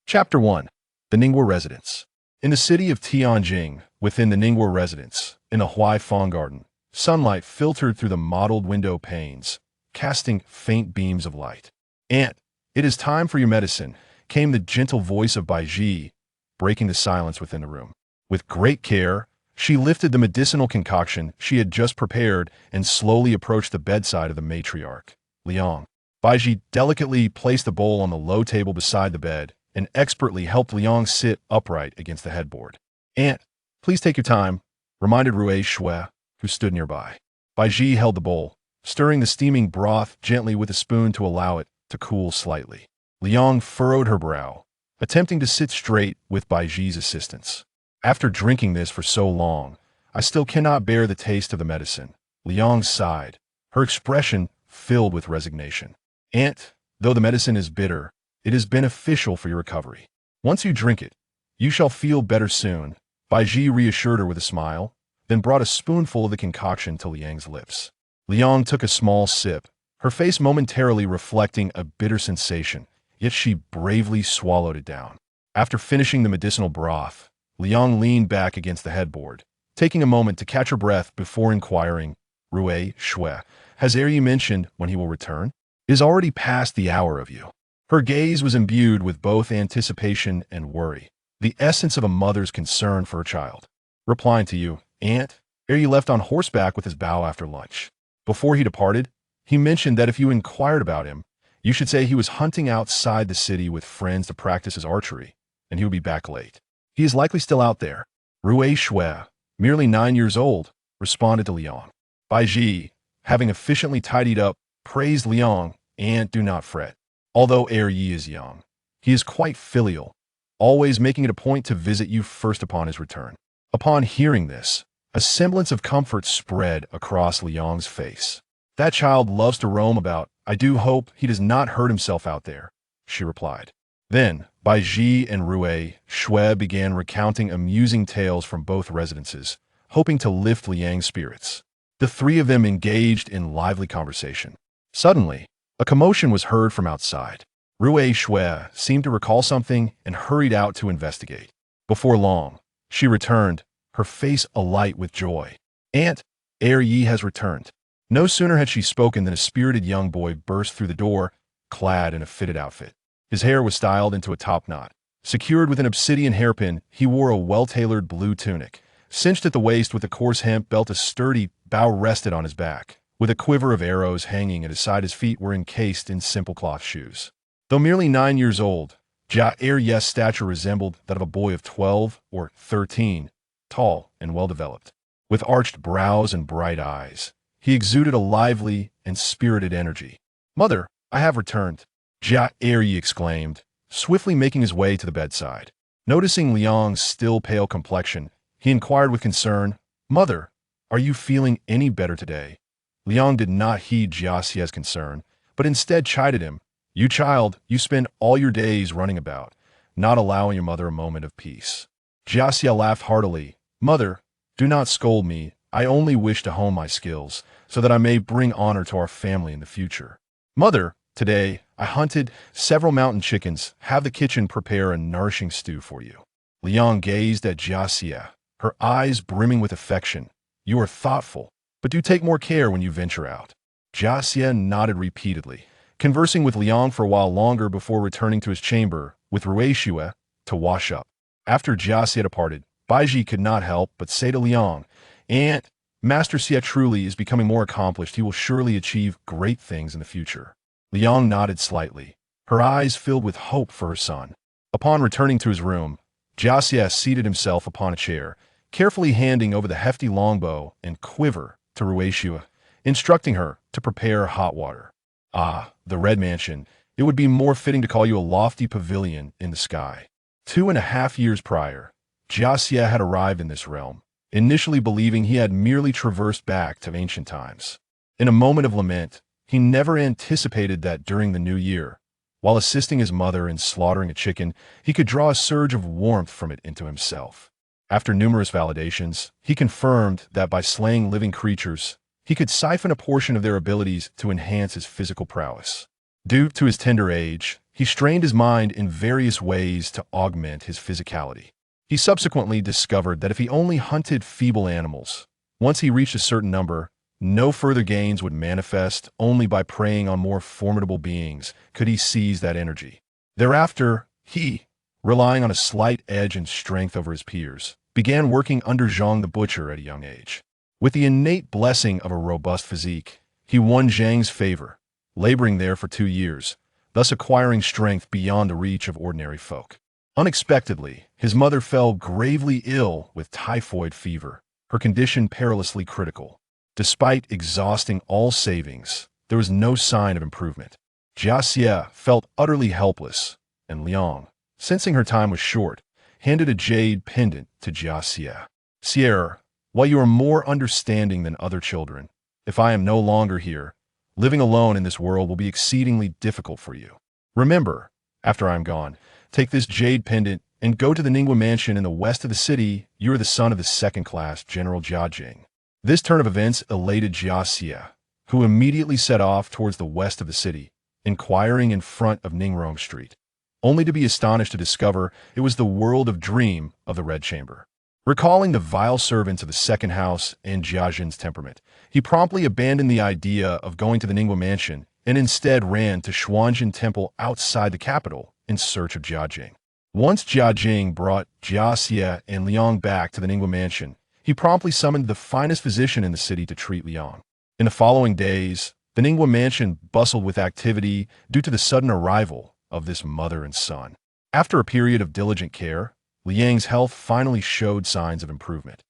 Chapter 1. The Ningguo Residence. In the city of Tianjing, within the Ningguo Residence, in a Huaifeng garden, sunlight filtered through the mottled window panes, casting faint beams of light. "Aunt, it is time for your medicine," came the gentle voice of Baiji, breaking the silence within the room. With great care, she lifted the medicinal concoction she had just prepared and slowly approached the bedside of the matriarch, Liang. Baiji delicately placed the bowl on the low table beside the bed and expertly helped Liang sit upright against the headboard. "Aunt, please take your time," reminded Rui Shui, who stood nearby. Baiji held the bowl, stirring the steaming broth gently with a spoon to allow it to cool slightly. Liang furrowed her brow, attempting to sit straight with Baiji's assistance. "After drinking this for so long, I still cannot bear the taste of the medicine," Liang sighed, her expression filled with resignation. "Aunt, though the medicine is bitter, it is beneficial for your recovery. Once you drink it, you shall feel better soon," Baiji reassured her with a smile, then brought a spoonful of the concoction to Liang's lips. Liang took a small sip, her face momentarily reflecting a bitter sensation, yet she bravely swallowed it down. After finishing the medicinal broth, Liang leaned back against the headboard, taking a moment to catch her breath before inquiring, "Rui Shui, has Yi mentioned when he will return? It is already past the hour of you." Her gaze was imbued with both anticipation and worry, the essence of a mother's concern for her child. "Replying to you, Aunt, Yi left on horseback with his bow after lunch. Before he departed, he mentioned that if you inquired about him, you should say he was hunting outside the city with friends to practice his archery, and he would be back late. He is likely still out there." Rui Shui, merely 9 years old, responded to Liang. Baiji, having efficiently tidied up, praised Liang, "Aunt, do not fret. Although Yi is young, he is quite filial, always making it a point to visit you first upon his return." Upon hearing this, a semblance of comfort spread across Liang's face. "That child loves to roam about. I do hope he does not hurt himself out there," she replied. Then, Baiji and Rui Shui began recounting amusing tales from both residences, hoping to lift Liang's spirits. The three of them engaged in lively conversation. Suddenly, a commotion was heard from outside. Rui Shui seemed to recall something and hurried out to investigate. Before long, she returned, her face alight with joy. "Aunt, Yi has returned." No sooner had she spoken than a spirited young boy burst through the door, clad in a fitted outfit. His hair was styled into a top knot. Secured with an obsidian hairpin, he wore a well-tailored blue tunic. Cinched at the waist with a coarse hemp belt, a sturdy bow rested on his back, with a quiver of arrows hanging at his side. His feet were encased in simple cloth shoes. Though merely 9 years old, Yi's stature resembled that of a boy of 12 or 13, tall and well-developed. With arched brows and bright eyes, he exuded a lively and spirited energy. "Mother, I have returned," Yi exclaimed, swiftly making his way to the bedside. Noticing Liang's still pale complexion, he inquired with concern, "Mother, are you feeling any better today?" Liang did not heed Jiaxia's concern, but instead chided him. "You child, you spend all your days running about, not allowing your mother a moment of peace." Jiaxia laughed heartily. "Mother, do not scold me. I only wish to hone my skills, so that I may bring honor to our family in the future." "Mother, today I hunted several mountain chickens. Have the kitchen prepare a nourishing stew for you." Liang gazed at Jiaxia, her eyes brimming with affection. "You are thoughtful, but do take more care when you venture out." Jiaxia nodded repeatedly, conversing with Liang for a while longer before returning to his chamber with Rui Shui to wash up. After Jiaxia departed, Baiji could not help but say to Liang, "Aunt, Master Xie truly is becoming more accomplished. He will surely achieve great things in the future." Liang nodded slightly, her eyes filled with hope for her son. Upon returning to his room, Jiaxia seated himself upon a chair, carefully handing over the hefty longbow and quiver to Rui Shui, instructing her to prepare hot water. "Ah, the Red Mansion. It would be more fitting to call you a lofty pavilion in the sky." 2.5 years prior, Jiaxia had arrived in this realm, initially believing he had merely traversed back to ancient times. In a moment of lament, he never anticipated that during the new year, while assisting his mother in slaughtering a chicken, he could draw a surge of warmth from it into himself. After numerous validations, he confirmed that by slaying living creatures, he could siphon a portion of their abilities to enhance his physical prowess. Due to his tender age, He strained his mind in various ways to augment his physicality. He subsequently discovered that if he only hunted feeble animals, once he reached a certain number, no further gains would manifest. Only by preying on more formidable beings could he seize that energy. Thereafter, he, relying on a slight edge and strength over his peers, began working under Zhang the Butcher at a young age. With the innate blessing of a robust physique, he won Zhang's favor, laboring there for 2 years, thus acquiring strength beyond the reach of ordinary folk. Unexpectedly, his mother fell gravely ill with typhoid fever, her condition perilously critical. Despite exhausting all savings, there was no sign of improvement. Jia Xie felt utterly helpless, and Liang, sensing her time was short, handed a jade pendant to Jia Xie. "Sierra, while you are more understanding than other children, if I am no longer here, living alone in this world will be exceedingly difficult for you. Remember, after I am gone, take this jade pendant and go to the Ningguo Mansion in the west of the city. You are the son of the second-class General Jia Jing." This turn of events elated Jia Xie, who immediately set off towards the west of the city, inquiring in front of Ningrong Street, only to be astonished to discover it was the world of dream of the Red Chamber. Recalling the vile servants of the second house and Jia Jin's temperament, he promptly abandoned the idea of going to the Ningguo Mansion and instead ran to Xuanjin Temple outside the capital in search of Jia Jing. Once Jia Jing brought Jia Xie and Liang back to the Ningguo Mansion, he promptly summoned the finest physician in the city to treat Liang. In the following days, the Ningguo Mansion bustled with activity due to the sudden arrival of this mother and son. After a period of diligent care, Liang's health finally showed signs of improvement.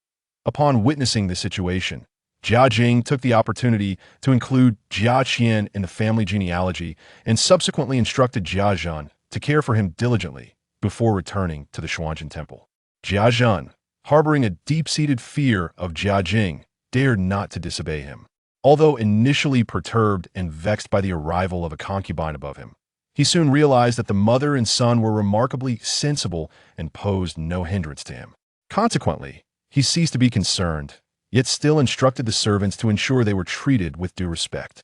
Upon witnessing the situation, Jia Jing took the opportunity to include Jia Qian in the family genealogy and subsequently instructed Jia Zhan to care for him diligently before returning to the Xuanjin Temple. Jia Zhan, harboring a deep-seated fear of Jia Jing, dared not to disobey him. Although initially perturbed and vexed by the arrival of a concubine above him, he soon realized that the mother and son were remarkably sensible and posed no hindrance to him. Consequently, he ceased to be concerned, yet still instructed the servants to ensure they were treated with due respect.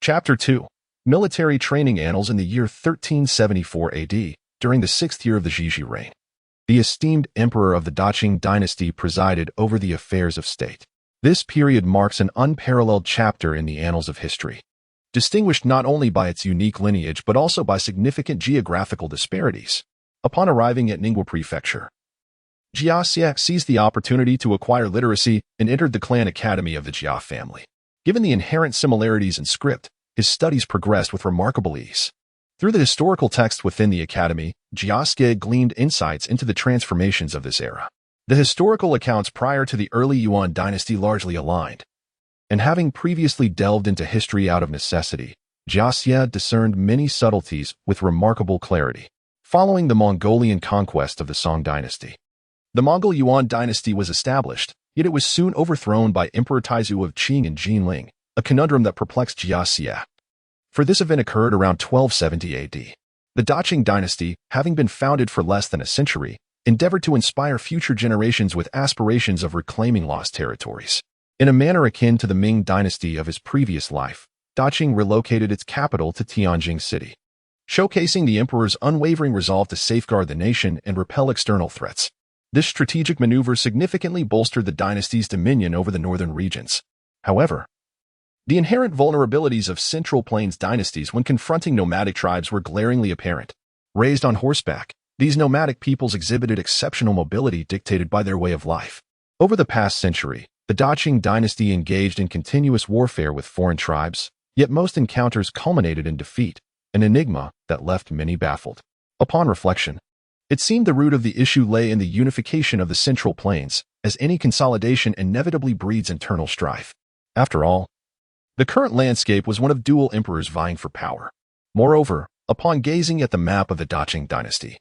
Chapter 2. Military Training Annals in the year 1374 AD, during the 6th year of the Zhizhi reign. The esteemed emperor of the Daqing dynasty presided over the affairs of state. This period marks an unparalleled chapter in the annals of history, distinguished not only by its unique lineage but also by significant geographical disparities. Upon arriving at Ningguo Prefecture, Jia Xie seized the opportunity to acquire literacy and entered the clan academy of the Jia family. Given the inherent similarities in script, his studies progressed with remarkable ease. Through the historical texts within the academy, Jia Xie gleaned insights into the transformations of this era. The historical accounts prior to the early Yuan dynasty largely aligned, and having previously delved into history out of necessity, Jia Xie discerned many subtleties with remarkable clarity. Following the Mongolian conquest of the Song dynasty, the Mongol Yuan dynasty was established, yet it was soon overthrown by Emperor Taizu of Qing and Jinling, a conundrum that perplexed Jia Xie. For this event occurred around 1270 AD. The Daqing dynasty, having been founded for less than a century, endeavored to inspire future generations with aspirations of reclaiming lost territories. In a manner akin to the Ming dynasty of his previous life, Daqing relocated its capital to Tianjin City, showcasing the emperor's unwavering resolve to safeguard the nation and repel external threats. This strategic maneuver significantly bolstered the dynasty's dominion over the northern regions. However, the inherent vulnerabilities of Central Plains dynasties when confronting nomadic tribes were glaringly apparent. Raised on horseback, these nomadic peoples exhibited exceptional mobility dictated by their way of life. Over the past century, the Daqing dynasty engaged in continuous warfare with foreign tribes, yet most encounters culminated in defeat, an enigma that left many baffled. Upon reflection, it seemed the root of the issue lay in the unification of the Central Plains, as any consolidation inevitably breeds internal strife. After all, the current landscape was one of dual emperors vying for power. Moreover, upon gazing at the map of the Daqing dynasty,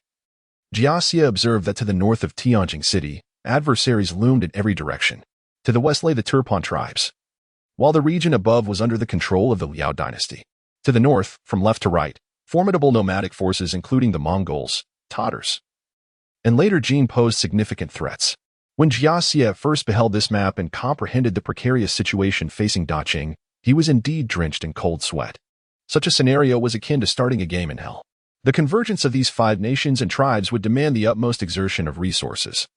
Jia Xie observed that to the north of Tianjin City, adversaries loomed in every direction. To the west lay the Turpan tribes, while the region above was under the control of the Liao dynasty. To the north, from left to right, formidable nomadic forces including the Mongols, Tatars, and later Jin posed significant threats. When Jia Xie first beheld this map and comprehended the precarious situation facing Daqing, he was indeed drenched in cold sweat. Such a scenario was akin to starting a game in hell. The convergence of these 5 nations and tribes would demand the utmost exertion of resources,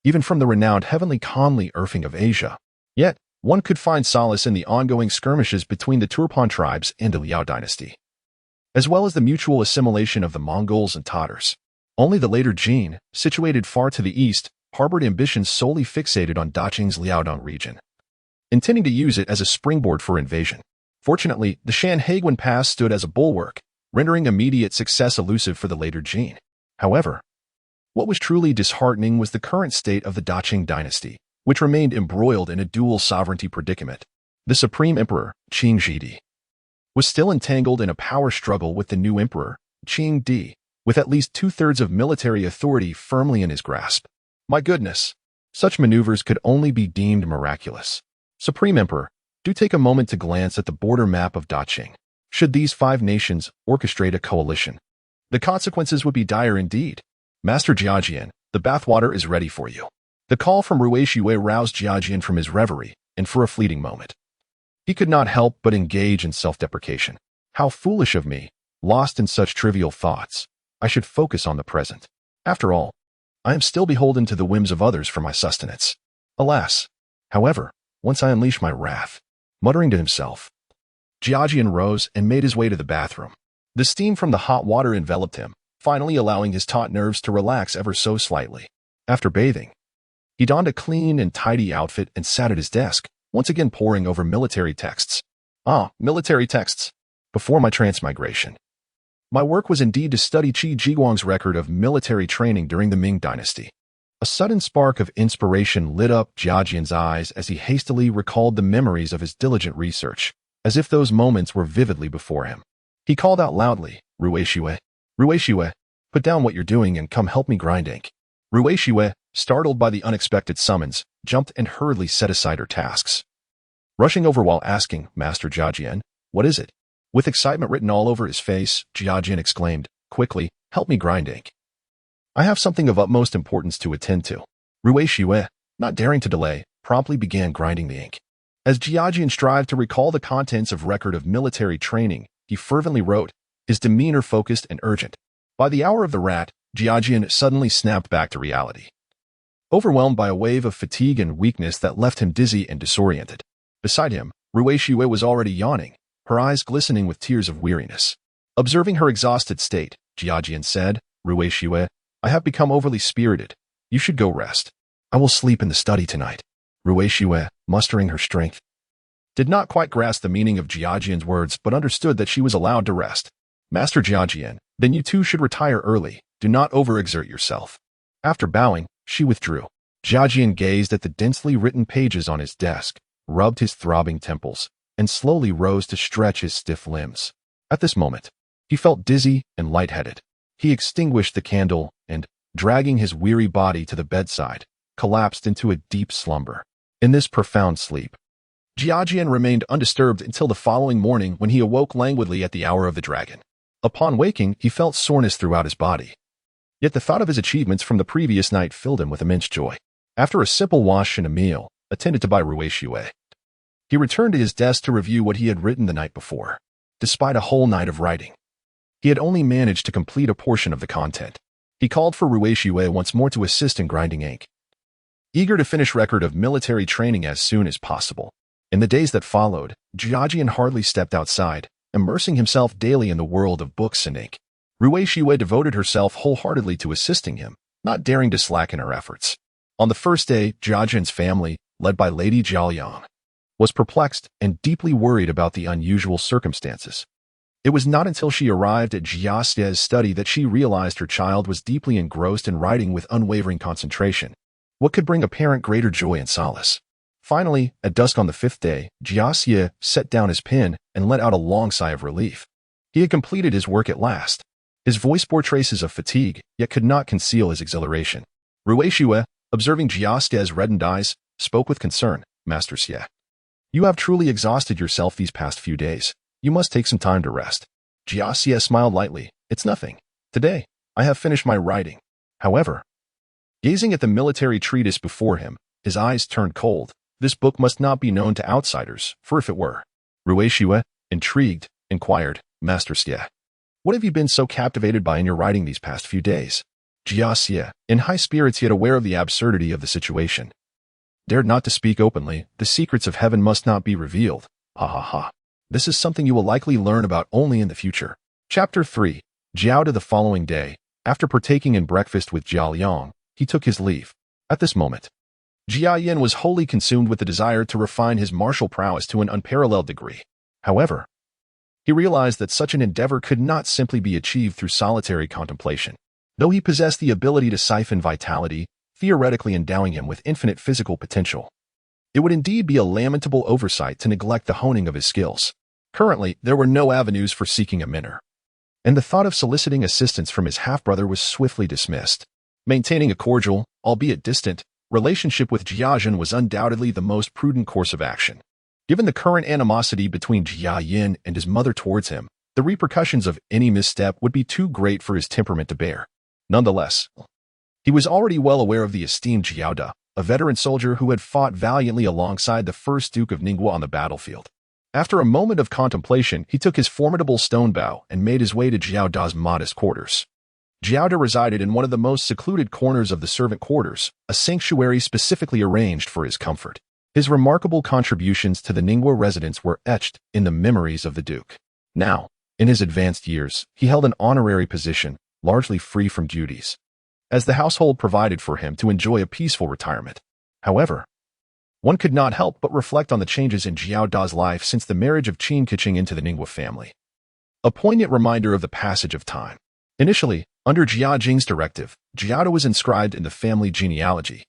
even from the renowned heavenly Conley Irving of Asia. Yet, one could find solace in the ongoing skirmishes between the Turpan tribes and the Liao dynasty, as well as the mutual assimilation of the Mongols and Tatars. Only the later Jin, situated far to the east, harbored ambitions solely fixated on Daqing's Liaodong region, intending to use it as a springboard for invasion. Fortunately, the Shan-Haiguan Pass stood as a bulwark, rendering immediate success elusive for the later Jin. However, what was truly disheartening was the current state of the Daqing dynasty, which remained embroiled in a dual sovereignty predicament. The supreme emperor, Qing Zhidi, was still entangled in a power struggle with the new emperor, Qing Di, with at least 2/3 of military authority firmly in his grasp. My goodness, such maneuvers could only be deemed miraculous. Supreme Emperor, do take a moment to glance at the border map of Daqing. Should these 5 nations orchestrate a coalition, the consequences would be dire indeed. Master Jiajian, the bathwater is ready for you. The call from Rui Xue roused Jiajian from his reverie, and for a fleeting moment, he could not help but engage in self-deprecation. How foolish of me, lost in such trivial thoughts. I should focus on the present. After all, I am still beholden to the whims of others for my sustenance. Alas! However, once I unleash my wrath, muttering to himself, Jiajian rose and made his way to the bathroom. The steam from the hot water enveloped him, finally allowing his taut nerves to relax ever so slightly. After bathing, he donned a clean and tidy outfit and sat at his desk, once again poring over military texts. Military texts. Before my transmigration, my work was indeed to study Qi Jiguang's record of military training during the Ming Dynasty. A sudden spark of inspiration lit up Jiajian's eyes as he hastily recalled the memories of his diligent research, as if those moments were vividly before him. He called out loudly, Rui Xue, Rui Xue, put down what you're doing and come help me grind ink. Rui Xue, startled by the unexpected summons, jumped and hurriedly set aside her tasks, rushing over while asking, Master Jiajian, what is it? With excitement written all over his face, Jiajian exclaimed, quickly, help me grind ink. I have something of utmost importance to attend to. Rui Xue, not daring to delay, promptly began grinding the ink. As Jiajian strived to recall the contents of record of military training, he fervently wrote, his demeanor focused and urgent. By the hour of the rat, Jiajian suddenly snapped back to reality, overwhelmed by a wave of fatigue and weakness that left him dizzy and disoriented. Beside him, Rui Xue was already yawning, her eyes glistening with tears of weariness. Observing her exhausted state, Jiajian said, Rui Xue, I have become overly spirited. You should go rest. I will sleep in the study tonight. Rui Xue, mustering her strength, did not quite grasp the meaning of Jiajian's words but understood that she was allowed to rest. Master Jiajian, then you too should retire early. Do not overexert yourself. After bowing, she withdrew. Jiajian gazed at the densely written pages on his desk, rubbed his throbbing temples, and slowly rose to stretch his stiff limbs. At this moment, he felt dizzy and lightheaded. He extinguished the candle and, dragging his weary body to the bedside, collapsed into a deep slumber. In this profound sleep, Jiajian remained undisturbed until the following morning when he awoke languidly at the hour of the dragon. Upon waking, he felt soreness throughout his body. Yet the thought of his achievements from the previous night filled him with immense joy. After a simple wash and a meal, attended to by Rui Xue, he returned to his desk to review what he had written the night before. Despite a whole night of writing, he had only managed to complete a portion of the content. He called for Rui Xue once more to assist in grinding ink, eager to finish record of military training as soon as possible. In the days that followed, Jiajian hardly stepped outside, immersing himself daily in the world of books and ink. Rui Xue devoted herself wholeheartedly to assisting him, not daring to slacken her efforts. On the first day, Jiajian's family, led by Lady Jiaoyang, was perplexed and deeply worried about the unusual circumstances. It was not until she arrived at Jiaxie's study that she realized her child was deeply engrossed in writing with unwavering concentration. What could bring a parent greater joy and solace? Finally, at dusk on the 5th day, Jiaxie set down his pen and let out a long sigh of relief. He had completed his work at last. His voice bore traces of fatigue, yet could not conceal his exhilaration. Rui Xue, observing Jiaxie's reddened eyes, spoke with concern, Master Xie, you have truly exhausted yourself these past few days. You must take some time to rest. Jiaxie smiled lightly. It's nothing. Today, I have finished my writing. However, gazing at the military treatise before him, his eyes turned cold. This book must not be known to outsiders, for if it were, Rui Xue, intrigued, inquired, Master Xie, What have you been so captivated by in your writing these past few days? Jia Xie, in high spirits yet aware of the absurdity of the situation, dared not to speak openly. The secrets of heaven must not be revealed. Ha ha ha. This is something you will likely learn about only in the future. Chapter 3. Jiao Da. The following day, after partaking in breakfast with Jia Liang, he took his leave. At this moment, Jia Yin was wholly consumed with the desire to refine his martial prowess to an unparalleled degree. However, he realized that such an endeavor could not simply be achieved through solitary contemplation. Though he possessed the ability to siphon vitality, theoretically endowing him with infinite physical potential, it would indeed be a lamentable oversight to neglect the honing of his skills. Currently, there were no avenues for seeking a mentor, and the thought of soliciting assistance from his half-brother was swiftly dismissed. Maintaining a cordial, albeit distant, relationship with Jia Jin was undoubtedly the most prudent course of action. Given the current animosity between Jia Yin and his mother towards him, the repercussions of any misstep would be too great for his temperament to bear. Nonetheless, he was already well aware of the esteemed Jiao Da, a veteran soldier who had fought valiantly alongside the first Duke of Ningguo on the battlefield. After a moment of contemplation, he took his formidable stone bow and made his way to Jiao Da's modest quarters. Jiao Da resided in one of the most secluded corners of the servant quarters, a sanctuary specifically arranged for his comfort. His remarkable contributions to the Ningguo residence were etched in the memories of the Duke. Now, in his advanced years, he held an honorary position, largely free from duties, as the household provided for him to enjoy a peaceful retirement. However, one could not help but reflect on the changes in Jiao Da's life since the marriage of Qin Keqing into the Ningguo family. A poignant reminder of the passage of time. Initially, under Jia Jing's directive, Jiao Da was inscribed in the family genealogy,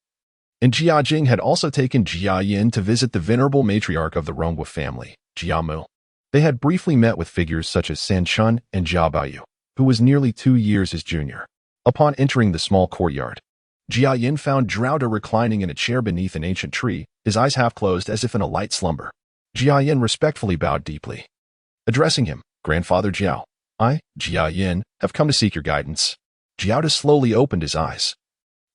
and Jia Jing had also taken Jia Yin to visit the venerable matriarch of the Rongguo family, Jia Mu. They had briefly met with figures such as San Chun and Jia Baiyu, who was nearly 2 years his junior. Upon entering the small courtyard, Jia Yin found Jiao Da reclining in a chair beneath an ancient tree, his eyes half closed as if in a light slumber. Jia Yin respectfully bowed deeply. Addressing him, "Grandfather Jiao, I, Jia Yin, have come to seek your guidance." Jiao Da slowly opened his eyes,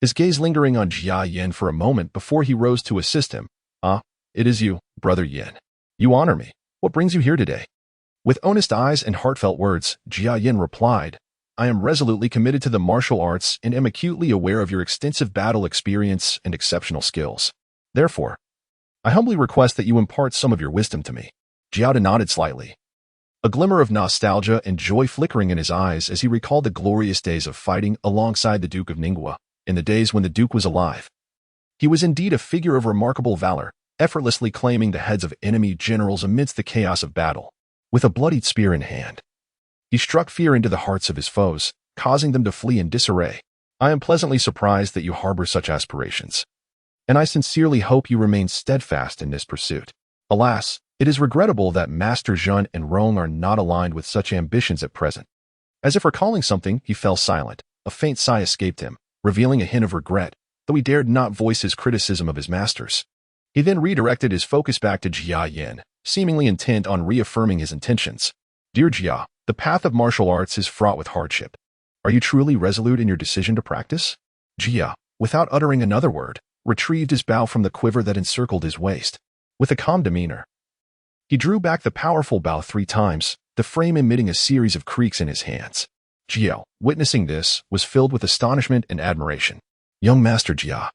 his gaze lingering on Jia Yin for a moment before he rose to assist him. "Ah, it is you, Brother Yin. You honor me. What brings you here today?" With honest eyes and heartfelt words, Jia Yin replied, "I am resolutely committed to the martial arts and am acutely aware of your extensive battle experience and exceptional skills. Therefore, I humbly request that you impart some of your wisdom to me." Jiao Da nodded slightly, a glimmer of nostalgia and joy flickering in his eyes as he recalled the glorious days of fighting alongside the Duke of Ningguo, in the days when the Duke was alive. He was indeed a figure of remarkable valor, effortlessly claiming the heads of enemy generals amidst the chaos of battle. With a bloodied spear in hand, he struck fear into the hearts of his foes, causing them to flee in disarray. "I am pleasantly surprised that you harbor such aspirations, and I sincerely hope you remain steadfast in this pursuit. Alas, it is regrettable that Master Zhun and Rong are not aligned with such ambitions at present." As if recalling something, he fell silent. A faint sigh escaped him, revealing a hint of regret, though he dared not voice his criticism of his masters. He then redirected his focus back to Jia Yin, seemingly intent on reaffirming his intentions. "Dear Jia, the path of martial arts is fraught with hardship. Are you truly resolute in your decision to practice?" Jia, without uttering another word, retrieved his bow from the quiver that encircled his waist. With a calm demeanor, he drew back the powerful bow 3 times, the frame emitting a series of creaks in his hands. Jia, witnessing this, was filled with astonishment and admiration. "Young Master Jia,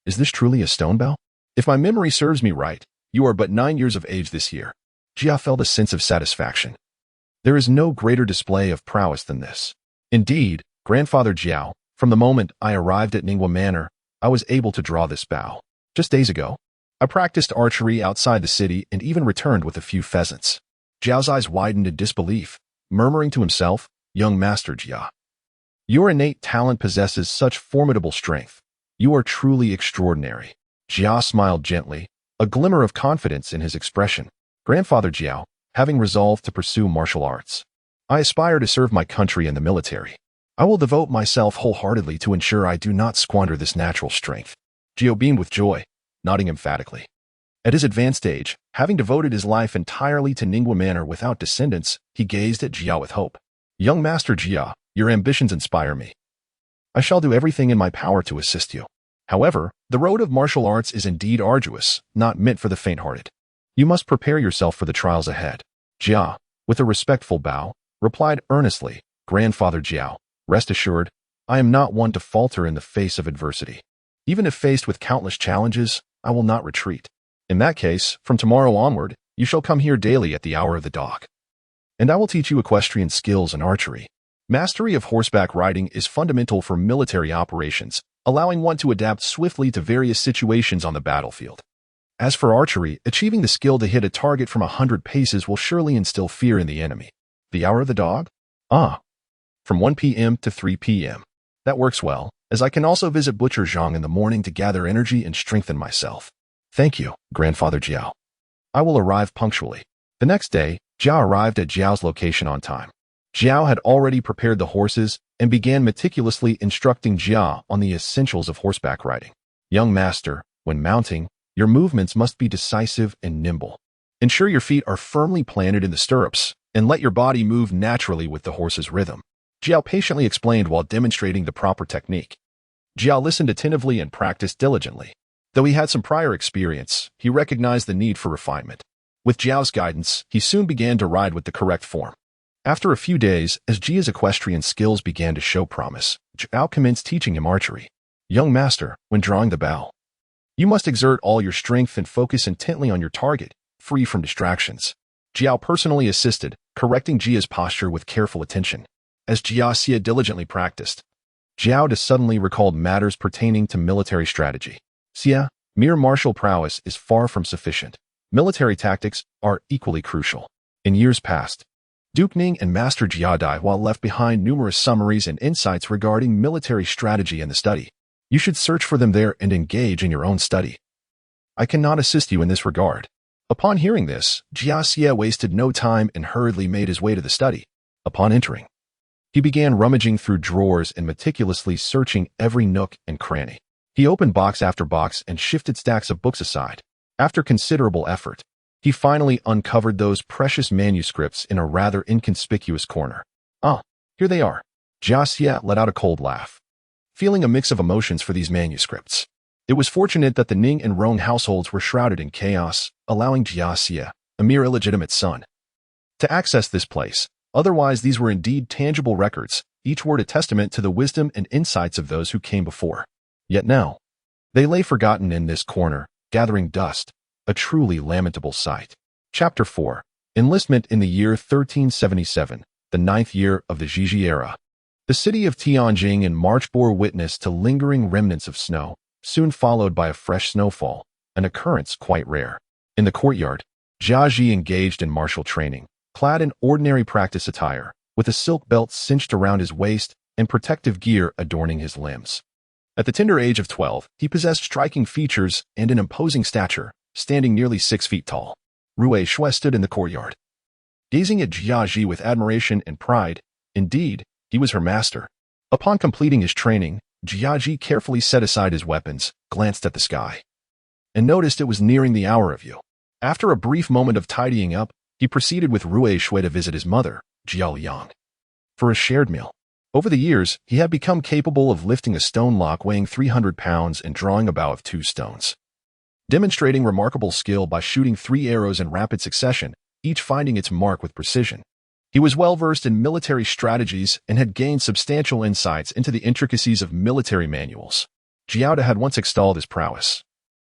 is this truly a stone bow? If my memory serves me right, you are but 9 years of age this year." Jia felt a sense of satisfaction. There is no greater display of prowess than this. "Indeed, Grandfather Jiao, from the moment I arrived at Ningguo Manor, I was able to draw this bow. Just days ago, I practiced archery outside the city and even returned with a few pheasants." Jiao's eyes widened in disbelief, murmuring to himself, "Young Master Jia, your innate talent possesses such formidable strength. You are truly extraordinary." Jia smiled gently, a glimmer of confidence in his expression. "Grandfather Jiao, having resolved to pursue martial arts, I aspire to serve my country in the military. I will devote myself wholeheartedly to ensure I do not squander this natural strength." Jiao beamed with joy, nodding emphatically. At his advanced age, having devoted his life entirely to Ningguo Manor without descendants, he gazed at Jia with hope. "Young Master Jia, your ambitions inspire me. I shall do everything in my power to assist you. However, the road of martial arts is indeed arduous, not meant for the faint-hearted. You must prepare yourself for the trials ahead." Jia, with a respectful bow, replied earnestly, Grandfather Jiao, rest assured, I am not one to falter in the face of adversity. Even if faced with countless challenges, I will not retreat. In that case, from tomorrow onward, you shall come here daily at the hour of the dog. And I will teach you equestrian skills and archery. Mastery of horseback riding is fundamental for military operations, allowing one to adapt swiftly to various situations on the battlefield. As for archery, achieving the skill to hit a target from 100 paces will surely instill fear in the enemy. The hour of the dog? From 1 p.m. to 3 p.m. That works well, as I can also visit Butcher Zhang in the morning to gather energy and strengthen myself. Thank you, Grandfather Jiao. I will arrive punctually. The next day, Jiao arrived at Jiao's location on time. Jiao had already prepared the horses and began meticulously instructing Jia on the essentials of horseback riding. Young master, when mounting, your movements must be decisive and nimble. Ensure your feet are firmly planted in the stirrups, and let your body move naturally with the horse's rhythm. Jiao patiently explained while demonstrating the proper technique. Jiao listened attentively and practiced diligently. Though he had some prior experience, he recognized the need for refinement. With Jiao's guidance, he soon began to ride with the correct form. After a few days, as Jia's equestrian skills began to show promise, Jiao commenced teaching him archery. Young master, when drawing the bow, you must exert all your strength and focus intently on your target, free from distractions. Jiao personally assisted, correcting Jia's posture with careful attention. As Jia diligently practiced, Jiao suddenly recalled matters pertaining to military strategy. Xia, mere martial prowess is far from sufficient. Military tactics are equally crucial. In years past, Duke Ning and Master Jia died while left behind numerous summaries and insights regarding military strategy and the study. You should search for them there and engage in your own study. I cannot assist you in this regard. Upon hearing this, Jia wasted no time and hurriedly made his way to the study. Upon entering, he began rummaging through drawers and meticulously searching every nook and cranny. He opened box after box and shifted stacks of books aside. After considerable effort, he finally uncovered those precious manuscripts in a rather inconspicuous corner. Here they are. Jia let out a cold laugh, feeling a mix of emotions for these manuscripts. It was fortunate that the Ning and Rong households were shrouded in chaos, allowing Jia, a mere illegitimate son, to access this place. Otherwise, these were indeed tangible records, each word a testament to the wisdom and insights of those who came before. Yet now, they lay forgotten in this corner, gathering dust, a truly lamentable sight. Chapter 4. Enlistment in the year 1377, the 9th year of the Zhizhi era. The city of Tianjing in March bore witness to lingering remnants of snow, soon followed by a fresh snowfall, an occurrence quite rare. In the courtyard, Jia Ji engaged in martial training, clad in ordinary practice attire, with a silk belt cinched around his waist and protective gear adorning his limbs. At the tender age of 12, he possessed striking features and an imposing stature, standing nearly 6 feet tall. Rui Shui stood in the courtyard, gazing at Jia Ji with admiration and pride. Indeed, he was her master. Upon completing his training, Jia Ji carefully set aside his weapons, glanced at the sky, and noticed it was nearing the hour of you. After a brief moment of tidying up, he proceeded with Rui Shui to visit his mother, Jiao Liang, for a shared meal. Over the years, he had become capable of lifting a stone lock weighing 300 pounds and drawing a bow of 2 stones, demonstrating remarkable skill by shooting 3 arrows in rapid succession, each finding its mark with precision. He was well versed in military strategies and had gained substantial insights into the intricacies of military manuals. Jiao had once extolled his prowess,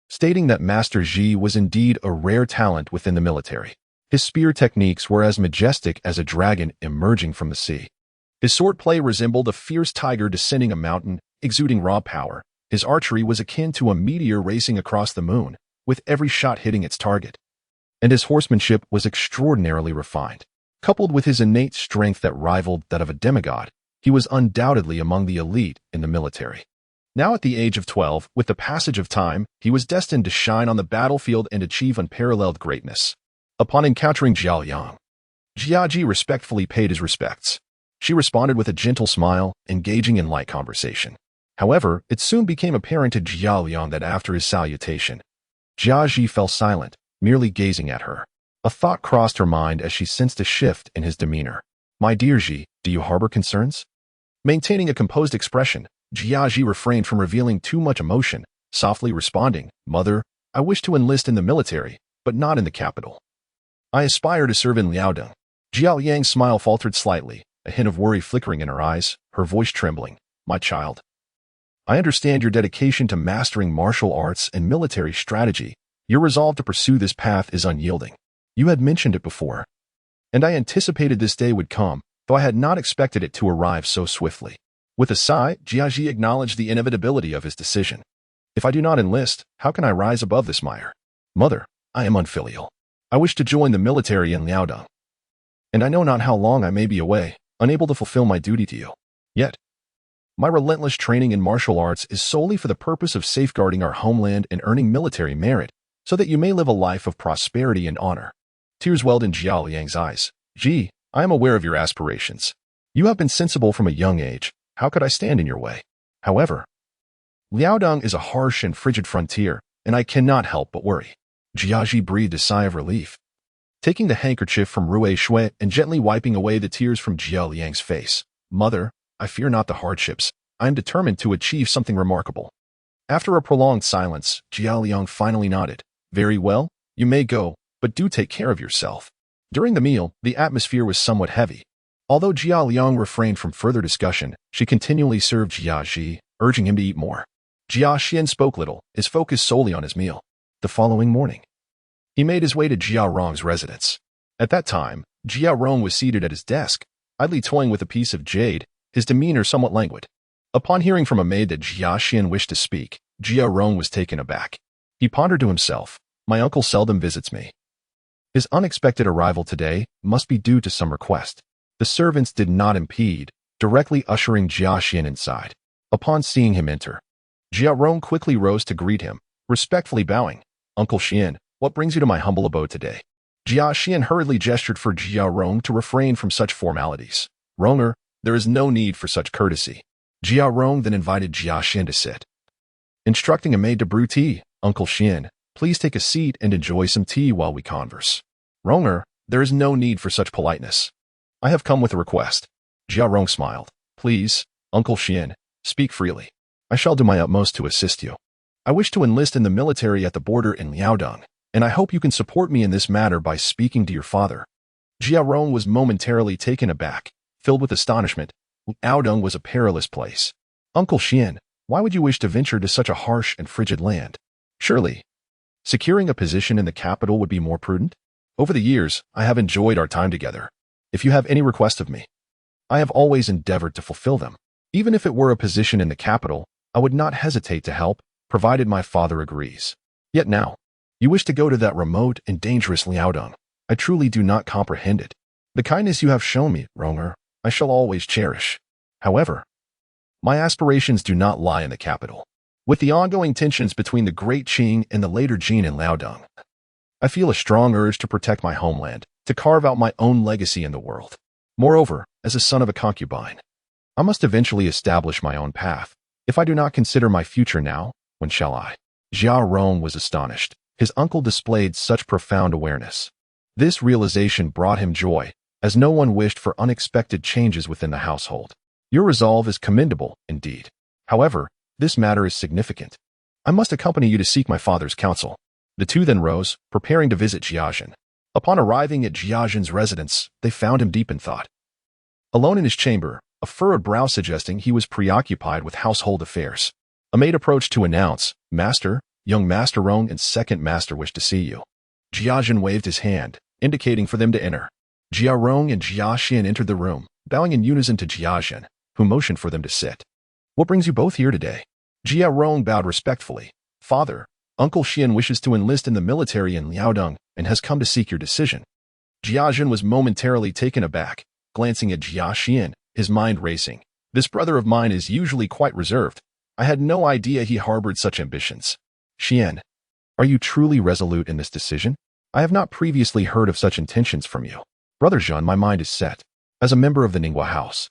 stating that Master Ji was indeed a rare talent within the military. His spear techniques were as majestic as a dragon emerging from the sea. His swordplay resembled a fierce tiger descending a mountain, exuding raw power. His archery was akin to a meteor racing across the moon, with every shot hitting its target. And his horsemanship was extraordinarily refined. Coupled with his innate strength that rivaled that of a demigod, he was undoubtedly among the elite in the military. Now at the age of 12, with the passage of time, he was destined to shine on the battlefield and achieve unparalleled greatness. Upon encountering Jiao Yang, Jia Ji respectfully paid his respects. She responded with a gentle smile, engaging in light conversation. However, it soon became apparent to Jiao Yang that after his salutation, Jia Ji fell silent, merely gazing at her. A thought crossed her mind as she sensed a shift in his demeanor. My dear Ji, do you harbor concerns? Maintaining a composed expression, Jia Ji refrained from revealing too much emotion, softly responding, Mother, I wish to enlist in the military, but not in the capital. I aspire to serve in Liaodong. Jiao Yang's smile faltered slightly, a hint of worry flickering in her eyes, her voice trembling. My child, I understand your dedication to mastering martial arts and military strategy. Your resolve to pursue this path is unyielding. You had mentioned it before, and I anticipated this day would come, though I had not expected it to arrive so swiftly. With a sigh, Jiaji acknowledged the inevitability of his decision. If I do not enlist, how can I rise above this mire? Mother, I am unfilial. I wish to join the military in Liaodong, and I know not how long I may be away, unable to fulfill my duty to you. Yet, my relentless training in martial arts is solely for the purpose of safeguarding our homeland and earning military merit, so that you may live a life of prosperity and honor. Tears welled in Jiao Liang's eyes. Ji, I am aware of your aspirations. You have been sensible from a young age. How could I stand in your way? However, Liaodong is a harsh and frigid frontier, and I cannot help but worry. Jiaji breathed a sigh of relief, taking the handkerchief from Rui Shui and gently wiping away the tears from Jiao Liang's face. Mother, I fear not the hardships. I am determined to achieve something remarkable. After a prolonged silence, Jiao Liang finally nodded. Very well, you may go, but do take care of yourself. During the meal, the atmosphere was somewhat heavy. Although Jiao Liang refrained from further discussion, she continually served Jiaji, urging him to eat more. Jia Xian spoke little, his focus solely on his meal. The following morning, he made his way to Jia Rong's residence. At that time, Jia Rong was seated at his desk, idly toying with a piece of jade, his demeanor somewhat languid. Upon hearing from a maid that Jia Xian wished to speak, Jia Rong was taken aback. He pondered to himself, my uncle seldom visits me. His unexpected arrival today must be due to some request. The servants did not impede, directly ushering Jia Xian inside. Upon seeing him enter, Jia Rong quickly rose to greet him, respectfully bowing. Uncle Xian, what brings you to my humble abode today? Jia Xian hurriedly gestured for Jia Rong to refrain from such formalities. Ronger, there is no need for such courtesy. Jia Rong then invited Jia Xian to sit. Instructing a maid to brew tea, Uncle Xian, please take a seat and enjoy some tea while we converse. Ronger, there is no need for such politeness. I have come with a request. Jia Rong smiled. Please, Uncle Xian, speak freely. I shall do my utmost to assist you. I wish to enlist in the military at the border in Liaodong, and I hope you can support me in this matter by speaking to your father. Jia Rong was momentarily taken aback, filled with astonishment. Liaodong was a perilous place. Uncle Xian, why would you wish to venture to such a harsh and frigid land? Surely, securing a position in the capital would be more prudent? Over the years, I have enjoyed our time together. If you have any request of me, I have always endeavored to fulfill them. Even if it were a position in the capital, I would not hesitate to help, provided my father agrees. Yet now, you wish to go to that remote and dangerous Liaodong. I truly do not comprehend it. The kindness you have shown me, Ronger, I shall always cherish. However, my aspirations do not lie in the capital. With the ongoing tensions between the Great Qing and the later Jin in Liaodong, I feel a strong urge to protect my homeland, to carve out my own legacy in the world. Moreover, as a son of a concubine, I must eventually establish my own path. If I do not consider my future now, when shall I? Jia Rong was astonished. His uncle displayed such profound awareness. This realization brought him joy, as no one wished for unexpected changes within the household. Your resolve is commendable, indeed. However, this matter is significant. I must accompany you to seek my father's counsel. The two then rose, preparing to visit Jiazhen. Upon arriving at Jiazhen's residence, they found him deep in thought. Alone in his chamber, a furrowed brow suggesting he was preoccupied with household affairs. A maid approached to announce, Master, young Master Rong and second Master wish to see you. Jiazhen waved his hand, indicating for them to enter. Jia Rong and Jia Xian entered the room, bowing in unison to Jiazhen, who motioned for them to sit. What brings you both here today? Jia Rong bowed respectfully. Father, Uncle Xian wishes to enlist in the military in Liaodong and has come to seek your decision. Jiazhen was momentarily taken aback, glancing at Jia Xian, his mind racing. This brother of mine is usually quite reserved. I had no idea he harbored such ambitions. Xian, are you truly resolute in this decision? I have not previously heard of such intentions from you. Brother Zhen, my mind is set. As a member of the Ningguo house,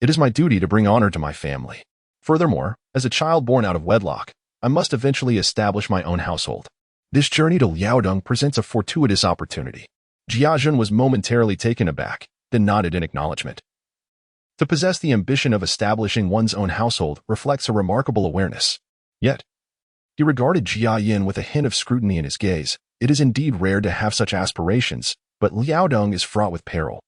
it is my duty to bring honor to my family. Furthermore, as a child born out of wedlock, I must eventually establish my own household. This journey to Liaodong presents a fortuitous opportunity. Jiazhen was momentarily taken aback, then nodded in acknowledgement. To possess the ambition of establishing one's own household reflects a remarkable awareness. Yet, he regarded Jia Yin with a hint of scrutiny in his gaze. It is indeed rare to have such aspirations, but Liaodong is fraught with peril.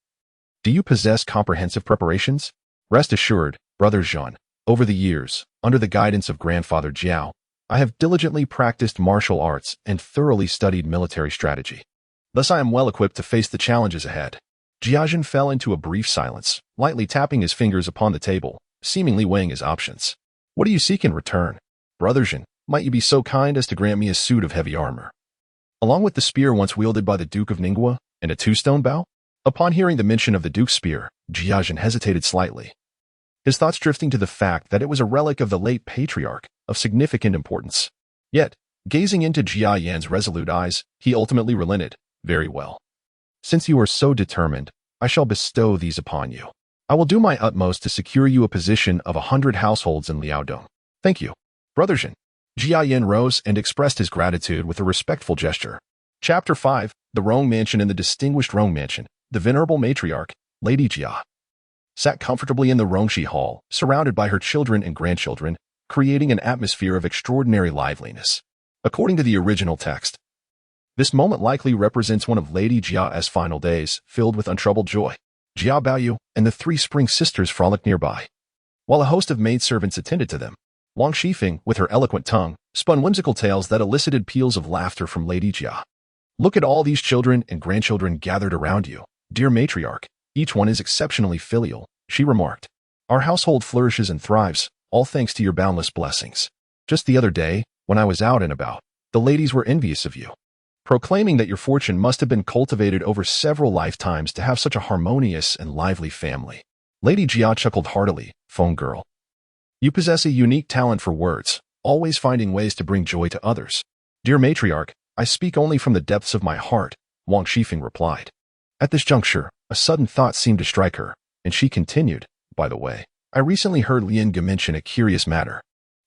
Do you possess comprehensive preparations? Rest assured, Brother Jean, over the years, under the guidance of Grandfather Jiao, I have diligently practiced martial arts and thoroughly studied military strategy. Thus I am well equipped to face the challenges ahead. Jiazhen fell into a brief silence, lightly tapping his fingers upon the table, seemingly weighing his options. What do you seek in return? Brother Jean, might you be so kind as to grant me a suit of heavy armor, along with the spear once wielded by the Duke of Ningguo, and a two-stone bow? Upon hearing the mention of the Duke's spear, Jiazhen hesitated slightly, his thoughts drifting to the fact that it was a relic of the late patriarch of significant importance. Yet, gazing into Jia Yan's resolute eyes, he ultimately relented. Very well. Since you are so determined, I shall bestow these upon you. I will do my utmost to secure you a position of 100 households in Liaodong. Thank you. Brother Jean. Jia Yan rose and expressed his gratitude with a respectful gesture. Chapter 5, The Rong Mansion. In the distinguished Rong Mansion, the venerable matriarch, Lady Jia, sat comfortably in the Rongshi Hall, surrounded by her children and grandchildren, creating an atmosphere of extraordinary liveliness. According to the original text, this moment likely represents one of Lady Jia's final days, filled with untroubled joy. Jia Baoyu and the three Spring sisters frolicked nearby, while a host of maidservants attended to them. Wang Shifeng, with her eloquent tongue, spun whimsical tales that elicited peals of laughter from Lady Jia. Look at all these children and grandchildren gathered around you, dear matriarch. Each one is exceptionally filial, she remarked. Our household flourishes and thrives, all thanks to your boundless blessings. Just the other day, when I was out and about, the ladies were envious of you, proclaiming that your fortune must have been cultivated over several lifetimes to have such a harmonious and lively family. Lady Jia chuckled heartily. Feng girl, you possess a unique talent for words, always finding ways to bring joy to others. Dear matriarch, I speak only from the depths of my heart, Wang Shifeng replied. At this juncture, a sudden thought seemed to strike her, and she continued, by the way, I recently heard Lian Ge mention a curious matter.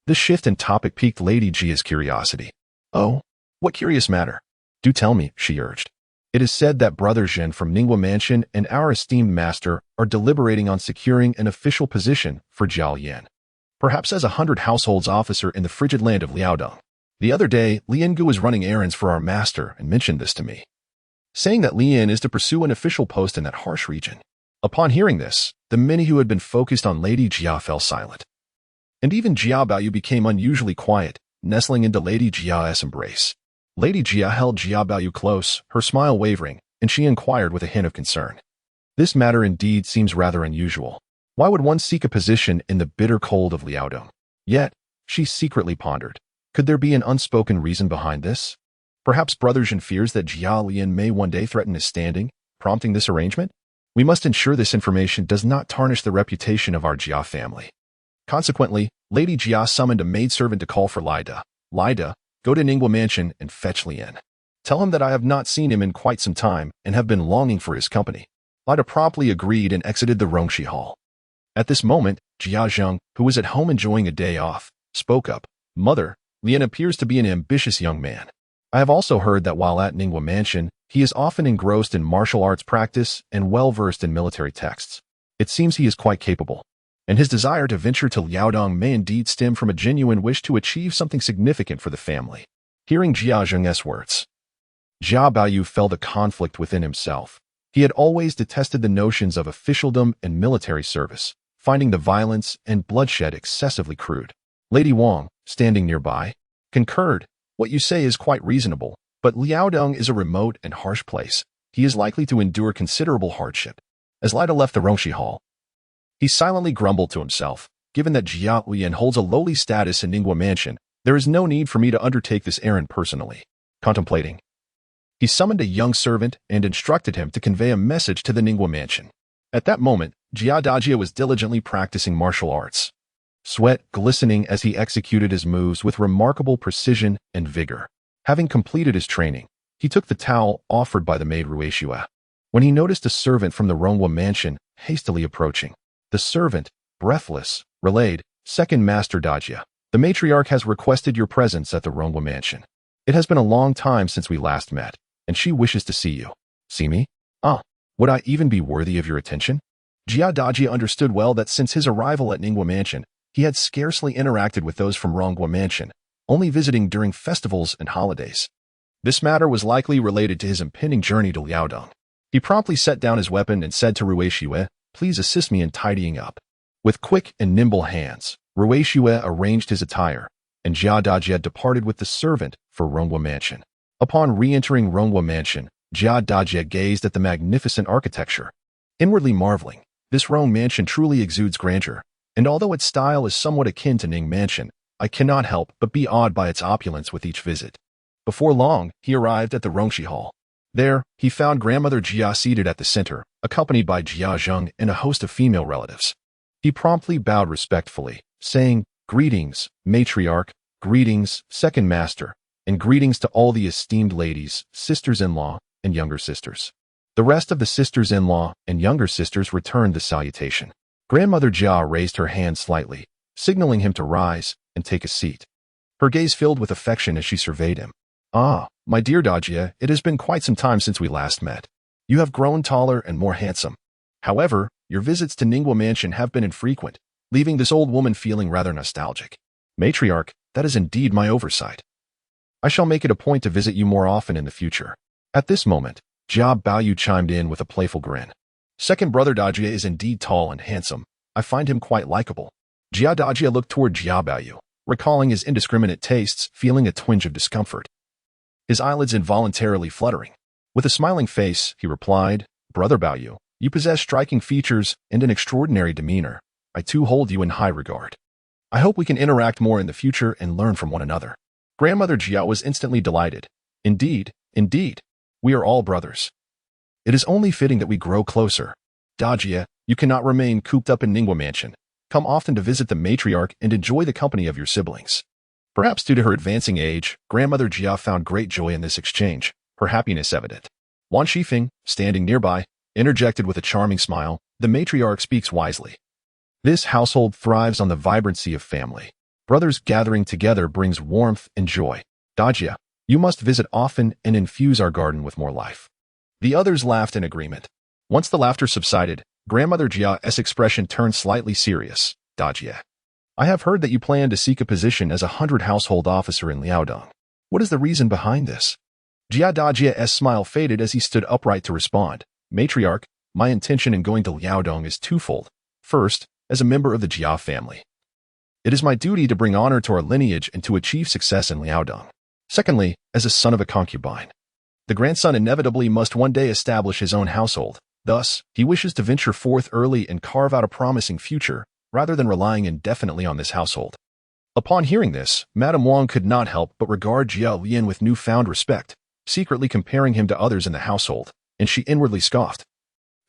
This shift in topic piqued Lady Jia's curiosity. Oh, what curious matter? Do tell me, she urged. It is said that Brother Zhen from Ningguo Mansion and our esteemed master are deliberating on securing an official position for Jiao Yan, perhaps as 100 households officer in the frigid land of Liaodong. The other day, Lian Ge was running errands for our master and mentioned this to me, saying that Lian is to pursue an official post in that harsh region. Upon hearing this, the many who had been focused on Lady Jia fell silent, and even Jia Baoyu became unusually quiet, nestling into Lady Jia's embrace. Lady Jia held Jia Baoyu close, her smile wavering, and she inquired with a hint of concern. This matter indeed seems rather unusual. Why would one seek a position in the bitter cold of Liaodong? Yet, she secretly pondered, could there be an unspoken reason behind this? Perhaps Brother Zhen fears that Jia Lian may one day threaten his standing, prompting this arrangement? We must ensure this information does not tarnish the reputation of our Jia family. Consequently, Lady Jia summoned a maidservant to call for Lida. Lida, go to Ningguo Mansion and fetch Lian. Tell him that I have not seen him in quite some time and have been longing for his company. Lida promptly agreed and exited the Rongshi Hall. At this moment, Jia Zheng, who was at home enjoying a day off, spoke up. Mother, Lian appears to be an ambitious young man. I have also heard that while at Ningguo Mansion, he is often engrossed in martial arts practice and well-versed in military texts. It seems he is quite capable, and his desire to venture to Liaodong may indeed stem from a genuine wish to achieve something significant for the family. Hearing Jia Zheng's words, Jia Baoyu felt a conflict within himself. He had always detested the notions of officialdom and military service, finding the violence and bloodshed excessively crude. Lady Wang, standing nearby, concurred. What you say is quite reasonable, but Liaodong is a remote and harsh place. He is likely to endure considerable hardship. As Lida left the Rongshi Hall, he silently grumbled to himself, given that Jia Lian holds a lowly status in Ningguo Mansion, there is no need for me to undertake this errand personally. Contemplating, he summoned a young servant and instructed him to convey a message to the Ningguo Mansion. At that moment, Jia Dajia was diligently practicing martial arts, sweat glistening as he executed his moves with remarkable precision and vigor. Having completed his training, he took the towel offered by the maid Ruishua, when he noticed a servant from the Rongwa Mansion hastily approaching. The servant, breathless, relayed, Second Master Dajia, the matriarch has requested your presence at the Rongwa Mansion. It has been a long time since we last met, and she wishes to see you. See me? Ah, would I even be worthy of your attention? Jia Dajia understood well that since his arrival at Ningguo Mansion, he had scarcely interacted with those from Rongwa Mansion, only visiting during festivals and holidays. This matter was likely related to his impending journey to Liaodong. He promptly set down his weapon and said to Rui Shue, "Please assist me in tidying up." With quick and nimble hands, Rui Shue arranged his attire, and Jia Dajie departed with the servant for Ronghua Mansion. Upon re-entering Ronghua Mansion, Jia Dajie gazed at the magnificent architecture. Inwardly marveling, this Rong Mansion truly exudes grandeur, and although its style is somewhat akin to Ning Mansion, I cannot help but be awed by its opulence with each visit. Before long, he arrived at the Rongshi Hall. There, he found grandmother Jia seated at the center, accompanied by Jia Zheng and a host of female relatives. He promptly bowed respectfully, saying, "Greetings, matriarch, greetings, second master, and greetings to all the esteemed ladies, sisters-in-law, and younger sisters." The rest of the sisters-in-law and younger sisters returned the salutation. Grandmother Jia raised her hand slightly, signaling him to rise and take a seat. Her gaze filled with affection as she surveyed him. "Ah, my dear Dajie, it has been quite some time since we last met. You have grown taller and more handsome. However, your visits to Ningguo Mansion have been infrequent, leaving this old woman feeling rather nostalgic. Matriarch, that is indeed my oversight. I shall make it a point to visit you more often in the future." At this moment, Jia Baoyu chimed in with a playful grin. "Second brother Dajie is indeed tall and handsome. I find him quite likable." Jia Dajie looked toward Jia Baoyu, recalling his indiscriminate tastes, feeling a twinge of discomfort. His eyelids involuntarily fluttering. With a smiling face, he replied, "Brother Baoyu, you possess striking features and an extraordinary demeanor. I too hold you in high regard. I hope we can interact more in the future and learn from one another." Grandmother Jia was instantly delighted. Indeed, we are all brothers. It is only fitting that we grow closer. Dajie, you cannot remain cooped up in Ningguo Mansion. Come often to visit the matriarch and enjoy the company of your siblings. Perhaps due to her advancing age, Grandmother Jia found great joy in this exchange, her happiness evident. Wan Shifeng, standing nearby, interjected with a charming smile, "The matriarch speaks wisely. This household thrives on the vibrancy of family. Brothers gathering together brings warmth and joy. Dajie, you must visit often and infuse our garden with more life." The others laughed in agreement. Once the laughter subsided, Grandmother Jia's expression turned slightly serious. "Dajie, I have heard that you plan to seek a position as a 100 household officer in Liaodong. What is the reason behind this?" Jia Dajie's smile faded as he stood upright to respond. "Matriarch, my intention in going to Liaodong is twofold. First, as a member of the Jia family. It is my duty to bring honor to our lineage and to achieve success in Liaodong. Secondly, as a son of a concubine. The grandson inevitably must one day establish his own household. Thus, he wishes to venture forth early and carve out a promising future, rather than relying indefinitely on this household." Upon hearing this, Madame Wang could not help but regard Jia Lian with newfound respect, secretly comparing him to others in the household, and she inwardly scoffed,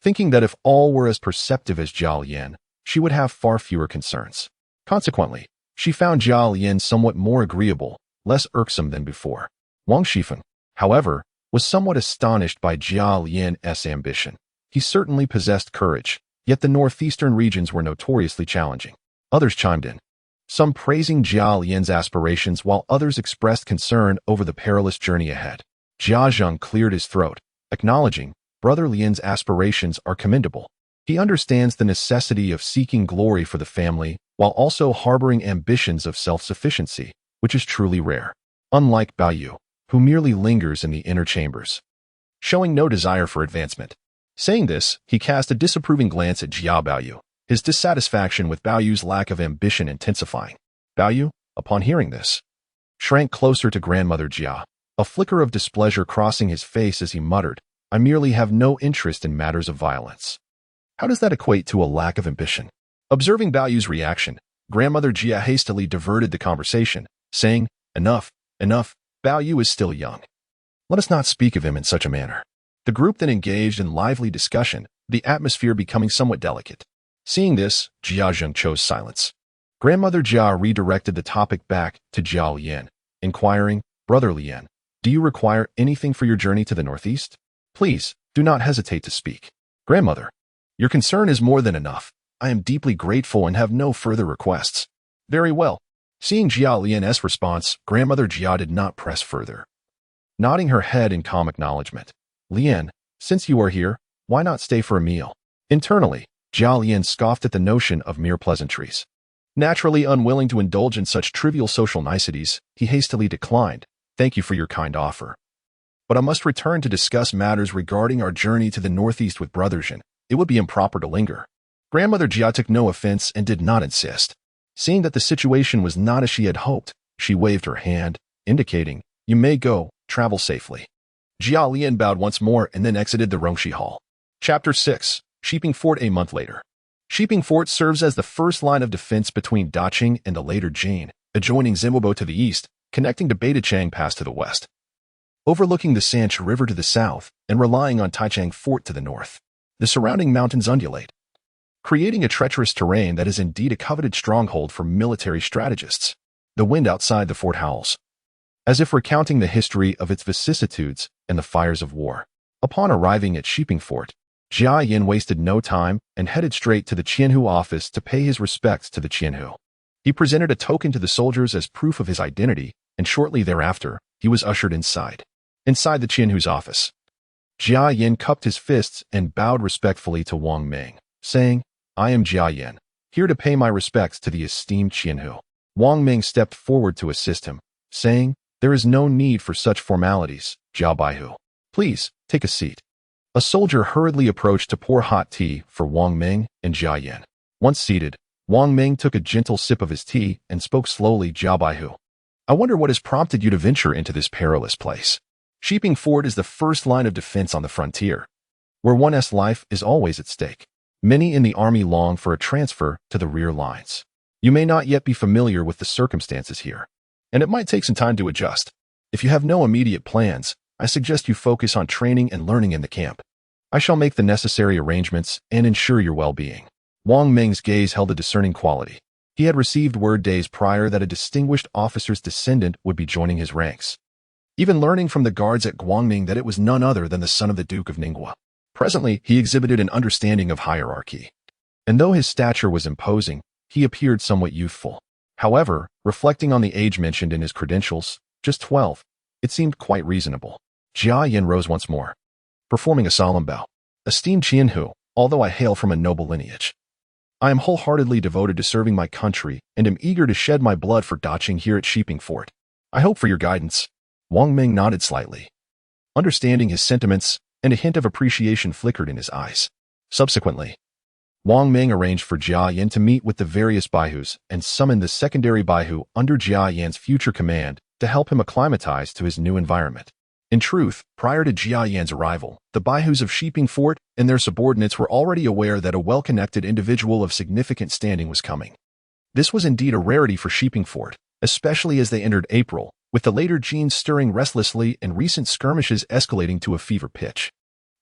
thinking that if all were as perceptive as Jia Lian, she would have far fewer concerns. Consequently, she found Jia Lian somewhat more agreeable, less irksome than before. Wang Shifeng, however, was somewhat astonished by Jia Lian's ambition. He certainly possessed courage, yet the northeastern regions were notoriously challenging. Others chimed in, some praising Jia Lian's aspirations while others expressed concern over the perilous journey ahead. Jia Zheng cleared his throat, acknowledging, Brother Lian's aspirations are commendable. He understands the necessity of seeking glory for the family while also harboring ambitions of self-sufficiency, which is truly rare. Unlike Baoyu, who merely lingers in the inner chambers, showing no desire for advancement. Saying this, he cast a disapproving glance at Jia Baoyu, his dissatisfaction with Baoyu's lack of ambition intensifying. Baoyu, upon hearing this, shrank closer to Grandmother Jia, a flicker of displeasure crossing his face as he muttered, "I merely have no interest in matters of violence." How does that equate to a lack of ambition? Observing Baoyu's reaction, Grandmother Jia hastily diverted the conversation, saying, Enough. Baoyu is still young. Let us not speak of him in such a manner." The group then engaged in lively discussion, the atmosphere becoming somewhat delicate. Seeing this, Jia Zheng chose silence. Grandmother Jia redirected the topic back to Jia Lian, inquiring, "Brother Lian, do you require anything for your journey to the northeast? Please, do not hesitate to speak." "Grandmother, your concern is more than enough. I am deeply grateful and have no further requests." "Very well." Seeing Jia Lian's response, Grandmother Jia did not press further. Nodding her head in calm acknowledgement, "Lian, since you are here, why not stay for a meal?" Internally, Jia Lian scoffed at the notion of mere pleasantries. Naturally unwilling to indulge in such trivial social niceties, he hastily declined, "Thank you for your kind offer." but I must return to discuss matters regarding our journey to the northeast with Brother Jin. It would be improper to linger. Grandmother Jia took no offense and did not insist. Seeing that the situation was not as she had hoped, she waved her hand, indicating, "You may go, travel safely." Jia Lian bowed once more and then exited the Rongshi Hall. Chapter 6. Sheeping Fort. A month later. Sheeping Fort serves as the first line of defense between Daqing and the later Jin, adjoining Zimbobo to the east, connecting to Beidachang Pass to the west, overlooking the Sanche River to the south, and relying on Taichang Fort to the north. The surrounding mountains undulate, creating a treacherous terrain that is indeed a coveted stronghold for military strategists. The wind outside the fort howls, as if recounting the history of its vicissitudes and the fires of war. Upon arriving at Sheeping Fort, Jia Yin wasted no time and headed straight to the Qianhu office to pay his respects to the Qianhu. He presented a token to the soldiers as proof of his identity, and shortly thereafter, he was ushered inside. Inside the Qianhu's office, Jia Yin cupped his fists and bowed respectfully to Wang Ming, saying, "I am Jia Yin, here to pay my respects to the esteemed Qianhu." Wang Ming stepped forward to assist him, saying, "There is no need for such formalities, Jia Baihu. Please, take a seat." A soldier hurriedly approached to pour hot tea for Wang Ming and Jia Yin. Once seated, Wang Ming took a gentle sip of his tea and spoke slowly. "Jia Baihu, I wonder what has prompted you to venture into this perilous place. Sheeping Fort is the first line of defense on the frontier, where one's life is always at stake. Many in the army long for a transfer to the rear lines. You may not yet be familiar with the circumstances here, and it might take some time to adjust. If you have no immediate plans, I suggest you focus on training and learning in the camp. I shall make the necessary arrangements and ensure your well-being." Wang Ming's gaze held a discerning quality. He had received word days prior that a distinguished officer's descendant would be joining his ranks, even learning from the guards at Guangming that it was none other than the son of the Duke of Ningguo. Presently, he exhibited an understanding of hierarchy, and though his stature was imposing, he appeared somewhat youthful. However, reflecting on the age mentioned in his credentials, just 12, it seemed quite reasonable. Jia Yin rose once more, performing a solemn bow. "Esteemed Qianhu, although I hail from a noble lineage, I am wholeheartedly devoted to serving my country and am eager to shed my blood for Daqing here at Sheeping Fort. I hope for your guidance." Wang Ming nodded slightly, understanding his sentiments, and a hint of appreciation flickered in his eyes. Subsequently, Wang Ming arranged for Jia Yin to meet with the various Baihus and summoned the secondary Baihu under Jia Yin's future command to help him acclimatize to his new environment. In truth, prior to Jia Yan's arrival, the Baihus of Sheeping Fort and their subordinates were already aware that a well-connected individual of significant standing was coming. This was indeed a rarity for Sheeping Fort, especially as they entered April, with the later Jin stirring restlessly and recent skirmishes escalating to a fever pitch.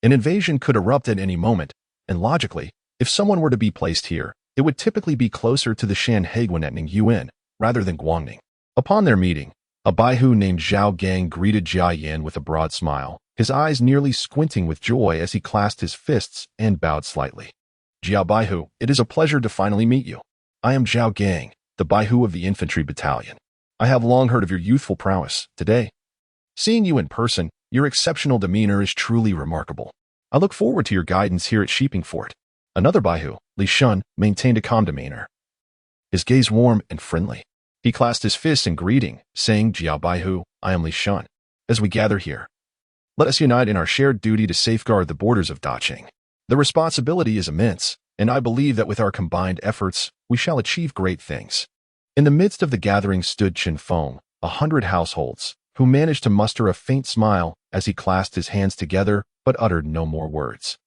An invasion could erupt at any moment, and logically, if someone were to be placed here, it would typically be closer to the Shanhaiguan at Ningyuan, rather than Guangning. Upon their meeting, a Baihu named Zhao Gang greeted Jia Yin with a broad smile, his eyes nearly squinting with joy as he clasped his fists and bowed slightly. "Jia Baihu, it is a pleasure to finally meet you. I am Zhao Gang, the Baihu of the infantry battalion. I have long heard of your youthful prowess. Today, seeing you in person, your exceptional demeanor is truly remarkable. I look forward to your guidance here at Sheeping Fort." Another Baihu, Li Shun, maintained a calm demeanor, his gaze warm and friendly. He clasped his fists in greeting, saying, "Jia Baihu, I am Li Shun. As we gather here, let us unite in our shared duty to safeguard the borders of Daqing. The responsibility is immense, and I believe that with our combined efforts, we shall achieve great things." In the midst of the gathering stood Chen Feng, 100 households, who managed to muster a faint smile as he clasped his hands together but uttered no more words.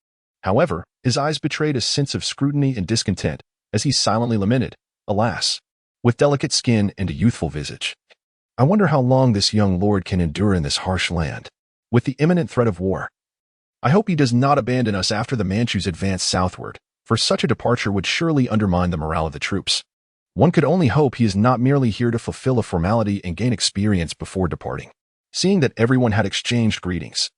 However, his eyes betrayed a sense of scrutiny and discontent as he silently lamented, "Alas, with delicate skin and a youthful visage, I wonder how long this young lord can endure in this harsh land, with the imminent threat of war. I hope he does not abandon us after the Manchus advance southward, for such a departure would surely undermine the morale of the troops. One could only hope he is not merely here to fulfill a formality and gain experience before departing." Seeing that everyone had exchanged greetings,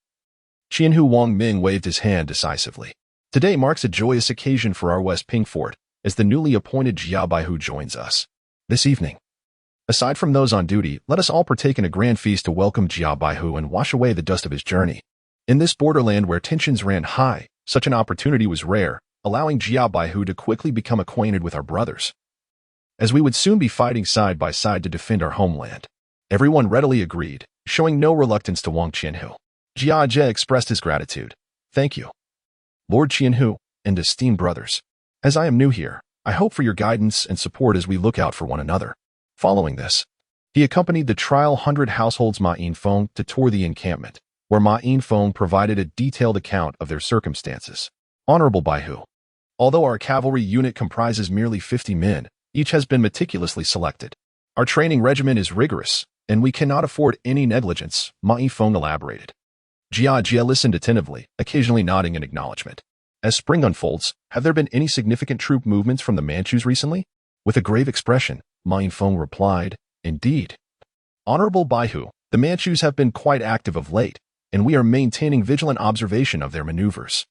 Qianhu Wang Ming waved his hand decisively. "Today marks a joyous occasion for our West Ping Fort, as the newly appointed Jia Baihu joins us. This evening, aside from those on duty, let us all partake in a grand feast to welcome Jia Baihu and wash away the dust of his journey. In this borderland where tensions ran high, such an opportunity was rare, allowing Jia Baihu to quickly become acquainted with our brothers, as we would soon be fighting side by side to defend our homeland." Everyone readily agreed, showing no reluctance to Wang Qianhu. Jia Jie expressed his gratitude. Thank you, Lord Qianhu and esteemed brothers. As I am new here, I hope for your guidance and support as we look out for one another. Following this, he accompanied the trial 100 households Ma Yinfeng to tour the encampment, where Ma Yinfeng provided a detailed account of their circumstances. Honorable Baihu, although our cavalry unit comprises merely 50 men, each has been meticulously selected. Our training regimen is rigorous, and we cannot afford any negligence, Ma Yinfeng elaborated. Jia Jie listened attentively, occasionally nodding in acknowledgement. As spring unfolds, have there been any significant troop movements from the Manchus recently? With a grave expression, Ma Yinfeng replied, Indeed. Honorable Baihu, the Manchus have been quite active of late, and we are maintaining vigilant observation of their maneuvers.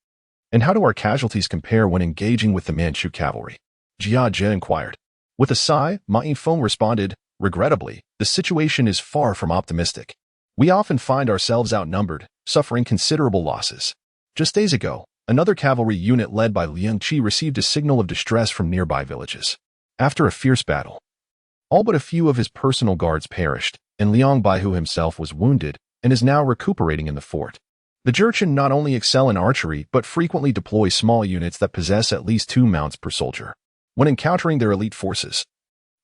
And how do our casualties compare when engaging with the Manchu cavalry? Jia Jie inquired. With a sigh, Ma Yinfeng responded, Regrettably, the situation is far from optimistic. We often find ourselves outnumbered, suffering considerable losses. Just days ago, another cavalry unit led by Liang Qi received a signal of distress from nearby villages. After a fierce battle, all but a few of his personal guards perished, and Liang Baihu himself was wounded and is now recuperating in the fort. The Jurchen not only excel in archery but frequently deploy small units that possess at least 2 mounts per soldier. When encountering their elite forces,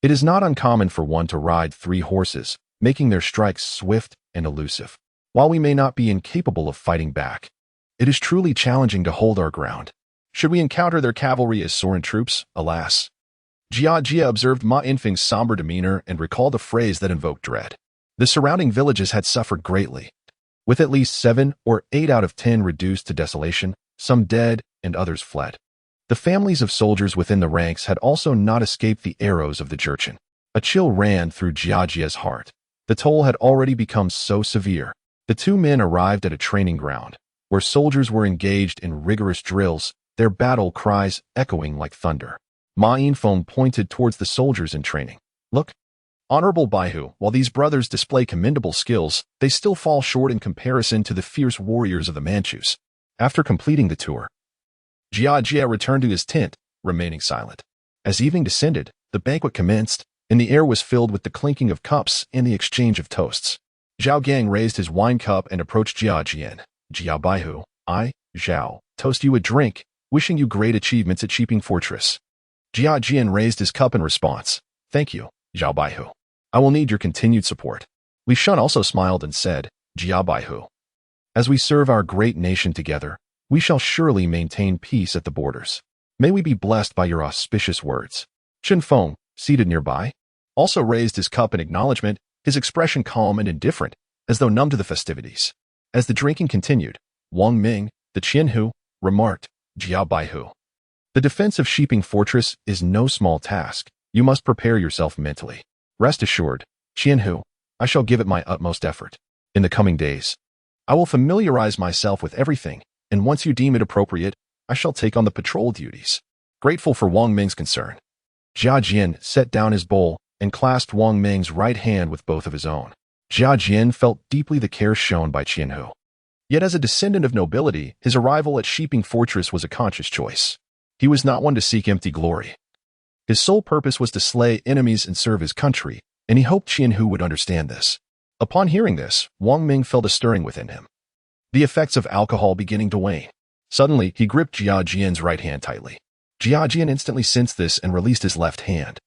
it is not uncommon for one to ride 3 horses, making their strikes swift and elusive. While we may not be incapable of fighting back, it is truly challenging to hold our ground. Should we encounter their cavalry as Soren troops, alas. Jia Jie observed Ma Yinfeng's somber demeanor and recalled a phrase that invoked dread. The surrounding villages had suffered greatly, with at least 7 or 8 out of 10 reduced to desolation, some dead and others fled. The families of soldiers within the ranks had also not escaped the arrows of the Jurchen. A chill ran through Jia Jie's heart. The toll had already become so severe. The 2 men arrived at a training ground, where soldiers were engaged in rigorous drills, their battle cries echoing like thunder. Ma Yinfeng pointed towards the soldiers in training. Look, Honorable Baihu, while these brothers display commendable skills, they still fall short in comparison to the fierce warriors of the Manchus. After completing the tour, Jia Jie returned to his tent, remaining silent. As evening descended, the banquet commenced, and the air was filled with the clinking of cups and the exchange of toasts. Zhao Gang raised his wine cup and approached Jia Jian. Jia Baihu, I, Zhao, toast you a drink, wishing you great achievements at Shiping Fortress. Jia Jian raised his cup in response. Thank you, Zhao Baihu. I will need your continued support. Li Shun also smiled and said, Jia Baihu, as we serve our great nation together, we shall surely maintain peace at the borders. May we be blessed by your auspicious words. Chen Feng, seated nearby, also raised his cup in acknowledgement, his expression calm and indifferent, as though numb to the festivities. As the drinking continued, Wang Ming, the Qianhu, remarked, Jia Baihu, the defense of Shiping Fortress is no small task. You must prepare yourself mentally. Rest assured, Qianhu, I shall give it my utmost effort. In the coming days, I will familiarize myself with everything, and once you deem it appropriate, I shall take on the patrol duties. Grateful for Wang Ming's concern, Jia Jian set down his bowl and clasped Wang Ming's right hand with both of his own. Jia Jian felt deeply the care shown by Qianhu. Yet as a descendant of nobility, his arrival at Shiping Fortress was a conscious choice. He was not one to seek empty glory. His sole purpose was to slay enemies and serve his country, and he hoped Qianhu would understand this. Upon hearing this, Wang Ming felt a stirring within him, the effects of alcohol beginning to wane. Suddenly, he gripped Jia Jian's right hand tightly. Jia Jian instantly sensed this and released his left hand,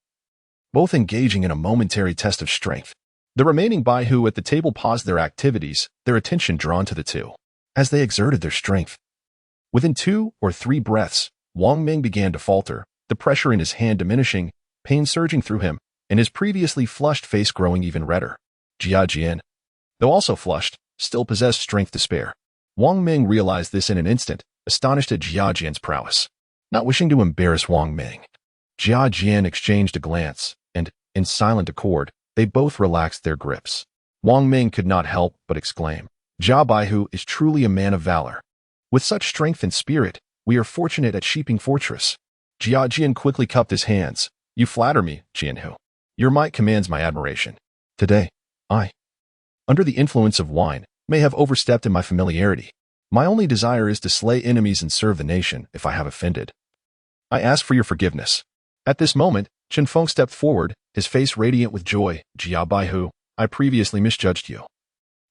both engaging in a momentary test of strength. The remaining Baihu at the table paused their activities, their attention drawn to the two, as they exerted their strength. Within 2 or 3 breaths, Wang Ming began to falter, the pressure in his hand diminishing, pain surging through him, and his previously flushed face growing even redder. Jia Jian, though also flushed, still possessed strength to spare. Wang Ming realized this in an instant, astonished at Jia Jian's prowess. Not wishing to embarrass Wang Ming, Jia Jian exchanged a glance, and, in silent accord, they both relaxed their grips. Wang Ming could not help but exclaim, Jia Baihu is truly a man of valor. With such strength and spirit, we are fortunate at Shiping Fortress. Jia Jian quickly cupped his hands. You flatter me, Qianhu. Your might commands my admiration. Today, I, under the influence of wine, may have overstepped in my familiarity. My only desire is to slay enemies and serve the nation if I have offended. I ask for your forgiveness. At this moment, Chen Feng stepped forward, his face radiant with joy. Jia Baihu, I previously misjudged you.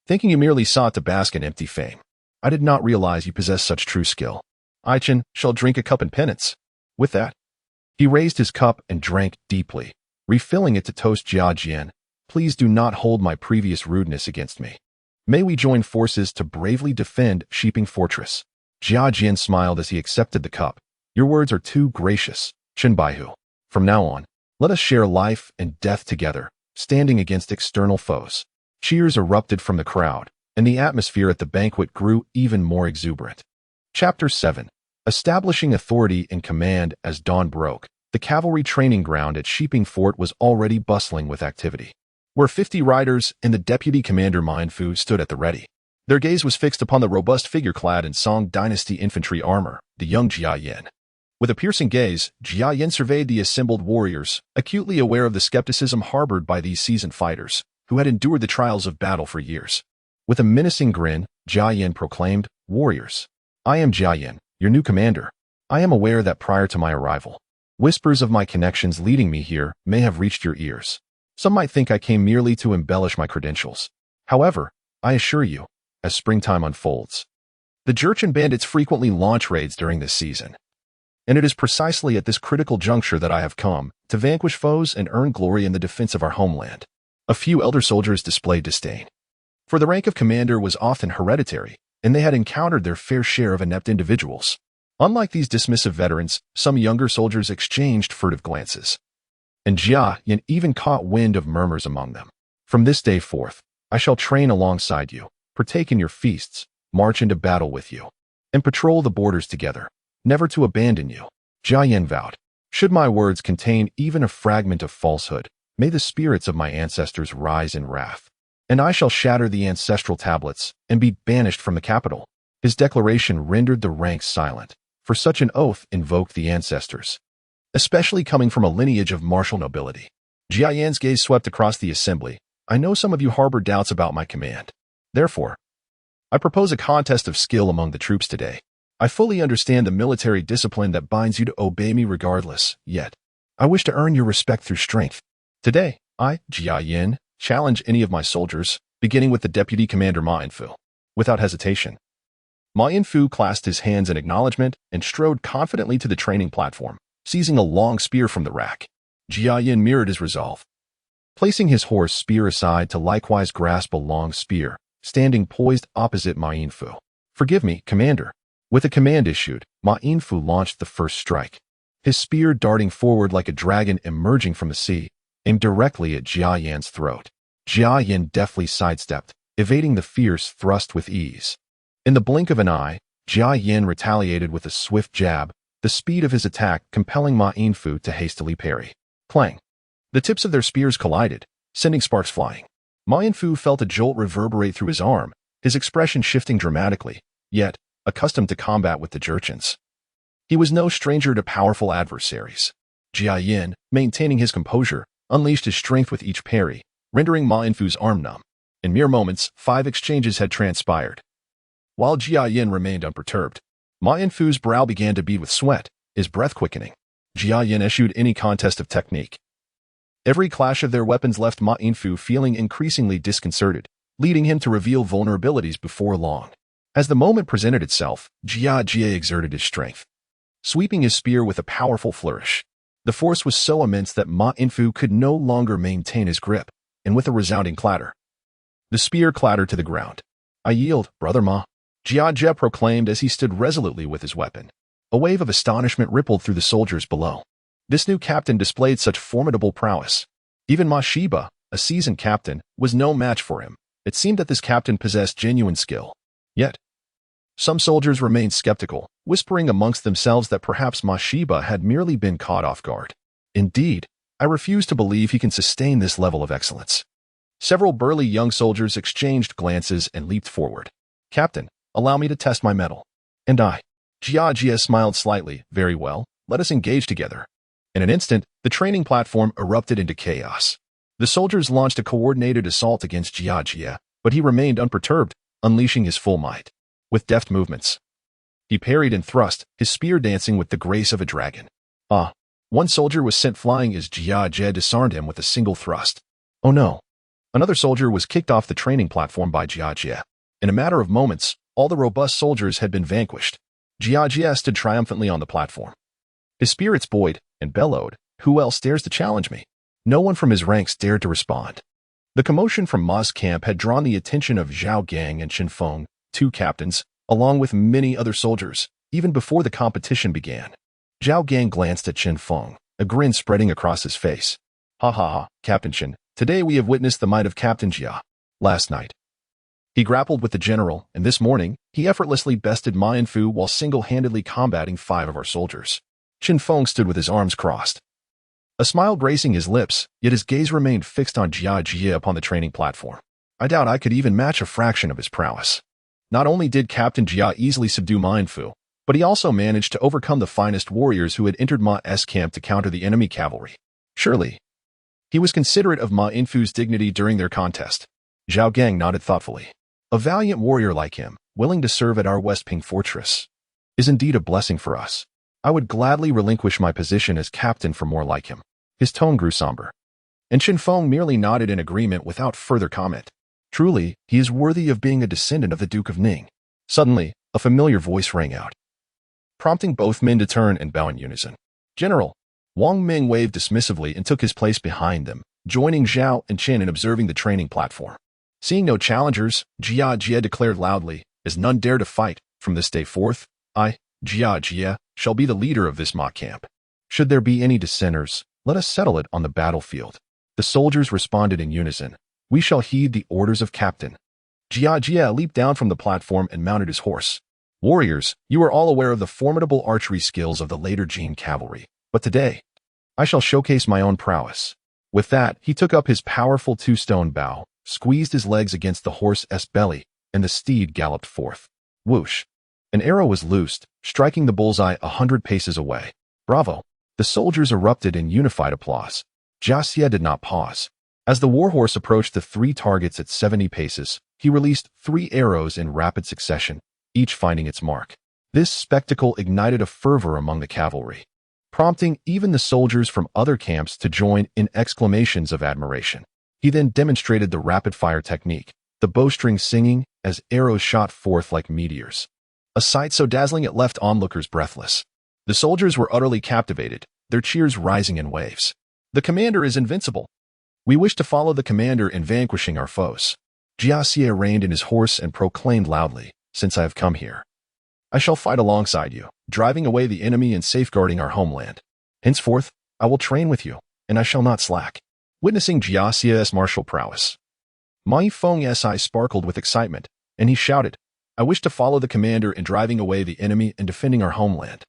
thinking you merely sought to bask in empty fame. I did not realize you possessed such true skill. Aichen shall drink a cup in penance. With that, he raised his cup and drank deeply, refilling it to toast Jia Jian. Please do not hold my previous rudeness against me. May we join forces to bravely defend Shiping Fortress. Jia Jian smiled as he accepted the cup. Your words are too gracious, Chen Baihu. From now on, let us share life and death together, standing against external foes. Cheers erupted from the crowd, and the atmosphere at the banquet grew even more exuberant. Chapter 7. Establishing authority and command. As dawn broke, the cavalry training ground at Shiping Fort was already bustling with activity, where 50 riders and the deputy commander Minfu stood at the ready. Their gaze was fixed upon the robust figure clad in Song Dynasty infantry armor, the young Jia Yin. With a piercing gaze, Jia Yin surveyed the assembled warriors, acutely aware of the skepticism harbored by these seasoned fighters, who had endured the trials of battle for years. With a menacing grin, Jia Yin proclaimed, Warriors, I am Jia Yin, your new commander. I am aware that prior to my arrival, whispers of my connections leading me here may have reached your ears. Some might think I came merely to embellish my credentials. However, I assure you, as springtime unfolds, the Jurchen bandits frequently launch raids during this season. And it is precisely at this critical juncture that I have come to vanquish foes and earn glory in the defense of our homeland. A few elder soldiers displayed disdain, for the rank of commander was often hereditary, and they had encountered their fair share of inept individuals. Unlike these dismissive veterans, some younger soldiers exchanged furtive glances, and Jia Yin even caught wind of murmurs among them. From this day forth, I shall train alongside you, partake in your feasts, march into battle with you, and patrol the borders together, never to abandon you. Jia Yin vowed. Should my words contain even a fragment of falsehood, may the spirits of my ancestors rise in wrath, and I shall shatter the ancestral tablets and be banished from the capital. His declaration rendered the ranks silent, for such an oath invoked the ancestors, especially coming from a lineage of martial nobility. Jia Yin's gaze swept across the assembly. I know some of you harbor doubts about my command. Therefore, I propose a contest of skill among the troops today. I fully understand the military discipline that binds you to obey me regardless, yet I wish to earn your respect through strength. Today, I, Jia Yin, challenge any of my soldiers, beginning with the deputy commander Ma Yinfu. Without hesitation, Ma Yinfu clasped his hands in acknowledgement and strode confidently to the training platform, seizing a long spear from the rack. Jia Yin mirrored his resolve, placing his horse spear aside to likewise grasp a long spear, standing poised opposite Ma Yinfu. Forgive me, commander. With a command issued, Ma Yinfu launched the first strike, his spear darting forward like a dragon emerging from the sea, aimed directly at Jia Yin's throat. Jia Yin deftly sidestepped, evading the fierce thrust with ease. In the blink of an eye, Jia Yin retaliated with a swift jab, the speed of his attack compelling Ma Yinfu to hastily parry. Clang! The tips of their spears collided, sending sparks flying. Ma Yinfu felt a jolt reverberate through his arm, his expression shifting dramatically, yet accustomed to combat with the Jurchens, he was no stranger to powerful adversaries. Jia Yin, maintaining his composure, unleashed his strength with each parry, rendering Ma Yinfu's arm numb. In mere moments, 5 exchanges had transpired. While Jia Yin remained unperturbed, Ma Yinfu's brow began to bead with sweat, his breath quickening. Jia Yin eschewed any contest of technique. Every clash of their weapons left Ma Yinfu feeling increasingly disconcerted, leading him to reveal vulnerabilities before long. As the moment presented itself, Jia Jie exerted his strength, sweeping his spear with a powerful flourish. The force was so immense that Ma Yinfu could no longer maintain his grip, and with a resounding clatter, the spear clattered to the ground. I yield, brother Ma, Jia Jie proclaimed as he stood resolutely with his weapon. A wave of astonishment rippled through the soldiers below. This new captain displayed such formidable prowess. Even Ma Shiba, a seasoned captain, was no match for him. It seemed that this captain possessed genuine skill. Yet, some soldiers remained skeptical, whispering amongst themselves that perhaps Ma Shiba had merely been caught off guard. Indeed, I refuse to believe he can sustain this level of excellence. Several burly young soldiers exchanged glances and leaped forward. Captain, allow me to test my mettle. And I. Jia Jie smiled slightly. Very well, let us engage together. In an instant, the training platform erupted into chaos. The soldiers launched a coordinated assault against Jia Jie, but he remained unperturbed, unleashing his full might. With deft movements, he parried and thrust, his spear dancing with the grace of a dragon. One soldier was sent flying as Jia Jie disarmed him with a single thrust. Oh no! Another soldier was kicked off the training platform by Jia Jia. In a matter of moments, all the robust soldiers had been vanquished. Jia Jia stood triumphantly on the platform. His spirits buoyed and bellowed, "Who else dares to challenge me?" No one from his ranks dared to respond. The commotion from Ma's camp had drawn the attention of Zhao Gang and Qin Feng, two captains, along with many other soldiers, even before the competition began. Zhao Gang glanced at Qin Feng, a grin spreading across his face. "Ha ha ha, Captain Qin, today we have witnessed the might of Captain Jia. Last night, he grappled with the general, and this morning, he effortlessly bested Ma Yinfu while single-handedly combating 5 of our soldiers." Qin Feng stood with his arms crossed, a smile gracing his lips, yet his gaze remained fixed on Jia Jia upon the training platform. "I doubt I could even match a fraction of his prowess." Not only did Captain Jia easily subdue Ma Yinfu, but he also managed to overcome the finest warriors who had entered Ma's camp to counter the enemy cavalry. Surely, he was considerate of Ma Yinfu's dignity during their contest. Zhao Gang nodded thoughtfully. "A valiant warrior like him, willing to serve at our West Ping fortress, is indeed a blessing for us. I would gladly relinquish my position as captain for more like him." His tone grew somber, and Qin Feng merely nodded in agreement without further comment. Truly, he is worthy of being a descendant of the Duke of Ning. Suddenly, a familiar voice rang out, prompting both men to turn and bow in unison. "General!" Wang Ming waved dismissively and took his place behind them, joining Zhao and Qin in observing the training platform. Seeing no challengers, Jia Jia declared loudly, "As none dare to fight, from this day forth, I, Jia Jia, shall be the leader of this Ma camp. Should there be any dissenters, let us settle it on the battlefield." The soldiers responded in unison, "We shall heed the orders of Captain." Jia Jia leaped down from the platform and mounted his horse. "Warriors, you are all aware of the formidable archery skills of the later Jin cavalry, but today, I shall showcase my own prowess." With that, he took up his powerful 2-stone bow, squeezed his legs against the horse's belly, and the steed galloped forth. Whoosh! An arrow was loosed, striking the bullseye 100 paces away. "Bravo!" The soldiers erupted in unified applause. Jia Jia did not pause. As the warhorse approached the 3 targets at 70 paces, he released 3 arrows in rapid succession, each finding its mark. This spectacle ignited a fervor among the cavalry, prompting even the soldiers from other camps to join in exclamations of admiration. He then demonstrated the rapid-fire technique, the bowstring singing as arrows shot forth like meteors. A sight so dazzling it left onlookers breathless. The soldiers were utterly captivated, their cheers rising in waves. "The commander is invincible. We wish to follow the commander in vanquishing our foes." Jia Jia reined in his horse and proclaimed loudly, "Since I have come here, I shall fight alongside you, driving away the enemy and safeguarding our homeland. Henceforth, I will train with you, and I shall not slack." Witnessing Jia Jia's martial prowess, Ma Yifeng's eyes sparkled with excitement, and he shouted, "I wish to follow the commander in driving away the enemy and defending our homeland."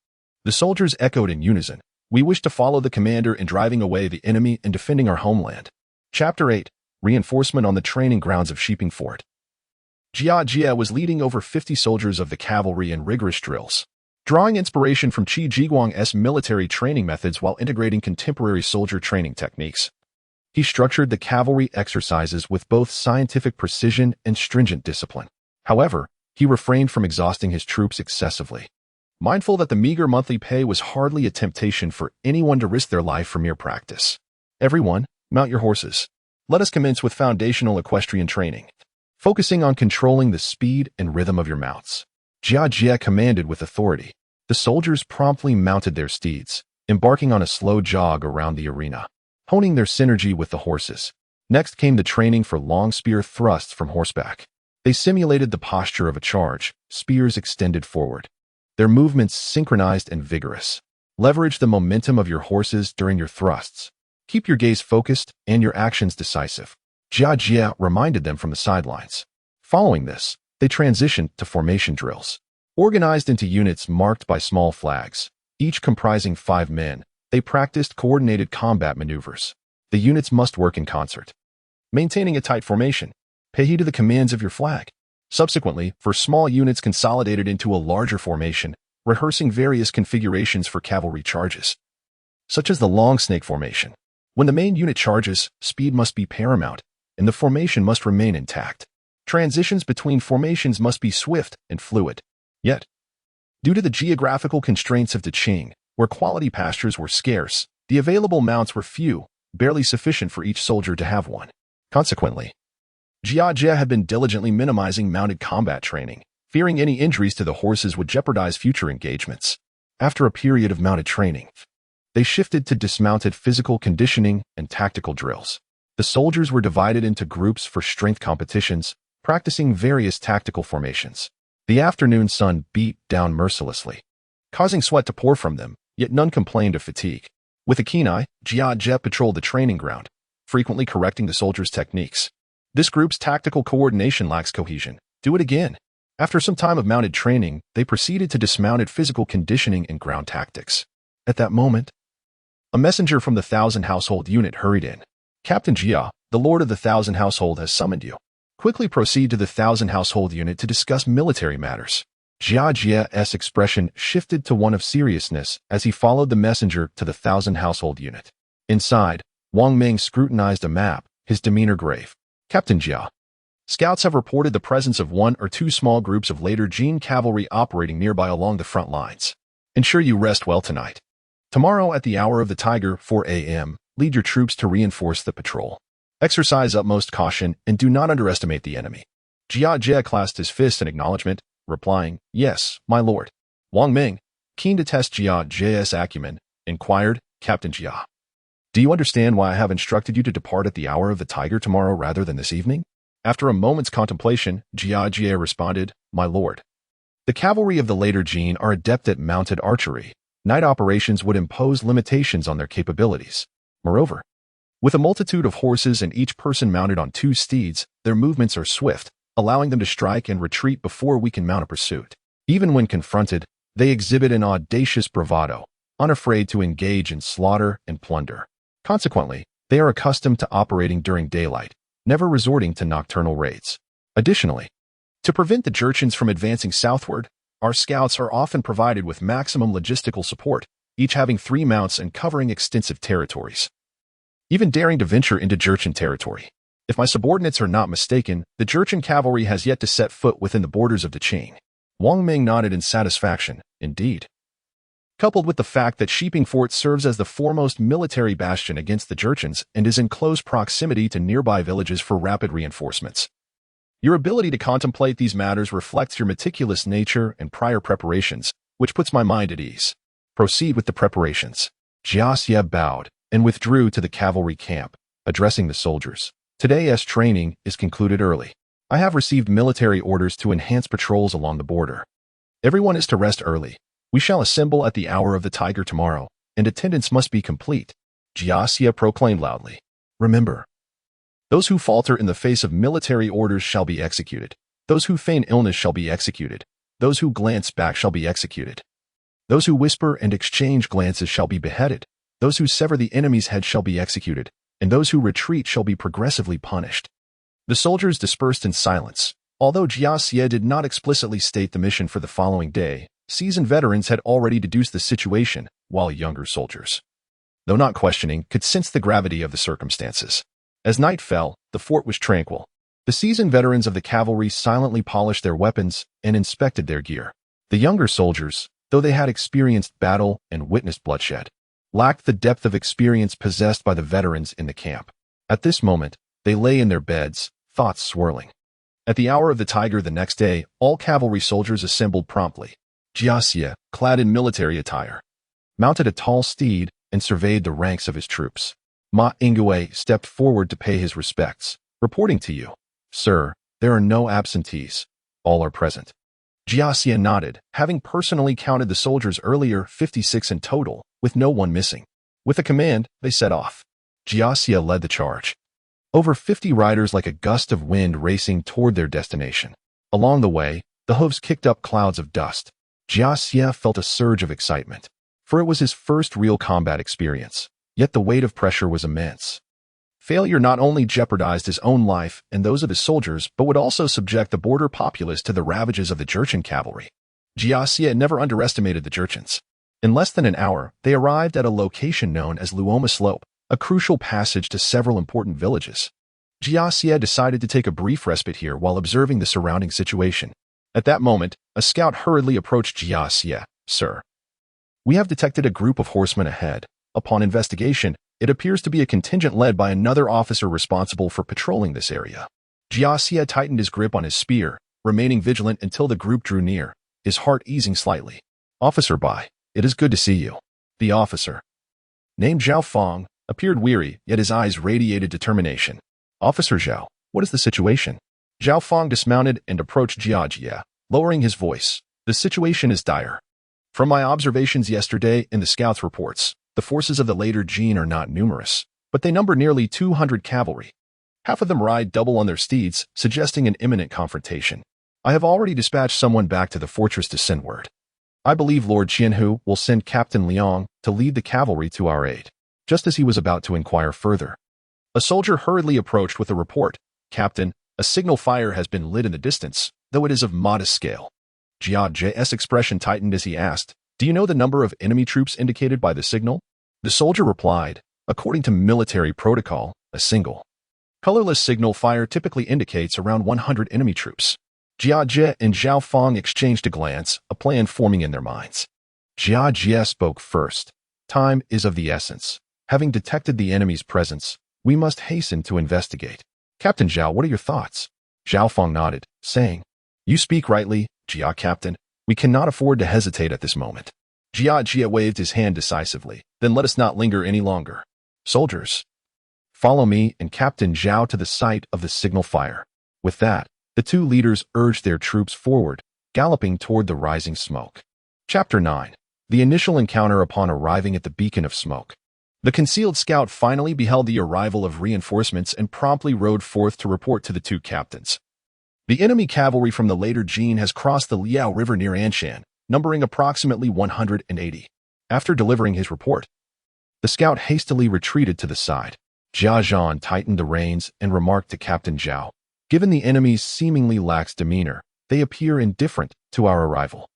The soldiers echoed in unison, "We wish to follow the commander in driving away the enemy and defending our homeland." Chapter 8, Reinforcement on the Training Grounds of Shiping Fort. Jia Jia was leading over 50 soldiers of the cavalry in rigorous drills, drawing inspiration from Qi Jiguang's military training methods while integrating contemporary soldier training techniques. He structured the cavalry exercises with both scientific precision and stringent discipline. However, he refrained from exhausting his troops excessively, mindful that the meager monthly pay was hardly a temptation for anyone to risk their life for mere practice. "Everyone, mount your horses. Let us commence with foundational equestrian training, focusing on controlling the speed and rhythm of your mounts." Jia Jia commanded with authority. The soldiers promptly mounted their steeds, embarking on a slow jog around the arena, honing their synergy with the horses. Next came the training for long spear thrusts from horseback. They simulated the posture of a charge, spears extended forward, their movements synchronized and vigorous. Leverage the momentum of your horses during your thrusts. Keep your gaze focused and your actions decisive. Jia Jia reminded them from the sidelines. Following this, they transitioned to formation drills. Organized into units marked by small flags, each comprising 5 men, they practiced coordinated combat maneuvers. The units must work in concert, maintaining a tight formation. Pay heed to the commands of your flag. Subsequently, for small units consolidated into a larger formation, rehearsing various configurations for cavalry charges, such as the long snake formation. When the main unit charges, speed must be paramount, and the formation must remain intact. Transitions between formations must be swift and fluid. Yet, due to the geographical constraints of Deqing, where quality pastures were scarce, the available mounts were few, barely sufficient for each soldier to have one. Consequently, Jia Jie had been diligently minimizing mounted combat training, fearing any injuries to the horses would jeopardize future engagements. After a period of mounted training, they shifted to dismounted physical conditioning and tactical drills. The soldiers were divided into groups for strength competitions, practicing various tactical formations. The afternoon sun beat down mercilessly, causing sweat to pour from them, yet none complained of fatigue. With a keen eye, Jia Jie patrolled the training ground, frequently correcting the soldiers' techniques. This group's tactical coordination lacks cohesion. Do it again. After some time of mounted training, they proceeded to dismounted physical conditioning and ground tactics. At that moment, a messenger from the 1,000 Household unit hurried in. Captain Jia, the Lord of the 1,000 Household has summoned you. Quickly proceed to the 1,000 Household unit to discuss military matters. Jia Jie's expression shifted to one of seriousness as he followed the messenger to the 1,000 Household unit. Inside, Wang Ming scrutinized a map, his demeanor grave. Captain Jia, scouts have reported the presence of 1 or 2 small groups of later Jin cavalry operating nearby along the front lines. Ensure you rest well tonight. Tomorrow at the hour of the Tiger, 4 a.m., lead your troops to reinforce the patrol. Exercise utmost caution and do not underestimate the enemy. Jia Jie clasped his fist in acknowledgement, replying, Yes, my lord. Wang Ming, keen to test Jia Jie's acumen, inquired, Captain Jia, do you understand why I have instructed you to depart at the hour of the Tiger tomorrow rather than this evening? After a moment's contemplation, Jia Jie responded, My lord. The cavalry of the later Jin are adept at mounted archery. Night operations would impose limitations on their capabilities. Moreover, with a multitude of horses and each person mounted on 2 steeds, their movements are swift, allowing them to strike and retreat before we can mount a pursuit. Even when confronted, they exhibit an audacious bravado, unafraid to engage in slaughter and plunder. Consequently, they are accustomed to operating during daylight, never resorting to nocturnal raids. Additionally, to prevent the Jurchens from advancing southward, our scouts are often provided with maximum logistical support, each having 3 mounts and covering extensive territories. Even daring to venture into Jurchen territory. If my subordinates are not mistaken, the Jurchen cavalry has yet to set foot within the borders of Daqing. Wang Ming nodded in satisfaction, indeed. Coupled with the fact that Shiping Fort serves as the foremost military bastion against the Jurchens and is in close proximity to nearby villages for rapid reinforcements. Your ability to contemplate these matters reflects your meticulous nature and prior preparations, which puts my mind at ease. Proceed with the preparations. Jia Jie bowed and withdrew to the cavalry camp, addressing the soldiers. Today's training is concluded early. I have received military orders to enhance patrols along the border. Everyone is to rest early. We shall assemble at the hour of the Tiger tomorrow, and attendance must be complete. Jia Jie proclaimed loudly. Remember, those who falter in the face of military orders shall be executed. Those who feign illness shall be executed. Those who glance back shall be executed. Those who whisper and exchange glances shall be beheaded. Those who sever the enemy's head shall be executed, and those who retreat shall be progressively punished. The soldiers dispersed in silence. Although Jia Jie did not explicitly state the mission for the following day, seasoned veterans had already deduced the situation, while younger soldiers, though not questioning, could sense the gravity of the circumstances. As night fell, the fort was tranquil. The seasoned veterans of the cavalry silently polished their weapons and inspected their gear. The younger soldiers, though they had experienced battle and witnessed bloodshed, lacked the depth of experience possessed by the veterans in the camp. At this moment, they lay in their beds, thoughts swirling. At the hour of the Tiger the next day, all cavalry soldiers assembled promptly. Jia Jie, clad in military attire, mounted a tall steed and surveyed the ranks of his troops. Ma Yingwei stepped forward to pay his respects, reporting to you. Sir, there are no absentees. All are present. Jia Jie nodded, having personally counted the soldiers earlier, 56 in total, with no one missing. With a command, they set off. Jia Jie led the charge. Over 50 riders like a gust of wind racing toward their destination. Along the way, the hooves kicked up clouds of dust. Jia Jie felt a surge of excitement, for it was his first real combat experience, yet the weight of pressure was immense. Failure not only jeopardized his own life and those of his soldiers, but would also subject the border populace to the ravages of the Jurchen cavalry. Jia Jie never underestimated the Jurchens. In less than an hour, they arrived at a location known as Luoma Slope, a crucial passage to several important villages. Jia Jie decided to take a brief respite here while observing the surrounding situation. At that moment, a scout hurriedly approached Jia Jie. Sir, we have detected a group of horsemen ahead. Upon investigation, It appears to be a contingent led by another officer responsible for patrolling this area. Jia Xie tightened his grip on his spear, remaining vigilant until the group drew near, his heart easing slightly. Officer Bai, it is good to see you. The officer, named Zhao Fong, appeared weary, yet his eyes radiated determination. Officer Zhao, what is the situation? Zhao Fong dismounted and approached Jia Jie, lowering his voice. The situation is dire. From my observations yesterday in the scouts' reports, the forces of the later Jin are not numerous, but they number nearly 200 cavalry. Half of them ride double on their steeds, suggesting an imminent confrontation. I have already dispatched someone back to the fortress to send word. I believe Lord Qianhu will send Captain Liang to lead the cavalry to our aid. Just as he was about to inquire further, a soldier hurriedly approached with a report. Captain, a signal fire has been lit in the distance, though it is of modest scale. Jia Jie's expression tightened as he asked, do you know the number of enemy troops indicated by the signal? The soldier replied, according to military protocol, a single colorless signal fire typically indicates around 100 enemy troops. Jia Jie and Zhao Fong exchanged a glance, a plan forming in their minds. Jia Jie spoke first. Time is of the essence. Having detected the enemy's presence, we must hasten to investigate. Captain Zhao, what are your thoughts? Zhao Fong nodded, saying, you speak rightly, Jia Captain. We cannot afford to hesitate at this moment. Jia Jie waved his hand decisively. Then let us not linger any longer. Soldiers, follow me and Captain Zhao to the site of the signal fire. With that, the two leaders urged their troops forward, galloping toward the rising smoke. Chapter 9. The initial encounter upon arriving at the beacon of smoke. The concealed scout finally beheld the arrival of reinforcements and promptly rode forth to report to the two captains. The enemy cavalry from the later Jin has crossed the Liao River near Anshan, numbering approximately 180. After delivering his report, the scout hastily retreated to the side. Jia Zhan tightened the reins and remarked to Captain Zhao, given the enemy's seemingly lax demeanor, they appear indifferent to our arrival.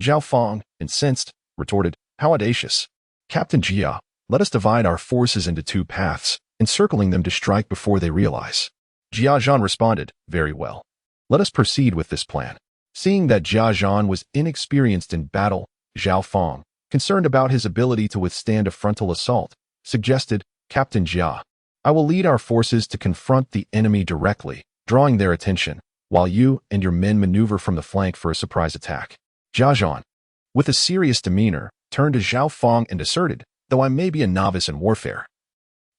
Zhao Fong, incensed, retorted, how audacious. Captain Jia, let us divide our forces into two paths, encircling them to strike before they realize. Jia Zhan responded, very well. Let us proceed with this plan. Seeing that Jia Zhan was inexperienced in battle, Zhao Fong, concerned about his ability to withstand a frontal assault, suggested, Captain Jia, I will lead our forces to confront the enemy directly, drawing their attention, while you and your men maneuver from the flank for a surprise attack. Jia Zhan, with a serious demeanor, turned to Zhao Fong and asserted, though I may be a novice in warfare,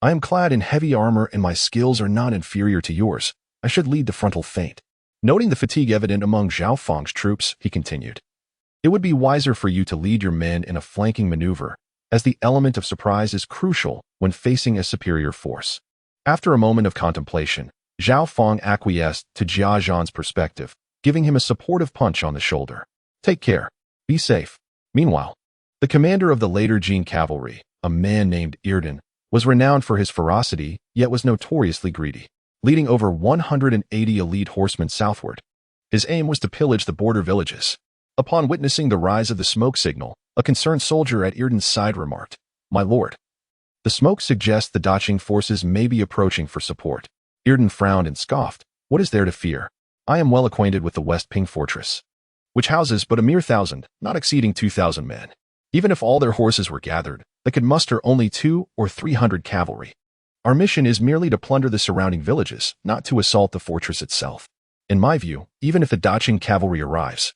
I am clad in heavy armor and my skills are not inferior to yours. I should lead the frontal feint. Noting the fatigue evident among Zhao Fong's troops, he continued, it would be wiser for you to lead your men in a flanking maneuver, as the element of surprise is crucial when facing a superior force. After a moment of contemplation, Zhao Fong acquiesced to Jia Zhan's perspective, giving him a supportive punch on the shoulder. Take care. Be safe. Meanwhile, the commander of the later Jin cavalry, a man named Erden, was renowned for his ferocity, yet was notoriously greedy, leading over 180 elite horsemen southward. His aim was to pillage the border villages. Upon witnessing the rise of the smoke signal, a concerned soldier at Erden's side remarked, my lord, the smoke suggests the Daqing forces may be approaching for support. Erden frowned and scoffed, what is there to fear? I am well acquainted with the West Ping fortress, which houses but a mere 1,000, not exceeding 2,000 men. Even if all their horses were gathered, they could muster only 200 or 300 cavalry. Our mission is merely to plunder the surrounding villages, not to assault the fortress itself. In my view, even if the Daqing cavalry arrives,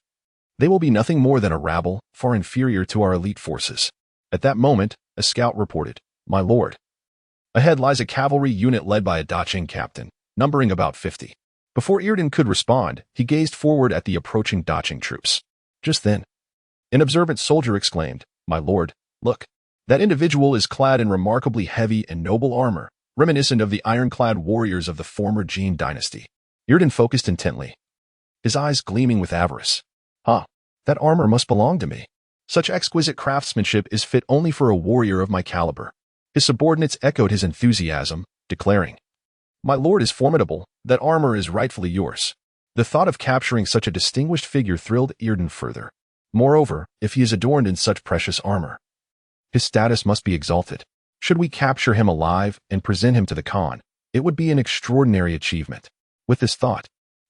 they will be nothing more than a rabble, far inferior to our elite forces. At that moment, a scout reported, my lord, ahead lies a cavalry unit led by a Daqing captain, numbering about 50. Before Erden could respond, he gazed forward at the approaching Daqing troops. Just then, an observant soldier exclaimed, my lord, look, that individual is clad in remarkably heavy and noble armor, reminiscent of the ironclad warriors of the former Jin dynasty. Erden focused intently, his eyes gleaming with avarice. That armor must belong to me. Such exquisite craftsmanship is fit only for a warrior of my caliber. His subordinates echoed his enthusiasm, declaring, my lord is formidable, that armor is rightfully yours. The thought of capturing such a distinguished figure thrilled Erden further. Moreover, if he is adorned in such precious armor, his status must be exalted. Should we capture him alive and present him to the Khan, it would be an extraordinary achievement. With this thought,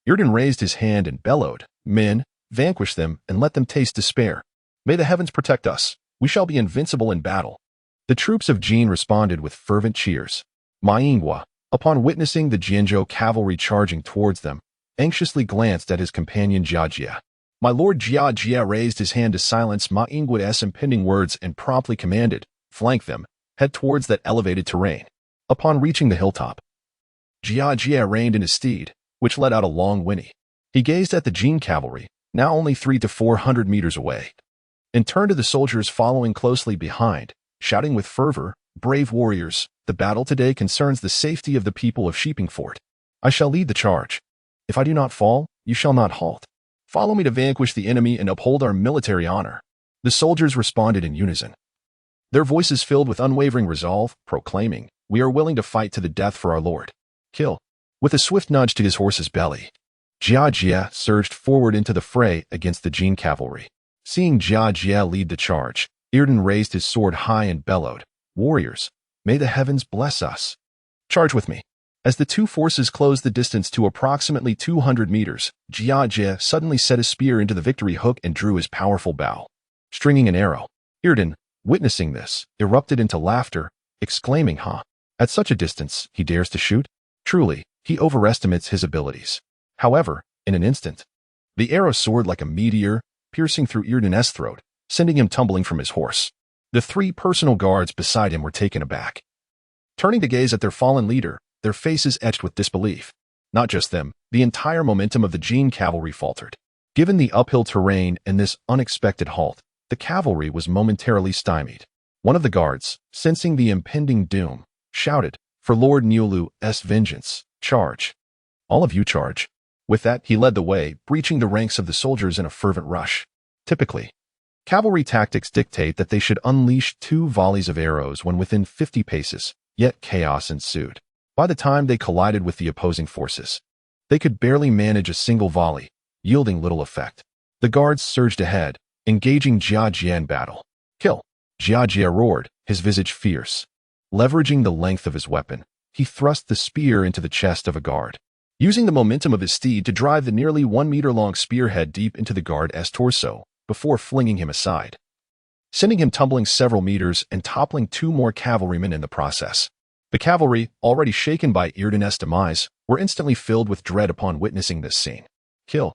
Erden raised his hand and bellowed, men, vanquish them and let them taste despair. May the heavens protect us. We shall be invincible in battle. The troops of Jin responded with fervent cheers. Ma Yinghua, upon witnessing the Jianzhou cavalry charging towards them, anxiously glanced at his companion Jia Jia. My lord Jia Jia raised his hand to silence Ma Yinghua's impending words and promptly commanded, "Flank them, head towards that elevated terrain." Upon reaching the hilltop, Jia Jia reined in his steed, which let out a long whinny. He gazed at the Jin cavalry, now only 300 to 400 meters away, and turned to the soldiers following closely behind, shouting with fervor, "Brave warriors, the battle today concerns the safety of the people of Sheepingfort. I shall lead the charge. If I do not fall, you shall not halt. Follow me to vanquish the enemy and uphold our military honor." The soldiers responded in unison, their voices filled with unwavering resolve, proclaiming, "We are willing to fight to the death for our lord." Kill. With a swift nudge to his horse's belly, Jia Jia surged forward into the fray against the Jin cavalry. Seeing Jia Jia lead the charge, Erden raised his sword high and bellowed, "Warriors, may the heavens bless us. Charge with me." As the two forces closed the distance to approximately 200 meters, Jia Jia suddenly set his spear into the victory hook and drew his powerful bow, stringing an arrow. Erden, witnessing this, erupted into laughter, exclaiming, At such a distance, he dares to shoot? Truly, he overestimates his abilities." However, in an instant, the arrow soared like a meteor, piercing through Erden's throat, sending him tumbling from his horse. The 3 personal guards beside him were taken aback. Turning to gaze at their fallen leader, their faces etched with disbelief. Not just them, the entire momentum of the Jin cavalry faltered. Given the uphill terrain and this unexpected halt, the cavalry was momentarily stymied. One of the guards, sensing the impending doom, shouted, "For Lord Niulu's vengeance, charge. All of you charge." With that, he led the way, breaching the ranks of the soldiers in a fervent rush. Typically, cavalry tactics dictate that they should unleash 2 volleys of arrows when within 50 paces, yet chaos ensued. By the time they collided with the opposing forces, they could barely manage a single volley, yielding little effect. The guards surged ahead, engaging Jia Jia in battle. Kill. Jia Jia roared, his visage fierce. Leveraging the length of his weapon, he thrust the spear into the chest of a guard, using the momentum of his steed to drive the nearly 1-meter-long spearhead deep into the guard's torso before flinging him aside, sending him tumbling several meters and toppling 2 more cavalrymen in the process. The cavalry, already shaken by Erden's demise, were instantly filled with dread upon witnessing this scene. Kill.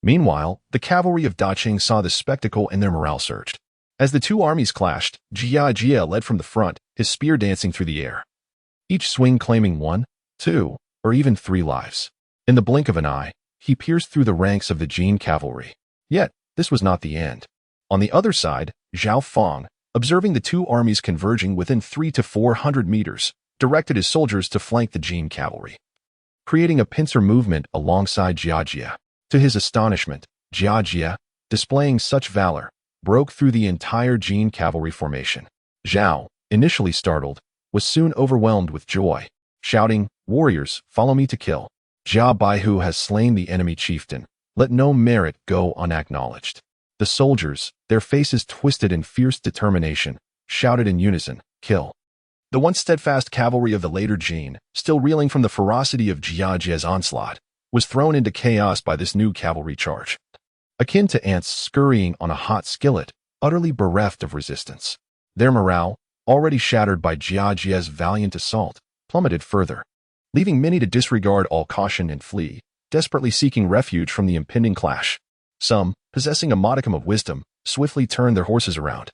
Meanwhile, the cavalry of Daqing saw the spectacle and their morale surged. As the 2 armies clashed, Jia Jia led from the front, his spear dancing through the air, each swing claiming 1, 2, or even 3 lives. In the blink of an eye, he pierced through the ranks of the Jin cavalry. Yet, this was not the end. On the other side, Zhao Feng, observing the 2 armies converging within 300 to 400 meters, directed his soldiers to flank the Jin cavalry, creating a pincer movement alongside Jia Jia. To his astonishment, Jia Jia, displaying such valor, broke through the entire Jin cavalry formation. Zhao, initially startled, was soon overwhelmed with joy, shouting, "Warriors, follow me to kill. Jia Baihu has slain the enemy chieftain. Let no merit go unacknowledged." The soldiers, their faces twisted in fierce determination, shouted in unison, "Kill." The once steadfast cavalry of the later Jin, still reeling from the ferocity of Jia Jia's onslaught, was thrown into chaos by this new cavalry charge, akin to ants scurrying on a hot skillet, utterly bereft of resistance. Their morale, already shattered by Jia Jia's valiant assault, plummeted further, leaving many to disregard all caution and flee, desperately seeking refuge from the impending clash. Some, possessing a modicum of wisdom, swiftly turned their horses around,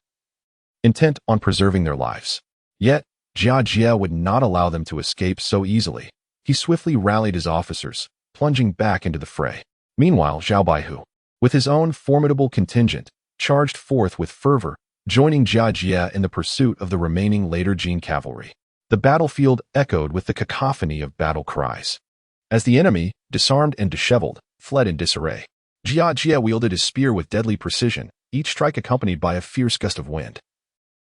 intent on preserving their lives. Yet, Jia Jia would not allow them to escape so easily. He swiftly rallied his officers, plunging back into the fray. Meanwhile, Zhao Baihu, with his own formidable contingent, charged forth with fervor, joining Jia Jia in the pursuit of the remaining later Jin cavalry. The battlefield echoed with the cacophony of battle cries, as the enemy, disarmed and disheveled, fled in disarray. Jia Jia wielded his spear with deadly precision, each strike accompanied by a fierce gust of wind,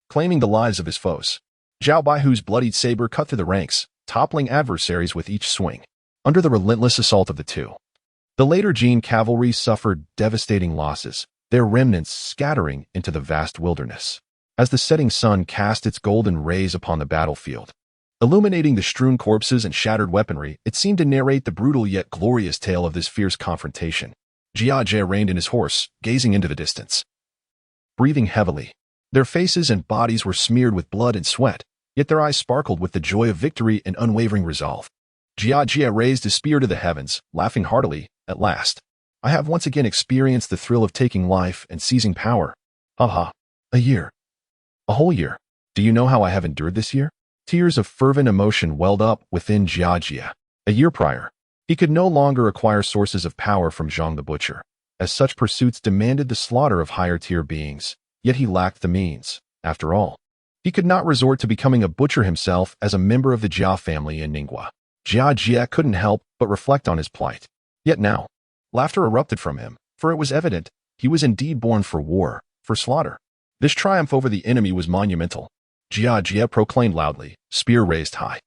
claiming the lives of his foes. Zhao Baihu's bloodied saber cut through the ranks, toppling adversaries with each swing. Under the relentless assault of the 2, the later Jin cavalry suffered devastating losses, their remnants scattering into the vast wilderness. As the setting sun cast its golden rays upon the battlefield, illuminating the strewn corpses and shattered weaponry, it seemed to narrate the brutal yet glorious tale of this fierce confrontation. Jia Jia reined in his horse, gazing into the distance. Breathing heavily, Their faces and bodies were smeared with blood and sweat, yet their eyes sparkled with the joy of victory and unwavering resolve. Jia Jia raised his spear to the heavens, laughing heartily. At last, I have once again experienced the thrill of taking life and seizing power. Haha. A year. A whole year. Do you know how I have endured this year? Tears of fervent emotion welled up within Jia Jia. A year prior, he could no longer acquire sources of power from Zhang the Butcher, as such pursuits demanded the slaughter of higher-tier beings, yet he lacked the means. After all, he could not resort to becoming a butcher himself as a member of the Jia family in Ningguo. Jia Jia couldn't help but reflect on his plight. Yet now, laughter erupted from him, for it was evident he was indeed born for war, for slaughter. This triumph over the enemy was monumental. Jia Jia proclaimed loudly, spear raised high.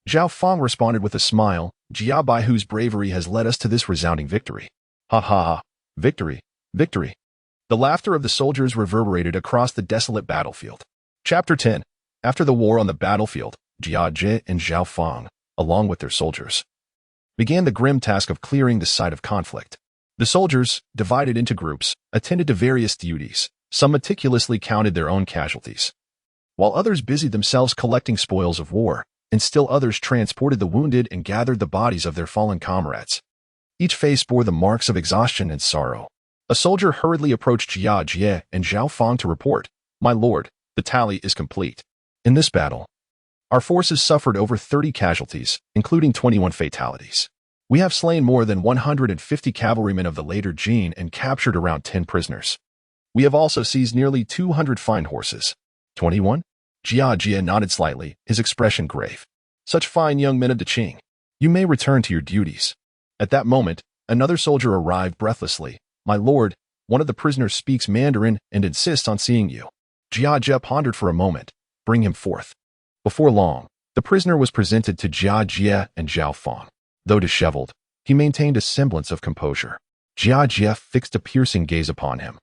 Zhao Fang responded with a smile, Jia Bai, whose bravery has led us to this resounding victory. Ha ha ha. Victory. Victory. The laughter of the soldiers reverberated across the desolate battlefield. Chapter 10. After the war on the battlefield, Jia Jia and Zhao Fang, along with their soldiers, began the grim task of clearing the site of conflict. The soldiers, divided into groups, attended to various duties. Some meticulously counted their own casualties, while others busied themselves collecting spoils of war, and still others transported the wounded and gathered the bodies of their fallen comrades. Each face bore the marks of exhaustion and sorrow. A soldier hurriedly approached Jia Jia and Zhao Fang to report, "My lord, the tally is complete. In this battle, our forces suffered over 30 casualties, including 21 fatalities. We have slain more than 150 cavalrymen of the later Jin and captured around 10 prisoners. We have also seized nearly 200 fine horses." 21? Jia Jia nodded slightly, his expression grave. "Such fine young men of the Qing. You may return to your duties." At that moment, another soldier arrived breathlessly. "My lord, one of the prisoners speaks Mandarin and insists on seeing you." Jia Jia pondered for a moment. "Bring him forth." Before long, the prisoner was presented to Jia Jia and Zhao Fang. Though disheveled, he maintained a semblance of composure. Jia Jia fixed a piercing gaze upon him.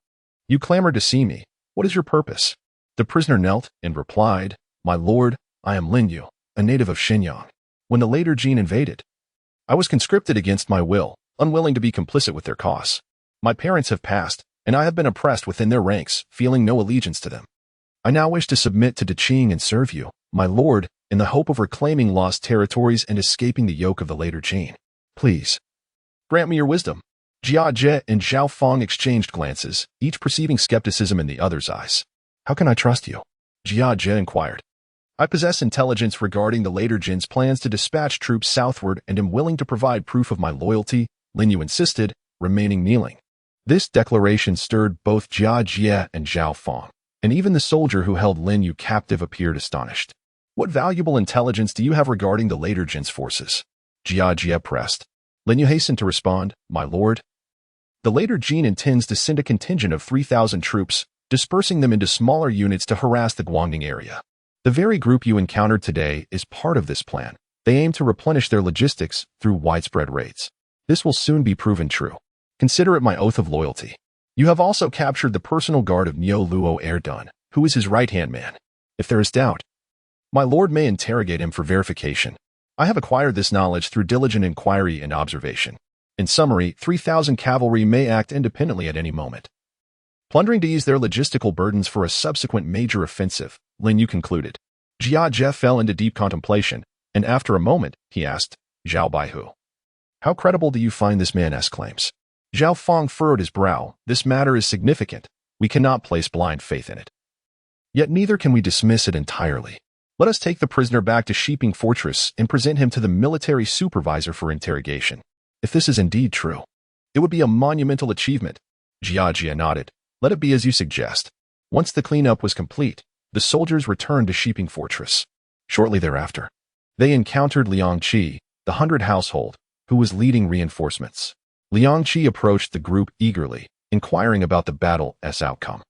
"You clamored to see me. What is your purpose?" The prisoner knelt and replied, "My lord, I am Lin Yu, a native of Shenyang. When the later Jin invaded, I was conscripted against my will, unwilling to be complicit with their cause. My parents have passed, and I have been oppressed within their ranks, feeling no allegiance to them. I now wish to submit to the Qing and serve you, my lord, in the hope of reclaiming lost territories and escaping the yoke of the later Jin. Please, grant me your wisdom." Jia Jia and Zhao Fang exchanged glances, each perceiving skepticism in the other's eyes. "How can I trust you?" Jia Jia inquired. "I possess intelligence regarding the later Jin's plans to dispatch troops southward and am willing to provide proof of my loyalty," Lin Yu insisted, remaining kneeling. This declaration stirred both Jia Jia and Zhao Fang, and even the soldier who held Lin Yu captive appeared astonished. "What valuable intelligence do you have regarding the later Jin's forces?" Jia Jia pressed. Lin Yu hastened to respond, "My lord, the later Jin intends to send a contingent of 3,000 troops, dispersing them into smaller units to harass the Guangdong area. The very group you encountered today is part of this plan. They aim to replenish their logistics through widespread raids. This will soon be proven true. Consider it my oath of loyalty. You have also captured the personal guard of Niu Luo Erdun, who is his right-hand man. If there is doubt, my lord may interrogate him for verification. I have acquired this knowledge through diligent inquiry and observation. In summary, 3,000 cavalry may act independently at any moment, plundering to ease their logistical burdens for a subsequent major offensive," Lin Yu concluded. Jia Jia fell into deep contemplation, and after a moment, he asked, "Zhao Baihu, how credible do you find this man's claims?" Zhao Fang furrowed his brow. "This matter is significant. We cannot place blind faith in it. Yet neither can we dismiss it entirely. Let us take the prisoner back to Shiping Fortress and present him to the military supervisor for interrogation. If this is indeed true, it would be a monumental achievement." Jia Jia nodded. "Let it be as you suggest." Once the cleanup was complete, the soldiers returned to Shiping Fortress. Shortly thereafter, they encountered Liang Qi, the 100 household, who was leading reinforcements. Liang Qi approached the group eagerly, inquiring about the battle's outcome.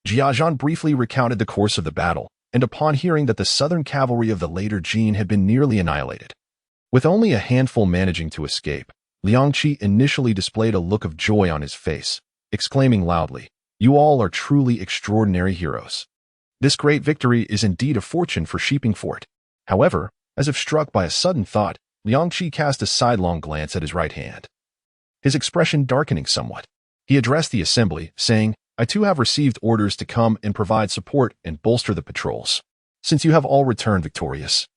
Jia Zhan briefly recounted the course of the battle, and upon hearing that the southern cavalry of the later Jin had been nearly annihilated, with only a handful managing to escape, Liang Qi initially displayed a look of joy on his face, exclaiming loudly, "You all are truly extraordinary heroes. This great victory is indeed a fortune for Shiping Fort." However, as if struck by a sudden thought, Liang Qi cast a sidelong glance at his right hand, his expression darkening somewhat. He addressed the assembly, saying, I too have received orders to come and provide support and bolster the patrols, since you have all returned victorious.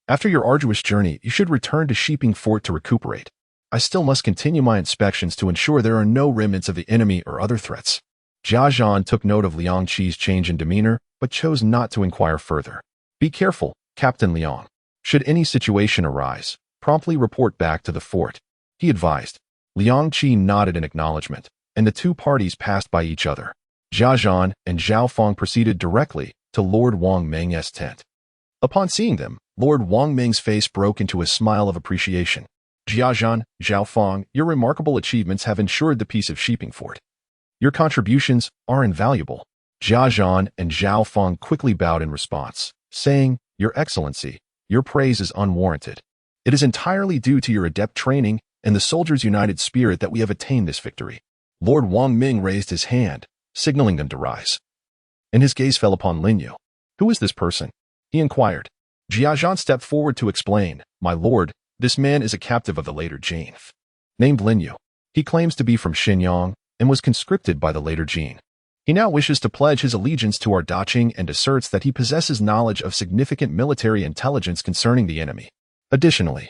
After your arduous journey, you should return to Sheeping Fort to recuperate. I still must continue my inspections to ensure there are no remnants of the enemy or other threats. Jia Zhan took note of Liang Qi's change in demeanor, but chose not to inquire further. Be careful, Captain Liang. Should any situation arise, promptly report back to the fort, he advised. Liang Qi nodded in acknowledgement, and the two parties passed by each other. Jia Zhan and Zhao Feng proceeded directly to Lord Wang Meng's tent. Upon seeing them, Lord Wang Meng's face broke into a smile of appreciation. Jia Zhan, Zhao Feng, your remarkable achievements have ensured the peace of Sheeping Fort. Your contributions are invaluable. Jia Zhan and Zhao Feng quickly bowed in response, saying, Your Excellency, your praise is unwarranted. It is entirely due to your adept training and the soldiers' united spirit that we have attained this victory. Lord Wang Meng raised his hand, signaling them to rise. And his gaze fell upon Lin Yu. Who is this person? He inquired. Jia Zhan stepped forward to explain, My lord, this man is a captive of the later Jin. Named Lin Yu. He claims to be from Xinyang and was conscripted by the later Jin. He now wishes to pledge his allegiance to our Daqing and asserts that he possesses knowledge of significant military intelligence concerning the enemy. Additionally,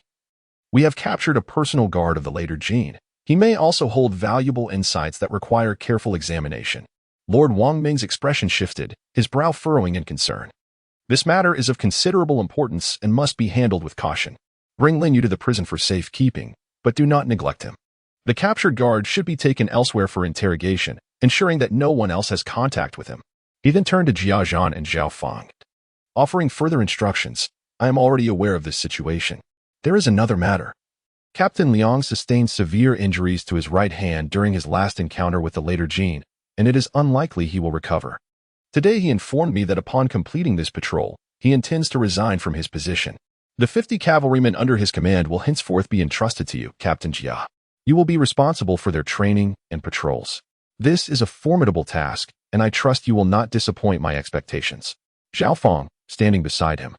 we have captured a personal guard of the later Jin. He may also hold valuable insights that require careful examination. Lord Wang Meng's expression shifted, his brow furrowing in concern. This matter is of considerable importance and must be handled with caution. Bring Lin Yu to the prison for safekeeping, but do not neglect him. The captured guard should be taken elsewhere for interrogation, ensuring that no one else has contact with him. He then turned to Jia Zhan and Zhao Feng. Offering further instructions, I am already aware of this situation. There is another matter. Captain Liang sustained severe injuries to his right hand during his last encounter with the later Jin, and it is unlikely he will recover. Today he informed me that upon completing this patrol, he intends to resign from his position. The 50 cavalrymen under his command will henceforth be entrusted to you, Captain Jia. You will be responsible for their training and patrols. This is a formidable task, and I trust you will not disappoint my expectations. Zhao Feng, standing beside him,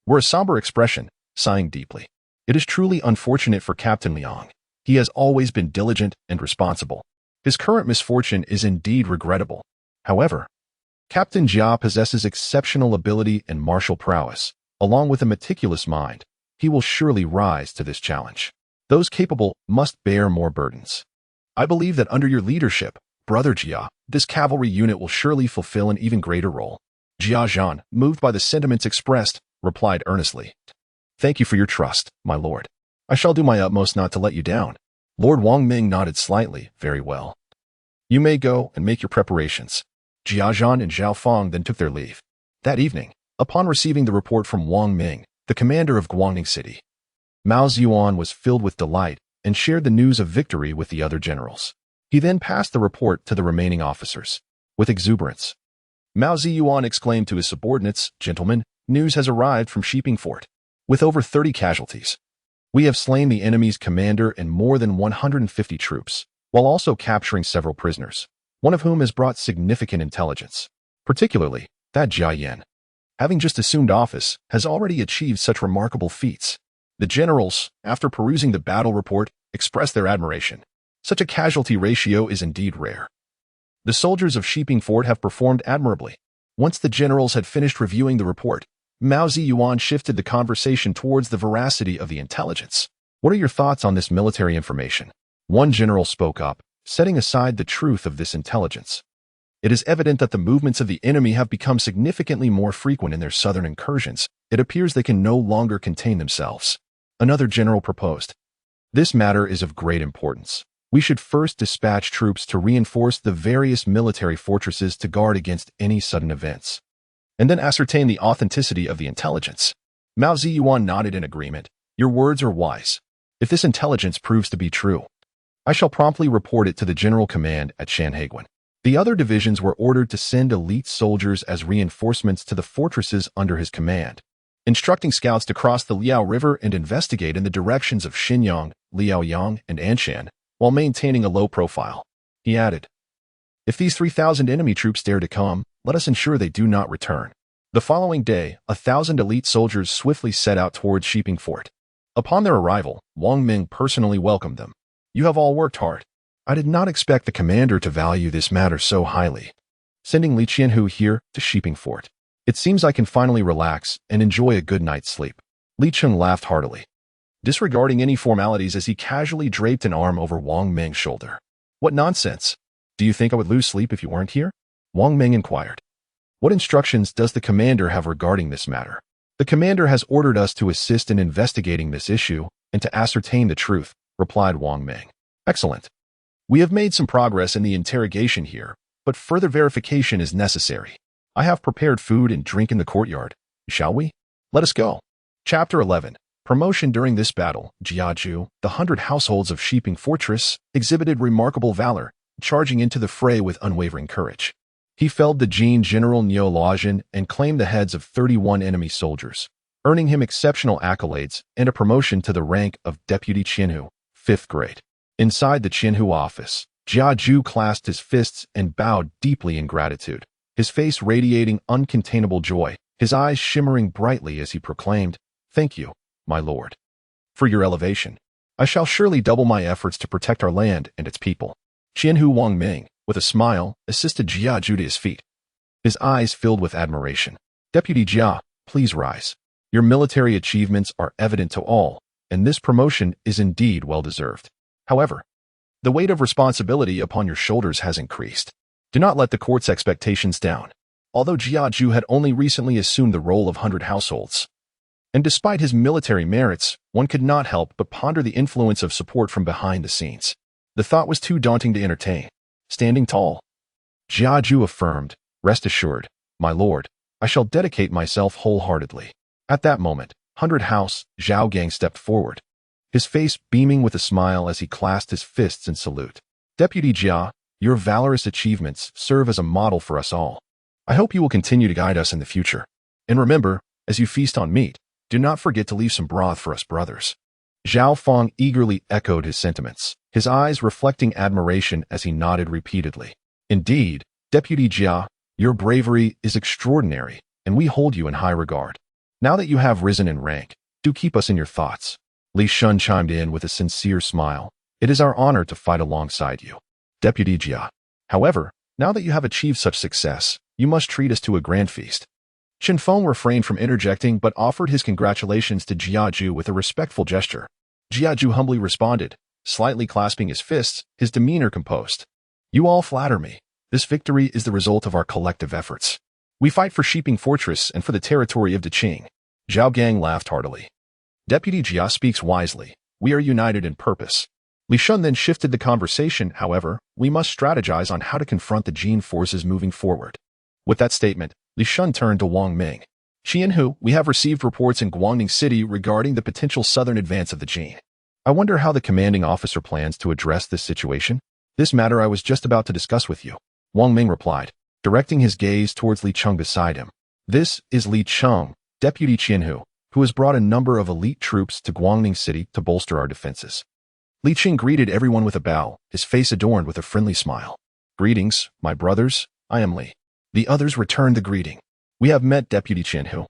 wore a somber expression, sighing deeply. It is truly unfortunate for Captain Liang. He has always been diligent and responsible. His current misfortune is indeed regrettable. However, Captain Jia possesses exceptional ability and martial prowess. Along with a meticulous mind, he will surely rise to this challenge. Those capable must bear more burdens. I believe that under your leadership, Brother Jia, this cavalry unit will surely fulfill an even greater role. Jia Zhan, moved by the sentiments expressed, replied earnestly. Thank you for your trust, my lord. I shall do my utmost not to let you down. Lord Wang Meng nodded slightly. Very well. You may go and make your preparations. Jia Zhan and Zhao Feng then took their leave. That evening, upon receiving the report from Wang Meng, the commander of Guangning City, Mao Ziyuan was filled with delight and shared the news of victory with the other generals. He then passed the report to the remaining officers. With exuberance, Mao Ziyuan exclaimed to his subordinates, Gentlemen, news has arrived from Sheeping Fort. With over 30 casualties, we have slain the enemy's commander and more than 150 troops, while also capturing several prisoners, one of whom has brought significant intelligence, particularly that Jia Yan, having just assumed office, has already achieved such remarkable feats. The generals, after perusing the battle report, expressed their admiration. Such a casualty ratio is indeed rare. The soldiers of Sheeping Fort have performed admirably. Once the generals had finished reviewing the report, Mao Ziyuan shifted the conversation towards the veracity of the intelligence. What are your thoughts on this military information? One general spoke up, setting aside the truth of this intelligence. It is evident that the movements of the enemy have become significantly more frequent in their southern incursions. It appears they can no longer contain themselves. Another general proposed. This matter is of great importance. We should first dispatch troops to reinforce the various military fortresses to guard against any sudden events, and then ascertain the authenticity of the intelligence. Mao Ziyuan nodded in agreement. Your words are wise. If this intelligence proves to be true, I shall promptly report it to the general command at Shanhaiguan. The other divisions were ordered to send elite soldiers as reinforcements to the fortresses under his command, instructing scouts to cross the Liao River and investigate in the directions of Xinyang, Liaoyang, and Anshan, while maintaining a low profile. He added, If these 3,000 enemy troops dare to come, let us ensure they do not return. The following day, 1,000 elite soldiers swiftly set out towards Sheeping Fort. Upon their arrival, Wang Meng personally welcomed them. You have all worked hard. I did not expect the commander to value this matter so highly. Sending Li Qianhu here to Shiping Fort. It seems I can finally relax and enjoy a good night's sleep. Li Cheng laughed heartily, disregarding any formalities as he casually draped an arm over Wang Ming's shoulder. What nonsense! Do you think I would lose sleep if you weren't here? Wang Ming inquired. What instructions does the commander have regarding this matter? The commander has ordered us to assist in investigating this issue and to ascertain the truth, replied Wang Ming. Excellent. We have made some progress in the interrogation here, but further verification is necessary. I have prepared food and drink in the courtyard. Shall we? Let us go. Chapter 11. Promotion. During this battle, Jiaju, the 100 households of Shiping Fortress, exhibited remarkable valor, charging into the fray with unwavering courage. He felled the Jin General Niu Laojin and claimed the heads of 31 enemy soldiers, earning him exceptional accolades and a promotion to the rank of Deputy Qianhu, 5th grade. Inside the Qianhu office, Jiaju clasped his fists and bowed deeply in gratitude, his face radiating uncontainable joy, his eyes shimmering brightly as he proclaimed, "Thank you, my lord, for your elevation. I shall surely double my efforts to protect our land and its people." Qianhu Wang Ming, with a smile, assisted Jiaju to his feet. His eyes filled with admiration. "Deputy Jia, please rise. Your military achievements are evident to all, and this promotion is indeed well-deserved. However, the weight of responsibility upon your shoulders has increased. Do not let the court's expectations down." Although Jiaju had only recently assumed the role of 100 households, and despite his military merits, one could not help but ponder the influence of support from behind the scenes. The thought was too daunting to entertain. Standing tall, Jiaju affirmed, "Rest assured, my lord, I shall dedicate myself wholeheartedly." At that moment, 100 House Zhao Gang stepped forward, his face beaming with a smile as he clasped his fists in salute. "Deputy Jia, your valorous achievements serve as a model for us all. I hope you will continue to guide us in the future. And remember, as you feast on meat, do not forget to leave some broth for us brothers." Zhao Feng eagerly echoed his sentiments, his eyes reflecting admiration as he nodded repeatedly. "Indeed, Deputy Jia, your bravery is extraordinary, and we hold you in high regard. Now that you have risen in rank, do keep us in your thoughts." Li Shun chimed in with a sincere smile. "It is our honor to fight alongside you, Deputy Jia. However, now that you have achieved such success, you must treat us to a grand feast." Chen Feng refrained from interjecting but offered his congratulations to Jiaju with a respectful gesture. Jiaju humbly responded, slightly clasping his fists, his demeanor composed. "You all flatter me. This victory is the result of our collective efforts. We fight for Shiping Fortress and for the territory of Deqing." Zhao Gang laughed heartily. "Deputy Jia speaks wisely. We are united in purpose." Li Shun then shifted the conversation. "However, we must strategize on how to confront the Jin forces moving forward." With that statement, Li Shun turned to Wang Ming. "Qianhu, we have received reports in Guangning City regarding the potential southern advance of the Jin. I wonder how the commanding officer plans to address this situation. This matter I was just about to discuss with you," Wang Ming replied, directing his gaze towards Li Cheng beside him. "This is Li Cheng, Deputy Qianhu, who has brought a number of elite troops to Guangning City to bolster our defenses." Li Cheng greeted everyone with a bow, his face adorned with a friendly smile. "Greetings, my brothers, I am Li." The others returned the greeting. "We have met Deputy Qianhu."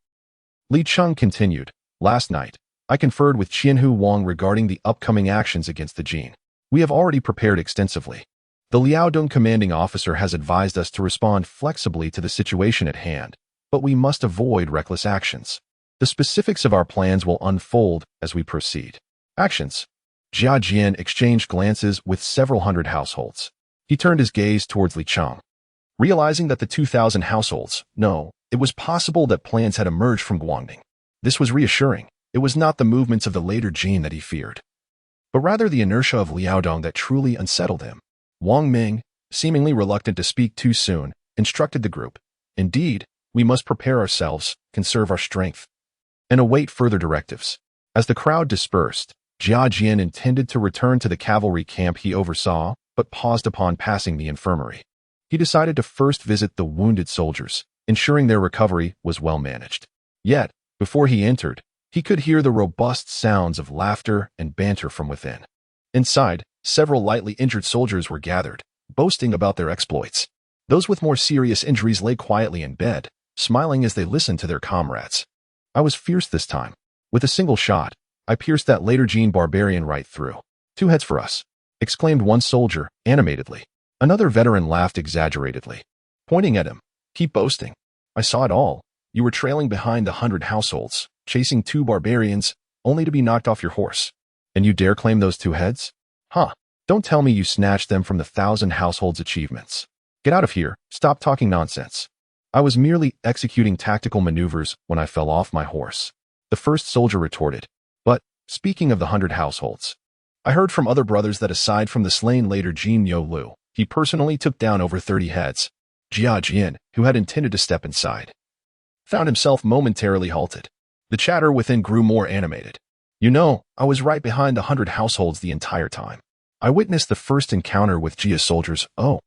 Li Cheng continued, "Last night, I conferred with Qianhu Wang regarding the upcoming actions against the Jin. We have already prepared extensively. The Liaodong commanding officer has advised us to respond flexibly to the situation at hand, but we must avoid reckless actions. The specifics of our plans will unfold as we proceed." Actions. Jia Jian exchanged glances with several hundred households. He turned his gaze towards Li Cheng. Realizing that the 2,000 households, no, it was possible that plans had emerged from Guangning. This was reassuring. It was not the movements of the later Jin that he feared, but rather the inertia of Liaodong that truly unsettled him. Wang Ming, seemingly reluctant to speak too soon, instructed the group, "Indeed, we must prepare ourselves, conserve our strength, and await further directives." As the crowd dispersed, Jia Jian intended to return to the cavalry camp he oversaw, but paused upon passing the infirmary. He decided to first visit the wounded soldiers, ensuring their recovery was well managed. Yet, before he entered, he could hear the robust sounds of laughter and banter from within. Inside, several lightly injured soldiers were gathered, boasting about their exploits. Those with more serious injuries lay quietly in bed, smiling as they listened to their comrades. "I was fierce this time. With a single shot, I pierced that later Jin barbarian right through. 2 heads for us." exclaimed one soldier, animatedly. Another veteran laughed exaggeratedly, pointing at him. Keep boasting. I saw it all. You were trailing behind the 100 households, chasing 2 barbarians, only to be knocked off your horse. And you dare claim those 2 heads? Huh. Don't tell me you snatched them from the 1,000 households achievements. Get out of here. Stop talking nonsense. I was merely executing tactical maneuvers when I fell off my horse. The first soldier retorted. But, speaking of the 100 households, I heard from other brothers that aside from the slain later Jin Yo Lu, he personally took down over 30 heads. Jia Jian, who had intended to step inside, found himself momentarily halted. The chatter within grew more animated. You know, I was right behind the 100 households the entire time. I witnessed the first encounter with Jia's soldiers. Oh,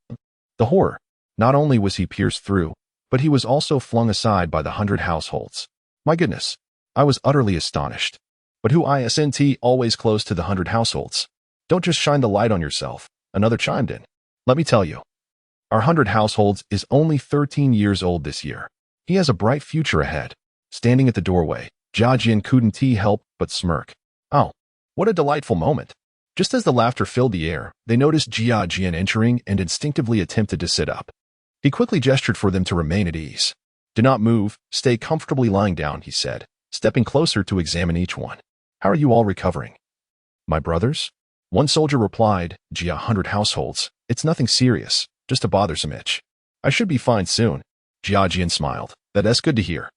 the horror. Not only was he pierced through, but he was also flung aside by the 100 households. My goodness, I was utterly astonished. But who isn't always close to the 100 households? Don't just shine the light on yourself, another chimed in. Let me tell you, our 100 households is only 13 years old this year. He has a bright future ahead. Standing at the doorway, Jia Jian couldn't help but smirk. Oh, what a delightful moment. Just as the laughter filled the air, they noticed Jia Jian entering and instinctively attempted to sit up. He quickly gestured for them to remain at ease. Do not move, stay comfortably lying down, he said, stepping closer to examine each one. How are you all recovering? My brothers? One soldier replied, Jia 100 households. It's nothing serious, just a bothersome itch. I should be fine soon. Jia Jian smiled. That's good to hear.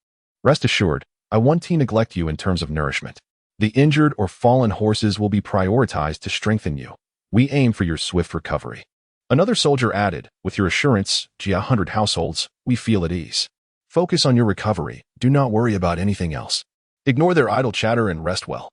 Rest assured, I won't neglect you in terms of nourishment. The injured or fallen horses will be prioritized to strengthen you. We aim for your swift recovery. Another soldier added, with your assurance, Jia 100 households, we feel at ease. Focus on your recovery. Do not worry about anything else. Ignore their idle chatter and rest well.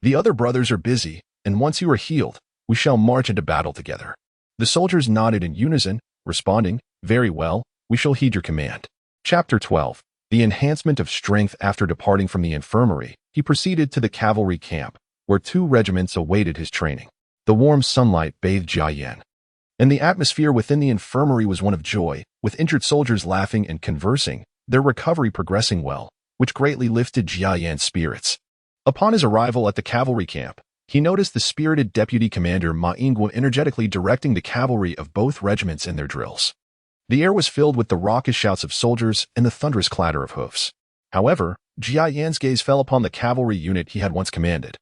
The other brothers are busy, and once you are healed, we shall march into battle together. The soldiers nodded in unison, responding, very well, we shall heed your command. Chapter 12. The enhancement of strength. After departing from the infirmary, he proceeded to the cavalry camp, where 2 regiments awaited his training. The warm sunlight bathed Jia Yan, and the atmosphere within the infirmary was one of joy, with injured soldiers laughing and conversing, their recovery progressing well, which greatly lifted Jia Yan's spirits. Upon his arrival at the cavalry camp, he noticed the spirited deputy commander Ma Yingguo energetically directing the cavalry of both regiments in their drills. The air was filled with the raucous shouts of soldiers and the thunderous clatter of hoofs. However, Jia Yan's gaze fell upon the cavalry unit he had once commanded.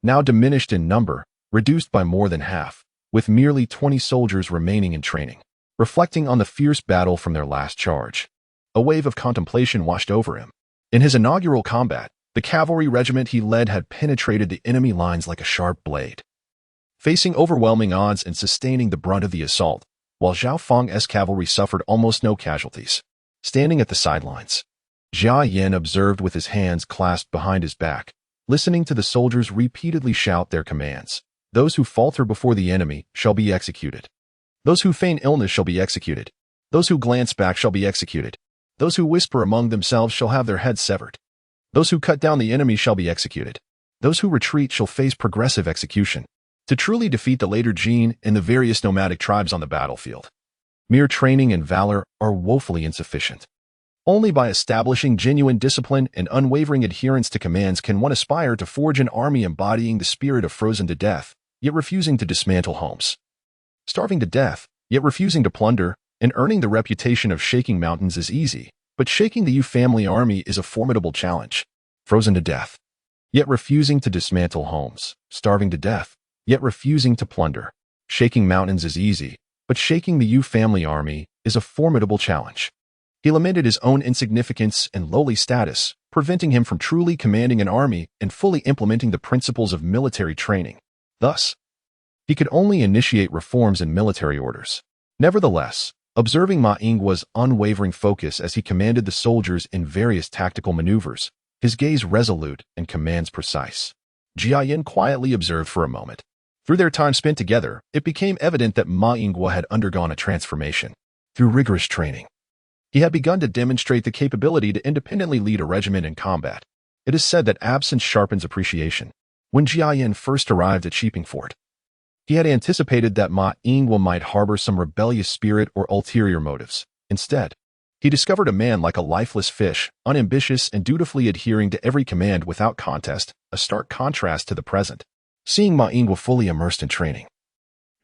Now diminished in number, reduced by more than half, with merely 20 soldiers remaining in training. Reflecting on the fierce battle from their last charge, a wave of contemplation washed over him. In his inaugural combat, the cavalry regiment he led had penetrated the enemy lines like a sharp blade, facing overwhelming odds and sustaining the brunt of the assault, while Zhao Feng's cavalry suffered almost no casualties. Standing at the sidelines, Jia Yan observed with his hands clasped behind his back, listening to the soldiers repeatedly shout their commands. Those who falter before the enemy shall be executed. Those who feign illness shall be executed. Those who glance back shall be executed. Those who whisper among themselves shall have their heads severed. Those who cut down the enemy shall be executed. Those who retreat shall face progressive execution. To truly defeat the later Jin and the various nomadic tribes on the battlefield, mere training and valor are woefully insufficient. Only by establishing genuine discipline and unwavering adherence to commands can one aspire to forge an army embodying the spirit of frozen to death, yet refusing to dismantle homes, starving to death, yet refusing to plunder, and earning the reputation of shaking mountains is easy, but shaking the Yu family army is a formidable challenge. Frozen to death, yet refusing to dismantle homes, starving to death, yet refusing to plunder. Shaking mountains is easy, but shaking the Yu family army is a formidable challenge. He lamented his own insignificance and lowly status, preventing him from truly commanding an army and fully implementing the principles of military training. Thus, he could only initiate reforms in military orders. Nevertheless, observing Ma Yingguo's unwavering focus as he commanded the soldiers in various tactical maneuvers, his gaze resolute and commands precise, Jia Yan quietly observed for a moment. Through their time spent together, it became evident that Ma Yingguo had undergone a transformation. Through rigorous training, he had begun to demonstrate the capability to independently lead a regiment in combat. It is said that absence sharpens appreciation. When Jia Yan first arrived at Sheeping Fort, he had anticipated that Ma Yingguo might harbor some rebellious spirit or ulterior motives. Instead, he discovered a man like a lifeless fish, unambitious and dutifully adhering to every command without contest, a stark contrast to the present. Seeing Ma Yingguo fully immersed in training,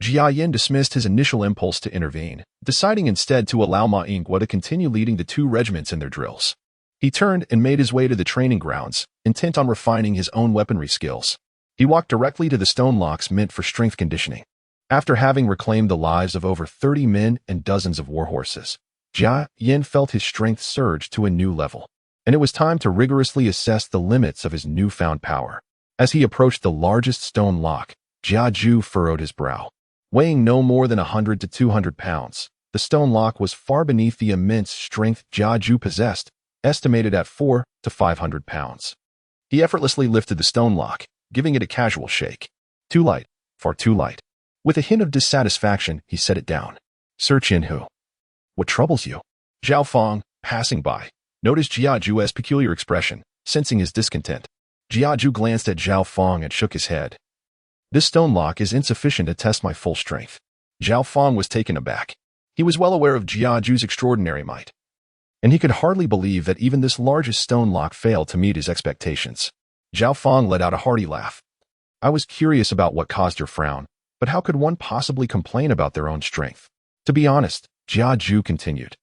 Jia Yin dismissed his initial impulse to intervene, deciding instead to allow Ma Yingguo to continue leading the two regiments in their drills. He turned and made his way to the training grounds, intent on refining his own weaponry skills. He walked directly to the stone locks meant for strength conditioning. After having reclaimed the lives of over 30 men and dozens of warhorses, Jia Yin felt his strength surge to a new level, and it was time to rigorously assess the limits of his newfound power. As he approached the largest stone lock, Jia Ju furrowed his brow. Weighing no more than 100 to 200 pounds, the stone lock was far beneath the immense strength Jia Ju possessed, estimated at 400 to 500 pounds. He effortlessly lifted the stone lock, giving it a casual shake. Too light, far too light. With a hint of dissatisfaction, he set it down. Sir Qianhu, what troubles you? Zhao Fong, passing by, noticed Jia Ju's peculiar expression, sensing his discontent. Jia Ju glanced at Zhao Fong and shook his head. This stone lock is insufficient to test my full strength. Zhao Fong was taken aback. He was well aware of Jia Ju's extraordinary might, and he could hardly believe that even this largest stone lock failed to meet his expectations. Zhao Fong let out a hearty laugh. I was curious about what caused your frown, but how could one possibly complain about their own strength? To be honest, Jia Ju continued,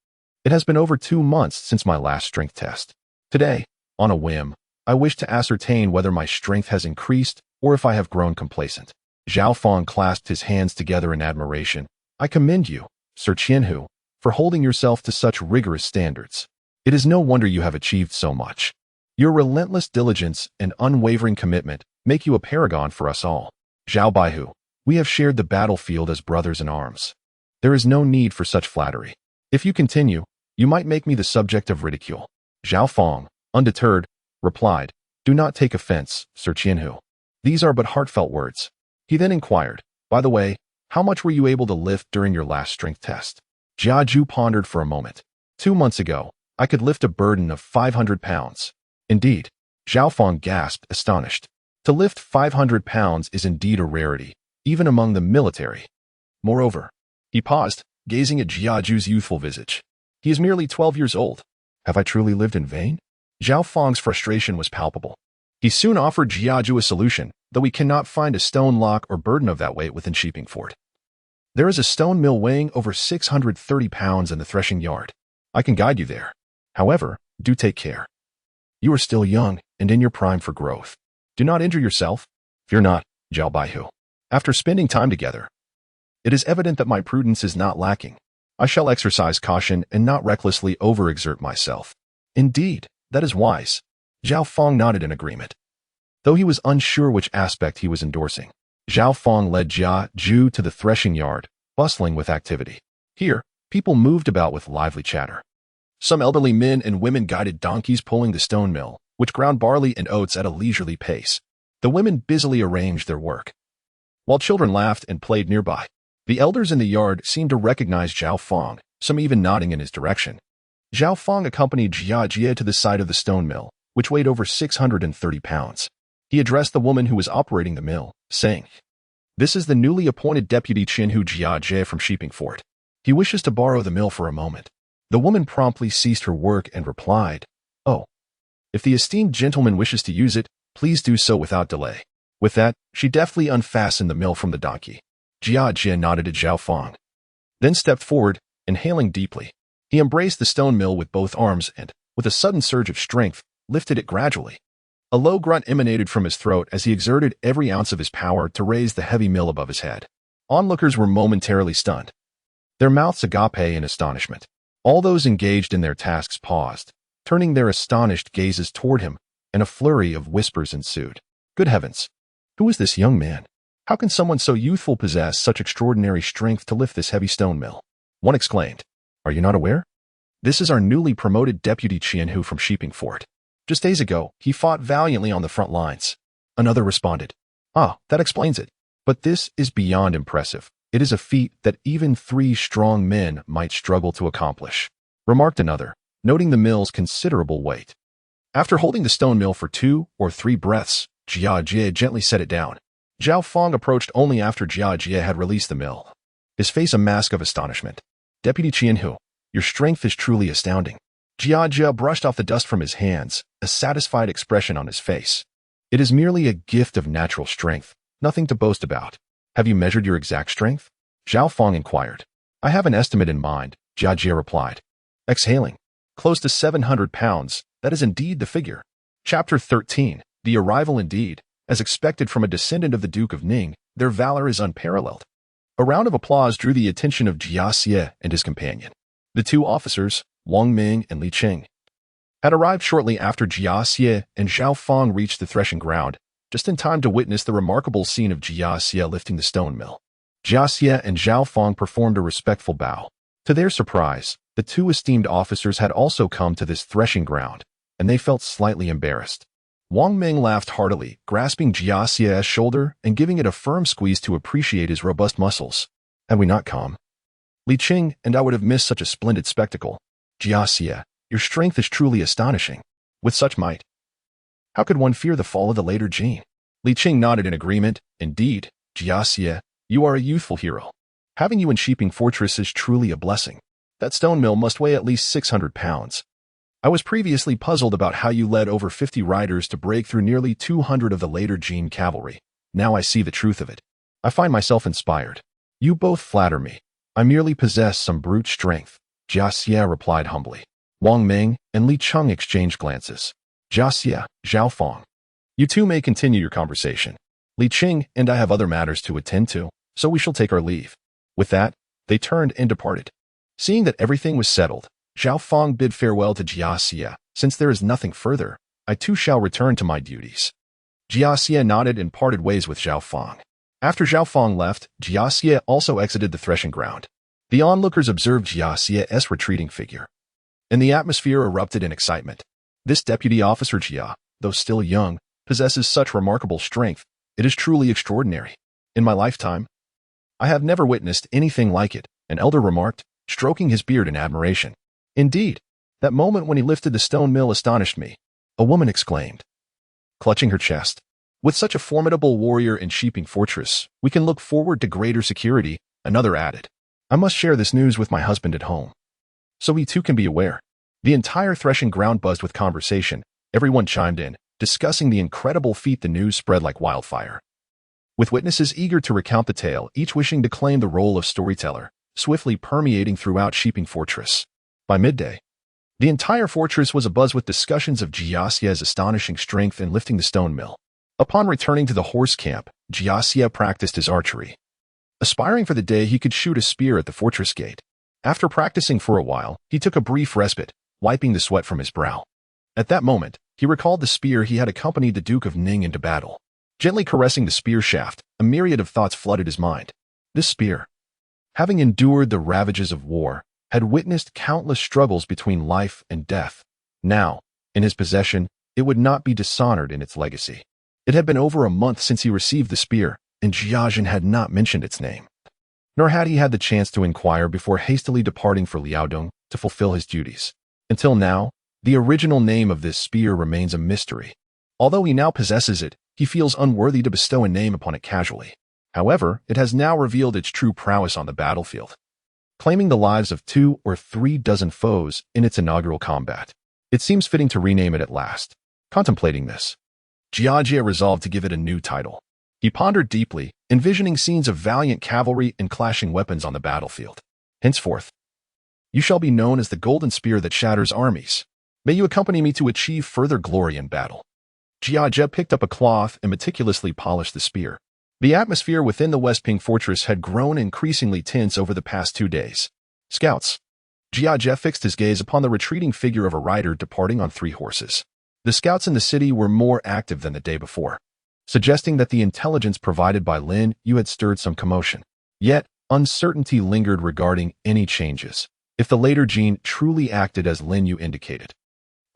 it has been over 2 months since my last strength test. Today, on a whim, I wish to ascertain whether my strength has increased or if I have grown complacent. Zhao Fong clasped his hands together in admiration. I commend you, Sir Qianhu, for holding yourself to such rigorous standards. It is no wonder you have achieved so much. Your relentless diligence and unwavering commitment make you a paragon for us all. Zhao Baihu, we have shared the battlefield as brothers in arms. There is no need for such flattery. If you continue, you might make me the subject of ridicule. Zhao Fong, undeterred, replied, do not take offense, Sir Qianhu. These are but heartfelt words. He then inquired, by the way, how much were you able to lift during your last strength test? Jia Ju pondered for a moment. 2 months ago, I could lift a burden of 500 pounds. Indeed, Zhao Fong gasped, astonished. To lift 500 pounds is indeed a rarity, even among the military. Moreover, he paused, gazing at Jia Ju's youthful visage. He is merely 12 years old. Have I truly lived in vain? Zhao Fong's frustration was palpable. He soon offered Jia Ju a solution, though he cannot find a stone lock or burden of that weight within Sheeping Fort. There is a stone mill weighing over 630 pounds in the threshing yard. I can guide you there. However, do take care. You are still young and in your prime for growth. Do not injure yourself. Fear not, Zhao Baihu. After spending time together, it is evident that my prudence is not lacking. I shall exercise caution and not recklessly overexert myself. Indeed, that is wise. Zhao Fong nodded in agreement. Though he was unsure which aspect he was endorsing, Zhao Fong led Jia Ju to the threshing yard, bustling with activity. Here, people moved about with lively chatter. Some elderly men and women guided donkeys pulling the stone mill, which ground barley and oats at a leisurely pace. The women busily arranged their work, while children laughed and played nearby. The elders in the yard seemed to recognize Zhao Fong, some even nodding in his direction. Zhao Fong accompanied Jia Jie to the side of the stone mill, which weighed over 630 pounds. He addressed the woman who was operating the mill, saying, this is the newly appointed Deputy Qianhu Jia Jie from Sheeping Fort. He wishes to borrow the mill for a moment. The woman promptly ceased her work and replied, oh, if the esteemed gentleman wishes to use it, please do so without delay. With that, she deftly unfastened the mill from the donkey. Jia Jie nodded at Zhao Fong, then stepped forward, inhaling deeply. He embraced the stone mill with both arms and, with a sudden surge of strength, lifted it gradually. A low grunt emanated from his throat as he exerted every ounce of his power to raise the heavy mill above his head. Onlookers were momentarily stunned, their mouths agape in astonishment. All those engaged in their tasks paused, turning their astonished gazes toward him, and a flurry of whispers ensued. Good heavens! Who is this young man? How can someone so youthful possess such extraordinary strength to lift this heavy stone mill? One exclaimed, are you not aware? This is our newly promoted Deputy Qianhu from Sheeping Fort. Just days ago, he fought valiantly on the front lines. Another responded, ah, that explains it. But this is beyond impressive. It is a feat that even 3 strong men might struggle to accomplish, remarked another, noting the mill's considerable weight. After holding the stone mill for 2 or 3 breaths, Jia Jie gently set it down. Zhao Fong approached only after Jia Jie had released the mill, his face a mask of astonishment. Deputy Qianhu, your strength is truly astounding. Jia Jie brushed off the dust from his hands, a satisfied expression on his face. It is merely a gift of natural strength, nothing to boast about. Have you measured your exact strength? Zhao Fong inquired. I have an estimate in mind, Jia Jie replied. Exhaling. Close to 700 pounds, that is indeed the figure. Chapter 13, The Arrival Indeed. As expected from a descendant of the Duke of Ning, their valor is unparalleled. A round of applause drew the attention of Jia Xie and his companion. The two officers, Wang Ming and Li Qing, had arrived shortly after Jia Xie and Zhao Fong reached the threshing ground, just in time to witness the remarkable scene of Jia Xie lifting the stone mill. Jia Xie and Zhao Fong performed a respectful bow. To their surprise, the two esteemed officers had also come to this threshing ground, and they felt slightly embarrassed. Wang Ming laughed heartily, grasping Jia Xie's shoulder and giving it a firm squeeze to appreciate his robust muscles. Had we not come, Li Qing and I would have missed such a splendid spectacle. Jia Xie, your strength is truly astonishing. With such might, how could one fear the fall of the later Jin? Li Qing nodded in agreement. Indeed, Jia Xie, you are a youthful hero. Having you in Shiping Fortress is truly a blessing. That stone mill must weigh at least 600 pounds. I was previously puzzled about how you led over 50 riders to break through nearly 200 of the later Jin cavalry. Now I see the truth of it. I find myself inspired. You both flatter me. I merely possess some brute strength, Jia Xie replied humbly. Wang Ming and Li Qing exchanged glances. Jia Xie, Zhao Fong. You two may continue your conversation. Li Qing and I have other matters to attend to, so we shall take our leave. With that, they turned and departed. Seeing that everything was settled, Zhao Fong bid farewell to Jia Xie. Since there is nothing further, I too shall return to my duties. Jia Xie nodded and parted ways with Zhao Fong. After Zhao Fong left, Jia Xie also exited the threshing ground. The onlookers observed Jia Xie's retreating figure, and the atmosphere erupted in excitement. This deputy officer Jia, though still young, possesses such remarkable strength. It is truly extraordinary. In my lifetime, I have never witnessed anything like it, an elder remarked, stroking his beard in admiration. Indeed, that moment when he lifted the stone mill astonished me, a woman exclaimed, clutching her chest. With such a formidable warrior in Shiping Fortress, we can look forward to greater security, another added. I must share this news with my husband at home, so he too can be aware. The entire threshing ground buzzed with conversation. Everyone chimed in, discussing the incredible feat. The news spread like wildfire, with witnesses eager to recount the tale, each wishing to claim the role of storyteller, swiftly permeating throughout Shiping Fortress. By midday, the entire fortress was abuzz with discussions of Jia Xie's astonishing strength in lifting the stone mill. Upon returning to the horse camp, Jia Xie practiced his archery. Aspiring for the day he could shoot a spear at the fortress gate. After practicing for a while, he took a brief respite, wiping the sweat from his brow. At that moment, he recalled the spear he had accompanied the Duke of Ning into battle. Gently caressing the spear shaft, a myriad of thoughts flooded his mind. This spear, having endured the ravages of war, had witnessed countless struggles between life and death. Now, in his possession, it would not be dishonored in its legacy. It had been over a month since he received the spear, and Jiajin had not mentioned its name. Nor had he had the chance to inquire before hastily departing for Liaodong to fulfill his duties. Until now, the original name of this spear remains a mystery. Although he now possesses it, he feels unworthy to bestow a name upon it casually. However, it has now revealed its true prowess on the battlefield, claiming the lives of 2 or 3 dozen foes in its inaugural combat. It seems fitting to rename it at last. Contemplating this, Jia Jie resolved to give it a new title. He pondered deeply, envisioning scenes of valiant cavalry and clashing weapons on the battlefield. Henceforth, you shall be known as the golden spear that shatters armies. May you accompany me to achieve further glory in battle. Jia Jie picked up a cloth and meticulously polished the spear. The atmosphere within the Westping Fortress had grown increasingly tense over the past 2 days. Scouts. Jia Jie fixed his gaze upon the retreating figure of a rider departing on 3 horses. The scouts in the city were more active than the day before, suggesting that the intelligence provided by Lin Yu had stirred some commotion. Yet, uncertainty lingered regarding any changes, if the later Jin truly acted as Lin Yu indicated.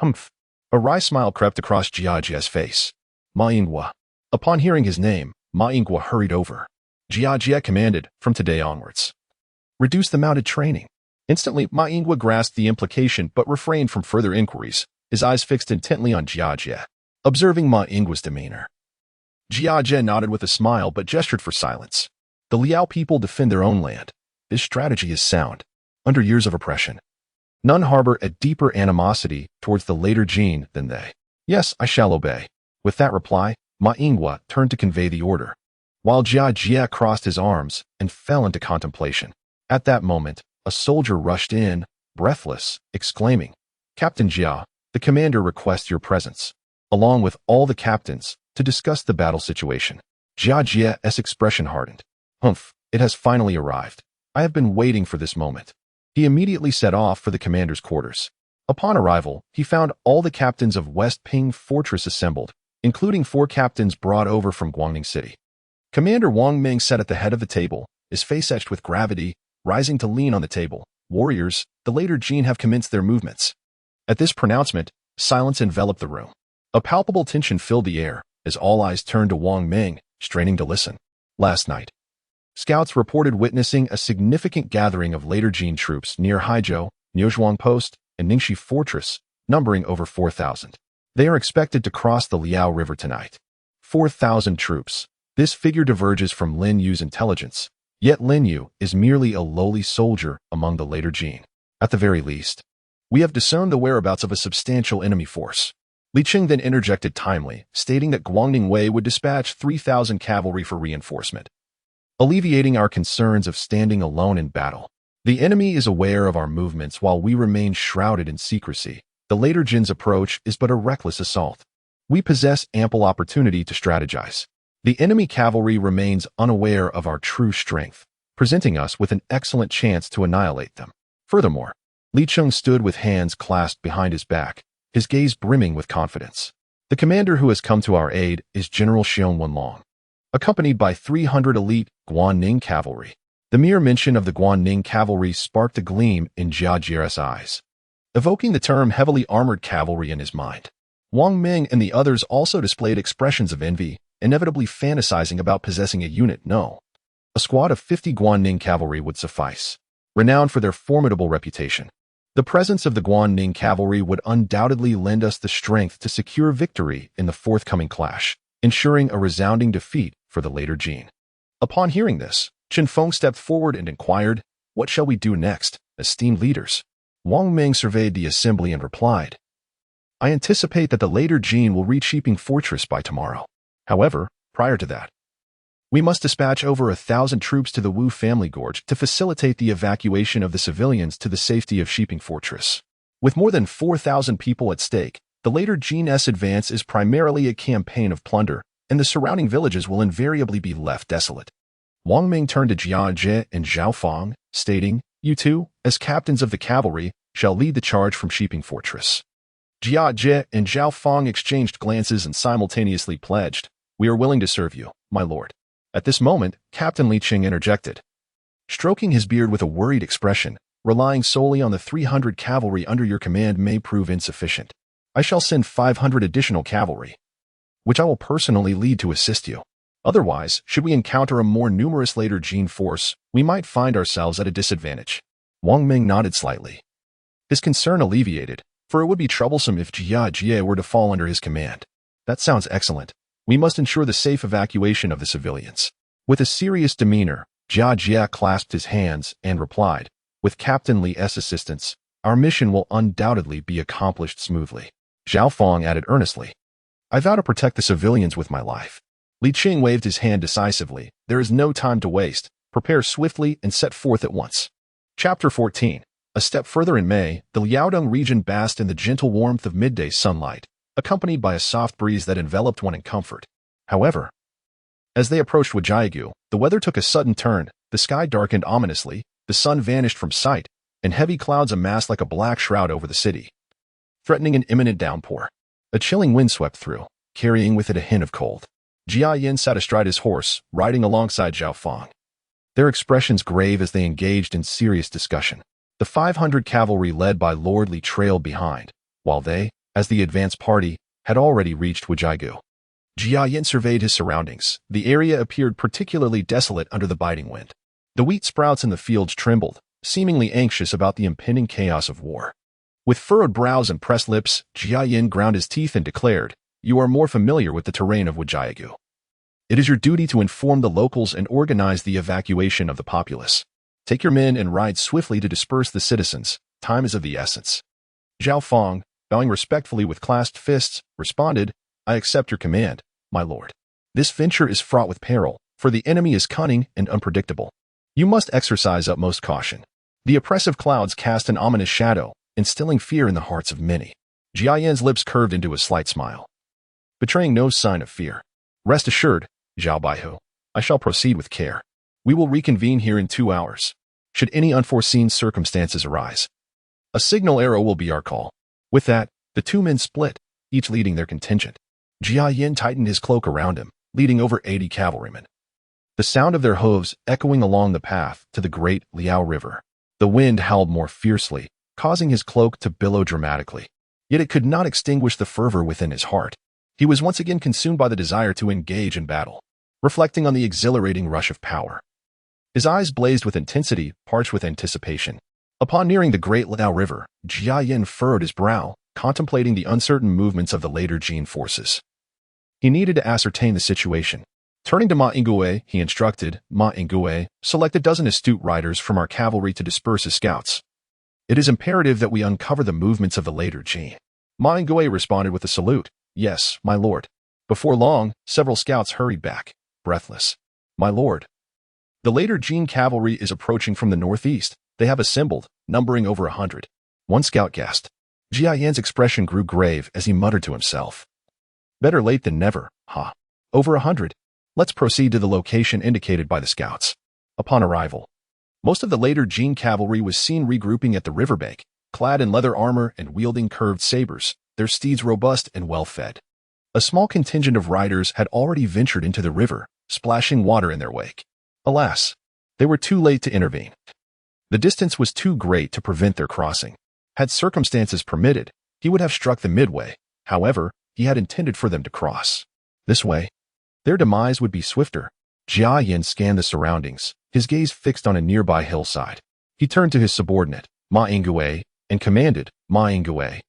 Humph. A wry smile crept across Jia Jie's face. Ma Yinghua. Upon hearing his name, Ma Yinghua hurried over. Jia Jie commanded, from today onwards, reduce the mounted training. Instantly, Ma Yinghua grasped the implication but refrained from further inquiries, his eyes fixed intently on Jia Jie, observing Ma Yinghua's demeanor. Jia Jie nodded with a smile but gestured for silence. The Liao people defend their own land. This strategy is sound. Under years of oppression, none harbor a deeper animosity towards the later Jin than they. Yes, I shall obey. With that reply, Ma Yinghua turned to convey the order. while Jia Jia crossed his arms and fell into contemplation. At that moment, a soldier rushed in, breathless, exclaiming, "Captain Jia, the commander requests your presence," along with all the captains, to discuss the battle situation. Jia Jia's expression hardened. "Humph, it has finally arrived. I have been waiting for this moment." He immediately set off for the commander's quarters. Upon arrival, he found all the captains of West Ping Fortress assembled, including 4 captains brought over from Guangning City. Commander Wang Ming sat at the head of the table, his face etched with gravity, rising to lean on the table. "Warriors, the later Jin have commenced their movements." At this pronouncement, silence enveloped the room. A palpable tension filled the air, as all eyes turned to Wang Ming, straining to listen. Last night, scouts reported witnessing a significant gathering of later Jin troops near Haizhou, Niuzhuang Post, and Ningxi Fortress, numbering over 4,000. They are expected to cross the Liao River tonight. 4,000 troops. This figure diverges from Lin Yu's intelligence, yet Lin Yu is merely a lowly soldier among the later Jin. At the very least, we have discerned the whereabouts of a substantial enemy force. Li Qing then interjected timely, stating that Guangning Wei would dispatch 3,000 cavalry for reinforcement, alleviating our concerns of standing alone in battle. The enemy is aware of our movements while we remain shrouded in secrecy. The later Jin's approach is but a reckless assault. We possess ample opportunity to strategize. The enemy cavalry remains unaware of our true strength, presenting us with an excellent chance to annihilate them. Furthermore, Li Qing stood with hands clasped behind his back, his gaze brimming with confidence. The commander who has come to our aid is General Xiong Wenlong, accompanied by 300 elite Guanning cavalry. The mere mention of the Guanning cavalry sparked a gleam in Jia Jia's eyes, evoking the term heavily armored cavalry in his mind. Wang Ming and the others also displayed expressions of envy, inevitably fantasizing about possessing a unit. No, a squad of 50 Guanning cavalry would suffice, renowned for their formidable reputation. The presence of the Guanning cavalry would undoubtedly lend us the strength to secure victory in the forthcoming clash, ensuring a resounding defeat for the later Jin. Upon hearing this, Chen Feng stepped forward and inquired, "What shall we do next, esteemed leaders?" Wang Ming surveyed the assembly and replied, "I anticipate that the later Jin will reach Shiping Fortress by tomorrow. However, prior to that, we must dispatch over 1,000 troops to the Wu Family Gorge to facilitate the evacuation of the civilians to the safety of Shiping Fortress. With more than 4,000 people at stake, the later Jin's advance is primarily a campaign of plunder, and the surrounding villages will invariably be left desolate." Wang Ming turned to Jia Jie and Zhao Fang, stating, "You two, as captains of the cavalry, shall lead the charge from Shiping Fortress." Jia Jie and Zhao Fang exchanged glances and simultaneously pledged, "We are willing to serve you, my lord." At this moment, Captain Li Qing interjected, stroking his beard with a worried expression, "Relying solely on the 300 cavalry under your command may prove insufficient. I shall send 500 additional cavalry, which I will personally lead to assist you. Otherwise, should we encounter a more numerous later Jin force, we might find ourselves at a disadvantage." Wang Ming nodded slightly, his concern alleviated, for it would be troublesome if Jia Jie were to fall under his command. "That sounds excellent. We must ensure the safe evacuation of the civilians." With a serious demeanor, Jia Jie clasped his hands and replied, "With Captain Li's assistance, our mission will undoubtedly be accomplished smoothly." Zhao Fang added earnestly, "I vow to protect the civilians with my life." Li Qing waved his hand decisively. "There is no time to waste. Prepare swiftly and set forth at once." Chapter 14. A step further in May, the Liaodong region basked in the gentle warmth of midday sunlight, accompanied by a soft breeze that enveloped one in comfort. However, as they approached Wujiagu, the weather took a sudden turn, the sky darkened ominously, the sun vanished from sight, and heavy clouds amassed like a black shroud over the city, threatening an imminent downpour. A chilling wind swept through, carrying with it a hint of cold. Jia Yin sat astride his horse, riding alongside Zhao Fang, their expressions grave as they engaged in serious discussion. The 500 cavalry led by Lord Li trailed behind, while they, as the advance party, had already reached Wujiagu. Jia Yin surveyed his surroundings. The area appeared particularly desolate under the biting wind. The wheat sprouts in the fields trembled, seemingly anxious about the impending chaos of war. With furrowed brows and pressed lips, Jia Yin ground his teeth and declared, "You are more familiar with the terrain of Wujiagu. It is your duty to inform the locals and organize the evacuation of the populace. Take your men and ride swiftly to disperse the citizens. Time is of the essence." Zhao Fang, bowing respectfully with clasped fists, responded, "I accept your command, my lord. This venture is fraught with peril, for the enemy is cunning and unpredictable. You must exercise utmost caution. The oppressive clouds cast an ominous shadow, instilling fear in the hearts of many. Jia Yan's lips curved into a slight smile, betraying no sign of fear. Rest assured, Zhao Baihu, I shall proceed with care. We will reconvene here in 2 hours, should any unforeseen circumstances arise. A signal arrow will be our call. With that, the two men split, each leading their contingent. Jia Yan tightened his cloak around him, leading over 80 cavalrymen. The sound of their hooves echoing along the path to the great Liao River. The wind howled more fiercely, causing his cloak to billow dramatically. Yet it could not extinguish the fervor within his heart. He was once again consumed by the desire to engage in battle, reflecting on the exhilarating rush of power. His eyes blazed with intensity, parched with anticipation. Upon nearing the great Liao River, Jia Yan furrowed his brow, contemplating the uncertain movements of the later Jin forces. He needed to ascertain the situation. Turning to Ma Yingui, he instructed, Ma Yingui, select a dozen astute riders from our cavalry to disperse his scouts. It is imperative that we uncover the movements of the later Jin. Ma Yingui responded with a salute. Yes, my lord. Before long, several scouts hurried back, breathless. My lord. The later Jin cavalry is approaching from the northeast. They have assembled, numbering over 100. One scout gasped. Jia Yan's expression grew grave as he muttered to himself. Better late than never, huh? Over 100. Let's proceed to the location indicated by the scouts. Upon arrival, most of the later Jin cavalry was seen regrouping at the riverbank, clad in leather armor and wielding curved sabers, their steeds robust and well-fed. A small contingent of riders had already ventured into the river, splashing water in their wake. Alas, they were too late to intervene. The distance was too great to prevent their crossing. Had circumstances permitted, he would have struck them midway. However, he had intended for them to cross. This way, their demise would be swifter. Jia Yan scanned the surroundings, his gaze fixed on a nearby hillside. He turned to his subordinate, Ma Yingui, and commanded, Ma Yingui,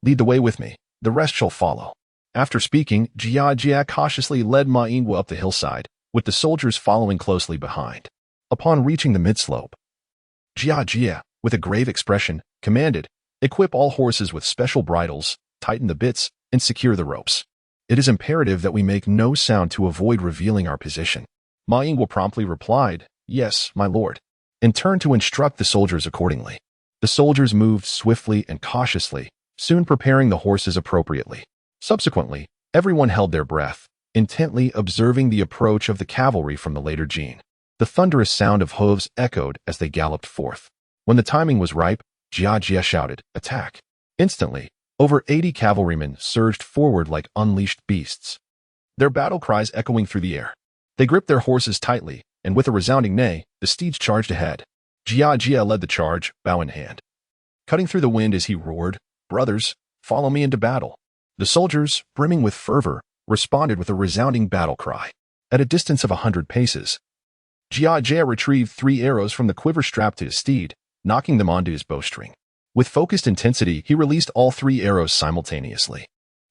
lead the way with me. The rest shall follow. After speaking, Jia cautiously led Ma Yingui up the hillside, with the soldiers following closely behind. Upon reaching the mid-slope, Jia, with a grave expression, commanded, equip all horses with special bridles, tighten the bits, and secure the ropes. It is imperative that we make no sound to avoid revealing our position. Ma Yingui promptly replied, yes, my lord, and turned to instruct the soldiers accordingly. The soldiers moved swiftly and cautiously, soon preparing the horses appropriately. Subsequently, everyone held their breath, intently observing the approach of the cavalry from the later Jin. The thunderous sound of hooves echoed as they galloped forth. When the timing was ripe, Jia shouted, attack. Instantly, over 80 cavalrymen surged forward like unleashed beasts, their battle cries echoing through the air. They gripped their horses tightly, and with a resounding neigh, the steeds charged ahead. Jia led the charge, bow in hand. Cutting through the wind as he roared, brothers, follow me into battle. The soldiers, brimming with fervor, responded with a resounding battle cry. At a distance of 100 paces, Jia retrieved 3 arrows from the quiver strapped to his steed, knocking them onto his bowstring. With focused intensity, he released all 3 arrows simultaneously.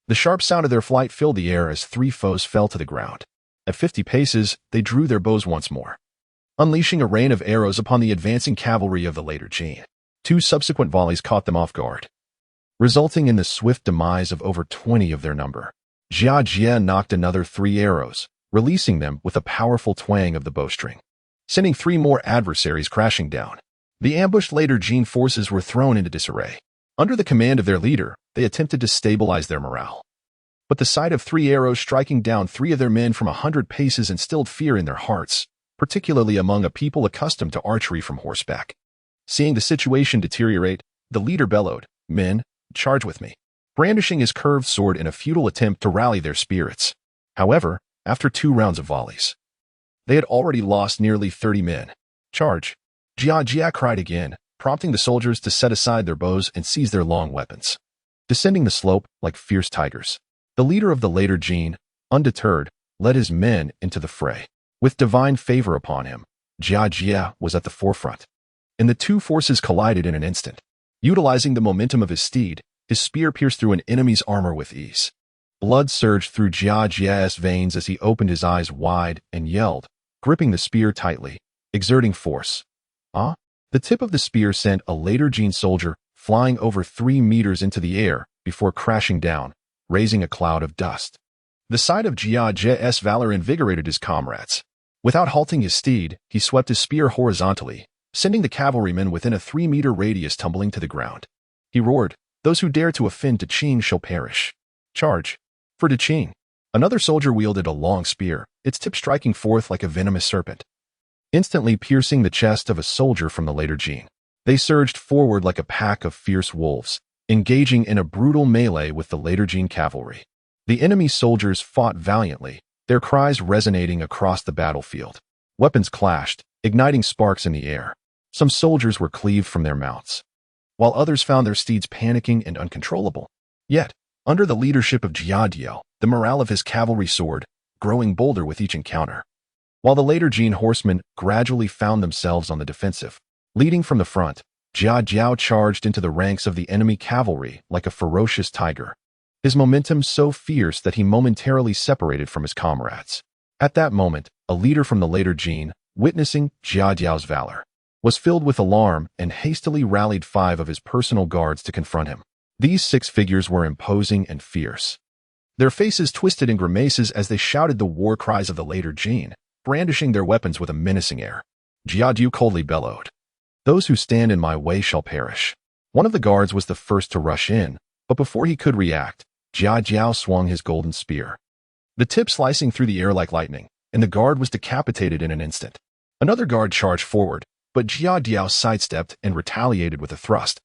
The sharp sound of their flight filled the air as 3 foes fell to the ground. At 50 paces, they drew their bows once more, unleashing a rain of arrows upon the advancing cavalry of the later Jin. 2 subsequent volleys caught them off guard, resulting in the swift demise of over 20 of their number. Jia knocked another 3 arrows, releasing them with a powerful twang of the bowstring, sending 3 more adversaries crashing down. The ambushed later Jin forces were thrown into disarray. Under the command of their leader, they attempted to stabilize their morale. But the sight of 3 arrows striking down 3 of their men from 100 paces instilled fear in their hearts, particularly among a people accustomed to archery from horseback. Seeing the situation deteriorate, the leader bellowed, men, charge with me, brandishing his curved sword in a futile attempt to rally their spirits. However, after 2 rounds of volleys, they had already lost nearly 30 men. Charge! Jia cried again, prompting the soldiers to set aside their bows and seize their long weapons. Descending the slope like fierce tigers, the leader of the later Jin, undeterred, led his men into the fray. With divine favor upon him, Jia was at the forefront, and the 2 forces collided in an instant. Utilizing the momentum of his steed, his spear pierced through an enemy's armor with ease. Blood surged through Jia's veins as he opened his eyes wide and yelled, gripping the spear tightly, exerting force. The tip of the spear sent a later Jin soldier flying over 3 meters into the air before crashing down, raising a cloud of dust. The sight of Jia's valor invigorated his comrades. Without halting his steed, he swept his spear horizontally, sending the cavalrymen within a 3-meter radius tumbling to the ground. He roared, "Those who dare to offend Daqing shall perish. Charge!" For Daqing, another soldier wielded a long spear, its tip striking forth like a venomous serpent, instantly piercing the chest of a soldier from the later Jin. They surged forward like a pack of fierce wolves, engaging in a brutal melee with the later Jin cavalry. The enemy soldiers fought valiantly, their cries resonating across the battlefield. Weapons clashed, igniting sparks in the air. Some soldiers were cleaved from their mounts, while others found their steeds panicking and uncontrollable. Yet, under the leadership of Jia Diao, the morale of his cavalry soared, growing bolder with each encounter. While the later Jin horsemen gradually found themselves on the defensive, leading from the front, Jia Diao charged into the ranks of the enemy cavalry like a ferocious tiger, his momentum so fierce that he momentarily separated from his comrades. At that moment, a leader from the later Jin, witnessing Jia Diao's valor, was filled with alarm and hastily rallied 5 of his personal guards to confront him. These 6 figures were imposing and fierce, their faces twisted in grimaces as they shouted the war cries of the later Jin, brandishing their weapons with a menacing air. Jia Diao coldly bellowed, "Those who stand in my way shall perish." One of the guards was the first to rush in, but before he could react, Jia Diao swung his golden spear, the tip slicing through the air like lightning, and the guard was decapitated in an instant. Another guard charged forward, but Jia Diao sidestepped and retaliated with a thrust,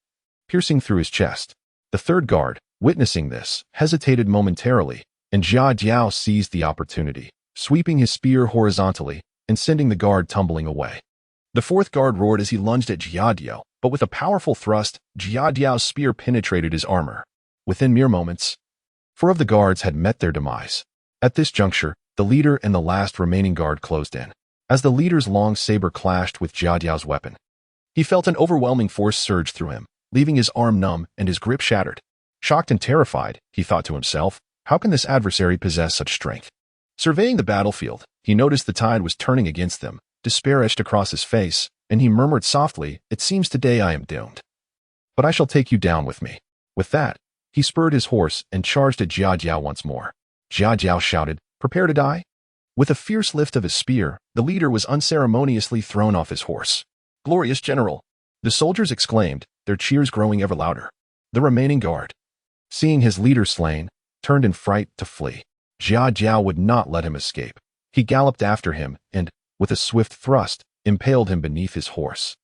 piercing through his chest. The third guard, witnessing this, hesitated momentarily, and Jia Diao seized the opportunity, sweeping his spear horizontally and sending the guard tumbling away. The fourth guard roared as he lunged at Jia Diao, but with a powerful thrust, Jia Diao's spear penetrated his armor. Within mere moments, 4 of the guards had met their demise. At this juncture, the leader and the last remaining guard closed in. As the leader's long saber clashed with Jia Diao's weapon, he felt an overwhelming force surge through him, leaving his arm numb and his grip shattered. Shocked and terrified, he thought to himself, how can this adversary possess such strength? Surveying the battlefield, he noticed the tide was turning against them, despair etched across his face, and he murmured softly, "It seems today I am doomed. But I shall take you down with me." With that, he spurred his horse and charged at Jia Diao once more. Jia Diao shouted, "Prepare to die?" With a fierce lift of his spear, the leader was unceremoniously thrown off his horse. "Glorious general!" the soldiers exclaimed, their cheers growing ever louder. The remaining guard, seeing his leader slain, turned in fright to flee. Jia Diao would not let him escape. He galloped after him and, with a swift thrust, impaled him beneath his horse.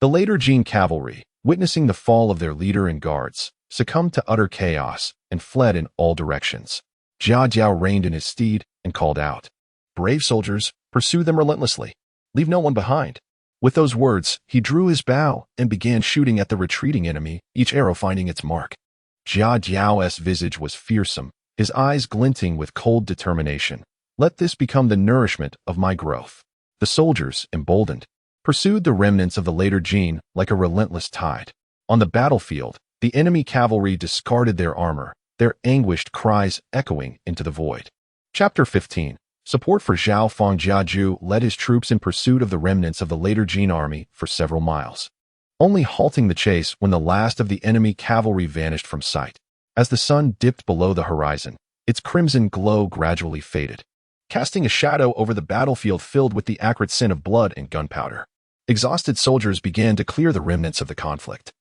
The later Jin cavalry, witnessing the fall of their leader and guards, succumbed to utter chaos and fled in all directions. Jia Diao reined in his steed and called out, "Brave soldiers, pursue them relentlessly. Leave no one behind." With those words, he drew his bow and began shooting at the retreating enemy, each arrow finding its mark. Jia Diao's visage was fearsome, his eyes glinting with cold determination. "Let this become the nourishment of my growth." The soldiers, emboldened, pursued the remnants of the later Jin like a relentless tide. On the battlefield, the enemy cavalry discarded their armor, their anguished cries echoing into the void. Chapter 15. Support for Zhao Fang. Jia Ju led his troops in pursuit of the remnants of the later Jin army for several miles, only halting the chase when the last of the enemy cavalry vanished from sight. As the sun dipped below the horizon, its crimson glow gradually faded, casting a shadow over the battlefield filled with the acrid scent of blood and gunpowder. Exhausted soldiers began to clear the remnants of the conflict.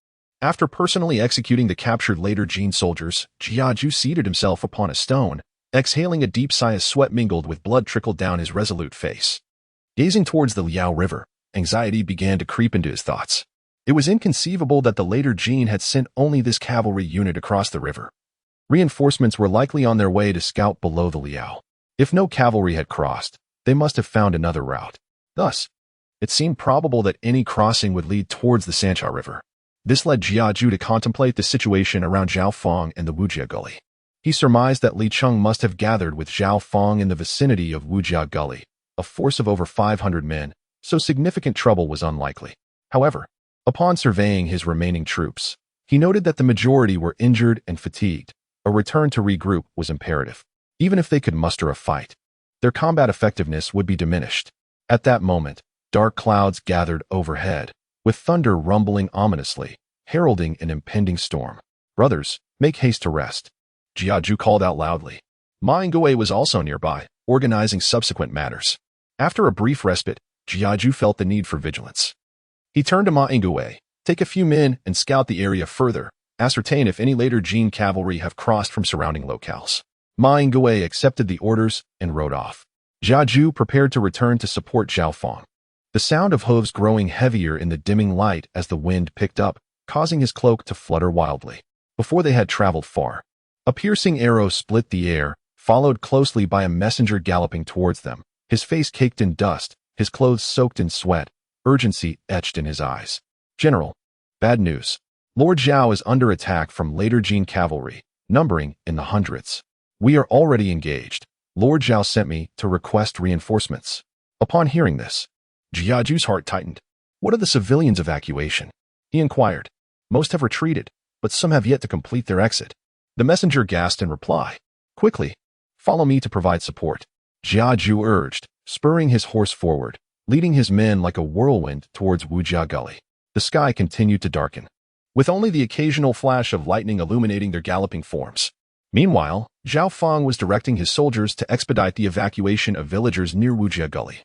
After personally executing the captured later Jin soldiers, Jia Ju seated himself upon a stone, exhaling a deep sigh as sweat mingled with blood trickled down his resolute face. Gazing towards the Liao River, anxiety began to creep into his thoughts. It was inconceivable that the later Jin had sent only this cavalry unit across the river. Reinforcements were likely on their way to scout below the Liao. If no cavalry had crossed, they must have found another route. Thus, it seemed probable that any crossing would lead towards the Sancha River. This led Jia Ju to contemplate the situation around Zhao Fang and the Wujia Gully. He surmised that Li Cheng must have gathered with Zhao Fang in the vicinity of Wujia Gully, a force of over 500 men, so significant trouble was unlikely. However, upon surveying his remaining troops, he noted that the majority were injured and fatigued. A return to regroup was imperative. Even if they could muster a fight, their combat effectiveness would be diminished. At that moment, dark clouds gathered overhead, with thunder rumbling ominously, heralding an impending storm. "Brothers, make haste to rest," Jia Ju called out loudly. Ma Yingwei was also nearby, organizing subsequent matters. After a brief respite, Jiaju felt the need for vigilance. He turned to Ma Ingwe, take a few men and scout the area further, ascertain if any later Jin cavalry have crossed from surrounding locales. Ma Ingwe accepted the orders and rode off. Jiaju prepared to return to support Zhao Fang. The sound of hooves growing heavier in the dimming light as the wind picked up, causing his cloak to flutter wildly. Before they had traveled far, a piercing arrow split the air, followed closely by a messenger galloping towards them, his face caked in dust, his clothes soaked in sweat, urgency etched in his eyes. General, bad news. Lord Zhao is under attack from later Jin cavalry, numbering in the hundreds. We are already engaged. Lord Zhao sent me to request reinforcements. Upon hearing this, Jiaju's heart tightened. What of the civilians' evacuation? He inquired. Most have retreated, but some have yet to complete their exit. The messenger gasped in reply. Quickly, follow me to provide support. Jiaju urged, spurring his horse forward, leading his men like a whirlwind towards Wujia Gully. The sky continued to darken, with only the occasional flash of lightning illuminating their galloping forms. Meanwhile, Zhao Fang was directing his soldiers to expedite the evacuation of villagers near Wujia Gully.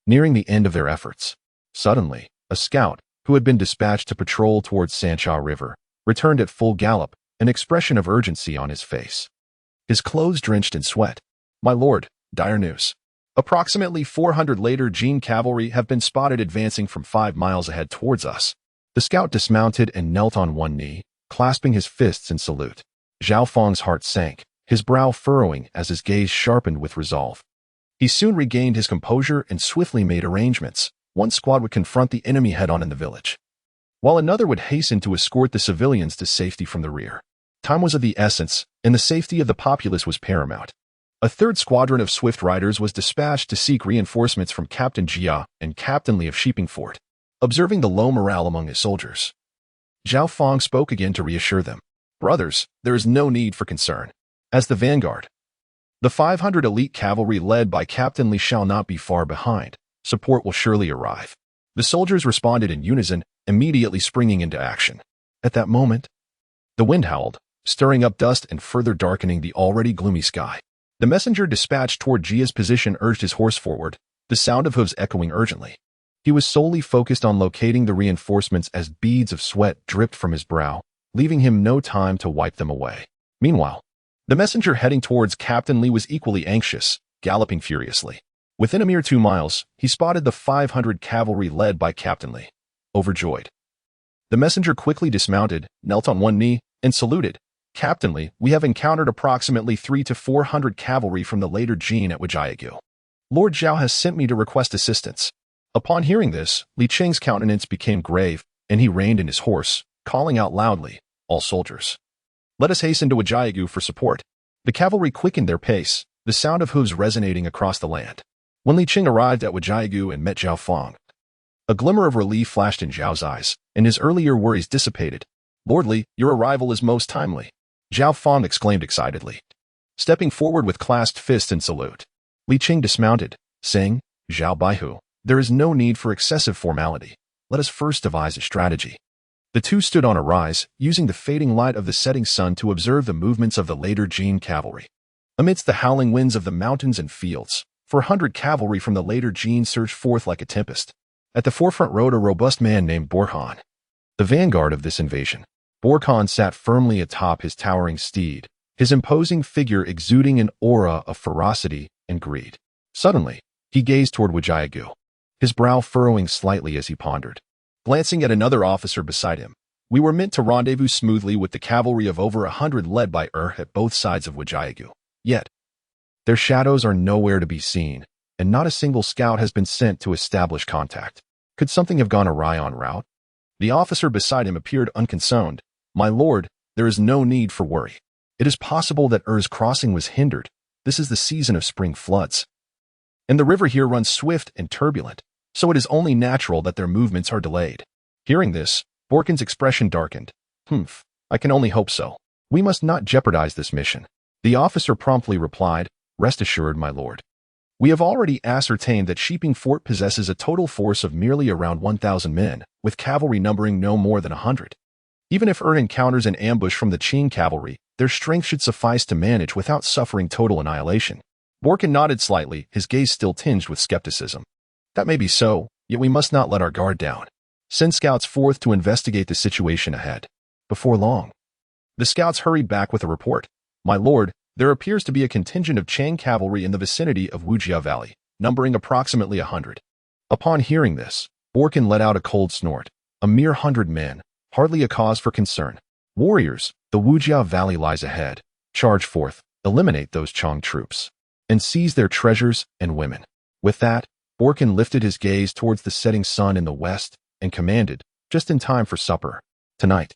Nearing the end of their efforts, suddenly, a scout, who had been dispatched to patrol towards Sancha River, returned at full gallop, an expression of urgency on his face. His clothes drenched in sweat. My lord, dire news. Approximately 400 later Jin cavalry have been spotted advancing from 5 miles ahead towards us. The scout dismounted and knelt on one knee, clasping his fists in salute. Zhao Fang's heart sank, his brow furrowing as his gaze sharpened with resolve. He soon regained his composure and swiftly made arrangements. One squad would confront the enemy head-on in the village, while another would hasten to escort the civilians to safety from the rear. Time was of the essence, and the safety of the populace was paramount. A third squadron of swift riders was dispatched to seek reinforcements from Captain Jia and Captain Li of Sheepingfort. Observing the low morale among his soldiers, Zhao Fang spoke again to reassure them. Brothers, there is no need for concern. As the vanguard, the 500 elite cavalry led by Captain Li shall not be far behind. Support will surely arrive. The soldiers responded in unison, immediately springing into action. At that moment, the wind howled, stirring up dust and further darkening the already gloomy sky. The messenger dispatched toward Jia's position urged his horse forward, the sound of hooves echoing urgently. He was solely focused on locating the reinforcements as beads of sweat dripped from his brow, leaving him no time to wipe them away. Meanwhile, the messenger heading towards Captain Li was equally anxious, galloping furiously. Within a mere 2 miles, he spotted the 500 cavalry led by Captain Li. Overjoyed, the messenger quickly dismounted, knelt on one knee, and saluted. Captain Li, we have encountered approximately 300 to 400 cavalry from the later Jin at Wujiagu. Lord Zhao has sent me to request assistance. Upon hearing this, Li Cheng's countenance became grave, and he reined in his horse, calling out loudly, all soldiers, let us hasten to Wujiagu for support. The cavalry quickened their pace, the sound of hooves resonating across the land. When Li Cheng arrived at Wujiagu and met Zhao Fang, a glimmer of relief flashed in Zhao's eyes, and his earlier worries dissipated. Lord Li, your arrival is most timely, Zhao Fang exclaimed excitedly, stepping forward with clasped fists in salute. Li Cheng dismounted, saying, Zhao Baihu, there is no need for excessive formality. Let us first devise a strategy. The two stood on a rise, using the fading light of the setting sun to observe the movements of the later Jin cavalry. Amidst the howling winds of the mountains and fields, 400 cavalry from the later Jin surged forth like a tempest. At the forefront rode a robust man named Borhan, the vanguard of this invasion. Borhan sat firmly atop his towering steed, his imposing figure exuding an aura of ferocity and greed. Suddenly, he gazed toward Wujiagu, his brow furrowing slightly as he pondered. Glancing at another officer beside him, we were meant to rendezvous smoothly with the cavalry of over 100 led by at both sides of Wujiagu. Yet, their shadows are nowhere to be seen, and not a single scout has been sent to establish contact. Could something have gone awry en route? The officer beside him appeared unconcerned. My lord, there is no need for worry. It is possible that crossing was hindered. This is the season of spring floods, and the river here runs swift and turbulent, so it is only natural that their movements are delayed. Hearing this, Borkin's expression darkened. I can only hope so. We must not jeopardize this mission. The officer promptly replied, Rest assured, my lord. We have already ascertained that Sheepingfort possesses a total force of merely around 1,000 men, with cavalry numbering no more than 100. Even if encounters an ambush from the Qing cavalry, their strength should suffice to manage without suffering total annihilation. Borkin nodded slightly, his gaze still tinged with skepticism. That may be so, yet we must not let our guard down. Send scouts forth to investigate the situation ahead. Before long, the scouts hurried back with a report. My lord, there appears to be a contingent of Chang cavalry in the vicinity of Wujia Valley, numbering approximately 100. Upon hearing this, Borkin let out a cold snort. A mere 100 men, hardly a cause for concern. Warriors, the Wujia Valley lies ahead. Charge forth, eliminate those Chang troops, and seize their treasures and women. With that, Borkin lifted his gaze towards the setting sun in the west and commanded, just in time for supper. Tonight,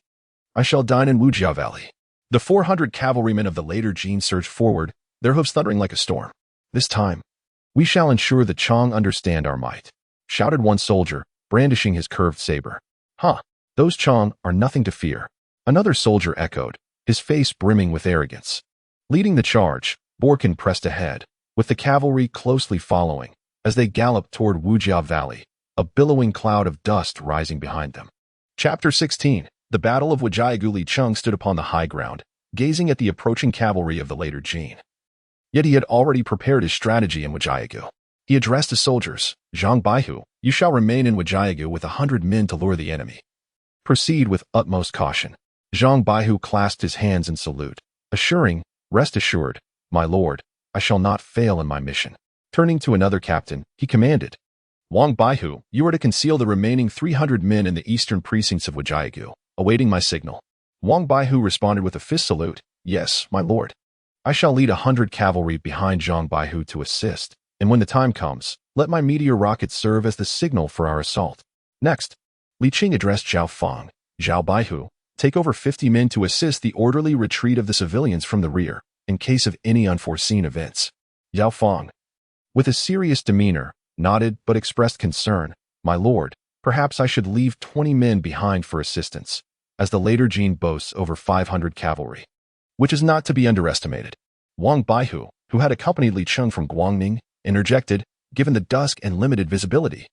I shall dine in Wujia Valley. The 400 cavalrymen of the later Jin surged forward, their hooves thundering like a storm. This time, we shall ensure the Chang understand our might, shouted one soldier, brandishing his curved saber. Huh, those Chang are nothing to fear. Another soldier echoed, his face brimming with arrogance. Leading the charge, Borkin pressed ahead, with the cavalry closely following, as they galloped toward Wujia Valley, a billowing cloud of dust rising behind them. Chapter 16. The Battle of Wujiagu. Li Cheng stood upon the high ground, gazing at the approaching cavalry of the later Jin. Yet he had already prepared his strategy in Wujiagu. He addressed his soldiers, Zhang Baihu, you shall remain in Wujiagu with 100 men to lure the enemy. Proceed with utmost caution. Zhang Baihu clasped his hands in salute, assuring, rest assured, my lord, I shall not fail in my mission. Turning to another captain, he commanded, Wang Baihu, you are to conceal the remaining 300 men in the eastern precincts of Wujiagu, awaiting my signal. Wang Baihu responded with a fist salute, yes, my lord. I shall lead 100 cavalry behind Zhang Baihu to assist, and when the time comes, let my meteor rocket serve as the signal for our assault. Next, Li Qing addressed Zhao Fang, Zhao Baihu, take over 50 men to assist the orderly retreat of the civilians from the rear, in case of any unforeseen events. Zhao Fang, with a serious demeanor, nodded but expressed concern, my lord, perhaps I should leave 20 men behind for assistance, as the later Jin boasts over 500 cavalry, which is not to be underestimated. Wang Baihu, who had accompanied Li Cheng from Guangning, interjected, given the dusk and limited visibility.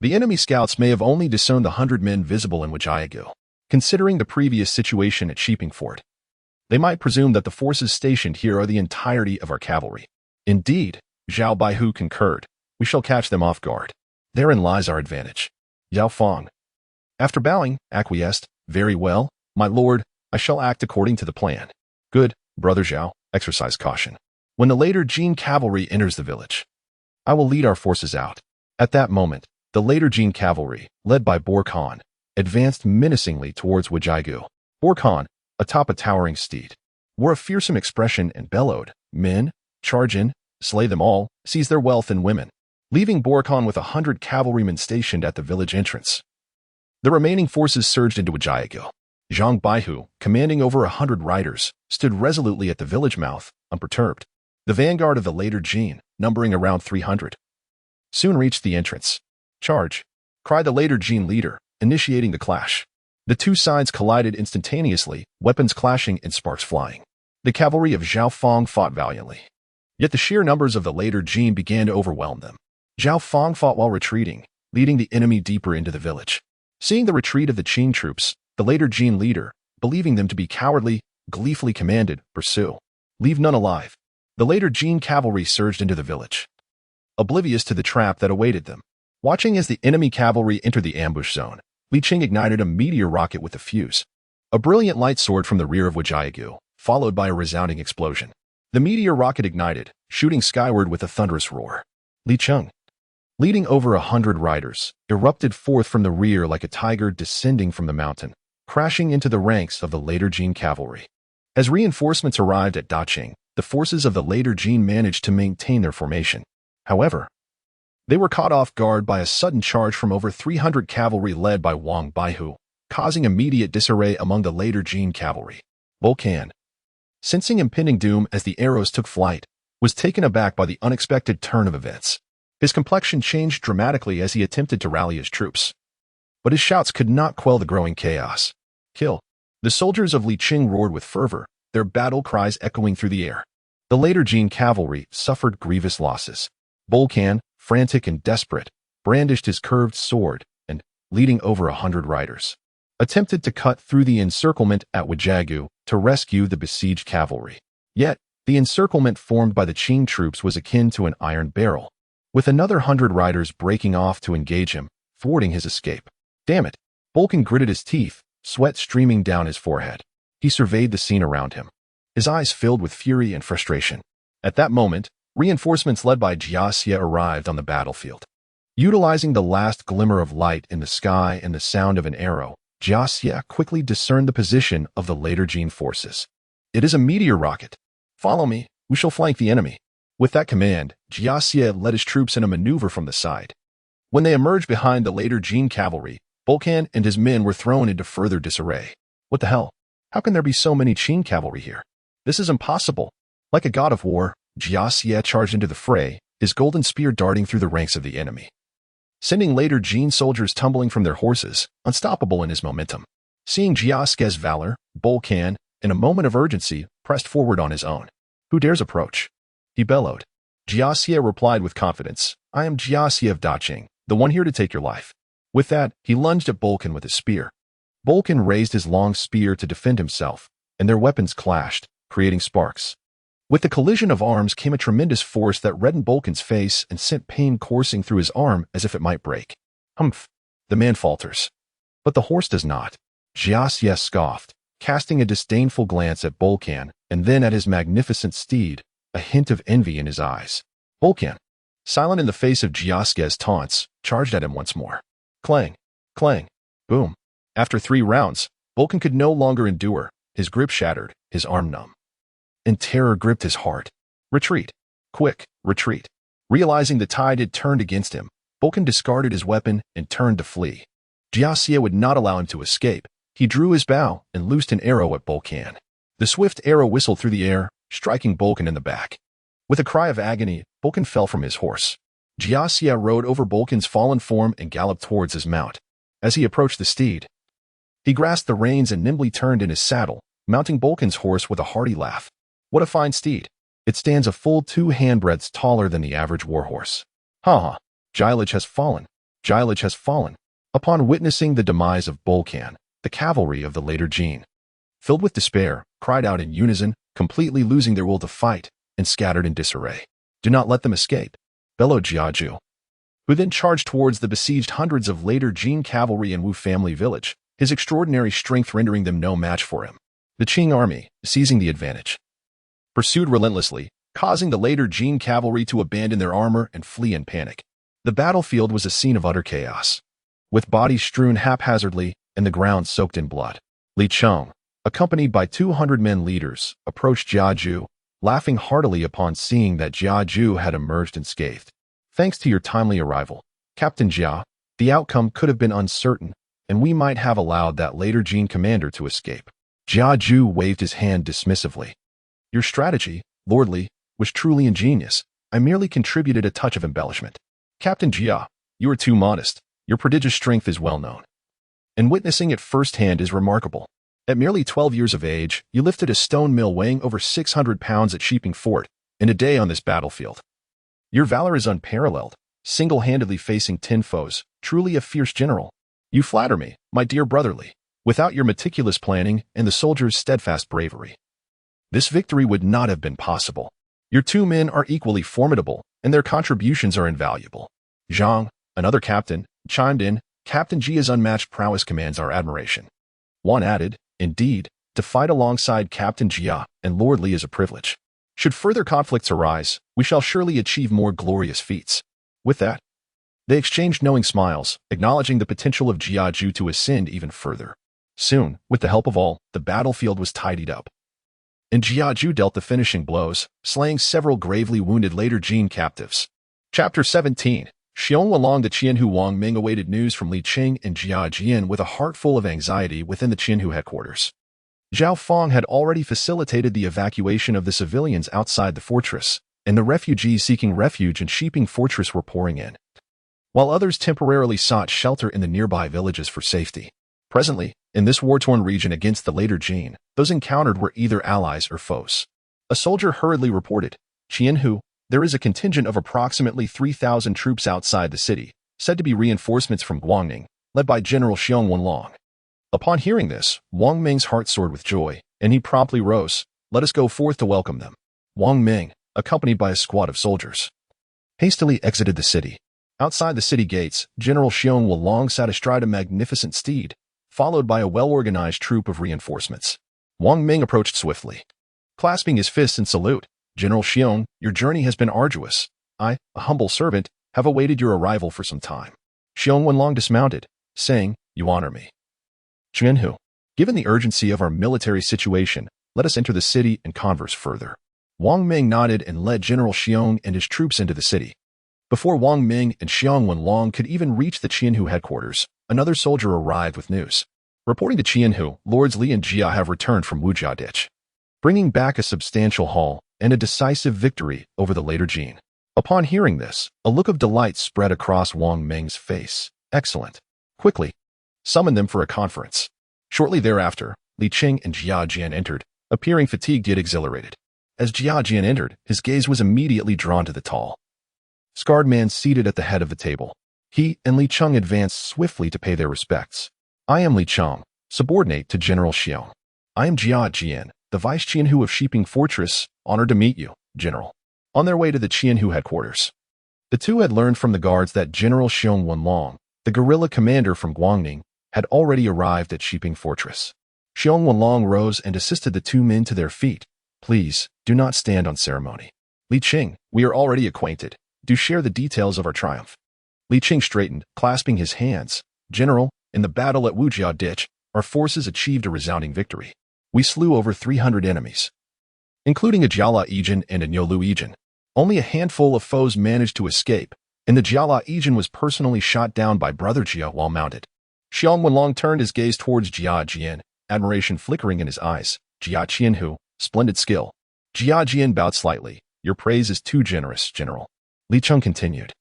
The enemy scouts may have only discerned the 100 men visible in Wujiagu. Considering the previous situation at Shiping Fort, they might presume that the forces stationed here are the entirety of our cavalry. Indeed, Zhao Baihu concurred, we shall catch them off guard. Therein lies our advantage. Zhao Fang, after bowing, acquiesced, very well, my lord, I shall act according to the plan. Good, brother Zhao, exercise caution. When the later Jin cavalry enters the village, I will lead our forces out. At that moment, the later Jin cavalry, led by Borkan, advanced menacingly towards Wujiagu. Borkan, atop a towering steed, wore a fearsome expression and bellowed, men, charge in, slay them all, seize their wealth and women, leaving Borkan with 100 cavalrymen stationed at the village entrance. The remaining forces surged into Wujiagu. Zhang Baihu, commanding over 100 riders, stood resolutely at the village mouth, unperturbed. The vanguard of the later Jin, numbering around 300, soon reached the entrance. Charge! Cried the later Jin leader, initiating the clash. The two sides collided instantaneously, weapons clashing and sparks flying. The cavalry of Zhao Fang fought valiantly. Yet the sheer numbers of the later Jin began to overwhelm them. Zhao Fang fought while retreating, leading the enemy deeper into the village. Seeing the retreat of the Qing troops, the later Jin leader, believing them to be cowardly, gleefully commanded, pursue. Leave none alive. The later Jin cavalry surged into the village, oblivious to the trap that awaited them. Watching as the enemy cavalry entered the ambush zone, Li Qing ignited a meteor rocket with a fuse. A brilliant light soared from the rear of Wujiagu, followed by a resounding explosion. The meteor rocket ignited, shooting skyward with a thunderous roar. Li Qing, leading over 100 riders, erupted forth from the rear like a tiger descending from the mountain, crashing into the ranks of the later Jin cavalry. As reinforcements arrived at Daqing, the forces of the later Jin managed to maintain their formation. However, they were caught off guard by a sudden charge from over 300 cavalry led by Wang Baihu, causing immediate disarray among the later Jin cavalry. Volcan, sensing impending doom as the arrows took flight, was taken aback by the unexpected turn of events. His complexion changed dramatically as he attempted to rally his troops. But his shouts could not quell the growing chaos. Kill! The soldiers of Li Qing roared with fervor, their battle cries echoing through the air. The later Jin cavalry suffered grievous losses. Volcan, frantic and desperate, brandished his curved sword and, leading over 100 riders, attempted to cut through the encirclement at Wujiagu to rescue the besieged cavalry. Yet, The encirclement formed by the Qing troops was akin to an iron barrel, with another 100 riders breaking off to engage him, thwarting his escape. Damn it! Bulkin gritted his teeth, sweat streaming down his forehead. He surveyed the scene around him, his eyes filled with fury and frustration. At that moment, reinforcements led by Jia Xie arrived on the battlefield. Utilizing the last glimmer of light in the sky and the sound of an arrow, Jia Xie quickly discerned the position of the later Jin forces. It is a meteor rocket. Follow me, we shall flank the enemy. With that command, Jia Xie led his troops in a maneuver from the side. When they emerged behind the later Jin cavalry, Bulkin and his men were thrown into further disarray. What the hell? How can there be so many Qing cavalry here? This is impossible. Like a god of war, Jia Xie charged into the fray, his golden spear darting through the ranks of the enemy, sending later Jin soldiers tumbling from their horses, unstoppable in his momentum. Seeing Jia Xie's valor, Bulkin, in a moment of urgency, pressed forward on his own. Who dares approach? He bellowed. Jia Xie replied with confidence, I am Jia Xie of Daqing, the one here to take your life. With that, he lunged at Bulkin with his spear. Bulkin raised his long spear to defend himself, and their weapons clashed, creating sparks. With the collision of arms came a tremendous force that reddened Bulkin's face and sent pain coursing through his arm as if it might break. Humph! The man falters. But the horse does not. Jia Xie scoffed, casting a disdainful glance at Bulkin and then at his magnificent steed, a hint of envy in his eyes. Bulkin, silent in the face of Jia Xie's taunts, charged at him once more. Clang! Clang! Boom! After 3 rounds, Bulkin could no longer endure, his grip shattered, his arm numb. And terror gripped his heart. Retreat! Quick, retreat! Realizing the tide had turned against him, Bulkin discarded his weapon and turned to flee. Jia Xie would not allow him to escape. He drew his bow and loosed an arrow at Bulkin. The swift arrow whistled through the air, striking Bulkin in the back. With a cry of agony, Bulkin fell from his horse. Jia Xie rode over Bulkin's fallen form and galloped towards his mount. As he approached the steed, he grasped the reins and nimbly turned in his saddle, mounting Bulkin's horse with a hearty laugh. What a fine steed! It stands a full 2 handbreadths taller than the average warhorse. Ha ha! Jilage has fallen! Jilage has fallen! Upon witnessing the demise of Bulkin, the cavalry of the later Jin, filled with despair, cried out in unison, completely losing their will to fight, and scattered in disarray. Do not let them escape, bellowed Jiaju, who then charged towards the besieged hundreds of later Jin cavalry in Wu family village, his extraordinary strength rendering them no match for him. The Qing army, seizing the advantage, pursued relentlessly, causing the later Jin cavalry to abandon their armor and flee in panic. The battlefield was a scene of utter chaos, with bodies strewn haphazardly and the ground soaked in blood. Li Cheng, accompanied by 200 men leaders, approached Jiaju, laughing heartily upon seeing that Jiaju had emerged unscathed. Thanks to your timely arrival, Captain Jia, the outcome could have been uncertain, and we might have allowed that later Jin commander to escape. Jiaju waved his hand dismissively. Your strategy, Lord Li, was truly ingenious. I merely contributed a touch of embellishment. Captain Jia, you are too modest. Your prodigious strength is well known, and witnessing it firsthand is remarkable. At merely 12 years of age, you lifted a stone mill weighing over 600 pounds at Sheeping Fort in a day on this battlefield. Your valor is unparalleled, single-handedly facing 10 foes, truly a fierce general. You flatter me, my dear brother Li. Without your meticulous planning and the soldiers' steadfast bravery, this victory would not have been possible. Your 2 men are equally formidable, and their contributions are invaluable. Zhang, another captain, chimed in, Captain Jia's unmatched prowess commands our admiration. One added, indeed, to fight alongside Captain Jia and Lord Li is a privilege. Should further conflicts arise, we shall surely achieve more glorious feats. With that, they exchanged knowing smiles, acknowledging the potential of Jiaju to ascend even further. Soon, with the help of all, the battlefield was tidied up, and Jiaju dealt the finishing blows, slaying several gravely wounded later Jin captives. Chapter 17. Xiong along the Qianhu Wang Ming awaited news from Li Qing and Jia Jian with a heart full of anxiety within the Qianhu headquarters. Zhao Feng had already facilitated the evacuation of the civilians outside the fortress, and the refugees seeking refuge in Sheeping Fortress were pouring in, while others temporarily sought shelter in the nearby villages for safety. Presently, in this war-torn region against the later Jin, those encountered were either allies or foes. A soldier hurriedly reported, Qianhu, there is a contingent of approximately 3,000 troops outside the city, said to be reinforcements from Guangning, led by General Xiong Wenlong. Upon hearing this, Wang Ming's heart soared with joy, and he promptly rose. Let us go forth to welcome them. Wang Ming, accompanied by a squad of soldiers, hastily exited the city. Outside the city gates, General Xiong Wulong sat astride a magnificent steed, followed by a well-organized troop of reinforcements. Wang Ming approached swiftly. Clasping his fists in salute, "General Xiong, your journey has been arduous. I, a humble servant, have awaited your arrival for some time." Xiong Wulong dismounted, saying, "You honor me." "Qianhu, given the urgency of our military situation, let us enter the city and converse further." Wang Ming nodded and led General Xiong and his troops into the city. Before Wang Ming and Xiong Wulong could even reach the Qianhu headquarters, another soldier arrived with news. Reporting to Qianhu, Lords Li and Jia have returned from Wujia Ditch, bringing back a substantial haul and a decisive victory over the later Jin. Upon hearing this, a look of delight spread across Wang Ming's face. "Excellent. Quickly, summon them for a conference." Shortly thereafter, Li Qing and Jia Jian entered, appearing fatigued yet exhilarated. As Jia Jian entered, his gaze was immediately drawn to the tall, scarred man seated at the head of the table. He and Li Cheng advanced swiftly to pay their respects. "I am Li Cheng, subordinate to General Xiong. I am Jia Jian, the Vice Qianhu of Shiping Fortress. Honored to meet you, General." On their way to the Qianhu headquarters, the two had learned from the guards that General Xiong Wulong, the guerrilla commander from Guangning, had already arrived at Shiping Fortress. Xiong Wulong rose and assisted the two men to their feet. "Please, do not stand on ceremony. Li Qing, we are already acquainted. Do share the details of our triumph." Li Qing straightened, clasping his hands. "General, in the battle at Wujia Ditch, our forces achieved a resounding victory. We slew over 300 enemies, including a Jiala Ijin and a Nyolu Ijin. Only a handful of foes managed to escape, and the Jiala Ijin was personally shot down by Brother Jia while mounted." Xiong Wulong turned his gaze towards Jia Jian, admiration flickering in his eyes. "Jia Qianhu, splendid skill." Jia Jian bowed slightly. "Your praise is too generous, General." Li Cheng continued.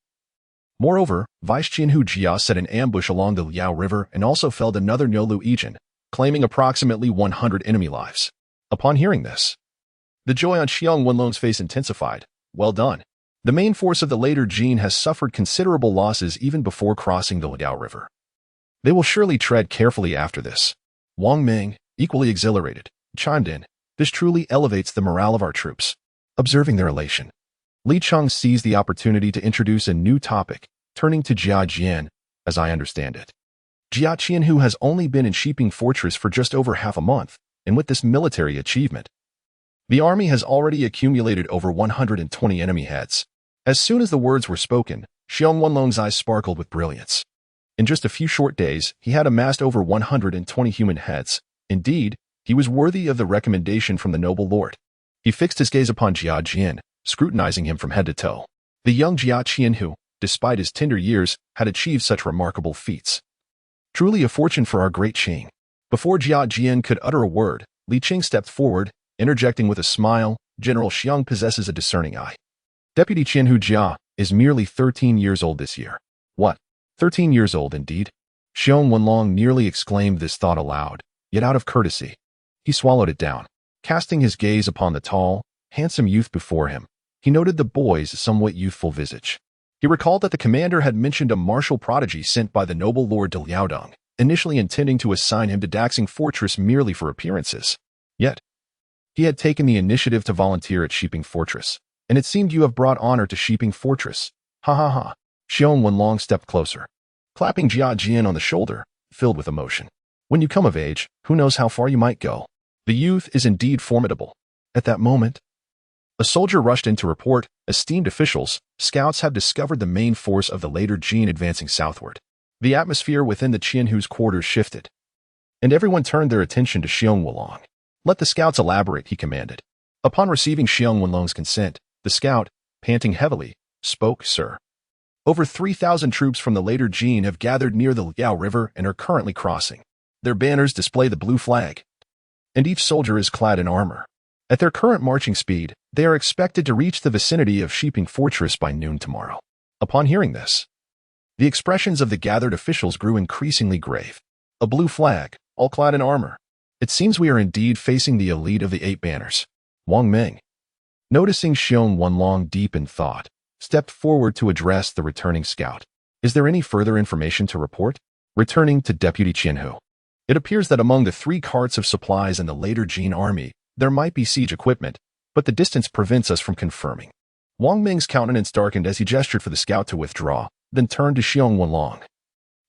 "Moreover, Vice Qianhu Jia set an ambush along the Liao River and also felled another Nyolu Ijin, claiming approximately 100 enemy lives." Upon hearing this, the joy on Xiong Wulong's face intensified. "Well done. The main force of the later Jin has suffered considerable losses even before crossing the Liao River. They will surely tread carefully after this." Wang Ming, equally exhilarated, chimed in. "This truly elevates the morale of our troops." Observing their elation, Li Cheng seized the opportunity to introduce a new topic, turning to Jia Jian. "As I understand it, Jia Qianhu has only been in Shiping Fortress for just over half a month, and with this military achievement, the army has already accumulated over 120 enemy heads." As soon as the words were spoken, Xiong Wulong's eyes sparkled with brilliance. In just a few short days, he had amassed over 120 human heads. Indeed, he was worthy of the recommendation from the noble lord. He fixed his gaze upon Jia Jian, scrutinizing him from head to toe. The young Jia Qianhu, despite his tender years, had achieved such remarkable feats. Truly a fortune for our great Qing. Before Jia Jian could utter a word, Li Qing stepped forward, interjecting with a smile, "General Xiong possesses a discerning eye. Deputy Qianhu Jia is merely 13 years old this year." "What? 13 years old indeed?" Xiong Wulong nearly exclaimed this thought aloud, yet out of courtesy, he swallowed it down. Casting his gaze upon the tall, handsome youth before him, he noted the boy's somewhat youthful visage. He recalled that the commander had mentioned a martial prodigy sent by the noble lord de Liaodong, initially intending to assign him to Daxing Fortress merely for appearances. Yet, he had taken the initiative to volunteer at Shiping Fortress, and it seemed you have brought honor to Shiping Fortress. Ha ha ha. Xiong Wulong stepped closer, clapping Jia Jian on the shoulder, filled with emotion. "When you come of age, who knows how far you might go. The youth is indeed formidable." At that moment, a soldier rushed in to report, "Esteemed officials, scouts have discovered the main force of the later Jin advancing southward." The atmosphere within the Qianhu's quarters shifted, and everyone turned their attention to Xiong Wulong. "Let the scouts elaborate," he commanded. Upon receiving Xiong Wulong's consent, the scout, panting heavily, spoke. "Sir, over 3,000 troops from the later Jin have gathered near the Liao River and are currently crossing. Their banners display the blue flag, and each soldier is clad in armor. At their current marching speed, they are expected to reach the vicinity of Shiping Fortress by noon tomorrow." Upon hearing this, the expressions of the gathered officials grew increasingly grave. "A blue flag, all clad in armor. It seems we are indeed facing the elite of the 8 banners." Wang Ming, noticing Xiong Wulong deep in thought, stepped forward to address the returning scout. "Is there any further information to report?" Returning to Deputy Qianhu, "It appears that among the 3 carts of supplies in the later Jin army, there might be siege equipment, but the distance prevents us from confirming. Wang Ming's countenance darkened as he gestured for the scout to withdraw, then turned to Xiong Wenlong.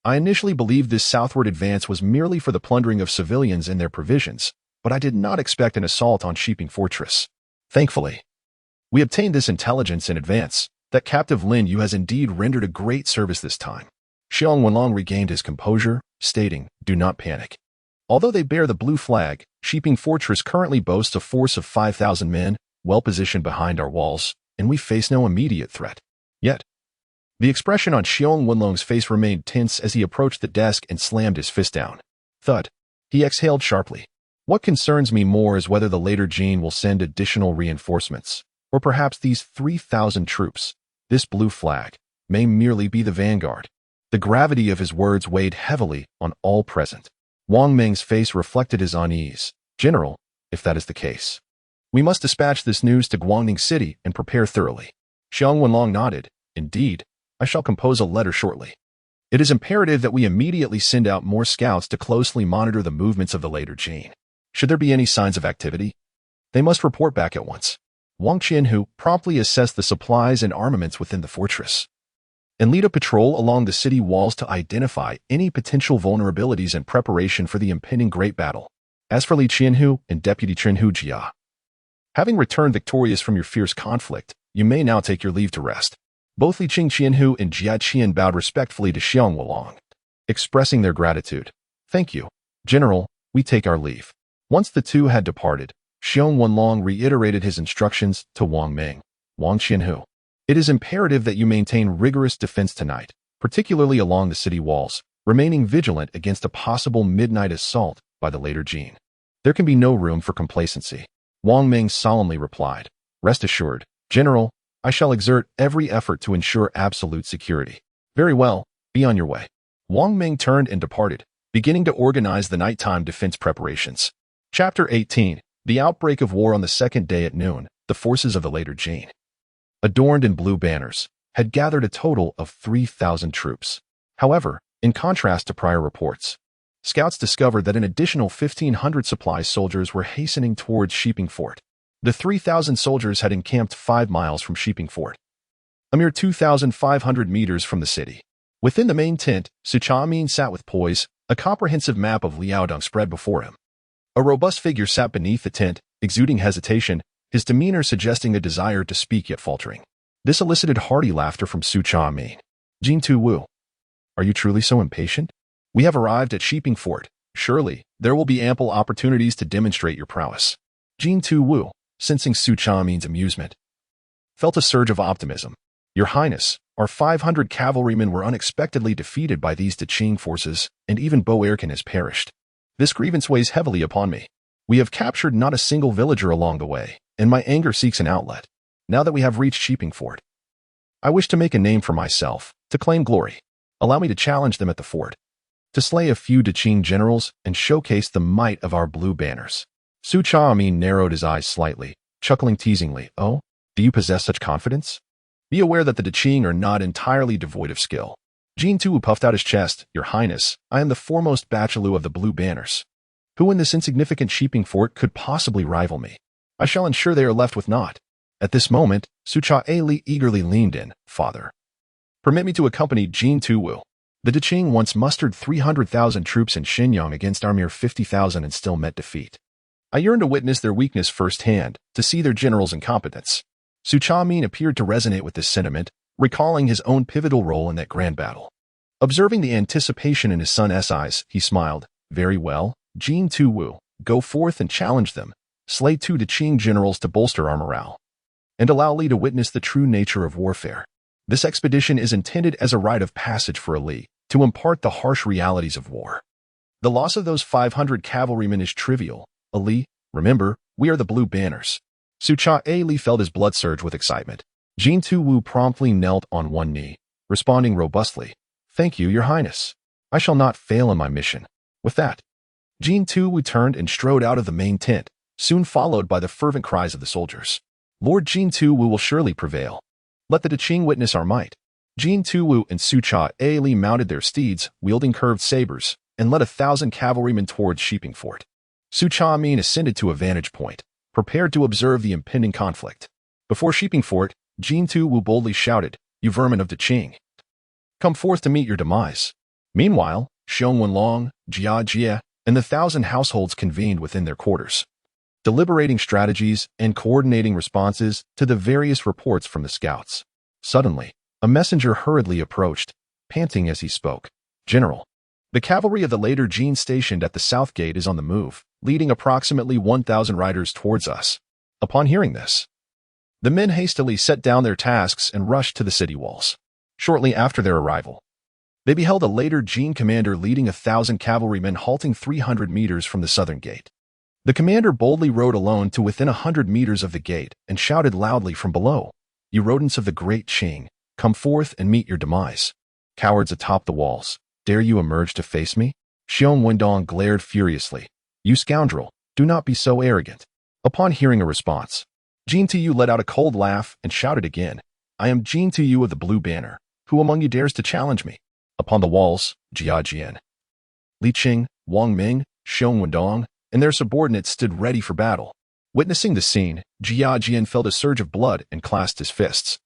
I initially believed this southward advance was merely for the plundering of civilians and their provisions, but I did not expect an assault on Shiping Fortress. Thankfully, we obtained this intelligence in advance. That captive Lin Yu has indeed rendered a great service this time. Xiong Wenlong regained his composure, stating, "Do not panic. Although they bear the blue flag, Shiping Fortress currently boasts a force of 5,000 men, well positioned behind our walls, and we face no immediate threat. Yet." The expression on Xiong Wenlong's face remained tense as he approached the desk and slammed his fist down. Thud. He exhaled sharply. What concerns me more is whether the later Jin will send additional reinforcements, or perhaps these 3,000 troops. This blue flag may merely be the vanguard. The gravity of his words weighed heavily on all present. Wang Ming's face reflected his unease. "General, if that is the case, we must dispatch this news to Guangning City and prepare thoroughly." Xiong Wenlong nodded. "Indeed, I shall compose a letter shortly. It is imperative that we immediately send out more scouts to closely monitor the movements of the later Jin. Should there be any signs of activity, they must report back at once." Wang Qianhu promptly assessed the supplies and armaments within the fortress and lead a patrol along the city walls to identify any potential vulnerabilities in preparation for the impending great battle. As for Li Qianhu and Deputy Chenhu Jia, having returned victorious from your fierce conflict, you may now take your leave to rest. Both Li Qianhu and Jia Qian bowed respectfully to Xiong Wenlong, expressing their gratitude. "Thank you, General, we take our leave." Once the two had departed, Xiong Wenlong reiterated his instructions to Wang Ming. "Wang Qianhu, it is imperative that you maintain rigorous defense tonight, particularly along the city walls, remaining vigilant against a possible midnight assault by the later Jin. There can be no room for complacency." Wang Ming solemnly replied, "Rest assured, General, I shall exert every effort to ensure absolute security." "Very well, be on your way." Wang Ming turned and departed, beginning to organize the nighttime defense preparations. Chapter 18. The outbreak of war on the second day at noon, the forces of the later Jin, adorned in blue banners, had gathered a total of 3,000 troops. However, in contrast to prior reports, scouts discovered that an additional 1,500 supply soldiers were hastening towards Shiping Fort. The 3,000 soldiers had encamped 5 miles from Shiping Fort, a mere 2,500 meters from the city. Within the main tent, Su Chamin sat with poise, a comprehensive map of Liaodong spread before him. A robust figure sat beneath the tent, exuding hesitation, his demeanor suggesting a desire to speak yet faltering. This elicited hearty laughter from Su Chamin. "Jin Tu Wu, are you truly so impatient? We have arrived at Shiping Fort. Surely, there will be ample opportunities to demonstrate your prowess." Jin Tu Wu, sensing Su Chamin's amusement, felt a surge of optimism. "Your Highness, our 500 cavalrymen were unexpectedly defeated by these Deqing forces, and even Bo Erkin has perished. This grievance weighs heavily upon me. We have captured not a single villager along the way, and my anger seeks an outlet. Now that we have reached Shiping Fort, I wish to make a name for myself, to claim glory. Allow me to challenge them at the fort, to slay a few Deqing generals and showcase the might of our blue banners." Su Chamin narrowed his eyes slightly, chuckling teasingly. "Oh, do you possess such confidence? Be aware that the Deqing are not entirely devoid of skill." Jin Tu puffed out his chest. "Your Highness, I am the foremost bachelor of the blue banners. Who in this insignificant Shiping Fort could possibly rival me? I shall ensure they are left with naught." At this moment, Su Cha Li eagerly leaned in. "Father, permit me to accompany Jin Tu Wu. The Deqing once mustered 300,000 troops in Shenyang against our mere 50,000 and still met defeat. I yearn to witness their weakness firsthand, to see their generals' incompetence." Su Chamin appeared to resonate with this sentiment, recalling his own pivotal role in that grand battle. Observing the anticipation in his son's eyes, he smiled. "Very well, Jin Tu Wu, go forth and challenge them. Slay 2 Deqing generals to bolster our morale, and allow Li to witness the true nature of warfare. This expedition is intended as a rite of passage for Li, to impart the harsh realities of war. The loss of those 500 cavalrymen is trivial. Ali, remember, we are the blue banners." Su Cha Li felt his blood surge with excitement. Jin Tu Wu promptly knelt on one knee, responding robustly. "Thank you, Your Highness. I shall not fail in my mission." With that, Jin Tu Wu turned and strode out of the main tent, soon followed by the fervent cries of the soldiers. "Lord Jin Tu Wu will surely prevail. Let the Deqing witness our might." Jin Tu Wu and Su Cha Li mounted their steeds, wielding curved sabers, and led 1,000 cavalrymen towards Shiping Fort. Su Chamin ascended to a vantage point, prepared to observe the impending conflict. Before sheeping for it, Jin Tu boldly shouted, "You vermin of Deqing! Come forth to meet your demise." Meanwhile, Xiong Wenlong, Jia Jie, and the 1,000 households convened within their quarters, deliberating strategies and coordinating responses to the various reports from the scouts. Suddenly, a messenger hurriedly approached, panting as he spoke. "General, the cavalry of the later Jin stationed at the south gate is on the move, leading approximately 1,000 riders towards us." Upon hearing this, the men hastily set down their tasks and rushed to the city walls. Shortly after their arrival, they beheld a later Jin commander leading 1,000 cavalrymen halting 300 meters from the southern gate. The commander boldly rode alone to within 100 meters of the gate and shouted loudly from below, "You rodents of the great Qing, come forth and meet your demise. Cowards atop the walls, dare you emerge to face me?" Xiong Wendong glared furiously. "You scoundrel, do not be so arrogant." Upon hearing a response, Jin Tu let out a cold laugh and shouted again, "I am Jin Tu of the Blue Banner. Who among you dares to challenge me?" Upon the walls, Jia Jian, Li Qing, Wang Ming, Xiong Wendong, and their subordinates stood ready for battle. Witnessing the scene, Jia Jian felt a surge of blood and clasped his fists,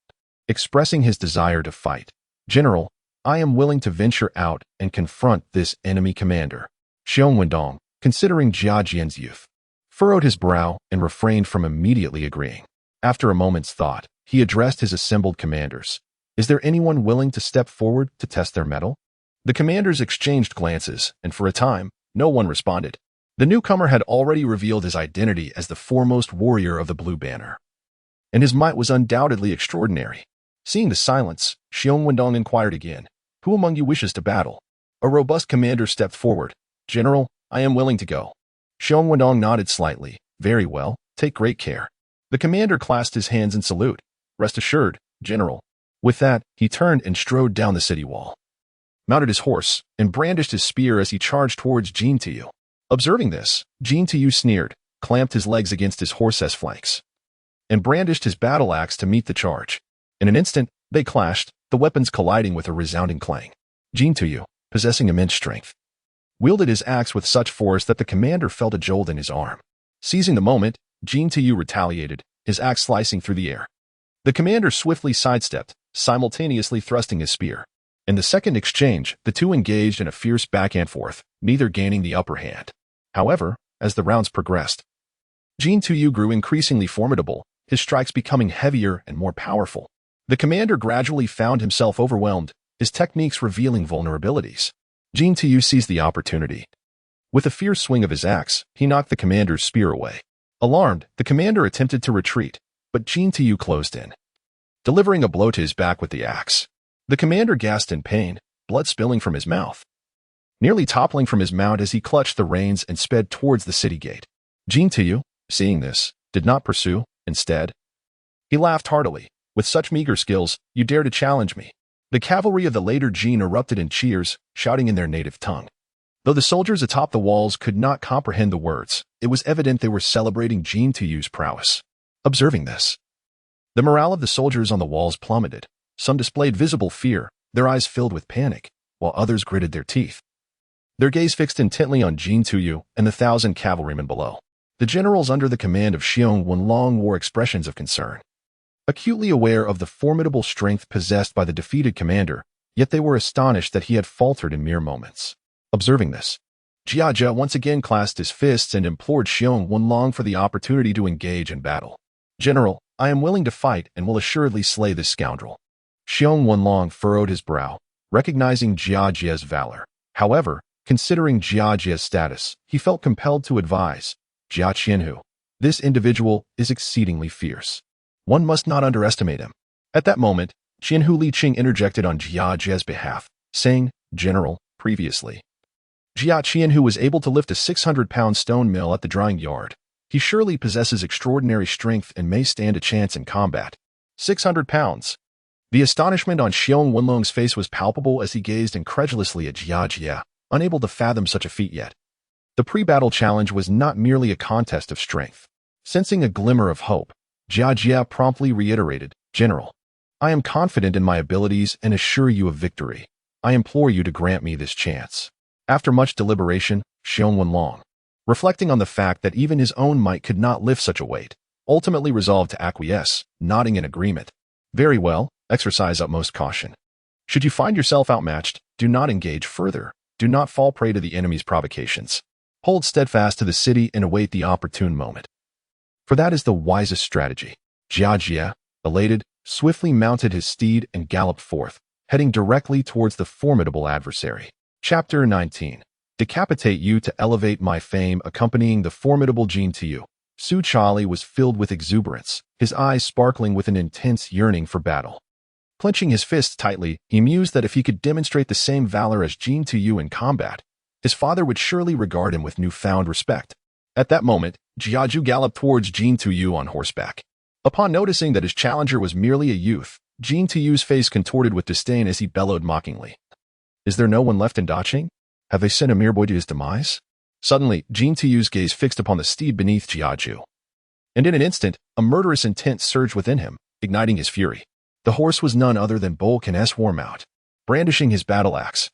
expressing his desire to fight. "General, I am willing to venture out and confront this enemy commander." Xiong Wendong, considering Jia Jian's youth, furrowed his brow and refrained from immediately agreeing. After a moment's thought, he addressed his assembled commanders. "Is there anyone willing to step forward to test their mettle?" The commanders exchanged glances, and for a time, no one responded. The newcomer had already revealed his identity as the foremost warrior of the Blue Banner, and his might was undoubtedly extraordinary. Seeing the silence, Xiong Wendong inquired again, "Who among you wishes to battle?" A robust commander stepped forward. "General, I am willing to go." Xiong Wendong nodded slightly. "Very well, take great care." The commander clasped his hands in salute. "Rest assured, General." With that, he turned and strode down the city wall, mounted his horse, and brandished his spear as he charged towards Jin Tu. Observing this, Jin Tu sneered, clamped his legs against his horse's flanks, and brandished his battle axe to meet the charge. In an instant, they clashed, the weapons colliding with a resounding clang. Jin Tu, possessing immense strength, wielded his axe with such force that the commander felt a jolt in his arm. Seizing the moment, Jin Tu retaliated, his axe slicing through the air. The commander swiftly sidestepped, simultaneously thrusting his spear. In the second exchange, the two engaged in a fierce back and forth, neither gaining the upper hand. However, as the rounds progressed, Jin Tu grew increasingly formidable, his strikes becoming heavier and more powerful. The commander gradually found himself overwhelmed, his techniques revealing vulnerabilities. Jin Tu seized the opportunity. With a fierce swing of his axe, he knocked the commander's spear away. Alarmed, the commander attempted to retreat, but Jin Tu closed in, delivering a blow to his back with the axe. The commander gasped in pain, blood spilling from his mouth, nearly toppling from his mount as he clutched the reins and sped towards the city gate. Jin Tu, seeing this, did not pursue. Instead, he laughed heartily. "With such meager skills, you dare to challenge me." The cavalry of the later Jin erupted in cheers, shouting in their native tongue. Though the soldiers atop the walls could not comprehend the words, it was evident they were celebrating Jin Tu's prowess. Observing this, the morale of the soldiers on the walls plummeted. Some displayed visible fear, their eyes filled with panic, while others gritted their teeth, their gaze fixed intently on Jin Tu and the 1,000 cavalrymen below. The generals under the command of Xiong Wenlong wore expressions of concern, acutely aware of the formidable strength possessed by the defeated commander, yet they were astonished that he had faltered in mere moments. Observing this, Jia Jia once again clasped his fists and implored Xiong Wenlong for the opportunity to engage in battle. "General, I am willing to fight and will assuredly slay this scoundrel." Xiong Wenlong furrowed his brow, recognizing Jia Jia's valor. However, considering Jia Jia's status, he felt compelled to advise, "Jia Qianhu, this individual is exceedingly fierce. One must not underestimate him." At that moment, Qianhu Li Qing interjected on Jia Jia's behalf, saying, "General, previously, Jia Qianhu was able to lift a 600-pound stone mill at the drying yard. He surely possesses extraordinary strength and may stand a chance in combat." 600 pounds. The astonishment on Xiong Wenlong's face was palpable as he gazed incredulously at Jia Jia, unable to fathom such a feat yet. The pre-battle challenge was not merely a contest of strength. Sensing a glimmer of hope, Jia Jia promptly reiterated, "General, I am confident in my abilities and assure you of victory. I implore you to grant me this chance." After much deliberation, Xiong Wenlong, reflecting on the fact that even his own might could not lift such a weight, ultimately resolved to acquiesce, nodding in agreement. Very well, exercise utmost caution. Should you find yourself outmatched, do not engage further. Do not fall prey to the enemy's provocations. Hold steadfast to the city and await the opportune moment. For that is the wisest strategy. Jia Jia, elated, swiftly mounted his steed and galloped forth, heading directly towards the formidable adversary. Chapter 19. Decapitate you to elevate my fame. Accompanying the formidable Jin Tuyu, Su Chali was filled with exuberance, his eyes sparkling with an intense yearning for battle. Clenching his fists tightly, he mused that if he could demonstrate the same valor as Jin Tuyu in combat, his father would surely regard him with newfound respect. At that moment, Jiaju galloped towards Jin Tuyu on horseback. Upon noticing that his challenger was merely a youth, Jin Tuyu's face contorted with disdain as he bellowed mockingly. Is there no one left in Daqing? Have they sent a mere boy to his demise? Suddenly, Jin Tuyu's gaze fixed upon the steed beneath Jiaju. And in an instant, a murderous intent surged within him, igniting his fury. The horse was none other than Bolkan S. Warmount. Brandishing his battle axe,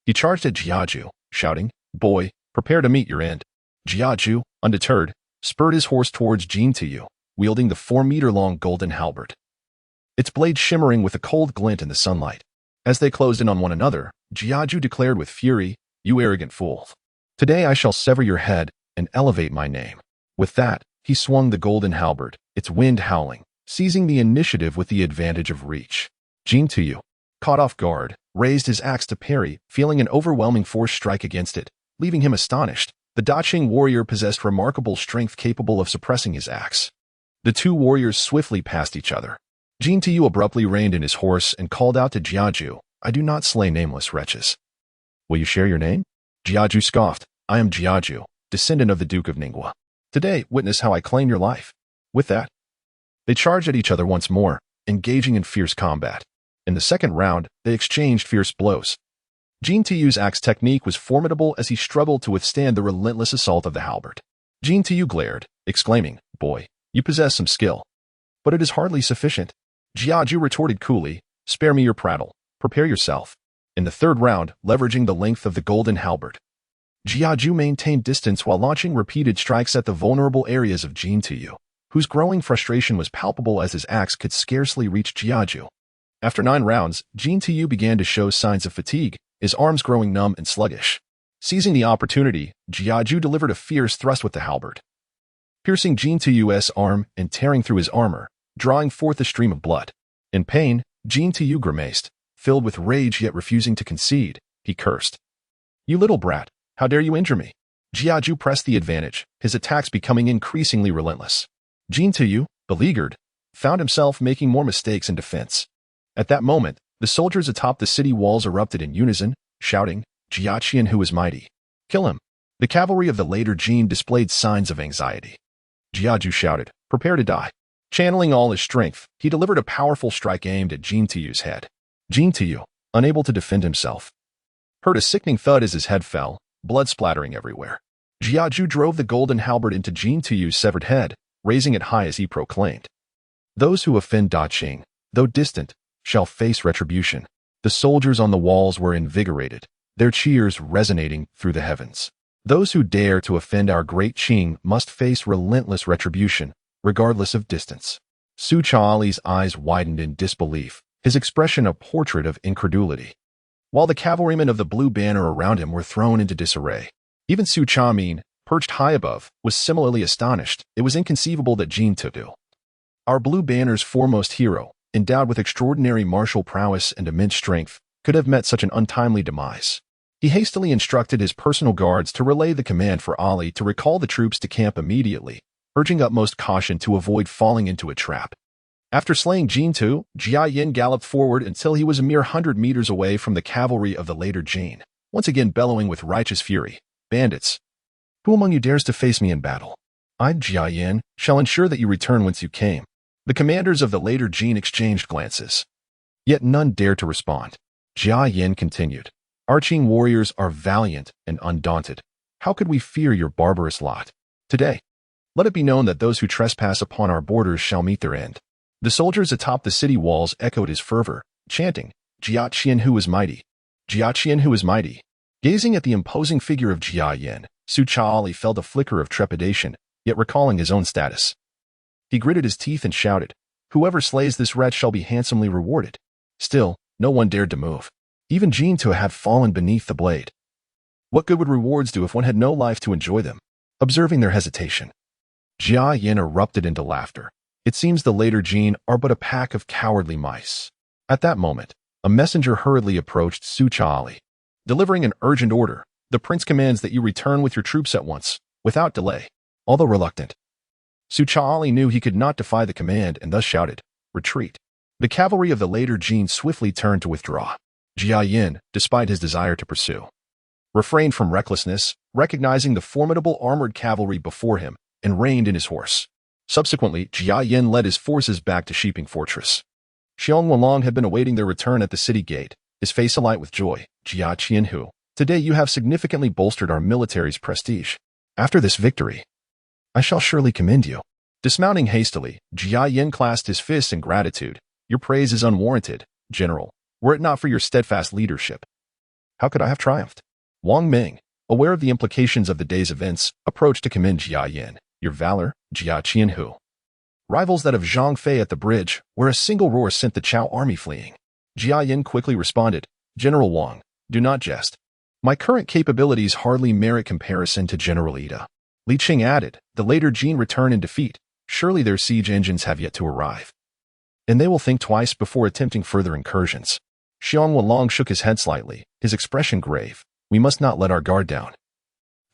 he charged at Jiaju, shouting, "Boy, prepare to meet your end." Jiaju, undeterred, spurred his horse towards Jin Tuyu, wielding the 4-meter-long golden halberd, its blade shimmering with a cold glint in the sunlight. As they closed in on one another, Jiaju declared with fury, "You arrogant fool. Today I shall sever your head and elevate my name." With that, he swung the golden halberd, its wind howling, seizing the initiative with the advantage of reach. Jin Tuyu, caught off guard, raised his axe to parry, feeling an overwhelming force strike against it, leaving him astonished. The Daqing warrior possessed remarkable strength capable of suppressing his axe. The two warriors swiftly passed each other. Jin Tuyu abruptly reined in his horse and called out to Jiaju, "I do not slay nameless wretches. Will you share your name?" Jiaju scoffed, "I am Jiaju, descendant of the Duke of Ningwa. Today, witness how I claim your life." With that, they charged at each other once more, engaging in fierce combat. In the second round, they exchanged fierce blows. Jin Tuyu's axe technique was formidable as he struggled to withstand the relentless assault of the halberd. Jin Tuyu glared, exclaiming, "Boy, you possess some skill, but it is hardly sufficient." Jiaju retorted coolly, "Spare me your prattle. Prepare yourself." In the third round, leveraging the length of the golden halberd, Jiaju maintained distance while launching repeated strikes at the vulnerable areas of Jin Tuyu, whose growing frustration was palpable as his axe could scarcely reach Jiaju. After 9 rounds, Jin Tuyu began to show signs of fatigue, his arms growing numb and sluggish. Seizing the opportunity, Jiaju delivered a fierce thrust with the halberd, piercing Jin Tuyu's arm and tearing through his armor, drawing forth a stream of blood. In pain, Jin Tuyu grimaced. Filled with rage yet refusing to concede, he cursed, "You little brat, how dare you injure me?" Jiaju pressed the advantage, his attacks becoming increasingly relentless. Jin Tuyu, beleaguered, found himself making more mistakes in defense. At that moment, the soldiers atop the city walls erupted in unison, shouting, "Jia Qian who is mighty. Kill him." The cavalry of the later Jin displayed signs of anxiety. Jiaju shouted, "Prepare to die." Channeling all his strength, he delivered a powerful strike aimed at Jin Tuyu's head. Jin Tuyu, unable to defend himself, heard a sickening thud as his head fell, blood splattering everywhere. Jiaju drove the golden halberd into Jin Tuyu's severed head, raising it high as he proclaimed, "Those who offend Daqing, though distant, shall face retribution." The soldiers on the walls were invigorated, their cheers resonating through the heavens. "Those who dare to offend our great Qing must face relentless retribution, regardless of distance." Su Chali's eyes widened in disbelief, his expression a portrait of incredulity, while the cavalrymen of the blue banner around him were thrown into disarray. Even Su Chamin, perched high above, was similarly astonished. It was inconceivable that Jin Tuyu, our blue banner's foremost hero, endowed with extraordinary martial prowess and immense strength, could have met such an untimely demise. He hastily instructed his personal guards to relay the command for Ali to recall the troops to camp immediately, urging utmost caution to avoid falling into a trap. After slaying Jin Tuyu, Jia Yin galloped forward until he was a mere 100 meters away from the cavalry of the later Jin, once again bellowing with righteous fury, "Bandits! Who among you dares to face me in battle? I, Jia Yin, shall ensure that you return whence you came." The commanders of the later Jin exchanged glances, yet none dared to respond. Jia Yin continued, "Our Qing warriors are valiant and undaunted. How could we fear your barbarous lot? Today, let it be known that those who trespass upon our borders shall meet their end." The soldiers atop the city walls echoed his fervor, chanting, "Jia Qian who is mighty. Jia Qian who is mighty." Gazing at the imposing figure of Jia Yin, Su Chaoli felt a flicker of trepidation, yet recalling his own status. He gritted his teeth and shouted, "Whoever slays this wretch shall be handsomely rewarded." Still, no one dared to move. Even Jin To had fallen beneath the blade. What good would rewards do if one had no life to enjoy them? Observing their hesitation, Jia Yin erupted into laughter. It seems the later Jin are but a pack of cowardly mice. At that moment, a messenger hurriedly approached Su Chaoli. Delivering an urgent order, the prince commands that you return with your troops at once, without delay. Although reluctant, Su Chaoli knew he could not defy the command and thus shouted, "Retreat." The cavalry of the later Jin swiftly turned to withdraw. Jia Yin, despite his desire to pursue, refrained from recklessness, recognizing the formidable armored cavalry before him, and reined in his horse. Subsequently, Jia Yin led his forces back to Shiping Fortress. Xiong Wenlong had been awaiting their return at the city gate, his face alight with joy. "Jia Qianhu, today you have significantly bolstered our military's prestige. After this victory, I shall surely commend you." Dismounting hastily, Jia Yin clasped his fists in gratitude. "Your praise is unwarranted, General, were it not for your steadfast leadership. How could I have triumphed?" Wang Ming, aware of the implications of the day's events, approached to commend Jia Yin. "Your valor, Jia Qianhu." Rivals that of Zhang Fei at the bridge, where a single roar sent the Chao army fleeing. Jia Yin quickly responded, "General Wang, do not jest. My current capabilities hardly merit comparison to General Ida." Li Qing added, "The later Jin return in defeat. Surely their siege engines have yet to arrive, and they will think twice before attempting further incursions." Xiong Wenlong shook his head slightly, his expression grave. "We must not let our guard down.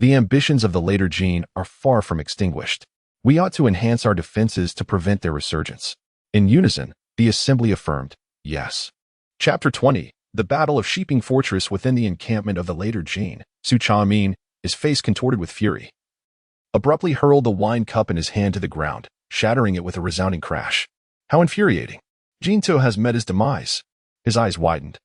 The ambitions of the later Jin are far from extinguished. We ought to enhance our defenses to prevent their resurgence." In unison, the assembly affirmed, "Yes." Chapter 20. The Battle of Shiping Fortress. Within the encampment of the later Jin, Su Chamin, his face contorted with fury, abruptly hurled the wine cup in his hand to the ground, shattering it with a resounding crash. How infuriating! Jin To has met his demise. His eyes widened,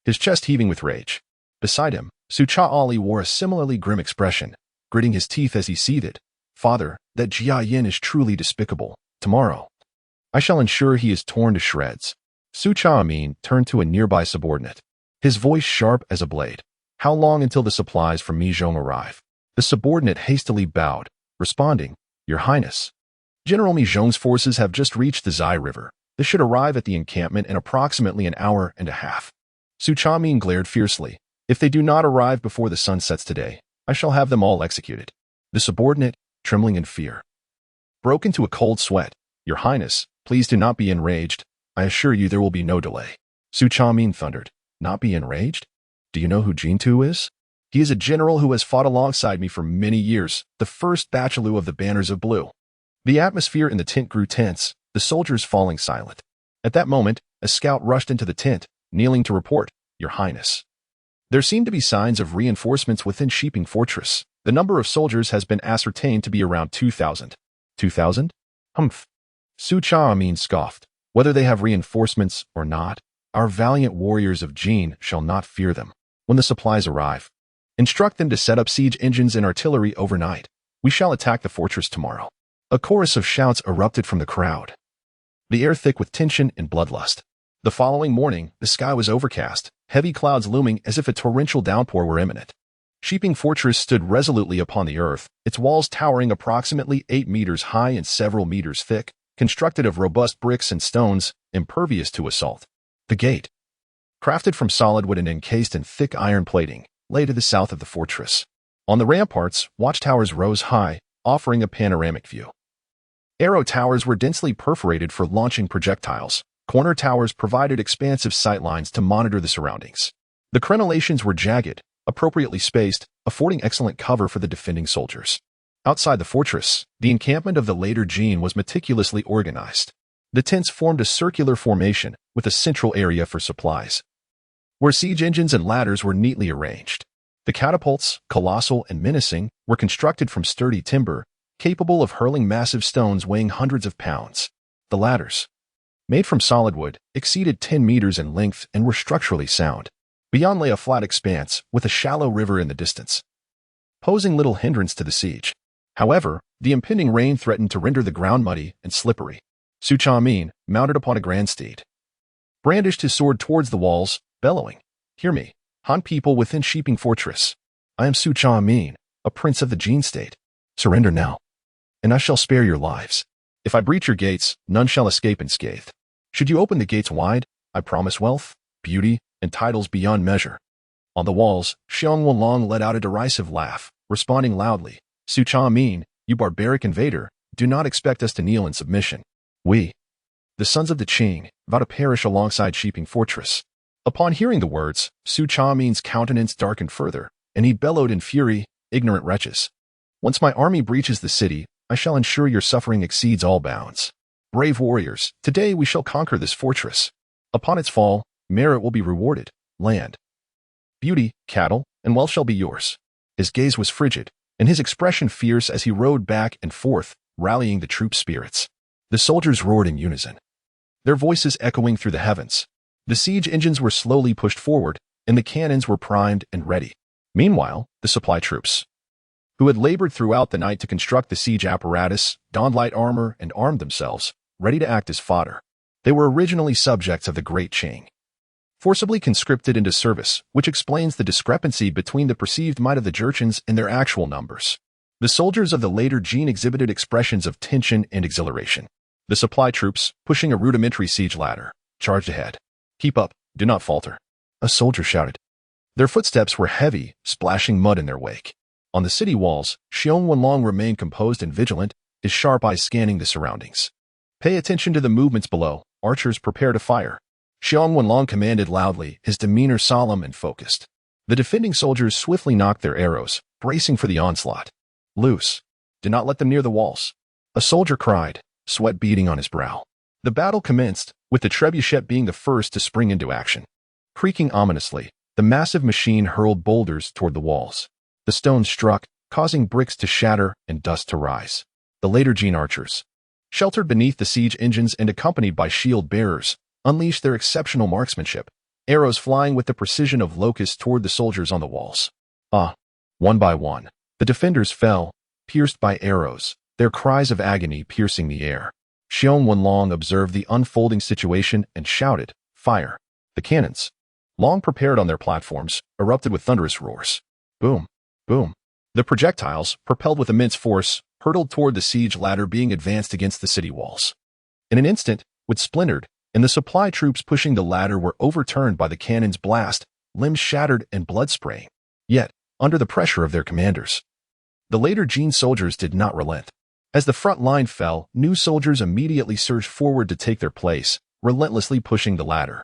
his chest heaving with rage. Beside him, Su Chaoli wore a similarly grim expression, gritting his teeth as he seethed. "Father, that Jia Yin is truly despicable. Tomorrow, I shall ensure he is torn to shreds." Su Chamin turned to a nearby subordinate, his voice sharp as a blade. "How long until the supplies from Mi Zhong arrive?" The subordinate hastily bowed, responding, "Your Highness, General Mi Zhong's forces have just reached the Zai River. They should arrive at the encampment in approximately an hour and a half." Su Chamin glared fiercely. "If they do not arrive before the sun sets today, I shall have them all executed." The subordinate, trembling in fear, broke into a cold sweat. "Your Highness, please do not be enraged. I assure you there will be no delay." Su Chamin thundered, "Not be enraged? Do you know who Jin Tu is? He is a general who has fought alongside me for many years, the first Bachelor of the Banners of Blue." The atmosphere in the tent grew tense, the soldiers falling silent. At that moment, a scout rushed into the tent, kneeling to report, "Your Highness, there seem to be signs of reinforcements within Shiping Fortress. The number of soldiers has been ascertained to be around 2,000. 2,000? Humph." Su Chamin scoffed. "Whether they have reinforcements or not, our valiant warriors of Jin shall not fear them. When the supplies arrive, instruct them to set up siege engines and artillery overnight. We shall attack the fortress tomorrow." A chorus of shouts erupted from the crowd, the air thick with tension and bloodlust. The following morning, the sky was overcast, heavy clouds looming as if a torrential downpour were imminent. Shiping Fortress stood resolutely upon the earth, its walls towering approximately 8 meters high and several meters thick, constructed of robust bricks and stones, impervious to assault. The gate, crafted from solid wood and encased in thick iron plating, lay to the south of the fortress. On the ramparts, watchtowers rose high, offering a panoramic view. Arrow towers were densely perforated for launching projectiles. Corner towers provided expansive sightlines to monitor the surroundings. The crenellations were jagged, appropriately spaced, affording excellent cover for the defending soldiers. Outside the fortress, the encampment of the later Jin was meticulously organized. The tents formed a circular formation with a central area for supplies, where siege engines and ladders were neatly arranged. The catapults, colossal and menacing, were constructed from sturdy timber, capable of hurling massive stones weighing hundreds of pounds. The ladders, made from solid wood, exceeded 10 meters in length and were structurally sound. Beyond lay a flat expanse with a shallow river in the distance, posing little hindrance to the siege. However, the impending rain threatened to render the ground muddy and slippery. Su Chamin, mounted upon a grand steed, brandished his sword towards the walls, bellowing, "Hear me, Han people within Shiping Fortress. I am Su Chamin, a prince of the Jin state. Surrender now, and I shall spare your lives. If I breach your gates, none shall escape unscathed. Should you open the gates wide, I promise wealth, beauty, and titles beyond measure. On the walls, Xiong Wenlong let out a derisive laugh, responding loudly, Su Cha mean, you barbaric invader, do not expect us to kneel in submission. We, the sons of the Qing, vow to perish alongside Shiping Fortress. Upon hearing the words, Su Cha mean's countenance darkened further, and he bellowed in fury, ignorant wretches. Once my army breaches the city, I shall ensure your suffering exceeds all bounds. Brave warriors, today we shall conquer this fortress. Upon its fall, merit will be rewarded, land, beauty, cattle, and wealth shall be yours. His gaze was frigid, and his expression fierce as he rode back and forth, rallying the troops' spirits. The soldiers roared in unison, their voices echoing through the heavens. The siege engines were slowly pushed forward, and the cannons were primed and ready. Meanwhile, the supply troops, who had labored throughout the night to construct the siege apparatus, donned light armor and armed themselves, ready to act as fodder. They were originally subjects of the Great Qing, forcibly conscripted into service, which explains the discrepancy between the perceived might of the Jurchens and their actual numbers. The soldiers of the later Jin exhibited expressions of tension and exhilaration. The supply troops, pushing a rudimentary siege ladder, charged ahead. Keep up, do not falter, a soldier shouted. Their footsteps were heavy, splashing mud in their wake. On the city walls, Xiong Wenlong remained composed and vigilant, his sharp eyes scanning the surroundings. Pay attention to the movements below, archers prepare to fire. Xiong Wenlong commanded loudly, his demeanor solemn and focused. The defending soldiers swiftly nocked their arrows, bracing for the onslaught. Loose. Do not let them near the walls. A soldier cried, sweat beading on his brow. The battle commenced, with the trebuchet being the first to spring into action. Creaking ominously, the massive machine hurled boulders toward the walls. The stones struck, causing bricks to shatter and dust to rise. The later Jin archers, sheltered beneath the siege engines and accompanied by shield bearers, unleashed their exceptional marksmanship, arrows flying with the precision of locusts toward the soldiers on the walls. One by one, the defenders fell, pierced by arrows, their cries of agony piercing the air. Xiong Wenlong observed the unfolding situation and shouted, fire. The cannons, long prepared on their platforms, erupted with thunderous roars. Boom, boom. The projectiles, propelled with immense force, hurtled toward the siege ladder being advanced against the city walls. In an instant, it splintered, and the supply troops pushing the ladder were overturned by the cannon's blast, limbs shattered and blood spraying. Yet, under the pressure of their commanders, the later Jin soldiers did not relent. As the front line fell, new soldiers immediately surged forward to take their place, relentlessly pushing the ladder.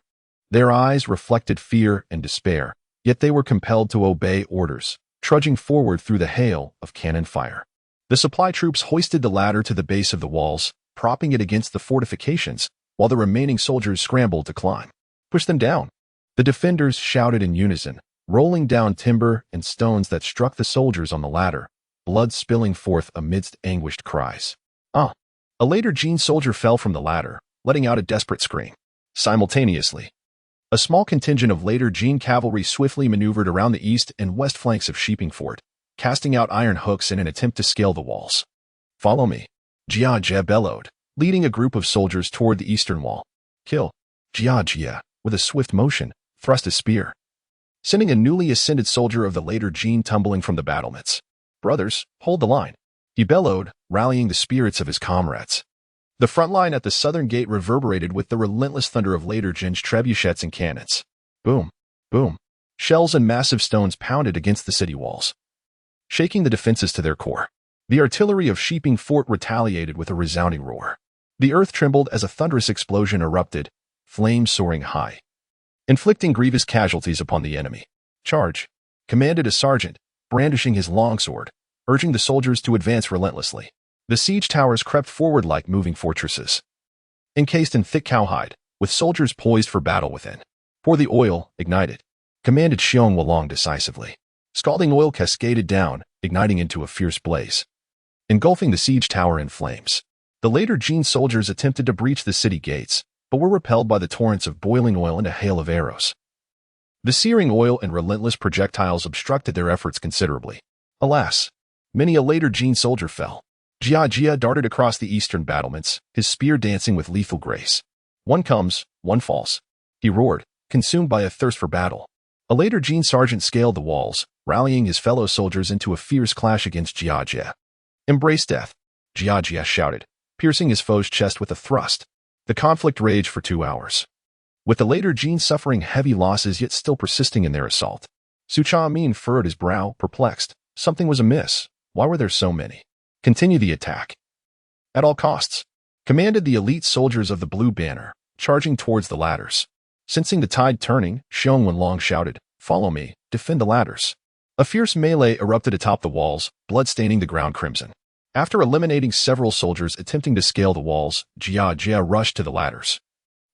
Their eyes reflected fear and despair, yet they were compelled to obey orders, trudging forward through the hail of cannon fire. The supply troops hoisted the ladder to the base of the walls, propping it against the fortifications, while the remaining soldiers scrambled to climb. Push them down. The defenders shouted in unison, rolling down timber and stones that struck the soldiers on the ladder, blood spilling forth amidst anguished cries. A later Jin soldier fell from the ladder, letting out a desperate scream. Simultaneously, a small contingent of later Jin cavalry swiftly maneuvered around the east and west flanks of Shiping Fort, casting out iron hooks in an attempt to scale the walls. Follow me, Jia Jie bellowed, leading a group of soldiers toward the eastern wall. Kill. Jia Jie, with a swift motion, thrust a spear, sending a newly ascended soldier of the later Jin tumbling from the battlements. Brothers, hold the line, he bellowed, rallying the spirits of his comrades. The front line at the southern gate reverberated with the relentless thunder of later Jin's trebuchets and cannons. Boom, boom. Shells and massive stones pounded against the city walls, shaking the defenses to their core. The artillery of Shiping Fort retaliated with a resounding roar. The earth trembled as a thunderous explosion erupted, flames soaring high, inflicting grievous casualties upon the enemy. Charge, commanded a sergeant, brandishing his longsword, urging the soldiers to advance relentlessly. The siege towers crept forward like moving fortresses, encased in thick cowhide, with soldiers poised for battle within. Pour the oil, ignited, commanded Xiong Wenlong decisively. Scalding oil cascaded down, igniting into a fierce blaze, engulfing the siege tower in flames. The later Jin soldiers attempted to breach the city gates, but were repelled by the torrents of boiling oil and a hail of arrows. The searing oil and relentless projectiles obstructed their efforts considerably. Alas, many a later Jin soldier fell. Jia Jie darted across the eastern battlements, his spear dancing with lethal grace. One comes, one falls, he roared, consumed by a thirst for battle. A later Jin sergeant scaled the walls, rallying his fellow soldiers into a fierce clash against Jiajie. "Embrace death," Jiajie shouted, piercing his foe's chest with a thrust. The conflict raged for 2 hours, with the later Jin suffering heavy losses yet still persisting in their assault. Su Chaamin furrowed his brow, perplexed. Something was amiss. Why were there so many? "Continue the attack at all costs," commanded the elite soldiers of the Blue Banner, charging towards the ladders. Sensing the tide turning, Xiong Wenlong shouted, "Follow me, defend the ladders." A fierce melee erupted atop the walls, blood-staining the ground crimson. After eliminating several soldiers attempting to scale the walls, Jiajie rushed to the ladders,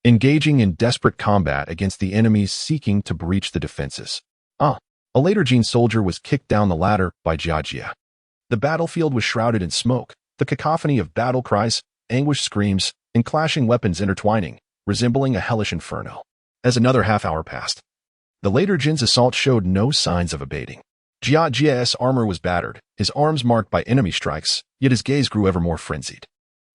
engaging in desperate combat against the enemies seeking to breach the defenses. A later Jin soldier was kicked down the ladder by Jiajie. The battlefield was shrouded in smoke, the cacophony of battle cries, anguished screams, and clashing weapons intertwining, resembling a hellish inferno. As another half-hour passed, the later Jin's assault showed no signs of abating. Jiajie's armor was battered, his arms marked by enemy strikes, yet his gaze grew ever more frenzied.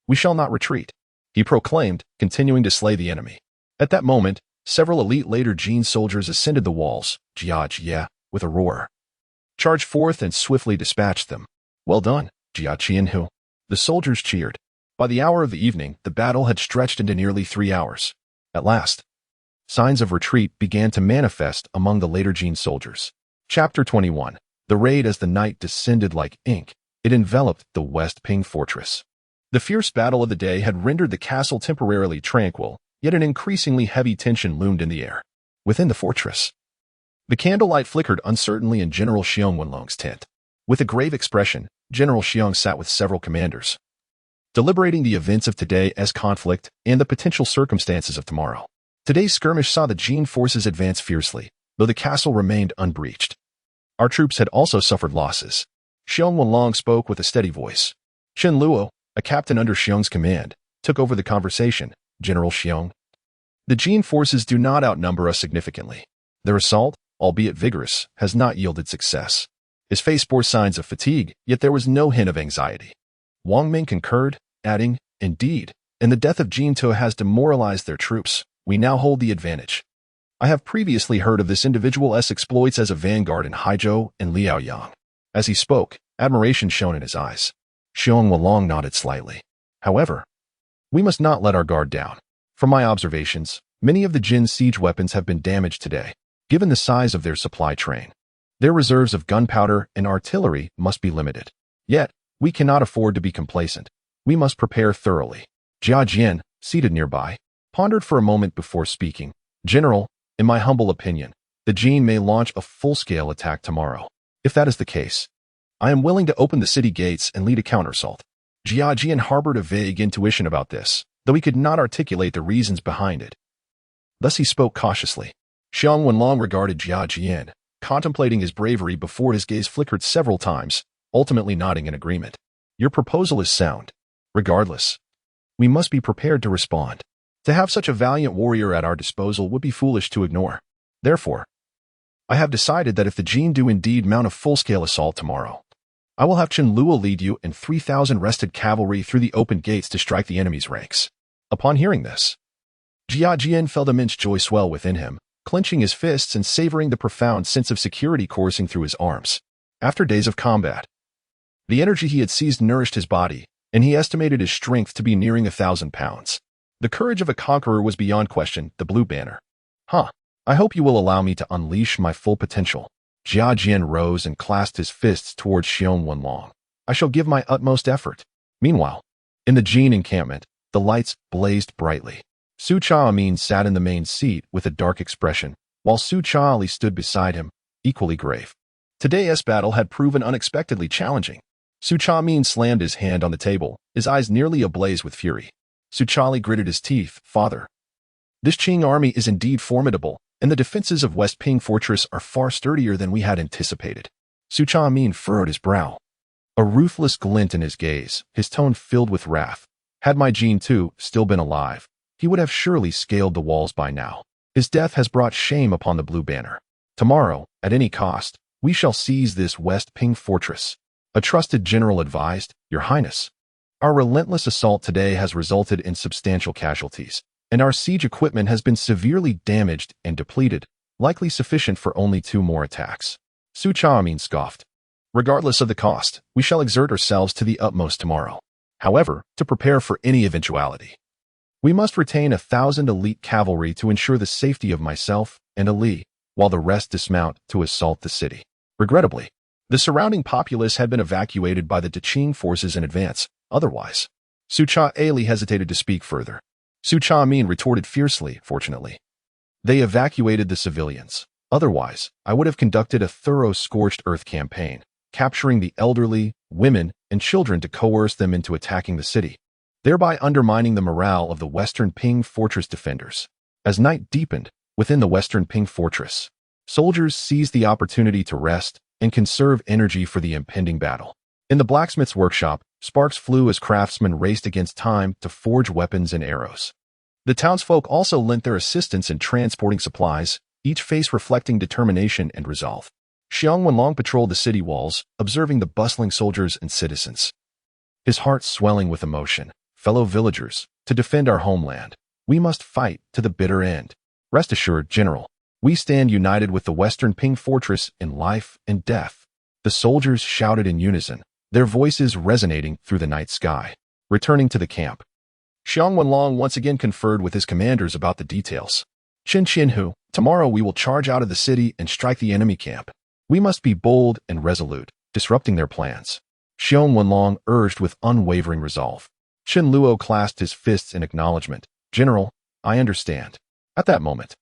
"We shall not retreat," he proclaimed, continuing to slay the enemy. At that moment, several elite later Jin soldiers ascended the walls. Jiajie, with a roar, charged forth and swiftly dispatched them. "Well done, Jia Qianhu." The soldiers cheered. By the hour of the evening, the battle had stretched into nearly 3 hours. At last, signs of retreat began to manifest among the later Jin soldiers. Chapter 21. The raid. As the night descended like ink, it enveloped the West Ping fortress. The fierce battle of the day had rendered the castle temporarily tranquil, yet an increasingly heavy tension loomed in the air. Within the fortress, the candlelight flickered uncertainly in General Xiong Wenlong's tent. With a grave expression, General Xiong sat with several commanders, deliberating the events of today's conflict and the potential circumstances of tomorrow. Today's skirmish saw the Jin forces advance fiercely, though the castle remained unbreached. Our troops had also suffered losses. Xiong Wenlong spoke with a steady voice. Chen Luo, a captain under Xiong's command, took over the conversation. "General Xiong, the Jin forces do not outnumber us significantly. Their assault, albeit vigorous, has not yielded success." His face bore signs of fatigue, yet there was no hint of anxiety. Wang Ming concurred, adding, "Indeed, and the death of Jin To has demoralized their troops. We now hold the advantage. I have previously heard of this individual's exploits as a vanguard in Haizhou and Liaoyang." As he spoke, admiration shone in his eyes. Xiong Wenlong nodded slightly. "However, we must not let our guard down. From my observations, many of the Jin's siege weapons have been damaged today. Given the size of their supply train, their reserves of gunpowder and artillery must be limited. Yet, we cannot afford to be complacent. We must prepare thoroughly." Jia Jian, seated nearby, pondered for a moment before speaking. "General, in my humble opinion, the Jin may launch a full-scale attack tomorrow. If that is the case, I am willing to open the city gates and lead a counterassault." Jia Jian harbored a vague intuition about this, though he could not articulate the reasons behind it. Thus he spoke cautiously. Xiong Wenlong regarded Jia Jian, contemplating his bravery before his gaze flickered several times, ultimately nodding in agreement. "Your proposal is sound. Regardless, we must be prepared to respond. To have such a valiant warrior at our disposal would be foolish to ignore. Therefore, I have decided that if the Jin do indeed mount a full-scale assault tomorrow, I will have Chen Luo lead you and 3,000 rested cavalry through the open gates to strike the enemy's ranks." Upon hearing this, Jia Jian felt immense joy swell within him, clenching his fists and savoring the profound sense of security coursing through his arms. After days of combat, the energy he had seized nourished his body, and he estimated his strength to be nearing 1,000 pounds. The courage of a conqueror was beyond question. The Blue Banner. I hope you will allow me to unleash my full potential." Jia Jian rose and clasped his fists towards Xiong Wenlong. "I shall give my utmost effort." Meanwhile, in the Jin encampment, the lights blazed brightly. Su Chaamin sat in the main seat with a dark expression, while Su Chaoli stood beside him, equally grave. Today's battle had proven unexpectedly challenging. Su Chaamin slammed his hand on the table, his eyes nearly ablaze with fury. Su Chaoli gritted his teeth. "Father, this Qing army is indeed formidable, and the defenses of West Ping Fortress are far sturdier than we had anticipated." Su Chaamin furrowed his brow, a ruthless glint in his gaze, his tone filled with wrath. Had my Jin too still been alive, he would have surely scaled the walls by now. His death has brought shame upon the Blue Banner. Tomorrow, at any cost, we shall seize this West Ping Fortress. A trusted general advised, "Your Highness, our relentless assault today has resulted in substantial casualties, and our siege equipment has been severely damaged and depleted. likely sufficient for only 2 more attacks. Su Chaamin scoffed. Regardless of the cost, we shall exert ourselves to the utmost tomorrow. However, to prepare for any eventuality, we must retain 1,000 elite cavalry to ensure the safety of myself and Ali, while the rest dismount to assault the city. Regrettably, the surrounding populace had been evacuated by the Daqing forces in advance. Otherwise, Su Chaamin hesitated to speak further. Su Chaamin retorted fiercely, fortunately. They evacuated the civilians. Otherwise, I would have conducted a thorough scorched earth campaign, capturing the elderly, women, and children to coerce them into attacking the city, thereby undermining the morale of the Western Ping Fortress defenders. As night deepened within the Western Ping Fortress, soldiers seized the opportunity to rest and conserve energy for the impending battle. In the blacksmith's workshop, sparks flew as craftsmen raced against time to forge weapons and arrows. The townsfolk also lent their assistance in transporting supplies, each face reflecting determination and resolve. Xiang Wenlong patrolled the city walls, observing the bustling soldiers and citizens. His heart swelling with emotion. Fellow villagers, to defend our homeland, we must fight to the bitter end. Rest assured, General, we stand united with the Western Ping Fortress in life and death. The soldiers shouted in unison, their voices resonating through the night sky. Returning to the camp, Xiang Wenlong once again conferred with his commanders about the details. Qin Qianhu, tomorrow we will charge out of the city and strike the enemy camp. We must be bold and resolute, disrupting their plans. Xiang Wenlong urged with unwavering resolve. Qin Luo clasped his fists in acknowledgement. General, I understand. At that moment,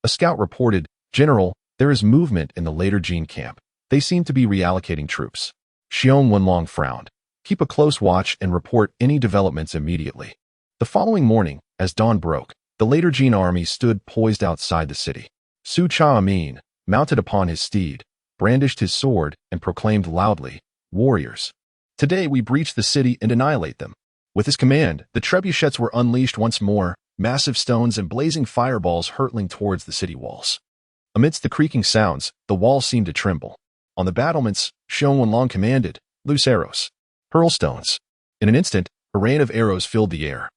a scout reported, General, there is movement in the later Jin camp. They seem to be reallocating troops. Xiang Wenlong frowned. Keep a close watch and report any developments immediately. The following morning, as dawn broke, the later Jin army stood poised outside the city. Su Chaamin, mounted upon his steed, brandished his sword and proclaimed loudly, Warriors, today we breach the city and annihilate them. With his command, the trebuchets were unleashed once more, massive stones and blazing fireballs hurtling towards the city walls. Amidst the creaking sounds, the walls seemed to tremble. On the battlements, Xiang Wenlong commanded, Loose arrows. Hurl stones. In an instant, a rain of arrows filled the air.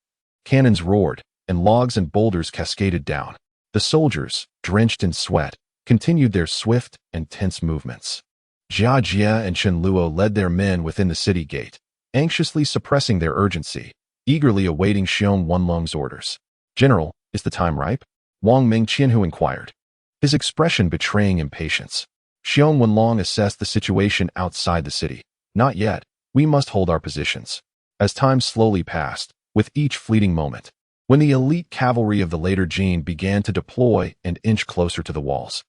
Cannons roared, and logs and boulders cascaded down. The soldiers, drenched in sweat, continued their swift and tense movements. Jia Jia and Qin Luo led their men within the city gate, anxiously suppressing their urgency, eagerly awaiting Xiang Wenlong's orders. General, is the time ripe? Wang Ming Qianhu inquired, his expression betraying impatience. Xiang Wenlong assessed the situation outside the city. Not yet. We must hold our positions. As time slowly passed, with each fleeting moment, when the elite cavalry of the later Jin began to deploy and inch closer to the walls,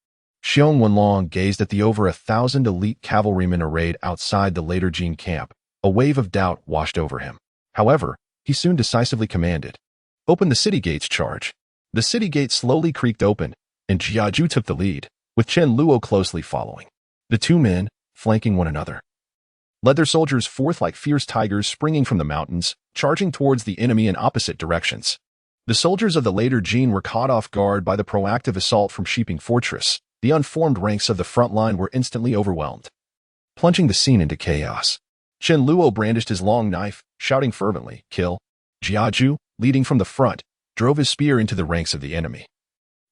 Xiang Wenlong gazed at the over 1,000 elite cavalrymen arrayed outside the later Jin camp. A wave of doubt washed over him. However, he soon decisively commanded, Open the city gates, charge. The city gate slowly creaked open, and Jiaju took the lead, with Qin Luo closely following. The two men, flanking one another, led their soldiers forth like fierce tigers springing from the mountains, charging towards the enemy in opposite directions. The soldiers of the later Jin were caught off guard by the proactive assault from Shiping Fortress. The unformed ranks of the front line were instantly overwhelmed, plunging the scene into chaos. Qin Luo brandished his long knife, shouting fervently, Kill. Jiaju, leading from the front, drove his spear into the ranks of the enemy,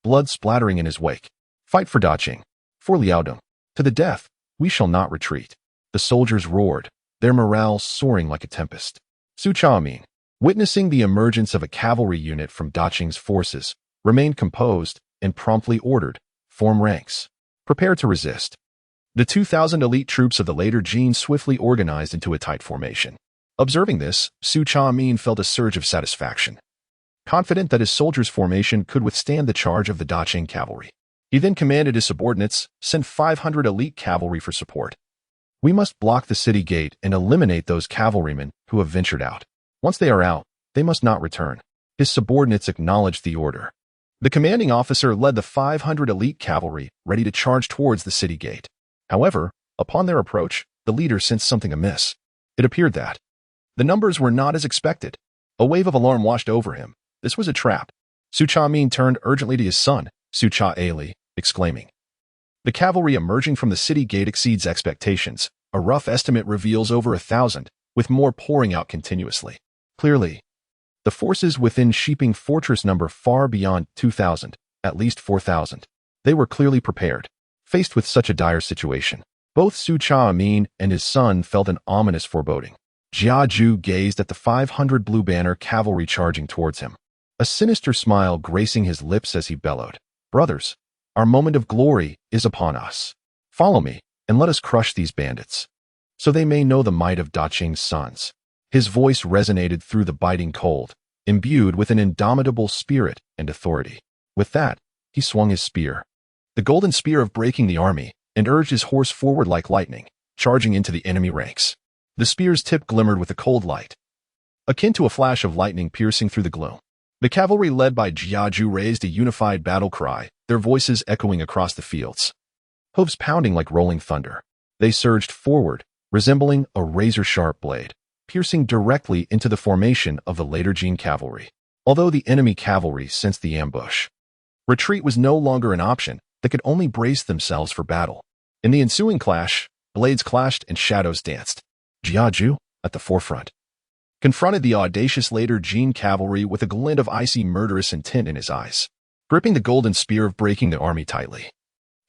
blood splattering in his wake. Fight for Daqing. For Liaodong. To the death, we shall not retreat. The soldiers roared, their morale soaring like a tempest. Su Chaamin, witnessing the emergence of a cavalry unit from Daqing's forces, remained composed and promptly ordered, Form ranks. Prepare to resist. The 2,000 elite troops of the later Jin swiftly organized into a tight formation. Observing this, Su Chaamin felt a surge of satisfaction. Confident that his soldiers' formation could withstand the charge of the Daqing cavalry, he then commanded his subordinates, send 500 elite cavalry for support. We must block the city gate and eliminate those cavalrymen who have ventured out. Once they are out, they must not return. His subordinates acknowledged the order. The commanding officer led the 500 elite cavalry, ready to charge towards the city gate. However, upon their approach, the leader sensed something amiss. It appeared that the numbers were not as expected. A wave of alarm washed over him. This was a trap. Su Chaamin turned urgently to his son, Su Chaaili, exclaiming, The cavalry emerging from the city gate exceeds expectations. A rough estimate reveals over 1,000, with more pouring out continuously. Clearly, the forces within Shiping Fortress number far beyond 2,000, at least 4,000. They were clearly prepared. Faced with such a dire situation, both Su Cha Amin and his son felt an ominous foreboding. Jia Ju gazed at the 500 Blue Banner cavalry charging towards him, a sinister smile gracing his lips as he bellowed, "Brothers, our moment of glory is upon us. Follow me, and let us crush these bandits, so they may know the might of Da Qing's sons." His voice resonated through the biting cold, imbued with an indomitable spirit and authority. With that, he swung his spear, the golden spear of breaking the army, and urged his horse forward like lightning, charging into the enemy ranks. The spear's tip glimmered with a cold light, akin to a flash of lightning piercing through the gloom. The cavalry led by Jia Ju raised a unified battle cry, their voices echoing across the fields. Hooves pounding like rolling thunder, they surged forward, resembling a razor-sharp blade, piercing directly into the formation of the later Jin cavalry. Although the enemy cavalry sensed the ambush, retreat was no longer an option. They could only brace themselves for battle. In the ensuing clash, blades clashed and shadows danced. Jia Ju, at the forefront, confronted the audacious later Jin cavalry with a glint of icy murderous intent in his eyes, gripping the golden spear of breaking the army tightly.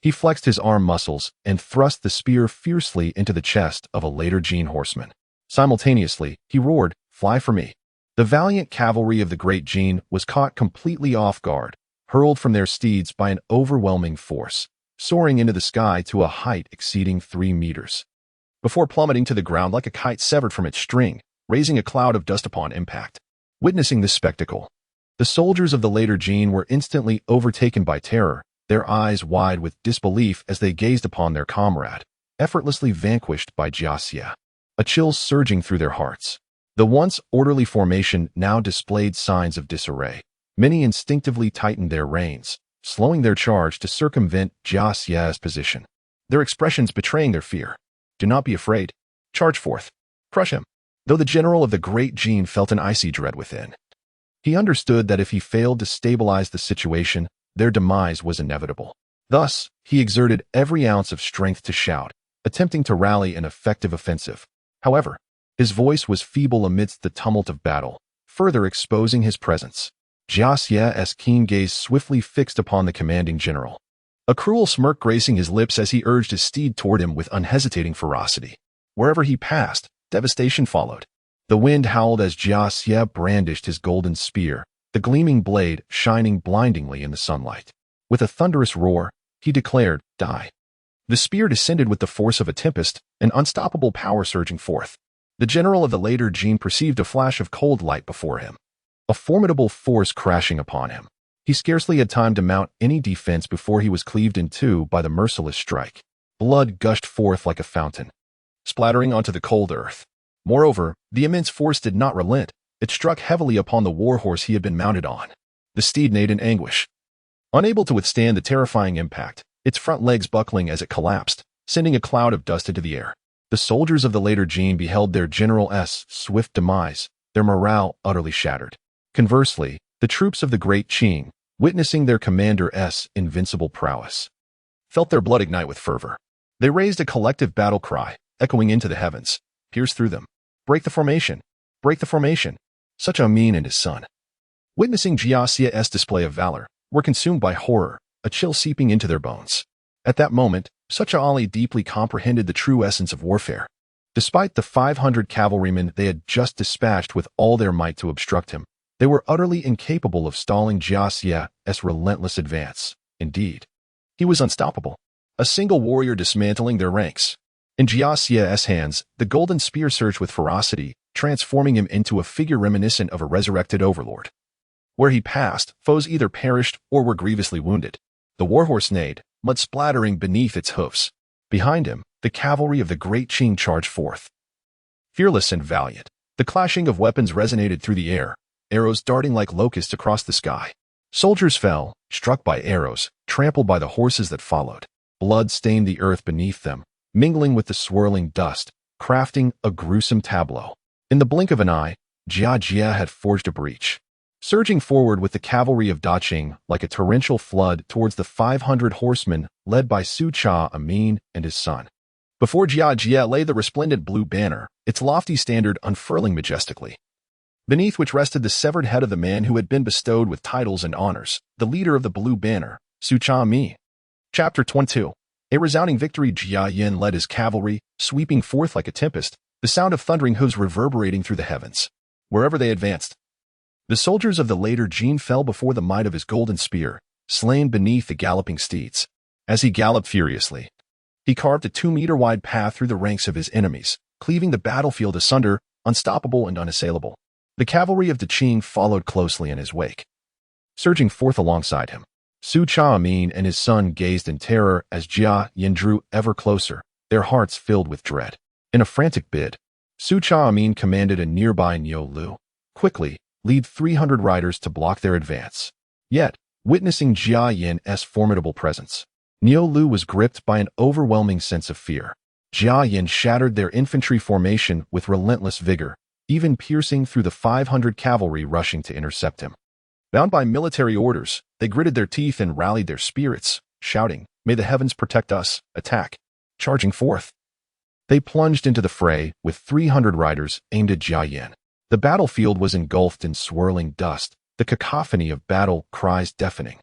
He flexed his arm muscles and thrust the spear fiercely into the chest of a later Jin horseman. Simultaneously, he roared, "Fly for me!" The valiant cavalry of the great Jin was caught completely off guard, hurled from their steeds by an overwhelming force, soaring into the sky to a height exceeding 3 meters, before plummeting to the ground like a kite severed from its string, raising a cloud of dust upon impact. Witnessing this spectacle, the soldiers of the later Jin were instantly overtaken by terror, their eyes wide with disbelief as they gazed upon their comrade, effortlessly vanquished by Jia Xie, a chill surging through their hearts. The once orderly formation now displayed signs of disarray. Many instinctively tightened their reins, slowing their charge to circumvent Jia Xie's position, their expressions betraying their fear. "Do not be afraid. Charge forth. Crush him." Though the general of the great Jin felt an icy dread within, he understood that if he failed to stabilize the situation, their demise was inevitable. Thus, he exerted every ounce of strength to shout, attempting to rally an effective offensive. However, his voice was feeble amidst the tumult of battle, further exposing his presence. Jia Xie's keen gaze swiftly fixed upon the commanding general, a cruel smirk gracing his lips as he urged his steed toward him with unhesitating ferocity. Wherever he passed, devastation followed. The wind howled as Jia Xie brandished his golden spear, the gleaming blade shining blindingly in the sunlight. With a thunderous roar, he declared, "Die." The spear descended with the force of a tempest, an unstoppable power surging forth. The general of the later Jin perceived a flash of cold light before him, a formidable force crashing upon him. He scarcely had time to mount any defense before he was cleaved in two by the merciless strike. Blood gushed forth like a fountain, splattering onto the cold earth. Moreover, the immense force did not relent. It struck heavily upon the warhorse he had been mounted on. The steed neighed in anguish, unable to withstand the terrifying impact, its front legs buckling as it collapsed, sending a cloud of dust into the air. The soldiers of the later Jin beheld their general's swift demise, their morale utterly shattered. Conversely, the troops of the great Qing, witnessing their commander's invincible prowess, felt their blood ignite with fervor. They raised a collective battle cry, echoing into the heavens. "Pierce through them. Break the formation. Break the formation." Such Amin and his son, witnessing Jia Xie's display of valor, were consumed by horror, a chill seeping into their bones. At that moment, Such Ali deeply comprehended the true essence of warfare. Despite the 500 cavalrymen they had just dispatched with all their might to obstruct him, they were utterly incapable of stalling Jia Xie's relentless advance. Indeed, he was unstoppable, a single warrior dismantling their ranks. In Jia Xie's hands, the golden spear surged with ferocity, transforming him into a figure reminiscent of a resurrected overlord. Where he passed, foes either perished or were grievously wounded. The warhorse neighed, mud splattering beneath its hoofs. Behind him, the cavalry of the great Qing charged forth, fearless and valiant. The clashing of weapons resonated through the air, arrows darting like locusts across the sky. Soldiers fell, struck by arrows, trampled by the horses that followed. Blood stained the earth beneath them, mingling with the swirling dust, crafting a gruesome tableau. In the blink of an eye, Jia had forged a breach, surging forward with the cavalry of Da Qing like a torrential flood towards the 500 horsemen led by Su Cha Amin and his son. Before Jia lay the resplendent blue banner, its lofty standard unfurling majestically, beneath which rested the severed head of the man who had been bestowed with titles and honors, the leader of the blue banner, Su Cha Amin. Chapter 22. A resounding victory. Jia Yin led his cavalry, sweeping forth like a tempest, the sound of thundering hooves reverberating through the heavens. Wherever they advanced, the soldiers of the later Jin fell before the might of his golden spear, slain beneath the galloping steeds. As he galloped furiously, he carved a 2-meter-wide path through the ranks of his enemies, cleaving the battlefield asunder, unstoppable and unassailable. The cavalry of Deqing followed closely in his wake, surging forth alongside him. Su Chaamin and his son gazed in terror as Jia Yin drew ever closer, their hearts filled with dread. In a frantic bid, Su Chaamin commanded a nearby Niu Lu, "Quickly, lead 300 riders to block their advance." Yet, witnessing Jia Yin's formidable presence, Niu Lu was gripped by an overwhelming sense of fear. Jia Yin shattered their infantry formation with relentless vigor, even piercing through the 500 cavalry rushing to intercept him. Bound by military orders, they gritted their teeth and rallied their spirits, shouting, "May the heavens protect us, attack!" Charging forth, they plunged into the fray with 300 riders aimed at Jia Yin. The battlefield was engulfed in swirling dust, the cacophony of battle cries deafening.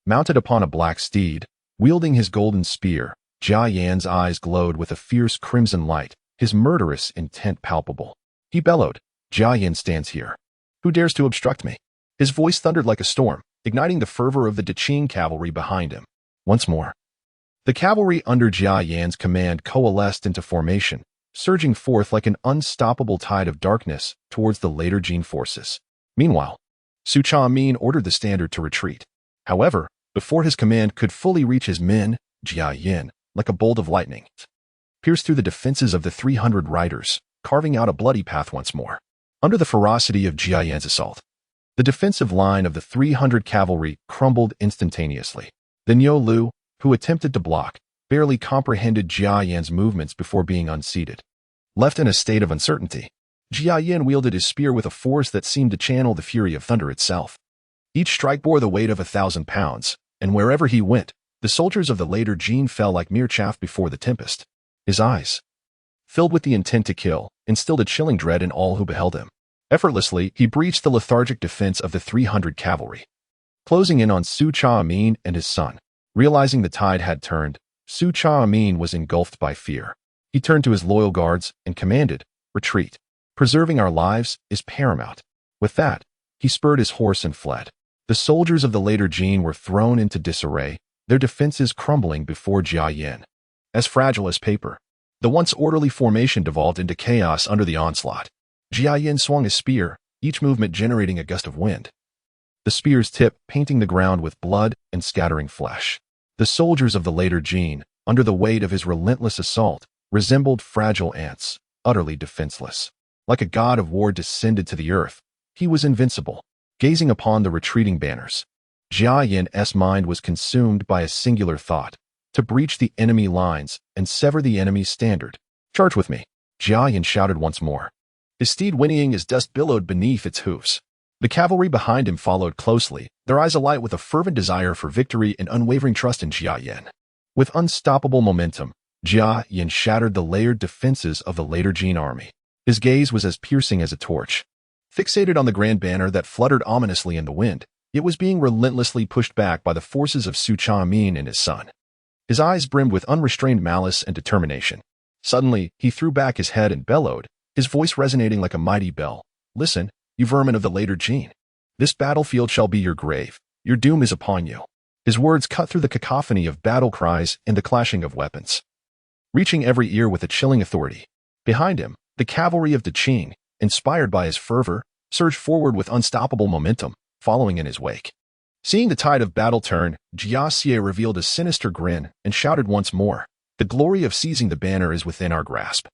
Mounted upon a black steed, wielding his golden spear, Jia Yin's eyes glowed with a fierce crimson light, his murderous intent palpable. He bellowed, "Jia Yin stands here. Who dares to obstruct me?" His voice thundered like a storm, igniting the fervor of the Deqing cavalry behind him. Once more, the cavalry under Jia Yin's command coalesced into formation, surging forth like an unstoppable tide of darkness towards the later Jin forces. Meanwhile, Su Chaamin ordered the standard to retreat. However, before his command could fully reach his men, Jia Yin, like a bolt of lightning, pierced through the defenses of the 300 riders, carving out a bloody path once more. Under the ferocity of Jia Yin's assault, the defensive line of the 300 cavalry crumbled instantaneously. The Niu Lu, who attempted to block, barely comprehended Jia Yin's movements before being unseated. Left in a state of uncertainty, Jia Yin wielded his spear with a force that seemed to channel the fury of thunder itself. Each strike bore the weight of 1,000 pounds, and wherever he went, the soldiers of the later Jin fell like mere chaff before the tempest. His eyes, filled with the intent to kill, instilled a chilling dread in all who beheld him. Effortlessly, he breached the lethargic defense of the 300 cavalry, closing in on Su Chaamin and his son. Realizing the tide had turned, Su Chaamin was engulfed by fear. He turned to his loyal guards and commanded, "Retreat. Preserving our lives is paramount." With that, he spurred his horse and fled. The soldiers of the later Jin were thrown into disarray, their defenses crumbling before Jia Yin. As fragile as paper, the once orderly formation devolved into chaos under the onslaught. Jia Yin swung his spear, each movement generating a gust of wind, the spear's tip painting the ground with blood and scattering flesh. The soldiers of the later Jin, under the weight of his relentless assault, resembled fragile ants, utterly defenseless. Like a god of war descended to the earth, he was invincible. Gazing upon the retreating banners, Jia Yin's mind was consumed by a singular thought: to breach the enemy lines and sever the enemy's standard. "Charge with me," Jia Yin shouted once more. His steed whinnying as dust billowed beneath its hoofs. The cavalry behind him followed closely, their eyes alight with a fervent desire for victory and unwavering trust in Jia Yin. With unstoppable momentum, Jia Yin shattered the layered defenses of the later Jin army. His gaze was as piercing as a torch. Fixated on the grand banner that fluttered ominously in the wind, it was being relentlessly pushed back by the forces of Su Chaamin and his son. His eyes brimmed with unrestrained malice and determination. Suddenly, he threw back his head and bellowed, his voice resonating like a mighty bell. "Listen, you vermin of the later Jin. This battlefield shall be your grave. Your doom is upon you." His words cut through the cacophony of battle cries and the clashing of weapons, reaching every ear with a chilling authority. Behind him, the cavalry of Deqing, inspired by his fervor, surged forward with unstoppable momentum, following in his wake. Seeing the tide of battle turn, Jia Xie revealed a sinister grin and shouted once more, "The glory of seizing the banner is within our grasp.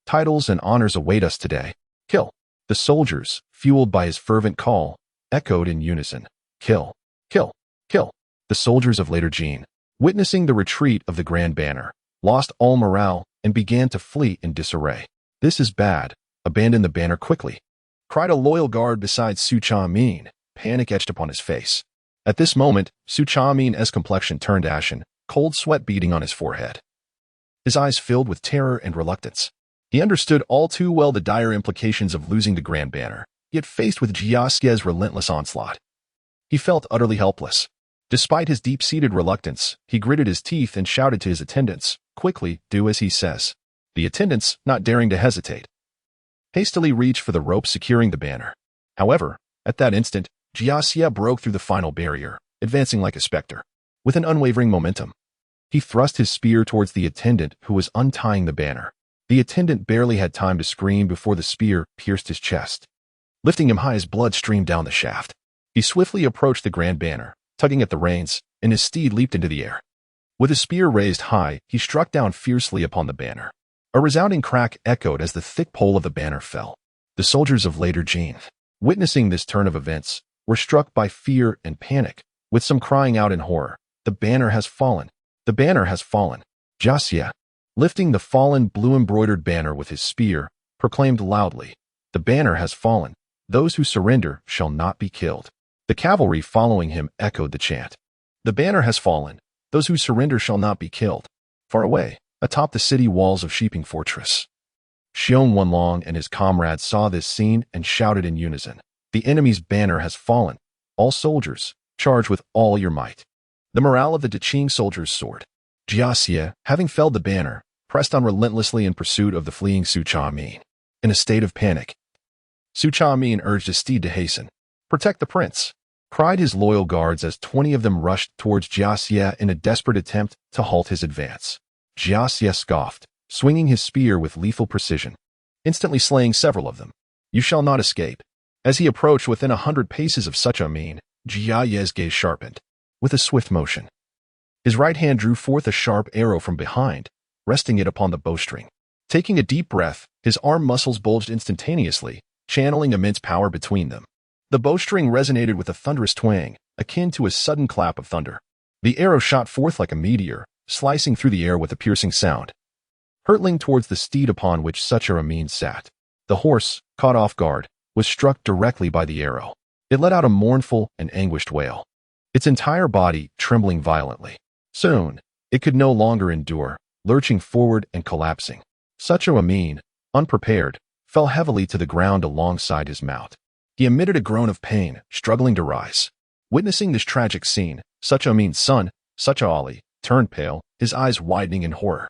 Titles and honors await us today. Kill." The soldiers, fueled by his fervent call, echoed in unison, "Kill, kill, kill." The soldiers of later Jin, witnessing the retreat of the grand banner, lost all morale and began to flee in disarray. "This is bad. Abandon the banner quickly," cried a loyal guard beside Su Chaamin, panic etched upon his face. At this moment, Su Chaamin's complexion turned ashen, cold sweat beading on his forehead. His eyes filled with terror and reluctance. He understood all too well the dire implications of losing the grand banner, yet faced with Jia Xie's relentless onslaught, he felt utterly helpless. Despite his deep-seated reluctance, he gritted his teeth and shouted to his attendants, "Quickly, do as he says." The attendants, not daring to hesitate, hastily reached for the rope securing the banner. However, at that instant, Jia broke through the final barrier, advancing like a specter. With an unwavering momentum, he thrust his spear towards the attendant who was untying the banner. The attendant barely had time to scream before the spear pierced his chest. Lifting him high as blood streamed down the shaft, he swiftly approached the grand banner, tugging at the reins, and his steed leaped into the air. With his spear raised high, he struck down fiercely upon the banner. A resounding crack echoed as the thick pole of the banner fell. The soldiers of Lady Jing, witnessing this turn of events, were struck by fear and panic, with some crying out in horror, "The banner has fallen! The banner has fallen!" Jia, lifting the fallen blue-embroidered banner with his spear, proclaimed loudly, "The banner has fallen! Those who surrender shall not be killed." The cavalry following him echoed the chant. "The banner has fallen! Those who surrender shall not be killed." Far away, atop the city walls of Shiping Fortress, Xiong Wanlong and his comrades saw this scene and shouted in unison, "The enemy's banner has fallen! All soldiers, charge with all your might." The morale of the Deqing soldiers soared. Jia, having felled the banner, pressed on relentlessly in pursuit of the fleeing Su Chamin. In a state of panic, Su Chamin urged his steed to hasten. "Protect the prince," cried his loyal guards as 20 of them rushed towards Jia in a desperate attempt to halt his advance. Jia scoffed, swinging his spear with lethal precision, instantly slaying several of them. "You shall not escape." As he approached within 100 paces of Su Chamin, Jia's gaze sharpened. With a swift motion, his right hand drew forth a sharp arrow from behind, resting it upon the bowstring. Taking a deep breath, his arm muscles bulged instantaneously, channeling immense power between them. The bowstring resonated with a thunderous twang, akin to a sudden clap of thunder. The arrow shot forth like a meteor, slicing through the air with a piercing sound, hurtling towards the steed upon which Su Chamin sat. The horse, caught off guard, was struck directly by the arrow. It let out a mournful and anguished wail, its entire body trembling violently. Soon, it could no longer endure, lurching forward and collapsing. Su Chamin, unprepared, fell heavily to the ground alongside his mount. He emitted a groan of pain, struggling to rise. Witnessing this tragic scene, Su Chamin's son, Su Chaoli, turned pale, his eyes widening in horror.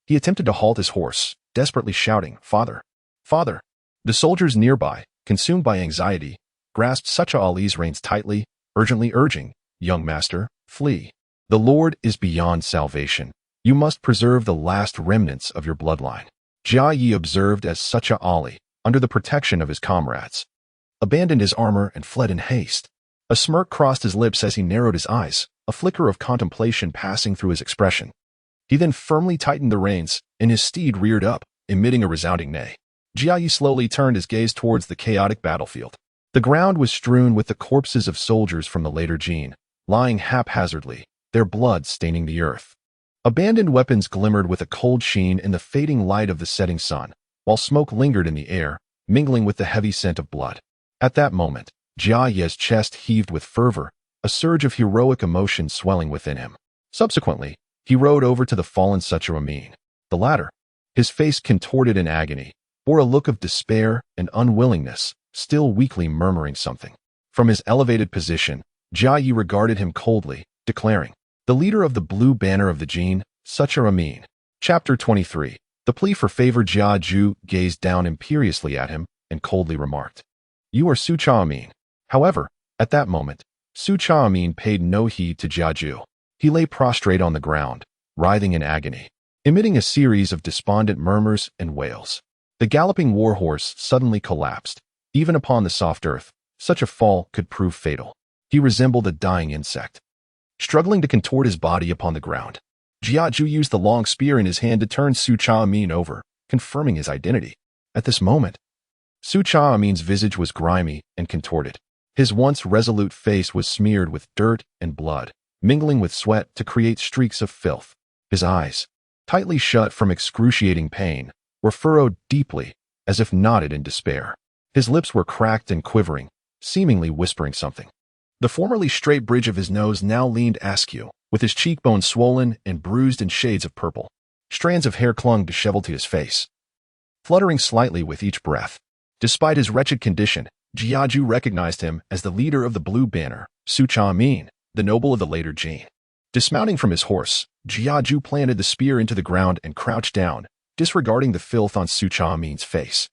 He attempted to halt his horse, desperately shouting, "Father! Father!" The soldiers nearby, consumed by anxiety, grasped Su Chaoli's reins tightly, urgently urging, "Young master, flee. The Lord is beyond salvation. You must preserve the last remnants of your bloodline." Jia Yi observed as Su Chaoli, under the protection of his comrades, abandoned his armor and fled in haste. A smirk crossed his lips as he narrowed his eyes, a flicker of contemplation passing through his expression. He then firmly tightened the reins, and his steed reared up, emitting a resounding neigh. Jia Yi slowly turned his gaze towards the chaotic battlefield. The ground was strewn with the corpses of soldiers from the Lady Jing, lying haphazardly, their blood staining the earth. Abandoned weapons glimmered with a cold sheen in the fading light of the setting sun, while smoke lingered in the air, mingling with the heavy scent of blood. At that moment, Jia's chest heaved with fervor, a surge of heroic emotion swelling within him. Subsequently, he rode over to the fallen Su Chamin. The latter, his face contorted in agony, bore a look of despair and unwillingness, still weakly murmuring something. From his elevated position, Jia Yi regarded him coldly, declaring, "The leader of the blue banner of the Jin, Su Chamin." Chapter 23. The plea for favor. Jia Ju gazed down imperiously at him and coldly remarked, "You are Su Chamin." However, at that moment, Su Chamin paid no heed to Jia Ju. He lay prostrate on the ground, writhing in agony, emitting a series of despondent murmurs and wails. The galloping warhorse suddenly collapsed. Even upon the soft earth, such a fall could prove fatal. He resembled a dying insect, struggling to contort his body upon the ground. Jia Ju used the long spear in his hand to turn Su Chamin over, confirming his identity. At this moment, Su Chamin's visage was grimy and contorted. His once resolute face was smeared with dirt and blood, mingling with sweat to create streaks of filth. His eyes, tightly shut from excruciating pain, were furrowed deeply, as if knotted in despair. His lips were cracked and quivering, seemingly whispering something. The formerly straight bridge of his nose now leaned askew, with his cheekbones swollen and bruised in shades of purple. Strands of hair clung disheveled to his face, fluttering slightly with each breath. Despite his wretched condition, Jia Ju recognized him as the leader of the blue banner, Su Chamin, the noble of the later Jin. Dismounting from his horse, Jiaju planted the spear into the ground and crouched down, disregarding the filth on Su Chamin's face.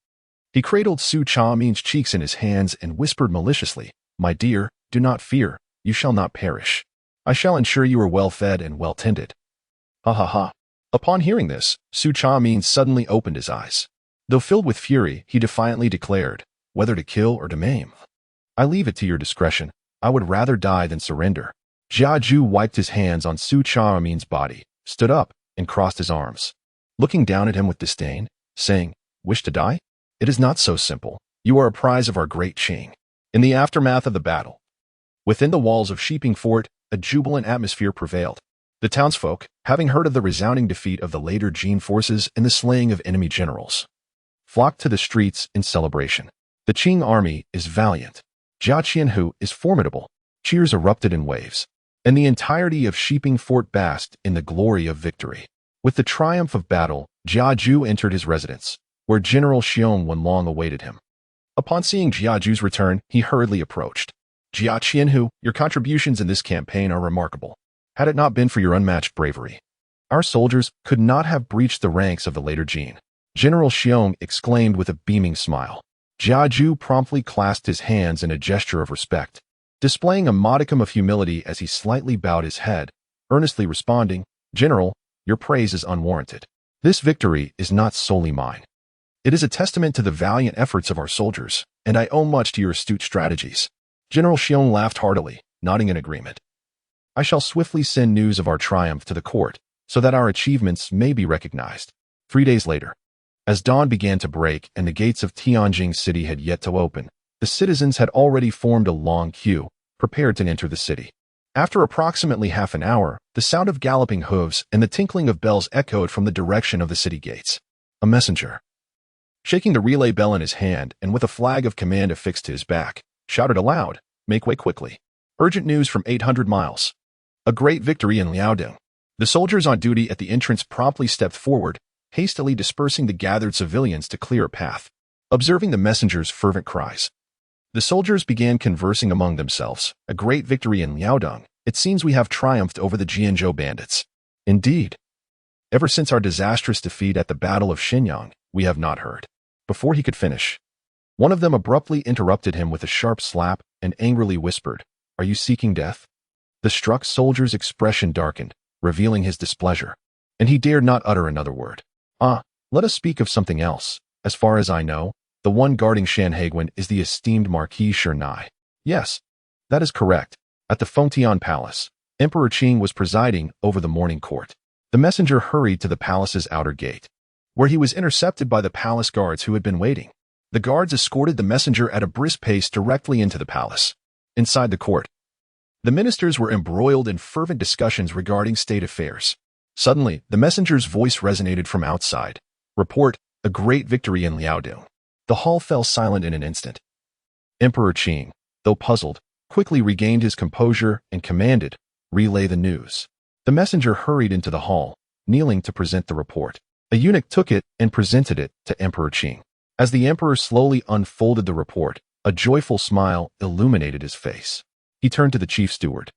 He cradled Su Chamin's cheeks in his hands and whispered maliciously, "My dear, do not fear, you shall not perish. I shall ensure you are well fed and well tended." Ha ha ha. Upon hearing this, Su Chamin suddenly opened his eyes. Though filled with fury, he defiantly declared, "Whether to kill or to maim, I leave it to your discretion. I would rather die than surrender." Jiaju wiped his hands on Su Chamin's body, stood up, and crossed his arms, looking down at him with disdain, saying, "Wish to die? It is not so simple. You are a prize of our great Qing." In the aftermath of the battle, within the walls of Shiping Fort, a jubilant atmosphere prevailed. The townsfolk, having heard of the resounding defeat of the later Jin forces and the slaying of enemy generals, flocked to the streets in celebration. The Qing army is valiant. Jia Qianhu is formidable. Cheers erupted in waves, and the entirety of Shiping Fort basked in the glory of victory. With the triumph of battle, Jiaju entered his residence, where General Xiong Wenlong awaited him. Upon seeing Jiaju's return, he hurriedly approached. "Jia Qianhu, your contributions in this campaign are remarkable. Had it not been for your unmatched bravery, our soldiers could not have breached the ranks of the later Jin." General Xiong exclaimed with a beaming smile. Jiaju promptly clasped his hands in a gesture of respect, displaying a modicum of humility as he slightly bowed his head, earnestly responding, "General, your praise is unwarranted. This victory is not solely mine. It is a testament to the valiant efforts of our soldiers, and I owe much to your astute strategies." General Xiong laughed heartily, nodding in agreement. "I shall swiftly send news of our triumph to the court, so that our achievements may be recognized." 3 days later, as dawn began to break and the gates of Tianjin city had yet to open, the citizens had already formed a long queue, prepared to enter the city. After approximately half an hour, the sound of galloping hooves and the tinkling of bells echoed from the direction of the city gates. A messenger, shaking the relay bell in his hand and with a flag of command affixed to his back, shouted aloud, "Make way quickly. Urgent news from 800 miles. A great victory in Liaodong." The soldiers on duty at the entrance promptly stepped forward, hastily dispersing the gathered civilians to clear a path. Observing the messenger's fervent cries, the soldiers began conversing among themselves. "A great victory in Liaodong. It seems we have triumphed over the Jianzhou bandits." "Indeed. Ever since our disastrous defeat at the Battle of Shenyang, we have not heard." Before he could finish, one of them abruptly interrupted him with a sharp slap and angrily whispered, "Are you seeking death?" The struck soldier's expression darkened, revealing his displeasure, and he dared not utter another word. Let us speak of something else. As far as I know, the one guarding Shanhaiguan is the esteemed Marquis Shernai." "Yes, that is correct. At the Fengtian Palace, Emperor Qing was presiding over the morning court." The messenger hurried to the palace's outer gate, where he was intercepted by the palace guards who had been waiting. The guards escorted the messenger at a brisk pace directly into the palace. Inside the court, the ministers were embroiled in fervent discussions regarding state affairs. Suddenly, the messenger's voice resonated from outside. "Report, a great victory in Liaodong." The hall fell silent in an instant. Emperor Qing, though puzzled, quickly regained his composure and commanded, "Relay the news." The messenger hurried into the hall, kneeling to present the report. A eunuch took it and presented it to Emperor Qing. As the emperor slowly unfolded the report, a joyful smile illuminated his face. He turned to the chief steward,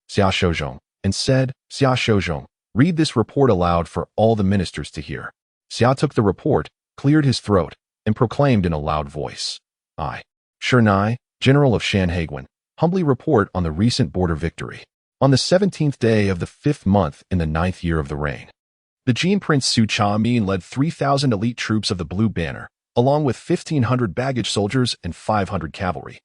Xia Shouzhong, and said, "Xia Shouzhong, read this report aloud for all the ministers to hear." Xia took the report, cleared his throat, and proclaimed in a loud voice, "I, Shernai, General of Shanhaiguan, humbly report on the recent border victory. On the 17th day of the 5th month in the 9th year of the reign, the Jin Prince Su Chamin led 3,000 elite troops of the Blue Banner, along with 1,500 baggage soldiers and 500 cavalry,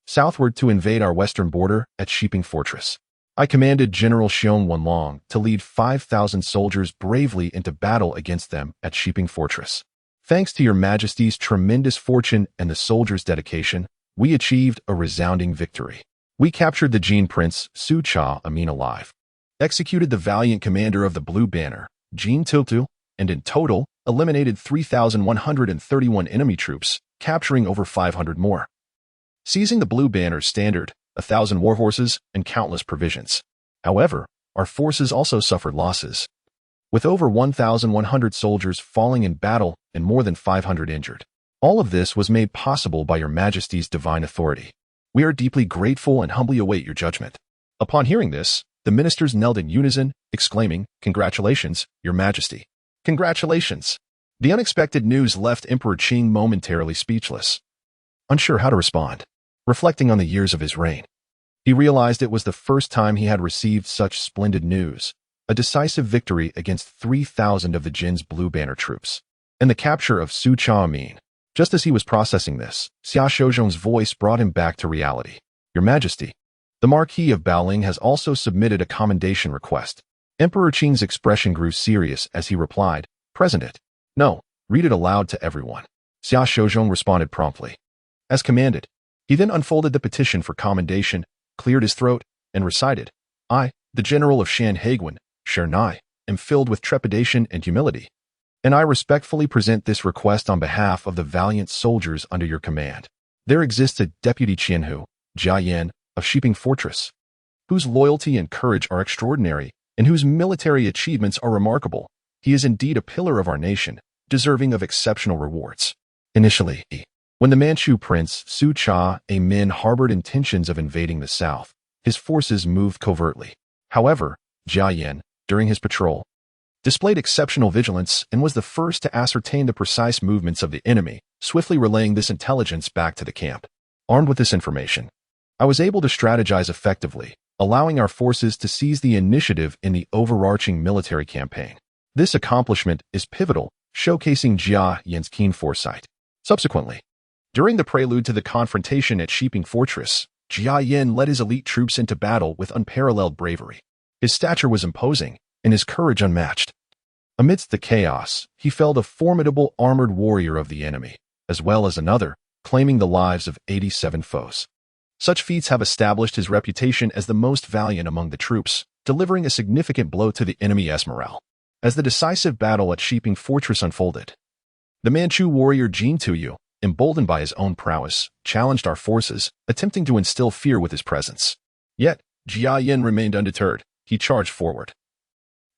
southward to invade our western border at Shiping Fortress. I commanded General Xiong Wenlong to lead 5,000 soldiers bravely into battle against them at Shiping Fortress. Thanks to your majesty's tremendous fortune and the soldiers' dedication, we achieved a resounding victory. We captured the Jin Prince Su Chamin alive, executed the valiant commander of the Blue Banner, Jin Tiltu, and in total, eliminated 3,131 enemy troops, capturing over 500 more. Seizing the Blue Banner's standard, 1,000 war horses, and countless provisions. However, our forces also suffered losses, with over 1,100 soldiers falling in battle and more than 500 injured. All of this was made possible by your majesty's divine authority. We are deeply grateful and humbly await your judgment." Upon hearing this, the ministers knelt in unison, exclaiming, "Congratulations, Your Majesty! Congratulations!" The unexpected news left Emperor Qing momentarily speechless, unsure how to respond. Reflecting on the years of his reign, he realized it was the first time he had received such splendid news, a decisive victory against 3,000 of the Jin's Blue Banner troops, and the capture of Su Chao-min. Just as he was processing this, Xia Shouzhong's voice brought him back to reality. "Your Majesty, the Marquis of Baoling has also submitted a commendation request." Emperor Qing's expression grew serious as he replied, "Present it." "No, read it aloud to everyone." Xia Shouzhong responded promptly. As commanded, he then unfolded the petition for commendation, cleared his throat, and recited, "I, the General of Shan Haiguan, Shernai, am filled with trepidation and humility, and I respectfully present this request on behalf of the valiant soldiers under your command. There exists a Deputy Qianhu, Jia Yan, of Shiping Fortress, whose loyalty and courage are extraordinary, and whose military achievements are remarkable. He is indeed a pillar of our nation, deserving of exceptional rewards." Initially, when the Manchu prince Su Cha-min harbored intentions of invading the south, his forces moved covertly. However, Jia Yan, during his patrol, displayed exceptional vigilance and was the first to ascertain the precise movements of the enemy, swiftly relaying this intelligence back to the camp. Armed with this information, I was able to strategize effectively, allowing our forces to seize the initiative in the overarching military campaign. This accomplishment is pivotal, showcasing Jia Yan's keen foresight. Subsequently, during the prelude to the confrontation at Shiping Fortress, Jia Yan led his elite troops into battle with unparalleled bravery. His stature was imposing, and his courage unmatched. Amidst the chaos, he felled a formidable armored warrior of the enemy, as well as another, claiming the lives of 87 foes. Such feats have established his reputation as the most valiant among the troops, delivering a significant blow to the enemy's morale. As the decisive battle at Shiping Fortress unfolded, the Manchu warrior Jin Tuyu, emboldened by his own prowess, challenged our forces, attempting to instill fear with his presence. Yet, Jia Yan remained undeterred. He charged forward,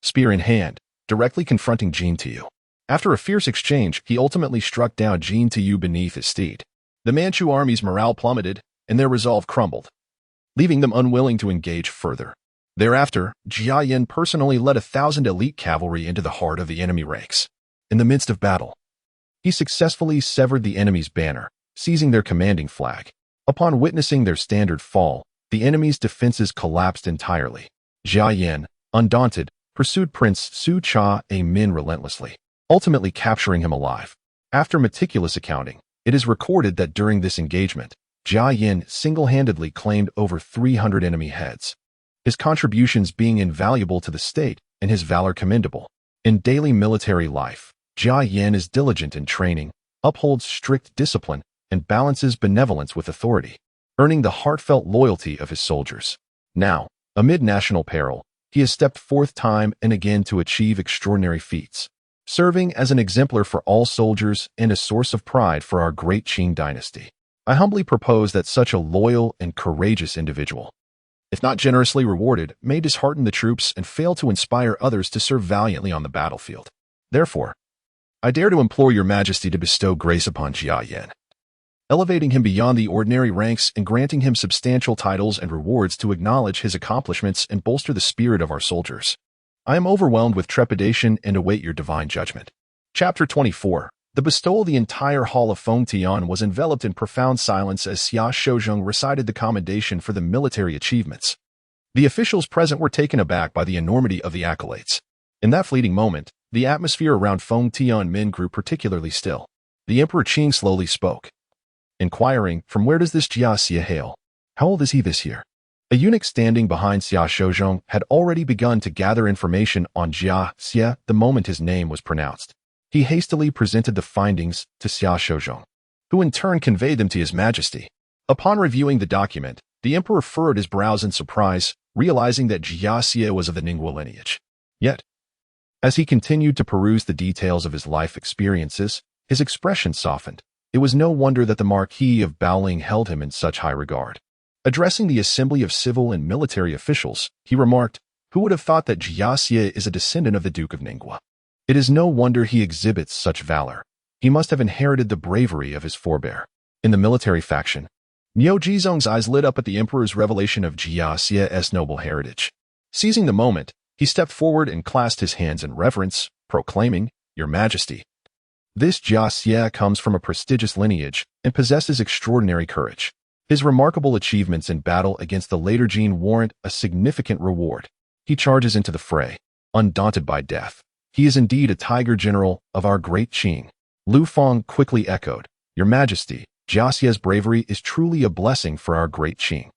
spear in hand, directly confronting Jin Tuyu. After a fierce exchange, he ultimately struck down Jin Tuyu beneath his steed. The Manchu army's morale plummeted, and their resolve crumbled, leaving them unwilling to engage further. Thereafter, Jia Yan personally led 1,000 elite cavalry into the heart of the enemy ranks. In the midst of battle, he successfully severed the enemy's banner, seizing their commanding flag. Upon witnessing their standard fall, the enemy's defenses collapsed entirely. Jia Yan, undaunted, pursued Prince Su Cha-min relentlessly, ultimately capturing him alive. After meticulous accounting, it is recorded that during this engagement, Jia Yan single-handedly claimed over 300 enemy heads, his contributions being invaluable to the state and his valor commendable. In daily military life, Jia Yan is diligent in training, upholds strict discipline, and balances benevolence with authority, earning the heartfelt loyalty of his soldiers. Now, amid national peril, he has stepped forth time and again to achieve extraordinary feats, serving as an exemplar for all soldiers and a source of pride for our great Qing dynasty. I humbly propose that such a loyal and courageous individual, if not generously rewarded, may dishearten the troops and fail to inspire others to serve valiantly on the battlefield. Therefore, I dare to implore Your Majesty to bestow grace upon Jia Yan, elevating him beyond the ordinary ranks and granting him substantial titles and rewards to acknowledge his accomplishments and bolster the spirit of our soldiers. I am overwhelmed with trepidation and await your divine judgment. Chapter 24. The bestowal of the entire hall of Feng Tian was enveloped in profound silence as Xia Shouzhong recited the commendation for the military achievements. The officials present were taken aback by the enormity of the accolades. In that fleeting moment, the atmosphere around Feng Tianmin grew particularly still. The Emperor Qing slowly spoke, inquiring, "From where does this Jia Xie hail? How old is he this year?" A eunuch standing behind Xia Shouzhong had already begun to gather information on Jia Xie the moment his name was pronounced. He hastily presented the findings to Xia Shouzhong, who in turn conveyed them to His Majesty. Upon reviewing the document, the emperor furrowed his brows in surprise, realizing that Jia Xie was of the Ningguo lineage. Yet, as he continued to peruse the details of his life experiences, his expression softened. It was no wonder that the Marquis of Baoling held him in such high regard. Addressing the assembly of civil and military officials, he remarked, "Who would have thought that Jia Xie is a descendant of the Duke of Ningguo? It is no wonder he exhibits such valor. He must have inherited the bravery of his forebear." In the military faction, Niu Jizong's eyes lit up at the emperor's revelation of Jia Xie's noble heritage. Seizing the moment, he stepped forward and clasped his hands in reverence, proclaiming, "Your Majesty." This Jia Xie comes from a prestigious lineage and possesses extraordinary courage. His remarkable achievements in battle against the later Jin warrant a significant reward. He charges into the fray, undaunted by death. He is indeed a tiger general of our great Qing. Lu Feng quickly echoed, "Your Majesty, Jia Xie's bravery is truly a blessing for our great Qing.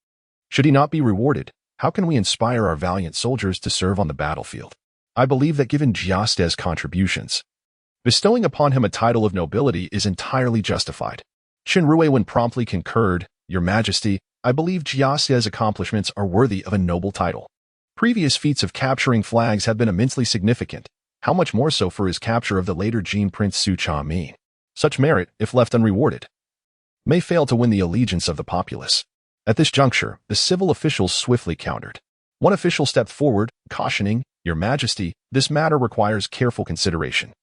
Should he not be rewarded, how can we inspire our valiant soldiers to serve on the battlefield? I believe that given Jia Xie's contributions, bestowing upon him a title of nobility is entirely justified." Chen Ruiwen promptly concurred, "Your Majesty, I believe Jia Xie's accomplishments are worthy of a noble title. Previous feats of capturing flags have been immensely significant, how much more so for his capture of the later Jin Prince Su Chamin. Such merit, if left unrewarded, may fail to win the allegiance of the populace." At this juncture, the civil officials swiftly countered. One official stepped forward, cautioning, "Your Majesty, this matter requires careful consideration.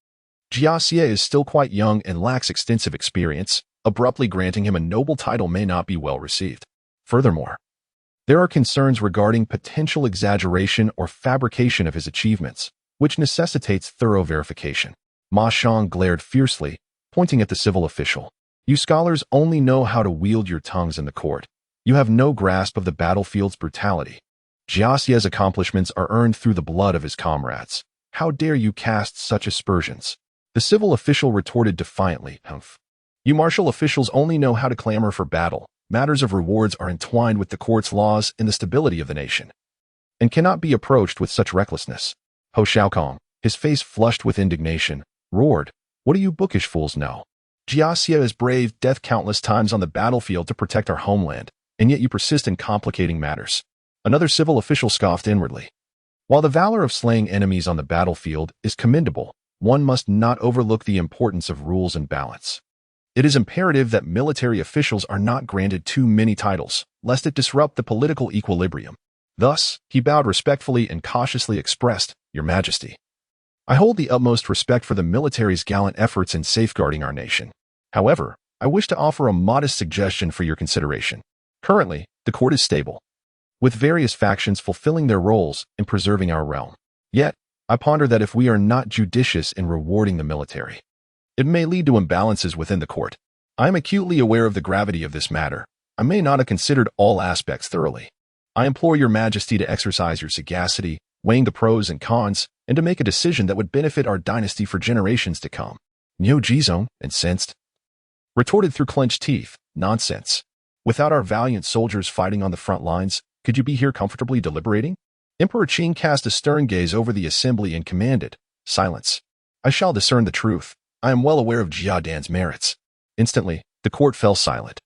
Jia Xie is still quite young and lacks extensive experience. Abruptly granting him a noble title may not be well received. Furthermore, there are concerns regarding potential exaggeration or fabrication of his achievements, which necessitates thorough verification." Ma Xiang glared fiercely, pointing at the civil official. "You scholars only know how to wield your tongues in the court. You have no grasp of the battlefield's brutality. Jia Xie's accomplishments are earned through the blood of his comrades. How dare you cast such aspersions?" The civil official retorted defiantly, "Humph. You martial officials only know how to clamor for battle. Matters of rewards are entwined with the court's laws and the stability of the nation, and cannot be approached with such recklessness." Ho Xiaokong, his face flushed with indignation, roared, "What do you bookish fools know? Jia Xie has braved death countless times on the battlefield to protect our homeland, and yet you persist in complicating matters." Another civil official scoffed inwardly. While the valor of slaying enemies on the battlefield is commendable, one must not overlook the importance of rules and balance. It is imperative that military officials are not granted too many titles, lest it disrupt the political equilibrium. Thus, he bowed respectfully and cautiously expressed, "Your Majesty, I hold the utmost respect for the military's gallant efforts in safeguarding our nation. However, I wish to offer a modest suggestion for your consideration. Currently, the court is stable, with various factions fulfilling their roles in preserving our realm. Yet, I ponder that if we are not judicious in rewarding the military, it may lead to imbalances within the court. I am acutely aware of the gravity of this matter. I may not have considered all aspects thoroughly. I implore your Majesty to exercise your sagacity, weighing the pros and cons, and to make a decision that would benefit our dynasty for generations to come." Niu Jizong, incensed, retorted through clenched teeth, "Nonsense. Without our valiant soldiers fighting on the front lines, could you be here comfortably deliberating?" Emperor Qing cast a stern gaze over the assembly and commanded, "Silence. I shall discern the truth. I am well aware of Jia Dan's merits." Instantly, the court fell silent,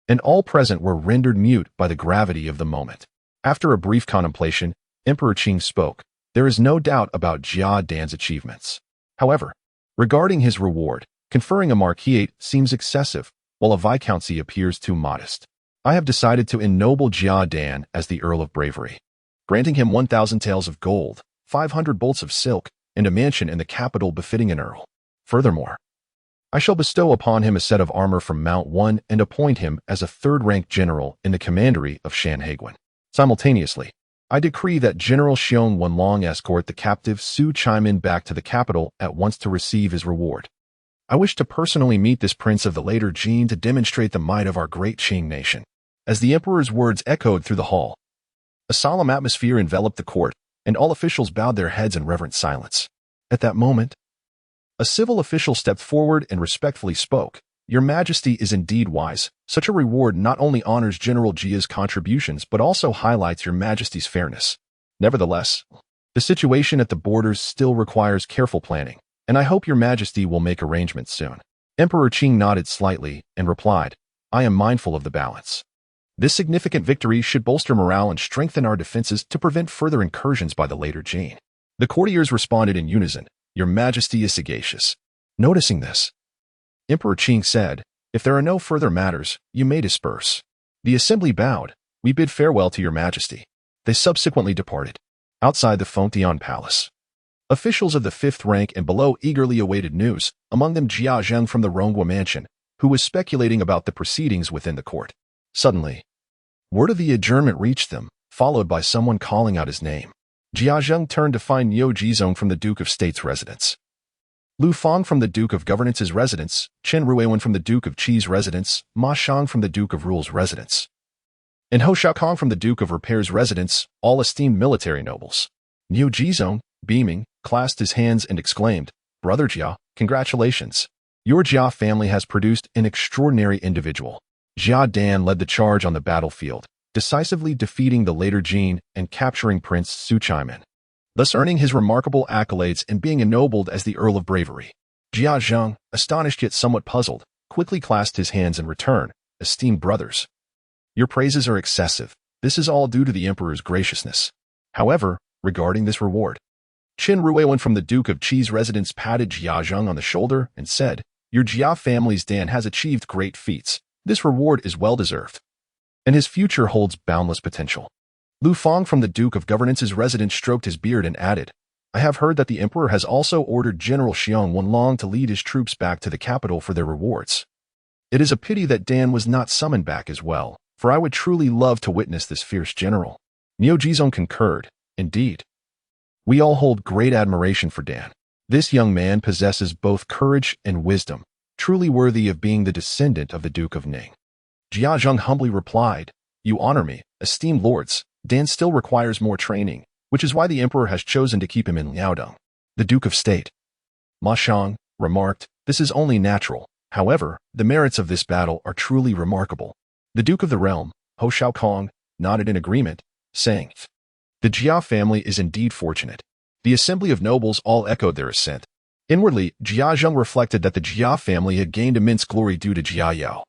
and all present were rendered mute by the gravity of the moment. After a brief contemplation, Emperor Qing spoke, "There is no doubt about Jia Dan's achievements. However, regarding his reward, conferring a marquisate seems excessive, while a viscountcy appears too modest. I have decided to ennoble Jia Dan as the Earl of Bravery, granting him 1,000 taels of gold, 500 bolts of silk, and a mansion in the capital befitting an earl. Furthermore, I shall bestow upon him a set of armor from Mount One and appoint him as a third-rank general in the commandery of Shanhaiguan. Simultaneously, I decree that General Xiong Wenlong escort the captive Su Chaimin back to the capital at once to receive his reward. I wish to personally meet this prince of the later Jin to demonstrate the might of our great Qing nation." As the emperor's words echoed through the hall, a solemn atmosphere enveloped the court, and all officials bowed their heads in reverent silence. At that moment, a civil official stepped forward and respectfully spoke, "Your Majesty is indeed wise. Such a reward not only honors General Jia's contributions but also highlights Your Majesty's fairness. Nevertheless, the situation at the borders still requires careful planning, and I hope Your Majesty will make arrangements soon." Emperor Qing nodded slightly and replied, "I am mindful of the balance. This significant victory should bolster morale and strengthen our defenses to prevent further incursions by the later Jin." The courtiers responded in unison, "Your Majesty is sagacious." Noticing this, Emperor Qing said, "If there are no further matters, you may disperse." The assembly bowed, "We bid farewell to Your Majesty." They subsequently departed. Outside the Fengtian Palace, officials of the 5th rank and below eagerly awaited news, among them Jia Zheng from the Ronghua mansion, who was speculating about the proceedings within the court. Suddenly, word of the adjournment reached them, followed by someone calling out his name. Jia Zheng turned to find Niu Jizong from the Duke of State's residence, Lu Fang from the Duke of Governance's residence, Chen Ruiwen from the Duke of Qi's residence, Ma Shang from the Duke of Rule's residence, and Ho Xiaokong from the Duke of Repair's residence, all esteemed military nobles. Niu Jizong, beaming, clasped his hands and exclaimed, "Brother Jia, congratulations. Your Jia family has produced an extraordinary individual." Jia Dan led the charge on the battlefield, decisively defeating the later Jin and capturing Prince Su Chaiman, thus earning his remarkable accolades and being ennobled as the Earl of Bravery. Jia Zheng, astonished yet somewhat puzzled, quickly clasped his hands in return. "Esteemed brothers, your praises are excessive. This is all due to the Emperor's graciousness. However, regarding this reward," Chen Ruiwen from the Duke of Qi's residence patted Jia Zheng on the shoulder and said, "Your Jia family's Dan has achieved great feats. This reward is well-deserved, and his future holds boundless potential." Lu Fang from the Duke of Governance's residence stroked his beard and added, "I have heard that the Emperor has also ordered General Xiong Wenlong to lead his troops back to the capital for their rewards. It is a pity that Dan was not summoned back as well, for I would truly love to witness this fierce general." Niu Jizong concurred, "Indeed. We all hold great admiration for Dan. This young man possesses both courage and wisdom, truly worthy of being the descendant of the Duke of Ning." Jia Zheng humbly replied, "You honor me, esteemed lords. Dan still requires more training, which is why the Emperor has chosen to keep him in Liaodong." The Duke of State, Ma Shang, remarked, "This is only natural. However, the merits of this battle are truly remarkable." The Duke of the Realm, Ho Xiaokong, nodded in agreement, saying, "The Jia family is indeed fortunate." The assembly of nobles all echoed their assent. Inwardly, Jia Zheng reflected that the Jia family had gained immense glory due to Jia Yao,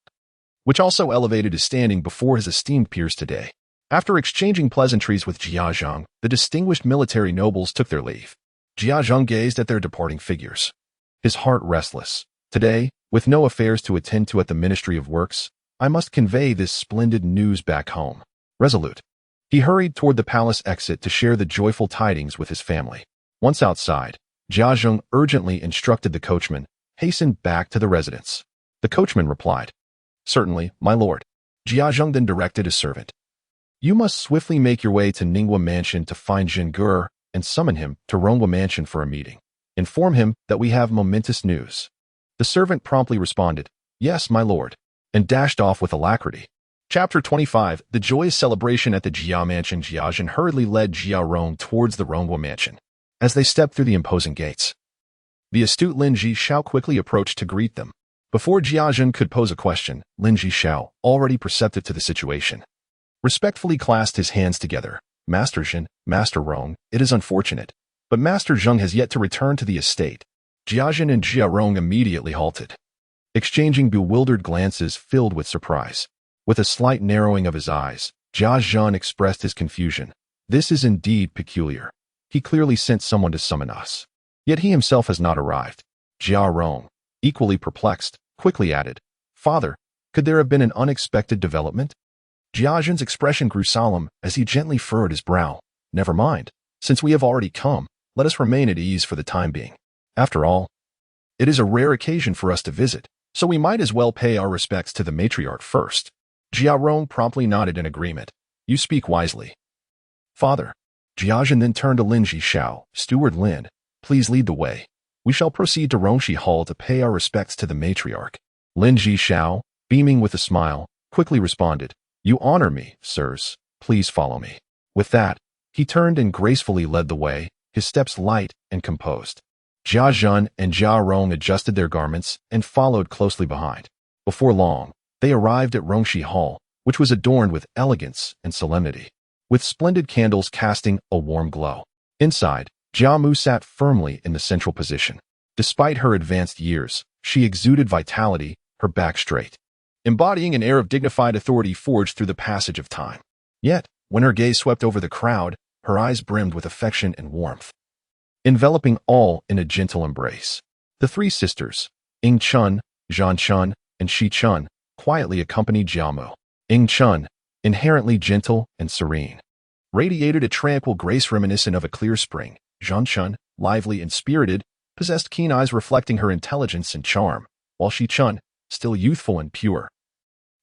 which also elevated his standing before his esteemed peers today. After exchanging pleasantries with Jia Zheng, the distinguished military nobles took their leave. Jia Zheng gazed at their departing figures, his heart restless. "Today, with no affairs to attend to at the Ministry of Works, I must convey this splendid news back home." Resolute, he hurried toward the palace exit to share the joyful tidings with his family. Once outside, Jia Zheng urgently instructed the coachman, "Hasten back to the residence." The coachman replied, "Certainly, my lord." Jia Zheng then directed his servant, "You must swiftly make your way to Ningwa Mansion to find Jin Gur and summon him to Rongwa Mansion for a meeting. Inform him that we have momentous news." The servant promptly responded, "Yes, my lord," and dashed off with alacrity. Chapter 25, The Joyous Celebration at the Jia Mansion. Jia Zheng hurriedly led Jia Rong towards the Rongwa Mansion. As they stepped through the imposing gates, the astute Lin Jishao quickly approached to greet them. Before Jia Zheng could pose a question, Lin Jishao, already perceptive to the situation, respectfully clasped his hands together. "Master Zhen, Master Rong, it is unfortunate, but Master Zheng has yet to return to the estate." Jia Zhen and Jia Rong immediately halted, exchanging bewildered glances filled with surprise. With a slight narrowing of his eyes, Jia Zhen expressed his confusion. "This is indeed peculiar. He clearly sent someone to summon us, yet he himself has not arrived." Jia Rong, equally perplexed, quickly added, "Father, could there have been an unexpected development?" Jia Zhen's expression grew solemn as he gently furrowed his brow. "Never mind. Since we have already come, let us remain at ease for the time being. After all, it is a rare occasion for us to visit, so we might as well pay our respects to the matriarch first." Jia Rong promptly nodded in agreement. "You speak wisely, Father." Jia Zhen then turned to Lin Jishao, "Steward Lin, please lead the way. We shall proceed to Rongshi Hall to pay our respects to the matriarch." Lin Jishao, beaming with a smile, quickly responded, "You honor me, sirs. Please follow me." With that, he turned and gracefully led the way, his steps light and composed. Jia Zhen and Jia Rong adjusted their garments and followed closely behind. Before long, they arrived at Rongshi Hall, which was adorned with elegance and solemnity, with splendid candles casting a warm glow. Inside, Jia Mu sat firmly in the central position. Despite her advanced years, she exuded vitality, her back straight, embodying an air of dignified authority forged through the passage of time. Yet, when her gaze swept over the crowd, her eyes brimmed with affection and warmth, enveloping all in a gentle embrace. The three sisters, Ying Chun, Zhan Chun, and Shi Chun, quietly accompanied Jiamu. Ying Chun, inherently gentle and serene, radiated a tranquil grace reminiscent of a clear spring. Zhan Chun, lively and spirited, possessed keen eyes reflecting her intelligence and charm, while Shi Chun, still youthful and pure,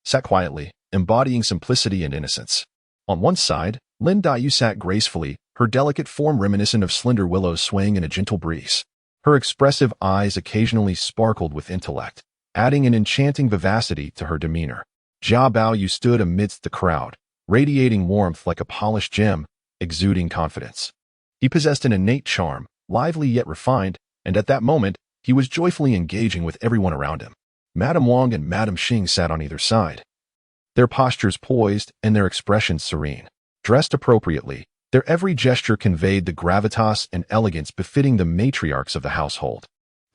sat quietly, embodying simplicity and innocence. On one side, Lin Daiyu sat gracefully, her delicate form reminiscent of slender willows swaying in a gentle breeze. Her expressive eyes occasionally sparkled with intellect, adding an enchanting vivacity to her demeanor. Jia Baoyu stood amidst the crowd, radiating warmth like a polished gem, exuding confidence. He possessed an innate charm, lively yet refined, and at that moment, he was joyfully engaging with everyone around him. Madame Wang and Madame Xing sat on either side, their postures poised and their expressions serene. Dressed appropriately, their every gesture conveyed the gravitas and elegance befitting the matriarchs of the household,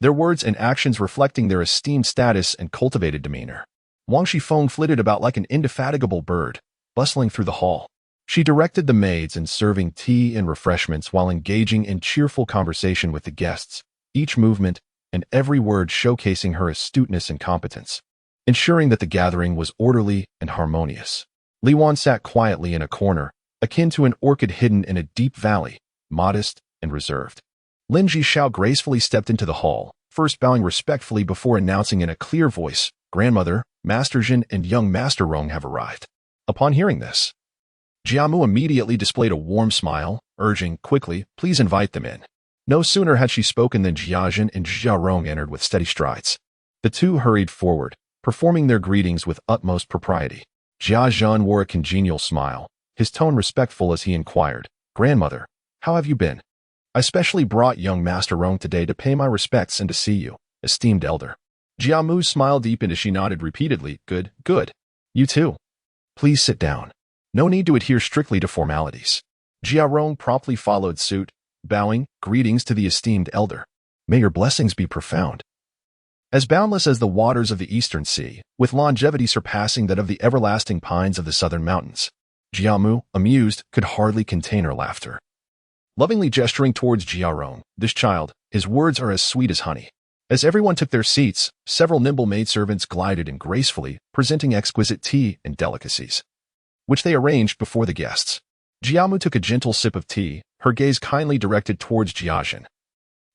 their words and actions reflecting their esteemed status and cultivated demeanor. Wang Shifeng flitted about like an indefatigable bird, bustling through the hall. She directed the maids in serving tea and refreshments while engaging in cheerful conversation with the guests, each movement and every word showcasing her astuteness and competence, ensuring that the gathering was orderly and harmonious. Li Wan sat quietly in a corner, akin to an orchid hidden in a deep valley, modest and reserved. Lin Jishao gracefully stepped into the hall, first bowing respectfully before announcing in a clear voice, "Grandmother, Master Jin and young Master Rong have arrived." Upon hearing this, Jiamu immediately displayed a warm smile, urging, "Quickly, please invite them in." No sooner had she spoken than Jia Jin and Jia Rong entered with steady strides. The two hurried forward, performing their greetings with utmost propriety. Jia Zhan wore a congenial smile, his tone respectful as he inquired, "Grandmother, how have you been? I specially brought young Master Rong today to pay my respects and to see you, esteemed elder." Jiamu's smile deepened as she nodded repeatedly, "Good, good. You too. Please sit down. No need to adhere strictly to formalities." Jia Rong promptly followed suit, bowing, "Greetings to the esteemed elder. May your blessings be profound. As boundless as the waters of the eastern sea, with longevity surpassing that of the everlasting pines of the southern mountains." Jiamu, amused, could hardly contain her laughter. Lovingly gesturing towards Jia Rong, "This child, his words are as sweet as honey." As everyone took their seats, several nimble maidservants glided in gracefully, presenting exquisite tea and delicacies, which they arranged before the guests. Jiamu took a gentle sip of tea, her gaze kindly directed towards Jiajin.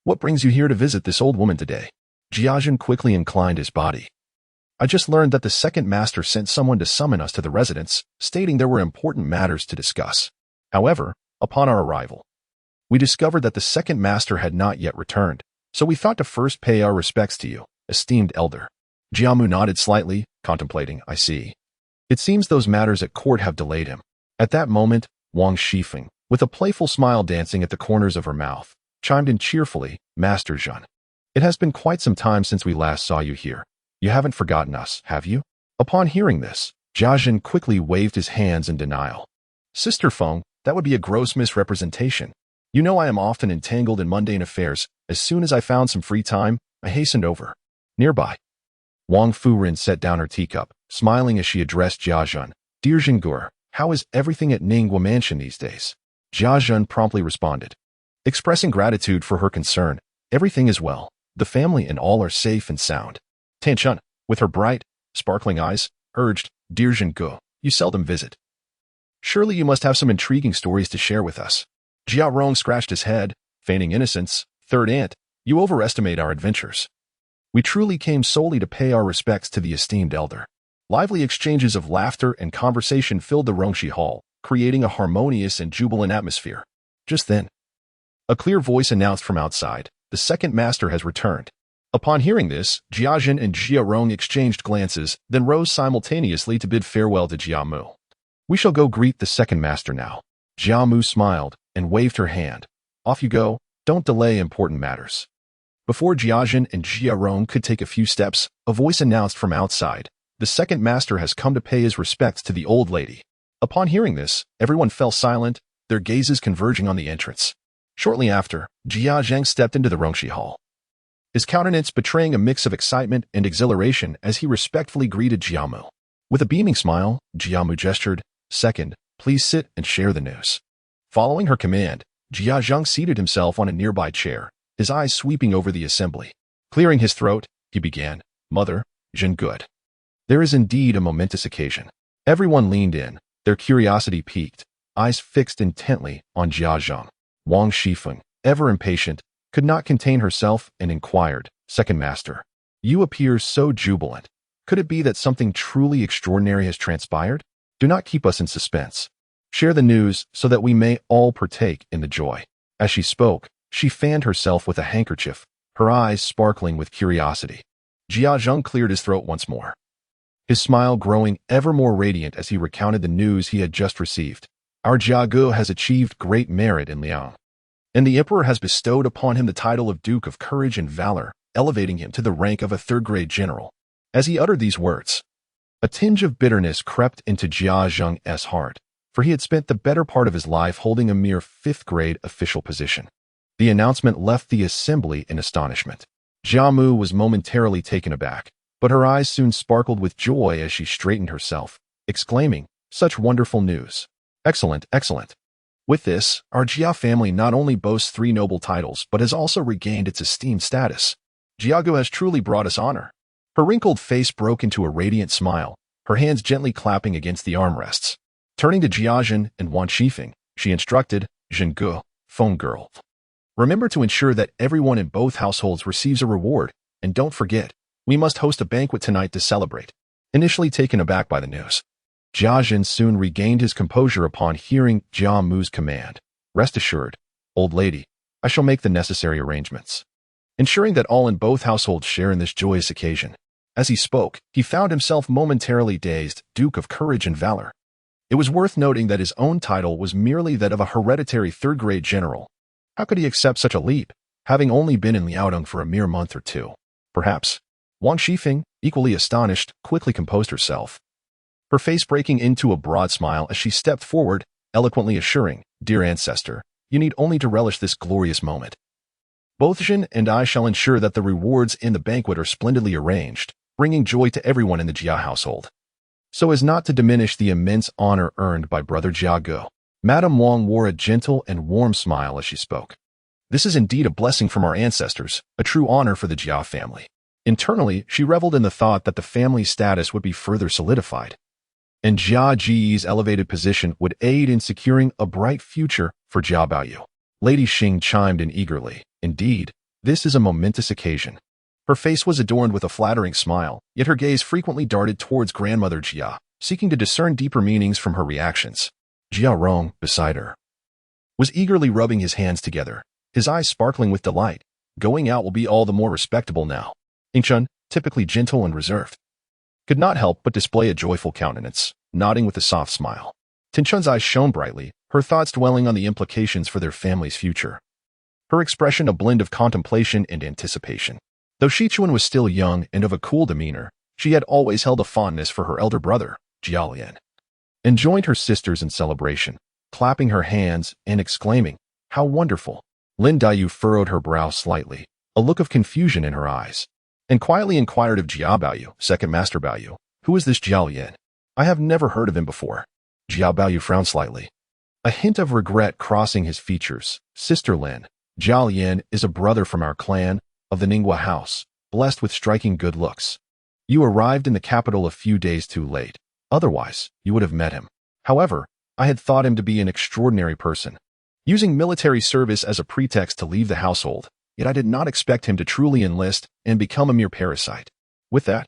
"What brings you here to visit this old woman today?" Jiajin quickly inclined his body. "I just learned that the second master sent someone to summon us to the residence, stating there were important matters to discuss. However, upon our arrival, we discovered that the second master had not yet returned, so we thought to first pay our respects to you, esteemed elder." Jiamu nodded slightly, contemplating, "I see. It seems those matters at court have delayed him." At that moment, Wang Shifeng, with a playful smile dancing at the corners of her mouth, chimed in cheerfully, "Master Zhen, it has been quite some time since we last saw you here. You haven't forgotten us, have you?" Upon hearing this, Jiajin quickly waved his hands in denial. "Sister Feng, that would be a gross misrepresentation. You know I am often entangled in mundane affairs. As soon as I found some free time, I hastened over." Nearby, Wang Furin set down her teacup, smiling as she addressed Jiajun. "Dear Jingur, how is everything at Ningguo Mansion these days?" Jiajun promptly responded, expressing gratitude for her concern. "Everything is well. The family and all are safe and sound." Tanchun, with her bright, sparkling eyes, urged, "Dear Jingu, you seldom visit. Surely you must have some intriguing stories to share with us." Jia Rong scratched his head, feigning innocence. "Third aunt, you overestimate our adventures. We truly came solely to pay our respects to the esteemed elder." Lively exchanges of laughter and conversation filled the Rongshi Hall, creating a harmonious and jubilant atmosphere. Just then, a clear voice announced from outside, "The second master has returned." Upon hearing this, Jiajin and Jia Rong exchanged glances, then rose simultaneously to bid farewell to Jiamu. "We shall go greet the second master now." Jiamu smiled and waved her hand. "Off you go, don't delay important matters." Before Jiajin and Jia Rong could take a few steps, a voice announced from outside, "The second master has come to pay his respects to the old lady." Upon hearing this, everyone fell silent, their gazes converging on the entrance. Shortly after, Jia Zhang stepped into the Rongshi Hall, his countenance betraying a mix of excitement and exhilaration as he respectfully greeted Jiamu. With a beaming smile, Jiamu gestured, "Second, please sit and share the news." Following her command, Jia Zhang seated himself on a nearby chair, his eyes sweeping over the assembly. Clearing his throat, he began, "Mother, Jin Good. There is indeed a momentous occasion." Everyone leaned in, their curiosity piqued, eyes fixed intently on Jia Zhang. Wang Shifeng, ever impatient, could not contain herself and inquired, "Second master, you appear so jubilant. Could it be that something truly extraordinary has transpired? Do not keep us in suspense. Share the news so that we may all partake in the joy. As she spoke, she fanned herself with a handkerchief, her eyes sparkling with curiosity. Jia Zheng cleared his throat once more, his smile growing ever more radiant as he recounted the news he had just received. Our Jia Ge has achieved great merit in Liang, and the emperor has bestowed upon him the title of Duke of Courage and Valor, elevating him to the rank of a third-grade general. As he uttered these words, a tinge of bitterness crept into Jia Zheng's heart, for he had spent the better part of his life holding a mere fifth-grade official position. The announcement left the assembly in astonishment. Jia Mu was momentarily taken aback, but her eyes soon sparkled with joy as she straightened herself, exclaiming, "Such wonderful news! Excellent, excellent! With this, our Jia family not only boasts 3 noble titles, but has also regained its esteemed status. Jia Ge has truly brought us honor." Her wrinkled face broke into a radiant smile, her hands gently clapping against the armrests. Turning to Jia Zhen and Wang Shifeng, she instructed, "Zhen Ge, phone girl. Remember to ensure that everyone in both households receives a reward, and don't forget, we must host a banquet tonight to celebrate." Initially taken aback by the news, Jia Zhen soon regained his composure upon hearing Jia Mu's command. "Rest assured, old lady, I shall make the necessary arrangements, ensuring that all in both households share in this joyous occasion." As he spoke, he found himself momentarily dazed, Duke of Courage and Valor. It was worth noting that his own title was merely that of a hereditary third-grade general. How could he accept such a leap, having only been in Liaodong for a mere month or 2? Perhaps. Wang Shifeng, equally astonished, quickly composed herself, her face breaking into a broad smile as she stepped forward, eloquently assuring, "Dear ancestor, you need only to relish this glorious moment. Both Zhen and I shall ensure that the rewards in the banquet are splendidly arranged, bringing joy to everyone in the Jia household, so as not to diminish the immense honor earned by brother Jia Ge." Madame Wang wore a gentle and warm smile as she spoke. This is indeed a blessing from our ancestors, a true honor for the Jia family. Internally, she reveled in the thought that the family's status would be further solidified, and Jia Ji's elevated position would aid in securing a bright future for Jia Baoyu. Lady Xing chimed in eagerly. "Indeed, this is a momentous occasion." Her face was adorned with a flattering smile, yet her gaze frequently darted towards grandmother Jia, seeking to discern deeper meanings from her reactions. Jia Rong, beside her, was eagerly rubbing his hands together, his eyes sparkling with delight. Going out will be all the more respectable now. Yingchun, typically gentle and reserved, could not help but display a joyful countenance, nodding with a soft smile. Tinchun's eyes shone brightly, her thoughts dwelling on the implications for their family's future, her expression a blend of contemplation and anticipation. Though Shichuan was still young and of a cool demeanor, she had always held a fondness for her elder brother, Jia Lian, and joined her sisters in celebration, clapping her hands and exclaiming, "How wonderful!" Lin Daiyu furrowed her brow slightly, a look of confusion in her eyes, and quietly inquired of Jia Baoyu, second master Baoyu, "Who is this Jia Lian? I have never heard of him before." Jia Baoyu frowned slightly, a hint of regret crossing his features. "Sister Lin, Jia Lian is a brother from our clan of the Ningguo house, blessed with striking good looks. You arrived in the capital a few days too late. Otherwise, you would have met him. However, I had thought him to be an extraordinary person, using military service as a pretext to leave the household, yet I did not expect him to truly enlist and become a mere parasite." With that,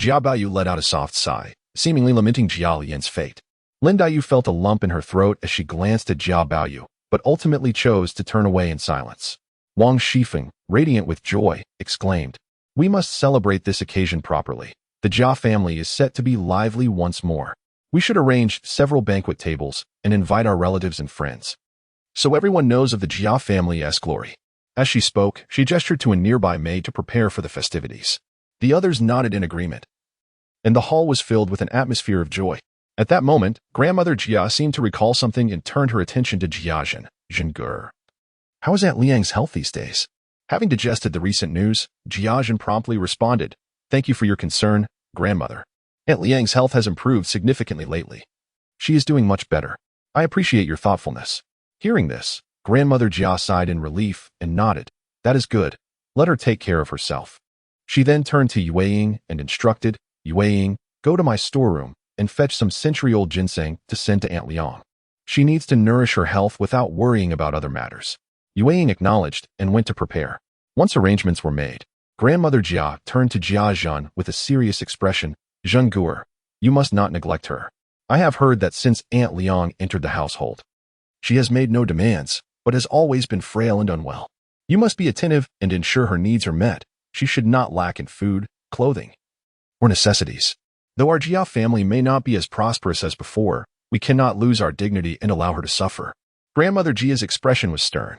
Jia Baoyu let out a soft sigh, seemingly lamenting Jia Lian's fate. Lin Daiyu felt a lump in her throat as she glanced at Jia Baoyu, but ultimately chose to turn away in silence. Wang Shifeng, radiant with joy, exclaimed, "We must celebrate this occasion properly. The Jia family is set to be lively once more. We should arrange several banquet tables and invite our relatives and friends, so everyone knows of the Jia family's glory." As she spoke, she gestured to a nearby maid to prepare for the festivities. The others nodded in agreement, and the hall was filled with an atmosphere of joy. At that moment, grandmother Jia seemed to recall something and turned her attention to Jia Zhen. "Zhen, how is Aunt Liang's health these days?" Having digested the recent news, Jia Zhen promptly responded, "Thank you for your concern, grandmother. Aunt Liang's health has improved significantly lately. She is doing much better. I appreciate your thoughtfulness." Hearing this, grandmother Jia sighed in relief and nodded. "That is good. Let her take care of herself." She then turned to Yueying and instructed, "Yueying, go to my storeroom and fetch some century-old ginseng to send to Aunt Liang. She needs to nourish her health without worrying about other matters." Yueying acknowledged and went to prepare. Once arrangements were made, Grandmother Jia turned to Jia Zhen with a serious expression. Zhen Guer, you must not neglect her. I have heard that since Aunt Liang entered the household, she has made no demands, but has always been frail and unwell. You must be attentive and ensure her needs are met. She should not lack in food, clothing, or necessities. Though our Jia family may not be as prosperous as before, we cannot lose our dignity and allow her to suffer. Grandmother Jia's expression was stern,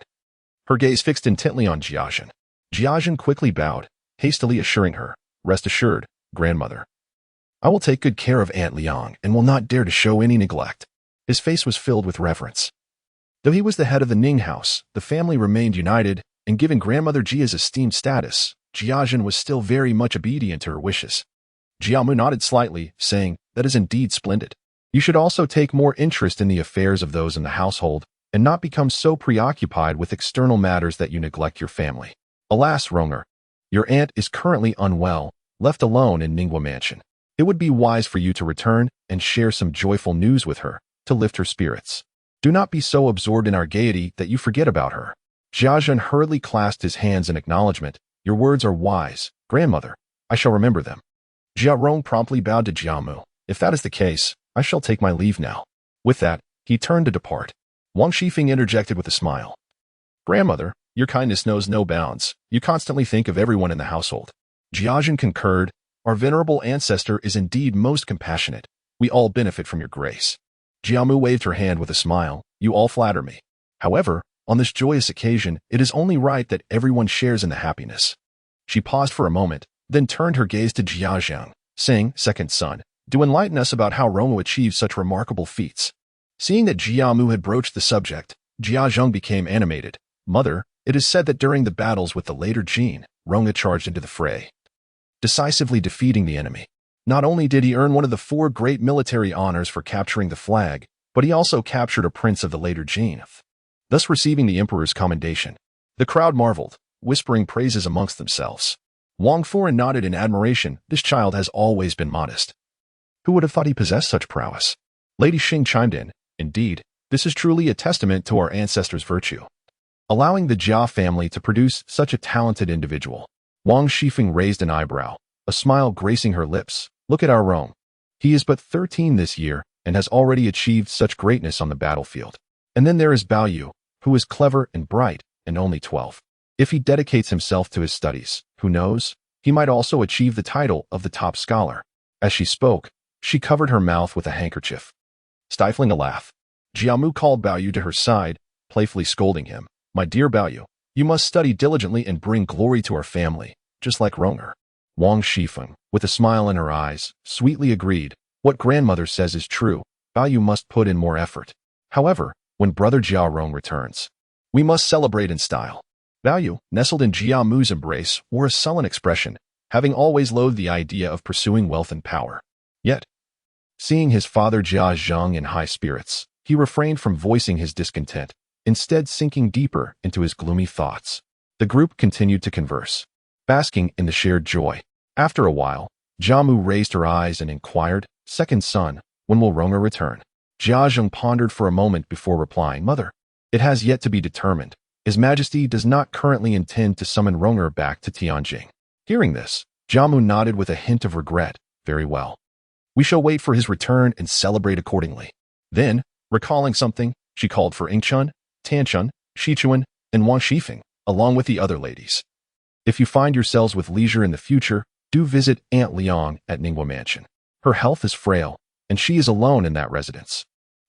her gaze fixed intently on Jia Zhen. Jia Zhen quickly bowed, hastily assuring her, rest assured, grandmother. I will take good care of Aunt Liang and will not dare to show any neglect. His face was filled with reverence. Though he was the head of the Ning house, the family remained united, and given Grandmother Jia's esteemed status, Jia Zhen was still very much obedient to her wishes. Jiamu nodded slightly, saying, that is indeed splendid. You should also take more interest in the affairs of those in the household, and not become so preoccupied with external matters that you neglect your family. Alas, Ronger, your aunt is currently unwell, left alone in Ningguo Mansion. It would be wise for you to return and share some joyful news with her, to lift her spirits. Do not be so absorbed in our gaiety that you forget about her. Jia Zhen hurriedly clasped his hands in acknowledgement. Your words are wise, grandmother. I shall remember them. Jia Rong promptly bowed to Jiamu. If that is the case, I shall take my leave now. With that, he turned to depart. Wang Shifeng interjected with a smile. Grandmother, your kindness knows no bounds. You constantly think of everyone in the household. Jia Zhen concurred. Our venerable ancestor is indeed most compassionate. We all benefit from your grace. Jiamu waved her hand with a smile. You all flatter me. However, on this joyous occasion, it is only right that everyone shares in the happiness. She paused for a moment, then turned her gaze to Jia Zhang, saying, second son, do enlighten us about how Rongo achieved such remarkable feats. Seeing that Jiamu had broached the subject, Jia Zhang became animated. Mother, it is said that during the battles with the later Jin, Rongo charged into the fray, decisively defeating the enemy. Not only did he earn one of the 4 great military honors for capturing the flag, but he also captured a prince of the later Jin, thus receiving the emperor's commendation. The crowd marveled, whispering praises amongst themselves. Wang Furen nodded in admiration. This child has always been modest. Who would have thought he possessed such prowess? Lady Xing chimed in. Indeed, this is truly a testament to our ancestors' virtue, allowing the Jia family to produce such a talented individual. Wang Shifeng raised an eyebrow, a smile gracing her lips. Look at our Rong. He is but 13 this year and has already achieved such greatness on the battlefield. And then there is Bao Yu, who is clever and bright and only 12. If he dedicates himself to his studies, who knows, he might also achieve the title of the top scholar. As she spoke, she covered her mouth with a handkerchief. Stifling a laugh, Jiamu called Bao Yu to her side, playfully scolding him. My dear Bao Yu, you must study diligently and bring glory to our family, just like Ronger. Wang Shifeng, with a smile in her eyes, sweetly agreed. What grandmother says is true. Bao Yu must put in more effort. However, when brother Jia Rong returns, we must celebrate in style. Bao Yu, nestled in Jiamu's embrace, wore a sullen expression, having always loathed the idea of pursuing wealth and power. Yet, seeing his father Jia Zhang in high spirits, he refrained from voicing his discontent, instead sinking deeper into his gloomy thoughts. The group continued to converse, basking in the shared joy. After a while, Jiamu raised her eyes and inquired, second son, when will Ronger return? Jia Zheng pondered for a moment before replying, Mother, it has yet to be determined. His Majesty does not currently intend to summon Ronger back to Tianjing. Hearing this, Jiamu nodded with a hint of regret. Very well. We shall wait for his return and celebrate accordingly. Then, recalling something, she called for Yingchun, Tanchun, Shichuan, and Wang Shifeng, along with the other ladies. If you find yourselves with leisure in the future, do visit Aunt Liang at Ningguo Mansion. Her health is frail, and she is alone in that residence.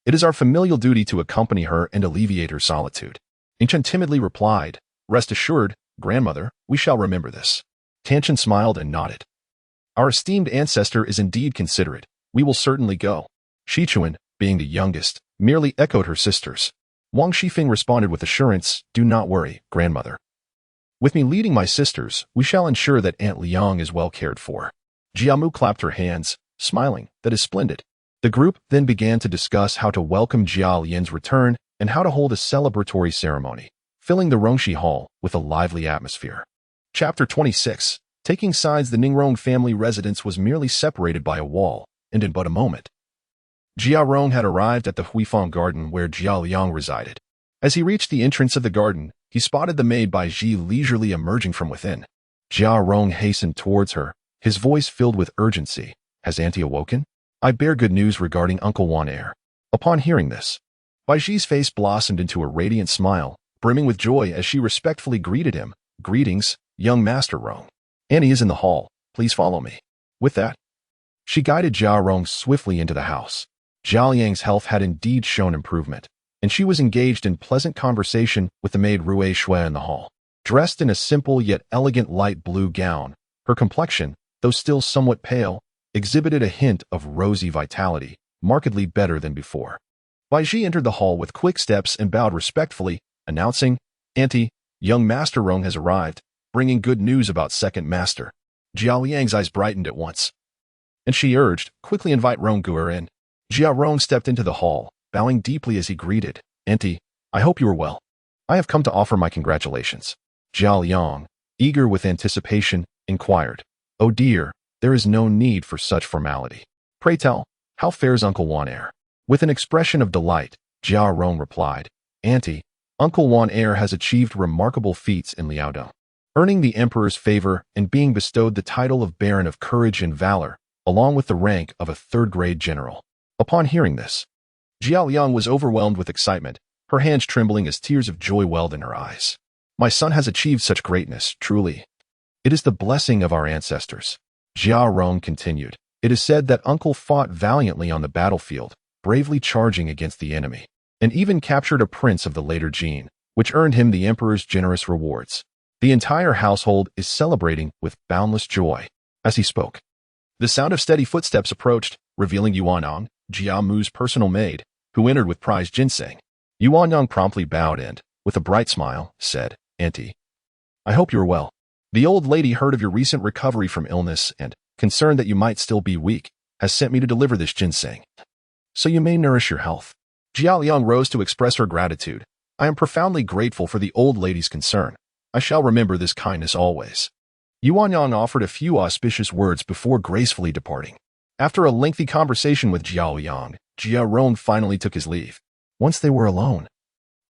It is our familial duty to accompany her and alleviate her solitude. Yingchun timidly replied, Rest assured, grandmother, we shall remember this. Tanchun smiled and nodded. Our esteemed ancestor is indeed considerate. We will certainly go. Shichuan, being the youngest, merely echoed her sisters. Wang Shifeng responded with assurance, Do not worry, grandmother. With me leading my sisters, we shall ensure that Aunt Liang is well cared for. Jiamu clapped her hands, smiling, That is splendid. The group then began to discuss how to welcome Jia Lian's return and how to hold a celebratory ceremony, filling the Rongxi Hall with a lively atmosphere. Chapter 26. Taking sides, the Ningrong family residence was merely separated by a wall, and in but a moment, Jia Rong had arrived at the Huifang garden where Jia Liang resided. As he reached the entrance of the garden, he spotted the maid Bai Ji leisurely emerging from within. Jia Rong hastened towards her, his voice filled with urgency. Has Auntie awoken? I bear good news regarding Uncle Wan Air. Upon hearing this, Baiji's face blossomed into a radiant smile, brimming with joy as she respectfully greeted him. Greetings, young Master Rong. Annie is in the hall. Please follow me. With that, she guided Jia Rong swiftly into the house. Zhao Yang's health had indeed shown improvement, and she was engaged in pleasant conversation with the maid Rui Shui in the hall. Dressed in a simple yet elegant light blue gown, her complexion, though still somewhat pale, exhibited a hint of rosy vitality, markedly better than before. Baiji entered the hall with quick steps and bowed respectfully, announcing, Auntie, young Master Rong has arrived, bringing good news about second master. Jiao Yang's eyes brightened at once, and she urged, quickly invite Rong Guer in. Jia Rong stepped into the hall, bowing deeply as he greeted, Auntie, I hope you are well. I have come to offer my congratulations. Zhao Yang, eager with anticipation, inquired, Oh dear, there is no need for such formality. Pray tell, how fares Uncle Wan Air? With an expression of delight, Jia Rong replied, Auntie, Uncle Wan Air has achieved remarkable feats in Liaodong, earning the emperor's favor and being bestowed the title of Baron of Courage and Valor, along with the rank of a third-grade general. Upon hearing this, Jiao Yang was overwhelmed with excitement, her hands trembling as tears of joy welled in her eyes. My son has achieved such greatness, truly. It is the blessing of our ancestors. Jia Rong continued, It is said that Uncle fought valiantly on the battlefield, bravely charging against the enemy, and even captured a prince of the later Jin, which earned him the emperor's generous rewards. The entire household is celebrating with boundless joy. As he spoke, the sound of steady footsteps approached, revealing Yuan Yang, Jia Mu's personal maid, who entered with prized ginseng. Yuan Yang promptly bowed and, with a bright smile, said, Auntie, I hope you are well. The old lady heard of your recent recovery from illness and, concerned that you might still be weak, has sent me to deliver this ginseng, so you may nourish your health. Jia Yang rose to express her gratitude. I am profoundly grateful for the old lady's concern. I shall remember this kindness always. Yuan Yang offered a few auspicious words before gracefully departing. After a lengthy conversation with Jiao Yang, Jia Rong finally took his leave. Once they were alone,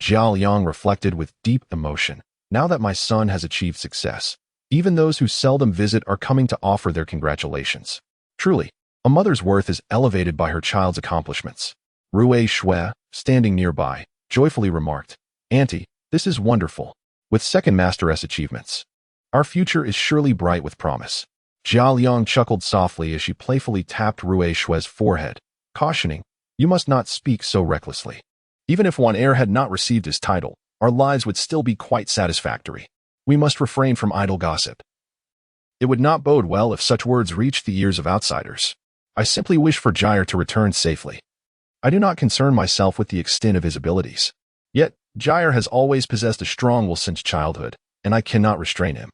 Jiao Yang reflected with deep emotion. Now that my son has achieved success, even those who seldom visit are coming to offer their congratulations. Truly, a mother's worth is elevated by her child's accomplishments. Rui Shui, standing nearby, joyfully remarked, Auntie, this is wonderful. With second master's achievements, our future is surely bright with promise. Zhao Yang chuckled softly as she playfully tapped Rui Shui's forehead, cautioning, You must not speak so recklessly. Even if Wan Air had not received his title, our lives would still be quite satisfactory. We must refrain from idle gossip. It would not bode well if such words reached the ears of outsiders. I simply wish for Jair to return safely. I do not concern myself with the extent of his abilities. Yet, Jair has always possessed a strong will since childhood, and I cannot restrain him.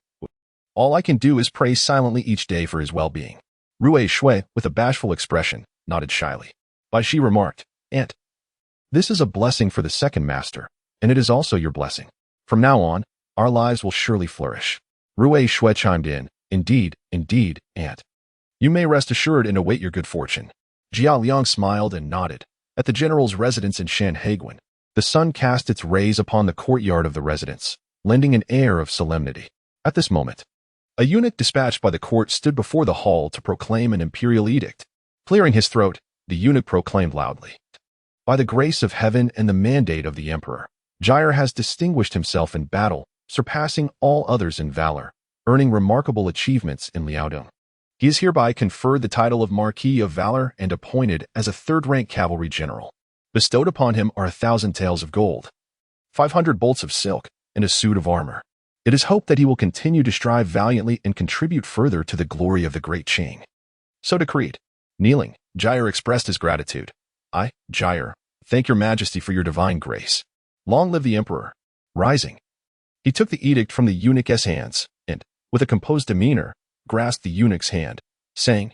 All I can do is pray silently each day for his well-being. Rui Shui, with a bashful expression, nodded shyly. Baishi remarked, Aunt, this is a blessing for the second master, and it is also your blessing. From now on, our lives will surely flourish. Rui Shui chimed in, Indeed, Aunt. You may rest assured and await your good fortune. Jia Liang smiled and nodded. At the general's residence in Shanhaiguan, the sun cast its rays upon the courtyard of the residence, lending an air of solemnity. At this moment, a eunuch dispatched by the court stood before the hall to proclaim an imperial edict. Clearing his throat, the eunuch proclaimed loudly, By the grace of heaven and the mandate of the emperor, Jair has distinguished himself in battle, surpassing all others in valor, earning remarkable achievements in Liaodong. He is hereby conferred the title of Marquis of Valor and appointed as a third-rank cavalry general. Bestowed upon him are 1,000 taels of gold, 500 bolts of silk, and a suit of armor. It is hoped that he will continue to strive valiantly and contribute further to the glory of the great Qing. So decreed. Kneeling, Jair expressed his gratitude. I, Jair, thank your majesty for your divine grace. Long live the emperor. Rising, he took the edict from the eunuch's hands and, with a composed demeanor, grasped the eunuch's hand, saying,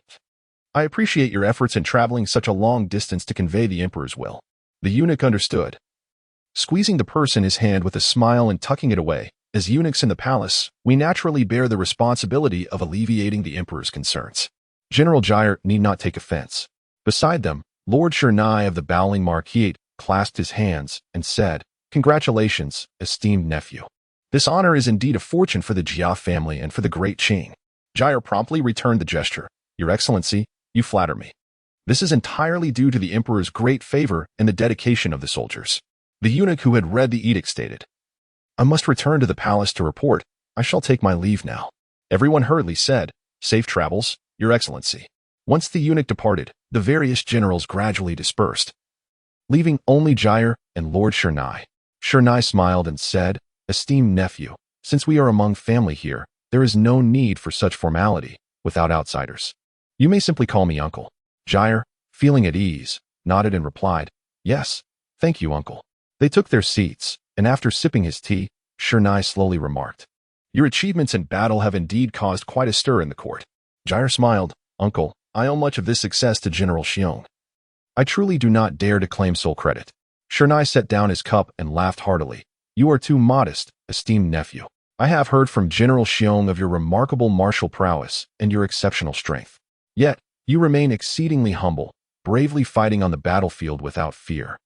I appreciate your efforts in traveling such a long distance to convey the emperor's will. The eunuch understood. Squeezing the purse in his hand with a smile and tucking it away, as eunuchs in the palace, we naturally bear the responsibility of alleviating the emperor's concerns. General Jair need not take offense. Beside them, Lord Shernai of the Bowling Marquis clasped his hands and said, Congratulations, esteemed nephew. This honor is indeed a fortune for the Jia family and for the great Qing. Jair promptly returned the gesture. Your Excellency, you flatter me. This is entirely due to the emperor's great favor and the dedication of the soldiers. The eunuch who had read the edict stated, I must return to the palace to report. I shall take my leave now. Everyone hurriedly said, Safe travels, Your Excellency. Once the eunuch departed, the various generals gradually dispersed, leaving only Jair and Lord Shernai. Shernai smiled and said, Esteemed nephew, since we are among family here, there is no need for such formality without outsiders. You may simply call me uncle. Jair, feeling at ease, nodded and replied, Yes, thank you, uncle. They took their seats, and after sipping his tea, Shernai slowly remarked, Your achievements in battle have indeed caused quite a stir in the court. Jair smiled, Uncle, I owe much of this success to General Xiong. I truly do not dare to claim sole credit. Shernai set down his cup and laughed heartily. You are too modest, esteemed nephew. I have heard from General Xiong of your remarkable martial prowess and your exceptional strength. Yet, you remain exceedingly humble, bravely fighting on the battlefield without fear.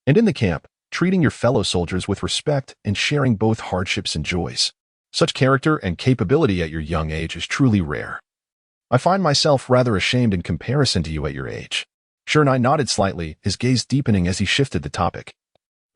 And in the camp, treating your fellow soldiers with respect and sharing both hardships and joys. Such character and capability at your young age is truly rare. I find myself rather ashamed in comparison to you at your age. Shernai nodded slightly, his gaze deepening as he shifted the topic.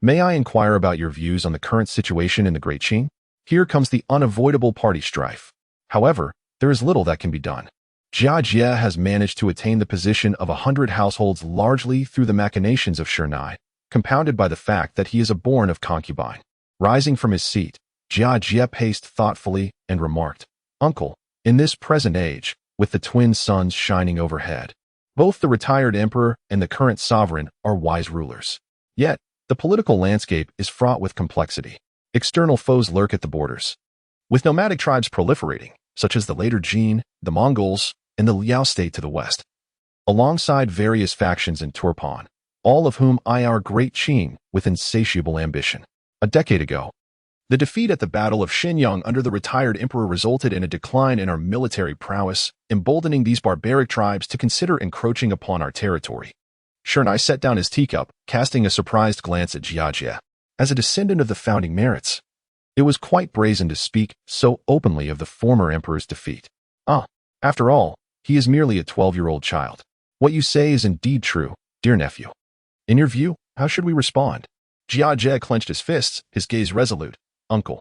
May I inquire about your views on the current situation in the Great Qing? Here comes the unavoidable party strife. However, there is little that can be done. Jia Jia has managed to attain the position of 100 households largely through the machinations of Shernai, compounded by the fact that he is a born of concubine. Rising from his seat, Jia Jia paced thoughtfully and remarked, Uncle, in this present age, with the twin suns shining overhead, both the retired emperor and the current sovereign are wise rulers. Yet, the political landscape is fraught with complexity. External foes lurk at the borders. With nomadic tribes proliferating, such as the later Jin, the Mongols, and the Liao state to the west, alongside various factions in Turpan, all of whom eye our great Qing with insatiable ambition. A decade ago, the defeat at the Battle of Xinyang under the retired emperor resulted in a decline in our military prowess, emboldening these barbaric tribes to consider encroaching upon our territory. Shernai set down his teacup, casting a surprised glance at Jia Jia. As a descendant of the founding merits, it was quite brazen to speak so openly of the former emperor's defeat. After all, he is merely a 12-year-old child. What you say is indeed true, dear nephew. In your view, how should we respond? Jia Jia clenched his fists, his gaze resolute. Uncle,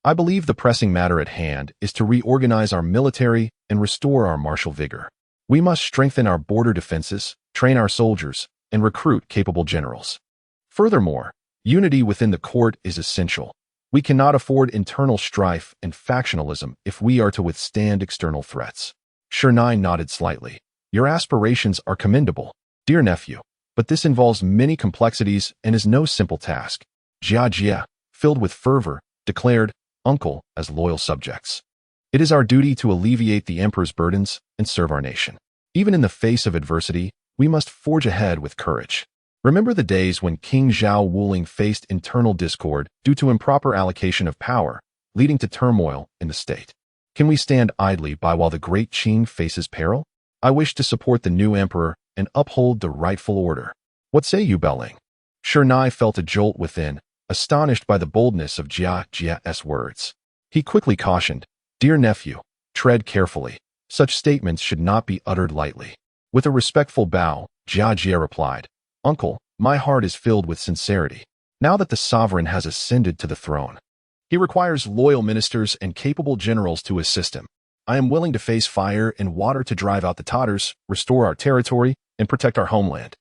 I believe the pressing matter at hand is to reorganize our military and restore our martial vigor. We must strengthen our border defenses, train our soldiers, and recruit capable generals. Furthermore, unity within the court is essential. We cannot afford internal strife and factionalism if we are to withstand external threats. Shernai nodded slightly. Your aspirations are commendable, dear nephew, but this involves many complexities and is no simple task. Jia Jia, filled with fervor, declared, Uncle, as loyal subjects. It is our duty to alleviate the emperor's burdens and serve our nation. Even in the face of adversity, we must forge ahead with courage. Remember the days when King Zhao Wuling faced internal discord due to improper allocation of power, leading to turmoil in the state. Can we stand idly by while the great Qing faces peril? I wish to support the new emperor and uphold the rightful order. What say you, Beling? Shernai felt a jolt within, astonished by the boldness of Jia Jia's words. He quickly cautioned, Dear nephew, tread carefully. Such statements should not be uttered lightly. With a respectful bow, Jia Jia replied, Uncle, my heart is filled with sincerity. Now that the sovereign has ascended to the throne, he requires loyal ministers and capable generals to assist him. I am willing to face fire and water to drive out the Tatars, restore our territory, and protect our homeland.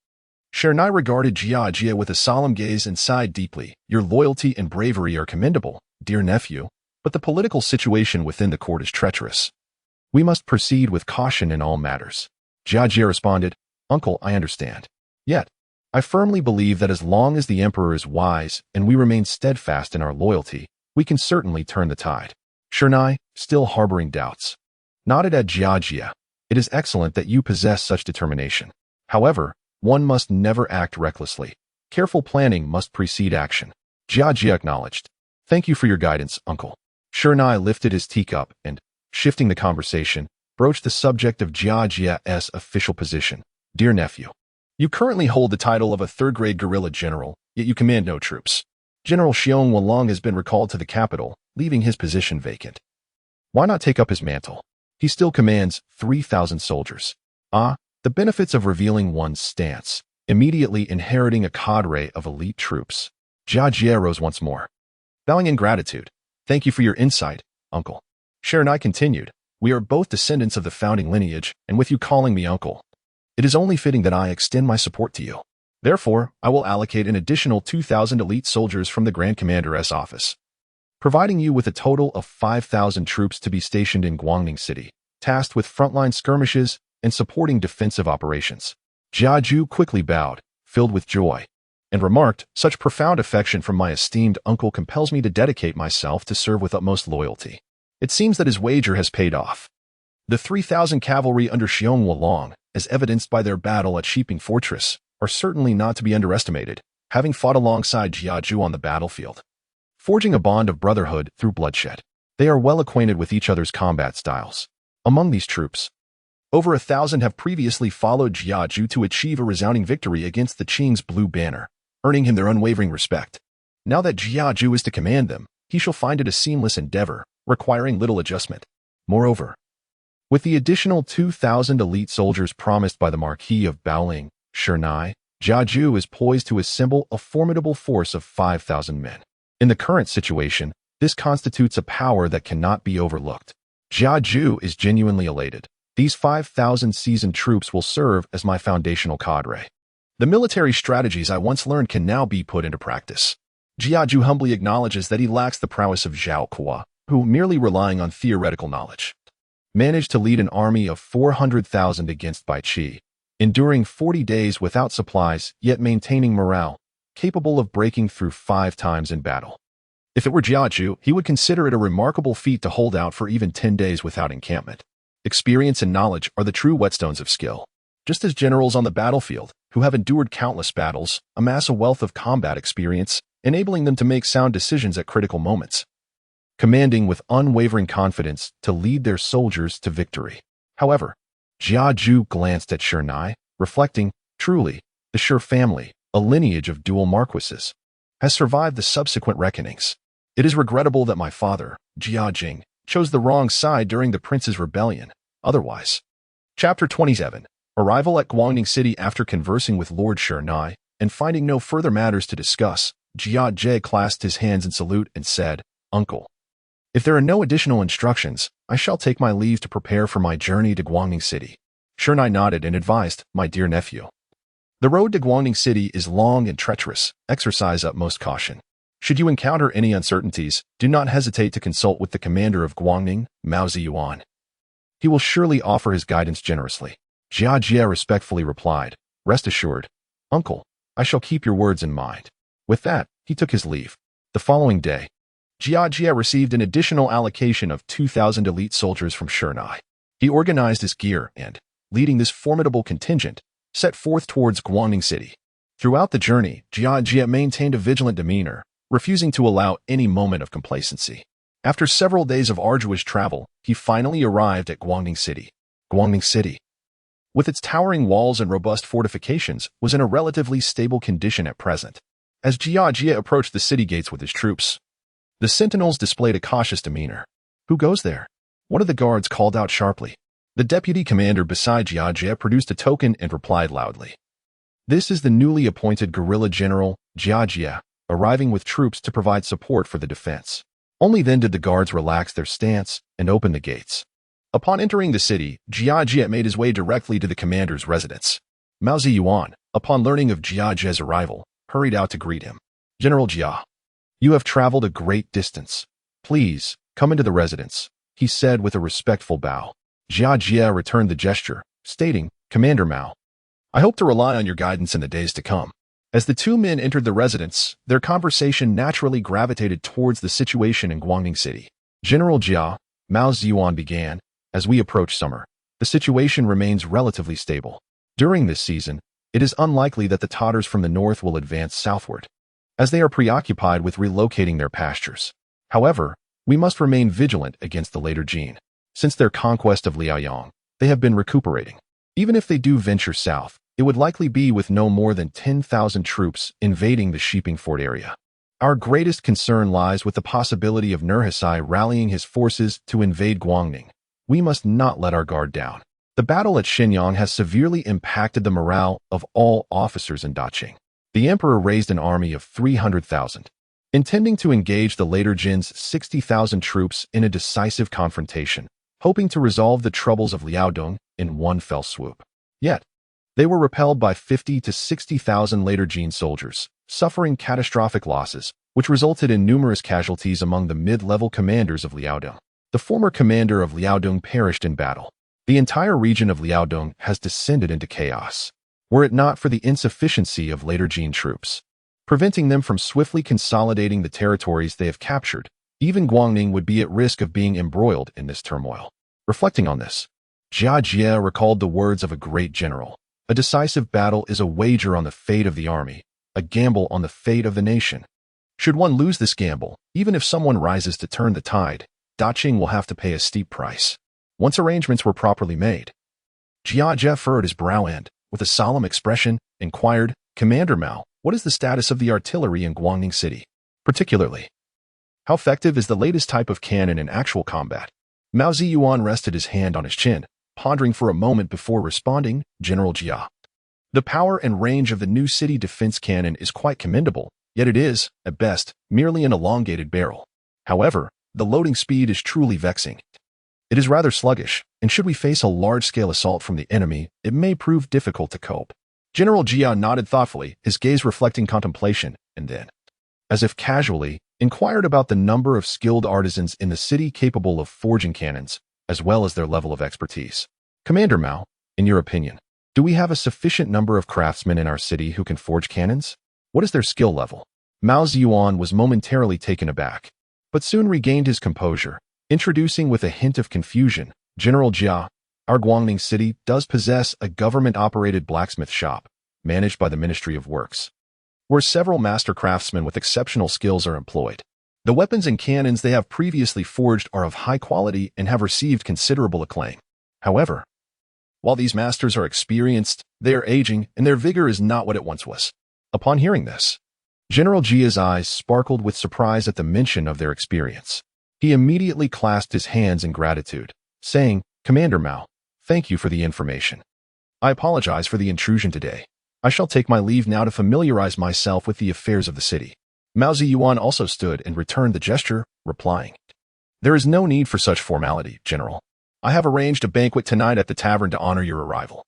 Shernai regarded Jia Jia with a solemn gaze and sighed deeply. Your loyalty and bravery are commendable, dear nephew, but the political situation within the court is treacherous. We must proceed with caution in all matters. Jia Jia responded, Uncle, I understand. Yet, I firmly believe that as long as the emperor is wise and we remain steadfast in our loyalty, we can certainly turn the tide. Shernai, still harboring doubts, nodded at Jia Jia. It is excellent that you possess such determination. However, one must never act recklessly. Careful planning must precede action. Jia Jia acknowledged. Thank you for your guidance, Uncle. Shernai lifted his teacup and, shifting the conversation, broached the subject of Jia Jia's official position. Dear nephew, you currently hold the title of a third-grade guerrilla general, yet you command no troops. General Xiong Wulong has been recalled to the capital, leaving his position vacant. Why not take up his mantle? He still commands 3,000 soldiers. The benefits of revealing one's stance, immediately inheriting a cadre of elite troops. Jia Jie rose once more. Bowing in gratitude. Thank you for your insight, uncle. Shernai continued. We are both descendants of the founding lineage, and with you calling me uncle, it is only fitting that I extend my support to you. Therefore, I will allocate an additional 2,000 elite soldiers from the Grand Commander's office, providing you with a total of 5,000 troops to be stationed in Guangning City, tasked with frontline skirmishes and supporting defensive operations. Jia Ju quickly bowed, filled with joy, and remarked, such profound affection from my esteemed uncle compels me to dedicate myself to serve with utmost loyalty. It seems that his wager has paid off. The 3,000 cavalry under Xiong Wulong, as evidenced by their battle at Shiping Fortress, are certainly not to be underestimated, having fought alongside Jia Ju on the battlefield, forging a bond of brotherhood through bloodshed. They are well acquainted with each other's combat styles. Among these troops, over 1,000 have previously followed Jia Ju to achieve a resounding victory against the Qing's Blue Banner, earning him their unwavering respect. Now that Jia Ju is to command them, he shall find it a seamless endeavor, requiring little adjustment. Moreover, with the additional 2,000 elite soldiers promised by the Marquis of Baoling, Shernai, Jia Ju is poised to assemble a formidable force of 5,000 men. In the current situation, this constitutes a power that cannot be overlooked. Jia Ju is genuinely elated. These 5,000 seasoned troops will serve as my foundational cadre. The military strategies I once learned can now be put into practice. Jia Ju humbly acknowledges that he lacks the prowess of Zhao Kuo, who, merely relying on theoretical knowledge, managed to lead an army of 400,000 against Bai Qi, enduring 40 days without supplies, yet maintaining morale, capable of breaking through 5 times in battle. If it were Jia Ju, he would consider it a remarkable feat to hold out for even 10 days without encampment. Experience and knowledge are the true whetstones of skill. Just as generals on the battlefield, who have endured countless battles, amass a wealth of combat experience, enabling them to make sound decisions at critical moments, commanding with unwavering confidence to lead their soldiers to victory. However, Jia Ju glanced at Shernai, reflecting, truly, the Shi family, a lineage of dual marquises, has survived the subsequent reckonings. It is regrettable that my father, Jia Jing, chose the wrong side during the prince's rebellion. Otherwise. Chapter 27. Arrival at Guangning City. After conversing with Lord Shernai and finding no further matters to discuss, Jia Jie clasped his hands in salute and said, Uncle, if there are no additional instructions, I shall take my leave to prepare for my journey to Guangning City. Shernai nodded and advised, my dear nephew, the road to Guangning City is long and treacherous. Exercise utmost caution. Should you encounter any uncertainties, do not hesitate to consult with the commander of Guangning, Mao Ziyuan. He will surely offer his guidance generously. Jia Jie respectfully replied, rest assured, uncle, I shall keep your words in mind. With that, he took his leave. The following day, Jia Jie received an additional allocation of 2,000 elite soldiers from Shernai. He organized his gear and, leading this formidable contingent, set forth towards Guangning City. Throughout the journey, Jia Jie maintained a vigilant demeanor, refusing to allow any moment of complacency. After several days of arduous travel, he finally arrived at Guangning City. Guangning City, with its towering walls and robust fortifications, was in a relatively stable condition at present. As Jia Jie approached the city gates with his troops, the sentinels displayed a cautious demeanor. Who goes there? One of the guards called out sharply. The deputy commander beside Jia Jie produced a token and replied loudly. This is the newly appointed guerrilla general, Jia Jie, arriving with troops to provide support for the defense. Only then did the guards relax their stance and open the gates. Upon entering the city, Jia Jie made his way directly to the commander's residence. Mao Ziyuan, upon learning of Jia Jie's arrival, hurried out to greet him. General Jia, you have traveled a great distance. Please, come into the residence, he said with a respectful bow. Jia Jie returned the gesture, stating, Commander Mao, I hope to rely on your guidance in the days to come. As the two men entered the residence, their conversation naturally gravitated towards the situation in Guangning City. General Jia, Mao Ziyuan began, as we approach summer, the situation remains relatively stable. During this season, it is unlikely that the Tatars from the north will advance southward, as they are preoccupied with relocating their pastures. However, we must remain vigilant against the later Jin. Since their conquest of Liaoyang, they have been recuperating. Even if they do venture south, it would likely be with no more than 10,000 troops invading the Shiping Fort area. Our greatest concern lies with the possibility of Nurhasai rallying his forces to invade Guangning. We must not let our guard down. The battle at Xinyang has severely impacted the morale of all officers in Daqing. The emperor raised an army of 300,000, intending to engage the later Jin's 60,000 troops in a decisive confrontation, hoping to resolve the troubles of Liaodong in one fell swoop. Yet, they were repelled by 50 to 60,000 later Jin soldiers, suffering catastrophic losses, which resulted in numerous casualties among the mid-level commanders of Liaodong. The former commander of Liaodong perished in battle. The entire region of Liaodong has descended into chaos, were it not for the insufficiency of later Jin troops, preventing them from swiftly consolidating the territories they have captured. Even Guangning would be at risk of being embroiled in this turmoil. Reflecting on this, Jia Jie recalled the words of a great general. A decisive battle is a wager on the fate of the army, a gamble on the fate of the nation. Should one lose this gamble, even if someone rises to turn the tide, Daqing will have to pay a steep price. Once arrangements were properly made, Jia Jie furrowed his brow and, with a solemn expression, inquired, "Commander Mao, what is the status of the artillery in Guangning City? Particularly, how effective is the latest type of cannon in actual combat?" Mao Ziyuan rested his hand on his chin, pondering for a moment before responding, "General Jia, the power and range of the new city defense cannon is quite commendable, yet it is, at best, merely an elongated barrel. However, the loading speed is truly vexing. It is rather sluggish, and should we face a large-scale assault from the enemy, it may prove difficult to cope." General Jia nodded thoughtfully, his gaze reflecting contemplation, and then, as if casually, inquired about the number of skilled artisans in the city capable of forging cannons, as well as their level of expertise. "Commander Mao, in your opinion, do we have a sufficient number of craftsmen in our city who can forge cannons? What is their skill level?" Mao Ziyuan was momentarily taken aback, but soon regained his composure, introducing with a hint of confusion, "General Jia, our Guangning city does possess a government-operated blacksmith shop, managed by the Ministry of Works, where several master craftsmen with exceptional skills are employed. The weapons and cannons they have previously forged are of high quality and have received considerable acclaim. However, while these masters are experienced, they are aging, and their vigor is not what it once was." Upon hearing this, General Jia's eyes sparkled with surprise at the mention of their experience. He immediately clasped his hands in gratitude, saying, "Commander Mao, thank you for the information. I apologize for the intrusion today. I shall take my leave now to familiarize myself with the affairs of the city." Mao Ziyuan also stood and returned the gesture, replying, "There is no need for such formality, General. I have arranged a banquet tonight at the tavern to honor your arrival.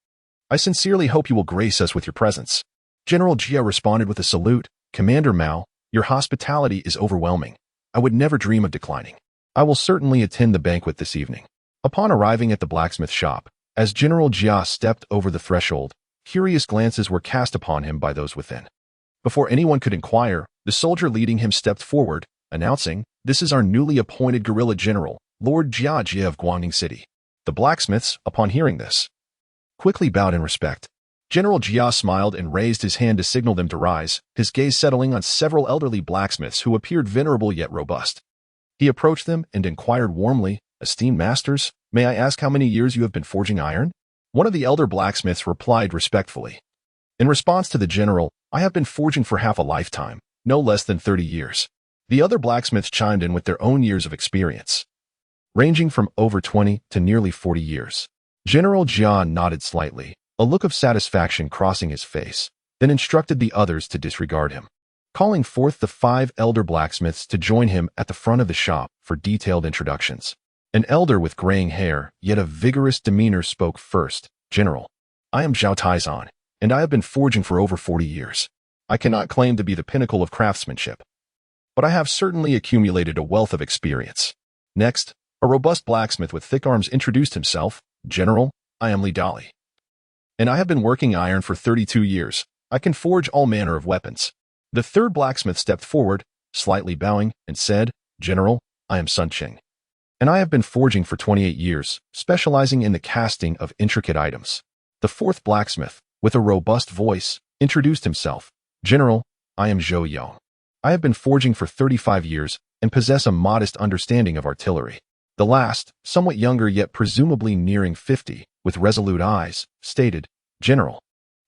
I sincerely hope you will grace us with your presence." General Jia responded with a salute, "Commander Mao, your hospitality is overwhelming. I would never dream of declining. I will certainly attend the banquet this evening." Upon arriving at the blacksmith shop, as General Jia stepped over the threshold, curious glances were cast upon him by those within. Before anyone could inquire, the soldier leading him stepped forward, announcing, "This is our newly appointed guerrilla general, Lord Jia Jie of Guangning City." The blacksmiths, upon hearing this, quickly bowed in respect. General Jia smiled and raised his hand to signal them to rise, his gaze settling on several elderly blacksmiths who appeared venerable yet robust. He approached them and inquired warmly, "Esteemed masters, may I ask how many years you have been forging iron?" One of the elder blacksmiths replied respectfully, "In response to the general, I have been forging for half a lifetime, no less than 30 years. The other blacksmiths chimed in with their own years of experience, ranging from over 20 to nearly 40 years. General Jia nodded slightly, a look of satisfaction crossing his face, then instructed the others to disregard him, calling forth the 5 elder blacksmiths to join him at the front of the shop for detailed introductions. An elder with graying hair, yet a vigorous demeanor spoke first. "General, I am Zhao Taizan, and I have been forging for over 40 years. I cannot claim to be the pinnacle of craftsmanship, but I have certainly accumulated a wealth of experience." Next, a robust blacksmith with thick arms introduced himself. "General, I am Li Dali, and I have been working iron for 32 years. I can forge all manner of weapons." The third blacksmith stepped forward, slightly bowing, and said, "General, I am Sun Qing, and I have been forging for 28 years, specializing in the casting of intricate items." The fourth blacksmith, with a robust voice, introduced himself. "General, I am Zhou Yong. I have been forging for 35 years and possess a modest understanding of artillery." The last, somewhat younger yet presumably nearing 50, with resolute eyes, stated, "General,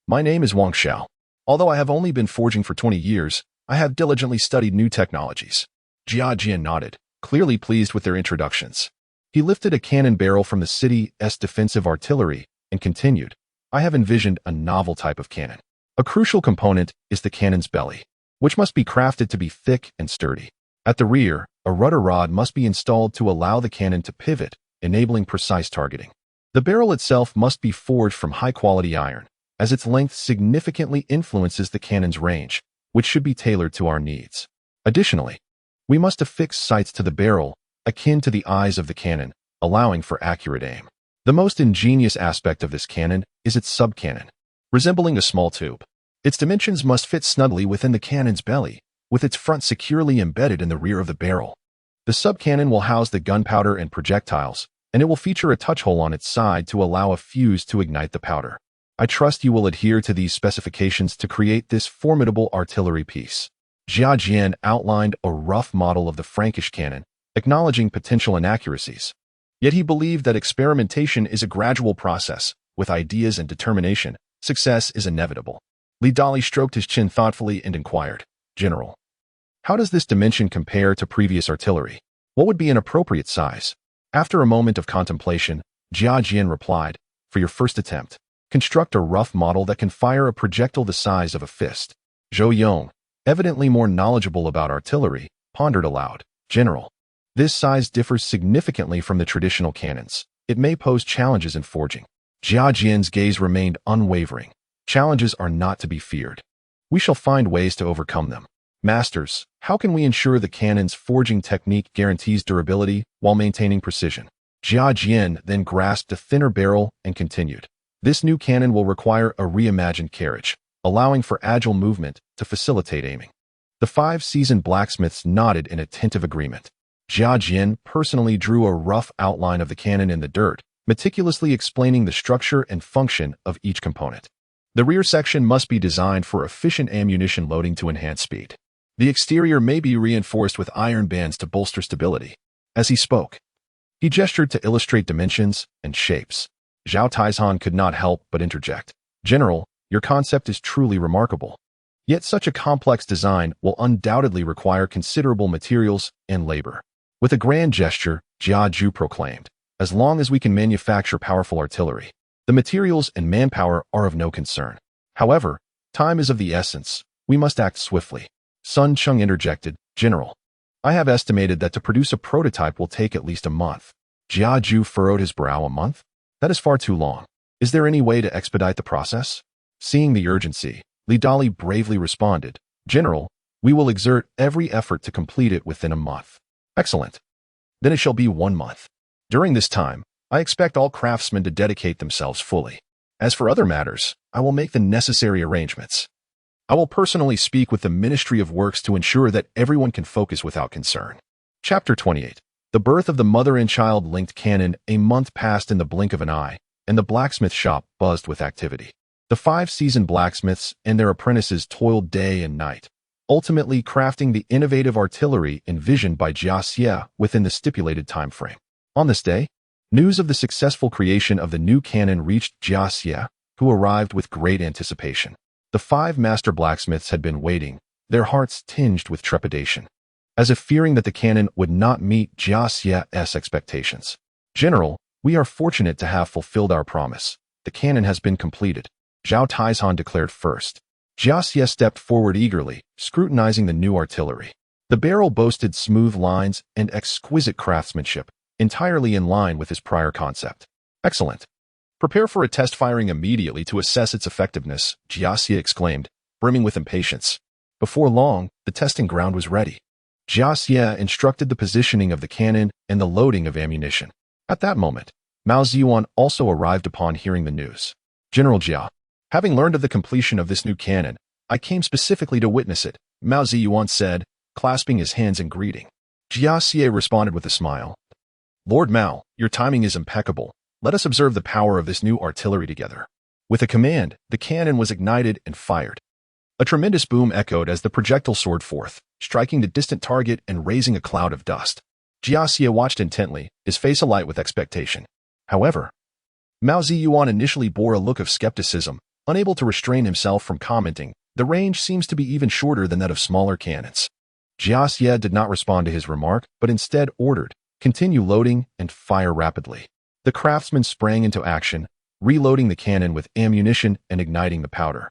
my name is Wang Xiao. Although I have only been forging for 20 years, I have diligently studied new technologies. Jia Jian nodded, clearly pleased with their introductions. He lifted a cannon barrel from the city's defensive artillery and continued, I have envisioned a novel type of cannon. A crucial component is the cannon's belly, which must be crafted to be thick and sturdy. At the rear, a rudder rod must be installed to allow the cannon to pivot, enabling precise targeting. The barrel itself must be forged from high-quality iron, as its length significantly influences the cannon's range, which should be tailored to our needs. Additionally, we must affix sights to the barrel, akin to the eyes of the cannon, allowing for accurate aim. The most ingenious aspect of this cannon is its subcannon, resembling a small tube. Its dimensions must fit snugly within the cannon's belly, with its front securely embedded in the rear of the barrel. The subcannon will house the gunpowder and projectiles, and it will feature a touch hole on its side to allow a fuse to ignite the powder. I trust you will adhere to these specifications to create this formidable artillery piece. Jia Jian outlined a rough model of the Frankish cannon, acknowledging potential inaccuracies. Yet he believed that experimentation is a gradual process. With ideas and determination, success is inevitable. Li Dali stroked his chin thoughtfully and inquired, General, how does this dimension compare to previous artillery? What would be an appropriate size? After a moment of contemplation, Jia Jian replied, for your first attempt, construct a rough model that can fire a projectile the size of a fist. Zhou Yong, evidently more knowledgeable about artillery, pondered aloud, General, this size differs significantly from the traditional cannons. It may pose challenges in forging. Jia Jian's gaze remained unwavering. Challenges are not to be feared. We shall find ways to overcome them. Masters, how can we ensure the cannon's forging technique guarantees durability while maintaining precision? Jia Jian then grasped a thinner barrel and continued. This new cannon will require a reimagined carriage, allowing for agile movement to facilitate aiming. The 5 seasoned blacksmiths nodded in attentive agreement. Jia Jian personally drew a rough outline of the cannon in the dirt, meticulously explaining the structure and function of each component. The rear section must be designed for efficient ammunition loading to enhance speed. The exterior may be reinforced with iron bands to bolster stability. As he spoke, he gestured to illustrate dimensions and shapes. Zhao Taizhan could not help but interject. General, your concept is truly remarkable. Yet such a complex design will undoubtedly require considerable materials and labor. With a grand gesture, Jia Ju proclaimed, as long as we can manufacture powerful artillery, the materials and manpower are of no concern. However, time is of the essence. We must act swiftly. Sun Chung interjected, General, I have estimated that to produce a prototype will take at least a month. Jia Ju furrowed his brow. A month? That is far too long. Is there any way to expedite the process? Seeing the urgency, Li Dali bravely responded, General, we will exert every effort to complete it within a month. Excellent. Then it shall be 1 month. During this time, I expect all craftsmen to dedicate themselves fully. As for other matters, I will make the necessary arrangements. I will personally speak with the Ministry of Works to ensure that everyone can focus without concern. Chapter 28. The birth of the mother and child linked cannon. A month passed in the blink of an eye, and the blacksmith shop buzzed with activity. The 5 seasoned blacksmiths and their apprentices toiled day and night, ultimately crafting the innovative artillery envisioned by Jia Xie within the stipulated time frame. On this day, news of the successful creation of the new cannon reached Jia Xie, who arrived with great anticipation. The 5 master blacksmiths had been waiting, their hearts tinged with trepidation, as if fearing that the cannon would not meet Jia Xie's expectations. General, we are fortunate to have fulfilled our promise. The cannon has been completed, Zhao Taizhan declared first. Jia Xie stepped forward eagerly, scrutinizing the new artillery. The barrel boasted smooth lines and exquisite craftsmanship, entirely in line with his prior concept. Excellent. Prepare for a test firing immediately to assess its effectiveness, Jia Xie exclaimed, brimming with impatience. Before long, the testing ground was ready. Jia Xie instructed the positioning of the cannon and the loading of ammunition. At that moment, Mao Ziyuan also arrived upon hearing the news. General Jia, having learned of the completion of this new cannon, I came specifically to witness it, Mao Ziyuan said, clasping his hands in greeting. Jia Xie responded with a smile. Lord Mao, your timing is impeccable. Let us observe the power of this new artillery together. With a command, the cannon was ignited and fired. A tremendous boom echoed as the projectile soared forth, striking the distant target and raising a cloud of dust. Jia Xie watched intently, his face alight with expectation. However, Mao Ziyuan initially bore a look of skepticism, unable to restrain himself from commenting, The range seems to be even shorter than that of smaller cannons. Jia Xie did not respond to his remark, but instead ordered, "Continue loading and fire rapidly." The craftsman sprang into action, reloading the cannon with ammunition and igniting the powder.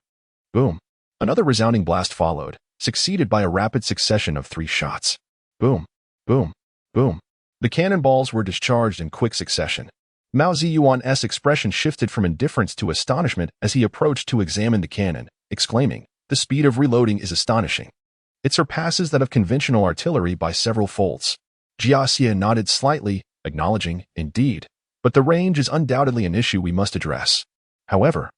Boom. Another resounding blast followed, succeeded by a rapid succession of 3 shots. Boom, boom, boom. The cannonballs were discharged in quick succession. Mao Ziyuan's expression shifted from indifference to astonishment as he approached to examine the cannon, exclaiming, "The speed of reloading is astonishing. It surpasses that of conventional artillery by several folds." Jia Xie nodded slightly, acknowledging, "Indeed, but the range is undoubtedly an issue we must address. However,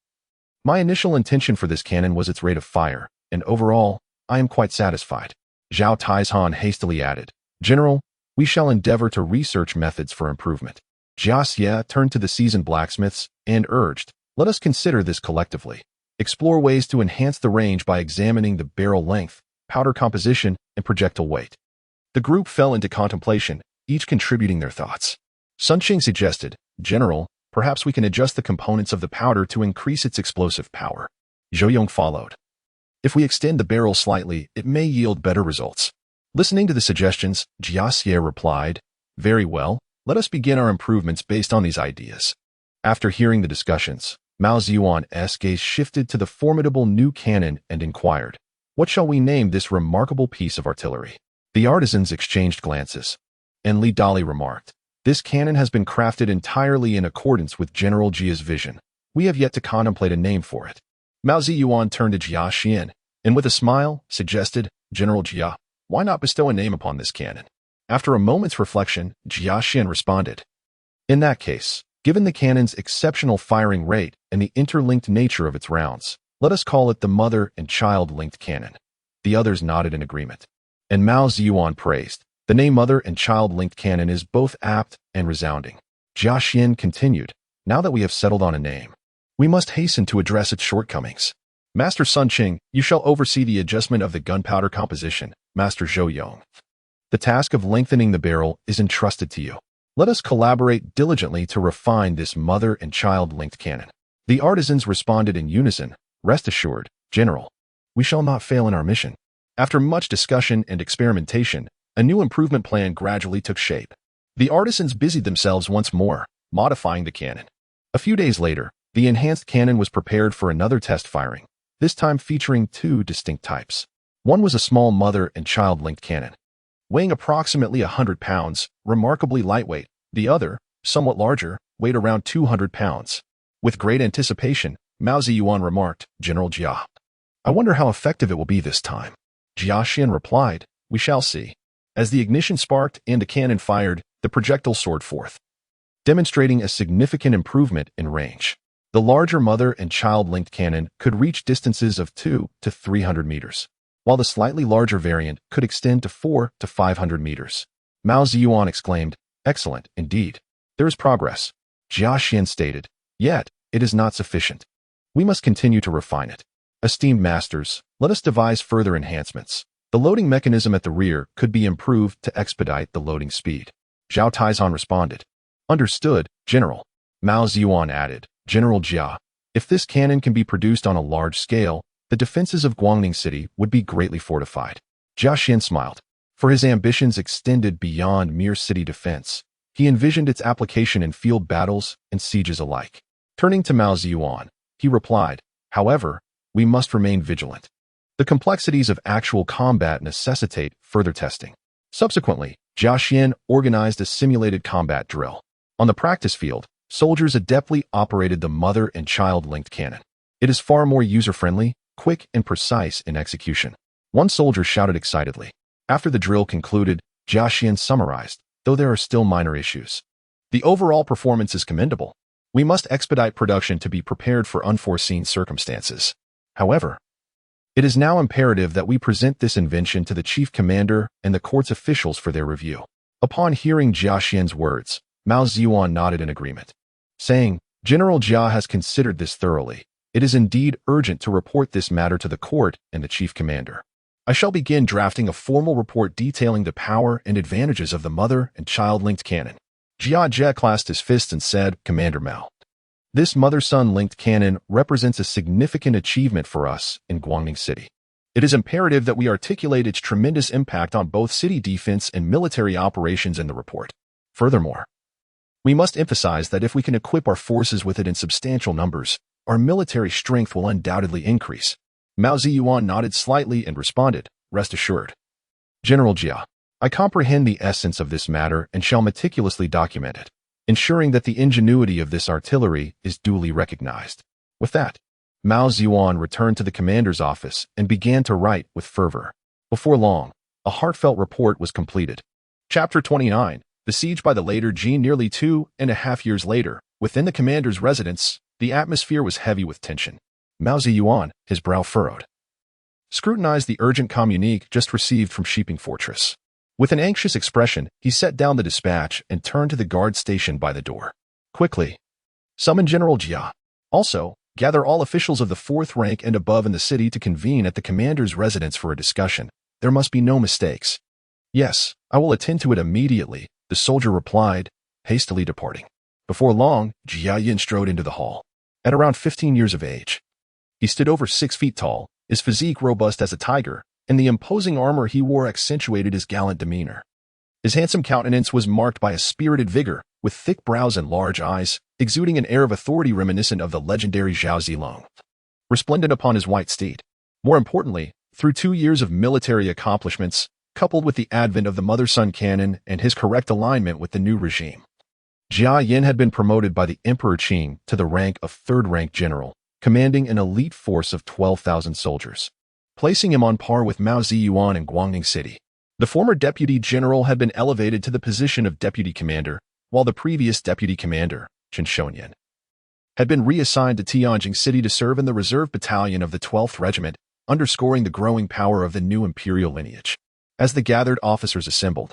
my initial intention for this cannon was its rate of fire, and overall, I am quite satisfied." Zhao Taizhan hastily added, "General, we shall endeavor to research methods for improvement." Jia Xie turned to the seasoned blacksmiths and urged, "Let us consider this collectively. Explore ways to enhance the range by examining the barrel length, powder composition, and projectile weight." The group fell into contemplation, each contributing their thoughts. Sun Qing suggested, "General, perhaps we can adjust the components of the powder to increase its explosive power." Zhou Yong followed. "If we extend the barrel slightly, it may yield better results." Listening to the suggestions, Jia Xie replied, "Very well, let us begin our improvements based on these ideas." After hearing the discussions, Mao Ziyuan's gaze shifted to the formidable new cannon and inquired, "What shall we name this remarkable piece of artillery?" The artisans exchanged glances, and Li Dali remarked, "This cannon has been crafted entirely in accordance with General Jia's vision. We have yet to contemplate a name for it." Mao Ziyuan turned to Jia Xian, and with a smile, suggested, "General Jia, why not bestow a name upon this cannon?" After a moment's reflection, Jia Xian responded, "In that case, given the cannon's exceptional firing rate and the interlinked nature of its rounds, let us call it the mother and child linked cannon." The others nodded in agreement, and Mao Ziyuan praised, "The name mother and child linked cannon is both apt and resounding." Jia Xian continued, "Now that we have settled on a name, we must hasten to address its shortcomings. Master Sun Qing, you shall oversee the adjustment of the gunpowder composition. Master Zhou Yong, the task of lengthening the barrel is entrusted to you. Let us collaborate diligently to refine this mother and child linked cannon." The artisans responded in unison, "Rest assured, General, we shall not fail in our mission." After much discussion and experimentation, a new improvement plan gradually took shape. The artisans busied themselves once more, modifying the cannon. A few days later, the enhanced cannon was prepared for another test firing, this time featuring 2 distinct types. One was a small mother and child linked cannon, weighing approximately 100 pounds, remarkably lightweight. The other, somewhat larger, weighed around 200 pounds. With great anticipation, Mao Ziyuan remarked, "General Jia, I wonder how effective it will be this time." Jia Xian replied, "We shall see." As the ignition sparked and the cannon fired, the projectile soared forth, demonstrating a significant improvement in range. The larger mother and child linked cannon could reach distances of 200 to 300 meters, while the slightly larger variant could extend to 400 to 500 meters. Mao Ziyuan exclaimed, "Excellent, indeed. There is progress." Jia Xian stated, "Yet, it is not sufficient. We must continue to refine it. Esteemed masters, let us devise further enhancements. The loading mechanism at the rear could be improved to expedite the loading speed." Zhao Taizhan responded, "Understood, General." Mao Ziyuan added, "General Jia, if this cannon can be produced on a large scale, the defenses of Guangning City would be greatly fortified." Jia Xian smiled, for his ambitions extended beyond mere city defense. He envisioned its application in field battles and sieges alike. Turning to Mao Ziyuan, he replied, "However, we must remain vigilant. The complexities of actual combat necessitate further testing." Subsequently, Jia Xian organized a simulated combat drill. On the practice field, soldiers adeptly operated the mother and child linked cannon. It is far more user-friendly, quick, and precise in execution. One soldier shouted excitedly. After the drill concluded, Jia Xian summarized, "Though there are still minor issues, the overall performance is commendable. We must expedite production to be prepared for unforeseen circumstances. However, it is now imperative that we present this invention to the chief commander and the court's officials for their review." Upon hearing Jia Xian's words, Mao Ziyuan nodded in agreement, saying, "General Jia has considered this thoroughly. It is indeed urgent to report this matter to the court and the chief commander. I shall begin drafting a formal report detailing the power and advantages of the mother and child linked cannon." Jia Jie clasped his fists and said, "Commander Mao, This mother-son linked cannon represents a significant achievement for us in Guangning City. It is imperative that we articulate its tremendous impact on both city defense and military operations in the report. Furthermore, we must emphasize that if we can equip our forces with it in substantial numbers, our military strength will undoubtedly increase. Mao Ziyuan nodded slightly and responded, "Rest assured, General Jia, I comprehend the essence of this matter and shall meticulously document it, ensuring that the ingenuity of this artillery is duly recognized." With that, Mao Ziyuan returned to the commander's office and began to write with fervor. Before long, a heartfelt report was completed. Chapter 29, Besieged by the later Jin. Nearly 2.5 years later, within the commander's residence, the atmosphere was heavy with tension. Mao Ziyuan, his brow furrowed, scrutinized the urgent communique just received from Shiping Fortress. With an anxious expression, he set down the dispatch and turned to the guard stationed by the door. "Quickly, summon General Jia. Also, gather all officials of the 4th rank and above in the city to convene at the commander's residence for a discussion. There must be no mistakes." "Yes, I will attend to it immediately," the soldier replied, hastily departing. Before long, Jia Yin strode into the hall. At around 15 years of age, he stood over 6 feet tall, his physique robust as a tiger, and the imposing armor he wore accentuated his gallant demeanor. His handsome countenance was marked by a spirited vigor, with thick brows and large eyes, exuding an air of authority reminiscent of the legendary Zhao Zilong, resplendent upon his white steed. More importantly, through 2 years of military accomplishments, coupled with the advent of the mother-son cannon and his correct alignment with the new regime, Jia Yin had been promoted by the Emperor Qing to the rank of 3rd-rank general, commanding an elite force of 12,000 soldiers, placing him on par with Mao Ziyuan in Guangning City. The former deputy general had been elevated to the position of deputy commander, while the previous deputy commander, Chen Shouyan, had been reassigned to Tianjin City to serve in the reserve battalion of the 12th Regiment, underscoring the growing power of the new imperial lineage. As the gathered officers assembled,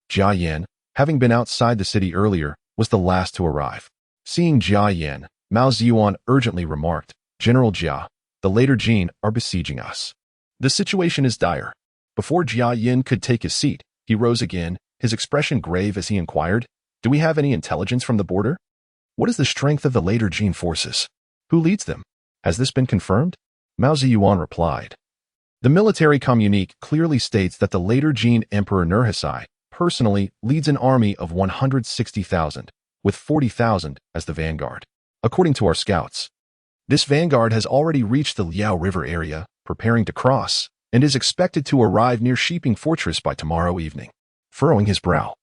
Jia Yin, having been outside the city earlier, was the last to arrive. Seeing Jia Yin, Mao Ziyuan urgently remarked, "General Jia, the later Jin are besieging us. The situation is dire." Before Jia Yin could take his seat, he rose again, his expression grave as he inquired, "Do we have any intelligence from the border? What is the strength of the later Jin forces? Who leads them? Has this been confirmed?" Mao Ziyuan replied, "The military communique clearly states that the later Jin Emperor Nurhasai personally leads an army of 160,000, with 40,000 as the vanguard. According to our scouts, this vanguard has already reached the Liao River area, preparing to cross, and is expected to arrive near Shiping Fortress by tomorrow evening." Furrowing his brow,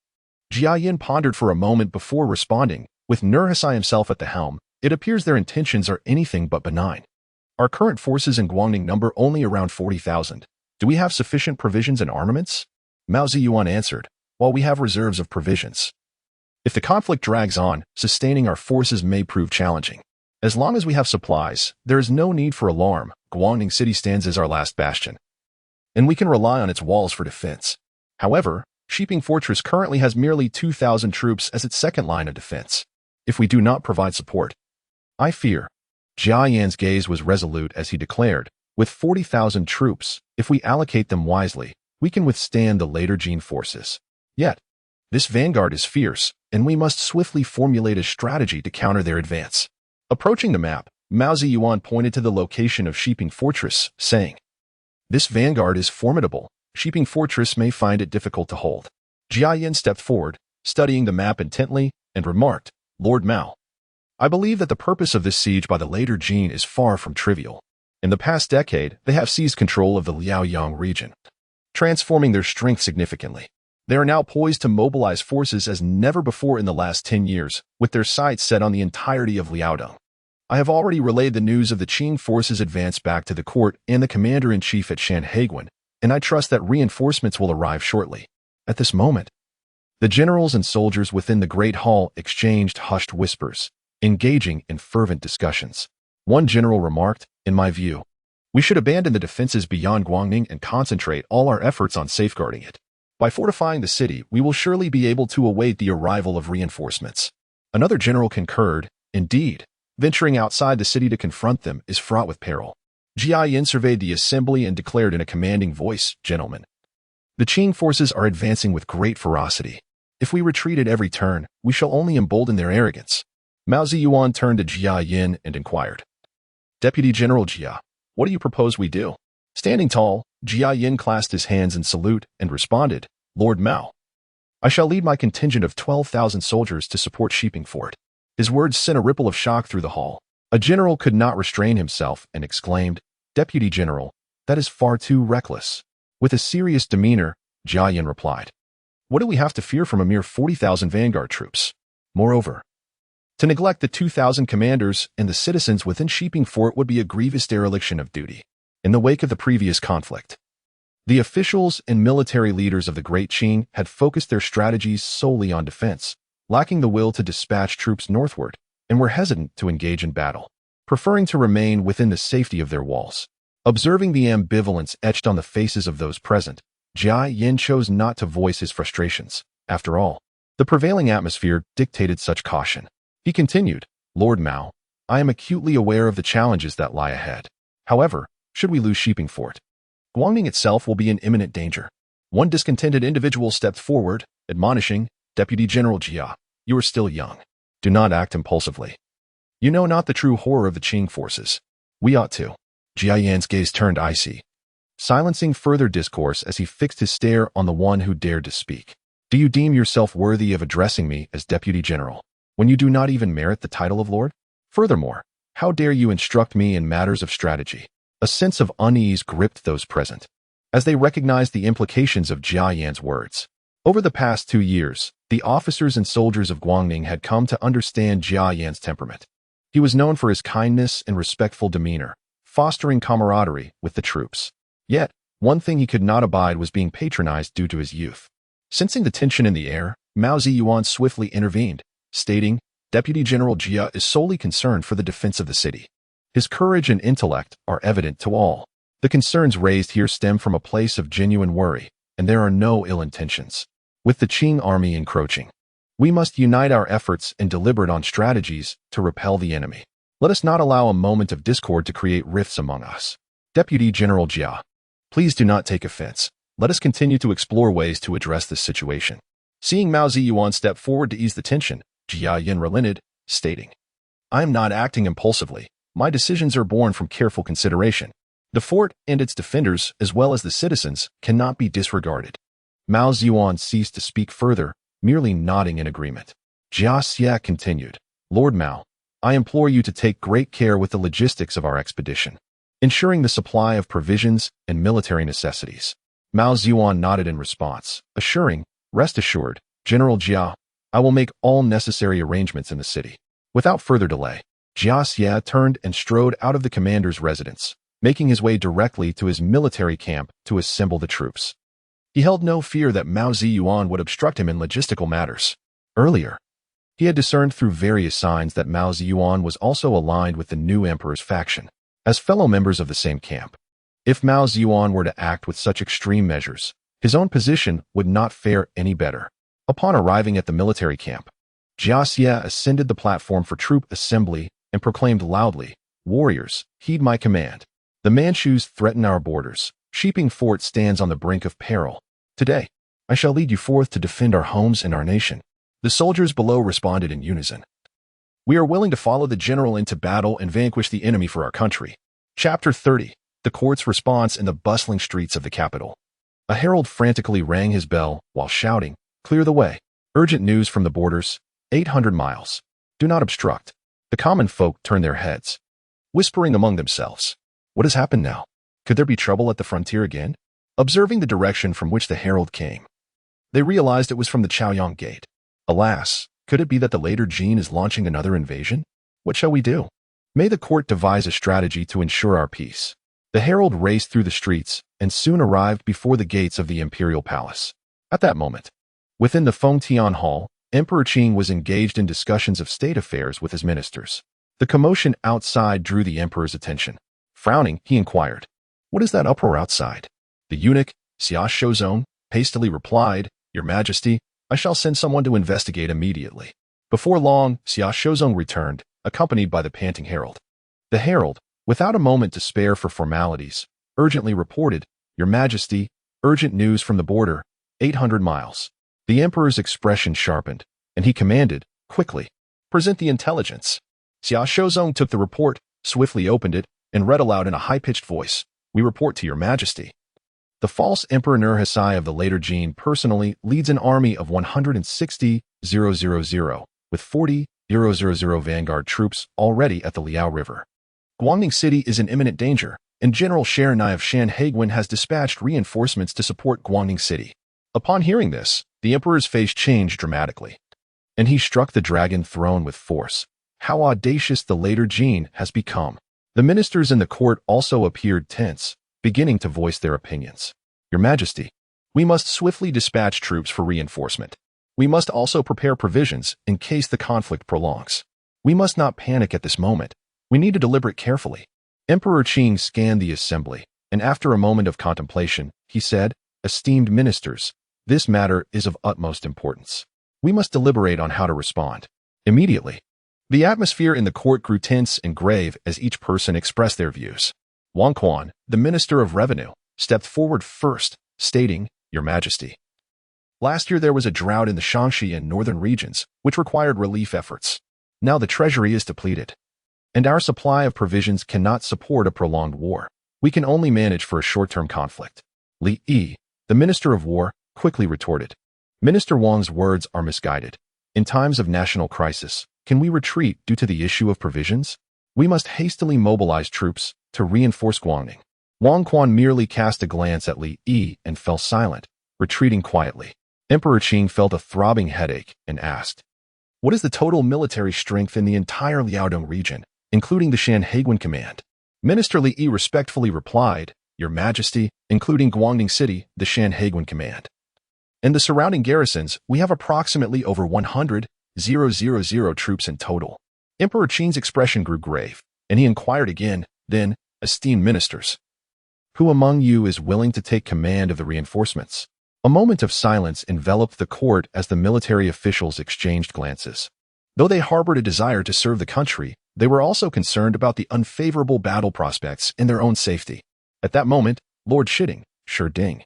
Jia Yin pondered for a moment before responding, "With Nurhasai himself at the helm, it appears their intentions are anything but benign. Our current forces in Guangning number only around 40,000. Do we have sufficient provisions and armaments?" Mao Ziyuan answered, "While we have reserves of provisions, if the conflict drags on, sustaining our forces may prove challenging. As long as we have supplies, there is no need for alarm. Guangning City stands as our last bastion, and we can rely on its walls for defense. However, Shiping Fortress currently has merely 2,000 troops as its second line of defense. If we do not provide support, I fear." Jia Yin's gaze was resolute as he declared, "With 40,000 troops, if we allocate them wisely, we can withstand the later Jin forces. Yet, this vanguard is fierce, and we must swiftly formulate a strategy to counter their advance." Approaching the map, Mao Ziyuan pointed to the location of Shiping Fortress, saying, "This vanguard is formidable. Shiping Fortress may find it difficult to hold." Jia Yin stepped forward, studying the map intently, and remarked, "Lord Mao, I believe that the purpose of this siege by the later Jin is far from trivial. In the past decade, they have seized control of the Liaoyang region, transforming their strength significantly. They are now poised to mobilize forces as never before in the last 10 years, with their sights set on the entirety of Liaodong. I have already relayed the news of the Qing forces' advance back to the court and the commander-in-chief at Shanhaiguan, and I trust that reinforcements will arrive shortly." At this moment, the generals and soldiers within the Great Hall exchanged hushed whispers, engaging in fervent discussions. One general remarked, "In my view, we should abandon the defenses beyond Guangning and concentrate all our efforts on safeguarding it. By fortifying the city, we will surely be able to await the arrival of reinforcements." Another general concurred, "Indeed, venturing outside the city to confront them is fraught with peril." Jia Yin surveyed the assembly and declared in a commanding voice, "Gentlemen, the Qing forces are advancing with great ferocity. If we retreat at every turn, we shall only embolden their arrogance. Mao Ziyuan turned to Jia Yin and inquired, Deputy General Jia, what do you propose we do? Standing tall, Jia Yin clasped his hands in salute and responded, Lord Mao, I shall lead my contingent of 12,000 soldiers to support Shiping Fort. His words sent a ripple of shock through the hall. A general could not restrain himself and exclaimed, Deputy General, that is far too reckless. With a serious demeanor, Jia Yin replied, what do we have to fear from a mere 40,000 vanguard troops? Moreover, to neglect the 2,000 commanders and the citizens within Shiping Fort would be a grievous dereliction of duty. In the wake of the previous conflict, the officials and military leaders of the Great Qing had focused their strategies solely on defense, lacking the will to dispatch troops northward, and were hesitant to engage in battle, preferring to remain within the safety of their walls. Observing the ambivalence etched on the faces of those present, Jia Yin chose not to voice his frustrations. After all, the prevailing atmosphere dictated such caution. He continued, Lord Mao, I am acutely aware of the challenges that lie ahead. However, should we lose Shiping Fort, Guangning itself will be in imminent danger. One discontented individual stepped forward, admonishing, Deputy General Jia, you are still young. Do not act impulsively. You know not the true horror of the Qing forces. We ought to. Jia Yin's gaze turned icy, silencing further discourse as he fixed his stare on the one who dared to speak. Do you deem yourself worthy of addressing me as Deputy General, when you do not even merit the title of Lord? Furthermore, how dare you instruct me in matters of strategy? A sense of unease gripped those present, as they recognized the implications of Jia Yin's words. Over the past 2 years, the officers and soldiers of Guangning had come to understand Jia Yin's temperament. He was known for his kindness and respectful demeanor, fostering camaraderie with the troops. Yet, one thing he could not abide was being patronized due to his youth. Sensing the tension in the air, Mao Ziyuan swiftly intervened, stating, Deputy General Jia is solely concerned for the defense of the city. His courage and intellect are evident to all. The concerns raised here stem from a place of genuine worry, and there are no ill intentions. With the Qing army encroaching, we must unite our efforts and deliberate on strategies to repel the enemy. Let us not allow a moment of discord to create rifts among us. Deputy General Jia, please do not take offense. Let us continue to explore ways to address this situation. Seeing Mao Ziyuan step forward to ease the tension, Jia Yin relented, stating, I am not acting impulsively. My decisions are born from careful consideration. The fort and its defenders, as well as the citizens, cannot be disregarded. Mao Ziyuan ceased to speak further, merely nodding in agreement. Jia Xia continued, Lord Mao, I implore you to take great care with the logistics of our expedition, ensuring the supply of provisions and military necessities. Mao Ziyuan nodded in response, assuring, rest assured, General Jia, I will make all necessary arrangements in the city. Without further delay, Jia Xia turned and strode out of the commander's residence, making his way directly to his military camp to assemble the troops. He held no fear that Mao Ziyuan would obstruct him in logistical matters. Earlier, he had discerned through various signs that Mao Ziyuan was also aligned with the new emperor's faction, as fellow members of the same camp. If Mao Ziyuan were to act with such extreme measures, his own position would not fare any better. Upon arriving at the military camp, Jia Xia ascended the platform for troop assembly and proclaimed loudly, Warriors, heed my command. The Manchus threaten our borders. Shiping Fort stands on the brink of peril. Today, I shall lead you forth to defend our homes and our nation. The soldiers below responded in unison. We are willing to follow the general into battle and vanquish the enemy for our country. Chapter 30. The court's response in the bustling streets of the capital. A herald frantically rang his bell while shouting, Clear the way. Urgent news from the borders. 800 miles. Do not obstruct. The common folk turned their heads, whispering among themselves. What has happened now? Could there be trouble at the frontier again? Observing the direction from which the herald came, they realized it was from the Chaoyang Gate. Alas, could it be that the later Jin is launching another invasion? What shall we do? May the court devise a strategy to ensure our peace. The herald raced through the streets and soon arrived before the gates of the imperial palace. At that moment, within the Fengtian Hall, Emperor Qing was engaged in discussions of state affairs with his ministers. The commotion outside drew the emperor's attention. Frowning, he inquired, What is that uproar outside? The eunuch, Xia Shozong, hastily replied, Your Majesty, I shall send someone to investigate immediately. Before long, Xia Shozong returned, accompanied by the panting herald. The herald, without a moment to spare for formalities, urgently reported, Your Majesty, urgent news from the border, 800 miles. The emperor's expression sharpened, and he commanded, Quickly, Present the intelligence. Xia Shozong took the report, swiftly opened it, and read aloud in a high-pitched voice. We report to your majesty. The false Emperor Nurhasai of the later Jin personally leads an army of 160,000 with 40,000 vanguard troops already at the Liao River. Guangning City is in imminent danger, and General Shernai of Shanhaiguan has dispatched reinforcements to support Guangning City. Upon hearing this, the emperor's face changed dramatically, and he struck the dragon throne with force. How audacious the later Jin has become. The ministers in the court also appeared tense, beginning to voice their opinions. Your Majesty, we must swiftly dispatch troops for reinforcement. We must also prepare provisions in case the conflict prolongs. We must not panic at this moment. We need to deliberate carefully. Emperor Qing scanned the assembly, and after a moment of contemplation, he said, Esteemed ministers, this matter is of utmost importance. We must deliberate on how to respond. Immediately, the atmosphere in the court grew tense and grave as each person expressed their views. Wang Quan, the Minister of Revenue, stepped forward first, stating, Your Majesty. Last year there was a drought in the Shaanxi and northern regions, which required relief efforts. Now the treasury is depleted, and our supply of provisions cannot support a prolonged war. We can only manage for a short-term conflict. Li Yi, the Minister of War, quickly retorted. Minister Wang's words are misguided. In times of national crisis, can we retreat due to the issue of provisions? We must hastily mobilize troops to reinforce Guangning. Wang Quan merely cast a glance at Li Yi and fell silent, retreating quietly. Emperor Qing felt a throbbing headache and asked, What is the total military strength in the entire Liaodong region, including the Shanhaiguan command? Minister Li Yi respectfully replied, Your Majesty, including Guangning City, the Shanhaiguan command. In the surrounding garrisons, we have approximately over 100,000 troops in total. Emperor Qing's expression grew grave, and he inquired again, then, Esteemed ministers, who among you is willing to take command of the reinforcements? A moment of silence enveloped the court as the military officials exchanged glances. Though they harbored a desire to serve the country, they were also concerned about the unfavorable battle prospects and their own safety. At that moment, Lord Shiding, Sherding,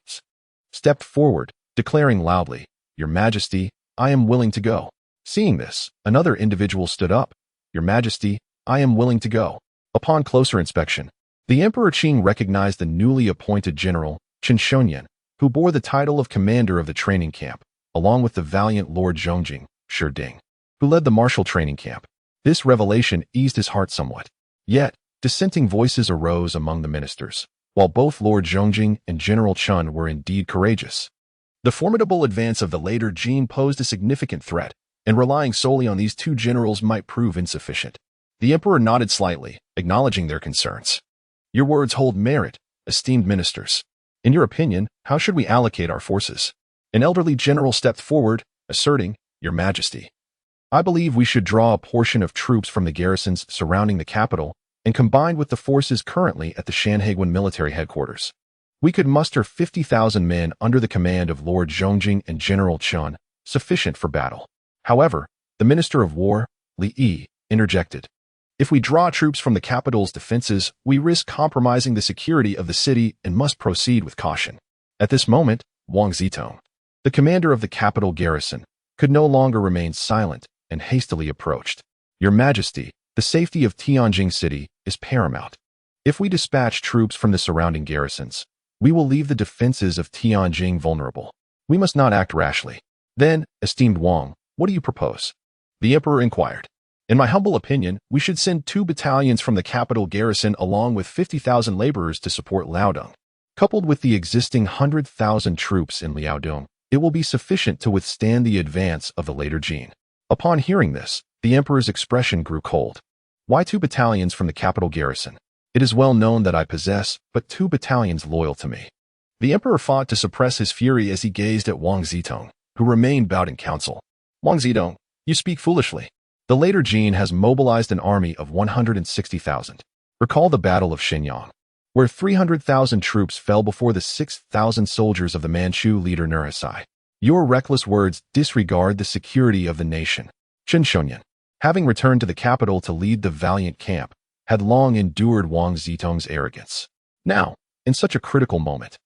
stepped forward, declaring loudly, Your Majesty, I am willing to go. Seeing this, another individual stood up. Your Majesty, I am willing to go. Upon closer inspection, the Emperor Qing recognized the newly appointed general, Chen Shonyan, who bore the title of commander of the training camp, along with the valiant Lord Zhongjing, Sherding, who led the martial training camp. This revelation eased his heart somewhat. Yet, dissenting voices arose among the ministers, while both Lord Zhongjing and General Chen were indeed courageous. The formidable advance of the later Jin posed a significant threat, and relying solely on these two generals might prove insufficient. The emperor nodded slightly, acknowledging their concerns. Your words hold merit, esteemed ministers. In your opinion, how should we allocate our forces? An elderly general stepped forward, asserting, Your Majesty, I believe we should draw a portion of troops from the garrisons surrounding the capital and combine with the forces currently at the Shanhaiguan military headquarters. We could muster 50,000 men under the command of Lord Zhongjing and General Chen, sufficient for battle. However, the Minister of War, Li Yi, interjected. If we draw troops from the capital's defenses, we risk compromising the security of the city and must proceed with caution. At this moment, Wang Zitong, the commander of the capital garrison, could no longer remain silent and hastily approached. Your Majesty, the safety of Tianjing City is paramount. If we dispatch troops from the surrounding garrisons, we will leave the defenses of Tianjing vulnerable. We must not act rashly. Then, esteemed Wang, what do you propose? The emperor inquired. In my humble opinion, we should send 2 battalions from the capital garrison along with 50,000 laborers to support Liaodong. Coupled with the existing 100,000 troops in Liaodong, it will be sufficient to withstand the advance of the later Jin. Upon hearing this, the emperor's expression grew cold. Why 2 battalions from the capital garrison? It is well known that I possess but 2 battalions loyal to me. The emperor fought to suppress his fury as he gazed at Wang Zitong, who remained bowed in council. Wang Zitong, you speak foolishly. The later Jin has mobilized an army of 160,000. Recall the Battle of Shenyang, where 300,000 troops fell before the 6,000 soldiers of the Manchu leader Nurhasai. Your reckless words disregard the security of the nation. Chen Shonyan, having returned to the capital to lead the valiant camp, had long endured Wang Zitong's arrogance. Now, in such a critical moment,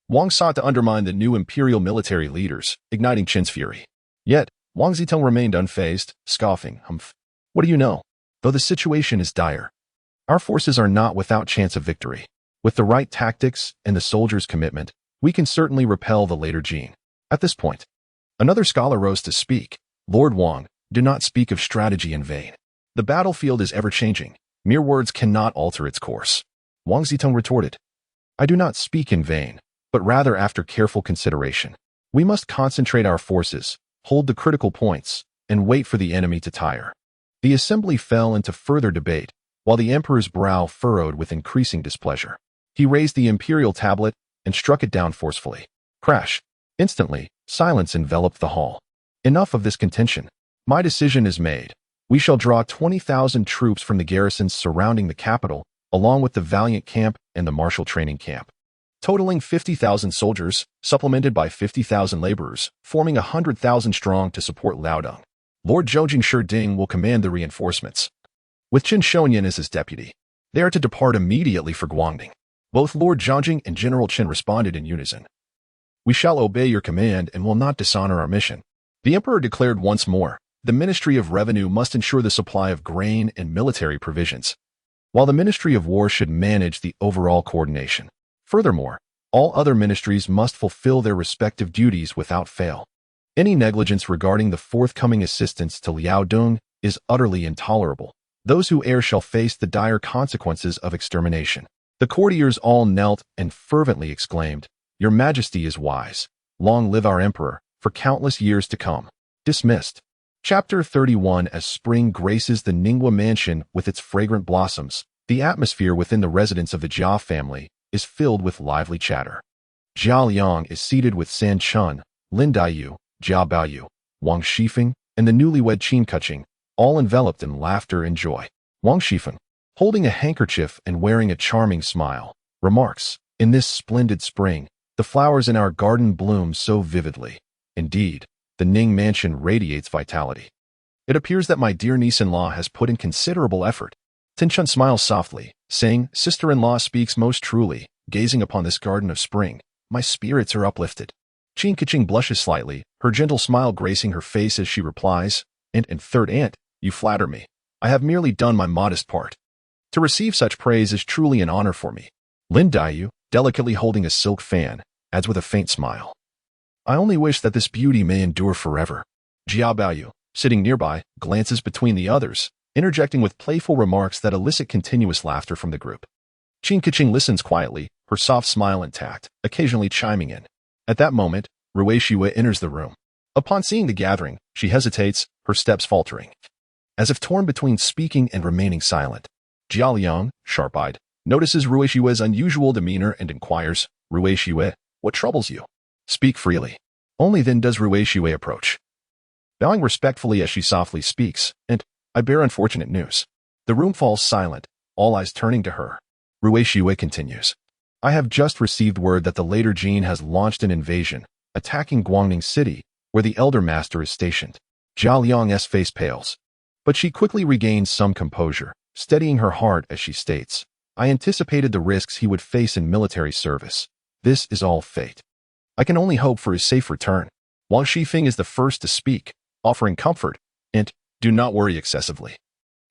Wang sought to undermine the new imperial military leaders, igniting Chen's fury. Yet, Wang Zitong remained unfazed, scoffing, humph. What do you know? Though the situation is dire, our forces are not without chance of victory. With the right tactics and the soldiers' commitment, we can certainly repel the later Jin. At this point, another scholar rose to speak. Lord Wang, do not speak of strategy in vain. The battlefield is ever-changing. Mere words cannot alter its course. Wang Zitong retorted. I do not speak in vain, but rather after careful consideration. We must concentrate our forces, hold the critical points, and wait for the enemy to tire. The assembly fell into further debate, while the emperor's brow furrowed with increasing displeasure. He raised the imperial tablet and struck it down forcefully. Crash! Instantly, silence enveloped the hall. Enough of this contention. My decision is made. We shall draw 20,000 troops from the garrisons surrounding the capital, along with the Valiant Camp and the Martial Training Camp, totaling 50,000 soldiers, supplemented by 50,000 laborers, forming 100,000 strong to support Liaodong. Lord Zhoujing Sherding will command the reinforcements, with Qin Shouyan as his deputy. They are to depart immediately for Guangdong. Both Lord Zhoujing and General Qin responded in unison. We shall obey your command and will not dishonor our mission. The emperor declared once more, the Ministry of Revenue must ensure the supply of grain and military provisions, while the Ministry of War should manage the overall coordination. Furthermore, all other ministries must fulfill their respective duties without fail. Any negligence regarding the forthcoming assistance to Liaodong is utterly intolerable. Those who err shall face the dire consequences of extermination. The courtiers all knelt and fervently exclaimed, Your Majesty is wise. Long live our emperor, for countless years to come. Dismissed. Chapter 31. As spring graces the Ningguo mansion with its fragrant blossoms, the atmosphere within the residence of the Jia family is filled with lively chatter. Jia Liang is seated with San Chun, Lin Daiyu, Jia Baoyu, Wang Shifeng, and the newlywed Qin Keqing, all enveloped in laughter and joy. Wang Shifeng, holding a handkerchief and wearing a charming smile, remarks, In this splendid spring, the flowers in our garden bloom so vividly. Indeed, the Ning mansion radiates vitality. It appears that my dear niece-in-law has put in considerable effort. Tianchun smiles softly, saying, Sister-in-law speaks most truly, gazing upon this garden of spring. My spirits are uplifted. Qin Keqing blushes slightly, her gentle smile gracing her face as she replies, And third aunt, you flatter me. I have merely done my modest part. To receive such praise is truly an honor for me. Lin Daiyu, delicately holding a silk fan, adds with a faint smile. I only wish that this beauty may endure forever. Jia Baoyu, sitting nearby, glances between the others, interjecting with playful remarks that elicit continuous laughter from the group. Qin Keqing listens quietly, her soft smile intact, occasionally chiming in. At that moment, Rui Xue enters the room. Upon seeing the gathering, she hesitates, her steps faltering, as if torn between speaking and remaining silent. Jia Liang, sharp-eyed, notices Rui Xue's unusual demeanor and inquires, Rui Xue, what troubles you? Speak freely. Only then does Rui Xue approach, bowing respectfully as she softly speaks, and, I bear unfortunate news. The room falls silent, all eyes turning to her. Rui Xue continues. I have just received word that the later Jin has launched an invasion, attacking Guangdong City, where the Elder Master is stationed. Jia Liang's face pales, but she quickly regains some composure, steadying her heart as she states, I anticipated the risks he would face in military service. This is all fate. I can only hope for his safe return. Wang Shifeng is the first to speak, offering comfort, and, do not worry excessively.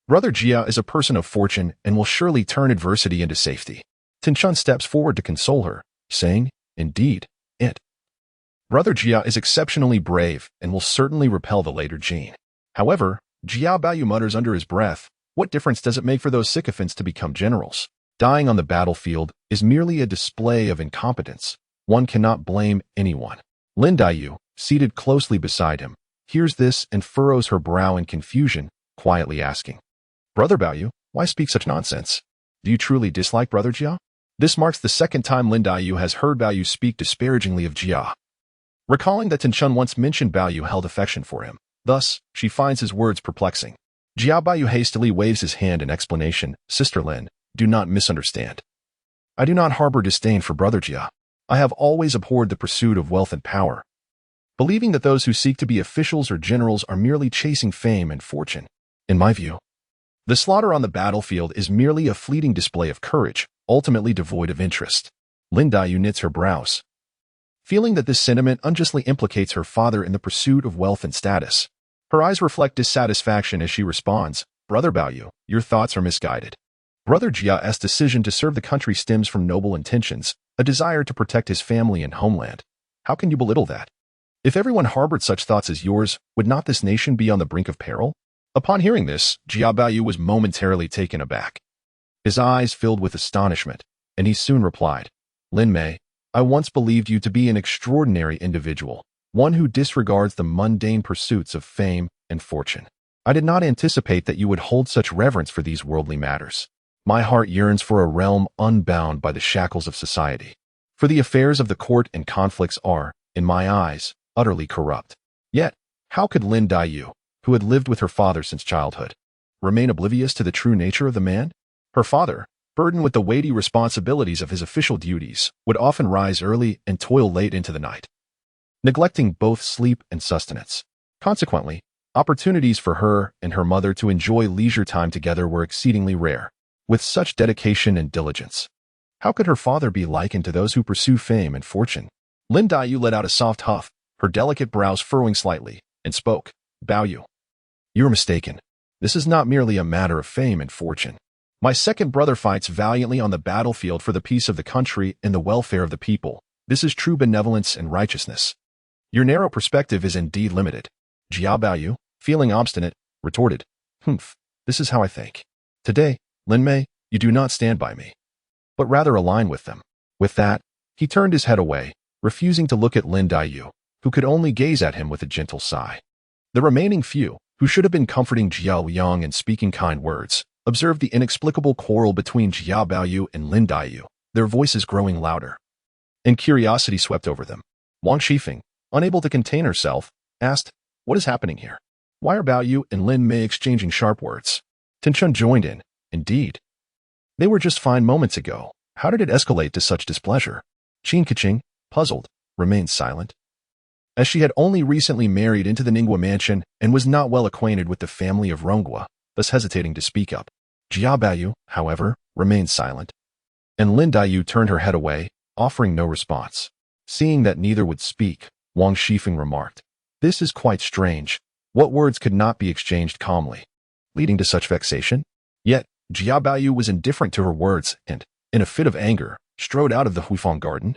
Brother Jia is a person of fortune and will surely turn adversity into safety. Tianchun steps forward to console her, saying, Indeed, Brother Jia is exceptionally brave and will certainly repel the later Jin. However, Jia Baoyu mutters under his breath, what difference does it make for those sycophants to become generals? Dying on the battlefield is merely a display of incompetence. One cannot blame anyone. Lin Daiyu, seated closely beside him, hears this and furrows her brow in confusion, quietly asking, Brother Baoyu, why speak such nonsense? Do you truly dislike Brother Jia? This marks the second time Lin Daiyu has heard Baoyu speak disparagingly of Jia. Recalling that Tianchun once mentioned Baoyu held affection for him, thus, she finds his words perplexing. Jia Baoyu hastily waves his hand in explanation, Sister Lin, do not misunderstand. I do not harbor disdain for Brother Jia. I have always abhorred the pursuit of wealth and power, believing that those who seek to be officials or generals are merely chasing fame and fortune. In my view, the slaughter on the battlefield is merely a fleeting display of courage, ultimately devoid of interest. Lin Daiyu knits her brows, feeling that this sentiment unjustly implicates her father in the pursuit of wealth and status. Her eyes reflect dissatisfaction as she responds, Brother Baoyu, your thoughts are misguided. Brother Jia's decision to serve the country stems from noble intentions, a desire to protect his family and homeland. How can you belittle that? If everyone harbored such thoughts as yours, would not this nation be on the brink of peril? Upon hearing this, Jia Baoyu was momentarily taken aback. His eyes filled with astonishment, and he soon replied, Lin Mei, I once believed you to be an extraordinary individual, one who disregards the mundane pursuits of fame and fortune. I did not anticipate that you would hold such reverence for these worldly matters. My heart yearns for a realm unbound by the shackles of society. For the affairs of the court and conflicts are, in my eyes, utterly corrupt. Yet, how could Lin Daiyu, who had lived with her father since childhood, remain oblivious to the true nature of the man? Her father, burdened with the weighty responsibilities of his official duties, would often rise early and toil late into the night, neglecting both sleep and sustenance. Consequently, opportunities for her and her mother to enjoy leisure time together were exceedingly rare. With such dedication and diligence, how could her father be likened to those who pursue fame and fortune? Lin Daiyu let out a soft huff, her delicate brows furrowing slightly, and spoke, Baoyu, you are mistaken. This is not merely a matter of fame and fortune. My second brother fights valiantly on the battlefield for the peace of the country and the welfare of the people. This is true benevolence and righteousness. Your narrow perspective is indeed limited. Jia Baoyu, feeling obstinate, retorted, this is how I think. Today, Lin Mei, you do not stand by me, but rather align with them. With that, he turned his head away, refusing to look at Lin Daiyu, who could only gaze at him with a gentle sigh. The remaining few, who should have been comforting Jia Liang and speaking kind words, observed the inexplicable quarrel between Jia Baoyu and Lin Daiyu, their voices growing louder. And curiosity swept over them. Wang Shifeng, unable to contain herself, asked, What is happening here? Why are Baoyu and Lin Mei exchanging sharp words? Tinchun joined in. Indeed. They were just fine moments ago. How did it escalate to such displeasure? Qin Keqing, puzzled, remained silent. As she had only recently married into the Ningguo mansion and was not well acquainted with the family of Ronghua, thus hesitating to speak up. Jia Baoyu, however, remained silent. And Lin Daiyu turned her head away, offering no response. Seeing that neither would speak, Wang Shifeng remarked, This is quite strange. What words could not be exchanged calmly, leading to such vexation? Yet, Jia Baoyu was indifferent to her words and, in a fit of anger, strode out of the Huifang garden.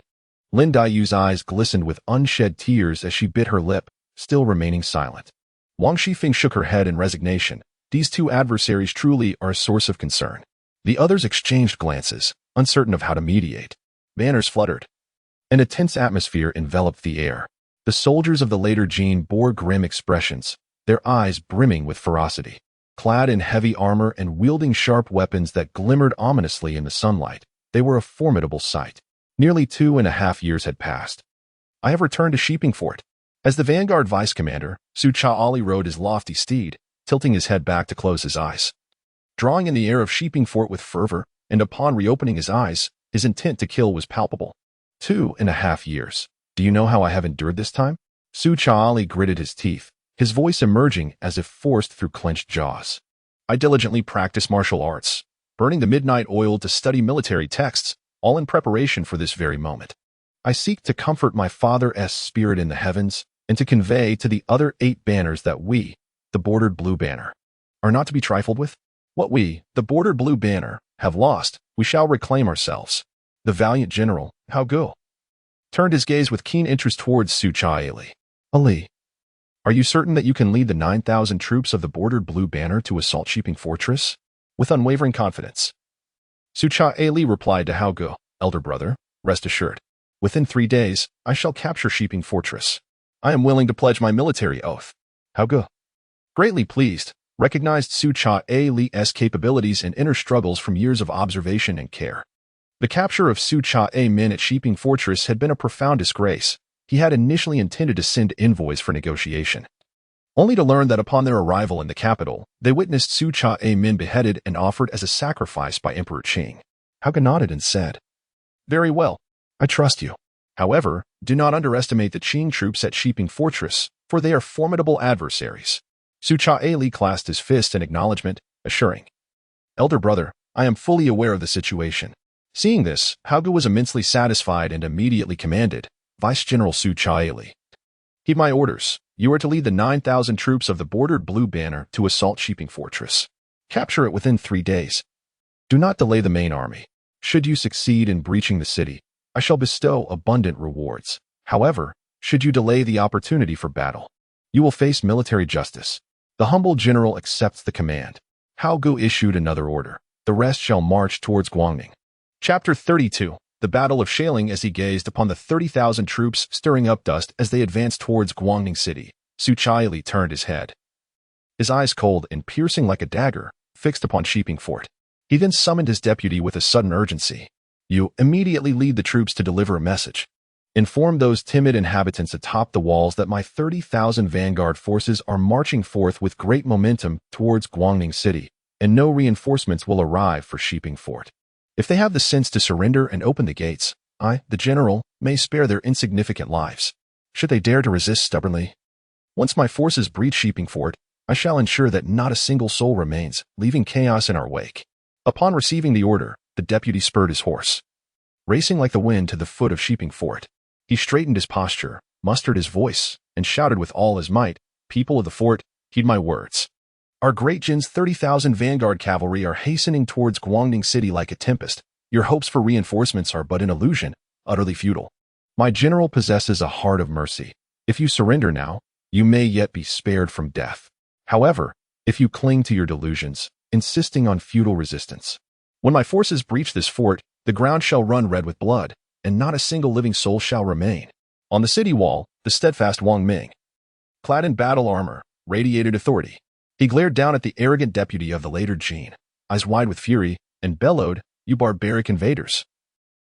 Lin Daiyu's eyes glistened with unshed tears as she bit her lip, still remaining silent. Wang Shifeng shook her head in resignation. These two adversaries truly are a source of concern. The others exchanged glances, uncertain of how to mediate. Banners fluttered, and a tense atmosphere enveloped the air. The soldiers of the later Jin bore grim expressions, their eyes brimming with ferocity. Clad in heavy armor and wielding sharp weapons that glimmered ominously in the sunlight, they were a formidable sight. Nearly 2.5 years had passed. I have returned to Sheeping Fort. As the Vanguard Vice Commander, Su Chaoli rode his lofty steed, tilting his head back to close his eyes. Drawing in the air of Sheeping Fort with fervor, and upon reopening his eyes, his intent to kill was palpable. 2.5 years. Do you know how I have endured this time? Su Chaoli gritted his teeth, his voice emerging as if forced through clenched jaws. I diligently practice martial arts, burning the midnight oil to study military texts, all in preparation for this very moment. I seek to comfort my father's spirit in the heavens and to convey to the other 8 banners that we, the bordered blue banner, are not to be trifled with. What we, the bordered blue banner, have lost, we shall reclaim ourselves. The valiant general, Hao Gu, turned his gaze with keen interest towards Su Chaoli. Ali, are you certain that you can lead the 9,000 troops of the bordered blue banner to assault Sheeping Fortress? With unwavering confidence. Su Chaoli replied to Hao Gu, Elder brother, rest assured. Within 3 days, I shall capture Sheeping Fortress. I am willing to pledge my military oath. Hao Gu, greatly pleased, recognized Su Chaoli's capabilities and inner struggles from years of observation and care. The capture of Su Cha's men at Sheeping Fortress had been a profound disgrace. He had initially intended to send envoys for negotiation, only to learn that upon their arrival in the capital, they witnessed Su Cha's men beheaded and offered as a sacrifice by Emperor Qing. Hao Gu nodded and said, Very well, I trust you. However, do not underestimate the Qing troops at Sheeping Fortress, for they are formidable adversaries. Su Chaoli clasped his fist in acknowledgement, assuring, Elder brother, I am fully aware of the situation. Seeing this, Hao Gu was immensely satisfied and immediately commanded, Vice General Su Chaoli, heed my orders. You are to lead the 9,000 troops of the bordered Blue Banner to assault Sheeping Fortress. Capture it within 3 days. Do not delay the main army. Should you succeed in breaching the city, I shall bestow abundant rewards. However, should you delay the opportunity for battle, you will face military justice. The humble general accepts the command. Hao Gu issued another order. The rest shall march towards Guangning. Chapter 32. The Battle of Shaling. As he gazed upon the 30,000 troops stirring up dust as they advanced towards Guangning City, Su Chaili turned his head. His eyes cold and piercing like a dagger, fixed upon Sheeping Fort. He then summoned his deputy with a sudden urgency. You immediately lead the troops to deliver a message. Inform those timid inhabitants atop the walls that my 30,000 vanguard forces are marching forth with great momentum towards Guangning City, and no reinforcements will arrive for Sheeping Fort. If they have the sense to surrender and open the gates, I, the general, may spare their insignificant lives. Should they dare to resist stubbornly? Once my forces breach Sheeping Fort, I shall ensure that not a single soul remains, leaving chaos in our wake. Upon receiving the order, the deputy spurred his horse. Racing like the wind to the foot of Sheeping Fort, he straightened his posture, mustered his voice, and shouted with all his might, "People of the fort, heed my words. Our great Jin's 30,000 vanguard cavalry are hastening towards Guangning City like a tempest. Your hopes for reinforcements are but an illusion, utterly futile. My general possesses a heart of mercy. If you surrender now, you may yet be spared from death. However, if you cling to your delusions, insisting on futile resistance, when my forces breach this fort, the ground shall run red with blood, and not a single living soul shall remain." On the city wall, the steadfast Wang Ming, clad in battle armor, radiated authority. He glared down at the arrogant deputy of the later Jin, eyes wide with fury, and bellowed, "You barbaric invaders!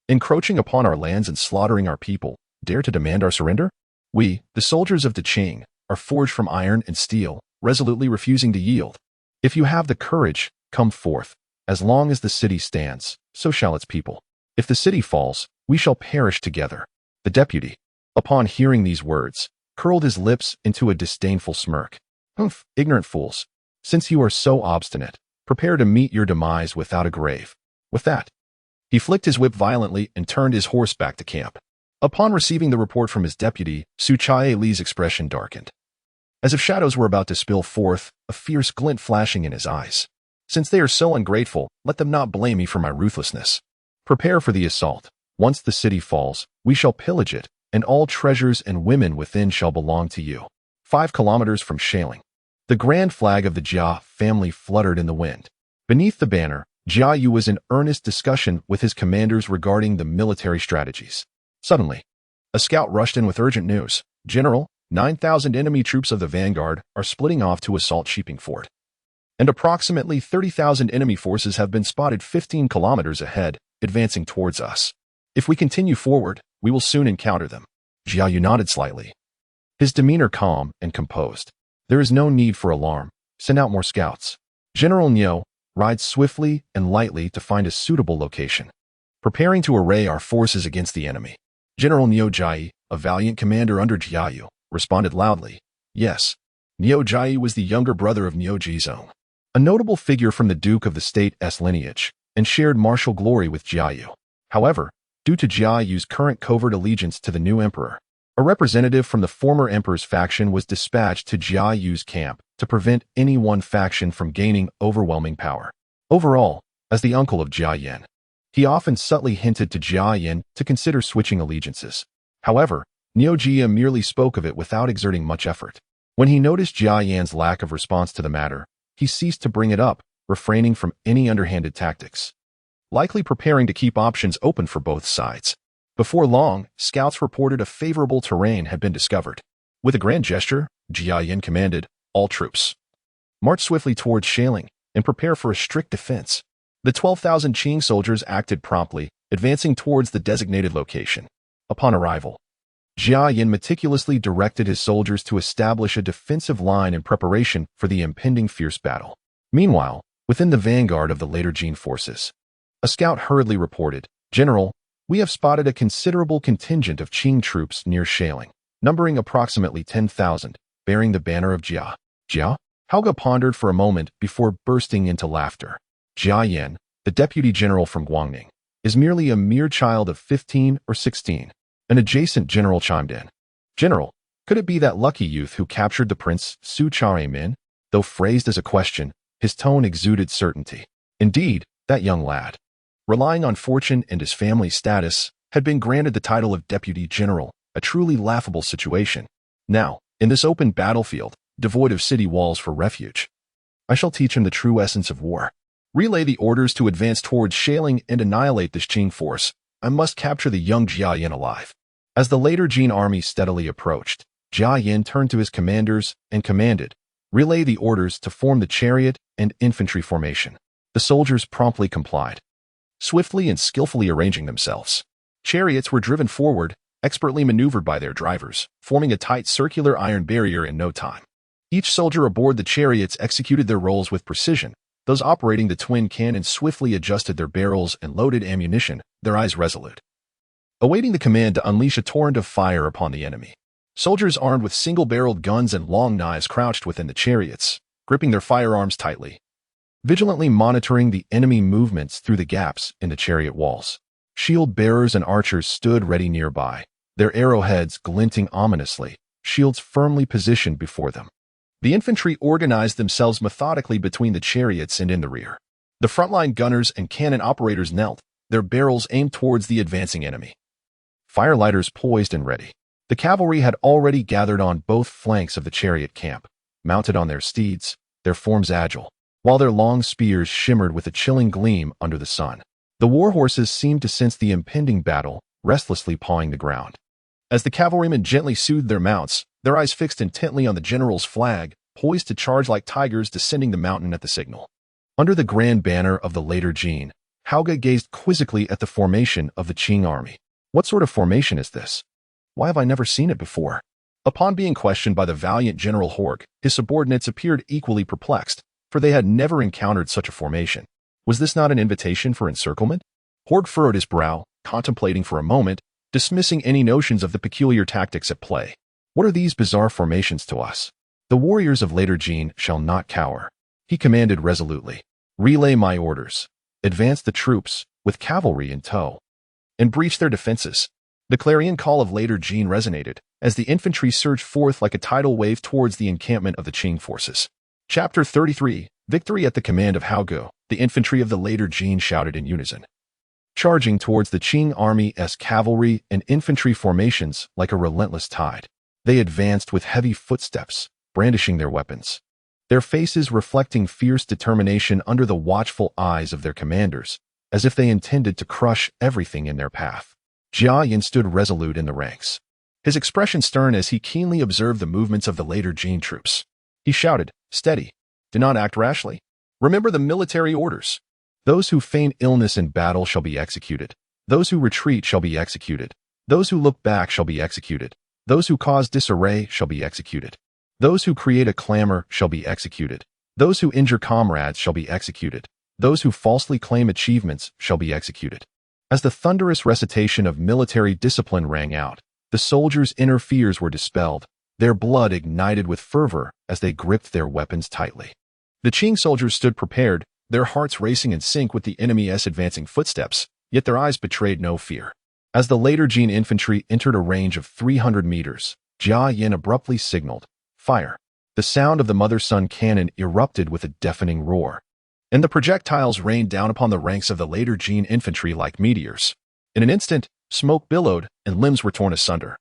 Encroaching upon our lands and slaughtering our people, dare to demand our surrender? We, the soldiers of Deqing, are forged from iron and steel, resolutely refusing to yield. If you have the courage, come forth. As long as the city stands, so shall its people. If the city falls, we shall perish together." The deputy, upon hearing these words, curled his lips into a disdainful smirk. "Humph, ignorant fools. Since you are so obstinate, prepare to meet your demise without a grave." With that, he flicked his whip violently and turned his horse back to camp. Upon receiving the report from his deputy, Su Chaili's expression darkened. As if shadows were about to spill forth, a fierce glint flashing in his eyes. "Since they are so ungrateful, let them not blame me for my ruthlessness. Prepare for the assault. Once the city falls, we shall pillage it, and all treasures and women within shall belong to you." 5 kilometers from Shaling, the grand flag of the Jia family fluttered in the wind. Beneath the banner, Jia Yu was in earnest discussion with his commanders regarding the military strategies. Suddenly, a scout rushed in with urgent news. "General, 9,000 enemy troops of the vanguard are splitting off to assault Sheeping Fort, and approximately 30,000 enemy forces have been spotted 15 kilometers ahead, advancing towards us. If we continue forward, we will soon encounter them." Jia Yu nodded slightly, his demeanor calm and composed. "There is no need for alarm. Send out more scouts. General Niu, ride swiftly and lightly to find a suitable location, preparing to array our forces against the enemy." General Niu Jai, a valiant commander under Jia Yu, responded loudly, "Yes." Niu Jai was the younger brother of Niu Jizong, a notable figure from the Duke of the State's lineage, and shared martial glory with Jia Yu. However, due to Jia Yu's current covert allegiance to the new emperor, a representative from the former emperor's faction was dispatched to Jia Yu's camp to prevent any one faction from gaining overwhelming power. Overall, as the uncle of Jia Yan, he often subtly hinted to Jia Yan to consider switching allegiances. However, Niu Jia merely spoke of it without exerting much effort. When he noticed Jia Yan's lack of response to the matter, he ceased to bring it up, refraining from any underhanded tactics, likely preparing to keep options open for both sides. Before long, scouts reported a favorable terrain had been discovered. With a grand gesture, Jia Yan commanded, "All troops, march swiftly towards Shaling and prepare for a strict defense." The 12,000 Qing soldiers acted promptly, advancing towards the designated location. Upon arrival, Jia Yan meticulously directed his soldiers to establish a defensive line in preparation for the impending fierce battle. Meanwhile, within the vanguard of the later Jin forces, a scout hurriedly reported, "General, we have spotted a considerable contingent of Qing troops near Shaling, numbering approximately 10,000, bearing the banner of Jia." "Jia?" Hao Gu pondered for a moment before bursting into laughter. "Jia Yan, the deputy general from Guangning, is merely a mere child of 15 or 16. An adjacent general chimed in. "General, Could it be that lucky youth who captured the prince Su Chang-min? Though phrased as a question, his tone exuded certainty. Indeed, that young lad, relying on fortune and his family's status, had been granted the title of Deputy General, a truly laughable situation. Now, in this open battlefield, devoid of city walls for refuge, I shall teach him the true essence of war. Relay the orders to advance towards Shailing and annihilate this Qing force. I must capture the young Jia Yin alive. As the later Jin army steadily approached, Jia Yin turned to his commanders and commanded, relay the orders to form the chariot and infantry formation. The soldiers promptly complied, swiftly and skillfully arranging themselves. Chariots were driven forward, expertly maneuvered by their drivers, forming a tight circular iron barrier in no time. Each soldier aboard the chariots executed their roles with precision. Those operating the twin cannons swiftly adjusted their barrels and loaded ammunition, their eyes resolute, awaiting the command to unleash a torrent of fire upon the enemy. Soldiers armed with single-barreled guns and long knives crouched within the chariots, gripping their firearms tightly, vigilantly monitoring the enemy movements through the gaps in the chariot walls. Shield bearers and archers stood ready nearby, their arrowheads glinting ominously, shields firmly positioned before them. The infantry organized themselves methodically between the chariots and in the rear. The frontline gunners and cannon operators knelt, their barrels aimed towards the advancing enemy. Firelighters poised and ready. The cavalry had already gathered on both flanks of the chariot camp, mounted on their steeds, their forms agile, while their long spears shimmered with a chilling gleam under the sun. The war horses seemed to sense the impending battle, restlessly pawing the ground. As the cavalrymen gently soothed their mounts, their eyes fixed intently on the general's flag, poised to charge like tigers descending the mountain at the signal. Under the grand banner of the later Jin, Hauge gazed quizzically at the formation of the Qing army. What sort of formation is this? Why have I never seen it before? Upon being questioned by the valiant General Horg, his subordinates appeared equally perplexed, for they had never encountered such a formation. Was this not an invitation for encirclement? Horg furrowed his brow, contemplating for a moment, dismissing any notions of the peculiar tactics at play. What are these bizarre formations to us? The warriors of later Jin shall not cower. He commanded resolutely. Relay my orders. Advance the troops, with cavalry in tow, and breach their defenses. The clarion call of later Jin resonated, as the infantry surged forth like a tidal wave towards the encampment of the Qing forces. Chapter 33, Victory at the command of Hauge, the infantry of the later Jin shouted in unison, charging towards the Qing army's cavalry and infantry formations like a relentless tide. They advanced with heavy footsteps, brandishing their weapons, their faces reflecting fierce determination under the watchful eyes of their commanders, as if they intended to crush everything in their path. Jia Yin stood resolute in the ranks, his expression stern as he keenly observed the movements of the later Jin troops. He shouted, "Steady! Do not act rashly. Remember the military orders. Those who feign illness in battle shall be executed. Those who retreat shall be executed. Those who look back shall be executed. Those who cause disarray shall be executed. Those who create a clamor shall be executed. Those who injure comrades shall be executed. Those who falsely claim achievements shall be executed." As the thunderous recitation of military discipline rang out, the soldiers' inner fears were dispelled, their blood ignited with fervor as they gripped their weapons tightly. The Qing soldiers stood prepared, their hearts racing in sync with the enemy's advancing footsteps, yet their eyes betrayed no fear. As the later Jin infantry entered a range of 300 meters, Jia Yin abruptly signaled, "Fire." The sound of the mother-son cannon erupted with a deafening roar, and the projectiles rained down upon the ranks of the later Jin infantry like meteors. In an instant, smoke billowed and limbs were torn asunder.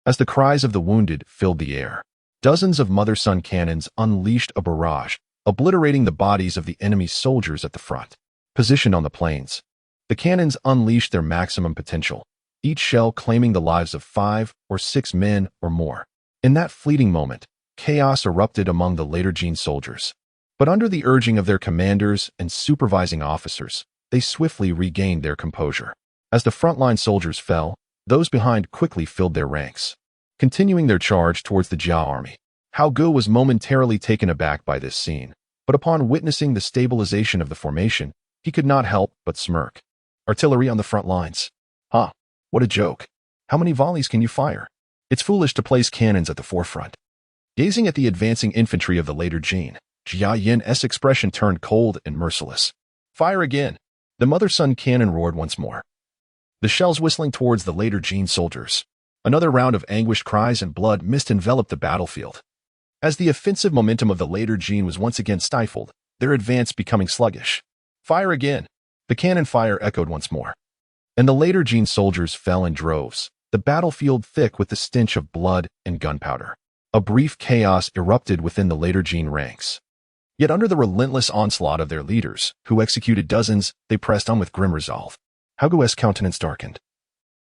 As the cries of the wounded filled the air, dozens of mother-son cannons unleashed a barrage, obliterating the bodies of the enemy's soldiers at the front. Positioned on the plains, the cannons unleashed their maximum potential, each shell claiming the lives of 5 or 6 men or more. In that fleeting moment, chaos erupted among the later Jin soldiers. But under the urging of their commanders and supervising officers, they swiftly regained their composure. As the frontline soldiers fell, those behind quickly filled their ranks, continuing their charge towards the Jia army. Hauge was momentarily taken aback by this scene, but upon witnessing the stabilization of the formation, he could not help but smirk. Artillery on the front lines. Huh, what a joke. How many volleys can you fire? It's foolish to place cannons at the forefront. Gazing at the advancing infantry of the later Jin, Jia Yin's expression turned cold and merciless. Fire again! The mother-son cannon roared once more, the shells whistling towards the later Jin soldiers. Another round of anguished cries and blood mist enveloped the battlefield. As the offensive momentum of the later Jin was once again stifled, their advance becoming sluggish. Fire again! The cannon fire echoed once more. And the later Jin soldiers fell in droves, the battlefield thick with the stench of blood and gunpowder. A brief chaos erupted within the later Jin ranks. Yet under the relentless onslaught of their leaders, who executed dozens, they pressed on with grim resolve. Hauga's countenance darkened.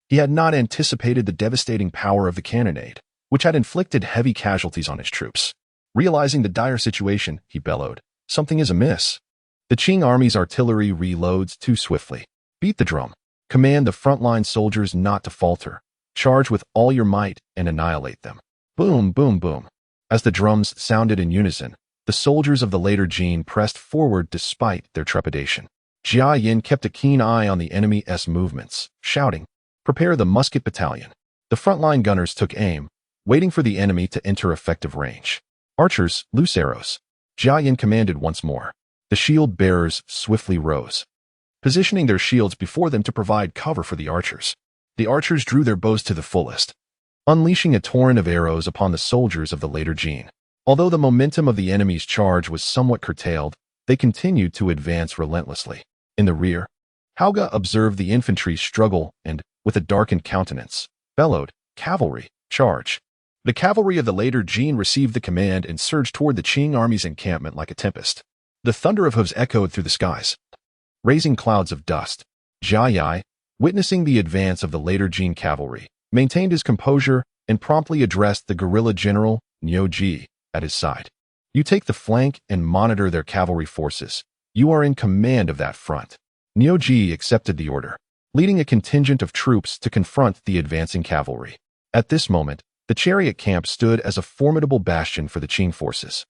He had not anticipated the devastating power of the cannonade, which had inflicted heavy casualties on his troops. Realizing the dire situation, he bellowed, "Something is amiss. The Qing army's artillery reloads too swiftly. Beat the drum. Command the frontline soldiers not to falter. Charge with all your might and annihilate them." Boom, boom, boom. As the drums sounded in unison, the soldiers of the later Jin pressed forward despite their trepidation. Jia Yin kept a keen eye on the enemy's movements, shouting, "Prepare the musket battalion." The frontline gunners took aim, waiting for the enemy to enter effective range. "Archers, loose arrows." Jia Yin commanded once more. The shield bearers swiftly rose, positioning their shields before them to provide cover for the archers. The archers drew their bows to the fullest, unleashing a torrent of arrows upon the soldiers of the later Jin. Although the momentum of the enemy's charge was somewhat curtailed, they continued to advance relentlessly. In the rear, Hauga observed the infantry struggle and, with a darkened countenance, bellowed, "Cavalry, charge." The cavalry of the later Jin received the command and surged toward the Qing army's encampment like a tempest. The thunder of hooves echoed through the skies, raising clouds of dust. Jia Yi, witnessing the advance of the later Jin cavalry, maintained his composure and promptly addressed the guerrilla general, Niu Ji, at his side. "You take the flank and monitor their cavalry forces. You are in command of that front." Niu Ji accepted the order, leading a contingent of troops to confront the advancing cavalry. At this moment, the chariot camp stood as a formidable bastion for the Qing forces.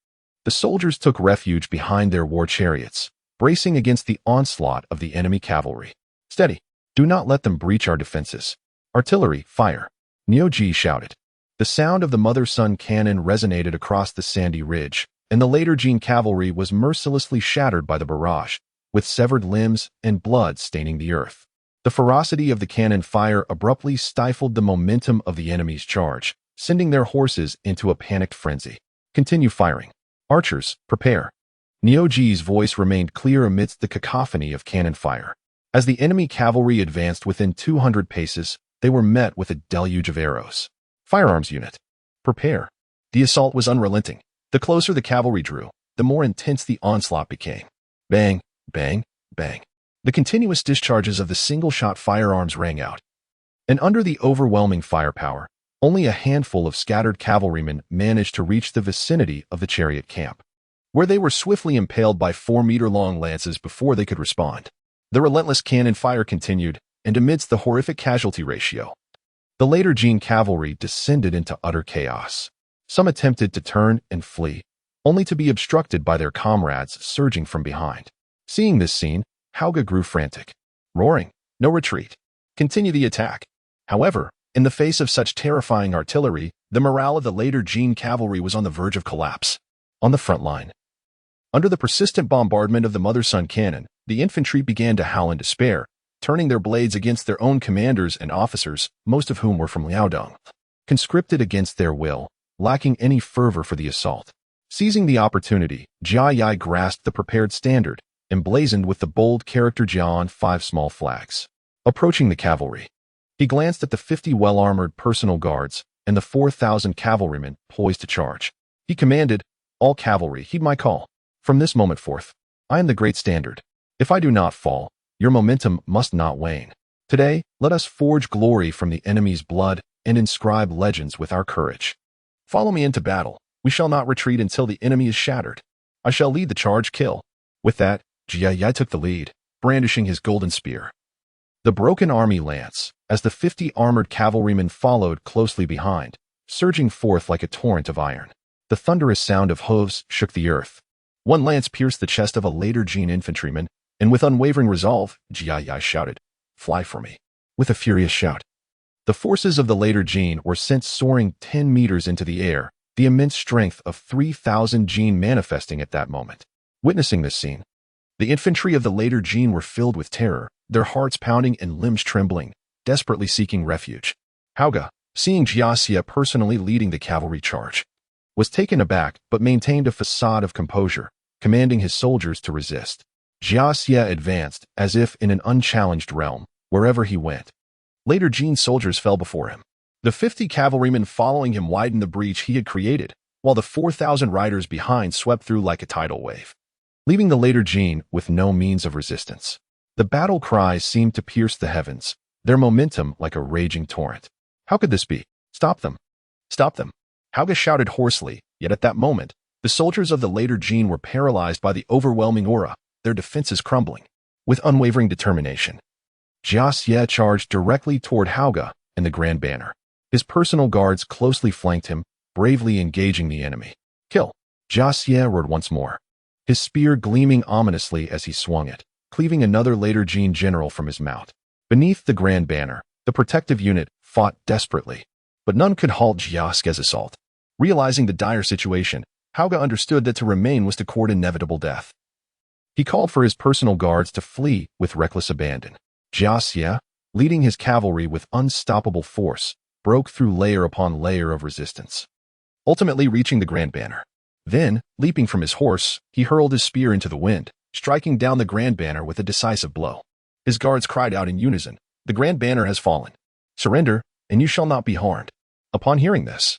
The soldiers took refuge behind their war chariots, bracing against the onslaught of the enemy cavalry. "Steady! Do not let them breach our defenses. Artillery, fire!" Niu Ji shouted. The sound of the mother-son cannon resonated across the sandy ridge, and the later Jin cavalry was mercilessly shattered by the barrage, with severed limbs and blood staining the earth. The ferocity of the cannon fire abruptly stifled the momentum of the enemy's charge, sending their horses into a panicked frenzy. "Continue firing. Archers, prepare." Niu Ji's voice remained clear amidst the cacophony of cannon fire. As the enemy cavalry advanced within 200 paces, they were met with a deluge of arrows. "Firearms unit, prepare." The assault was unrelenting. The closer the cavalry drew, the more intense the onslaught became. Bang, bang, bang. The continuous discharges of the single-shot firearms rang out. And under the overwhelming firepower, only a handful of scattered cavalrymen managed to reach the vicinity of the chariot camp, where they were swiftly impaled by 4-meter-long lances before they could respond. The relentless cannon fire continued, and amidst the horrific casualty ratio, the later Jin cavalry descended into utter chaos. Some attempted to turn and flee, only to be obstructed by their comrades surging from behind. Seeing this scene, Hauga grew frantic, roaring, "No retreat! Continue the attack!" However, in the face of such terrifying artillery, the morale of the later Jin cavalry was on the verge of collapse. On the front line, under the persistent bombardment of the mother-son cannon, the infantry began to howl in despair, turning their blades against their own commanders and officers, most of whom were from Liaodong, conscripted against their will, lacking any fervor for the assault. Seizing the opportunity, Jia Yi grasped the prepared standard, emblazoned with the bold character Jia on 5 small flags. Approaching the cavalry, he glanced at the 50 well-armored personal guards and the 4,000 cavalrymen poised to charge. He commanded, "All cavalry, heed my call. From this moment forth, I am the great standard. If I do not fall, your momentum must not wane. Today, let us forge glory from the enemy's blood and inscribe legends with our courage. Follow me into battle. We shall not retreat until the enemy is shattered. I shall lead the charge kill." With that, Jia Yi took the lead, brandishing his golden spear. The broken army lance, as the 50 armored cavalrymen followed closely behind, surging forth like a torrent of iron. The thunderous sound of hooves shook the earth. One lance pierced the chest of a later Jin infantryman, and with unwavering resolve, Jia Yi shouted, "Fly for me." With a furious shout, the forces of the later Jin were sent soaring 10 meters into the air, the immense strength of 3,000 Jin manifesting at that moment. Witnessing this scene, the infantry of the later Jin were filled with terror, their hearts pounding and limbs trembling, desperately seeking refuge. "Hauga, seeing Jia personally leading the cavalry charge, was taken aback but maintained a facade of composure, commanding his soldiers to resist. Jia advanced as if in an unchallenged realm, wherever he went. Later Jin's soldiers fell before him. The 50 cavalrymen following him widened the breach he had created, while the 4,000 riders behind swept through like a tidal wave, leaving the later Jin with no means of resistance. The battle cries seemed to pierce the heavens, their momentum like a raging torrent. How could this be? Stop them! Stop them! Hauga shouted hoarsely, yet at that moment, the soldiers of the later Jin were paralyzed by the overwhelming aura, their defenses crumbling. With unwavering determination, Jia charged directly toward Hauga and the Grand Banner. His personal guards closely flanked him, bravely engaging the enemy. Kill! Jia roared once more, his spear gleaming ominously as he swung it, cleaving another later Jin general from his mount. Beneath the Grand Banner, the protective unit fought desperately, but none could halt Jia's assault. Realizing the dire situation, Hauga understood that to remain was to court inevitable death. He called for his personal guards to flee with reckless abandon. Jia, leading his cavalry with unstoppable force, broke through layer upon layer of resistance, ultimately reaching the Grand Banner. Then, leaping from his horse, he hurled his spear into the wind, striking down the Grand Banner with a decisive blow. His guards cried out in unison, "The Grand Banner has fallen. Surrender, and you shall not be harmed." Upon hearing this,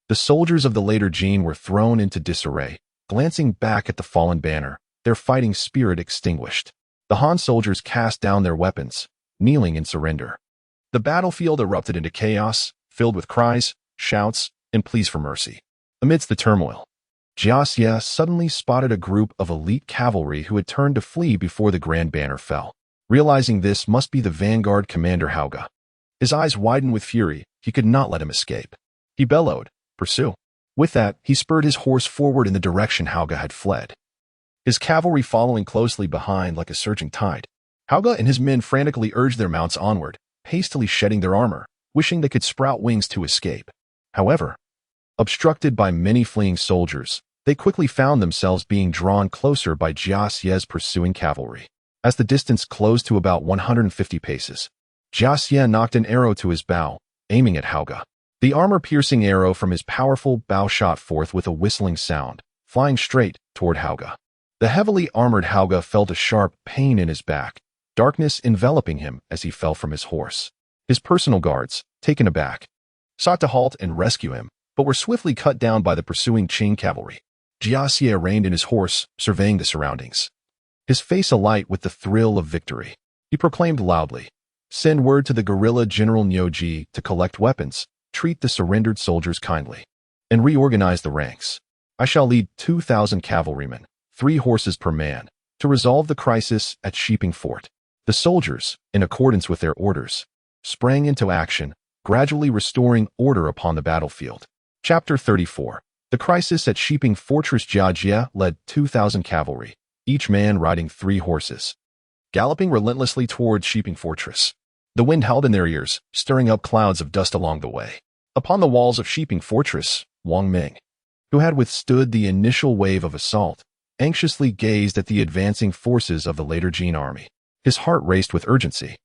the soldiers of the later Jin were thrown into disarray, glancing back at the fallen banner, their fighting spirit extinguished. The Han soldiers cast down their weapons, kneeling in surrender. The battlefield erupted into chaos, filled with cries, shouts, and pleas for mercy. Amidst the turmoil, Jia suddenly spotted a group of elite cavalry who had turned to flee before the Grand Banner fell. Realizing this must be the vanguard commander Hauga, his eyes widened with fury. He could not let him escape. He bellowed, "Pursue!" With that, he spurred his horse forward in the direction Hauga had fled, his cavalry following closely behind like a surging tide. Hauga and his men frantically urged their mounts onward, hastily shedding their armor, wishing they could sprout wings to escape. However, obstructed by many fleeing soldiers, they quickly found themselves being drawn closer by Jia's pursuing cavalry. As the distance closed to about 150 paces, Jia knocked an arrow to his bow, aiming at Hauga. The armor-piercing arrow from his powerful bow shot forth with a whistling sound, flying straight toward Hauga. The heavily armored Hauga felt a sharp pain in his back, darkness enveloping him as he fell from his horse. His personal guards, taken aback, sought to halt and rescue him, but were swiftly cut down by the pursuing Qing cavalry. Jia reined in his horse, surveying the surroundings, his face alight with the thrill of victory. He proclaimed loudly, "Send word to the guerrilla General Nyoji to collect weapons, treat the surrendered soldiers kindly, and reorganize the ranks. I shall lead 2,000 cavalrymen, 3 horses per man, to resolve the crisis at Shiping Fort." The soldiers, in accordance with their orders, sprang into action, gradually restoring order upon the battlefield. Chapter 34. The crisis at Shiping Fortress. Jia led 2,000 cavalry, each man riding 3 horses, galloping relentlessly towards Shiping Fortress. The wind howled in their ears, stirring up clouds of dust along the way. Upon the walls of Shiping Fortress, Wang Ming, who had withstood the initial wave of assault, anxiously gazed at the advancing forces of the later Jin army. His heart raced with urgency.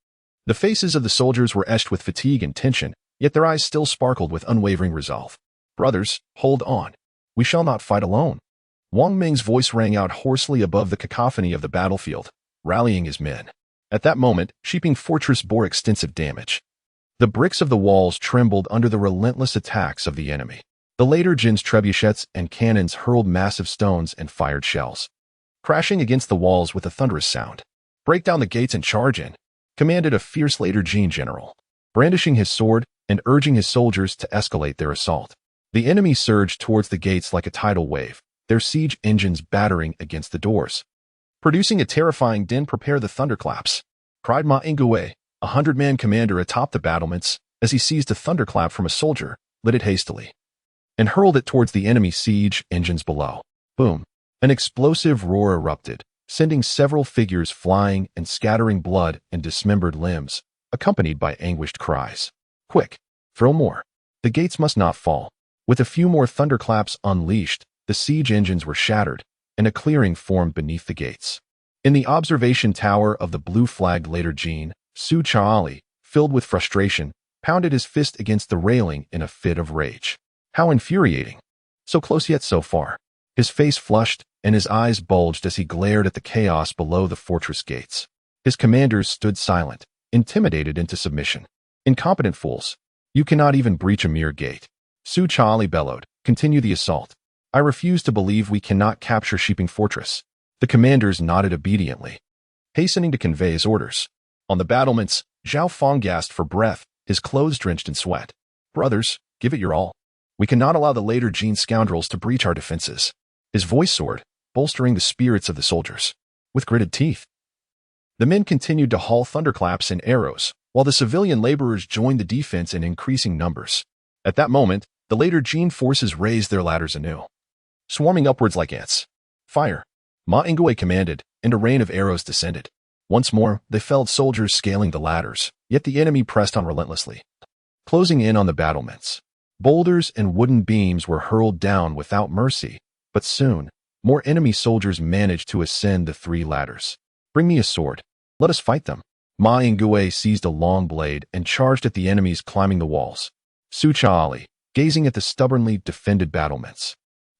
The faces of the soldiers were etched with fatigue and tension, yet their eyes still sparkled with unwavering resolve. "Brothers, hold on. We shall not fight alone." Wang Ming's voice rang out hoarsely above the cacophony of the battlefield, rallying his men. At that moment, Shiping Fortress bore extensive damage. The bricks of the walls trembled under the relentless attacks of the enemy. The later Jin's trebuchets and cannons hurled massive stones and fired shells, crashing against the walls with a thunderous sound. "Break down the gates and charge in," commanded a fierce later Jin general, brandishing his sword and urging his soldiers to escalate their assault. The enemy surged towards the gates like a tidal wave, their siege engines battering against the doors, producing a terrifying din. "Prepare the thunderclaps," cried Ma Ingwe, a 100-man commander atop the battlements, as he seized a thunderclap from a soldier, lit it hastily, and hurled it towards the enemy siege engines below. Boom! An explosive roar erupted, sending several figures flying and scattering blood and dismembered limbs, accompanied by anguished cries. "Quick! Throw more! The gates must not fall." With a few more thunderclaps unleashed, the siege engines were shattered, and a clearing formed beneath the gates. In the observation tower of the blue-flagged later Jin, Su Chaoli, filled with frustration, pounded his fist against the railing in a fit of rage. How infuriating. So close yet so far. His face flushed, and his eyes bulged as he glared at the chaos below the fortress gates. His commanders stood silent, intimidated into submission. Incompetent fools. You cannot even breach a mere gate. Su Chali bellowed, continue the assault. I refuse to believe we cannot capture Shiping Fortress. The commanders nodded obediently, hastening to convey his orders. On the battlements, Zhao Feng gasped for breath, his clothes drenched in sweat. Brothers, give it your all. We cannot allow the later Jin scoundrels to breach our defenses. His voice soared, bolstering the spirits of the soldiers. With gritted teeth, the men continued to haul thunderclaps and arrows, while the civilian laborers joined the defense in increasing numbers. At that moment, the later Jin forces raised their ladders anew, swarming upwards like ants. Fire! Ma Ingwe commanded, and a rain of arrows descended. Once more, they felled soldiers scaling the ladders, yet the enemy pressed on relentlessly, closing in on the battlements. Boulders and wooden beams were hurled down without mercy, but soon, more enemy soldiers managed to ascend the 3 ladders. Bring me a sword. Let us fight them. Ma Ingwe seized a long blade and charged at the enemies climbing the walls. Su Chali, gazing at the stubbornly defended battlements,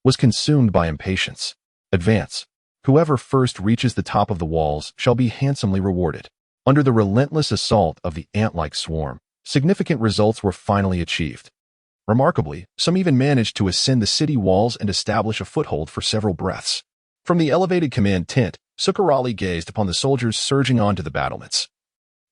was consumed by impatience. Advance. Whoever first reaches the top of the walls shall be handsomely rewarded. Under the relentless assault of the ant-like swarm, significant results were finally achieved. Remarkably, some even managed to ascend the city walls and establish a foothold for several breaths. From the elevated command tent, Sukarali gazed upon the soldiers surging onto the battlements,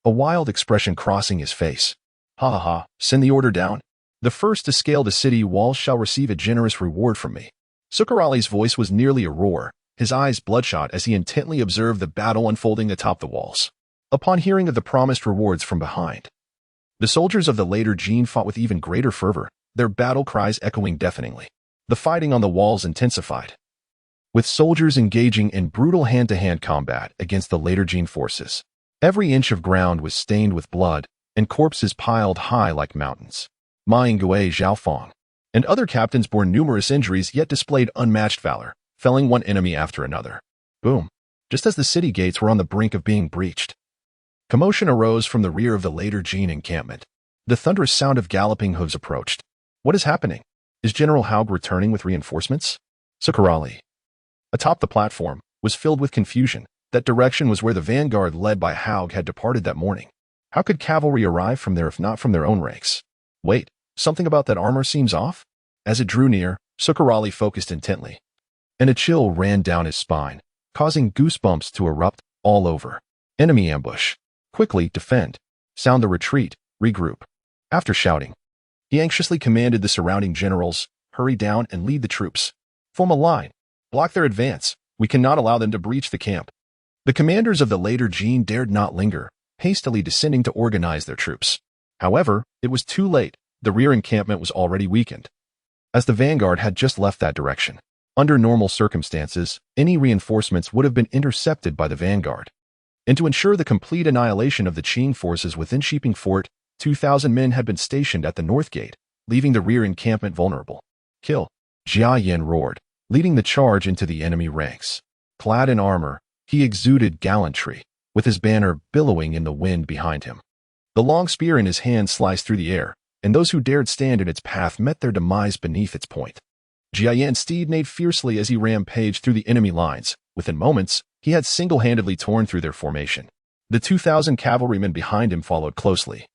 a wild expression crossing his face. Ha ha ha, send the order down. The first to scale the city walls shall receive a generous reward from me. Sukarali's voice was nearly a roar, his eyes bloodshot as he intently observed the battle unfolding atop the walls. Upon hearing of the promised rewards from behind, the soldiers of the later Jin fought with even greater fervor, their battle cries echoing deafeningly. The fighting on the walls intensified, with soldiers engaging in brutal hand-to-hand combat against the later Jin forces. Every inch of ground was stained with blood, and corpses piled high like mountains. Ma Ingwe, Zhao Feng, and other captains bore numerous injuries yet displayed unmatched valor, felling one enemy after another. Boom! Just as the city gates were on the brink of being breached, commotion arose from the rear of the later Jin encampment. The thunderous sound of galloping hooves approached. What is happening? Is General Haug returning with reinforcements? Sukarali, atop the platform, was filled with confusion. That direction was where the vanguard led by Haug had departed that morning. How could cavalry arrive from there if not from their own ranks? Wait, something about that armor seems off? As it drew near, Sukarali focused intently, and a chill ran down his spine, causing goosebumps to erupt all over. Enemy ambush. Quickly defend. Sound the retreat. Regroup. After shouting, he anxiously commanded the surrounding generals, hurry down and lead the troops. Form a line. Block their advance. We cannot allow them to breach the camp. The commanders of the later Jin dared not linger, hastily descending to organize their troops. However, it was too late. The rear encampment was already weakened, as the vanguard had just left that direction. Under normal circumstances, any reinforcements would have been intercepted by the vanguard. And to ensure the complete annihilation of the Qing forces within Shiping Fort, 2,000 men had been stationed at the north gate, leaving the rear encampment vulnerable. Kill! Jia Yan roared, leading the charge into the enemy ranks. Clad in armor, he exuded gallantry, with his banner billowing in the wind behind him. The long spear in his hand sliced through the air, and those who dared stand in its path met their demise beneath its point. Jia Yan's steed neighed fiercely as he rampaged through the enemy lines. Within moments, he had single-handedly torn through their formation. The 2,000 cavalrymen behind him followed closely,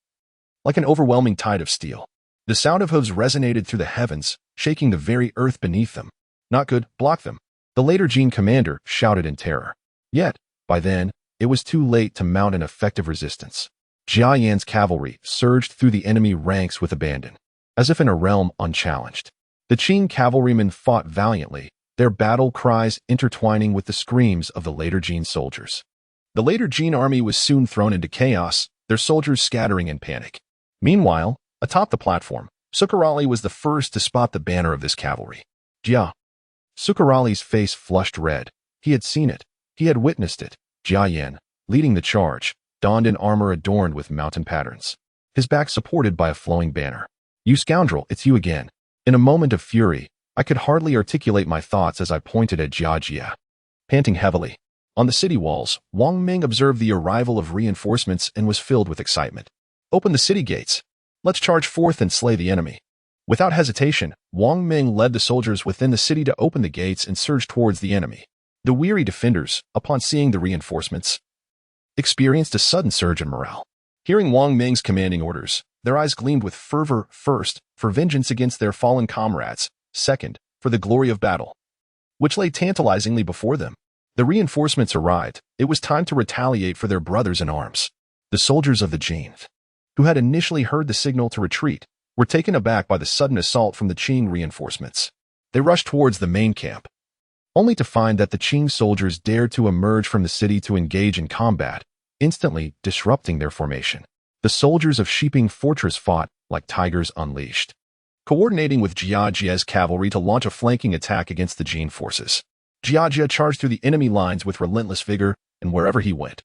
like an overwhelming tide of steel. The sound of hooves resonated through the heavens, shaking the very earth beneath them. Not good, block them. The later Jin commander shouted in terror. Yet, by then, it was too late to mount an effective resistance. Jia Yan's cavalry surged through the enemy ranks with abandon, as if in a realm unchallenged. The Qing cavalrymen fought valiantly, their battle cries intertwining with the screams of the later Jin soldiers. The later Jin army was soon thrown into chaos, their soldiers scattering in panic. Meanwhile, atop the platform, Sukarali was the first to spot the banner of this cavalry. Jia. Sukarali's face flushed red. He had seen it. He had witnessed it. Jia Yan, leading the charge, donned in armor adorned with mountain patterns, his back supported by a flowing banner. You scoundrel, it's you again. In a moment of fury, I could hardly articulate my thoughts as I pointed at Jia. Panting heavily, on the city walls, Wang Ming observed the arrival of reinforcements and was filled with excitement. Open the city gates. Let's charge forth and slay the enemy." Without hesitation, Wang Ming led the soldiers within the city to open the gates and surge towards the enemy. The weary defenders, upon seeing the reinforcements, experienced a sudden surge in morale. Hearing Wang Ming's commanding orders, their eyes gleamed with fervor, first, for vengeance against their fallen comrades, second, for the glory of battle, which lay tantalizingly before them. The reinforcements arrived. It was time to retaliate for their brothers in arms. The soldiers of the Jin, who had initially heard the signal to retreat, were taken aback by the sudden assault from the Qing reinforcements. They rushed towards the main camp, only to find that the Qing soldiers dared to emerge from the city to engage in combat, instantly disrupting their formation. The soldiers of Shiping Fortress fought like tigers unleashed, coordinating with Jia Jia's cavalry to launch a flanking attack against the Jin forces. Jia Jia charged through the enemy lines with relentless vigor, and wherever he went,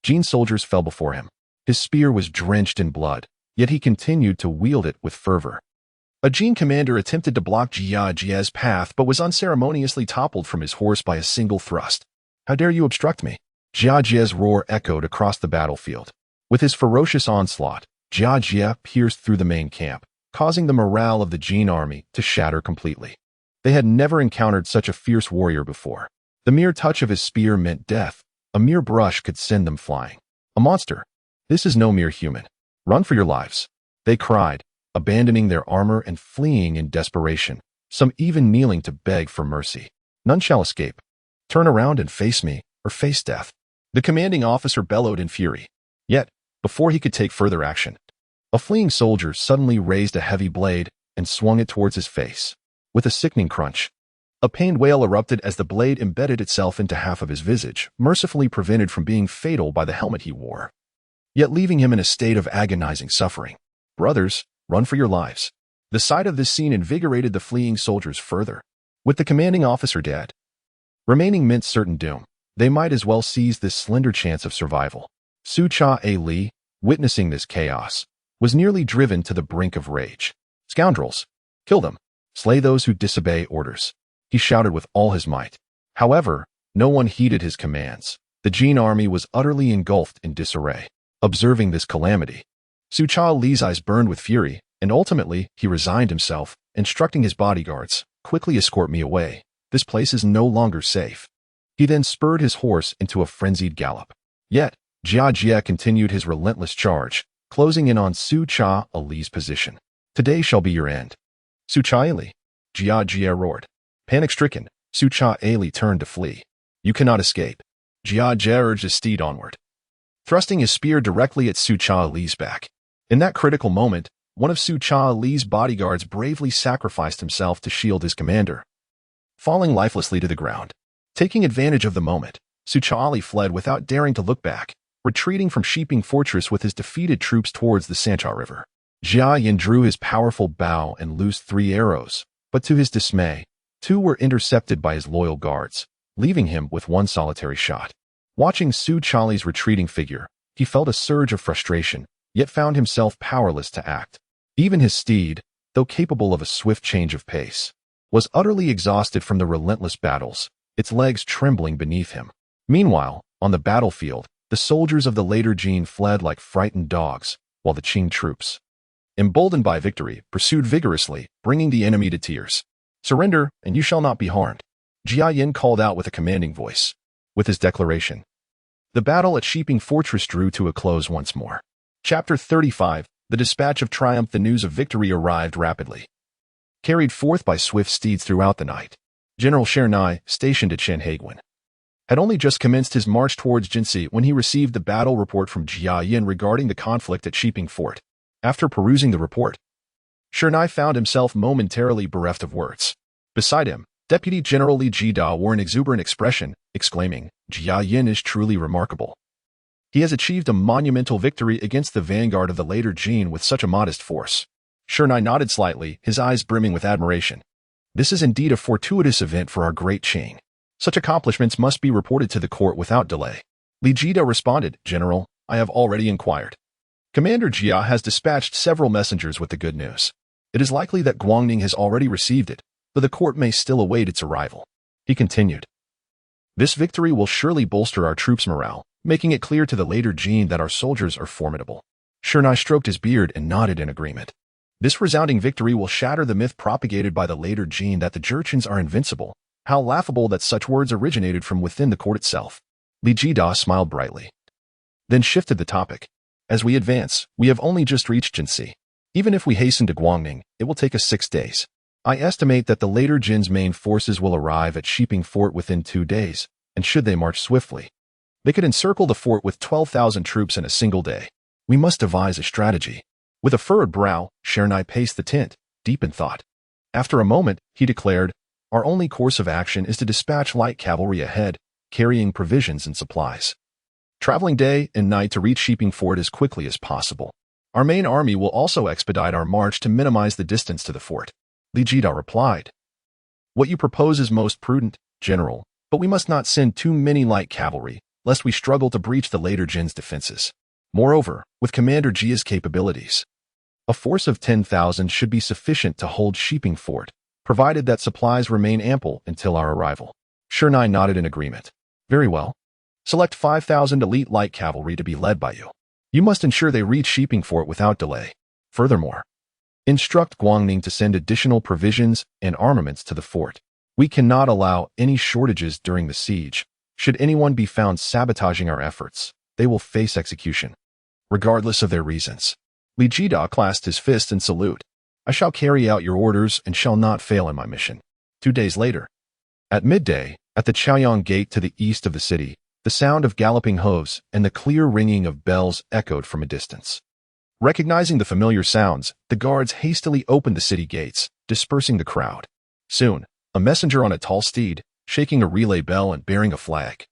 Jin soldiers fell before him. His spear was drenched in blood, yet he continued to wield it with fervor. A Jin commander attempted to block Jia Jia's path but was unceremoniously toppled from his horse by a single thrust. "How dare you obstruct me?" Jia Jia's roar echoed across the battlefield. With his ferocious onslaught, Jia Jia pierced through the main camp, causing the morale of the Jin army to shatter completely. They had never encountered such a fierce warrior before. The mere touch of his spear meant death. A mere brush could send them flying. "A monster! This is no mere human. Run for your lives!" they cried, abandoning their armor and fleeing in desperation, some even kneeling to beg for mercy. "None shall escape. Turn around and face me, or face death," the commanding officer bellowed in fury. Yet, before he could take further action, a fleeing soldier suddenly raised a heavy blade and swung it towards his face. With a sickening crunch, a pained wail erupted as the blade embedded itself into half of his visage, mercifully prevented from being fatal by the helmet he wore, yet leaving him in a state of agonizing suffering. "Brothers, run for your lives." The sight of this scene invigorated the fleeing soldiers further. With the commanding officer dead, remaining meant certain doom. They might as well seize this slender chance of survival. Su Cha A Li, witnessing this chaos, was nearly driven to the brink of rage. "Scoundrels! Kill them! Slay those who disobey orders," he shouted with all his might. However, no one heeded his commands. The Jin army was utterly engulfed in disarray. Observing this calamity, Su Cha Li's eyes burned with fury, and ultimately he resigned himself, instructing his bodyguards, "Quickly escort me away. This place is no longer safe." He then spurred his horse into a frenzied gallop. Yet, Jia Jia continued his relentless charge, closing in on Su Cha Li's position. "Today shall be your end." "Su Cha Ali!" Jia Jia roared. Panic-stricken, Su Cha Ali turned to flee. "You cannot escape." Jia Jia urged his steed onward, thrusting his spear directly at Su Cha Li's back. In that critical moment, one of Su Cha Li's bodyguards bravely sacrificed himself to shield his commander, falling lifelessly to the ground. Taking advantage of the moment, Su Cha Ali fled without daring to look back, retreating from Shiping Fortress with his defeated troops towards the Sancha River. Jia Yin drew his powerful bow and loosed 3 arrows, but to his dismay, 2 were intercepted by his loyal guards, leaving him with 1 solitary shot. Watching Su Chali's retreating figure, he felt a surge of frustration, yet found himself powerless to act. Even his steed, though capable of a swift change of pace, was utterly exhausted from the relentless battles, its legs trembling beneath him. Meanwhile, on the battlefield, the soldiers of the later Jin fled like frightened dogs, while the Qing troops, emboldened by victory, pursued vigorously, bringing the enemy to tears. "Surrender, and you shall not be harmed," Jia Yin called out with a commanding voice. With his declaration, the battle at Shiping Fortress drew to a close once more. Chapter 35, The Dispatch of Triumph. The news of victory arrived rapidly, carried forth by swift steeds throughout the night. General Shernai, stationed at Shenhaiguan, had only just commenced his march towards Jinsi when he received the battle report from Jia Yin regarding the conflict at Shiping Fort. After perusing the report, Shernai found himself momentarily bereft of words. Beside him, Deputy General Li Jida wore an exuberant expression, exclaiming, "Jia Yin is truly remarkable. He has achieved a monumental victory against the vanguard of the later Jin with such a modest force." Shernai nodded slightly, his eyes brimming with admiration. "This is indeed a fortuitous event for our great Qing. Such accomplishments must be reported to the court without delay." Li Jida responded, "General, I have already inquired. Commander Jia has dispatched several messengers with the good news. It is likely that Guangning has already received it, though the court may still await its arrival." He continued, "This victory will surely bolster our troops' morale, making it clear to the later Jin that our soldiers are formidable. Shernai stroked his beard and nodded in agreement. This resounding victory will shatter the myth propagated by the later Jin that the Jurchens are invincible. How laughable that such words originated from within the court itself. Li Jida smiled brightly, then shifted the topic. As we advance, we have only just reached Jinsi. Even if we hasten to Guangning, it will take us 6 days. I estimate that the later Jin's main forces will arrive at Shiping Fort within 2 days, and should they march swiftly, they could encircle the fort with 12,000 troops in a single day. We must devise a strategy. With a furrowed brow, Shernai paced the tent, deep in thought. After a moment, he declared, our only course of action is to dispatch light cavalry ahead, carrying provisions and supplies, traveling day and night to reach Shiping Fort as quickly as possible. Our main army will also expedite our march to minimize the distance to the fort. Li Jida replied, what you propose is most prudent, General, but we must not send too many light cavalry, lest we struggle to breach the later Jin's defenses. Moreover, with Commander Jia's capabilities, a force of 10,000 should be sufficient to hold Shiping Fort, provided that supplies remain ample until our arrival. Shernai nodded in agreement. Very well. Select 5,000 elite light cavalry to be led by you. You must ensure they reach Shiping Fort without delay. Furthermore, instruct Guangning to send additional provisions and armaments to the fort. We cannot allow any shortages during the siege. Should anyone be found sabotaging our efforts, they will face execution, regardless of their reasons. Li Jida clasped his fist in salute. I shall carry out your orders and shall not fail in my mission. 2 days later, at midday, at the Chaoyang Gate to the east of the city, the sound of galloping hooves and the clear ringing of bells echoed from a distance. Recognizing the familiar sounds, the guards hastily opened the city gates, dispersing the crowd. Soon, a messenger on a tall steed, shaking a relay bell and bearing a flag,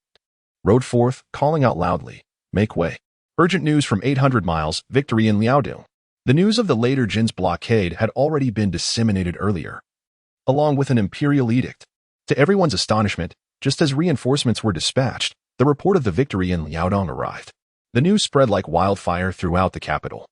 rode forth, calling out loudly, make way. Urgent news from 800 miles, victory in Liaodong. The news of the later Jin's blockade had already been disseminated earlier, along with an imperial edict. To everyone's astonishment, just as reinforcements were dispatched, the report of the victory in Liaodong arrived. The news spread like wildfire throughout the capital,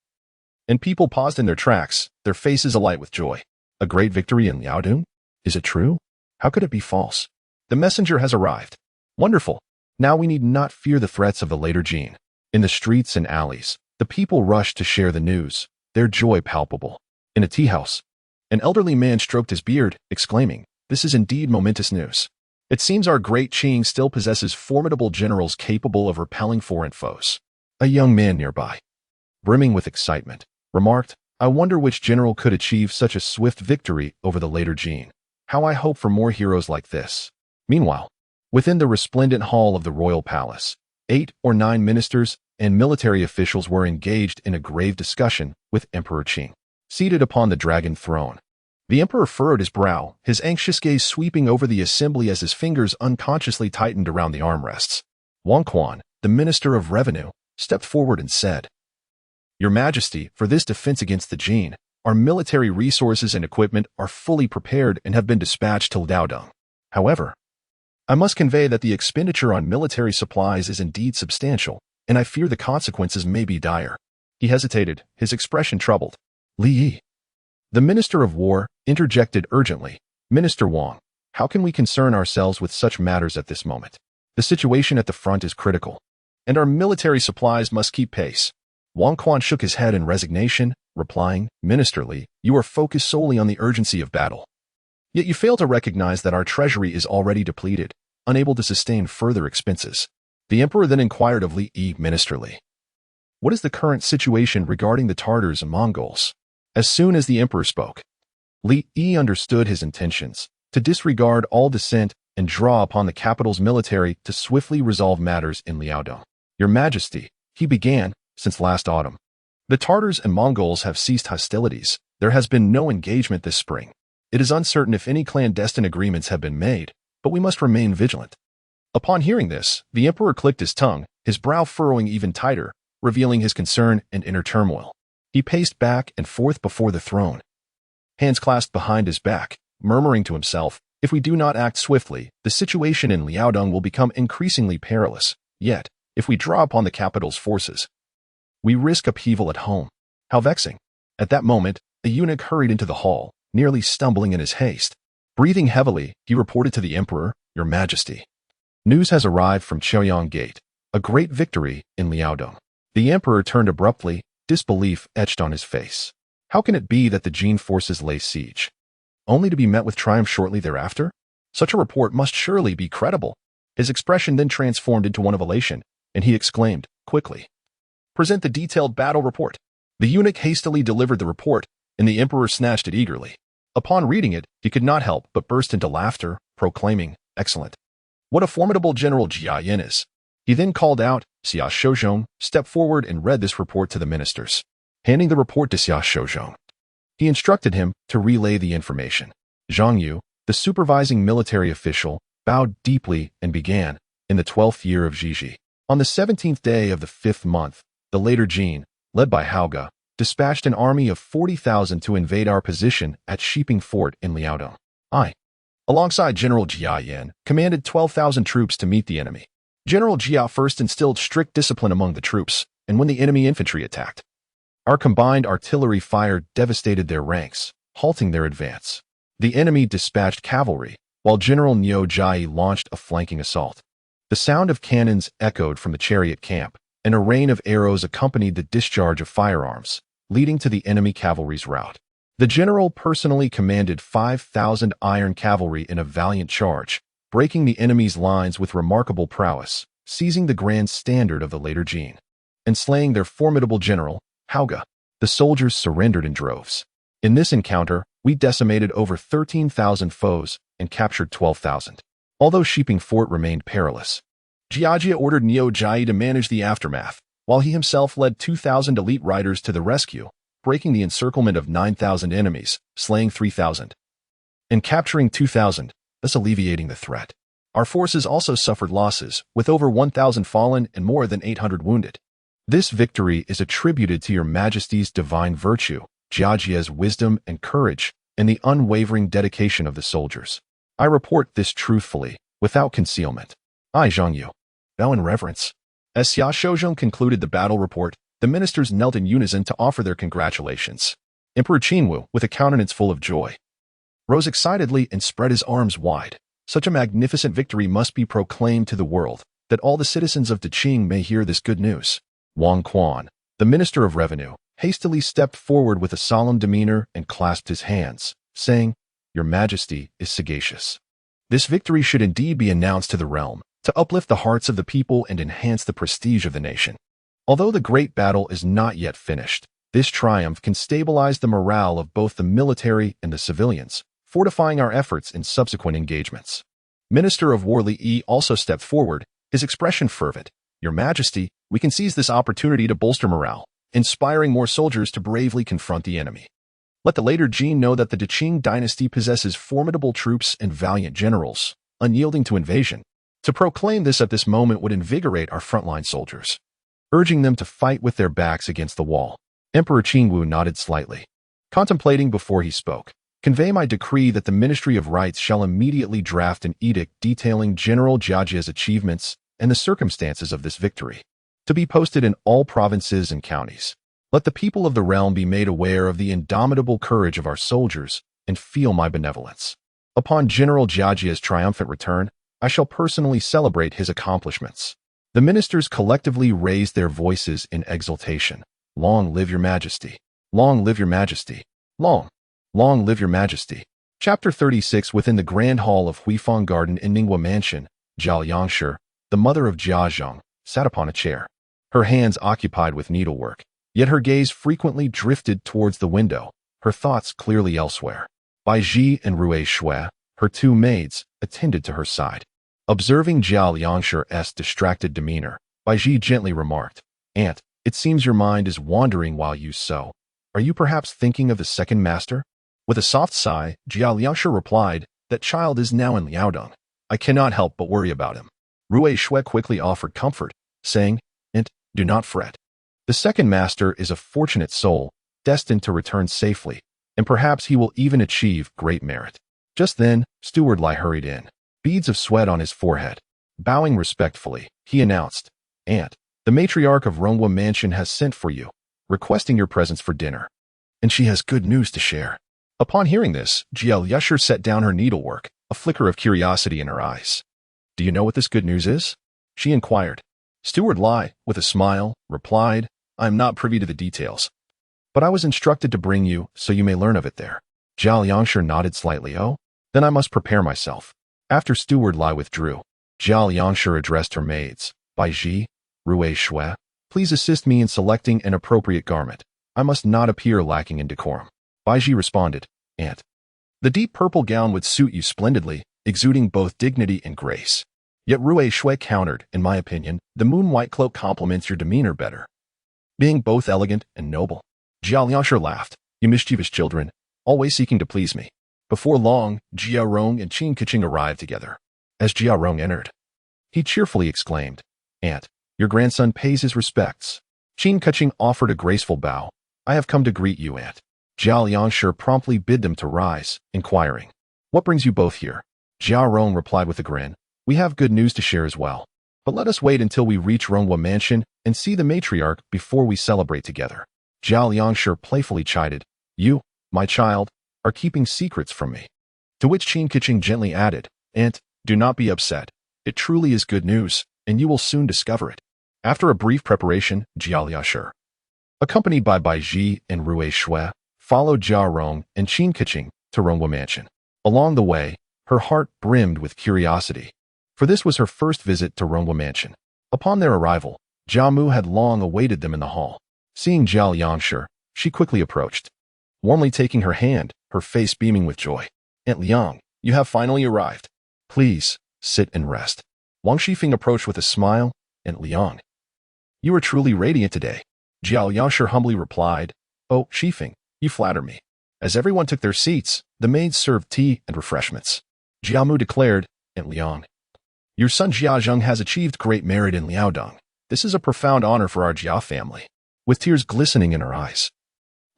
and people paused in their tracks, their faces alight with joy. A great victory in Liaodong? Is it true? How could it be false? The messenger has arrived. Wonderful. Now we need not fear the threats of the later Jin. In the streets and alleys, the people rushed to share the news, their joy palpable. In a tea house, an elderly man stroked his beard, exclaiming, this is indeed momentous news. It seems our great Qing still possesses formidable generals capable of repelling foreign foes. A young man nearby, brimming with excitement, remarked, I wonder which general could achieve such a swift victory over the later Jin. How I hope for more heroes like this. Meanwhile, within the resplendent hall of the royal palace, 8 or 9 ministers and military officials were engaged in a grave discussion with Emperor Qing. Seated upon the dragon throne, the emperor furrowed his brow, his anxious gaze sweeping over the assembly as his fingers unconsciously tightened around the armrests. Wang Quan, the minister of revenue, stepped forward and said, Your Majesty, for this defense against the Jin, our military resources and equipment are fully prepared and have been dispatched to Liaodong. However, I must convey that the expenditure on military supplies is indeed substantial, and I fear the consequences may be dire. He hesitated, his expression troubled. Li Yi, the Minister of War, interjected urgently. Minister Wang, how can we concern ourselves with such matters at this moment? The situation at the front is critical, and our military supplies must keep pace. Wang Quan shook his head in resignation, replying, Minister Li, you are focused solely on the urgency of battle. Yet you fail to recognize that our treasury is already depleted, unable to sustain further expenses. The emperor then inquired of Li Yi, Minister Li, what is the current situation regarding the Tartars and Mongols? As soon as the emperor spoke, Li Yi understood his intentions, to disregard all dissent and draw upon the capital's military to swiftly resolve matters in Liaodong. Your Majesty, he began, since last autumn, the Tartars and Mongols have ceased hostilities. There has been no engagement this spring. It is uncertain if any clandestine agreements have been made, but we must remain vigilant. Upon hearing this, the emperor clicked his tongue, his brow furrowing even tighter, revealing his concern and inner turmoil. He paced back and forth before the throne, hands clasped behind his back, murmuring to himself, if we do not act swiftly, the situation in Liaodong will become increasingly perilous. Yet, if we draw upon the capital's forces, we risk upheaval at home. How vexing. At that moment, a eunuch hurried into the hall, nearly stumbling in his haste. Breathing heavily, he reported to the emperor, Your Majesty, news has arrived from Chaoyang Gate, a great victory in Liaodong. The emperor turned abruptly, disbelief etched on his face. How can it be that the Jin forces lay siege, only to be met with triumph shortly thereafter? Such a report must surely be credible. His expression then transformed into one of elation, and he exclaimed, quickly, "Present the detailed battle report." The eunuch hastily delivered the report, and the emperor snatched it eagerly. Upon reading it, he could not help but burst into laughter, proclaiming, "Excellent! What a formidable general Jia Yin is!" He then called out, "Xia Shouzhong, step forward and read this report to the ministers." Handing the report to Xia Shouzhong, he instructed him to relay the information. Zhang Yu, the supervising military official, bowed deeply and began, in the 12th year of Zhiji. On the 17th day of the 5th month, the later Jin, led by Hauge, dispatched an army of 40,000 to invade our position at Shiping Fort in Liaodong. I, alongside General Jia Yan, commanded 12,000 troops to meet the enemy. General Jia first instilled strict discipline among the troops, and when the enemy infantry attacked, our combined artillery fire devastated their ranks, halting their advance. The enemy dispatched cavalry, while General Niu Jai launched a flanking assault. The sound of cannons echoed from the chariot camp, and a rain of arrows accompanied the discharge of firearms, leading to the enemy cavalry's rout. The general personally commanded 5,000 iron cavalry in a valiant charge, breaking the enemy's lines with remarkable prowess, seizing the grand standard of the later Jin, and slaying their formidable general, Hauge. The soldiers surrendered in droves. In this encounter, we decimated over 13,000 foes and captured 12,000. Although Shiping Fort remained perilous, Jiajia ordered Niu Jai to manage the aftermath, while he himself led 2,000 elite riders to the rescue, breaking the encirclement of 9,000 enemies, slaying 3,000, and capturing 2,000, thus alleviating the threat. Our forces also suffered losses, with over 1,000 fallen and more than 800 wounded. This victory is attributed to your Majesty's divine virtue, Jiajia's wisdom and courage, and the unwavering dedication of the soldiers. I report this truthfully, without concealment. I, Zhang Yu, bow in reverence. As Xia Shouzhong concluded the battle report, the ministers knelt in unison to offer their congratulations. Emperor Qingwu, with a countenance full of joy, rose excitedly and spread his arms wide. Such a magnificent victory must be proclaimed to the world, that all the citizens of Deqing may hear this good news. Wang Quan, the Minister of Revenue, hastily stepped forward with a solemn demeanor and clasped his hands, saying, "Your Majesty is sagacious. This victory should indeed be announced to the realm, to uplift the hearts of the people and enhance the prestige of the nation. Although the great battle is not yet finished, this triumph can stabilize the morale of both the military and the civilians, fortifying our efforts in subsequent engagements." Minister of War Li Yi also stepped forward, his expression fervent. "Your Majesty, we can seize this opportunity to bolster morale, inspiring more soldiers to bravely confront the enemy. Let the later Jin know that the Deqing dynasty possesses formidable troops and valiant generals, unyielding to invasion. To proclaim this at this moment would invigorate our frontline soldiers, urging them to fight with their backs against the wall." Emperor Qingwu nodded slightly, contemplating before he spoke. "Convey my decree that the Ministry of Rites shall immediately draft an edict detailing General Jiajia's achievements and the circumstances of this victory, to be posted in all provinces and counties. Let the people of the realm be made aware of the indomitable courage of our soldiers and feel my benevolence. Upon General Jiajia's triumphant return, I shall personally celebrate his accomplishments." The ministers collectively raised their voices in exultation. "Long live your Majesty! Long live your Majesty! Long live your Majesty!" Chapter 36. Within the grand hall of Huifang Garden in Ningwa Mansion, Zhao Yangshi, the mother of Jia Zhong, sat upon a chair, her hands occupied with needlework, yet her gaze frequently drifted towards the window, her thoughts clearly elsewhere. Bai Ji and Rui Shui, her two maids, attended to her side. Observing Zhao Yangshi's distracted demeanor, Bai Ji gently remarked, "Aunt, it seems your mind is wandering while you sew. Are you perhaps thinking of the second master?" With a soft sigh, Zhao Yangshi replied, "That child is now in Liaodong. I cannot help but worry about him." Rui Shui quickly offered comfort, saying, "Aunt, do not fret. The second master is a fortunate soul, destined to return safely, and perhaps he will even achieve great merit." Just then, Steward Lai hurried in, beads of sweat on his forehead. Bowing respectfully, he announced, "Aunt, the matriarch of Ronghua Mansion has sent for you, requesting your presence for dinner, and she has good news to share." Upon hearing this, Zhao Yangshi set down her needlework, a flicker of curiosity in her eyes. "Do you know what this good news is?" she inquired. Steward Lai, with a smile, replied, I am not privy to the details. But I was instructed to bring you so you may learn of it there. Jia Liangshi nodded slightly. Oh, then I must prepare myself. After steward Lai withdrew, Jia Liangshi addressed her maids. Bai Ji, Rui Shui, please assist me in selecting an appropriate garment. I must not appear lacking in decorum. Bai Ji responded, Aunt. The deep purple gown would suit you splendidly, exuding both dignity and grace. Yet Rui Shui countered, in my opinion, the moon white cloak complements your demeanor better, being both elegant and noble. Jia Liangshi laughed. You mischievous children, always seeking to please me. Before long, Jia Rong and Qin Keqing arrived together. As Jia Rong entered, he cheerfully exclaimed, Aunt, your grandson pays his respects. Qin Keqing offered a graceful bow. I have come to greet you, Aunt. Jia Liangshi promptly bid them to rise, inquiring, What brings you both here? Jia Rong replied with a grin, We have good news to share as well. But let us wait until we reach Ronghua Mansion and see the matriarch before we celebrate together. Jia Liangshi playfully chided, You, my child, are keeping secrets from me. To which Qin Keqing gently added, Aunt, do not be upset. It truly is good news, and you will soon discover it. After a brief preparation, Jia Liangshi, accompanied by Bai Ji and Rui Shui, followed Jia Rong and Qin Keqing to Ronghua Mansion. Along the way, her heart brimmed with curiosity, for this was her first visit to Ronghua Mansion. Upon their arrival, Jia Mu had long awaited them in the hall. Seeing Jia Liangshi, she quickly approached, warmly taking her hand, her face beaming with joy. Aunt Liang, you have finally arrived. Please, sit and rest. Wang Shifeng approached with a smile. Aunt Liang, you are truly radiant today. Jia Liangshi humbly replied, Oh, Shifeng, you flatter me. As everyone took their seats, the maids served tea and refreshments. Jia Mu declared, Aunt Liang, your son Jia Zheng has achieved great merit in Liaodong. This is a profound honor for our Jia family. With tears glistening in her eyes,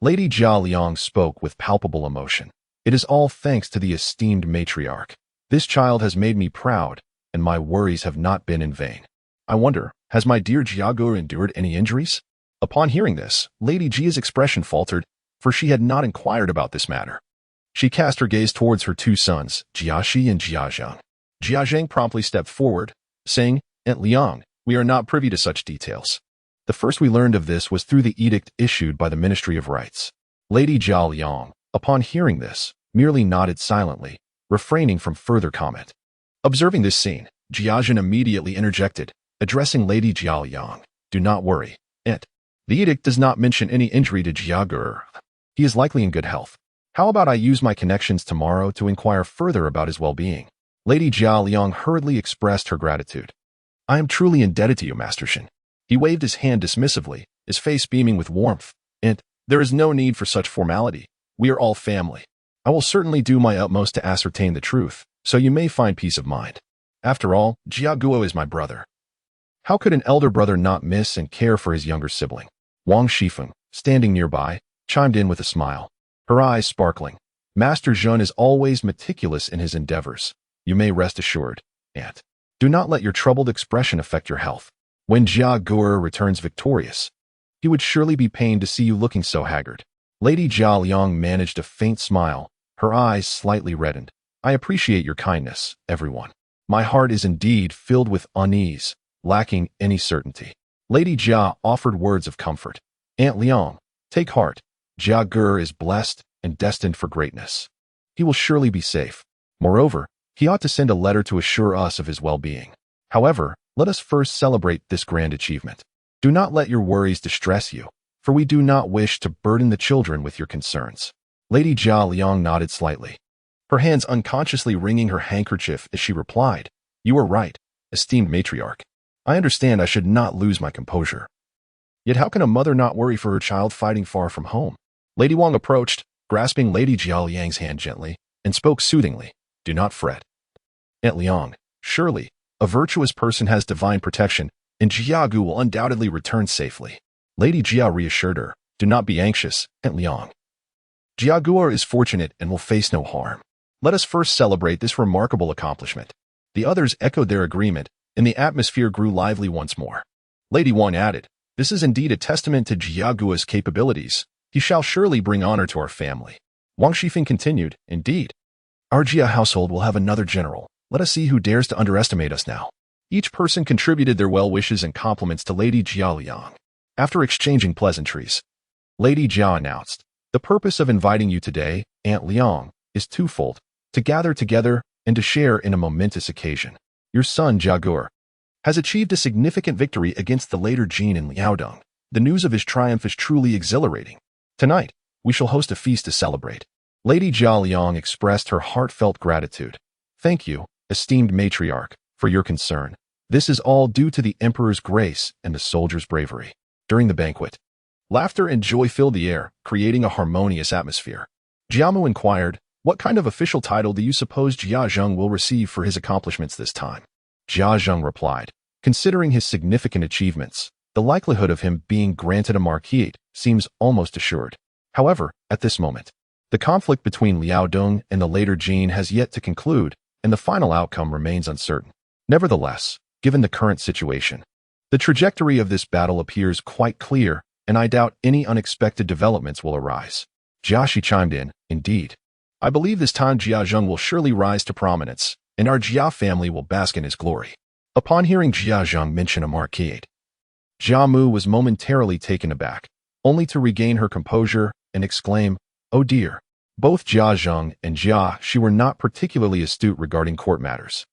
Lady Jia Liang spoke with palpable emotion. It is all thanks to the esteemed matriarch. This child has made me proud, and my worries have not been in vain. I wonder, has my dear Jia Guo endured any injuries? Upon hearing this, Lady Jia's expression faltered, for she had not inquired about this matter. She cast her gaze towards her two sons, Jia Shi and Jia Zhang. Jia Zhang promptly stepped forward, saying, Aunt Liang, we are not privy to such details. The first we learned of this was through the edict issued by the Ministry of Rights. Lady Jia Liang, upon hearing this, merely nodded silently, refraining from further comment. Observing this scene, Jia Zhen immediately interjected, addressing Lady Jia Liang, Do not worry, Aunt. The edict does not mention any injury to Jia Guo. He is likely in good health. How about I use my connections tomorrow to inquire further about his well-being? Lady Jia Liang hurriedly expressed her gratitude. I am truly indebted to you, Master Shen. He waved his hand dismissively, his face beaming with warmth. Aunt, there is no need for such formality. We are all family. I will certainly do my utmost to ascertain the truth, so you may find peace of mind. After all, Jia Guo is my brother. How could an elder brother not miss and care for his younger sibling? Wang Shifeng, standing nearby, chimed in with a smile, her eyes sparkling. Master Zhen is always meticulous in his endeavors. You may rest assured, Aunt. Do not let your troubled expression affect your health. When Jia Guo returns victorious, he would surely be pained to see you looking so haggard. Lady Jia Liang managed a faint smile, her eyes slightly reddened. I appreciate your kindness, everyone. My heart is indeed filled with unease, lacking any certainty. Lady Jia offered words of comfort. Aunt Liang, take heart. Jia Guo is blessed and destined for greatness. He will surely be safe. Moreover, he ought to send a letter to assure us of his well-being. However, let us first celebrate this grand achievement. Do not let your worries distress you, for we do not wish to burden the children with your concerns. Lady Jia Liang nodded slightly, her hands unconsciously wringing her handkerchief as she replied, You are right, esteemed matriarch. I understand I should not lose my composure. Yet how can a mother not worry for her child fighting far from home? Lady Wang approached, grasping Lady Jia Liang's hand gently, and spoke soothingly, Do not fret. Aunt Liang, surely, a virtuous person has divine protection, and Jia Guo will undoubtedly return safely. Lady Jia reassured her, Do not be anxious, Aunt Liang. Jia Guo is fortunate and will face no harm. Let us first celebrate this remarkable accomplishment. The others echoed their agreement, and the atmosphere grew lively once more. Lady Wang added, This is indeed a testament to Jia Guo's capabilities. He shall surely bring honor to our family. Wang Shifeng continued, Indeed. Our Jia household will have another general. Let us see who dares to underestimate us now. Each person contributed their well wishes and compliments to Lady Jia Liang. After exchanging pleasantries, Lady Jia announced, "The purpose of inviting you today, Aunt Liang, is twofold: to gather together and to share in a momentous occasion. Your son, Jia Gur, has achieved a significant victory against the later Jin in Liaodong. The news of his triumph is truly exhilarating. Tonight, we shall host a feast to celebrate." Lady Jia Liang expressed her heartfelt gratitude. "Thank you, esteemed matriarch, for your concern. This is all due to the emperor's grace and the soldier's bravery." During the banquet, laughter and joy filled the air, creating a harmonious atmosphere. Jiamu inquired, "What kind of official title do you suppose Jia Zheng will receive for his accomplishments this time?" Jia Zheng replied, "Considering his significant achievements, the likelihood of him being granted a marquisate seems almost assured. However, at this moment, the conflict between Liaodong and the later Jin has yet to conclude, and the final outcome remains uncertain. Nevertheless, given the current situation, the trajectory of this battle appears quite clear, and I doubt any unexpected developments will arise." Jiaxi chimed in, "Indeed. I believe this time Jia Zheng will surely rise to prominence, and our Jia family will bask in his glory." Upon hearing Jia Zheng mention a marquisate, Jia Mu was momentarily taken aback, only to regain her composure and exclaim, "Oh dear." Both Jia Zheng and Jia Shi were not particularly astute regarding court matters.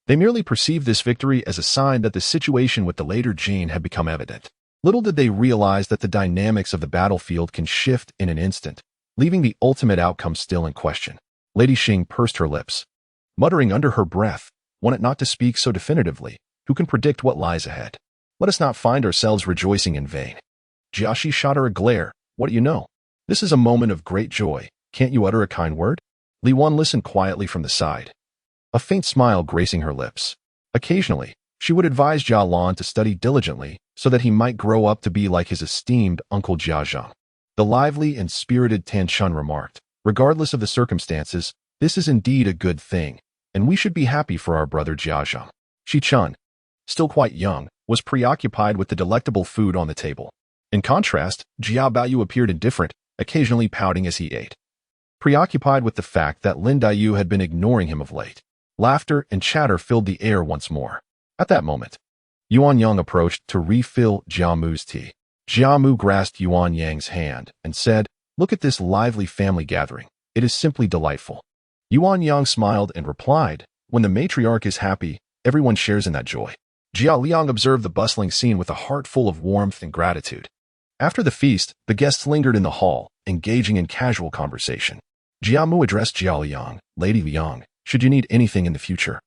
They merely perceived this victory as a sign that the situation with the later Jin had become evident. Little did they realize that the dynamics of the battlefield can shift in an instant, leaving the ultimate outcome still in question. Lady Xing pursed her lips, muttering under her breath, "Want it not to speak so definitively, who can predict what lies ahead? Let us not find ourselves rejoicing in vain." Jiaxi shot her a glare. "What do you know? This is a moment of great joy. Can't you utter a kind word?" Li Wan listened quietly from the side, a faint smile gracing her lips. Occasionally, she would advise Jia Lan to study diligently so that he might grow up to be like his esteemed uncle Jia Zheng. The lively and spirited Tan Chun remarked, "Regardless of the circumstances, this is indeed a good thing, and we should be happy for our brother Jia Zheng." Shi Chun, still quite young, was preoccupied with the delectable food on the table. In contrast, Jia Baoyu appeared indifferent, occasionally pouting as he ate, preoccupied with the fact that Lin Daiyu had been ignoring him of late. Laughter and chatter filled the air once more. At that moment, Yuan Yang approached to refill Jia Mu's tea. Jia Mu grasped Yuan Yang's hand and said, "Look at this lively family gathering. It is simply delightful." Yuan Yang smiled and replied, "When the matriarch is happy, everyone shares in that joy." Jia Liang observed the bustling scene with a heart full of warmth and gratitude. After the feast, the guests lingered in the hall, engaging in casual conversation. Jia Mu addressed Jia Liang, "Lady Liang, should you need anything in the future,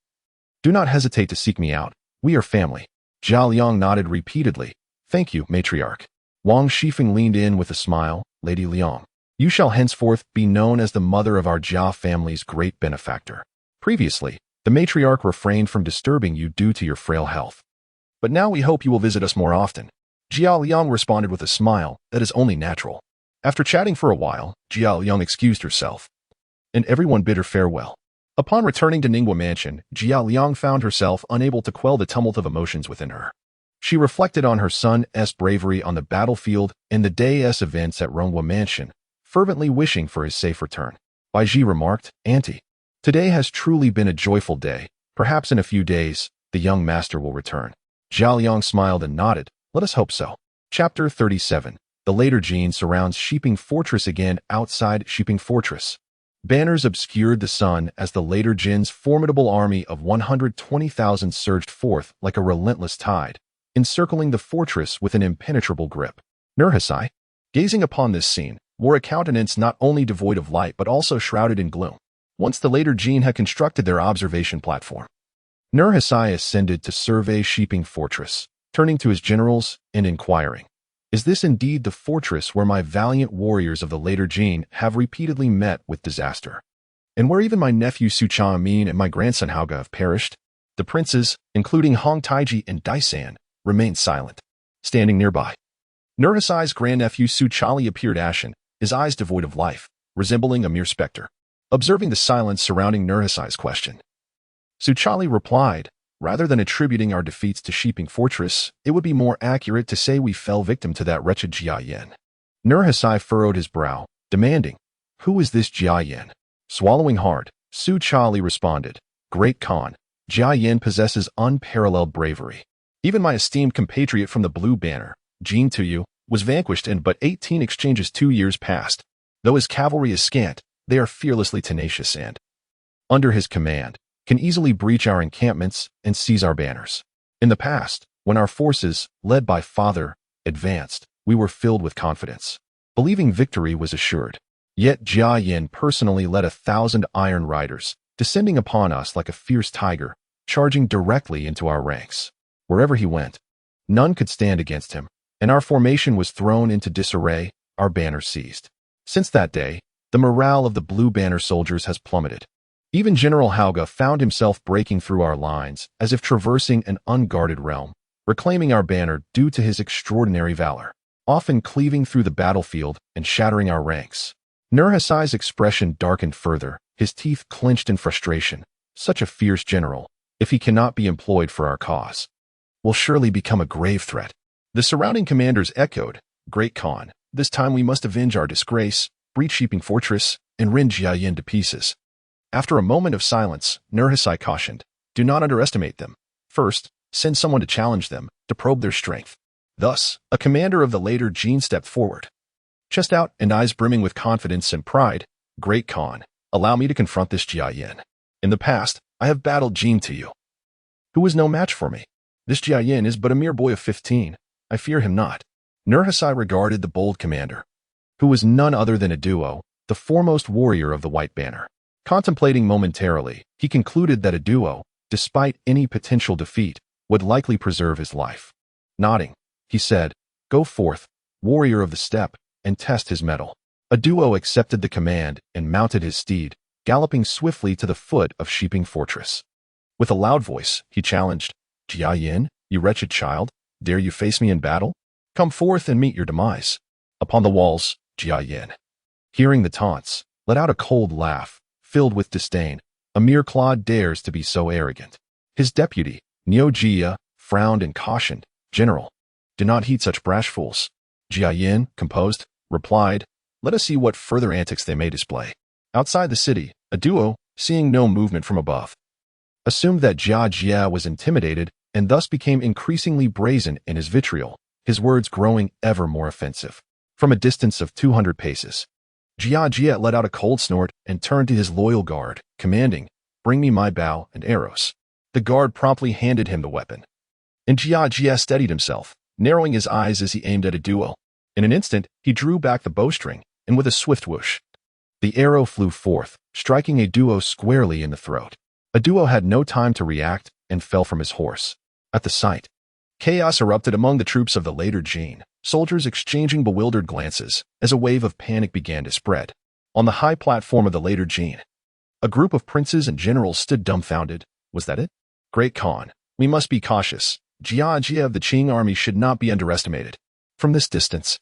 do not hesitate to seek me out. We are family." Jia Liang nodded repeatedly. "Thank you, matriarch." Wang Shifeng leaned in with a smile, "Lady Liang, you shall henceforth be known as the mother of our Jia family's great benefactor. Previously, the matriarch refrained from disturbing you due to your frail health, but now we hope you will visit us more often." Jia Liang responded with a smile that is only natural. After chatting for a while, Jia Liang excused herself, and everyone bid her farewell. Upon returning to Ningguo Mansion, Jia Liang found herself unable to quell the tumult of emotions within her. She reflected on her son's bravery on the battlefield and the day's events at Rongguo Mansion, fervently wishing for his safe return. Bai Ji remarked, "Auntie, today has truly been a joyful day. Perhaps in a few days, the young master will return." Jia Liang smiled and nodded. "Let us hope so." Chapter 37. The later Jin surrounds Shiping Fortress again. Outside Shiping Fortress, banners obscured the sun as the later Jin's formidable army of 120,000 surged forth like a relentless tide, encircling the fortress with an impenetrable grip. Nurhasai, gazing upon this scene, wore a countenance not only devoid of light but also shrouded in gloom. Once the later Jin had constructed their observation platform, Nurhasai ascended to survey Shiping Fortress, turning to his generals and inquiring, "Is this indeed the fortress where my valiant warriors of the later Jin have repeatedly met with disaster, and where even my nephew Su Changmin and my grandson Hauge have perished?" The princes, including Hong Taiji and Daisan, remained silent. Standing nearby, Nurhasai's grandnephew Su Chali appeared ashen, his eyes devoid of life, resembling a mere specter. Observing the silence surrounding Nurhasai's question, Su Chali replied, "Rather than attributing our defeats to Shiping Fortress, it would be more accurate to say we fell victim to that wretched Jia Yan." Nurhasai furrowed his brow, demanding, "Who is this Jia Yan?" Swallowing hard, Su Chali responded, "Great Khan, Jia Yan possesses unparalleled bravery. Even my esteemed compatriot from the Blue Banner, Jin Tuyu, was vanquished in but 18 exchanges 2 years past. Though his cavalry is scant, they are fearlessly tenacious and, under his command, can easily breach our encampments and seize our banners. In the past, when our forces, led by Father, advanced, we were filled with confidence, believing victory was assured. Yet Jia Yin personally led 1,000 iron riders, descending upon us like a fierce tiger, charging directly into our ranks. Wherever he went, none could stand against him, and our formation was thrown into disarray, our banners seized. Since that day, the morale of the Blue Banner soldiers has plummeted. Even General Hauge found himself breaking through our lines as if traversing an unguarded realm, reclaiming our banner due to his extraordinary valor, often cleaving through the battlefield and shattering our ranks. Nurhasai's expression darkened further, his teeth clenched in frustration. Such a fierce general, if he cannot be employed for our cause, will surely become a grave threat. The surrounding commanders echoed, "Great Khan, this time we must avenge our disgrace, breach Shiping Fortress, and rend Jia Yin to pieces." After a moment of silence, Nurhasai cautioned, "Do not underestimate them. First, send someone to challenge them, to probe their strength." Thus, a commander of the later Jin stepped forward, chest out and eyes brimming with confidence and pride. "Great Khan, allow me to confront this Jia Yin. In the past, I have battled Jin Tuyu, who was no match for me. This Jia Yin is but a mere boy of 15. I fear him not." Nurhasai regarded the bold commander, who was none other than a duo, the foremost warrior of the White Banner. Contemplating momentarily, he concluded that a duo, despite any potential defeat, would likely preserve his life. Nodding, he said, "Go forth, warrior of the steppe, and test his mettle." A duo accepted the command and mounted his steed, galloping swiftly to the foot of Shiping Fortress. With a loud voice, he challenged, "Jia Yin, you wretched child, dare you face me in battle? Come forth and meet your demise." Upon the walls, Jia Yin, hearing the taunts, let out a cold laugh, filled with disdain. A mere clod dares to be so arrogant. His deputy, Niu Jia, frowned and cautioned, "General, do not heed such brash fools." Jia Yin, composed, replied, "Let us see what further antics they may display." Outside the city, a duo, seeing no movement from above, assumed that Jia was intimidated and thus became increasingly brazen in his vitriol, his words growing ever more offensive. From a distance of 200 paces, Jia let out a cold snort and turned to his loyal guard, commanding, "Bring me my bow and arrows." The guard promptly handed him the weapon, and Jia steadied himself, narrowing his eyes as he aimed at a duo. In an instant, he drew back the bowstring, and with a swift whoosh, the arrow flew forth, striking a duo squarely in the throat. A duo had no time to react and fell from his horse. At the sight, chaos erupted among the troops of the later Jin, soldiers exchanging bewildered glances as a wave of panic began to spread. On the high platform of the later Jin, a group of princes and generals stood dumbfounded. Was that it? "Great Khan, we must be cautious. Jia of the Qing army should not be underestimated." From this distance,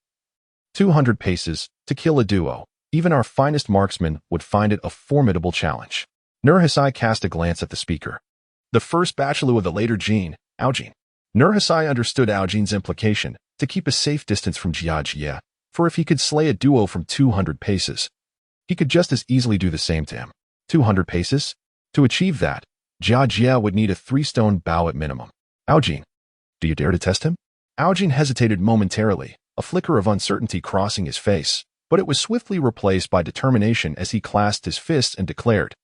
200 paces, to kill a duo, even our finest marksmen would find it a formidable challenge. Nurhasai cast a glance at the speaker, the first bachelor of the later Jin, Aojin. Nurhasai understood Aojin's implication, to keep a safe distance from Jia, for if he could slay a duo from 200 paces, he could just as easily do the same to him. 200 paces? To achieve that, Jia would need a 3-stone bow at minimum. "Aojin, do you dare to test him?" Aojin hesitated momentarily, a flicker of uncertainty crossing his face, but it was swiftly replaced by determination as he clasped his fists and declared,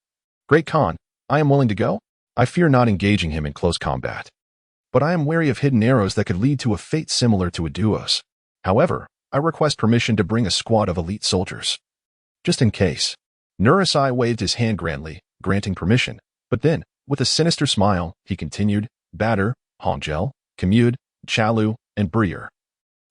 "Great Khan, I am willing to go. I fear not engaging him in close combat, but I am wary of hidden arrows that could lead to a fate similar to a duo's. However, I request permission to bring a squad of elite soldiers, just in case." Nurhasai waved his hand grandly, granting permission, but then, with a sinister smile, he continued, "Batter, Hongel, Commute, Chalu, and Brier.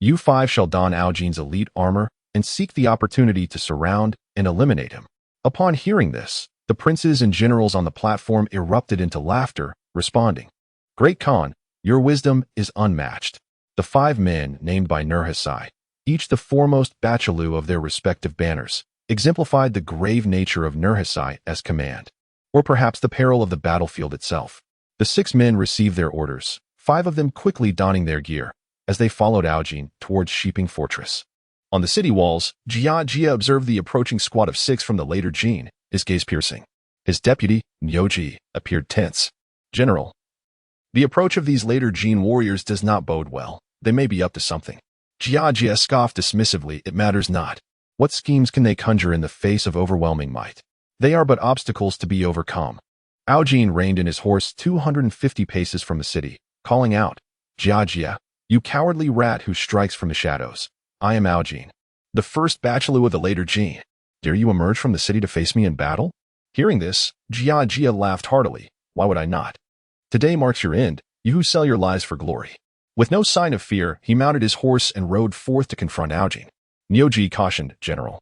You 5 shall don Aojin's elite armor and seek the opportunity to surround and eliminate him." Upon hearing this, the princes and generals on the platform erupted into laughter, responding, "Great Khan, your wisdom is unmatched." The 5 men named by Nurhasai, each the foremost bachelor of their respective banners, exemplified the grave nature of Nurhasai as command, or perhaps the peril of the battlefield itself. The 6 men received their orders, 5 of them quickly donning their gear, as they followed Aojin towards Shiping Fortress. On the city walls, Jia observed the approaching squad of 6 from the later Jin, his gaze piercing. His deputy, Nyoji, appeared tense. "General, the approach of these later Jin warriors does not bode well. They may be up to something." Jia Jia scoffed dismissively. It matters not. What schemes can they conjure in the face of overwhelming might? They are but obstacles to be overcome. Aojin reined in his horse 250 paces from the city, calling out, Jia Jia, you cowardly rat who strikes from the shadows. I am Aojin, the first bachelor of the later Jin. Dare you emerge from the city to face me in battle? Hearing this, Jia Jia laughed heartily. Why would I not? Today marks your end, you who sell your lives for glory. With no sign of fear, he mounted his horse and rode forth to confront Aojin. Nyoji cautioned, General.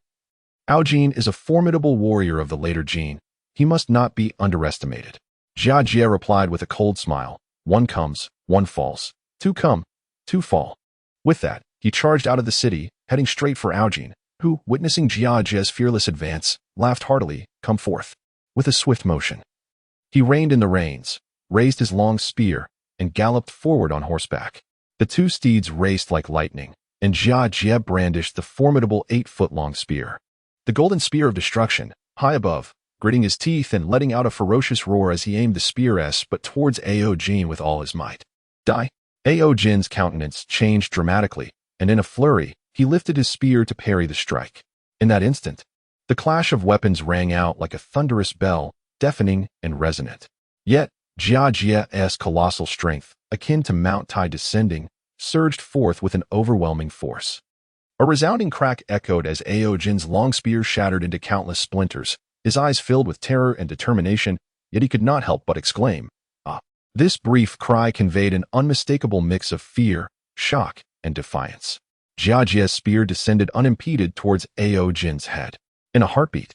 Aojin is a formidable warrior of the later Jin. He must not be underestimated. Jia Jia replied with a cold smile. One comes, one falls. Two come, two fall. With that, he charged out of the city, heading straight for Aojin, who, witnessing Jia Jia's fearless advance, laughed heartily. Come forth. With a swift motion, he reined in the reins, raised his long spear, and galloped forward on horseback. The two steeds raced like lightning, and Jia Jia brandished the formidable 8-foot-long spear. The golden spear of destruction, high above, gritting his teeth and letting out a ferocious roar as he aimed the spear but towards Aojin with all his might. Die! Aojin's countenance changed dramatically, and in a flurry, he lifted his spear to parry the strike. In that instant, the clash of weapons rang out like a thunderous bell, deafening and resonant. Yet, Jia Jia's colossal strength, akin to Mount Tai descending, surged forth with an overwhelming force. A resounding crack echoed as Aojin's long spear shattered into countless splinters, his eyes filled with terror and determination, yet he could not help but exclaim, Ah! This brief cry conveyed an unmistakable mix of fear, shock, and defiance. Jia Jia's spear descended unimpeded towards Aojin's head. In a heartbeat,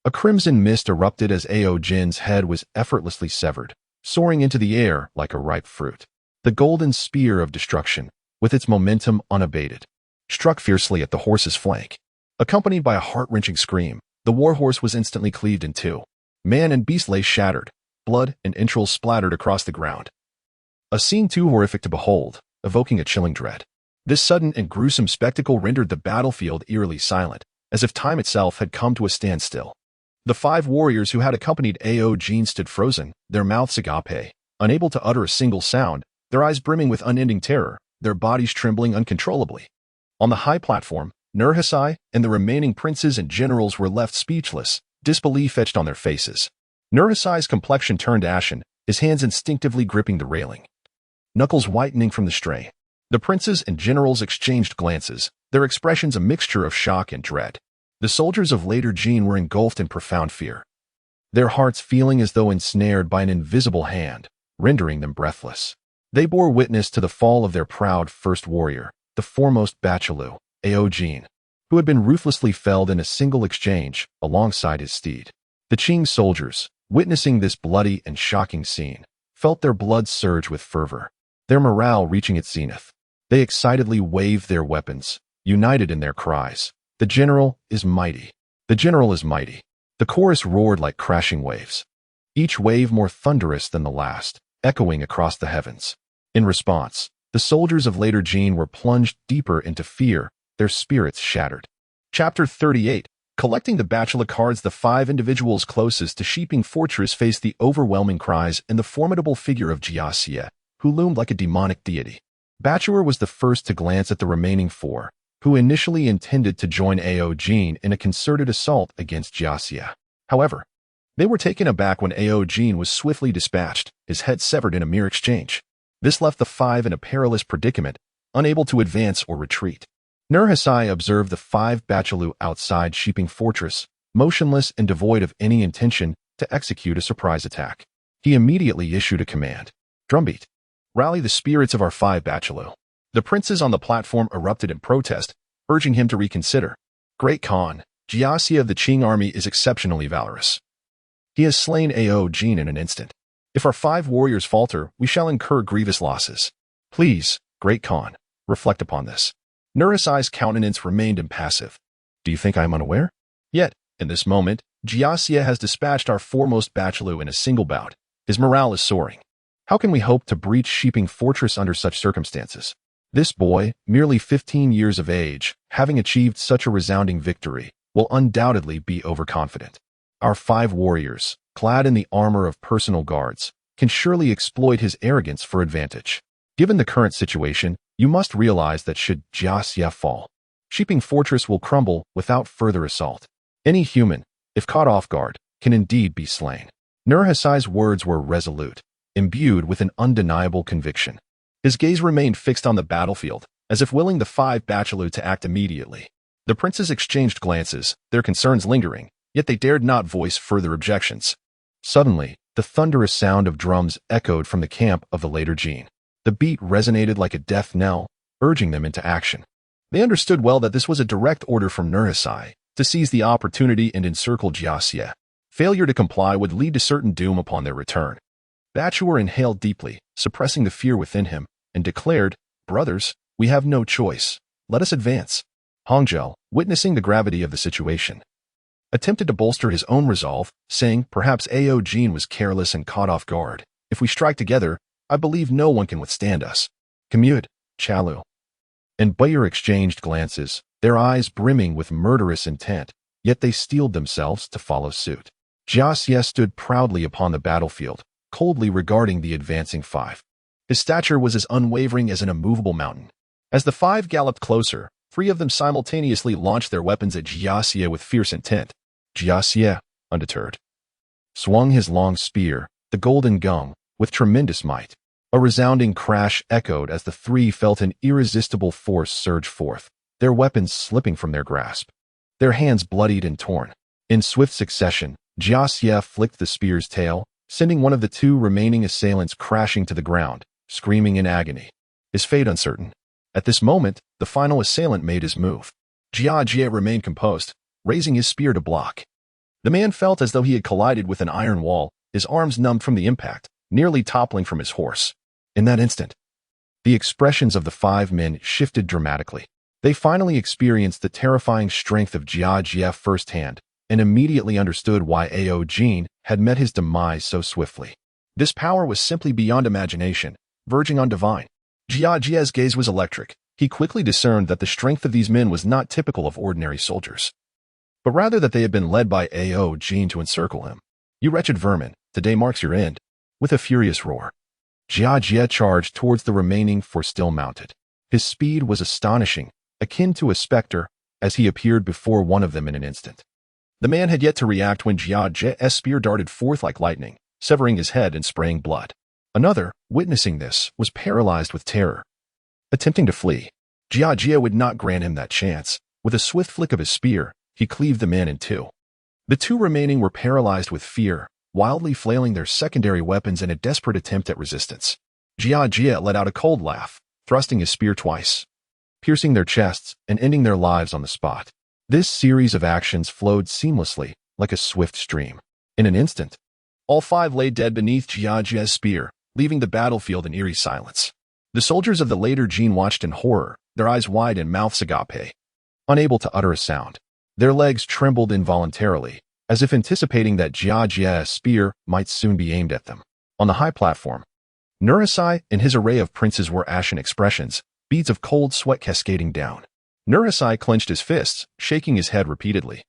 a crimson mist erupted as Aojin's head was effortlessly severed, soaring into the air like a ripe fruit. The golden spear of destruction, with its momentum unabated, struck fiercely at the horse's flank. Accompanied by a heart-wrenching scream, the warhorse was instantly cleaved in two. Man and beast lay shattered, blood and entrails splattered across the ground. A scene too horrific to behold, evoking a chilling dread. This sudden and gruesome spectacle rendered the battlefield eerily silent, as if time itself had come to a standstill. The 5 warriors who had accompanied Aojin stood frozen, their mouths agape, unable to utter a single sound, their eyes brimming with unending terror, their bodies trembling uncontrollably. On the high platform, Nurhasai and the remaining princes and generals were left speechless, disbelief etched on their faces. Nurhasai's complexion turned ashen, his hands instinctively gripping the railing, knuckles whitening from the strain. The princes and generals exchanged glances, their expressions a mixture of shock and dread. The soldiers of later Jin were engulfed in profound fear, their hearts feeling as though ensnared by an invisible hand, rendering them breathless. They bore witness to the fall of their proud first warrior, the foremost bachelor, Aojin, who had been ruthlessly felled in a single exchange alongside his steed. The Qing soldiers, witnessing this bloody and shocking scene, felt their blood surge with fervor, their morale reaching its zenith. They excitedly waved their weapons, united in their cries. The general is mighty. The general is mighty. The chorus roared like crashing waves, each wave more thunderous than the last, echoing across the heavens. In response, the soldiers of later Jin were plunged deeper into fear, their spirits shattered. Chapter 38. Collecting the bachelor cards, the 5 individuals closest to Shiping Fortress faced the overwhelming cries and the formidable figure of Jia Jia, who loomed like a demonic deity. Bachelor was the first to glance at the remaining 4, who initially intended to join Aojin in a concerted assault against Jia Jia. However, they were taken aback when Aojin was swiftly dispatched, his head severed in a mere exchange. This left the 5 in a perilous predicament, unable to advance or retreat. Nurhasai observed the 5 bachelor outside Shiping Fortress, motionless and devoid of any intention to execute a surprise attack. He immediately issued a command. Drumbeat. Rally the spirits of our 5 bachelor. The princes on the platform erupted in protest, urging him to reconsider. Great Khan, Jia Jia of the Qing army is exceptionally valorous. He has slain Aojin in an instant. If our 5 warriors falter, we shall incur grievous losses. Please, Great Khan, reflect upon this. Nurhasai's countenance remained impassive. Do you think I am unaware? Yet, in this moment, Jia Jia has dispatched our foremost bachelor in a single bout. His morale is soaring. How can we hope to breach Shiping Fortress under such circumstances? This boy, merely 15 years of age, having achieved such a resounding victory, will undoubtedly be overconfident. Our 5 warriors, clad in the armor of personal guards, can surely exploit his arrogance for advantage. Given the current situation, You must realize that should Jiaxia fall, Shiping Fortress will crumble without further assault. Any human, if caught off guard, can indeed be slain. Nur Hasai's words were resolute, imbued with an undeniable conviction. His gaze remained fixed on the battlefield, as if willing the five bachelors to act immediately. The princes exchanged glances, their concerns lingering, yet they dared not voice further objections. Suddenly, the thunderous sound of drums echoed from the camp of the later Jin. The beat resonated like a death knell, urging them into action. They understood well that this was a direct order from Nur Hasai to seize the opportunity and encircle Jiaxia. Failure to comply would lead to certain doom upon their return. Batuer inhaled deeply, suppressing the fear within him, and declared, "Brothers, we have no choice. Let us advance." Hongzhou, witnessing the gravity of the situation, attempted to bolster his own resolve, saying, "Perhaps Ao Jin was careless and caught off guard. If we strike together, I believe no one can withstand us." Commute, Chalu, and Bayer exchanged glances, their eyes brimming with murderous intent, yet they steeled themselves to follow suit. Jiaxia stood proudly upon the battlefield, coldly regarding the advancing five. His stature was as unwavering as an immovable mountain. As the five galloped closer, three of them simultaneously launched their weapons at Jiaxia with fierce intent. Jiaxia, undeterred, swung his long spear, the golden gong, with tremendous might. A resounding crash echoed as the three felt an irresistible force surge forth, their weapons slipping from their grasp. Their hands bloodied and torn. In swift succession, Jiaxia flicked the spear's tail, sending one of the two remaining assailants crashing to the ground, screaming in agony. His fate uncertain. At this moment, the final assailant made his move. Jiaxia remained composed, raising his spear to block. The man felt as though he had collided with an iron wall, his arms numbed from the impact, nearly toppling from his horse. In that instant, the expressions of the five men shifted dramatically. They finally experienced the terrifying strength of Jiaxia firsthand, and immediately understood why Ao Jin had met his demise so swiftly. This power was simply beyond imagination, verging on divine. Jiaxia's gaze was electric. He quickly discerned that the strength of these men was not typical of ordinary soldiers, but rather that they had been led by Ao Jin to encircle him. "You wretched vermin, today marks your end." With a furious roar, Jiaxia charged towards the remaining four still mounted. His speed was astonishing, akin to a specter, as he appeared before one of them in an instant. The man had yet to react when Jiaxia's spear darted forth like lightning, severing his head and spraying blood. Another, witnessing this, was paralyzed with terror. Attempting to flee, Jiaxia would not grant him that chance. With a swift flick of his spear, he cleaved the man in two. The two remaining were paralyzed with fear, wildly flailing their secondary weapons in a desperate attempt at resistance. Jiaxia let out a cold laugh, thrusting his spear twice, piercing their chests and ending their lives on the spot. This series of actions flowed seamlessly, like a swift stream. In an instant, all five lay dead beneath Jiaxia's spear, leaving the battlefield in eerie silence. The soldiers of the later Jin watched in horror, their eyes wide and mouths agape, unable to utter a sound. Their legs trembled involuntarily, as if anticipating that Jiaxia's spear might soon be aimed at them. On the high platform, Nur Hasai and his array of princes were ashen expressions, beads of cold sweat cascading down. Nur Hasai clenched his fists, shaking his head repeatedly,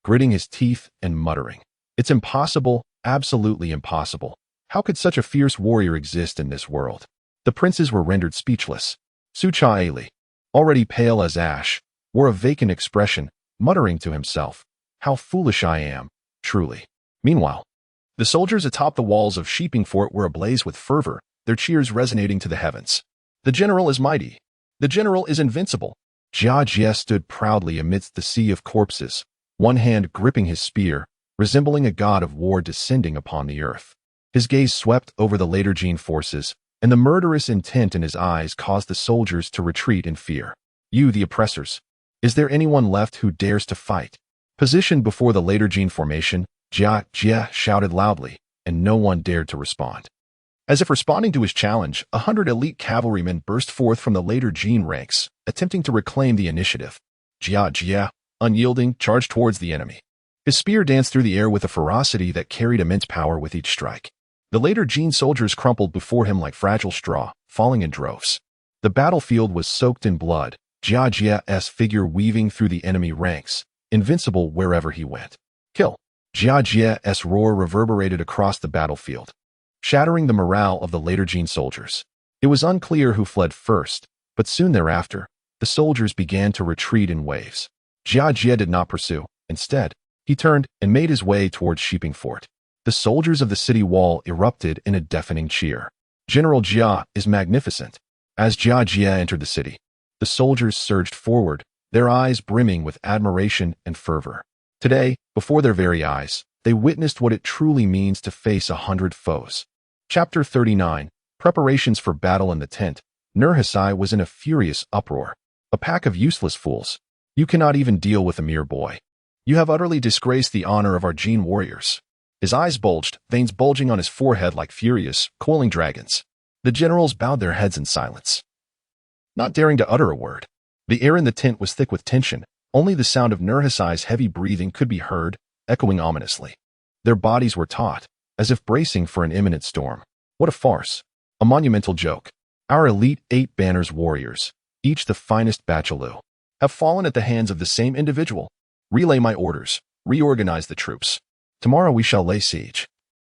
gritting his teeth and muttering, "It's impossible, absolutely impossible. How could such a fierce warrior exist in this world?" The princes were rendered speechless. Su Cha-Ali, already pale as ash, wore a vacant expression, muttering to himself, "How foolish I am, truly." Meanwhile, the soldiers atop the walls of Shiping Fort were ablaze with fervor, their cheers resonating to the heavens. "The general is mighty. The general is invincible." Jiaxia stood proudly amidst the sea of corpses, one hand gripping his spear, resembling a god of war descending upon the earth. His gaze swept over the later Jin forces, and the murderous intent in his eyes caused the soldiers to retreat in fear. "You, the oppressors. Is there anyone left who dares to fight?" Positioned before the later Jin formation, Jiaxia shouted loudly, and no one dared to respond. As if responding to his challenge, 100 elite cavalrymen burst forth from the later Jin ranks, attempting to reclaim the initiative. Jiaxia, unyielding, charged towards the enemy. His spear danced through the air with a ferocity that carried immense power with each strike. The later Jin soldiers crumpled before him like fragile straw, falling in droves. The battlefield was soaked in blood, Jiaxia's figure weaving through the enemy ranks, invincible wherever he went. "Kill!" Jiaxia's roar reverberated across the battlefield, shattering the morale of the later Jin soldiers. It was unclear who fled first, But soon thereafter, the soldiers began to retreat in waves. Jia Jie did not pursue. Instead, he turned and made his way towards Shiping Fort. The soldiers of the city wall erupted in a deafening cheer. General Jia is magnificent. As Jia Jie entered the city, the soldiers surged forward, their eyes brimming with admiration and fervor. Today, before their very eyes, they witnessed what it truly means to face 100 foes. Chapter 39, Preparations for Battle in the Tent. Nurhaci was in a furious uproar. A pack of useless fools. You cannot even deal with a mere boy. You have utterly disgraced the honor of our Jin warriors. His eyes bulged, veins bulging on his forehead like furious, coiling dragons. The generals bowed their heads in silence, not daring to utter a word. The air in the tent was thick with tension. Only the sound of Nurhaci's heavy breathing could be heard, echoing ominously. Their bodies were taut, as if bracing for an imminent storm. What a farce. A monumental joke. Our elite 8 banners warriors, each the finest Bachalu, have fallen at the hands of the same individual. Relay my orders. Reorganize the troops. Tomorrow we shall lay siege.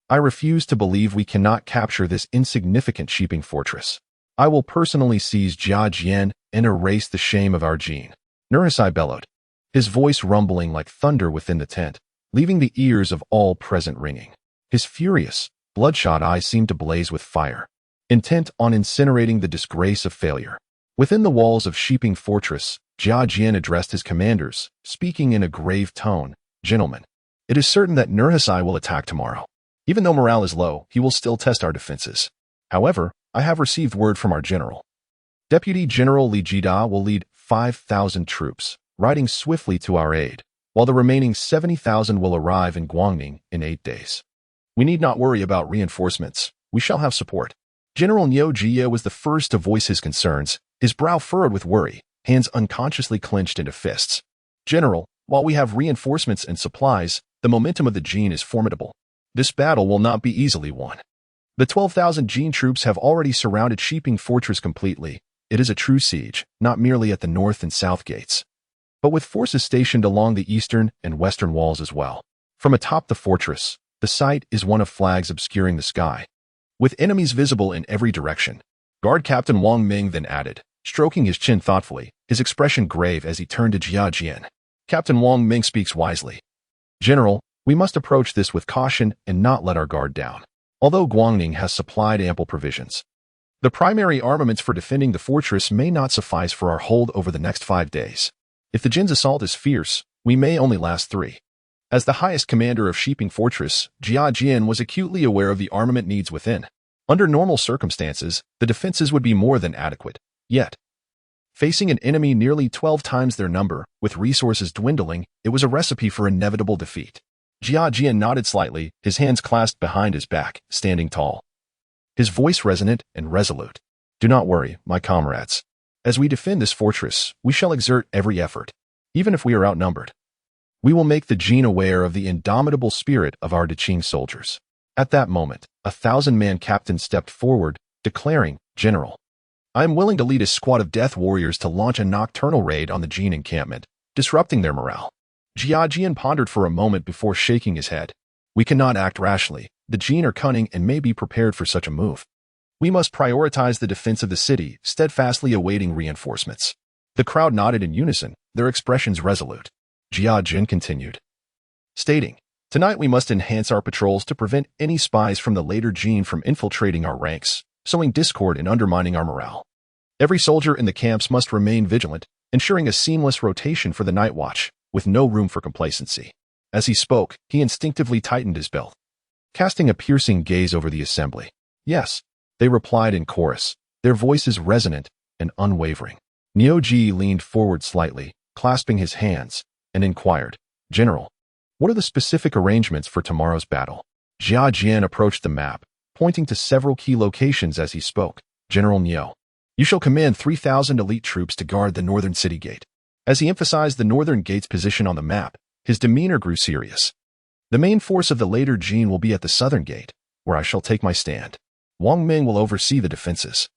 I refuse to believe we cannot capture this insignificant Shiping fortress. I will personally seize Jia Jian and erase the shame of our Jin. Nurhaci bellowed, his voice rumbling like thunder within the tent, leaving the ears of all present ringing. His furious, bloodshot eyes seemed to blaze with fire, intent on incinerating the disgrace of failure. Within the walls of Shiping Fortress, Jia Jian addressed his commanders, speaking in a grave tone. Gentlemen, it is certain that Nurhaci will attack tomorrow. Even though morale is low, he will still test our defenses. However, I have received word from our general. Deputy General Li Jida will lead 5,000 troops, riding swiftly to our aid, while the remaining 70,000 will arrive in Guangning in 8 days. We need not worry about reinforcements. We shall have support. General Niu Jie was the first to voice his concerns, his brow furrowed with worry, hands unconsciously clenched into fists. General, while we have reinforcements and supplies, the momentum of the Jin is formidable. This battle will not be easily won. The 12,000 Jin troops have already surrounded Shiping Fortress completely. It is a true siege, not merely at the north and south gates, but with forces stationed along the eastern and western walls as well. From atop the fortress, the sight is one of flags obscuring the sky, with enemies visible in every direction. Guard Captain Wang Ming then added, stroking his chin thoughtfully, his expression grave as he turned to Jia Jian. Captain Wang Ming speaks wisely. General, we must approach this with caution and not let our guard down. Although Guangning has supplied ample provisions, the primary armaments for defending the fortress may not suffice for our hold over the next 5 days. If the Jin's assault is fierce, we may only last 3. As the highest commander of Shiping Fortress, Jia Jian was acutely aware of the armament needs within. Under normal circumstances, the defenses would be more than adequate. Yet, facing an enemy nearly 12 times their number, with resources dwindling, it was a recipe for inevitable defeat. Jia Jian nodded slightly, his hands clasped behind his back, standing tall, his voice resonant and resolute. Do not worry, my comrades. As we defend this fortress, we shall exert every effort, even if we are outnumbered. We will make the Jin aware of the indomitable spirit of our Deqing soldiers. At that moment, a 1,000-man captain stepped forward, declaring, General, I am willing to lead a squad of death warriors to launch a nocturnal raid on the Jin encampment, disrupting their morale. Jia Jian pondered for a moment before shaking his head. We cannot act rashly. The Jin are cunning and may be prepared for such a move. We must prioritize the defense of the city, steadfastly awaiting reinforcements. The crowd nodded in unison, their expressions resolute. Jia Jian continued, stating, Tonight we must enhance our patrols to prevent any spies from the later Jin from infiltrating our ranks, sowing discord and undermining our morale. Every soldier in the camps must remain vigilant, ensuring a seamless rotation for the night watch, with no room for complacency. As he spoke, he instinctively tightened his belt, casting a piercing gaze over the assembly. Yes, they replied in chorus, their voices resonant and unwavering. Niu Ji leaned forward slightly, clasping his hands, and inquired, General, what are the specific arrangements for tomorrow's battle? Jia Jian approached the map, pointing to several key locations as he spoke. General Niu, you shall command 3,000 elite troops to guard the northern city gate. As he emphasized the northern gate's position on the map, his demeanor grew serious. The main force of the later Jin will be at the southern gate, where I shall take my stand. Wang Ming will oversee the defenses.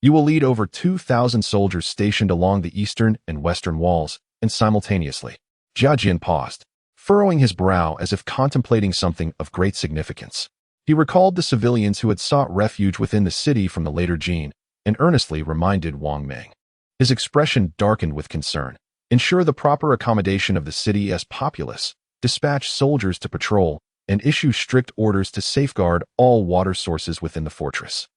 You will lead over 2,000 soldiers stationed along the eastern and western walls, and simultaneously. Jia Jian paused, furrowing his brow as if contemplating something of great significance. He recalled the civilians who had sought refuge within the city from the later Jin, and earnestly reminded Wang Ming. His expression darkened with concern. Ensure the proper accommodation of the city as populace, dispatch soldiers to patrol, and issue strict orders to safeguard all water sources within the fortress.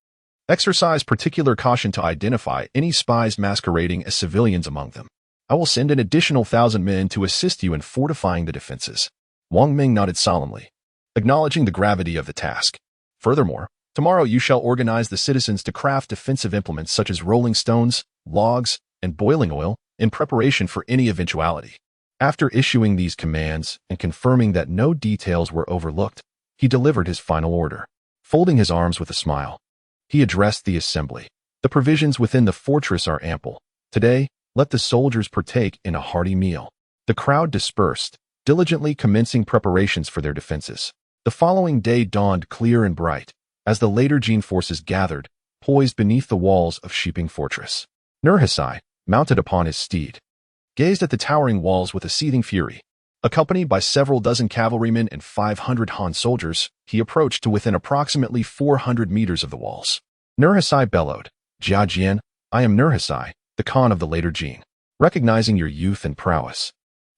Exercise particular caution to identify any spies masquerading as civilians among them. I will send an additional 1,000 men to assist you in fortifying the defenses. Wang Ming nodded solemnly, acknowledging the gravity of the task. Furthermore, tomorrow you shall organize the citizens to craft defensive implements such as rolling stones, logs, and boiling oil in preparation for any eventuality. After issuing these commands and confirming that no details were overlooked, he delivered his final order. Folding his arms with a smile, he addressed the assembly. The provisions within the fortress are ample. Today, let the soldiers partake in a hearty meal. The crowd dispersed, diligently commencing preparations for their defenses. The following day dawned clear and bright, as the later Jin forces gathered, poised beneath the walls of Shiping Fortress. Nurhasai, mounted upon his steed, gazed at the towering walls with a seething fury. Accompanied by several dozen cavalrymen and 500 Han soldiers, he approached to within approximately 400 meters of the walls. Nurhasai bellowed, "Jia Jian, I am Nurhasai, the Khan of the later Jin. Recognizing your youth and prowess,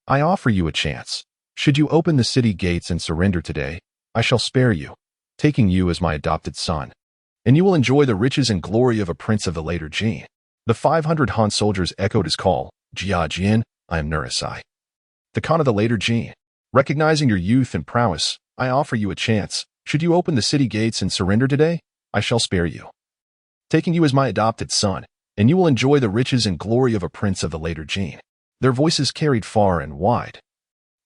I offer you a chance. Should you open the city gates and surrender today, I shall spare you, taking you as my adopted son, and you will enjoy the riches and glory of a prince of the later Jin." The 500 Han soldiers echoed his call, "Jia Jian, I am Nurhasai, the Khan of the later Jin. Recognizing your youth and prowess, I offer you a chance. Should you open the city gates and surrender today, I shall spare you, taking you as my adopted son, and you will enjoy the riches and glory of a prince of the later Jin." Their voices carried far and wide,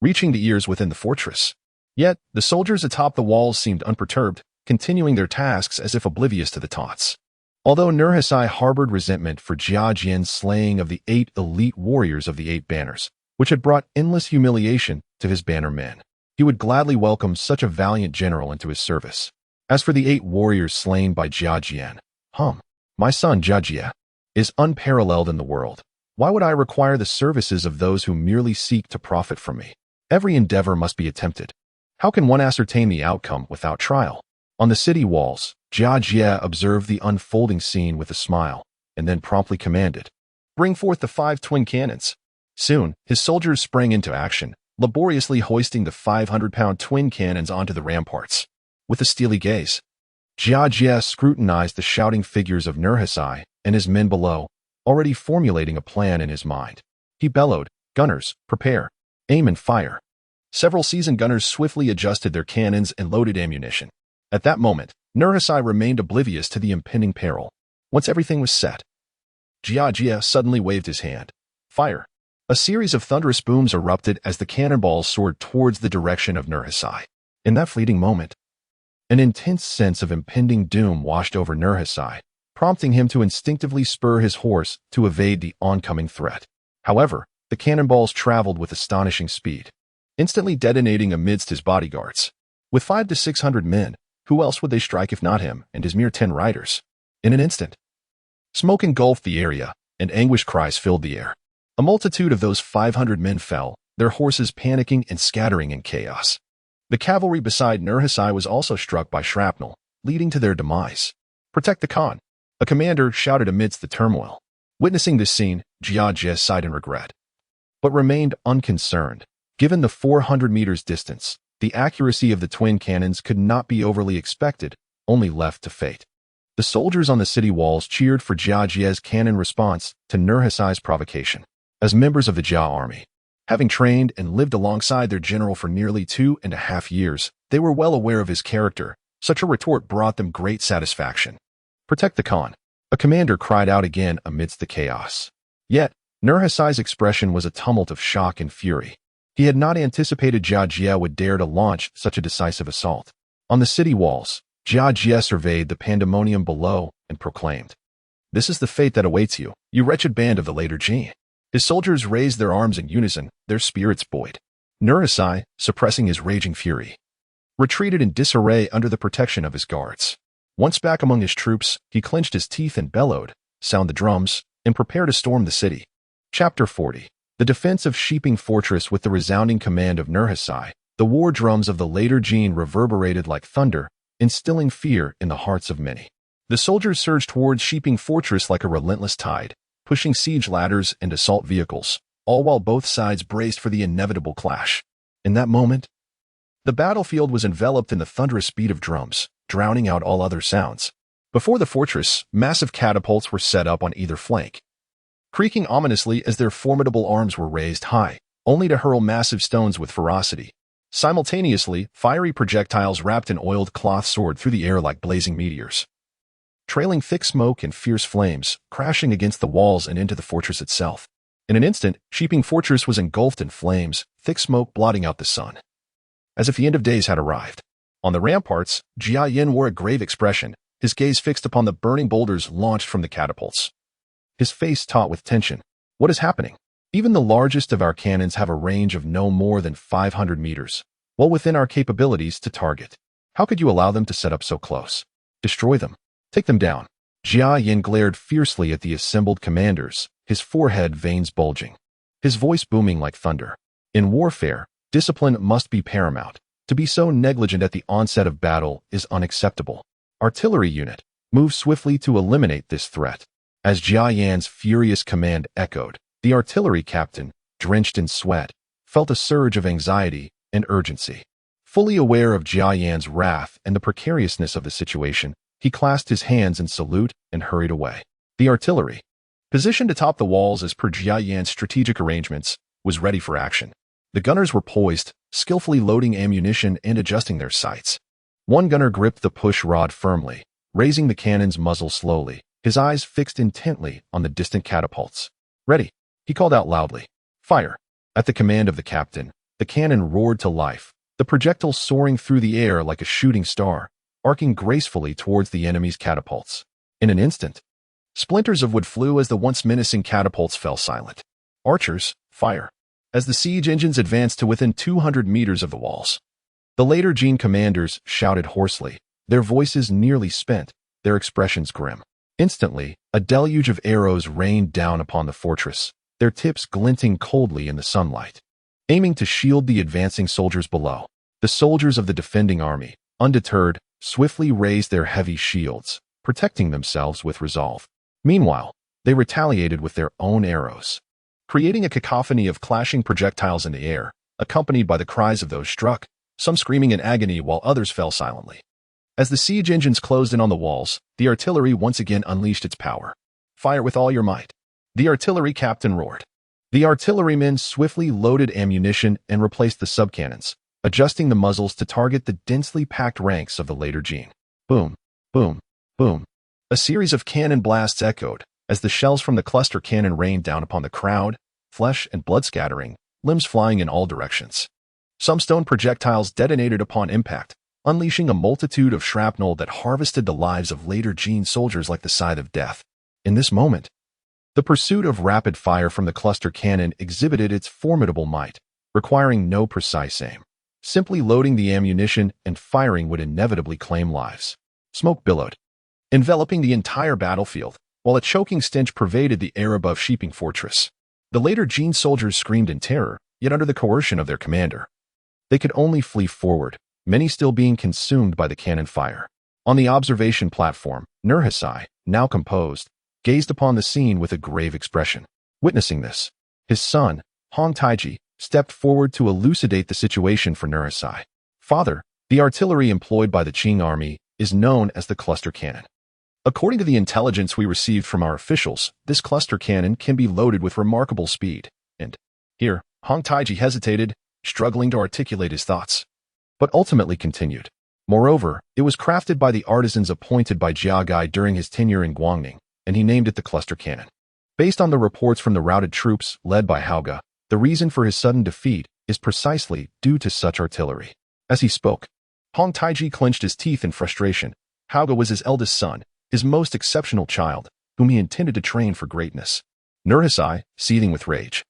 reaching the ears within the fortress. Yet, the soldiers atop the walls seemed unperturbed, continuing their tasks as if oblivious to the taunts. Although Nurhasai harbored resentment for Jia Jian's slaying of the 8 elite warriors of the 8 banners, which had brought endless humiliation to his banner men, he would gladly welcome such a valiant general into his service. As for the 8 warriors slain by Jia Jian, my son Jia Jie is unparalleled in the world. Why would I require the services of those who merely seek to profit from me? Every endeavor must be attempted. How can one ascertain the outcome without trial? On the city walls, Jia Jie observed the unfolding scene with a smile, and then promptly commanded, "Bring forth the 5 twin cannons." Soon, his soldiers sprang into action, laboriously hoisting the 500-pound twin cannons onto the ramparts. With a steely gaze, Jia Jie scrutinized the shouting figures of Nurhasai and his men below, already formulating a plan in his mind. He bellowed, "Gunners, prepare, aim and fire." Several seasoned gunners swiftly adjusted their cannons and loaded ammunition. At that moment, Nurhasai remained oblivious to the impending peril. Once everything was set, Jia Jie suddenly waved his hand. "Fire!" A series of thunderous booms erupted as the cannonballs soared towards the direction of Nurhasai. In that fleeting moment, an intense sense of impending doom washed over Nurhasai, prompting him to instinctively spur his horse to evade the oncoming threat. However, the cannonballs traveled with astonishing speed, instantly detonating amidst his bodyguards. With 500 to 600 men, who else would they strike if not him and his mere 10 riders? In an instant, smoke engulfed the area, and anguished cries filled the air. A multitude of those 500 men fell, their horses panicking and scattering in chaos. The cavalry beside Nurhasai was also struck by shrapnel, leading to their demise. "Protect the Khan," a commander shouted amidst the turmoil. Witnessing this scene, Jia Jie sighed in regret, but remained unconcerned. Given the 400 meters distance, the accuracy of the twin cannons could not be overly expected, only left to fate. The soldiers on the city walls cheered for Jia Jie's cannon response to Nurhasai's provocation. As members of the Jia army, having trained and lived alongside their general for nearly 2.5 years, they were well aware of his character. Such a retort brought them great satisfaction. "Protect the Khan," a commander cried out again amidst the chaos. Yet, Nurhasai's expression was a tumult of shock and fury. He had not anticipated Jia Jie would dare to launch such a decisive assault. On the city walls, Jia Jie surveyed the pandemonium below and proclaimed, "This is the fate that awaits you, you wretched band of the later Jin." His soldiers raised their arms in unison, their spirits buoyed. Nurhasai, suppressing his raging fury, retreated in disarray under the protection of his guards. Once back among his troops, he clenched his teeth and bellowed, "Sound the drums," and prepare to storm the city. Chapter 40. The defense of Shiping Fortress. With the resounding command of Nurhasai, the war drums of the later Jin reverberated like thunder, instilling fear in the hearts of many. The soldiers surged towards Shiping Fortress like a relentless tide, pushing siege ladders and assault vehicles, all while both sides braced for the inevitable clash. In that moment, the battlefield was enveloped in the thunderous beat of drums, drowning out all other sounds. Before the fortress, massive catapults were set up on either flank, creaking ominously as their formidable arms were raised high, only to hurl massive stones with ferocity. Simultaneously, fiery projectiles wrapped in oiled cloth soared through the air like blazing meteors, trailing thick smoke and fierce flames, crashing against the walls and into the fortress itself. In an instant, Shiping Fortress was engulfed in flames, thick smoke blotting out the sun, as if the end of days had arrived. On the ramparts, Jia Yin wore a grave expression, his gaze fixed upon the burning boulders launched from the catapults, his face taut with tension. What is happening? Even the largest of our cannons have a range of no more than 500 meters, well within our capabilities to target. How could you allow them to set up so close? Destroy them. Take them down. Jia Yin glared fiercely at the assembled commanders, his forehead veins bulging, his voice booming like thunder. In warfare, discipline must be paramount. To be so negligent at the onset of battle is unacceptable. Artillery unit, move swiftly to eliminate this threat. As Jia Yan's furious command echoed, the artillery captain, drenched in sweat, felt a surge of anxiety and urgency. Fully aware of Jia Yan's wrath and the precariousness of the situation, he clasped his hands in salute and hurried away. The artillery, positioned atop the walls as per Jia Yan's strategic arrangements, was ready for action. The gunners were poised, skillfully loading ammunition and adjusting their sights. One gunner gripped the push rod firmly, raising the cannon's muzzle slowly, his eyes fixed intently on the distant catapults. Ready, he called out loudly. Fire. At the command of the captain, the cannon roared to life, the projectile soaring through the air like a shooting star, arcing gracefully towards the enemy's catapults. In an instant, splinters of wood flew as the once menacing catapults fell silent. Archers, fire. As the siege engines advanced to within 200 meters of the walls, the later Jin commanders shouted hoarsely, their voices nearly spent, their expressions grim. Instantly, a deluge of arrows rained down upon the fortress, their tips glinting coldly in the sunlight, aiming to shield the advancing soldiers below. The soldiers of the defending army, undeterred, swiftly raised their heavy shields, protecting themselves with resolve. Meanwhile, they retaliated with their own arrows, creating a cacophony of clashing projectiles in the air, accompanied by the cries of those struck, some screaming in agony while others fell silently. As the siege engines closed in on the walls, the artillery once again unleashed its power. Fire with all your might. The artillery captain roared. The artillerymen swiftly loaded ammunition and replaced the subcannons, adjusting the muzzles to target the densely packed ranks of the later Jin. Boom, boom, boom. A series of cannon blasts echoed as the shells from the cluster cannon rained down upon the crowd, flesh and blood scattering, limbs flying in all directions. Some stone projectiles detonated upon impact, unleashing a multitude of shrapnel that harvested the lives of later Jin soldiers like the scythe of death. In this moment, the pursuit of rapid fire from the cluster cannon exhibited its formidable might, requiring no precise aim. Simply loading the ammunition and firing would inevitably claim lives. Smoke billowed, enveloping the entire battlefield, while a choking stench pervaded the air above Shiping Fortress. The later Jin soldiers screamed in terror, yet under the coercion of their commander, they could only flee forward, many still being consumed by the cannon fire. On the observation platform, Nurhasai, now composed, gazed upon the scene with a grave expression. Witnessing this, his son, Hong Taiji, stepped forward to elucidate the situation for Nurhasai. Father, the artillery employed by the Qing army is known as the cluster cannon. According to the intelligence we received from our officials, this cluster cannon can be loaded with remarkable speed. And here, Hong Taiji hesitated, struggling to articulate his thoughts, but ultimately continued. Moreover, it was crafted by the artisans appointed by Jia Gai during his tenure in Guangning, and he named it the cluster cannon. Based on the reports from the routed troops led by Hauge, the reason for his sudden defeat is precisely due to such artillery. As he spoke, Hong Taiji clenched his teeth in frustration. Hauge was his eldest son, his most exceptional child, whom he intended to train for greatness. Nurhasai, seething with rage,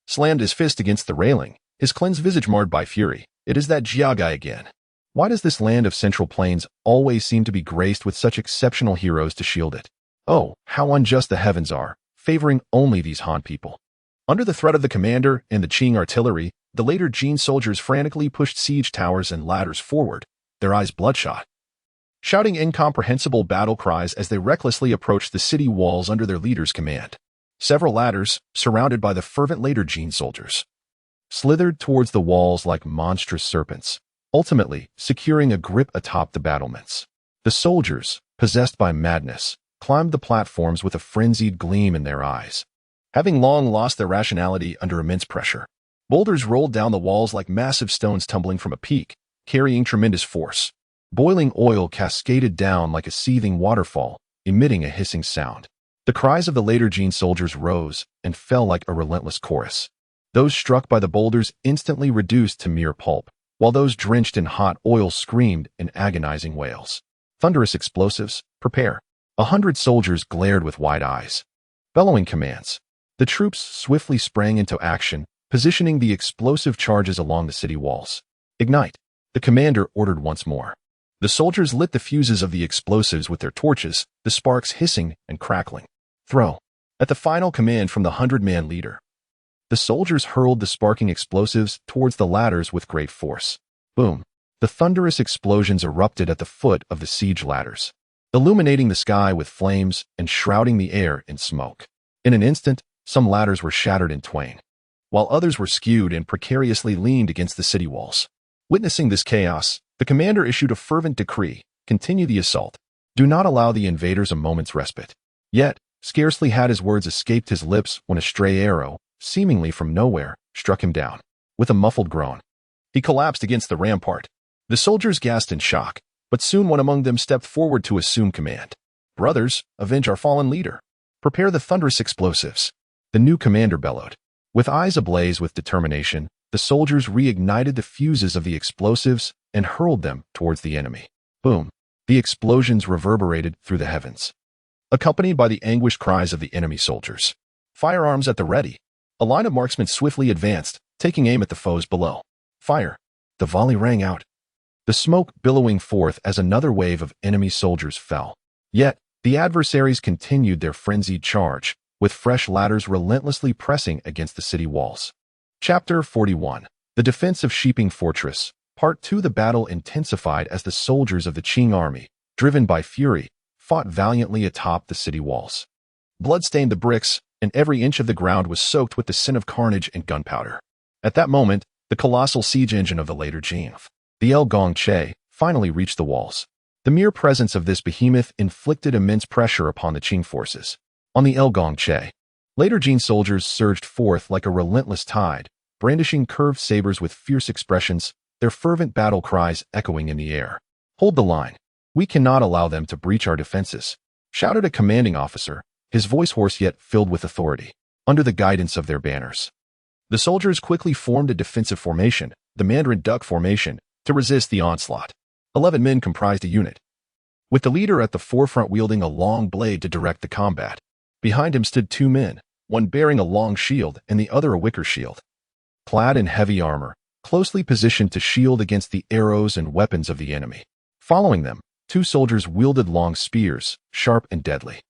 slammed his fist against the railing, his cleansed visage marred by fury. It is that Jia Gai again. Why does this land of Central Plains always seem to be graced with such exceptional heroes to shield it? Oh, how unjust the heavens are, favoring only these Han people. Under the threat of the commander and the Qing artillery, the later Jin soldiers frantically pushed siege towers and ladders forward, their eyes bloodshot. shouting incomprehensible battle cries as they recklessly approached the city walls under their leader's command. Several ladders, surrounded by the fervent Ledergene soldiers, slithered towards the walls like monstrous serpents, ultimately securing a grip atop the battlements. The soldiers, possessed by madness, climbed the platforms with a frenzied gleam in their eyes. Having long lost their rationality under immense pressure, boulders rolled down the walls like massive stones tumbling from a peak, carrying tremendous force. Boiling oil cascaded down like a seething waterfall, emitting a hissing sound. The cries of the Ledergene soldiers rose and fell like a relentless chorus. Those struck by the boulders instantly reduced to mere pulp, while those drenched in hot oil screamed in agonizing wails. Thunderous explosives, prepare. 100 soldiers glared with wide eyes. Bellowing commands. The troops swiftly sprang into action, positioning the explosive charges along the city walls. Ignite. The commander ordered once more. The soldiers lit the fuses of the explosives with their torches, the sparks hissing and crackling. Throw. At the final command from the 100-man leader, the soldiers hurled the sparking explosives towards the ladders with great force. Boom. The thunderous explosions erupted at the foot of the siege ladders, illuminating the sky with flames and shrouding the air in smoke. In an instant, some ladders were shattered in twain, while others were skewed and precariously leaned against the city walls. Witnessing this chaos, the commander issued a fervent decree: continue the assault. Do not allow the invaders a moment's respite. Yet, scarcely had his words escaped his lips when a stray arrow, seemingly from nowhere, struck him down. With a muffled groan, he collapsed against the rampart. The soldiers gasped in shock, but soon one among them stepped forward to assume command. Brothers, avenge our fallen leader. Prepare the thunderous explosives. The new commander bellowed. With eyes ablaze with determination, the soldiers reignited the fuses of the explosives and hurled them towards the enemy. Boom! The explosions reverberated through the heavens, accompanied by the anguished cries of the enemy soldiers. Firearms at the ready. A line of marksmen swiftly advanced, taking aim at the foes below. Fire! The volley rang out, the smoke billowing forth as another wave of enemy soldiers fell. Yet, the adversaries continued their frenzied charge, with fresh ladders relentlessly pressing against the city walls. Chapter 41. The Defense of Shiping Fortress. Part 2. The battle intensified as the soldiers of the Qing army, driven by fury, fought valiantly atop the city walls. Blood stained the bricks, and every inch of the ground was soaked with the scent of carnage and gunpowder. At that moment, the colossal siege engine of the Ledergene, the El Gongche, finally reached the walls. The mere presence of this behemoth inflicted immense pressure upon the Qing forces. On the El Gongche, Ledergene soldiers surged forth like a relentless tide, brandishing curved sabers with fierce expressions, their fervent battle cries echoing in the air. Hold the line. We cannot allow them to breach our defenses, shouted a commanding officer, his voice hoarse yet filled with authority, under the guidance of their banners. The soldiers quickly formed a defensive formation, the Mandarin Duck formation, to resist the onslaught. 11 men comprised a unit, with the leader at the forefront wielding a long blade to direct the combat. Behind him stood 2 men, one bearing a long shield and the other a wicker shield, clad in heavy armor, closely positioned to shield against the arrows and weapons of the enemy. Following them, 2 soldiers wielded long spears, sharp and deadly.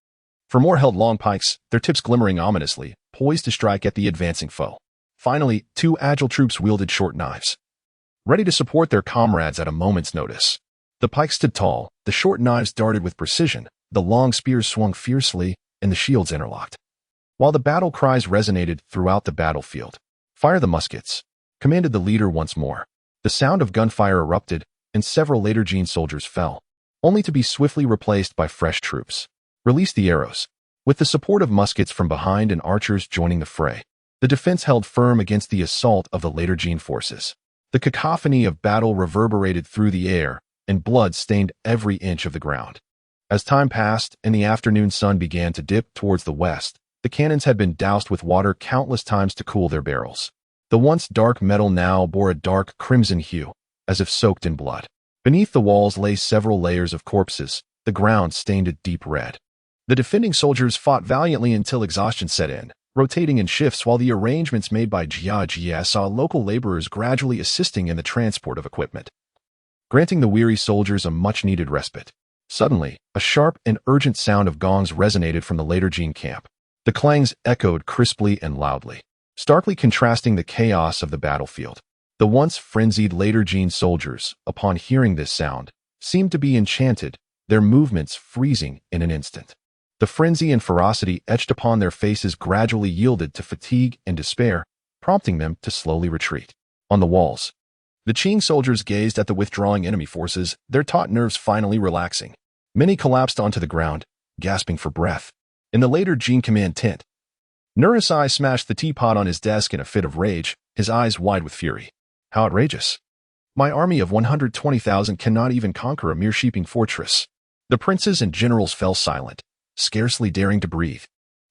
4 more held long pikes, their tips glimmering ominously, poised to strike at the advancing foe. Finally, 2 agile troops wielded short knives, ready to support their comrades at a moment's notice. The pikes stood tall, the short knives darted with precision, the long spears swung fiercely, and the shields interlocked. While the battle cries resonated throughout the battlefield, "Fire the muskets," commanded the leader once more. The sound of gunfire erupted, and several Ledergene soldiers fell, only to be swiftly replaced by fresh troops. Release the arrows. With the support of muskets from behind and archers joining the fray, the defense held firm against the assault of the Ledergene forces. The cacophony of battle reverberated through the air, and blood stained every inch of the ground. As time passed and the afternoon sun began to dip towards the west, the cannons had been doused with water countless times to cool their barrels. The once dark metal now bore a dark crimson hue, as if soaked in blood. Beneath the walls lay several layers of corpses, the ground stained a deep red. The defending soldiers fought valiantly until exhaustion set in, rotating in shifts while the arrangements made by Jia saw local laborers gradually assisting in the transport of equipment, granting the weary soldiers a much-needed respite. Suddenly, a sharp and urgent sound of gongs resonated from the Ledergene camp. The clangs echoed crisply and loudly, starkly contrasting the chaos of the battlefield. The once frenzied Ledergene soldiers, upon hearing this sound, seemed to be enchanted, their movements freezing in an instant. The frenzy and ferocity etched upon their faces gradually yielded to fatigue and despair, prompting them to slowly retreat. On the walls, the Qing soldiers gazed at the withdrawing enemy forces, their taut nerves finally relaxing. Many collapsed onto the ground, gasping for breath. In the later Jin command tent, Nurhaci smashed the teapot on his desk in a fit of rage, his eyes wide with fury. How outrageous! My army of 120,000 cannot even conquer a mere sheeping fortress. The princes and generals fell silent, scarcely daring to breathe.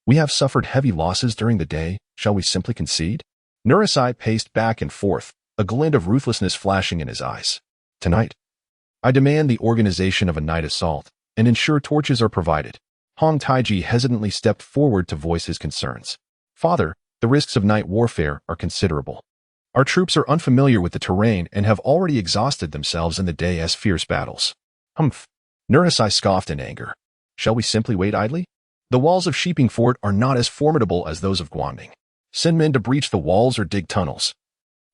We have suffered heavy losses during the day. Shall we simply concede? Nurhaci paced back and forth, a glint of ruthlessness flashing in his eyes. Tonight, I demand the organization of a night assault and ensure torches are provided. Hong Taiji hesitantly stepped forward to voice his concerns. Father, the risks of night warfare are considerable. Our troops are unfamiliar with the terrain and have already exhausted themselves in the day's fierce battles. Humph! Nurhaci scoffed in anger. Shall we simply wait idly? The walls of Sheeping Fort are not as formidable as those of Guangding. Send men to breach the walls or dig tunnels.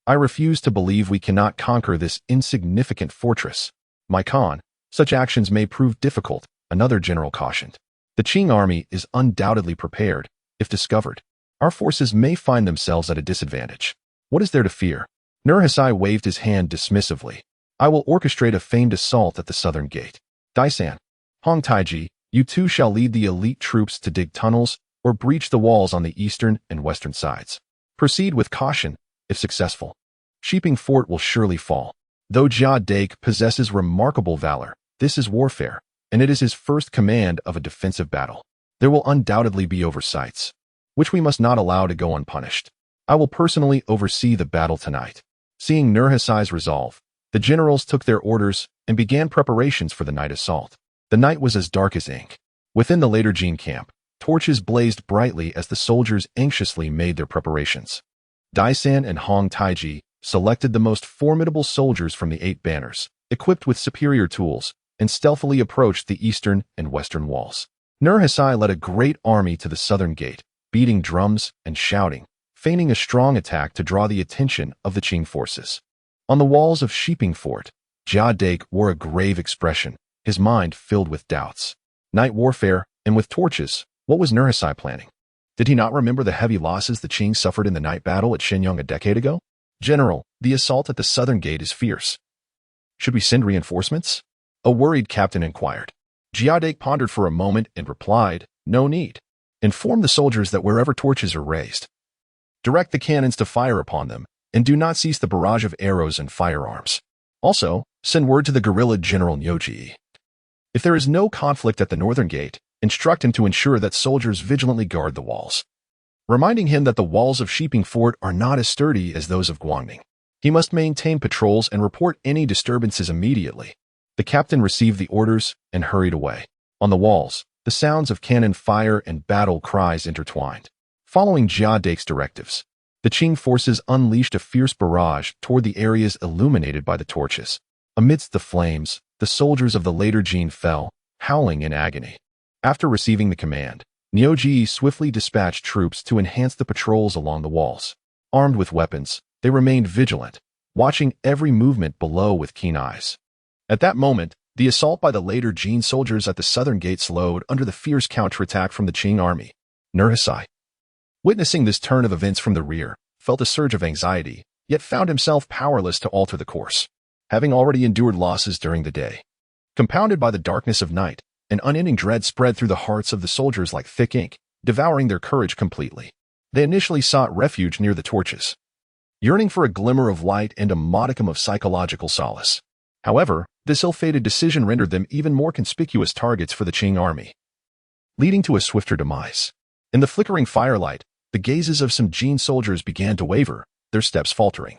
I refuse to believe we cannot conquer this insignificant fortress. My Khan, such actions may prove difficult, another general cautioned. The Qing army is undoubtedly prepared. If discovered, our forces may find themselves at a disadvantage. What is there to fear? Nurhaci waved his hand dismissively. I will orchestrate a feigned assault at the southern gate. Daisan, Hong Taiji, you two shall lead the elite troops to dig tunnels or breach the walls on the eastern and western sides. Proceed with caution. If successful, Sheeping Fort will surely fall. Though Jia Dake possesses remarkable valor, this is warfare, and it is his first command of a defensive battle. There will undoubtedly be oversights, which we must not allow to go unpunished. I will personally oversee the battle tonight. Seeing Nurhaci's resolve, the generals took their orders and began preparations for the night assault. The night was as dark as ink. Within the later Jin camp, torches blazed brightly as the soldiers anxiously made their preparations. Daisan and Hong Taiji selected the most formidable soldiers from the 8 banners, equipped with superior tools, and stealthily approached the eastern and western walls. Nurhaci led a great army to the southern gate, beating drums and shouting, feigning a strong attack to draw the attention of the Qing forces. On the walls of Sheeping Fort, Jia Dake wore a grave expression, his mind filled with doubts. Night warfare, and with torches, what was Nurhaci planning? Did he not remember the heavy losses the Qing suffered in the night battle at Shenyang a decade ago? General, the assault at the southern gate is fierce. Should we send reinforcements? A worried captain inquired. Jia Dake pondered for a moment and replied, no need. Inform the soldiers that wherever torches are raised, direct the cannons to fire upon them, and do not cease the barrage of arrows and firearms. Also, send word to the guerrilla General Nyoji. If there is no conflict at the northern gate, instruct him to ensure that soldiers vigilantly guard the walls, reminding him that the walls of Sheeping Fort are not as sturdy as those of Guangding. He must maintain patrols and report any disturbances immediately. The captain received the orders and hurried away. On the walls, the sounds of cannon fire and battle cries intertwined. Following Jia Dake's directives, the Qing forces unleashed a fierce barrage toward the areas illuminated by the torches. Amidst the flames, the soldiers of the later Jin fell, howling in agony. After receiving the command, Nyoji swiftly dispatched troops to enhance the patrols along the walls. Armed with weapons, they remained vigilant, watching every movement below with keen eyes. At that moment, the assault by the later Jin soldiers at the southern gate slowed under the fierce counterattack from the Qing army. Nurhaci, witnessing this turn of events from the rear, felt a surge of anxiety, yet found himself powerless to alter the course. Having already endured losses during the day, compounded by the darkness of night, an unending dread spread through the hearts of the soldiers like thick ink, devouring their courage completely. They initially sought refuge near the torches, yearning for a glimmer of light and a modicum of psychological solace. However, this ill-fated decision rendered them even more conspicuous targets for the Qing army, leading to a swifter demise. In the flickering firelight, the gazes of some Jin soldiers began to waver, their steps faltering,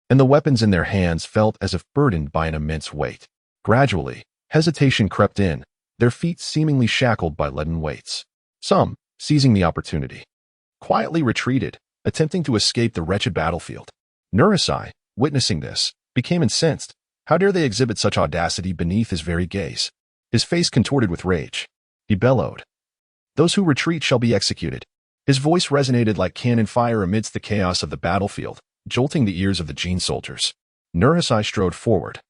and the weapons in their hands felt as if burdened by an immense weight. Gradually, hesitation crept in, their feet seemingly shackled by leaden weights. Some, seizing the opportunity, quietly retreated, attempting to escape the wretched battlefield. Nurhaci, witnessing this, became incensed. How dare they exhibit such audacity beneath his very gaze? His face contorted with rage. He bellowed, "Those who retreat shall be executed." His voice resonated like cannon fire amidst the chaos of the battlefield, jolting the ears of the Jin soldiers. Nurhaci strode forward,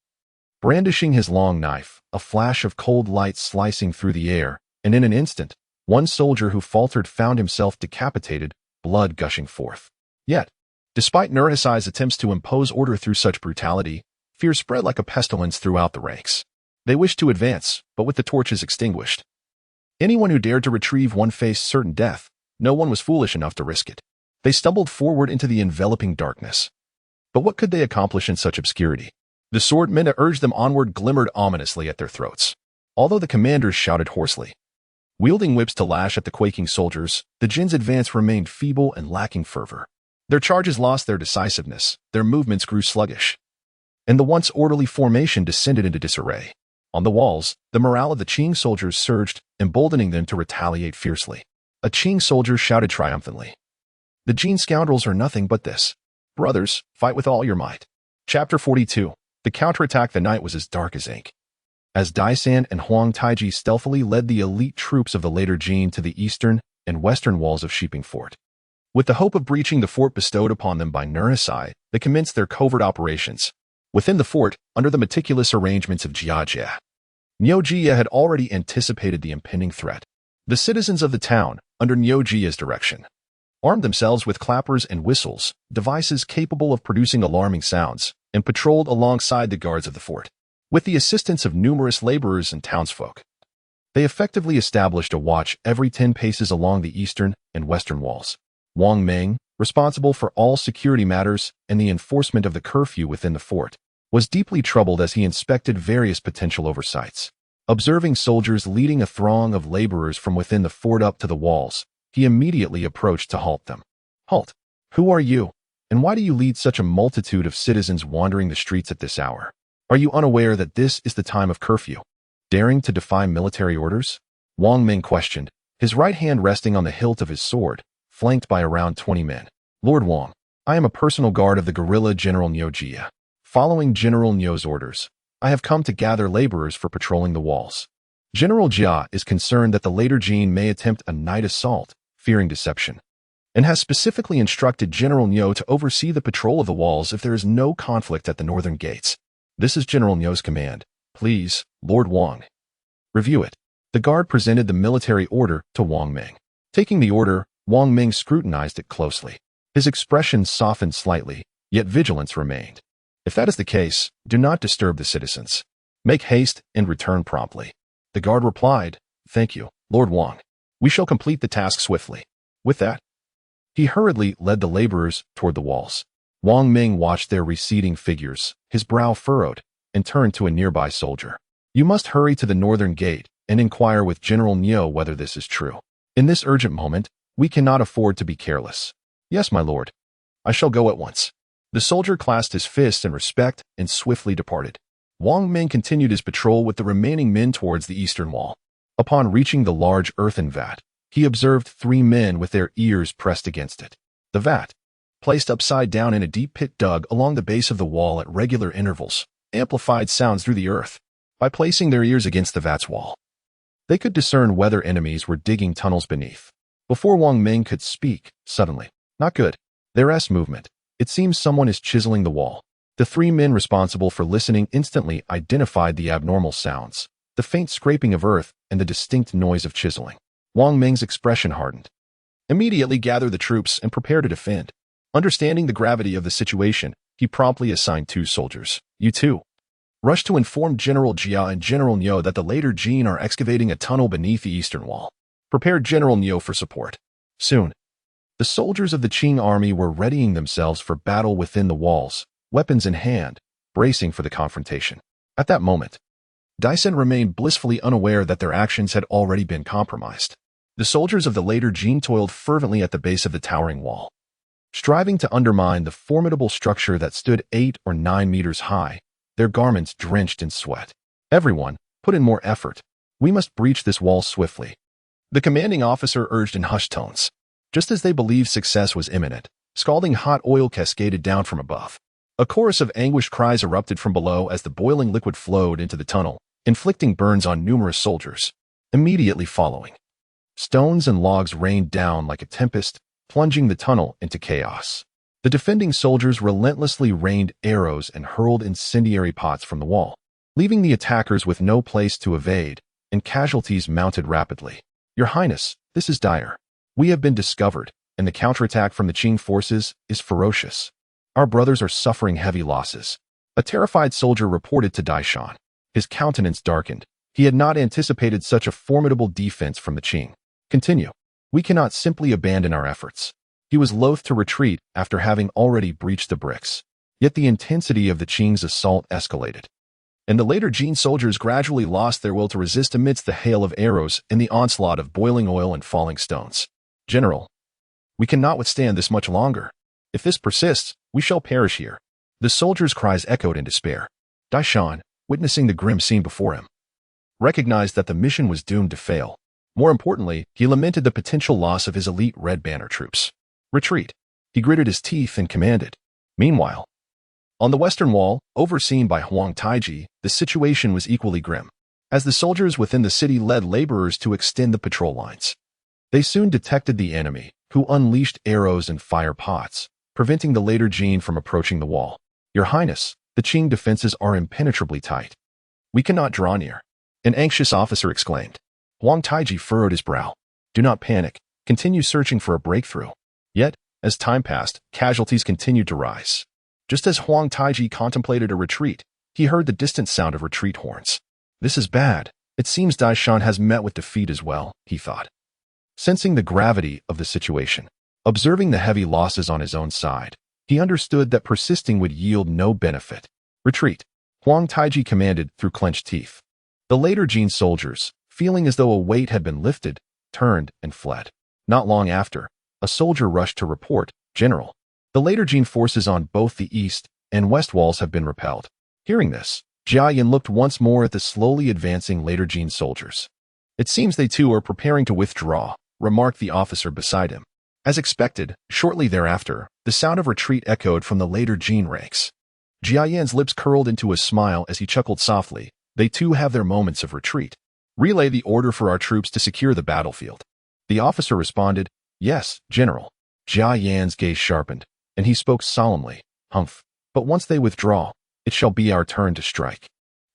brandishing his long knife, a flash of cold light slicing through the air, and in an instant, one soldier who faltered found himself decapitated, blood gushing forth. Yet, despite Nurhasai's attempts to impose order through such brutality, fear spread like a pestilence throughout the ranks. They wished to advance, but with the torches extinguished. Anyone who dared to retrieve one faced certain death. No one was foolish enough to risk it. They stumbled forward into the enveloping darkness. But what could they accomplish in such obscurity? The swordmen that urged them onward glimmered ominously at their throats, although the commanders shouted hoarsely. Wielding whips to lash at the quaking soldiers, the Jin's advance remained feeble and lacking fervor. Their charges lost their decisiveness, their movements grew sluggish, and the once orderly formation descended into disarray. On the walls, the morale of the Qing soldiers surged, emboldening them to retaliate fiercely. A Qing soldier shouted triumphantly, "The Jin scoundrels are nothing but this. Brothers, fight with all your might." Chapter 42. The counterattack. The night was as dark as ink. As Daisan and Huang Taiji stealthily led the elite troops of the later Jin to the eastern and western walls of Shiping Fort. With the hope of breaching the fort bestowed upon them by Nurhasai, they commenced their covert operations. Within the fort, under the meticulous arrangements of Jiajia, Niujia had already anticipated the impending threat. The citizens of the town, under Niujia's direction, armed themselves with clappers and whistles, devices capable of producing alarming sounds, and patrolled alongside the guards of the fort. With the assistance of numerous laborers and townsfolk, they effectively established a watch every 10 paces along the eastern and western walls. Wang Meng, responsible for all security matters and the enforcement of the curfew within the fort, was deeply troubled as he inspected various potential oversights. Observing soldiers leading a throng of laborers from within the fort up to the walls, he immediately approached to halt them. "Halt! Who are you? And why do you lead such a multitude of citizens wandering the streets at this hour? Are you unaware that this is the time of curfew? Daring to defy military orders?" Wang Ming questioned, his right hand resting on the hilt of his sword, flanked by around 20 men. "Lord Wang, I am a personal guard of the guerrilla General Niujia. Following General Niu's orders, I have come to gather laborers for patrolling the walls. General Jia is concerned that the later Jin may attempt a night assault, fearing deception, and has specifically instructed General Niu to oversee the patrol of the walls if there is no conflict at the northern gates. This is General Niu's command. Please, Lord Wang, review it." The guard presented the military order to Wang Ming. Taking the order, Wang Ming scrutinized it closely. His expression softened slightly, yet vigilance remained. "If that is the case, do not disturb the citizens. Make haste and return promptly." The guard replied, "Thank you, Lord Wang. We shall complete the task swiftly." With that, he hurriedly led the laborers toward the walls. Wang Ming watched their receding figures, his brow furrowed, and turned to a nearby soldier. "You must hurry to the northern gate and inquire with General Niu whether this is true. In this urgent moment, we cannot afford to be careless." "Yes, my lord. I shall go at once." The soldier clasped his fists in respect and swiftly departed. Wang Ming continued his patrol with the remaining men towards the eastern wall. Upon reaching the large earthen vat, he observed 3 men with their ears pressed against it. The vat, placed upside down in a deep pit dug along the base of the wall at regular intervals, amplified sounds through the earth. By placing their ears against the vat's wall, they could discern whether enemies were digging tunnels beneath. Before Wang Ming could speak, suddenly, "Not good. There's movement. It seems someone is chiseling the wall." The 3 men responsible for listening instantly identified the abnormal sounds, the faint scraping of earth and the distinct noise of chiseling. Wang Ming's expression hardened. Immediately gather the troops and prepare to defend. Understanding the gravity of the situation, he promptly assigned 2 soldiers. "You two, rush to inform General Jia and General Niu that the later Jin are excavating a tunnel beneath the eastern wall. Prepare General Niu for support." Soon, the soldiers of the Qing army were readying themselves for battle within the walls, weapons in hand, bracing for the confrontation. At that moment, Daisen remained blissfully unaware that their actions had already been compromised. The soldiers of the later Jin toiled fervently at the base of the towering wall, striving to undermine the formidable structure that stood 8 or 9 meters high, their garments drenched in sweat. "Everyone, put in more effort. We must breach this wall swiftly," the commanding officer urged in hushed tones. Just as they believed success was imminent, scalding hot oil cascaded down from above. A chorus of anguished cries erupted from below as the boiling liquid flowed into the tunnel, inflicting burns on numerous soldiers. Immediately following, stones and logs rained down like a tempest, plunging the tunnel into chaos. The defending soldiers relentlessly rained arrows and hurled incendiary pots from the wall. leaving the attackers with no place to evade, and casualties mounted rapidly. Your Highness, this is dire. We have been discovered, and the counterattack from the Qing forces is ferocious. Our brothers are suffering heavy losses. A terrified soldier reported to Daishan. His countenance darkened. He had not anticipated such a formidable defense from the Qing. Continue. We cannot simply abandon our efforts. He was loath to retreat after having already breached the bricks. Yet the intensity of the Qing's assault escalated, and the later Jin soldiers gradually lost their will to resist amidst the hail of arrows and the onslaught of boiling oil and falling stones. General, we cannot withstand this much longer. If this persists, we shall perish here. The soldiers' cries echoed in despair. Daishan, witnessing the grim scene before him, recognized that the mission was doomed to fail. More importantly, he lamented the potential loss of his elite Red Banner troops. Retreat. He gritted his teeth and commanded. Meanwhile, on the western wall, overseen by Huang Taiji, the situation was equally grim, as the soldiers within the city led laborers to extend the patrol lines. They soon detected the enemy, who unleashed arrows and fire pots, preventing the later Jin from approaching the wall. Your Highness, the Qing defenses are impenetrably tight. We cannot draw near, an anxious officer exclaimed. Huang Taiji furrowed his brow. Do not panic. Continue searching for a breakthrough. Yet, as time passed, casualties continued to rise. Just as Huang Taiji contemplated a retreat, he heard the distant sound of retreat horns. This is bad. It seems Daishan has met with defeat as well, he thought. Sensing the gravity of the situation, observing the heavy losses on his own side, he understood that persisting would yield no benefit. Retreat, Huang Taiji commanded through clenched teeth. The later Jin soldiers, feeling as though a weight had been lifted, turned and fled. Not long after, a soldier rushed to report, General, the later Jin forces on both the east and west walls have been repelled. Hearing this, Jia Yan looked once more at the slowly advancing later Jin soldiers. It seems they too are preparing to withdraw, remarked the officer beside him. As expected, shortly thereafter, the sound of retreat echoed from the later Jin ranks. Jia Yan's lips curled into a smile as he chuckled softly. They too have their moments of retreat. Relay the order for our troops to secure the battlefield. The officer responded, Yes, General. Jia Yan's gaze sharpened, and he spoke solemnly, Humph. But once they withdraw, it shall be our turn to strike.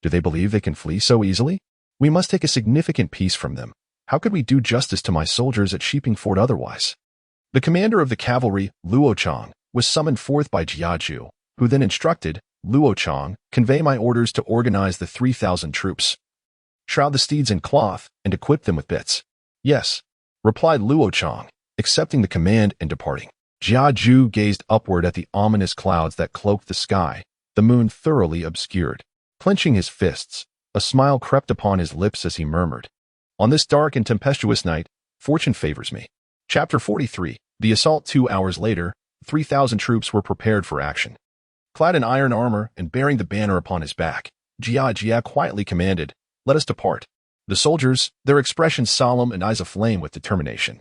Do they believe they can flee so easily? We must take a significant piece from them. How could we do justice to my soldiers at Shiping Fort otherwise? The commander of the cavalry, Luo Chang, was summoned forth by Jia Ju, who then instructed, Luo Chang, convey my orders to organize the 3,000 troops. Shroud the steeds in cloth and equip them with bits. Yes, replied Luo Chang, accepting the command and departing. Jia Ju gazed upward at the ominous clouds that cloaked the sky, the moon thoroughly obscured. Clenching his fists, a smile crept upon his lips as he murmured, On this dark and tempestuous night, fortune favors me. Chapter 43. The assault 2 hours later, 3,000 troops were prepared for action. Clad in iron armor and bearing the banner upon his back, Jia quietly commanded, Let us depart. The soldiers, their expressions solemn and eyes aflame with determination,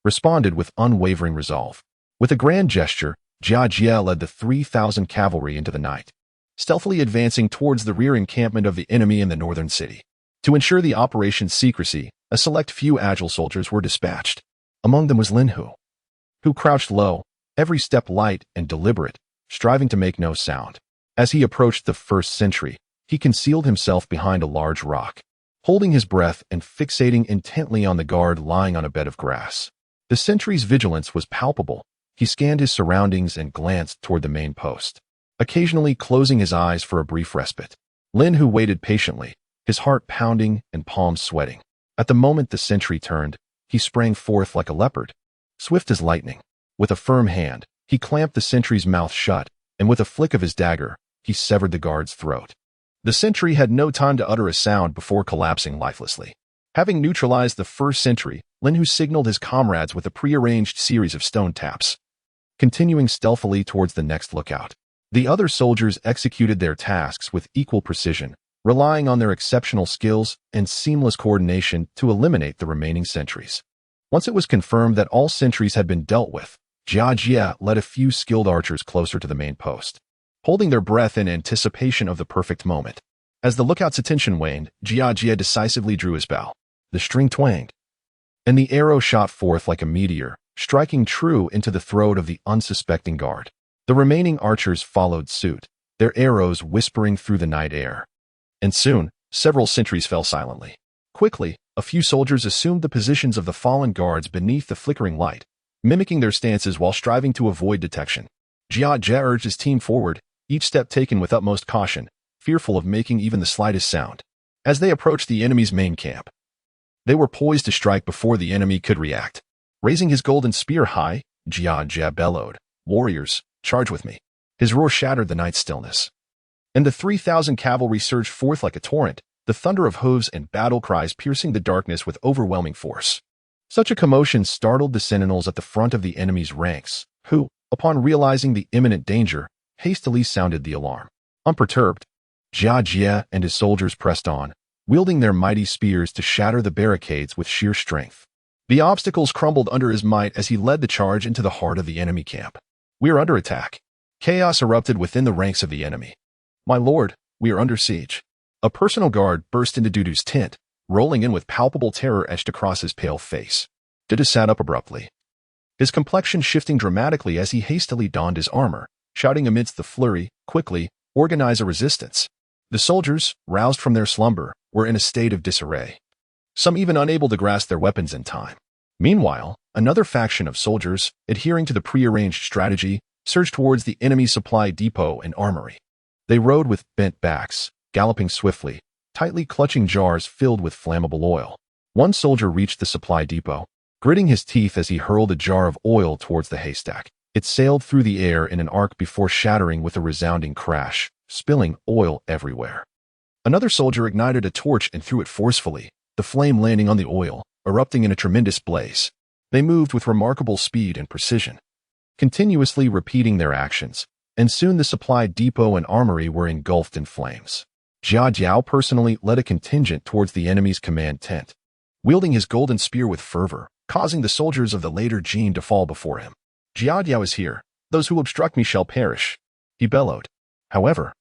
responded with unwavering resolve. With a grand gesture, Jia led the 3,000 cavalry into the night, stealthily advancing towards the rear encampment of the enemy in the northern city. To ensure the operation's secrecy, a select few agile soldiers were dispatched. Among them was Lin Hu, who crouched low, every step light and deliberate, striving to make no sound. As he approached the first sentry, he concealed himself behind a large rock, holding his breath and fixating intently on the guard lying on a bed of grass. The sentry's vigilance was palpable. He scanned his surroundings and glanced toward the main post, occasionally closing his eyes for a brief respite. Lin Hu waited patiently, his heart pounding and palms sweating. At the moment the sentry turned, he sprang forth like a leopard, swift as lightning. With a firm hand, he clamped the sentry's mouth shut, and with a flick of his dagger, he severed the guard's throat. The sentry had no time to utter a sound before collapsing lifelessly. Having neutralized the first sentry, Lin Hu signaled his comrades with a prearranged series of stone taps, continuing stealthily towards the next lookout. The other soldiers executed their tasks with equal precision, relying on their exceptional skills and seamless coordination to eliminate the remaining sentries. Once it was confirmed that all sentries had been dealt with, Jia led a few skilled archers closer to the main post, holding their breath in anticipation of the perfect moment. As the lookout's attention waned, Jia decisively drew his bow. The string twanged, and the arrow shot forth like a meteor, striking true into the throat of the unsuspecting guard. The remaining archers followed suit, their arrows whispering through the night air. and soon, several sentries fell silently. Quickly, a few soldiers assumed the positions of the fallen guards beneath the flickering light, mimicking their stances while striving to avoid detection. Jia Jia urged his team forward, each step taken with utmost caution, fearful of making even the slightest sound. As they approached the enemy's main camp, they were poised to strike before the enemy could react. Raising his golden spear high, Jia Jia bellowed, "Warriors, charge with me." His roar shattered the night's stillness, and the 3,000 cavalry surged forth like a torrent, the thunder of hooves and battle cries piercing the darkness with overwhelming force. Such a commotion startled the sentinels at the front of the enemy's ranks, who, upon realizing the imminent danger, hastily sounded the alarm. Unperturbed, Jia Jia and his soldiers pressed on, wielding their mighty spears to shatter the barricades with sheer strength. The obstacles crumbled under his might as he led the charge into the heart of the enemy camp. "We are under attack." Chaos erupted within the ranks of the enemy. "My lord, we are under siege." A personal guard burst into Dudu's tent, rolling in with palpable terror etched across his pale face. Dudu sat up abruptly, his complexion shifting dramatically as he hastily donned his armor, shouting amidst the flurry, "Quickly, organize a resistance." The soldiers, roused from their slumber, were in a state of disarray, some even unable to grasp their weapons in time. Meanwhile, another faction of soldiers, adhering to the prearranged strategy, surged towards the enemy supply depot and armory. They rode with bent backs, galloping swiftly, tightly clutching jars filled with flammable oil. One soldier reached the supply depot, gritting his teeth as he hurled a jar of oil towards the haystack. It sailed through the air in an arc before shattering with a resounding crash, spilling oil everywhere. Another soldier ignited a torch and threw it forcefully, the flame landing on the oil, erupting in a tremendous blaze. They moved with remarkable speed and precision, continuously repeating their actions, and soon the supply depot and armory were engulfed in flames. Jia Jiao personally led a contingent towards the enemy's command tent, wielding his golden spear with fervor, causing the soldiers of the later Jin to fall before him. "Jia Jiao is here. Those who obstruct me shall perish," he bellowed. However,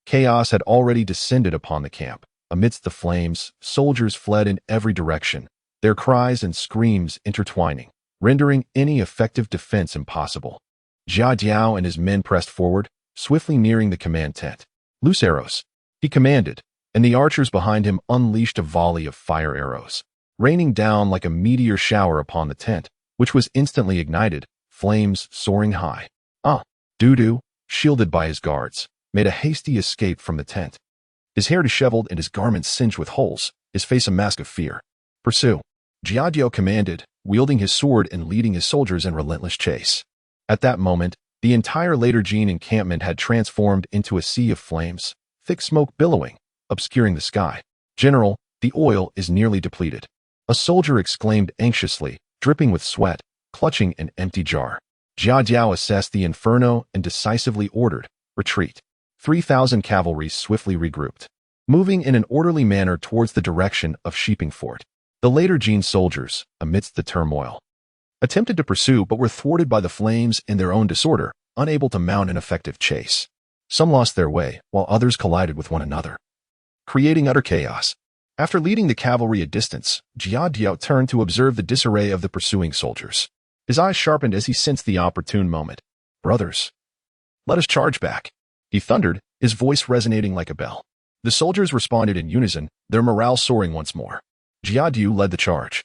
chaos had already descended upon the camp. Amidst the flames, soldiers fled in every direction, their cries and screams intertwining, rendering any effective defense impossible. Jia Jiao and his men pressed forward, swiftly nearing the command tent. "Loose arrows," he commanded, and the archers behind him unleashed a volley of fire arrows, raining down like a meteor shower upon the tent, which was instantly ignited, flames soaring high. Dudu, shielded by his guards, made a hasty escape from the tent. His hair disheveled and his garments singed with holes, his face a mask of fear. "Pursue," Jia Jiao commanded, wielding his sword and leading his soldiers in relentless chase. At that moment, the entire later Jin encampment had transformed into a sea of flames, thick smoke billowing, obscuring the sky. "General, the oil is nearly depleted," a soldier exclaimed anxiously, dripping with sweat, clutching an empty jar. Jia Jiao assessed the inferno and decisively ordered, "Retreat." 3,000 cavalry swiftly regrouped, moving in an orderly manner towards the direction of Sheeping Fort. The later Jin soldiers, amidst the turmoil, attempted to pursue but were thwarted by the flames and their own disorder, unable to mount an effective chase. Some lost their way, while others collided with one another, creating utter chaos. After leading the cavalry a distance, Jia Jiao turned to observe the disarray of the pursuing soldiers. His eyes sharpened as he sensed the opportune moment. "Brothers, let us charge back," he thundered, his voice resonating like a bell. The soldiers responded in unison, their morale soaring once more. Jia Jiao led the charge.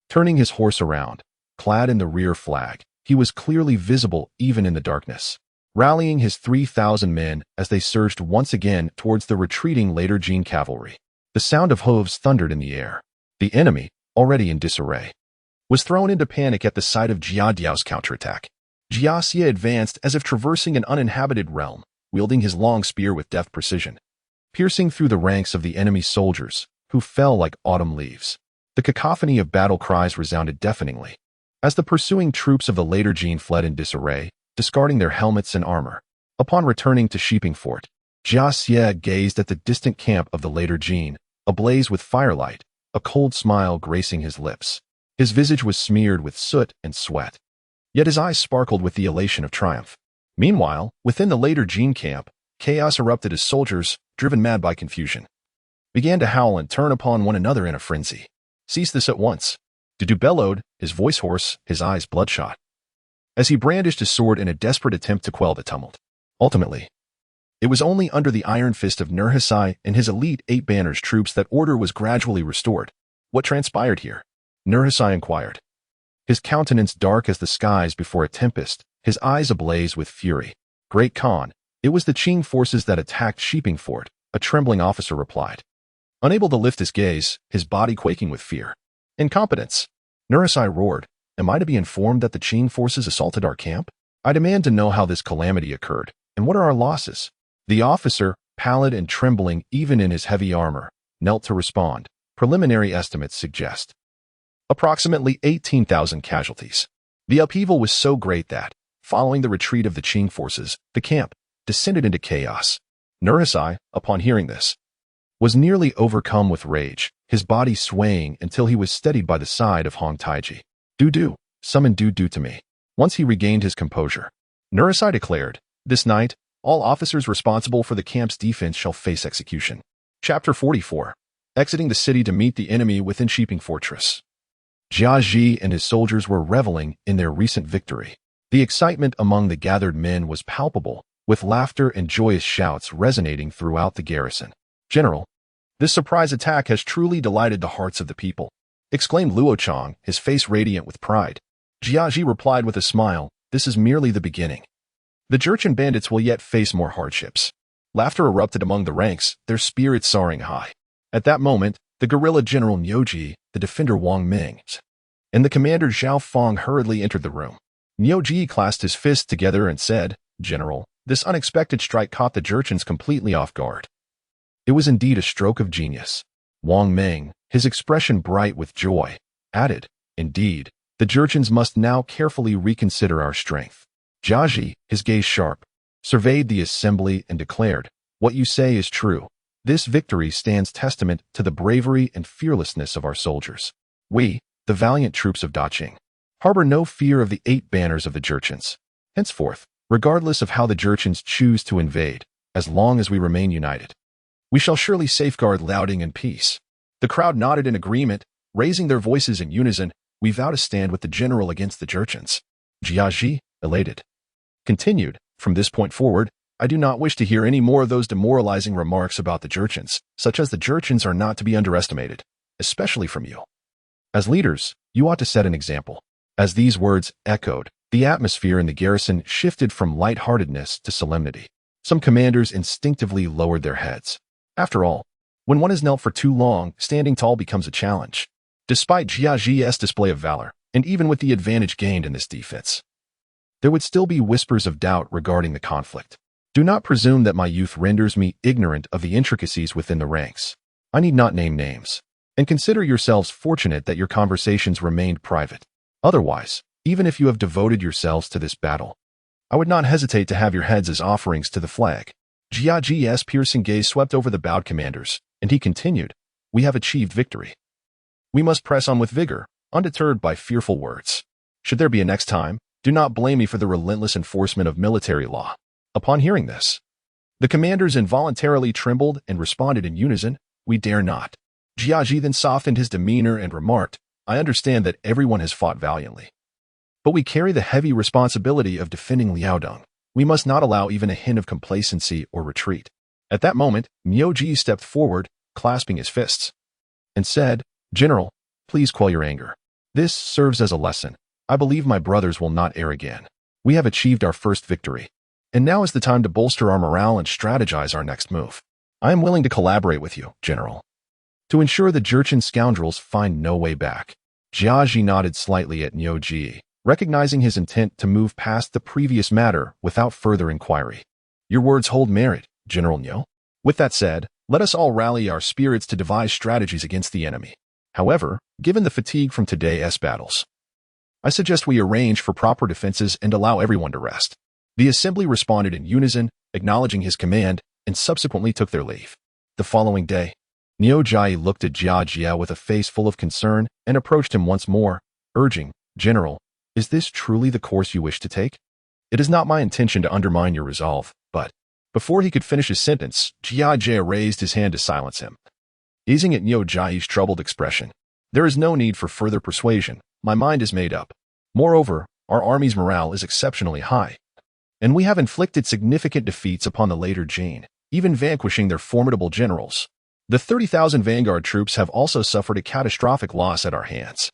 Turning his horse around, clad in the rear flag, he was clearly visible even in the darkness, rallying his 3,000 men as they surged once again towards the retreating later Jin cavalry. The sound of hooves thundered in the air. The enemy, already in disarray, was thrown into panic at the sight of Jia Jiao's counterattack. Jia Xie advanced as if traversing an uninhabited realm, wielding his long spear with deft precision, piercing through the ranks of the enemy soldiers, who fell like autumn leaves. The cacophony of battle cries resounded deafeningly, as the pursuing troops of the later Jin fled in disarray, discarding their helmets and armor. Upon returning to Sheeping Fort, Jia Xie gazed at the distant camp of the later Jin, ablaze with firelight, a cold smile gracing his lips. His visage was smeared with soot and sweat, yet his eyes sparkled with the elation of triumph. Meanwhile, within the later Jin camp, chaos erupted as soldiers, driven mad by confusion, began to howl and turn upon one another in a frenzy. "Cease this at once," Dudu bellowed, his voice hoarse, his eyes bloodshot, as he brandished his sword in a desperate attempt to quell the tumult. Ultimately, It was only under the iron fist of Nurhasai and his elite 8 banners troops that order was gradually restored. What transpired here? Nurhasai inquired. His countenance dark as the skies before a tempest, his eyes ablaze with fury. Great Khan, it was the Qing forces that attacked Shiping Fort, a trembling officer replied. Unable to lift his gaze, his body quaking with fear. Incompetence! Nurhasai roared. Am I to be informed that the Qing forces assaulted our camp? I demand to know how this calamity occurred, and what are our losses? The officer, pallid and trembling even in his heavy armor, knelt to respond. Preliminary estimates suggest approximately 18,000 casualties. The upheaval was so great that, following the retreat of the Qing forces, the camp descended into chaos. Nurhasai, upon hearing this, was nearly overcome with rage, his body swaying until he was steadied by the side of Hong Taiji. Du, summon Du to me. Once he regained his composure, Nurhasai declared, this night, all officers responsible for the camp's defense shall face execution. Chapter 44. Exiting the city to meet the enemy within Shiping Fortress. Jia Ji and his soldiers were reveling in their recent victory. The excitement among the gathered men was palpable, with laughter and joyous shouts resonating throughout the garrison. General, this surprise attack has truly delighted the hearts of the people, exclaimed Luo Chang, his face radiant with pride. Jia Ji replied with a smile, this is merely the beginning. The Jurchen bandits will yet face more hardships. Laughter erupted among the ranks, their spirits soaring high. At that moment, the guerrilla general Niuji, the defender Wang Ming, and the commander Zhao Feng hurriedly entered the room. Niuji clasped his fists together and said, General, this unexpected strike caught the Jurchens completely off guard. It was indeed a stroke of genius. Wang Ming, his expression bright with joy, added, Indeed, the Jurchens must now carefully reconsider our strength. Jia Ji, his gaze sharp, surveyed the assembly and declared, What you say is true. This victory stands testament to the bravery and fearlessness of our soldiers. We, the valiant troops of Daqing, harbor no fear of the 8 banners of the Jurchens. Henceforth, regardless of how the Jurchens choose to invade, as long as we remain united, we shall surely safeguard Liaoding and peace. The crowd nodded in agreement, raising their voices in unison. We vow to stand with the general against the Jurchens. Jia Ji, elated, continued, From this point forward, I do not wish to hear any more of those demoralizing remarks about the Jurchens, such as the Jurchens are not to be underestimated, especially from you. As leaders, you ought to set an example. As these words echoed, the atmosphere in the garrison shifted from lightheartedness to solemnity. Some commanders instinctively lowered their heads. After all, when one has knelt for too long, standing tall becomes a challenge. Despite Jia Ji's display of valor, and even with the advantage gained in this defense, there would still be whispers of doubt regarding the conflict. Do not presume that my youth renders me ignorant of the intricacies within the ranks. I need not name names. And consider yourselves fortunate that your conversations remained private. Otherwise, even if you have devoted yourselves to this battle, I would not hesitate to have your heads as offerings to the flag. Jia Ji's piercing gaze swept over the bowed commanders, and he continued, We have achieved victory. We must press on with vigor, undeterred by fearful words. Should there be a next time, do not blame me for the relentless enforcement of military law. Upon hearing this, the commanders involuntarily trembled and responded in unison, We dare not. Jia Ji then softened his demeanor and remarked, I understand that everyone has fought valiantly, but we carry the heavy responsibility of defending Liaodong. We must not allow even a hint of complacency or retreat. At that moment, Niuji stepped forward, clasping his fists, and said, General, please quell your anger. This serves as a lesson. I believe my brothers will not err again. We have achieved our first victory, and now is the time to bolster our morale and strategize our next move. I am willing to collaborate with you, General, to ensure the Jurchen scoundrels find no way back. Jia Ji nodded slightly at Niuji, recognizing his intent to move past the previous matter without further inquiry. Your words hold merit, General Niu. With that said, let us all rally our spirits to devise strategies against the enemy. However, given the fatigue from today's battles, I suggest we arrange for proper defenses and allow everyone to rest. The assembly responded in unison, acknowledging his command, and subsequently took their leave. The following day, Niuji looked at Jia Ji with a face full of concern and approached him once more, urging, General, is this truly the course you wish to take? It is not my intention to undermine your resolve, but, before he could finish his sentence, Jia Ji raised his hand to silence him. Gazing at Niuji's troubled expression, there is no need for further persuasion. My mind is made up. Moreover, our army's morale is exceptionally high. and we have inflicted significant defeats upon the later Jin, even vanquishing their formidable generals. The 30,000 vanguard troops have also suffered a catastrophic loss at our hands.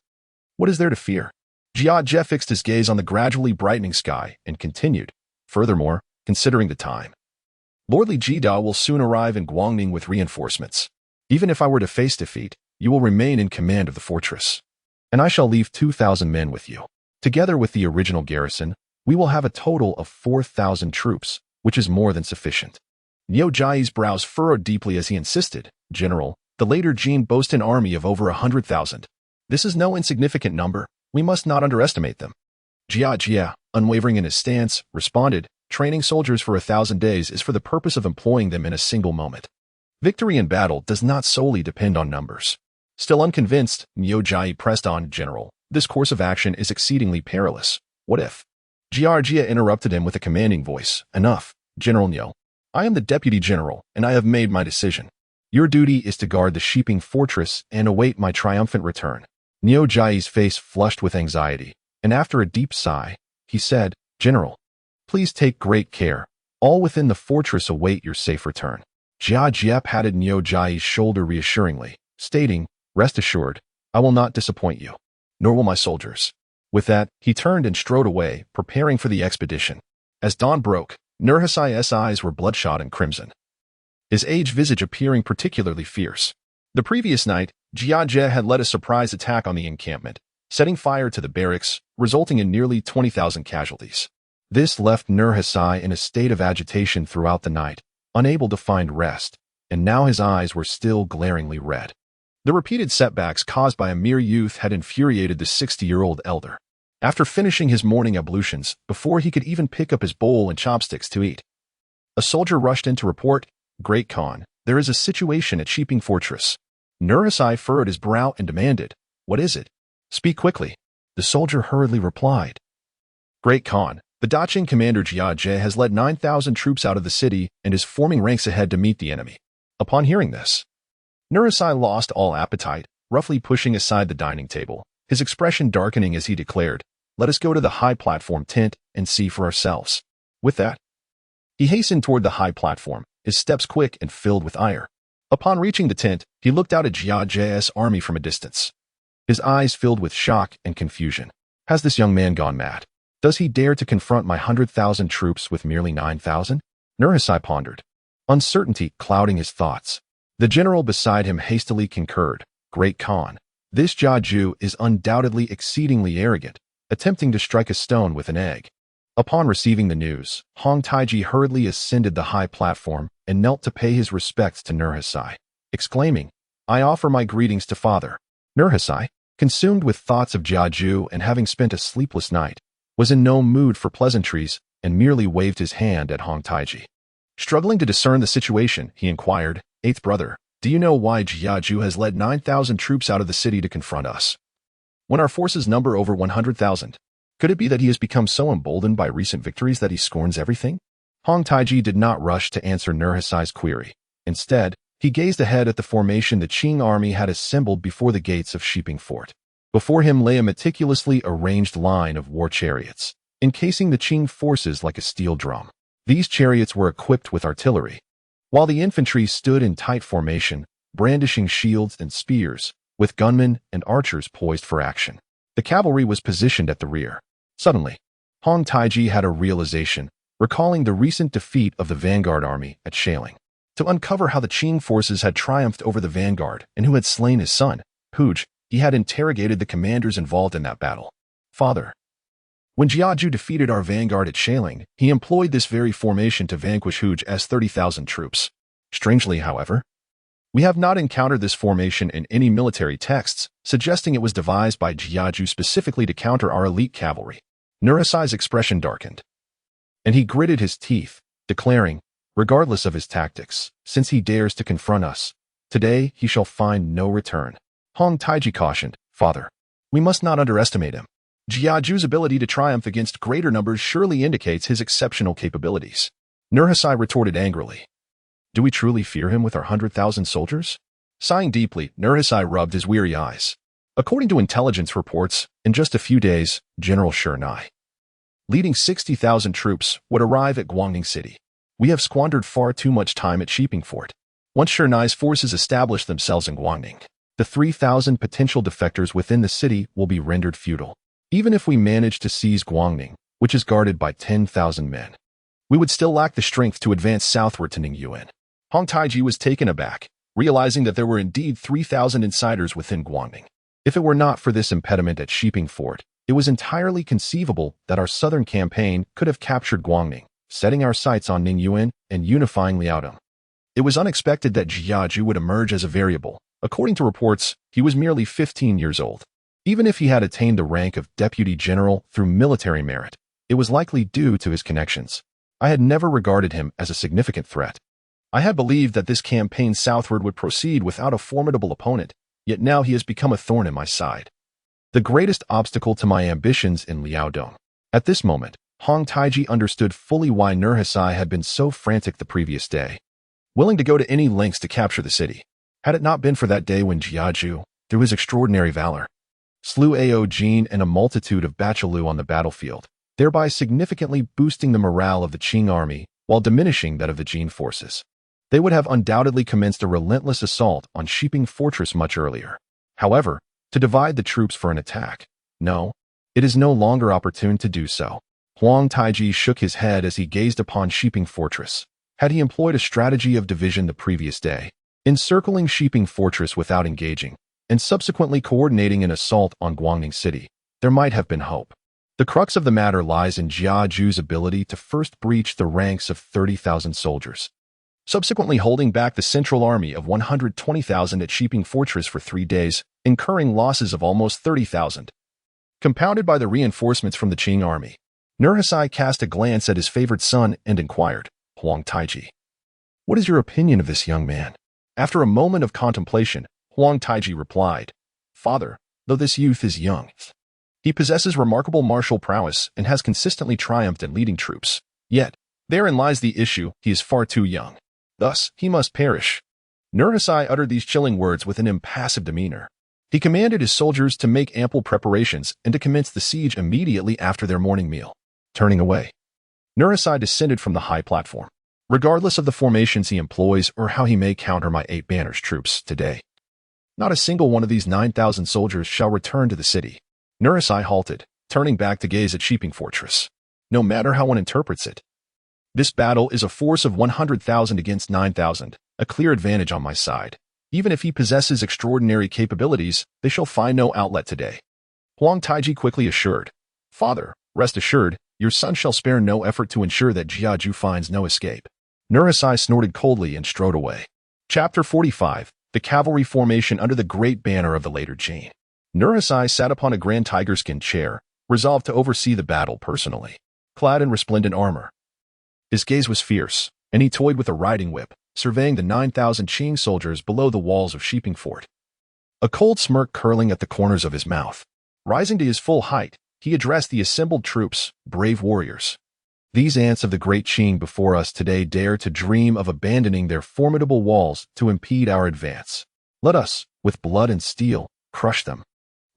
What is there to fear? Jia Jie fixed his gaze on the gradually brightening sky and continued. Furthermore, considering the time, Lord Li Jida will soon arrive in Guangning with reinforcements. Even if I were to face defeat, you will remain in command of the fortress, and I shall leave 2,000 men with you. Together with the original garrison, we will have a total of 4,000 troops, which is more than sufficient. Niu Jai's brows furrowed deeply as he insisted, General, the later Jin boast an army of over 100,000. This is no insignificant number. We must not underestimate them. Jia Jie, unwavering in his stance, responded, training soldiers for 1,000 days is for the purpose of employing them in a single moment. Victory in battle does not solely depend on numbers. Still unconvinced, Niu Jai pressed on, General, this course of action is exceedingly perilous. What if? Jia Jie interrupted him with a commanding voice. Enough, General Niu. I am the deputy general, and I have made my decision. Your duty is to guard the Shiping Fortress and await my triumphant return. Niu Jai's face flushed with anxiety, and after a deep sigh, he said, General, please take great care. All within the fortress await your safe return. Jia Jie patted Niu Jai's shoulder reassuringly, stating, Rest assured, I will not disappoint you, nor will my soldiers. With that, he turned and strode away, preparing for the expedition. As dawn broke, Nurhasai's eyes were bloodshot and crimson, his aged visage appearing particularly fierce. The previous night, Jia Jie had led a surprise attack on the encampment, setting fire to the barracks, resulting in nearly 20,000 casualties. This left Nurhasai in a state of agitation throughout the night, unable to find rest, and now his eyes were still glaringly red. The repeated setbacks caused by a mere youth had infuriated the 60-year-old elder. After finishing his morning ablutions, before he could even pick up his bowl and chopsticks to eat, a soldier rushed in to report, Great Khan, there is a situation at Shiping Fortress. Nurhasai furrowed his brow and demanded, What is it? Speak quickly. The soldier hurriedly replied, Great Khan, the Daqing commander Jia Jie has led 9,000 troops out of the city and is forming ranks ahead to meet the enemy. Upon hearing this, Nurhasai lost all appetite, roughly pushing aside the dining table, his expression darkening as he declared, Let us go to the high platform tent and see for ourselves. With that, he hastened toward the high platform, his steps quick and filled with ire. Upon reaching the tent, he looked out at Jia Jie's army from a distance, his eyes filled with shock and confusion. Has this young man gone mad? Does he dare to confront my 100,000 troops with merely 9,000? Nurhasai pondered, uncertainty clouding his thoughts. The general beside him hastily concurred, Great Khan, this Jia Ju is undoubtedly exceedingly arrogant, attempting to strike a stone with an egg. Upon receiving the news, Hong Taiji hurriedly ascended the high platform and knelt to pay his respects to Nurhasai, exclaiming, I offer my greetings to father. Nurhasai, consumed with thoughts of Jia Ju and having spent a sleepless night, was in no mood for pleasantries and merely waved his hand at Hong Taiji. Struggling to discern the situation, he inquired, Eighth brother, do you know why Jia Ju has led 9,000 troops out of the city to confront us, when our forces number over 100,000? Could it be that he has become so emboldened by recent victories that he scorns everything? Hong Taiji did not rush to answer Nurhasai's query. Instead, he gazed ahead at the formation the Qing army had assembled before the gates of Shiping Fort. Before him lay a meticulously arranged line of war chariots, encasing the Qing forces like a steel drum. These chariots were equipped with artillery, while the infantry stood in tight formation, brandishing shields and spears, with gunmen and archers poised for action. The cavalry was positioned at the rear. Suddenly, Hong Taiji had a realization, recalling the recent defeat of the vanguard army at Shailing. To uncover how the Qing forces had triumphed over the vanguard and who had slain his son, Huge, he had interrogated the commanders involved in that battle. Father, when Jia Ju defeated our vanguard at Shailing, he employed this very formation to vanquish Huge's 30,000 troops. Strangely, however, we have not encountered this formation in any military texts, suggesting it was devised by Jia Ju specifically to counter our elite cavalry. Nurhasai's expression darkened, and he gritted his teeth, declaring, regardless of his tactics, since he dares to confront us, today he shall find no return. Hong Taiji cautioned, Father, we must not underestimate him. Jia Ju's ability to triumph against greater numbers surely indicates his exceptional capabilities. Nurhasai retorted angrily, Do we truly fear him with our 100,000 soldiers? Sighing deeply, Nurhasai rubbed his weary eyes. According to intelligence reports, in just a few days, General Shernai, leading 60,000 troops, would arrive at Guangning City. We have squandered far too much time at Shiping Fort. Once Shernai's forces establish themselves in Guangning, the 3,000 potential defectors within the city will be rendered futile. Even if we manage to seize Guangning, which is guarded by 10,000 men, we would still lack the strength to advance southward to Ningyuan. Huang Taiji was taken aback, realizing that there were indeed 3,000 insiders within Guangning. If it were not for this impediment at Shiping Fort, it was entirely conceivable that our southern campaign could have captured Guangning, setting our sights on Ningyuan and unifying Liaodong. It was unexpected that Jiaju would emerge as a variable. According to reports, he was merely 15 years old. Even if he had attained the rank of deputy general through military merit, it was likely due to his connections. I had never regarded him as a significant threat. I had believed that this campaign southward would proceed without a formidable opponent, yet now he has become a thorn in my side. The greatest obstacle to my ambitions in Liaodong. At this moment, Huang Taiji understood fully why Nurhasai had been so frantic the previous day, willing to go to any lengths to capture the city. Had it not been for that day when Jiaju, through his extraordinary valor, slew Ao Jin and a multitude of Bachilu on the battlefield, thereby significantly boosting the morale of the Qing army while diminishing that of the Jin forces, they would have undoubtedly commenced a relentless assault on Shiping Fortress much earlier. However, to divide the troops for an attack, no, it is no longer opportune to do so. Huang Taiji shook his head as he gazed upon Shiping Fortress. Had he employed a strategy of division the previous day, encircling Shiping Fortress without engaging, and subsequently coordinating an assault on Guangning City, there might have been hope. The crux of the matter lies in Jiaju's ability to first breach the ranks of 30,000 soldiers, subsequently holding back the central army of 120,000 at Shiping Fortress for 3 days, incurring losses of almost 30,000. Compounded by the reinforcements from the Qing army, Nurhasai cast a glance at his favored son and inquired, Huang Taiji, what is your opinion of this young man? After a moment of contemplation, Huang Taiji replied, Father, though this youth is young, he possesses remarkable martial prowess and has consistently triumphed in leading troops. Yet, therein lies the issue, he is far too young. Thus, he must perish. Nurhasai uttered these chilling words with an impassive demeanor. He commanded his soldiers to make ample preparations and to commence the siege immediately after their morning meal. Turning away, Nurhasai descended from the high platform. Regardless of the formations he employs or how he may counter my 8 banners troops today, not a single one of these 9,000 soldiers shall return to the city. Nurhasai halted, turning back to gaze at Shiping Fortress. No matter how one interprets it, this battle is a force of 100,000 against 9,000, a clear advantage on my side. Even if he possesses extraordinary capabilities, they shall find no outlet today. Huang Taiji quickly assured, Father, rest assured, your son shall spare no effort to ensure that Jiaju finds no escape. Nurhasai snorted coldly and strode away. Chapter 45, The Cavalry Formation under the Great Banner of the later Jin. Nurhasai sat upon a grand tiger-skin chair, resolved to oversee the battle personally. Clad in resplendent armor, his gaze was fierce, and he toyed with a riding whip, surveying the 9,000 Qing soldiers below the walls of Shiping Fort. A cold smirk curling at the corners of his mouth. Rising to his full height, he addressed the assembled troops, brave warriors. These ants of the great Qing before us today dare to dream of abandoning their formidable walls to impede our advance. Let us, with blood and steel, crush them.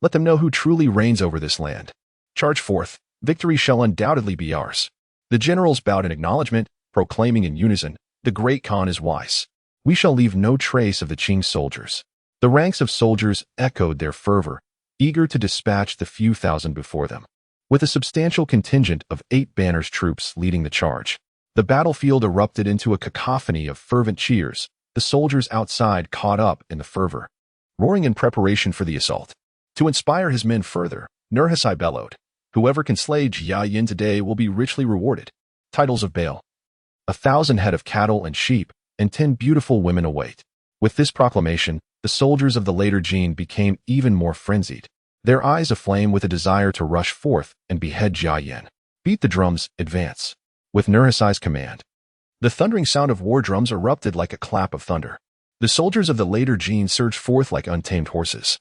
Let them know who truly reigns over this land. Charge forth, victory shall undoubtedly be ours. The generals bowed in acknowledgement, proclaiming in unison, the great Khan is wise. We shall leave no trace of the Qing soldiers. The ranks of soldiers echoed their fervor, eager to dispatch the few thousand before them. With a substantial contingent of 8 banners troops leading the charge, the battlefield erupted into a cacophony of fervent cheers, the soldiers outside caught up in the fervor, roaring in preparation for the assault. To inspire his men further, Nurhasai bellowed, Whoever can slay Jia Yin today will be richly rewarded. Titles of Baal. 1,000 head of cattle and sheep, and 10 beautiful women await. With this proclamation, the soldiers of the later Jin became even more frenzied, their eyes aflame with a desire to rush forth and behead Jia Yin. Beat the drums, advance. With Nurhasai's command, the thundering sound of war drums erupted like a clap of thunder. The soldiers of the later Jin surged forth like untamed horses,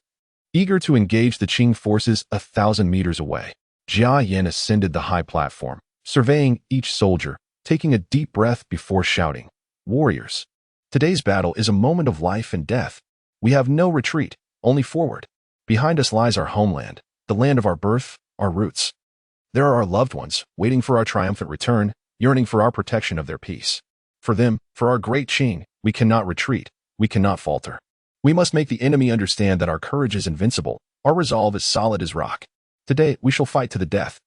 eager to engage the Qing forces 1,000 meters away. Jia Yin ascended the high platform, surveying each soldier, taking a deep breath before shouting, Warriors, today's battle is a moment of life and death. We have no retreat, only forward. Behind us lies our homeland, the land of our birth, our roots. There are our loved ones, waiting for our triumphant return, yearning for our protection of their peace. For them, for our great Qing, we cannot retreat, we cannot falter. We must make the enemy understand that our courage is invincible, our resolve is solid as rock. Today, we shall fight to the death.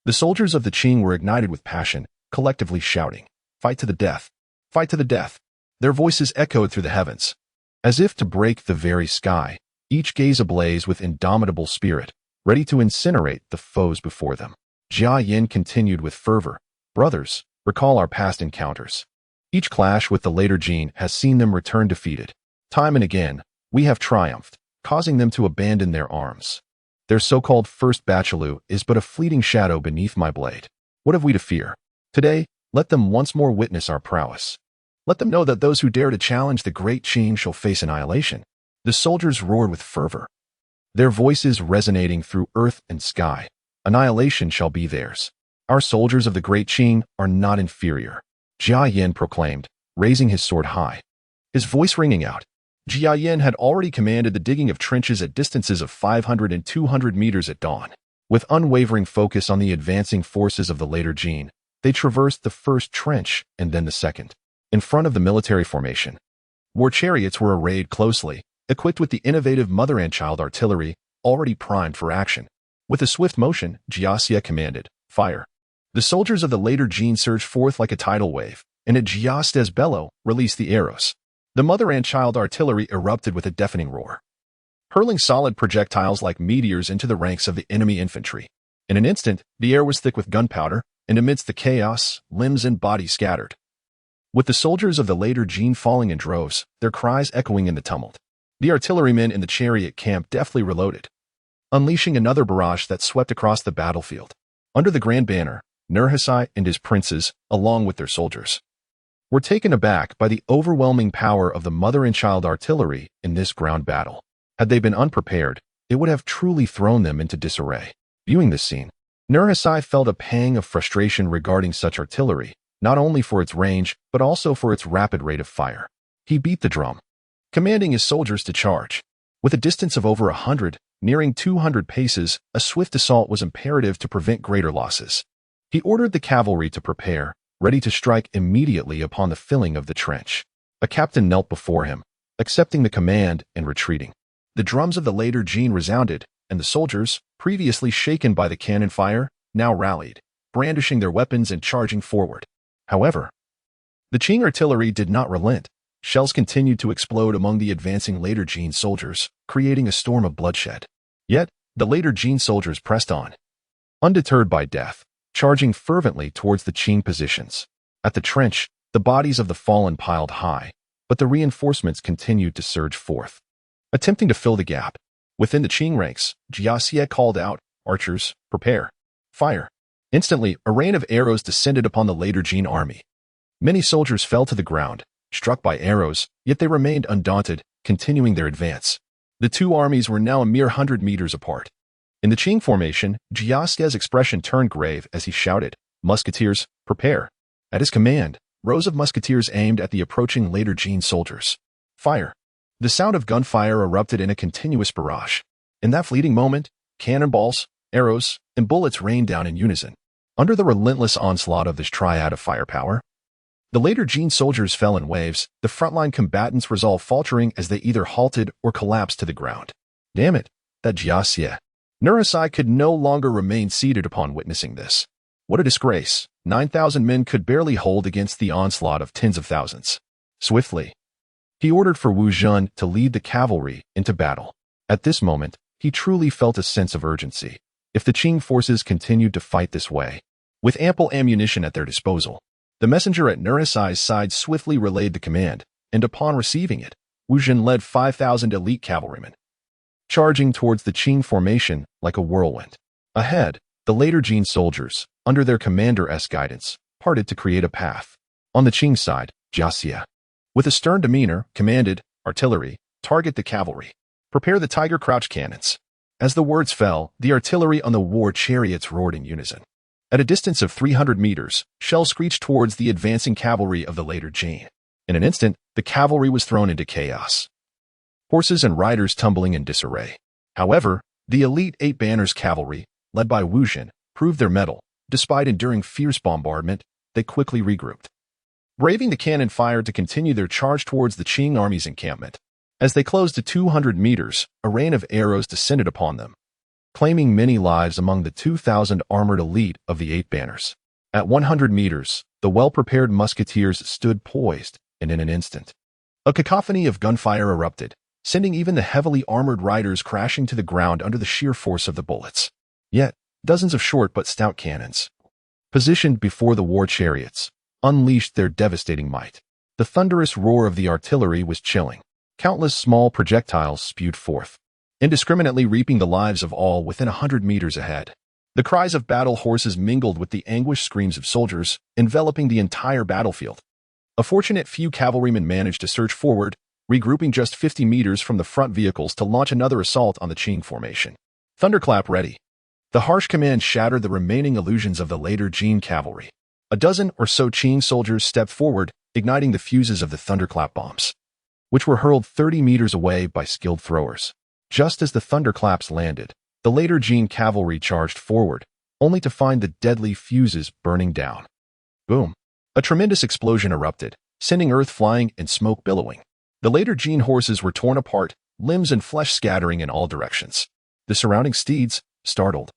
The soldiers of the Qing were ignited with passion, collectively shouting, "Fight to the death! Fight to the death!" Their voices echoed through the heavens. As if to break the very sky, each gaze ablaze with indomitable spirit, ready to incinerate the foes before them. Jia Yin continued with fervor, "Brothers, recall our past encounters. Each clash with the later Jin has seen them return defeated. Time and again, we have triumphed, causing them to abandon their arms. Their so-called first Bachelu is but a fleeting shadow beneath my blade. What have we to fear? Today, let them once more witness our prowess. Let them know that those who dare to challenge the great Qing shall face annihilation." The soldiers roared with fervor, their voices resonating through earth and sky. Annihilation shall be theirs. Our soldiers of the great Qing are not inferior, Jia Yin proclaimed, raising his sword high, his voice ringing out. Jia Yin had already commanded the digging of trenches at distances of 500 and 200 meters at dawn. With unwavering focus on the advancing forces of the later Jin, they traversed the first trench and then the second. In front of the military formation, war chariots were arrayed closely, equipped with the innovative mother and child artillery, already primed for action. With a swift motion, Jia Xie commanded, "Fire." The soldiers of the later Jin surged forth like a tidal wave, and at Jia Xie's bellow, released the arrows. The mother and child artillery erupted with a deafening roar, hurling solid projectiles like meteors into the ranks of the enemy infantry. In an instant, the air was thick with gunpowder, and amidst the chaos, limbs and bodies scattered. With the soldiers of the later Jin falling in droves, their cries echoing in the tumult, the artillerymen in the chariot camp deftly reloaded, unleashing another barrage that swept across the battlefield. Under the grand banner, Nurhaci and his princes, along with their soldiers, were taken aback by the overwhelming power of the mother and child artillery in this ground battle. Had they been unprepared, it would have truly thrown them into disarray. Viewing this scene, Nurhaci felt a pang of frustration regarding such artillery, not only for its range, but also for its rapid rate of fire. He beat the drum, commanding his soldiers to charge. With a distance of over 100, nearing 200 paces, a swift assault was imperative to prevent greater losses. He ordered the cavalry to prepare, ready to strike immediately upon the filling of the trench. A captain knelt before him, accepting the command and retreating. The drums of the later Jin resounded, and the soldiers, previously shaken by the cannon fire, now rallied, brandishing their weapons and charging forward. However, the Qing artillery did not relent. Shells continued to explode among the advancing later Jin soldiers, creating a storm of bloodshed. Yet, the later Jin soldiers pressed on, undeterred by death, charging fervently towards the Qing positions. At the trench, the bodies of the fallen piled high, but the reinforcements continued to surge forth, attempting to fill the gap. Within the Qing ranks, Jia Xie called out, "Archers, prepare. Fire." Instantly, a rain of arrows descended upon the later Jin army. Many soldiers fell to the ground, struck by arrows, yet they remained undaunted, continuing their advance. The two armies were now a mere 100 meters apart. In the Qing formation, Jia Xie's expression turned grave as he shouted, "Musketeers, prepare." At his command, rows of musketeers aimed at the approaching later Jin soldiers. Fire. The sound of gunfire erupted in a continuous barrage. In that fleeting moment, cannonballs, arrows, and bullets rained down in unison. Under the relentless onslaught of this triad of firepower, the later Jin soldiers fell in waves, the frontline combatants resolved faltering as they either halted or collapsed to the ground. Damn it, that Jia Xie. Nurhaci could no longer remain seated upon witnessing this. What a disgrace. 9,000 men could barely hold against the onslaught of tens of thousands. Swiftly, he ordered for Wu Zhen to lead the cavalry into battle. At this moment, he truly felt a sense of urgency. If the Qing forces continued to fight this way, with ample ammunition at their disposal, the messenger at Nurhaci's side swiftly relayed the command, and upon receiving it, Wu Zhen led 5,000 elite cavalrymen, charging towards the Qing formation like a whirlwind. Ahead, the later Jin soldiers, under their commander's guidance, parted to create a path. On the Qing side, Jia Xie, with a stern demeanor, commanded, "Artillery, target the cavalry. Prepare the tiger crouch cannons." As the words fell, the artillery on the war chariots roared in unison. At a distance of 300 meters, shells screeched towards the advancing cavalry of the later Jin. In an instant, the cavalry was thrown into chaos, horses and riders tumbling in disarray. However, the elite 8 Banners cavalry, led by Wu Zhen, proved their mettle. Despite enduring fierce bombardment, they quickly regrouped, braving the cannon fire to continue their charge towards the Qing army's encampment. As they closed to 200 meters, a rain of arrows descended upon them, claiming many lives among the 2,000 armored elite of the Eight Banners. At 100 meters, the well-prepared musketeers stood poised, and in an instant, a cacophony of gunfire erupted, sending even the heavily armored riders crashing to the ground under the sheer force of the bullets. Yet, dozens of short but stout cannons, positioned before the war chariots, unleashed their devastating might. The thunderous roar of the artillery was chilling. Countless small projectiles spewed forth, indiscriminately reaping the lives of all within 100 meters ahead. The cries of battle horses mingled with the anguished screams of soldiers, enveloping the entire battlefield. A fortunate few cavalrymen managed to surge forward, regrouping just 50 meters from the front vehicles to launch another assault on the Qing formation. Thunderclap ready. The harsh command shattered the remaining illusions of the later Jin cavalry. A dozen or so Qing soldiers stepped forward, igniting the fuses of the thunderclap bombs, which were hurled 30 meters away by skilled throwers. Just as the thunderclaps landed, the later Jin cavalry charged forward, only to find the deadly fuses burning down. Boom! A tremendous explosion erupted, sending earth flying and smoke billowing. The later Jin horses were torn apart, limbs and flesh scattering in all directions. The surrounding steeds, startled,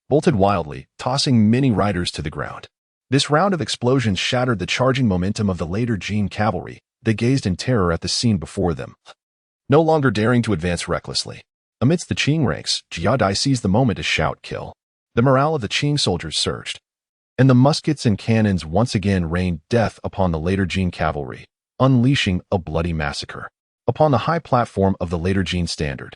bolted wildly, tossing many riders to the ground. This round of explosions shattered the charging momentum of the later Jin cavalry. They gazed in terror at the scene before them, no longer daring to advance recklessly. Amidst the Qing ranks, Jia Dai seized the moment to shout kill. The morale of the Qing soldiers surged, and the muskets and cannons once again rained death upon the later Jin cavalry, unleashing a bloody massacre. Upon the high platform of the later Jin standard,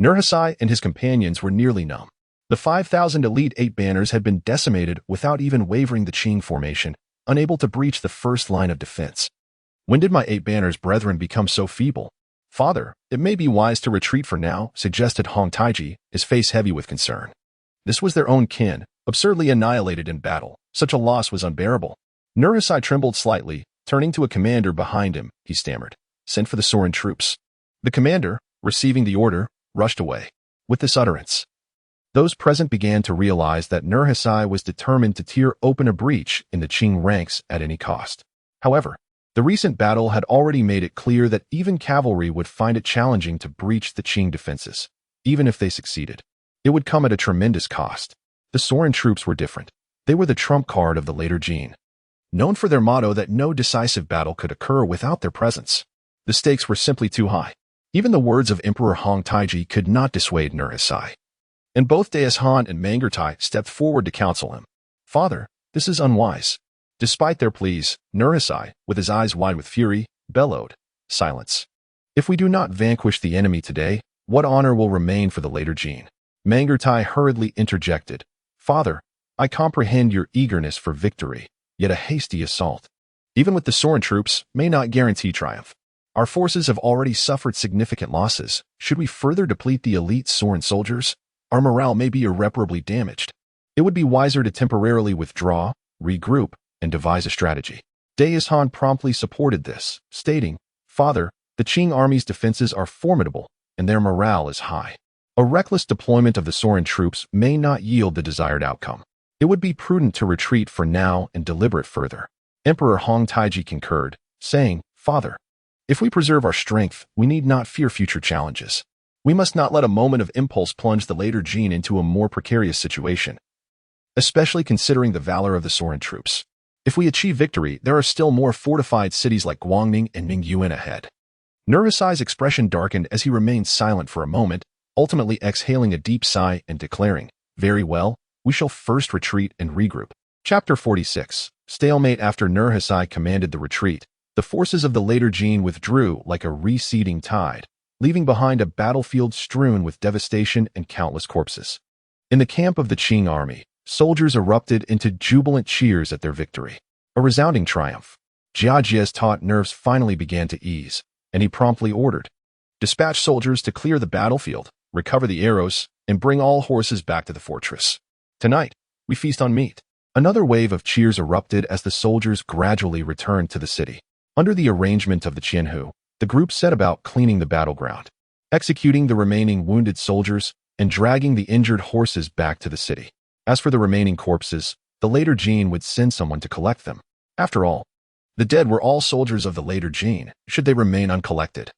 Nurhaci and his companions were nearly numb. The 5,000 elite Eight Banners had been decimated without even wavering the Qing formation, unable to breach the first line of defense. When did my Eight Banners brethren become so feeble? Father, it may be wise to retreat for now, suggested Hong Taiji, his face heavy with concern. This was their own kin, absurdly annihilated in battle. Such a loss was unbearable. Nurhaci trembled slightly, turning to a commander behind him, he stammered. Send for the Sorin troops. The commander, receiving the order, rushed away. With this utterance, those present began to realize that Nurhaci was determined to tear open a breach in the Qing ranks at any cost. However, the recent battle had already made it clear that even cavalry would find it challenging to breach the Qing defenses. Even if they succeeded, it would come at a tremendous cost. The Sorin troops were different. They were the trump card of the later Jin, known for their motto that no decisive battle could occur without their presence. The stakes were simply too high. Even the words of Emperor Hong Taiji could not dissuade Nurhaci, and both Deus Han and Mangertai stepped forward to counsel him. Father, this is unwise. Despite their pleas, Nurhaci, with his eyes wide with fury, bellowed, silence. If we do not vanquish the enemy today, what honor will remain for the later Jin? Mangertai hurriedly interjected. Father, I comprehend your eagerness for victory, yet a hasty assault, even with the Sorin troops, may not guarantee triumph. Our forces have already suffered significant losses. Should we further deplete the elite Sorin soldiers, our morale may be irreparably damaged. It would be wiser to temporarily withdraw, regroup, and devise a strategy. Deus Han promptly supported this, stating, Father, the Qing army's defenses are formidable, and their morale is high. A reckless deployment of the Sorin troops may not yield the desired outcome. It would be prudent to retreat for now and deliberate further. Emperor Hong Taiji concurred, saying, Father, if we preserve our strength, we need not fear future challenges. We must not let a moment of impulse plunge the later Jin into a more precarious situation, especially considering the valor of the Sorin troops. If we achieve victory, there are still more fortified cities like Guangning and Mingyuan ahead. Nurhaci's expression darkened as he remained silent for a moment, ultimately exhaling a deep sigh and declaring, Very well, we shall first retreat and regroup. Chapter 46. Stalemate. After Nurhaci commanded the retreat, the forces of the later Jin withdrew like a receding tide, leaving behind a battlefield strewn with devastation and countless corpses. In the camp of the Qing army, soldiers erupted into jubilant cheers at their victory. A resounding triumph. Jia Jia's taut nerves finally began to ease, and he promptly ordered, dispatch soldiers to clear the battlefield, recover the arrows, and bring all horses back to the fortress. Tonight, we feast on meat. Another wave of cheers erupted as the soldiers gradually returned to the city. Under the arrangement of the Qianhu, the group set about cleaning the battleground, executing the remaining wounded soldiers, and dragging the injured horses back to the city. As for the remaining corpses, the later Jin would send someone to collect them. After all, the dead were all soldiers of the later Jin, should they remain uncollected.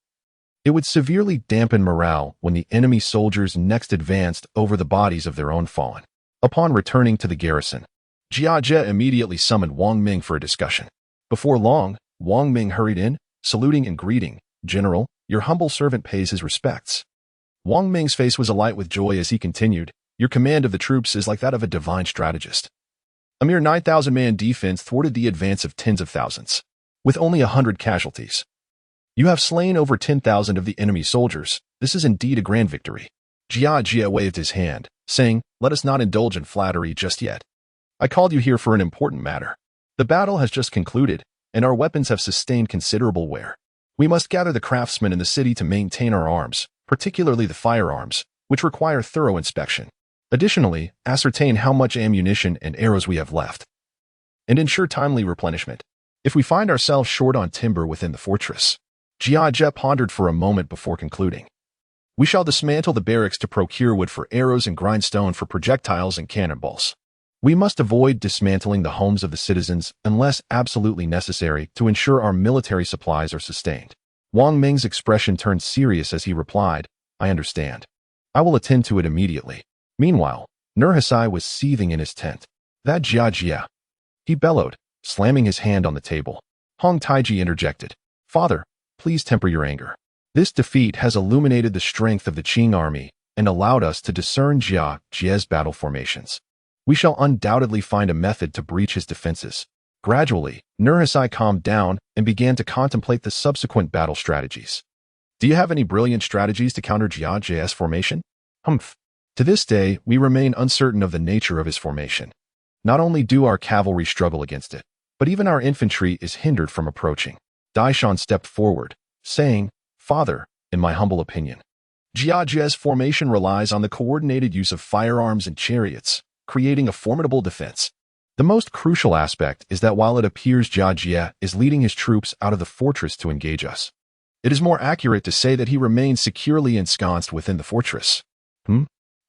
It would severely dampen morale when the enemy soldiers next advanced over the bodies of their own fallen. Upon returning to the garrison, Jia Jie immediately summoned Wang Ming for a discussion. Before long, Wang Ming hurried in, saluting and greeting, "General, your humble servant pays his respects." Wang Ming's face was alight with joy as he continued, "Your command of the troops is like that of a divine strategist. A mere 9,000-man defense thwarted the advance of tens of thousands, with only 100 casualties. You have slain over 10,000 of the enemy soldiers. This is indeed a grand victory." Jia Jie waved his hand, saying, "Let us not indulge in flattery just yet. I called you here for an important matter. The battle has just concluded, and our weapons have sustained considerable wear. We must gather the craftsmen in the city to maintain our arms, particularly the firearms, which require thorough inspection. Additionally, ascertain how much ammunition and arrows we have left, and ensure timely replenishment. If we find ourselves short on timber within the fortress," Jia Jie pondered for a moment before concluding, "we shall dismantle the barracks to procure wood for arrows and grindstone for projectiles and cannonballs. We must avoid dismantling the homes of the citizens unless absolutely necessary to ensure our military supplies are sustained." Wang Ming's expression turned serious as he replied, "I understand. I will attend to it immediately." Meanwhile, Nurhasai was seething in his tent. "That Jia Jie," he bellowed, slamming his hand on the table. Hong Taiji interjected, "Father, please temper your anger. This defeat has illuminated the strength of the Qing army and allowed us to discern Jia Jie's battle formations. We shall undoubtedly find a method to breach his defenses." Gradually, Nurhasai calmed down and began to contemplate the subsequent battle strategies. "Do you have any brilliant strategies to counter Jia Jie's formation?" "Humph. To this day, we remain uncertain of the nature of his formation. Not only do our cavalry struggle against it, but even our infantry is hindered from approaching." Daishan stepped forward, saying, "Father, in my humble opinion, Jia Jie's formation relies on the coordinated use of firearms and chariots, creating a formidable defense. The most crucial aspect is that while it appears Jia Jie is leading his troops out of the fortress to engage us, it is more accurate to say that he remains securely ensconced within the fortress."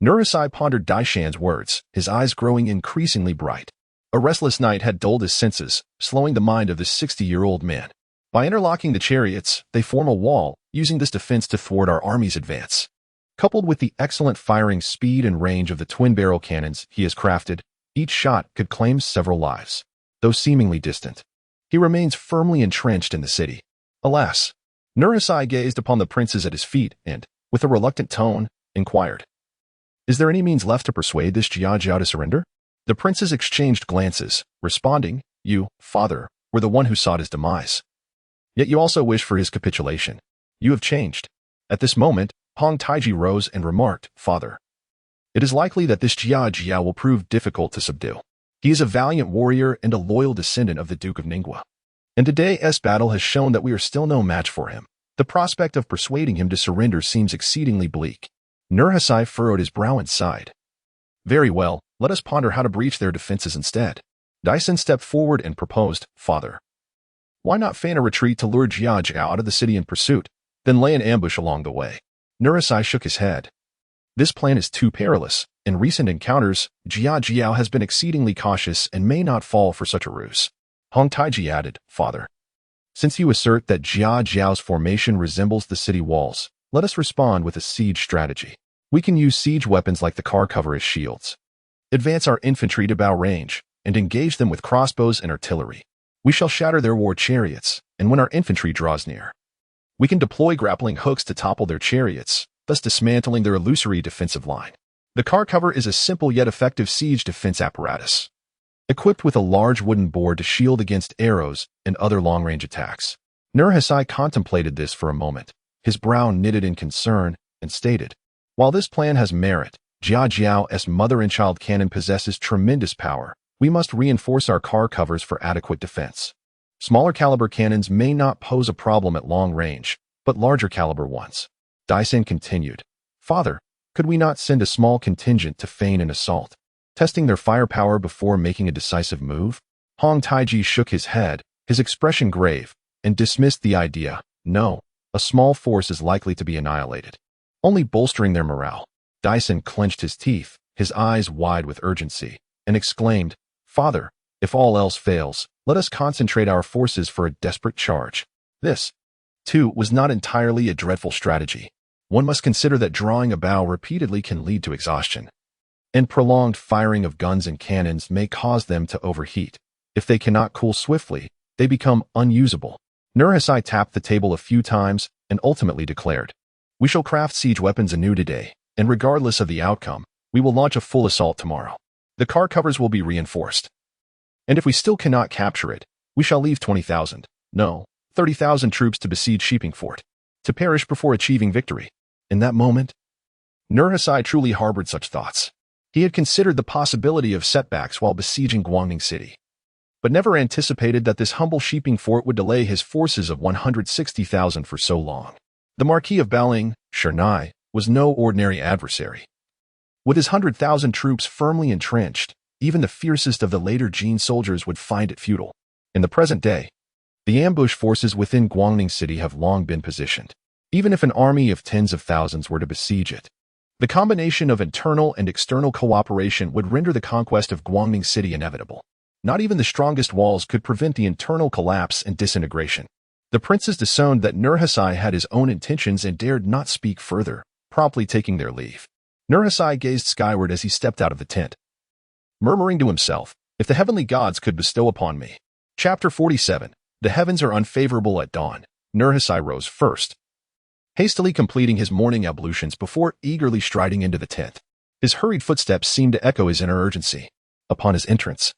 Nurhasai pondered Daishan's words, his eyes growing increasingly bright. A restless night had dulled his senses, slowing the mind of the 60-year-old man. By interlocking the chariots, they form a wall, using this defense to thwart our army's advance. Coupled with the excellent firing speed and range of the twin-barrel cannons he has crafted, each shot could claim several lives. Though seemingly distant, he remains firmly entrenched in the city. Alas! Nurhasai gazed upon the princes at his feet and, with a reluctant tone, inquired, "Is there any means left to persuade this Jia Jie to surrender?" The princes exchanged glances, responding, "You, father, were the one who sought his demise. Yet you also wish for his capitulation. You have changed." At this moment, Hong Taiji rose and remarked, "Father, it is likely that this Jia Jie will prove difficult to subdue. He is a valiant warrior and a loyal descendant of the Duke of Ningguo. And today's battle has shown that we are still no match for him. The prospect of persuading him to surrender seems exceedingly bleak." Nurhasai furrowed his brow and sighed. "Very well, let us ponder how to breach their defenses instead." Daishan stepped forward and proposed, "Father, why not feign a retreat to lure Jia Jie out of the city in pursuit, then lay an ambush along the way?" Nurhasai shook his head. "This plan is too perilous. In recent encounters, Jia Jie has been exceedingly cautious and may not fall for such a ruse." Hong Taiji added, "Father, since you assert that Jia Jie's formation resembles the city walls, let us respond with a siege strategy. We can use siege weapons like the car cover as shields, advance our infantry to bow range, and engage them with crossbows and artillery. We shall shatter their war chariots, and when our infantry draws near, we can deploy grappling hooks to topple their chariots, thus dismantling their illusory defensive line. The car cover is a simple yet effective siege defense apparatus, equipped with a large wooden board to shield against arrows and other long-range attacks." Nurhasai contemplated this for a moment, his brow knitted in concern, and stated, "While this plan has merit, Jia Jie's mother and child cannon possesses tremendous power. We must reinforce our car covers for adequate defense. Smaller caliber cannons may not pose a problem at long range, but larger caliber ones." Daishan continued, "Father, could we not send a small contingent to feign an assault, testing their firepower before making a decisive move?" Hong Taiji shook his head, his expression grave, and dismissed the idea. "No, a small force is likely to be annihilated, only bolstering their morale." Daishan clenched his teeth, his eyes wide with urgency, and exclaimed, "Father, if all else fails, let us concentrate our forces for a desperate charge." This, too, was not entirely a dreadful strategy. One must consider that drawing a bow repeatedly can lead to exhaustion, and prolonged firing of guns and cannons may cause them to overheat. If they cannot cool swiftly, they become unusable. Nurhaci tapped the table a few times and ultimately declared, "We shall craft siege weapons anew today, and regardless of the outcome, we will launch a full assault tomorrow. The car covers will be reinforced. And if we still cannot capture it, we shall leave 20,000, no, 30,000 troops to besiege Sheeping Fort, to perish before achieving victory." In that moment, Nurhaci truly harbored such thoughts. He had considered the possibility of setbacks while besieging Guangning City, but never anticipated that this humble Sheeping Fort would delay his forces of 160,000 for so long. The Marquis of Baling, Shernai, was no ordinary adversary. With his 100,000 troops firmly entrenched, even the fiercest of the later Jin soldiers would find it futile. In the present day, the ambush forces within Guangning City have long been positioned. Even if an army of tens of thousands were to besiege it, the combination of internal and external cooperation would render the conquest of Guangning City inevitable. Not even the strongest walls could prevent the internal collapse and disintegration. The princes disowned that Nurhaci had his own intentions and dared not speak further, promptly taking their leave. Nurhaci gazed skyward as he stepped out of the tent, murmuring to himself, "If the heavenly gods could bestow upon me." Chapter 47. The heavens are unfavorable at dawn. Nurhaci rose first, hastily completing his morning ablutions before eagerly striding into the tent. His hurried footsteps seemed to echo his inner urgency. Upon his entrance,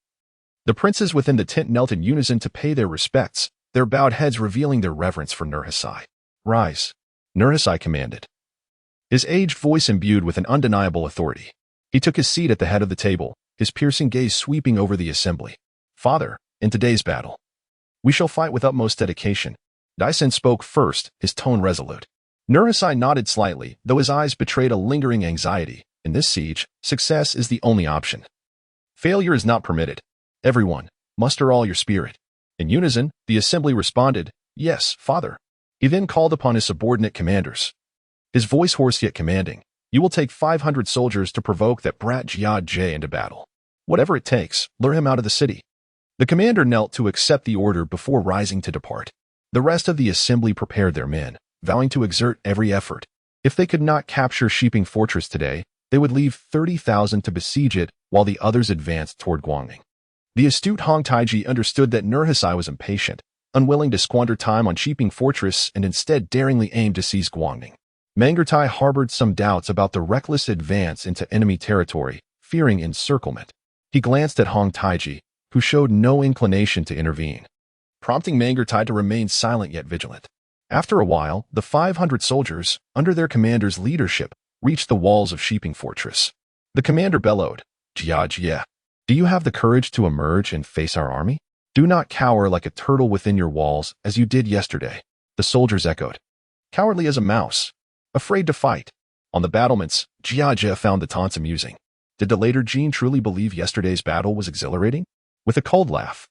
the princes within the tent knelt in unison to pay their respects, their bowed heads revealing their reverence for Nurhaci. "Rise," Nurhaci commanded, his aged voice imbued with an undeniable authority. He took his seat at the head of the table, his piercing gaze sweeping over the assembly. "Father, in today's battle, we shall fight with utmost dedication." Daisen spoke first, his tone resolute. Nurhaci nodded slightly, though his eyes betrayed a lingering anxiety. In this siege, success is the only option. Failure is not permitted. Everyone, muster all your spirit. In unison, the assembly responded, "Yes, father." He then called upon his subordinate commanders, his voice hoarse yet commanding. "You will take 500 soldiers to provoke that brat Jia Jie into battle. Whatever it takes, lure him out of the city." The commander knelt to accept the order before rising to depart. The rest of the assembly prepared their men, vowing to exert every effort. If they could not capture Sheeping Fortress today, they would leave 30,000 to besiege it while the others advanced toward Guangning. The astute Hong Taiji understood that Nurhaci was impatient, unwilling to squander time on Sheeping Fortress and instead daringly aimed to seize Guangning. Mangertai harbored some doubts about the reckless advance into enemy territory, fearing encirclement. He glanced at Hong Taiji, who showed no inclination to intervene, prompting Mangertai to remain silent yet vigilant. After a while, the 500 soldiers, under their commander's leadership, reached the walls of Sheeping Fortress. The commander bellowed, "Jia Jie, do you have the courage to emerge and face our army? Do not cower like a turtle within your walls as you did yesterday." The soldiers echoed, "Cowardly as a mouse, afraid to fight." On the battlements, Jia Jie found the taunts amusing. Did the later Jin truly believe yesterday's battle was exhilarating? With a cold laugh,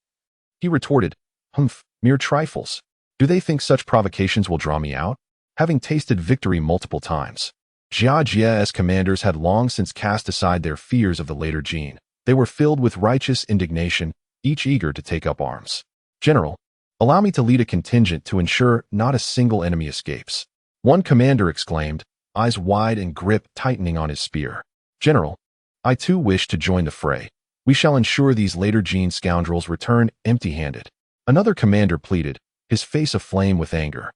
he retorted, "Humph, mere trifles. Do they think such provocations will draw me out? Having tasted victory multiple times." Jia Jie's commanders had long since cast aside their fears of the later Jin. They were filled with righteous indignation, each eager to take up arms. "General, allow me to lead a contingent to ensure not a single enemy escapes," one commander exclaimed, eyes wide and grip tightening on his spear. "General, I too wish to join the fray. We shall ensure these later Jin scoundrels return empty-handed." Another commander pleaded, his face aflame with anger.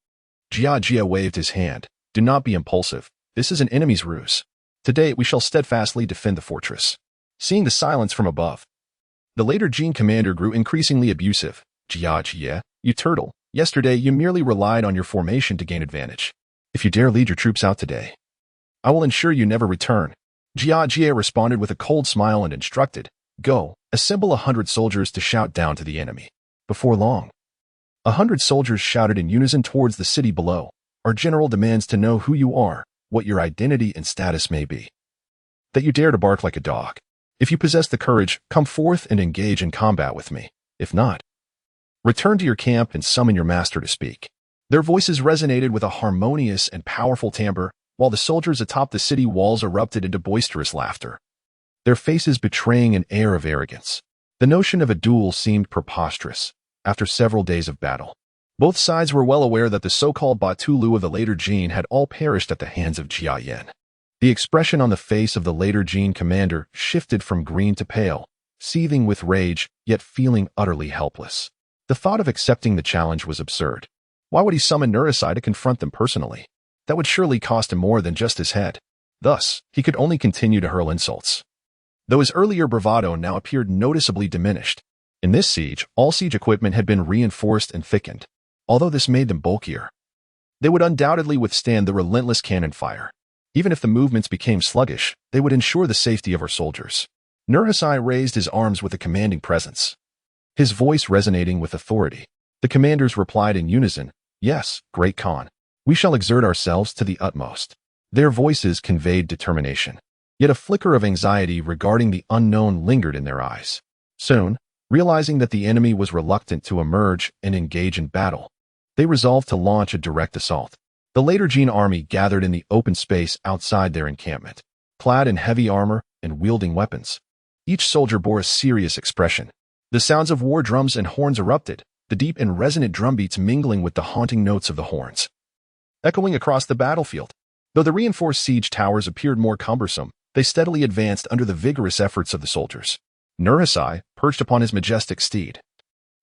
Jia Jie waved his hand. "Do not be impulsive. This is an enemy's ruse. Today we shall steadfastly defend the fortress." Seeing the silence from above, the later Jin commander grew increasingly abusive. "Jia Jie, you turtle, yesterday you merely relied on your formation to gain advantage. If you dare lead your troops out today, I will ensure you never return." Jia Jie responded with a cold smile and instructed, "Go, assemble 100 soldiers to shout down to the enemy." Before long, 100 soldiers shouted in unison towards the city below. "Our general demands to know who you are, what your identity and status may be, that you dare to bark like a dog. If you possess the courage, come forth and engage in combat with me. If not, return to your camp and summon your master to speak." Their voices resonated with a harmonious and powerful timbre, while the soldiers atop the city walls erupted into boisterous laughter. their faces betraying an air of arrogance. The notion of a duel seemed preposterous after several days of battle. Both sides were well aware that the so-called Batulu of the later Jin had all perished at the hands of Jia Yan. The expression on the face of the later Jin commander shifted from green to pale, seething with rage, yet feeling utterly helpless. The thought of accepting the challenge was absurd. Why would he summon Nurasai to confront them personally? That would surely cost him more than just his head. Thus, he could only continue to hurl insults. Though his earlier bravado now appeared noticeably diminished, in this siege, all siege equipment had been reinforced and thickened. Although this made them bulkier, they would undoubtedly withstand the relentless cannon fire. Even if the movements became sluggish, they would ensure the safety of our soldiers. Nurasai raised his arms with a commanding presence, his voice resonating with authority. The commanders replied in unison, "Yes, Great Khan. We shall exert ourselves to the utmost." Their voices conveyed determination. Yet a flicker of anxiety regarding the unknown lingered in their eyes. Soon, realizing that the enemy was reluctant to emerge and engage in battle, they resolved to launch a direct assault. The later Jin army gathered in the open space outside their encampment, clad in heavy armor and wielding weapons. Each soldier bore a serious expression. The sounds of war drums and horns erupted, the deep and resonant drumbeats mingling with the haunting notes of the horns, echoing across the battlefield. Though the reinforced siege towers appeared more cumbersome, they steadily advanced under the vigorous efforts of the soldiers. Nurasai, perched upon his majestic steed,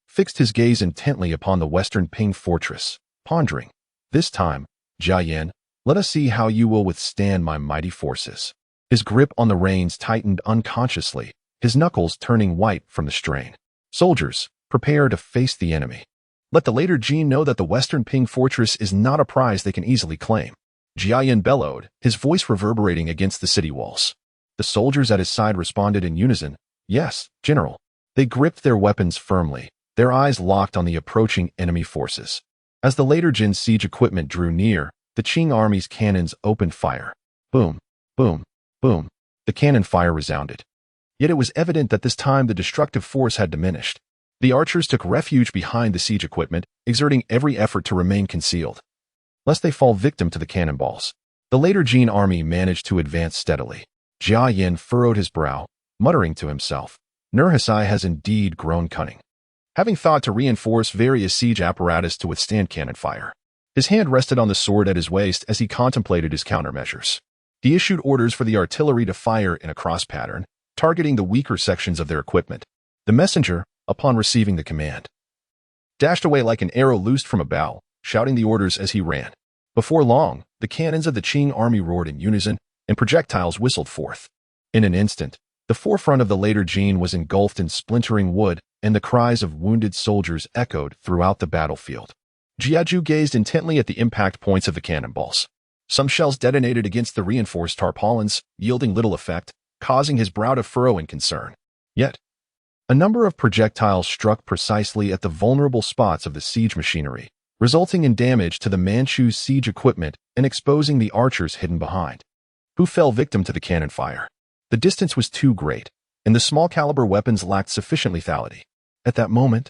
fixed his gaze intently upon the western Ping fortress, pondering, "This time, Jia Yan, let us see how you will withstand my mighty forces." His grip on the reins tightened unconsciously, his knuckles turning white from the strain. "Soldiers, prepare to face the enemy. Let the later Jin know that the western Ping fortress is not a prize they can easily claim." Jia Yan bellowed, his voice reverberating against the city walls. The soldiers at his side responded in unison, "Yes, General." They gripped their weapons firmly, their eyes locked on the approaching enemy forces. As the later Jin siege equipment drew near, the Qing army's cannons opened fire. Boom, boom, boom. The cannon fire resounded. Yet it was evident that this time the destructive force had diminished. The archers took refuge behind the siege equipment, exerting every effort to remain concealed, lest they fall victim to the cannonballs. The later Jin army managed to advance steadily. Jia Yan furrowed his brow, muttering to himself, "Nurasai has indeed grown cunning." Having thought to reinforce various siege apparatus to withstand cannon fire, his hand rested on the sword at his waist as he contemplated his countermeasures. He issued orders for the artillery to fire in a cross pattern, targeting the weaker sections of their equipment. The messenger, upon receiving the command, dashed away like an arrow loosed from a bow, shouting the orders as he ran. Before long, the cannons of the Qing army roared in unison, and projectiles whistled forth. In an instant, the forefront of the later Jin was engulfed in splintering wood, and the cries of wounded soldiers echoed throughout the battlefield. Jiaju gazed intently at the impact points of the cannonballs. Some shells detonated against the reinforced tarpaulins, yielding little effect, causing his brow to furrow in concern. Yet, a number of projectiles struck precisely at the vulnerable spots of the siege machinery, resulting in damage to the Manchu siege equipment and exposing the archers hidden behind, who fell victim to the cannon fire. The distance was too great, and the small-caliber weapons lacked sufficient lethality. At that moment,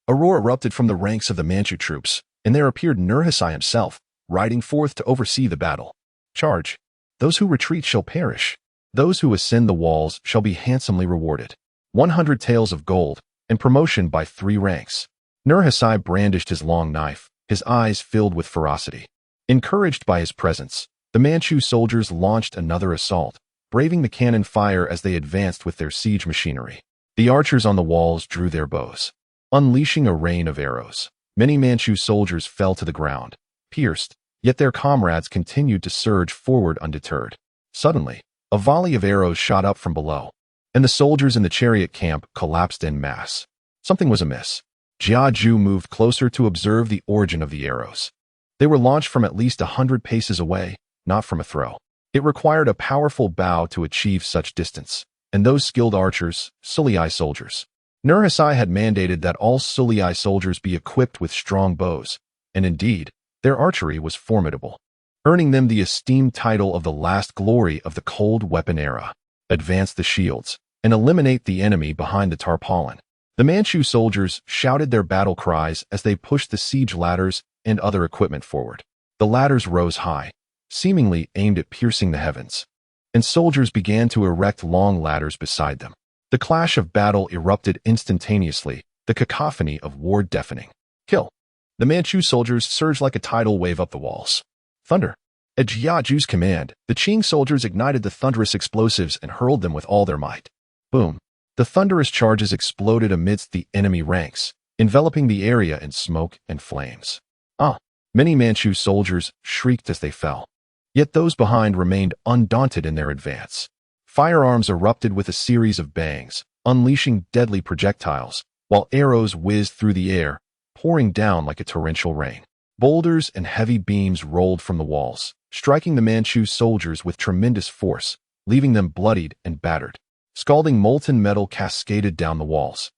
a roar erupted from the ranks of the Manchu troops, and there appeared Nurasai himself, riding forth to oversee the battle. "Charge! Those who retreat shall perish. Those who ascend the walls shall be handsomely rewarded. 100 taels of gold, and promotion by 3 ranks." Nurasai brandished his long knife, his eyes filled with ferocity. Encouraged by his presence, the Manchu soldiers launched another assault, braving the cannon fire as they advanced with their siege machinery. The archers on the walls drew their bows, unleashing a rain of arrows. Many Manchu soldiers fell to the ground, pierced, yet their comrades continued to surge forward undeterred. Suddenly, a volley of arrows shot up from below, and the soldiers in the chariot camp collapsed en masse. Something was amiss. Jiaju moved closer to observe the origin of the arrows. They were launched from at least 100 paces away, not from a throw. It required a powerful bow to achieve such distance, and those skilled archers, Sulai soldiers. Nurasai had mandated that all Sulai soldiers be equipped with strong bows, and indeed, their archery was formidable, earning them the esteemed title of the last glory of the cold weapon era. Advance the shields, and eliminate the enemy behind the tarpaulin. The Manchu soldiers shouted their battle cries as they pushed the siege ladders and other equipment forward. The ladders rose high, seemingly aimed at piercing the heavens. and soldiers began to erect long ladders beside them. The clash of battle erupted instantaneously, the cacophony of war deafening. Kill! The Manchu soldiers surged like a tidal wave up the walls. Thunder! At Jiaju's command, the Qing soldiers ignited the thunderous explosives and hurled them with all their might. Boom! The thunderous charges exploded amidst the enemy ranks, enveloping the area in smoke and flames. Many Manchu soldiers shrieked as they fell. Yet those behind remained undaunted in their advance. Firearms erupted with a series of bangs, unleashing deadly projectiles, while arrows whizzed through the air, pouring down like a torrential rain. Boulders and heavy beams rolled from the walls, striking the Manchu soldiers with tremendous force, leaving them bloodied and battered. Scalding molten metal cascaded down the walls,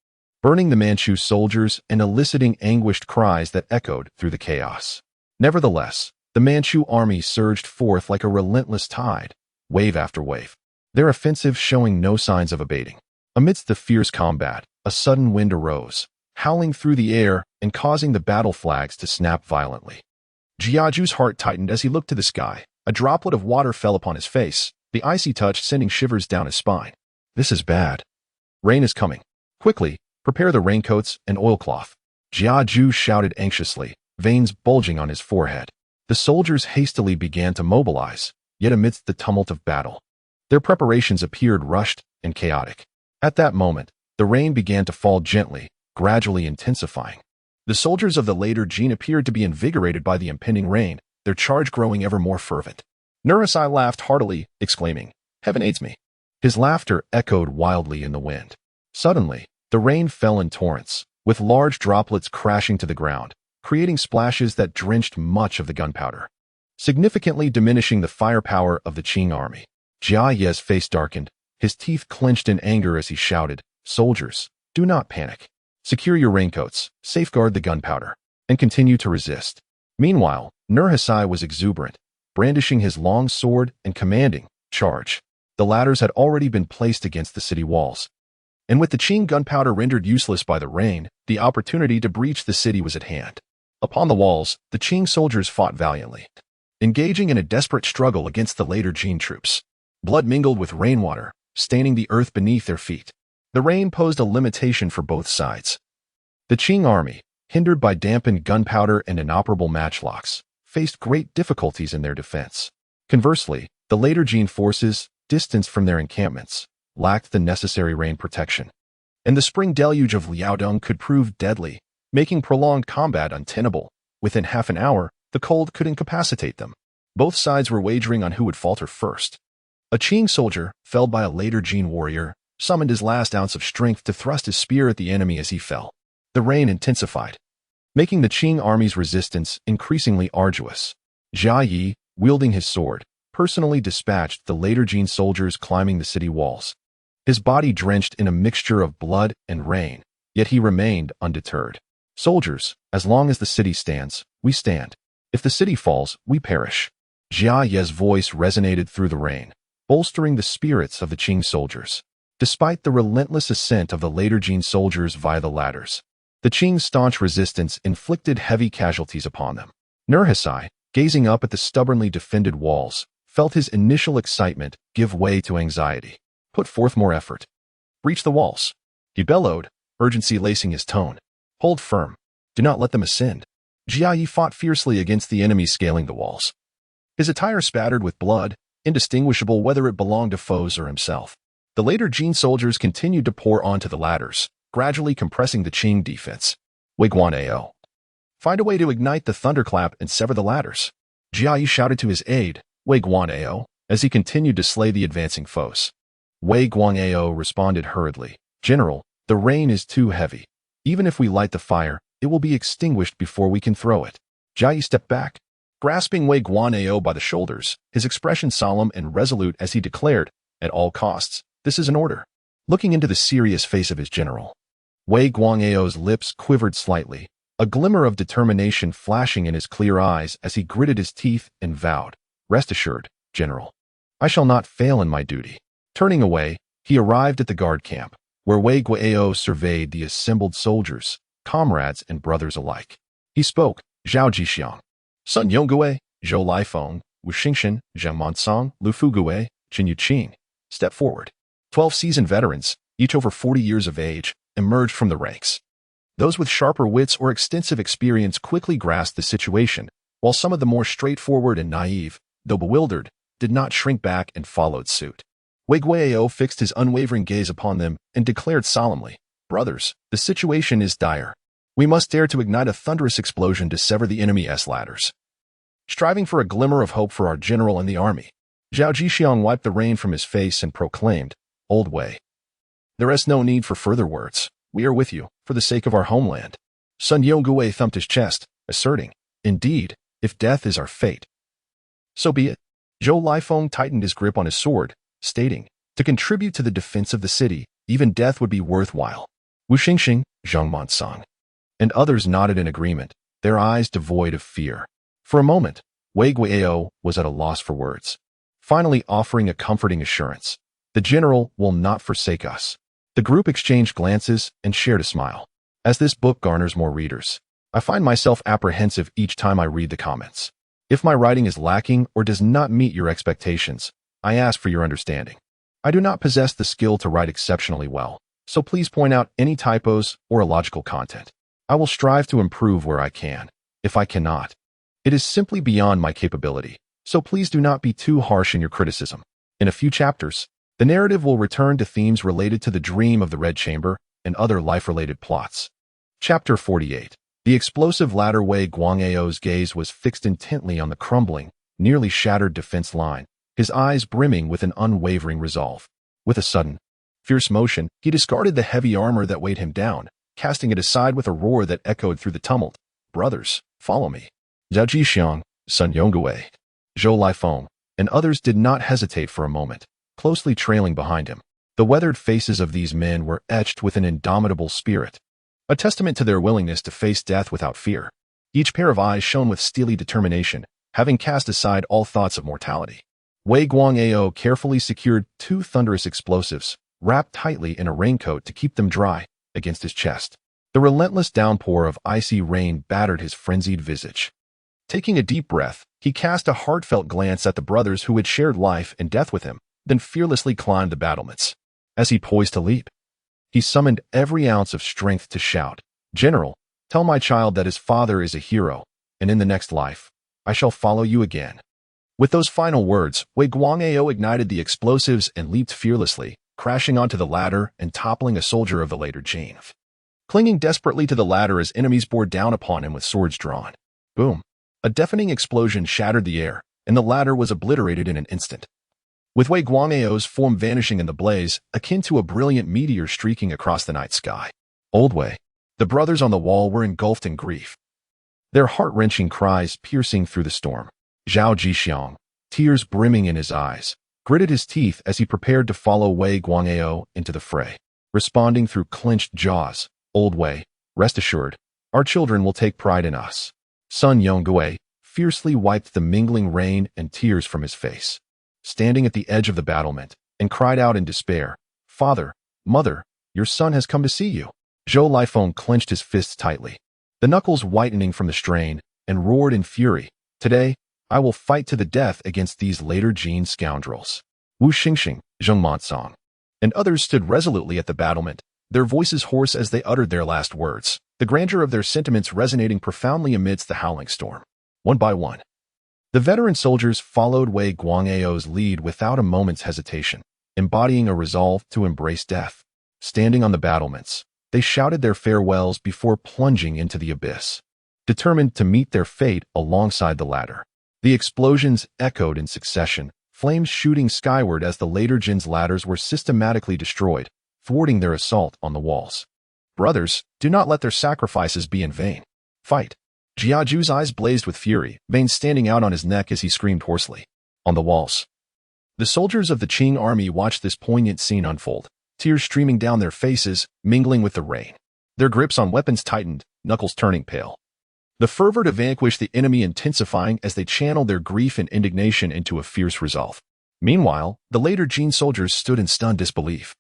burning the Manchu soldiers and eliciting anguished cries that echoed through the chaos. Nevertheless, the Manchu army surged forth like a relentless tide, wave after wave, their offensive showing no signs of abating. Amidst the fierce combat, a sudden wind arose, howling through the air and causing the battle flags to snap violently. Jiaju's heart tightened as he looked to the sky. A droplet of water fell upon his face, the icy touch sending shivers down his spine. This is bad. Rain is coming. Quickly, prepare the raincoats and oilcloth. Jiaju shouted anxiously, veins bulging on his forehead. The soldiers hastily began to mobilize, yet amidst the tumult of battle, their preparations appeared rushed and chaotic. At that moment, the rain began to fall gently, gradually intensifying. The soldiers of the later Jin appeared to be invigorated by the impending rain, their charge growing ever more fervent. Nurasai laughed heartily, exclaiming, "Heaven aids me." His laughter echoed wildly in the wind. Suddenly, the rain fell in torrents, with large droplets crashing to the ground, creating splashes that drenched much of the gunpowder, significantly diminishing the firepower of the Qing army. Jia Ye's face darkened, his teeth clenched in anger as he shouted, "Soldiers, do not panic. Secure your raincoats, safeguard the gunpowder, and continue to resist." Meanwhile, Nurhasai was exuberant, brandishing his long sword and commanding, "Charge." The ladders had already been placed against the city walls, and with the Qing gunpowder rendered useless by the rain, the opportunity to breach the city was at hand. Upon the walls, the Qing soldiers fought valiantly, engaging in a desperate struggle against the later Jin troops. Blood mingled with rainwater, staining the earth beneath their feet. The rain posed a limitation for both sides. The Qing army, hindered by dampened gunpowder and inoperable matchlocks, faced great difficulties in their defense. Conversely, the later Jin forces, distanced from their encampments, lacked the necessary rain protection, and the spring deluge of Liaodong could prove deadly, making prolonged combat untenable. Within half an hour, the cold could incapacitate them. Both sides were wagering on who would falter first. A Qing soldier, felled by a later Jin warrior, summoned his last ounce of strength to thrust his spear at the enemy as he fell. The rain intensified, making the Qing army's resistance increasingly arduous. Jia Yi, wielding his sword, personally dispatched the later Jin soldiers climbing the city walls. His body drenched in a mixture of blood and rain, yet he remained undeterred. "Soldiers, as long as the city stands, we stand. If the city falls, we perish." Jia Ye's voice resonated through the rain, bolstering the spirits of the Qing soldiers. Despite the relentless ascent of the later Jin soldiers via the ladders, the Qing's staunch resistance inflicted heavy casualties upon them. Nurhasai, gazing up at the stubbornly defended walls, felt his initial excitement give way to anxiety. "Put forth more effort. Breach the walls," he bellowed, urgency lacing his tone. "Hold firm. Do not let them ascend." Jia Yi fought fiercely against the enemy scaling the walls, his attire spattered with blood, indistinguishable whether it belonged to foes or himself. The later Jin soldiers continued to pour onto the ladders, gradually compressing the Qing defense. "Wei Guan'ao, find a way to ignite the thunderclap and sever the ladders." Jia Yi shouted to his aide, Wei Guan'ao, as he continued to slay the advancing foes. Wei Guan'ao responded hurriedly, "General, the rain is too heavy. Even if we light the fire, it will be extinguished before we can throw it." Jia Yi stepped back, grasping Wei Guan'ao by the shoulders, his expression solemn and resolute as he declared, "At all costs, this is an order." Looking into the serious face of his general, Wei Guan'ao's lips quivered slightly, a glimmer of determination flashing in his clear eyes as he gritted his teeth and vowed, "Rest assured, General, I shall not fail in my duty." Turning away, he arrived at the guard camp, where Wei Guan'ao surveyed the assembled soldiers, comrades and brothers alike. He spoke, "Zhao Jixiang, Sun Yonggue, Zhou Laifeng, Wu Xingshan, Zhang Monsong, Lu Fugue, Qin Yuqing, stepped forward. 12 seasoned veterans, each over 40 years of age, emerged from the ranks. Those with sharper wits or extensive experience quickly grasped the situation, while some of the more straightforward and naive, though bewildered, did not shrink back and followed suit. Wei Guiyao fixed his unwavering gaze upon them and declared solemnly, "Brothers, the situation is dire. We must dare to ignite a thunderous explosion to sever the enemy's ladders." Striving for a glimmer of hope for our general and the army, Zhao Jixiang wiped the rain from his face and proclaimed, "Old Wei, there is no need for further words. We are with you, for the sake of our homeland." Sun Yongui thumped his chest, asserting, "Indeed, if death is our fate, so be it." Zhou Lifeng tightened his grip on his sword, stating, "To contribute to the defense of the city, even death would be worthwhile." Wu Xingxing, Zhang Monsong, and others nodded in agreement, their eyes devoid of fear. For a moment, Wei Guiyao was at a loss for words, finally offering a comforting assurance. "The general will not forsake us." The group exchanged glances and shared a smile. As this book garners more readers, I find myself apprehensive each time I read the comments. If my writing is lacking or does not meet your expectations, I ask for your understanding. I do not possess the skill to write exceptionally well, so please point out any typos or illogical content. I will strive to improve where I can. If I cannot, it is simply beyond my capability, so please do not be too harsh in your criticism. In a few chapters, the narrative will return to themes related to the dream of the Red Chamber and other life-related plots. Chapter 48. The explosive ladder. Wei Guangyao's gaze was fixed intently on the crumbling, nearly shattered defense line, his eyes brimming with an unwavering resolve. With a sudden, fierce motion, he discarded the heavy armor that weighed him down, casting it aside with a roar that echoed through the tumult. "Brothers, follow me." Zhao Jixiang, Sun Yongui, Zhou Lifeng, and others did not hesitate for a moment, closely trailing behind him. The weathered faces of these men were etched with an indomitable spirit, a testament to their willingness to face death without fear. Each pair of eyes shone with steely determination, having cast aside all thoughts of mortality. Wei Guangyao carefully secured 2 thunderous explosives, wrapped tightly in a raincoat to keep them dry, against his chest. The relentless downpour of icy rain battered his frenzied visage. Taking a deep breath, he cast a heartfelt glance at the brothers who had shared life and death with him, then fearlessly climbed the battlements. As he poised to leap, he summoned every ounce of strength to shout, "General, tell my child that his father is a hero, and in the next life, I shall follow you again." With those final words, Wei Guangyao ignited the explosives and leaped fearlessly, crashing onto the ladder and toppling a soldier of the later Jin. Clinging desperately to the ladder as enemies bore down upon him with swords drawn. Boom! A deafening explosion shattered the air, and the ladder was obliterated in an instant. With Wei Guangyao's form vanishing in the blaze, akin to a brilliant meteor streaking across the night sky. Old Wei. The brothers on the wall were engulfed in grief, their heart-wrenching cries piercing through the storm. Zhao Jixiang, tears brimming in his eyes, gritted his teeth as he prepared to follow Wei Guangyao into the fray, responding through clenched jaws. "Old Wei, rest assured, our children will take pride in us." Sun Yongui fiercely wiped the mingling rain and tears from his face, standing at the edge of the battlement, and cried out in despair, "Father, Mother, your son has come to see you." Zhou Lifeng clenched his fists tightly, the knuckles whitening from the strain, and roared in fury, "Today, I will fight to the death against these later Jin scoundrels." Wu Xingxing, Zheng Monsong, and others stood resolutely at the battlement, their voices hoarse as they uttered their last words, the grandeur of their sentiments resonating profoundly amidst the howling storm. One by one, the veteran soldiers followed Wei Guangyao's lead without a moment's hesitation, embodying a resolve to embrace death. Standing on the battlements, they shouted their farewells before plunging into the abyss, determined to meet their fate alongside the ladder. The explosions echoed in succession, flames shooting skyward as the later Jin's ladders were systematically destroyed, thwarting their assault on the walls. "Brothers, do not let their sacrifices be in vain. Fight!" Jiaju's eyes blazed with fury, veins standing out on his neck as he screamed hoarsely. On the walls, the soldiers of the Qing army watched this poignant scene unfold, tears streaming down their faces, mingling with the rain. Their grips on weapons tightened, knuckles turning pale. The fervor to vanquish the enemy intensifying as they channeled their grief and indignation into a fierce resolve. Meanwhile, the later Jin soldiers stood in stunned disbelief,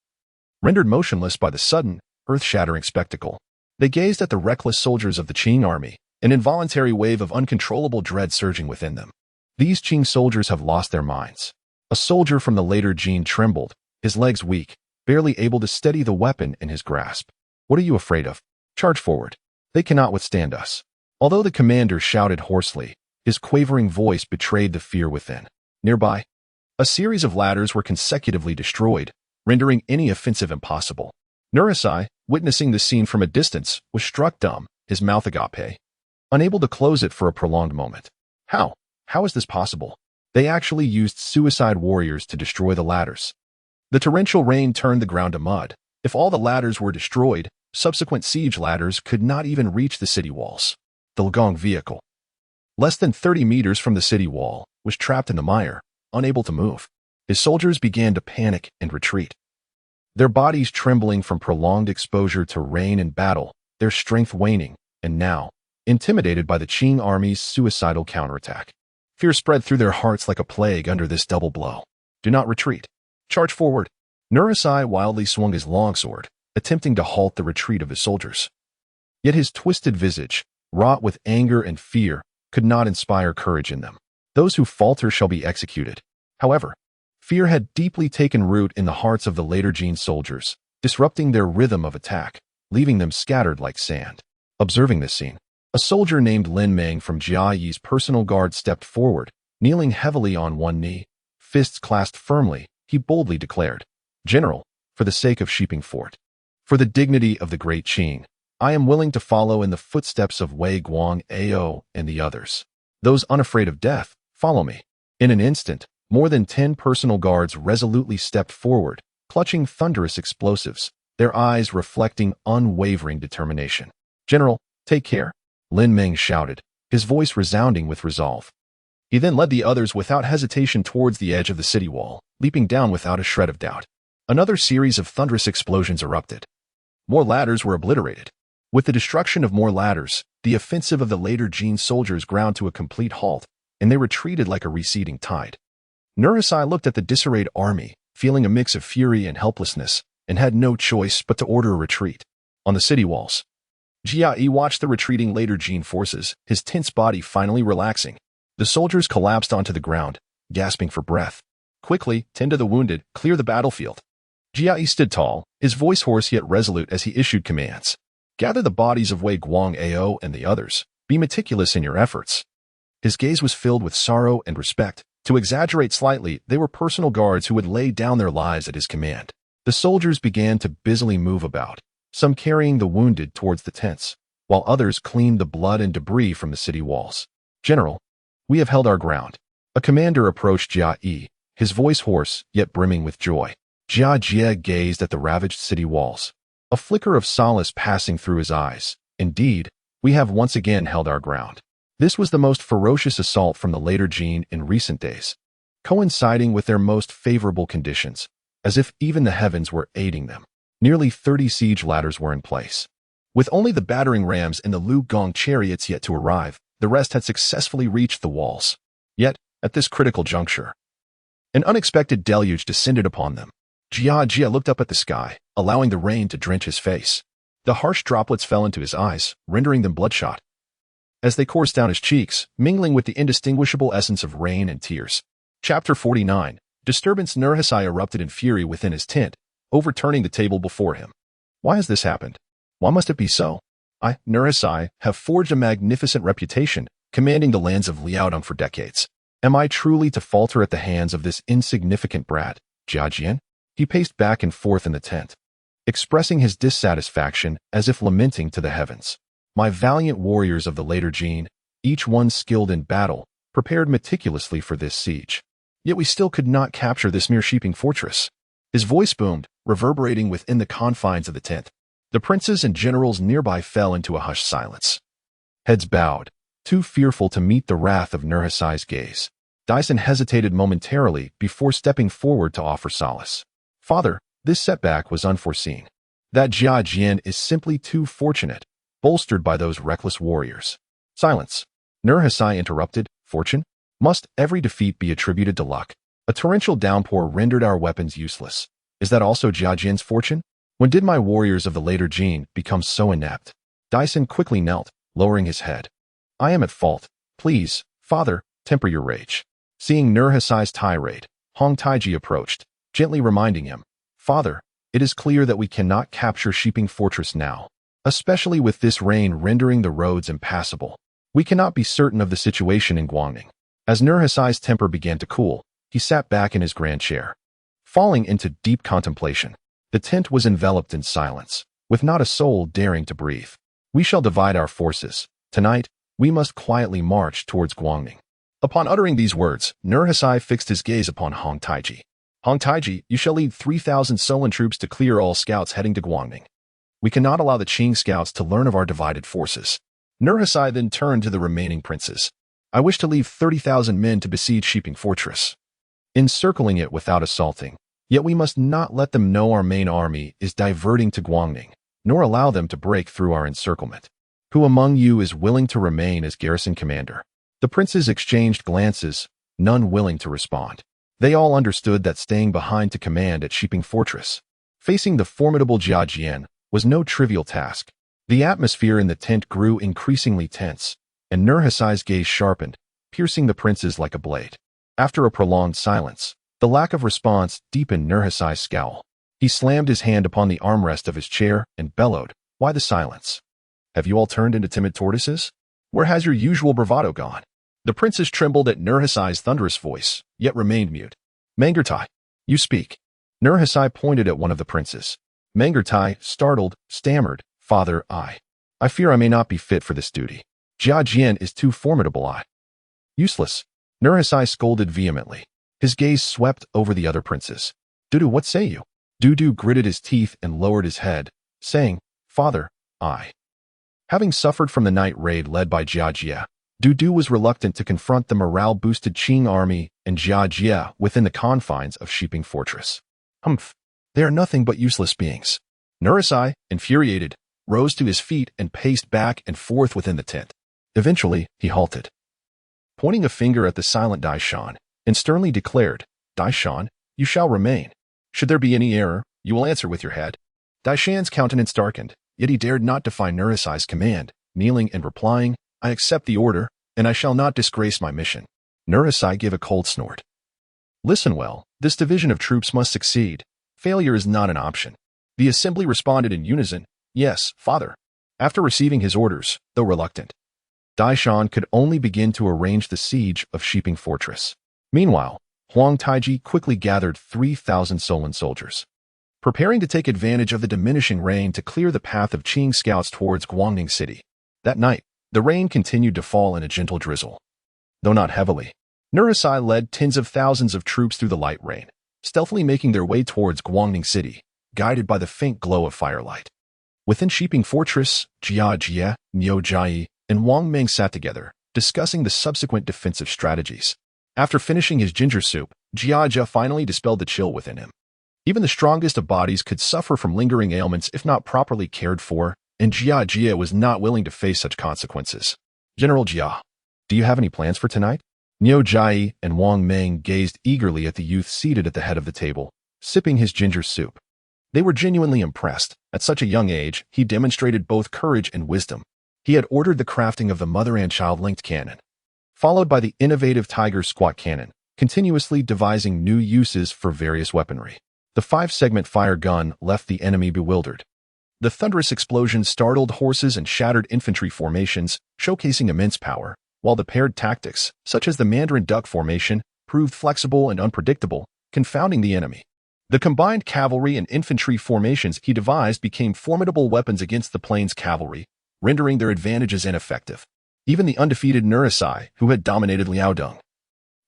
rendered motionless by the sudden, earth-shattering spectacle. They gazed at the reckless soldiers of the Qing army, an involuntary wave of uncontrollable dread surging within them. These Qing soldiers have lost their minds. A soldier from the later Jin trembled, his legs weak, barely able to steady the weapon in his grasp. What are you afraid of? Charge forward. They cannot withstand us. Although the commander shouted hoarsely, his quavering voice betrayed the fear within. Nearby, a series of ladders were consecutively destroyed, rendering any offensive impossible. Nurasai, witnessing the scene from a distance, was struck dumb, his mouth agape, unable to close it for a prolonged moment. How? How is this possible? They actually used suicide warriors to destroy the ladders. The torrential rain turned the ground to mud. If all the ladders were destroyed, subsequent siege ladders could not even reach the city walls. The Lugong vehicle, less than 30 meters from the city wall, was trapped in the mire, unable to move. His soldiers began to panic and retreat, their bodies trembling from prolonged exposure to rain and battle, their strength waning, and now, intimidated by the Qing army's suicidal counterattack. Fear spread through their hearts like a plague under this double blow. Do not retreat. Charge forward. Nurasai wildly swung his longsword, attempting to halt the retreat of his soldiers. Yet his twisted visage, wrought with anger and fear, could not inspire courage in them. Those who falter shall be executed. However, fear had deeply taken root in the hearts of the later Jin soldiers, disrupting their rhythm of attack, leaving them scattered like sand. Observing this scene, a soldier named Lin Meng from Jia Yi's personal guard stepped forward, kneeling heavily on one knee, fists clasped firmly. He boldly declared, "General, for the sake of Shiping Fort, for the dignity of the great Qing, I am willing to follow in the footsteps of Wei Guang Ao and the others. Those unafraid of death, follow me." In an instant, more than 10 personal guards resolutely stepped forward, clutching thunderous explosives, their eyes reflecting unwavering determination. "General, take care," Lin Meng shouted, his voice resounding with resolve. He then led the others without hesitation towards the edge of the city wall, leaping down without a shred of doubt. Another series of thunderous explosions erupted. More ladders were obliterated. With the destruction of more ladders, the offensive of the later Jin soldiers ground to a complete halt, and they retreated like a receding tide. Nurasai looked at the disarrayed army, feeling a mix of fury and helplessness, and had no choice but to order a retreat. On the city walls, Jia Yi watched the retreating later Jin forces, his tense body finally relaxing. The soldiers collapsed onto the ground, gasping for breath. "Quickly, tend to the wounded, clear the battlefield." Jia Yi stood tall, his voice hoarse yet resolute as he issued commands. "Gather the bodies of Wei Guang Ao and the others. Be meticulous in your efforts." His gaze was filled with sorrow and respect. To exaggerate slightly, they were personal guards who would lay down their lives at his command. The soldiers began to busily move about, some carrying the wounded towards the tents, while others cleaned the blood and debris from the city walls. "General, we have held our ground." A commander approached Jia Yi, his voice hoarse yet brimming with joy. Jia gazed at the ravaged city walls, a flicker of solace passing through his eyes. "Indeed, we have once again held our ground." This was the most ferocious assault from the later Jin in recent days, coinciding with their most favorable conditions, as if even the heavens were aiding them. Nearly 30 siege ladders were in place. With only the battering rams and the Lu Gong chariots yet to arrive, the rest had successfully reached the walls. Yet, at this critical juncture, an unexpected deluge descended upon them. Jia looked up at the sky, allowing the rain to drench his face. The harsh droplets fell into his eyes, rendering them bloodshot, as they coursed down his cheeks, mingling with the indistinguishable essence of rain and tears. Chapter 49. Disturbance. Nurasai erupted in fury within his tent, overturning the table before him. "Why has this happened? Why must it be so? I, Nurasai, have forged a magnificent reputation, commanding the lands of Liaodong for decades. Am I truly to falter at the hands of this insignificant brat, Jiajian?" He paced back and forth in the tent, expressing his dissatisfaction as if lamenting to the heavens. "My valiant warriors of the later Jin, each one skilled in battle, prepared meticulously for this siege. Yet we still could not capture this mere Shiping fortress." His voice boomed, reverberating within the confines of the tent. The princes and generals nearby fell into a hushed silence, heads bowed, too fearful to meet the wrath of Nurasai's gaze. Dyson hesitated momentarily before stepping forward to offer solace. "Father, this setback was unforeseen. That Jiajian is simply too fortunate, bolstered by those reckless warriors." "Silence," Nurasai interrupted. "Fortune? Must every defeat be attributed to luck? A torrential downpour rendered our weapons useless. Is that also Jiajian's fortune? When did my warriors of the later Jin become so inept?" Dyson quickly knelt, lowering his head. "I am at fault. Please, father, temper your rage." Seeing Nurasai's tirade, Hong Taiji approached, gently reminding him, "Father, it is clear that we cannot capture Shiping Fortress now, especially with this rain rendering the roads impassable. We cannot be certain of the situation in Guangning." As Nurhasai's temper began to cool, he sat back in his grand chair. Falling into deep contemplation, the tent was enveloped in silence, with not a soul daring to breathe. "We shall divide our forces. Tonight, we must quietly march towards Guangning." Upon uttering these words, Nurhasai fixed his gaze upon Hong Taiji. "Hong Taiji, you shall lead 3,000 Solon troops to clear all scouts heading to Guangning. We cannot allow the Qing scouts to learn of our divided forces." Nurhasai then turned to the remaining princes. "I wish to leave 30,000 men to besiege Shiping Fortress, encircling it without assaulting. Yet we must not let them know our main army is diverting to Guangning, nor allow them to break through our encirclement. Who among you is willing to remain as garrison commander?" The princes exchanged glances, none willing to respond. They all understood that staying behind to command at Shiping Fortress, facing the formidable Jia Jian, was no trivial task. The atmosphere in the tent grew increasingly tense, and Nurhasai's gaze sharpened, piercing the princes like a blade. After a prolonged silence, the lack of response deepened Nurhasai's scowl. He slammed his hand upon the armrest of his chair and bellowed, "Why the silence? Have you all turned into timid tortoises? Where has your usual bravado gone?" The princes trembled at Nurhasai's thunderous voice, yet remained mute. "Mangertai, you speak." Nurhasai pointed at one of the princes. Mangertai, startled, stammered, "Father, I fear I may not be fit for this duty. Jia Jian is too formidable. Useless." Nurhasai scolded vehemently. His gaze swept over the other princes. "Dudu, what say you?" Dudu gritted his teeth and lowered his head, saying, "Father, Having suffered from the night raid led by Jia Jia, Dudu was reluctant to confront the morale-boosted Qing army and Jia Jia within the confines of Shiping Fortress. "Humph, they are nothing but useless beings." Nurhasai, infuriated, rose to his feet and paced back and forth within the tent. Eventually, he halted, pointing a finger at the silent Daishan, and sternly declared, "Daishan, you shall remain. Should there be any error, you will answer with your head." Daishan's countenance darkened, yet he dared not defy Nurhasai's command, kneeling and replying, "I accept the order, and I shall not disgrace my mission." Nurhasai gave a cold snort. "Listen well, this division of troops must succeed. Failure is not an option." The assembly responded in unison, "Yes, father." After receiving his orders, though reluctant, Daishan could only begin to arrange the siege of Shiping Fortress. Meanwhile, Huang Taiji quickly gathered 3,000 Solon soldiers, preparing to take advantage of the diminishing rain to clear the path of Qing scouts towards Guangning City. That night, the rain continued to fall in a gentle drizzle. Though not heavily, Nurhasai led tens of thousands of troops through the light rain, stealthily making their way towards Guangning City, guided by the faint glow of firelight. Within Shiping Fortress, Jia Jia, Niu Jia, and Wang Meng sat together, discussing the subsequent defensive strategies. After finishing his ginger soup, Jia Jia finally dispelled the chill within him. Even the strongest of bodies could suffer from lingering ailments if not properly cared for, and Jia Jia was not willing to face such consequences. "General Jia, do you have any plans for tonight?" Niu Jia and Wang Meng gazed eagerly at the youth seated at the head of the table, sipping his ginger soup. They were genuinely impressed. At such a young age, he demonstrated both courage and wisdom. He had ordered the crafting of the mother and child linked cannon, followed by the innovative Tiger squat cannon, continuously devising new uses for various weaponry. The 5-segment fire gun left the enemy bewildered. The thunderous explosions startled horses and shattered infantry formations, showcasing immense power, while the paired tactics, such as the Mandarin duck formation, proved flexible and unpredictable, confounding the enemy. The combined cavalry and infantry formations he devised became formidable weapons against the plains cavalry, rendering their advantages ineffective. Even the undefeated Nurhasai, who had dominated Liaodong,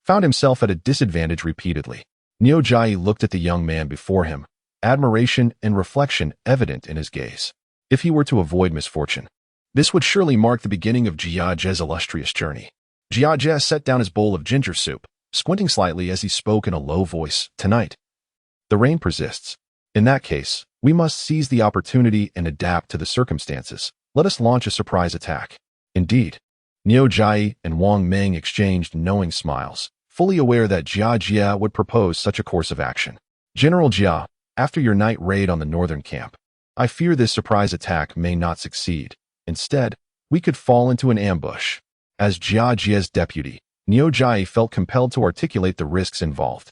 found himself at a disadvantage repeatedly. Niu Jia looked at the young man before him, admiration and reflection evident in his gaze. If he were to avoid misfortune, this would surely mark the beginning of Jia Jia's illustrious journey. Jia Jia set down his bowl of ginger soup, squinting slightly as he spoke in a low voice. "Tonight, the rain persists. In that case, we must seize the opportunity and adapt to the circumstances. Let us launch a surprise attack." Indeed, Niu Jia and Wang Meng exchanged knowing smiles, fully aware that Jia Jia would propose such a course of action. "General Jia, after your night raid on the northern camp, I fear this surprise attack may not succeed. Instead, we could fall into an ambush." As Jia Jia's deputy, Niu Jia felt compelled to articulate the risks involved.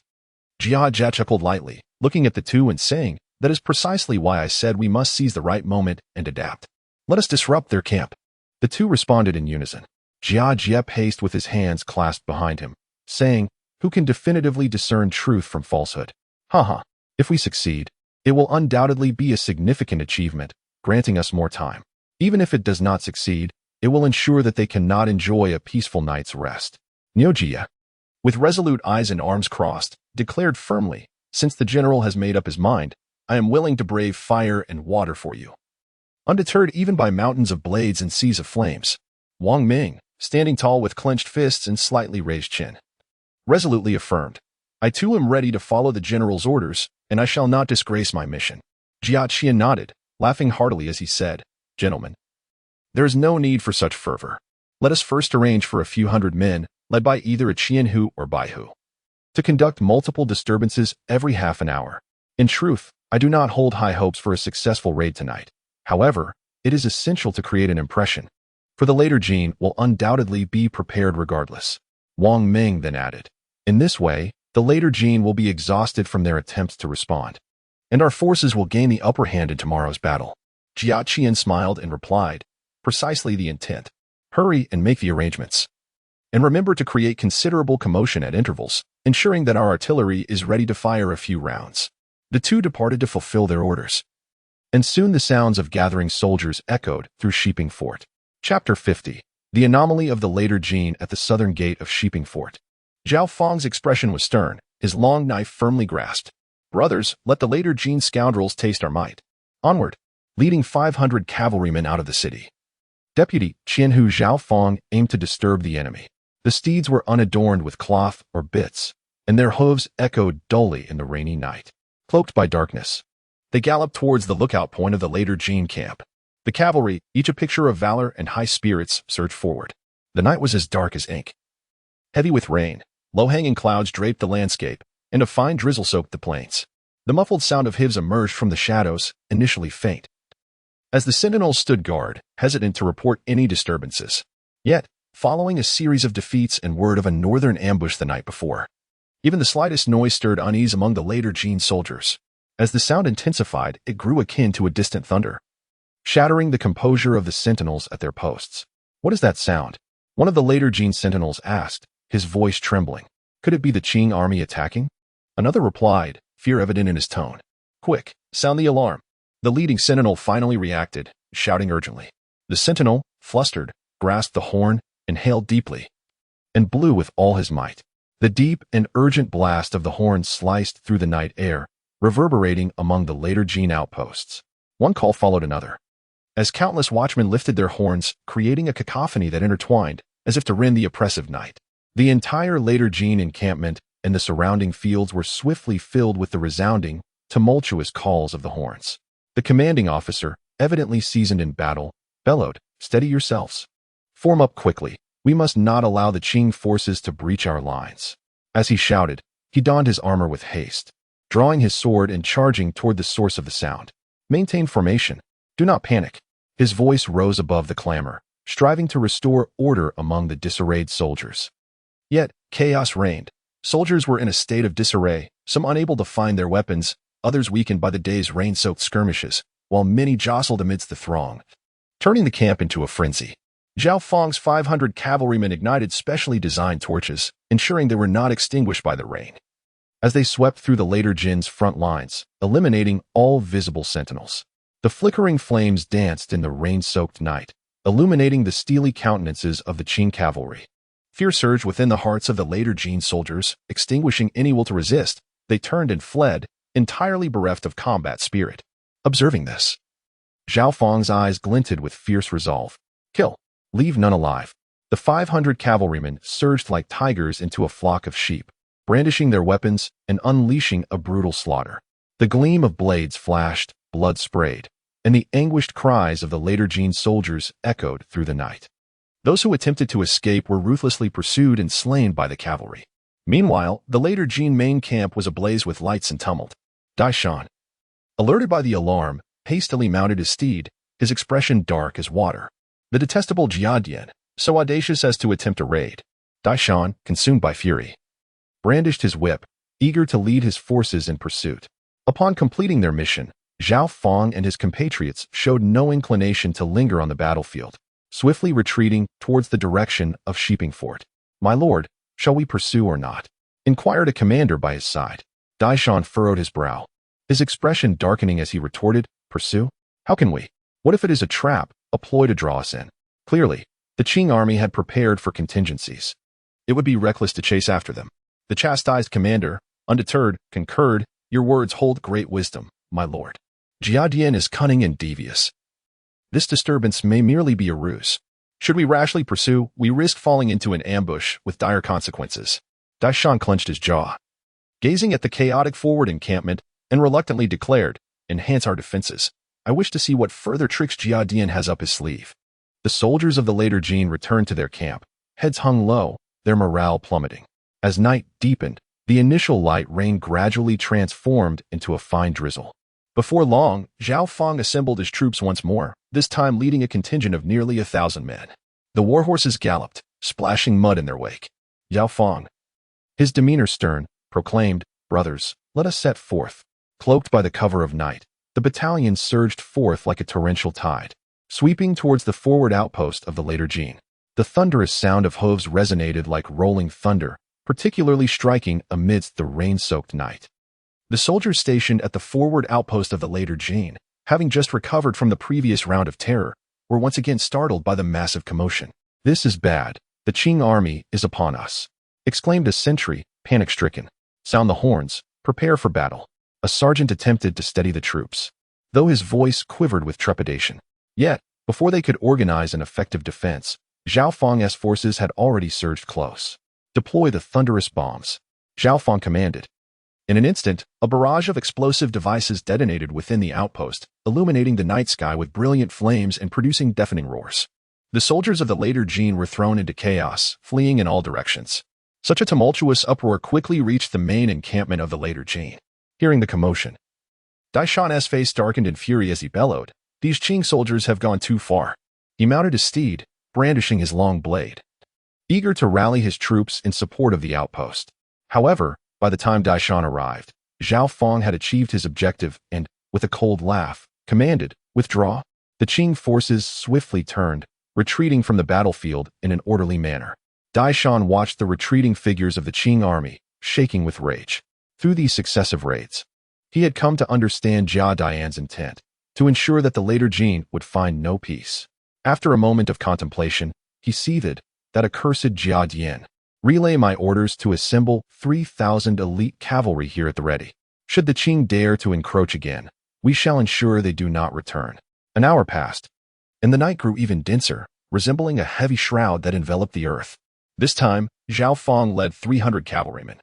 Jia Jia chuckled lightly, looking at the two and saying, "That is precisely why I said we must seize the right moment and adapt. Let us disrupt their camp." The two responded in unison. Jia Jia paced with his hands clasped behind him, saying, "Who can definitively discern truth from falsehood? Haha, if we succeed, it will undoubtedly be a significant achievement, granting us more time. Even if it does not succeed, it will ensure that they cannot enjoy a peaceful night's rest." Niojia, with resolute eyes and arms crossed, declared firmly, "Since the general has made up his mind, I am willing to brave fire and water for you." Undeterred even by mountains of blades and seas of flames, Wang Ming, standing tall with clenched fists and slightly raised chin, resolutely affirmed, "I too am ready to follow the general's orders, and I shall not disgrace my mission." Jia Qian nodded, laughing heartily as he said, "Gentlemen, there is no need for such fervor. Let us first arrange for a few hundred men, led by either a Qianhu or Baihu, to conduct multiple disturbances every half an hour. In truth, I do not hold high hopes for a successful raid tonight. However, it is essential to create an impression, for the later Jin will undoubtedly be prepared regardless." Wang Ming then added, "In this way, the later Jin will be exhausted from their attempts to respond, and our forces will gain the upper hand in tomorrow's battle." Jia Qian smiled and replied, "Precisely the intent. Hurry and make the arrangements. And remember to create considerable commotion at intervals, ensuring that our artillery is ready to fire a few rounds." The two departed to fulfill their orders, and soon the sounds of gathering soldiers echoed through Shiping Fort. Chapter 50. The Anomaly of the Later Jin at the Southern Gate of Shiping Fort. Zhao Fang's expression was stern, his long knife firmly grasped. "Brothers, let the Later Jin scoundrels taste our might. Onward!" Leading 500 cavalrymen out of the city, Deputy Qianhu Zhao Fang aimed to disturb the enemy. The steeds were unadorned with cloth or bits, and their hooves echoed dully in the rainy night. Cloaked by darkness, they galloped towards the lookout point of the Later Jin camp. The cavalry, each a picture of valor and high spirits, surged forward. The night was as dark as ink. Heavy with rain, low-hanging clouds draped the landscape, and a fine drizzle soaked the plains. The muffled sound of hooves emerged from the shadows, initially faint, as the sentinels stood guard, hesitant to report any disturbances. Yet, following a series of defeats and word of a northern ambush the night before, even the slightest noise stirred unease among the Later Jin soldiers. As the sound intensified, it grew akin to a distant thunder, shattering the composure of the sentinels at their posts. "What is that sound?" one of the Later Jin sentinels asked, his voice trembling. "Could it be the Qing army attacking?" Another replied, fear evident in his tone. "Quick, sound the alarm." The leading sentinel finally reacted, shouting urgently. The sentinel, flustered, grasped the horn, inhaled deeply, and blew with all his might. The deep and urgent blast of the horn sliced through the night air, reverberating among the Later Jin outposts. One call followed another, as countless watchmen lifted their horns, creating a cacophony that intertwined, as if to rend the oppressive night. The entire Later Jin encampment and the surrounding fields were swiftly filled with the resounding, tumultuous calls of the horns. The commanding officer, evidently seasoned in battle, bellowed, "Steady yourselves. Form up quickly. We must not allow the Qing forces to breach our lines." As he shouted, he donned his armor with haste, drawing his sword and charging toward the source of the sound. "Maintain formation. Do not panic." His voice rose above the clamor, striving to restore order among the disarrayed soldiers. Yet, chaos reigned. Soldiers were in a state of disarray, some unable to find their weapons, others weakened by the day's rain-soaked skirmishes, while many jostled amidst the throng, turning the camp into a frenzy. Zhao Fang's 500 cavalrymen ignited specially designed torches, ensuring they were not extinguished by the rain. As they swept through the Later Jin's front lines, eliminating all visible sentinels, the flickering flames danced in the rain-soaked night, illuminating the steely countenances of the Qing cavalry. Fear surged within the hearts of the Later Jin soldiers, extinguishing any will to resist. They turned and fled, entirely bereft of combat spirit. Observing this, Zhao Fang's eyes glinted with fierce resolve. "Kill. Leave none alive." The 500 cavalrymen surged like tigers into a flock of sheep, brandishing their weapons and unleashing a brutal slaughter. The gleam of blades flashed, blood sprayed, and the anguished cries of the Later Jin soldiers echoed through the night. Those who attempted to escape were ruthlessly pursued and slain by the cavalry. Meanwhile, the Later Jin main camp was ablaze with lights and tumult. Daishan, alerted by the alarm, hastily mounted his steed, his expression dark as water. The detestable Jia Dian, so audacious as to attempt a raid. Daishan, consumed by fury, brandished his whip, eager to lead his forces in pursuit. Upon completing their mission, Zhao Fong and his compatriots showed no inclination to linger on the battlefield, swiftly retreating towards the direction of Sheeping Fort. "My lord, shall we pursue or not?" inquired a commander by his side. Daishan furrowed his brow, his expression darkening as he retorted, "Pursue? How can we? What if it is a trap, a ploy to draw us in?" Clearly, the Qing army had prepared for contingencies. It would be reckless to chase after them. The chastised commander, undeterred, concurred, "Your words hold great wisdom, my lord. Jia Dian is cunning and devious. This disturbance may merely be a ruse. Should we rashly pursue, we risk falling into an ambush with dire consequences." Daishan clenched his jaw, gazing at the chaotic forward encampment, and reluctantly declared, "Enhance our defenses. I wish to see what further tricks Jia Dian has up his sleeve." The soldiers of the later Jin returned to their camp, heads hung low, their morale plummeting. As night deepened, the initial light rain gradually transformed into a fine drizzle. Before long, Zhao Fong assembled his troops once more, this time leading a contingent of nearly 1,000 men. The warhorses galloped, splashing mud in their wake. Zhao Fong, his demeanor stern, proclaimed, "Brothers, let us set forth." Cloaked by the cover of night, the battalion surged forth like a torrential tide, sweeping towards the forward outpost of the later Jin. The thunderous sound of hooves resonated like rolling thunder, particularly striking amidst the rain-soaked night. The soldiers stationed at the forward outpost of the later Jin, having just recovered from the previous round of terror, were once again startled by the massive commotion. "This is bad. The Qing army is upon us," exclaimed a sentry, panic-stricken. "Sound the horns. Prepare for battle." A sergeant attempted to steady the troops, though his voice quivered with trepidation. Yet, before they could organize an effective defense, Zhao Fong's forces had already surged close. "Deploy the thunderous bombs," Zhao Fong commanded. In an instant, a barrage of explosive devices detonated within the outpost, illuminating the night sky with brilliant flames and producing deafening roars. The soldiers of the later Jin were thrown into chaos, fleeing in all directions. Such a tumultuous uproar quickly reached the main encampment of the later Jin. Hearing the commotion, Daishan's face darkened in fury as he bellowed, "These Qing soldiers have gone too far." He mounted his steed, brandishing his long blade, eager to rally his troops in support of the outpost. However, by the time Daishan arrived, Zhao Fong had achieved his objective and, with a cold laugh, commanded, "Withdraw." The Qing forces swiftly turned, retreating from the battlefield in an orderly manner. Daishan watched the retreating figures of the Qing army, shaking with rage. Through these successive raids, he had come to understand Jia Dian's intent, to ensure that the later Jin would find no peace. After a moment of contemplation, he seethed, "That accursed Jia Dian. Relay my orders to assemble 3,000 elite cavalry here at the ready. Should the Qing dare to encroach again, we shall ensure they do not return." An hour passed, and the night grew even denser, resembling a heavy shroud that enveloped the earth. This time, Zhao Fong led 300 cavalrymen,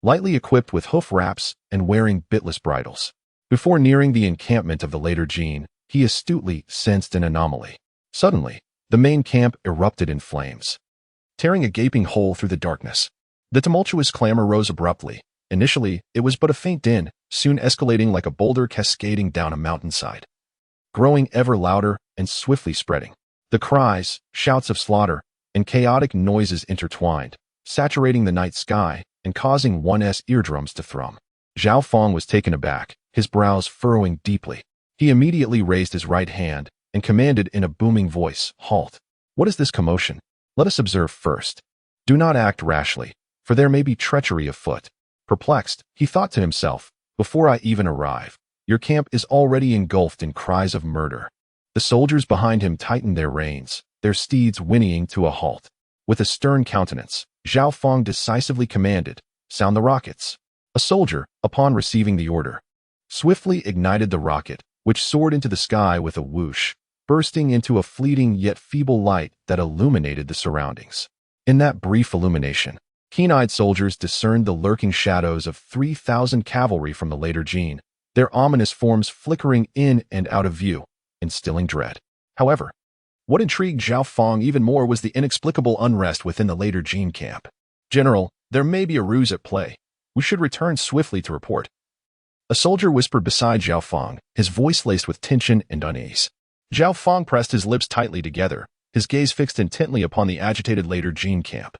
lightly equipped with hoof wraps and wearing bitless bridles. Before nearing the encampment of the later Jin, he astutely sensed an anomaly. Suddenly, the main camp erupted in flames, tearing a gaping hole through the darkness. The tumultuous clamor rose abruptly. Initially, it was but a faint din, soon escalating like a boulder cascading down a mountainside, growing ever louder and swiftly spreading. The cries, shouts of slaughter, and chaotic noises intertwined, saturating the night sky and causing one's eardrums to thrum. Zhao Fong was taken aback, his brows furrowing deeply. He immediately raised his right hand and commanded in a booming voice, "Halt! What is this commotion? Let us observe first. Do not act rashly, for there may be treachery afoot." Perplexed, he thought to himself, "Before I even arrive, your camp is already engulfed in cries of murder." The soldiers behind him tightened their reins, their steeds whinnying to a halt. With a stern countenance, Zhao Fong decisively commanded, "Sound the rockets." A soldier, upon receiving the order, swiftly ignited the rocket, which soared into the sky with a whoosh, bursting into a fleeting yet feeble light that illuminated the surroundings. In that brief illumination, keen-eyed soldiers discerned the lurking shadows of 3,000 cavalry from the later Jin, their ominous forms flickering in and out of view, instilling dread. However, what intrigued Zhao Fong even more was the inexplicable unrest within the later Jin camp. "General, there may be a ruse at play. We should return swiftly to report." A soldier whispered beside Zhao Fong, his voice laced with tension and unease. Zhao Fong pressed his lips tightly together, his gaze fixed intently upon the agitated later Jin camp.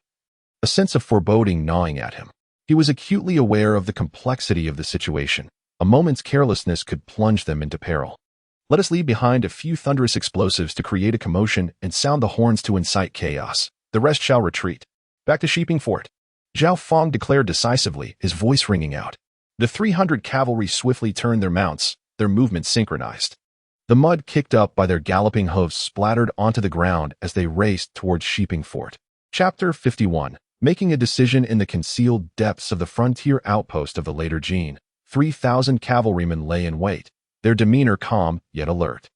A sense of foreboding gnawing at him. He was acutely aware of the complexity of the situation. A moment's carelessness could plunge them into peril. Let us leave behind a few thunderous explosives to create a commotion and sound the horns to incite chaos. The rest shall retreat. Back to Sheeping Fort, Zhao Feng declared decisively, his voice ringing out. The 300 cavalry swiftly turned their mounts, their movements synchronized. The mud kicked up by their galloping hooves splattered onto the ground as they raced towards Sheeping Fort. Chapter 51. Making a decision in the concealed depths of the frontier outpost of the later Jin, 3,000 cavalrymen lay in wait, their demeanor calm yet alert.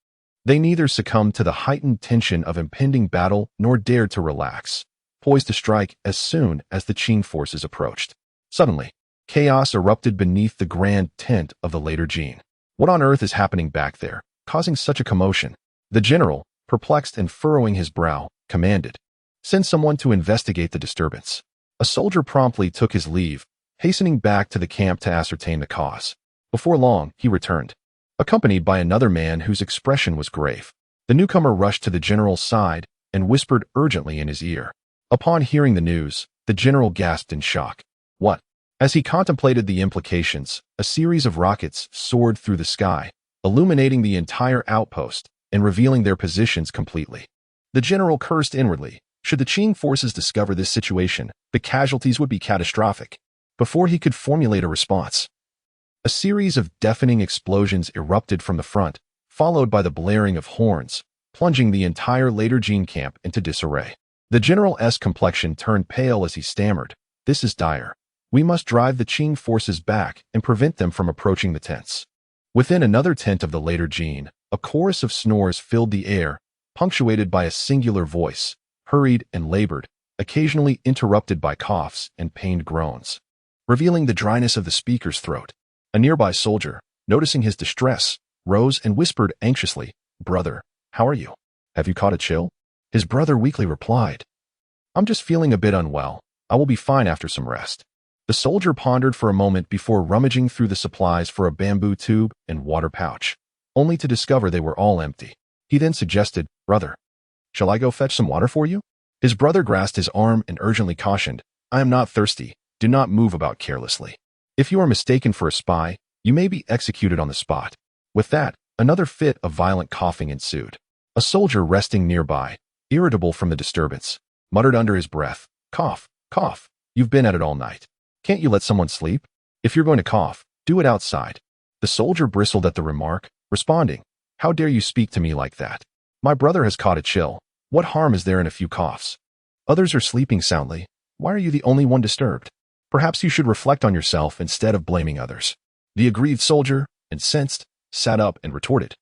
They neither succumbed to the heightened tension of impending battle nor dared to relax, poised to strike as soon as the Qing forces approached. Suddenly, chaos erupted beneath the grand tent of the later Jin. What on earth is happening back there, causing such a commotion? The general, perplexed and furrowing his brow, commanded, "Send someone to investigate the disturbance." A soldier promptly took his leave, hastening back to the camp to ascertain the cause. Before long, he returned, accompanied by another man whose expression was grave. The newcomer rushed to the general's side and whispered urgently in his ear. Upon hearing the news, the general gasped in shock. What? As he contemplated the implications, a series of rockets soared through the sky, illuminating the entire outpost and revealing their positions completely. The general cursed inwardly. Should the Qing forces discover this situation, the casualties would be catastrophic. Before he could formulate a response, a series of deafening explosions erupted from the front, followed by the blaring of horns, plunging the entire later Jin camp into disarray. The general's complexion turned pale as he stammered, "This is dire. We must drive the Qing forces back and prevent them from approaching the tents." Within another tent of the later Jin, a chorus of snores filled the air, punctuated by a singular voice, hurried and labored, occasionally interrupted by coughs and pained groans, revealing the dryness of the speaker's throat. A nearby soldier, noticing his distress, rose and whispered anxiously, "Brother, how are you? Have you caught a chill?" His brother weakly replied, "I'm just feeling a bit unwell. I will be fine after some rest." The soldier pondered for a moment before rummaging through the supplies for a bamboo tube and water pouch, only to discover they were all empty. He then suggested, "Brother, shall I go fetch some water for you?" His brother grasped his arm and urgently cautioned, "I am not thirsty. Do not move about carelessly. If you are mistaken for a spy, you may be executed on the spot." With that, another fit of violent coughing ensued. A soldier resting nearby, irritable from the disturbance, muttered under his breath, "Cough, cough. You've been at it all night. Can't you let someone sleep? If you're going to cough, do it outside." The soldier bristled at the remark, responding, "How dare you speak to me like that? My brother has caught a chill. What harm is there in a few coughs? Others are sleeping soundly. Why are you the only one disturbed? Perhaps you should reflect on yourself instead of blaming others." The aggrieved soldier, incensed, sat up and retorted,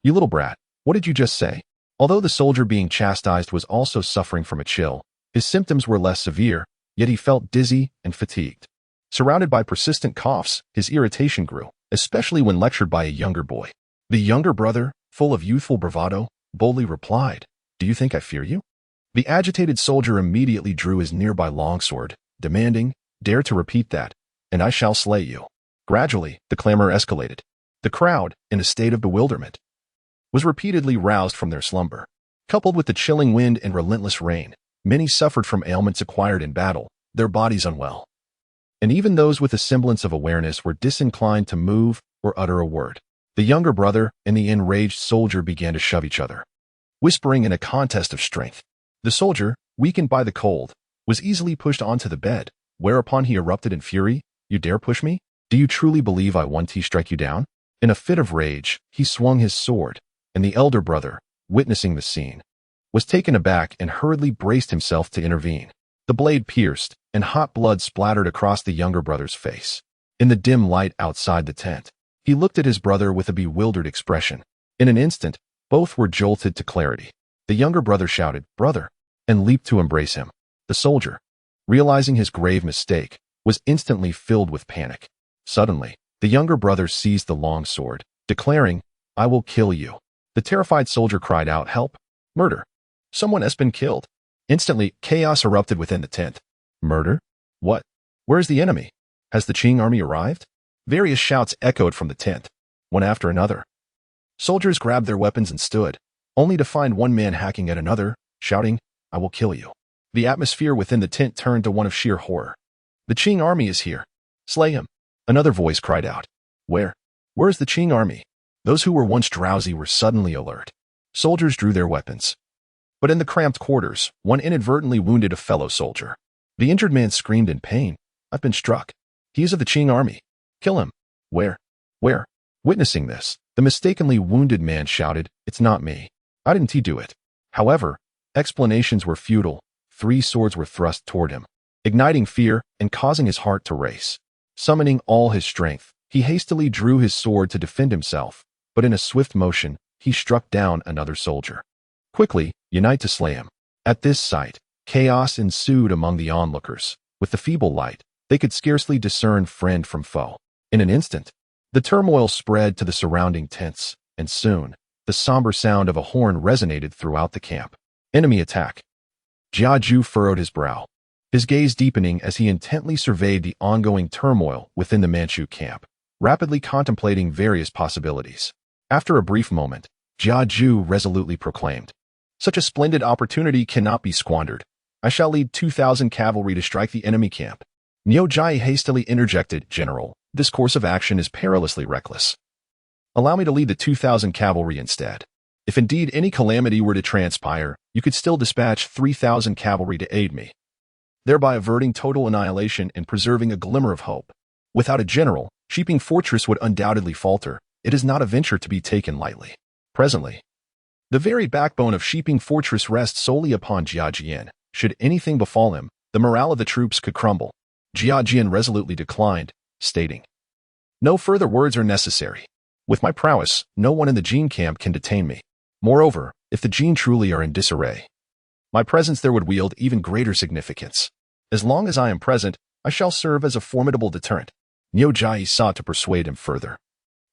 "You little brat, what did you just say?" Although the soldier being chastised was also suffering from a chill, his symptoms were less severe, yet he felt dizzy and fatigued. Surrounded by persistent coughs, his irritation grew, especially when lectured by a younger boy. The younger brother, full of youthful bravado, boldly replied, "Do you think I fear you?" The agitated soldier immediately drew his nearby longsword, demanding, "Dare to repeat that, and I shall slay you." Gradually, the clamor escalated. The crowd, in a state of bewilderment, was repeatedly roused from their slumber. Coupled with the chilling wind and relentless rain, many suffered from ailments acquired in battle, their bodies unwell. And even those with a semblance of awareness were disinclined to move or utter a word. The younger brother and the enraged soldier began to shove each other, whispering in a contest of strength. The soldier, weakened by the cold, was easily pushed onto the bed, whereupon he erupted in fury, "You dare push me? Do you truly believe I want to strike you down?" In a fit of rage, he swung his sword, and the elder brother, witnessing the scene, was taken aback and hurriedly braced himself to intervene. The blade pierced, and hot blood splattered across the younger brother's face. In the dim light outside the tent, he looked at his brother with a bewildered expression. In an instant, both were jolted to clarity. The younger brother shouted, "Brother," and leaped to embrace him. The soldier, realizing his grave mistake, was instantly filled with panic. Suddenly, the younger brother seized the long sword, declaring, "I will kill you." The terrified soldier cried out, "Help! Murder! Someone has been killed!" Instantly, chaos erupted within the tent. "Murder? What? Where is the enemy? Has the Qing army arrived?" Various shouts echoed from the tent, one after another. Soldiers grabbed their weapons and stood, only to find one man hacking at another, shouting, "I will kill you." The atmosphere within the tent turned to one of sheer horror. The Qing army is here. Slay him. Another voice cried out. Where? Where is the Qing army? Those who were once drowsy were suddenly alert. Soldiers drew their weapons. But in the cramped quarters, one inadvertently wounded a fellow soldier. The injured man screamed in pain. I've been struck. He is of the Qing army. Kill him. Where? Where? Witnessing this, the mistakenly wounded man shouted, It's not me. I didn't do it. However, explanations were futile. 3 swords were thrust toward him, igniting fear and causing his heart to race. Summoning all his strength, he hastily drew his sword to defend himself, but in a swift motion, he struck down another soldier. Quickly, unite to slay him. At this sight, chaos ensued among the onlookers. With the feeble light, they could scarcely discern friend from foe. In an instant, the turmoil spread to the surrounding tents, and soon, the somber sound of a horn resonated throughout the camp. Enemy attack. Jia Ju furrowed his brow, his gaze deepening as he intently surveyed the ongoing turmoil within the Manchu camp, rapidly contemplating various possibilities. After a brief moment, Jia Ju resolutely proclaimed, Such a splendid opportunity cannot be squandered. I shall lead 2,000 cavalry to strike the enemy camp. Niu Jia hastily interjected, General, this course of action is perilously reckless. Allow me to lead the 2,000 cavalry instead. If indeed any calamity were to transpire, you could still dispatch 3,000 cavalry to aid me, thereby averting total annihilation and preserving a glimmer of hope. Without a general, Shiping Fortress would undoubtedly falter. It is not a venture to be taken lightly. Presently, the very backbone of Shiping Fortress rests solely upon Jia Jian. Should anything befall him, the morale of the troops could crumble. Jia Jian resolutely declined, stating, No further words are necessary. With my prowess, no one in the Jin camp can detain me. Moreover, if the Jin truly are in disarray, my presence there would wield even greater significance. As long as I am present, I shall serve as a formidable deterrent. Niu Jia sought to persuade him further.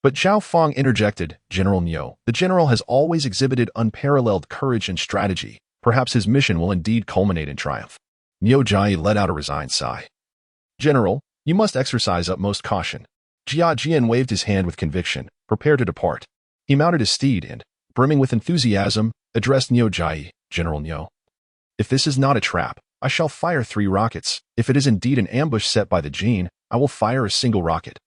But Zhao Feng interjected, General Niu, the general has always exhibited unparalleled courage and strategy. Perhaps his mission will indeed culminate in triumph. Niu Jia let out a resigned sigh. General, you must exercise utmost caution. Jia Jian waved his hand with conviction, prepared to depart. He mounted his steed and, brimming with enthusiasm, addressed Niu Jia, General Niu. If this is not a trap, I shall fire 3 rockets. If it is indeed an ambush set by the Jin, I will fire a single rocket.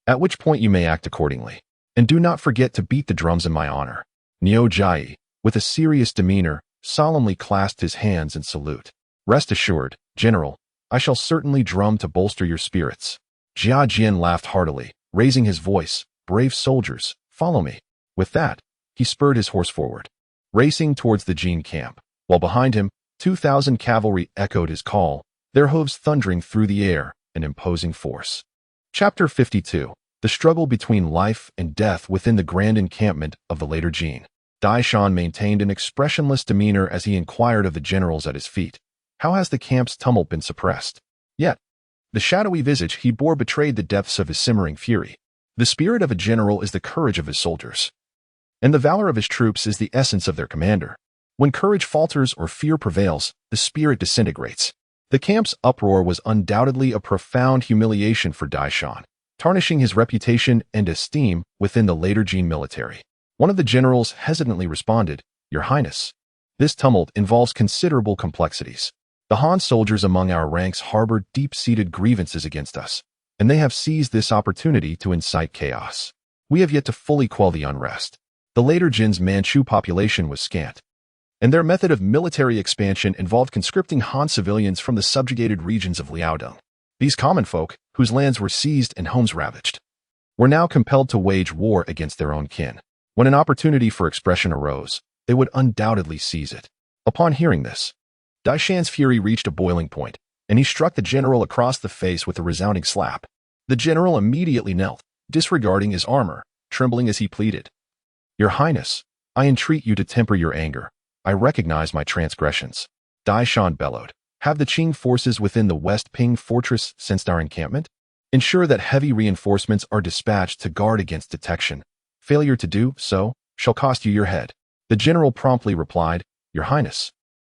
At which point you may act accordingly. And do not forget to beat the drums in my honor. Niu Jia, with a serious demeanor, solemnly clasped his hands in salute. Rest assured, General, I shall certainly drum to bolster your spirits. Jia Jian laughed heartily, raising his voice, Brave soldiers, follow me. With that, he spurred his horse forward, racing towards the Jin camp, while behind him, 2,000 cavalry echoed his call, their hooves thundering through the air, an imposing force. Chapter 52. The struggle between life and death within the grand encampment of the later Jin. Dai Shan maintained an expressionless demeanor as he inquired of the generals at his feet. How has the camp's tumult been suppressed? Yet, the shadowy visage he bore betrayed the depths of his simmering fury. The spirit of a general is the courage of his soldiers, and the valor of his troops is the essence of their commander. When courage falters or fear prevails, the spirit disintegrates. The camp's uproar was undoubtedly a profound humiliation for Dai Shan, tarnishing his reputation and esteem within the later Jin military. One of the generals hesitantly responded, Your Highness, this tumult involves considerable complexities. The Han soldiers among our ranks harbor deep-seated grievances against us, and they have seized this opportunity to incite chaos. We have yet to fully quell the unrest. The later Jin's Manchu population was scant, and their method of military expansion involved conscripting Han civilians from the subjugated regions of Liaodong. These common folk, whose lands were seized and homes ravaged, were now compelled to wage war against their own kin. When an opportunity for expression arose, they would undoubtedly seize it. Upon hearing this, Dai Shan's fury reached a boiling point, and he struck the general across the face with a resounding slap. The general immediately knelt, disregarding his armor, trembling as he pleaded, Your Highness, I entreat you to temper your anger. I recognize my transgressions. Dai Shan bellowed. Have the Qing forces within the West Ping Fortress sensed our encampment? Ensure that heavy reinforcements are dispatched to guard against detection. Failure to do so shall cost you your head. The general promptly replied, Your Highness,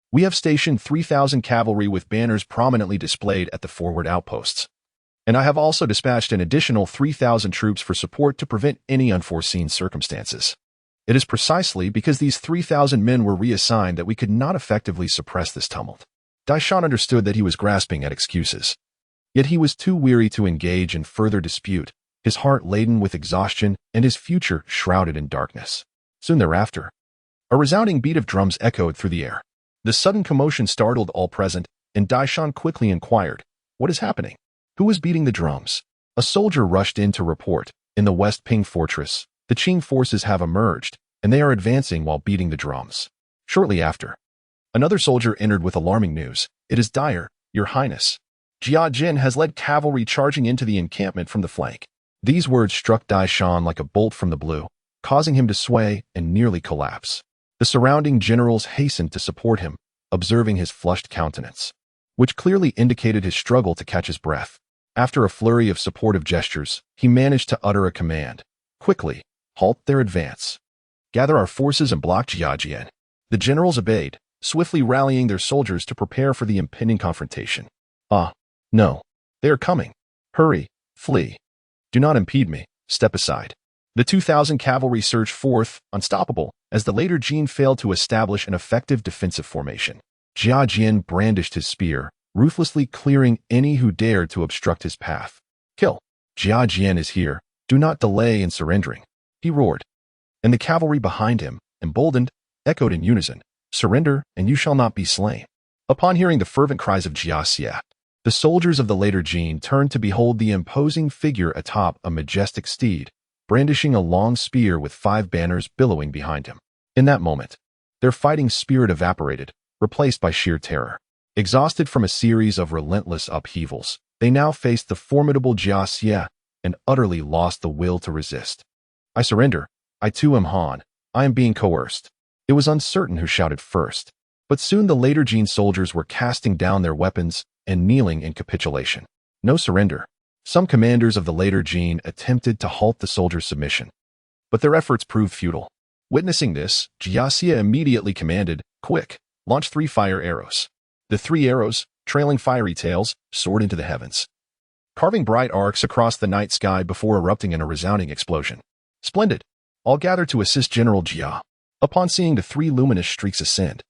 we have stationed 3,000 cavalry with banners prominently displayed at the forward outposts. And I have also dispatched an additional 3,000 troops for support to prevent any unforeseen circumstances. It is precisely because these 3,000 men were reassigned that we could not effectively suppress this tumult. Dai Shan understood that he was grasping at excuses. Yet he was too weary to engage in further dispute, his heart laden with exhaustion and his future shrouded in darkness. Soon thereafter, a resounding beat of drums echoed through the air. The sudden commotion startled all present, and Daishan quickly inquired, "What is happening? Who is beating the drums?" A soldier rushed in to report, "In the West Ping Fortress, the Qing forces have emerged, and they are advancing while beating the drums." Shortly after, another soldier entered with alarming news. "It is dire, Your Highness. Jia Jin has led cavalry charging into the encampment from the flank." These words struck Daishan like a bolt from the blue, causing him to sway and nearly collapse. The surrounding generals hastened to support him, observing his flushed countenance, which clearly indicated his struggle to catch his breath. After a flurry of supportive gestures, he managed to utter a command. "Quickly, halt their advance. Gather our forces and block Jiajian." The generals obeyed, swiftly rallying their soldiers to prepare for the impending confrontation. "Ah, no. They are coming. Hurry, flee. Do not impede me. Step aside." The 2,000 cavalry surged forth, unstoppable, as the later Jin failed to establish an effective defensive formation. Jia Jin brandished his spear, ruthlessly clearing any who dared to obstruct his path. "Kill! Jia Jin is here. Do not delay in surrendering," he roared. And the cavalry behind him, emboldened, echoed in unison, "Surrender, and you shall not be slain." Upon hearing the fervent cries of Jia Xie, the soldiers of the later Jin turned to behold the imposing figure atop a majestic steed, brandishing a long spear with 5 banners billowing behind him. In that moment, their fighting spirit evaporated, replaced by sheer terror. Exhausted from a series of relentless upheavals, they now faced the formidable Jia Xie and utterly lost the will to resist. "I surrender. I too am Han. I am being coerced." It was uncertain who shouted first, but soon the later Jin soldiers were casting down their weapons and kneeling in capitulation. No surrender. Some commanders of the later Jin attempted to halt the soldiers' submission, but their efforts proved futile. Witnessing this, Jia Xie immediately commanded, "Quick, launch 3 fire arrows." The 3 arrows, trailing fiery tails, soared into the heavens, carving bright arcs across the night sky before erupting in a resounding explosion. "Splendid! All gather to assist General Jia." Upon seeing the 3 luminous streaks ascend,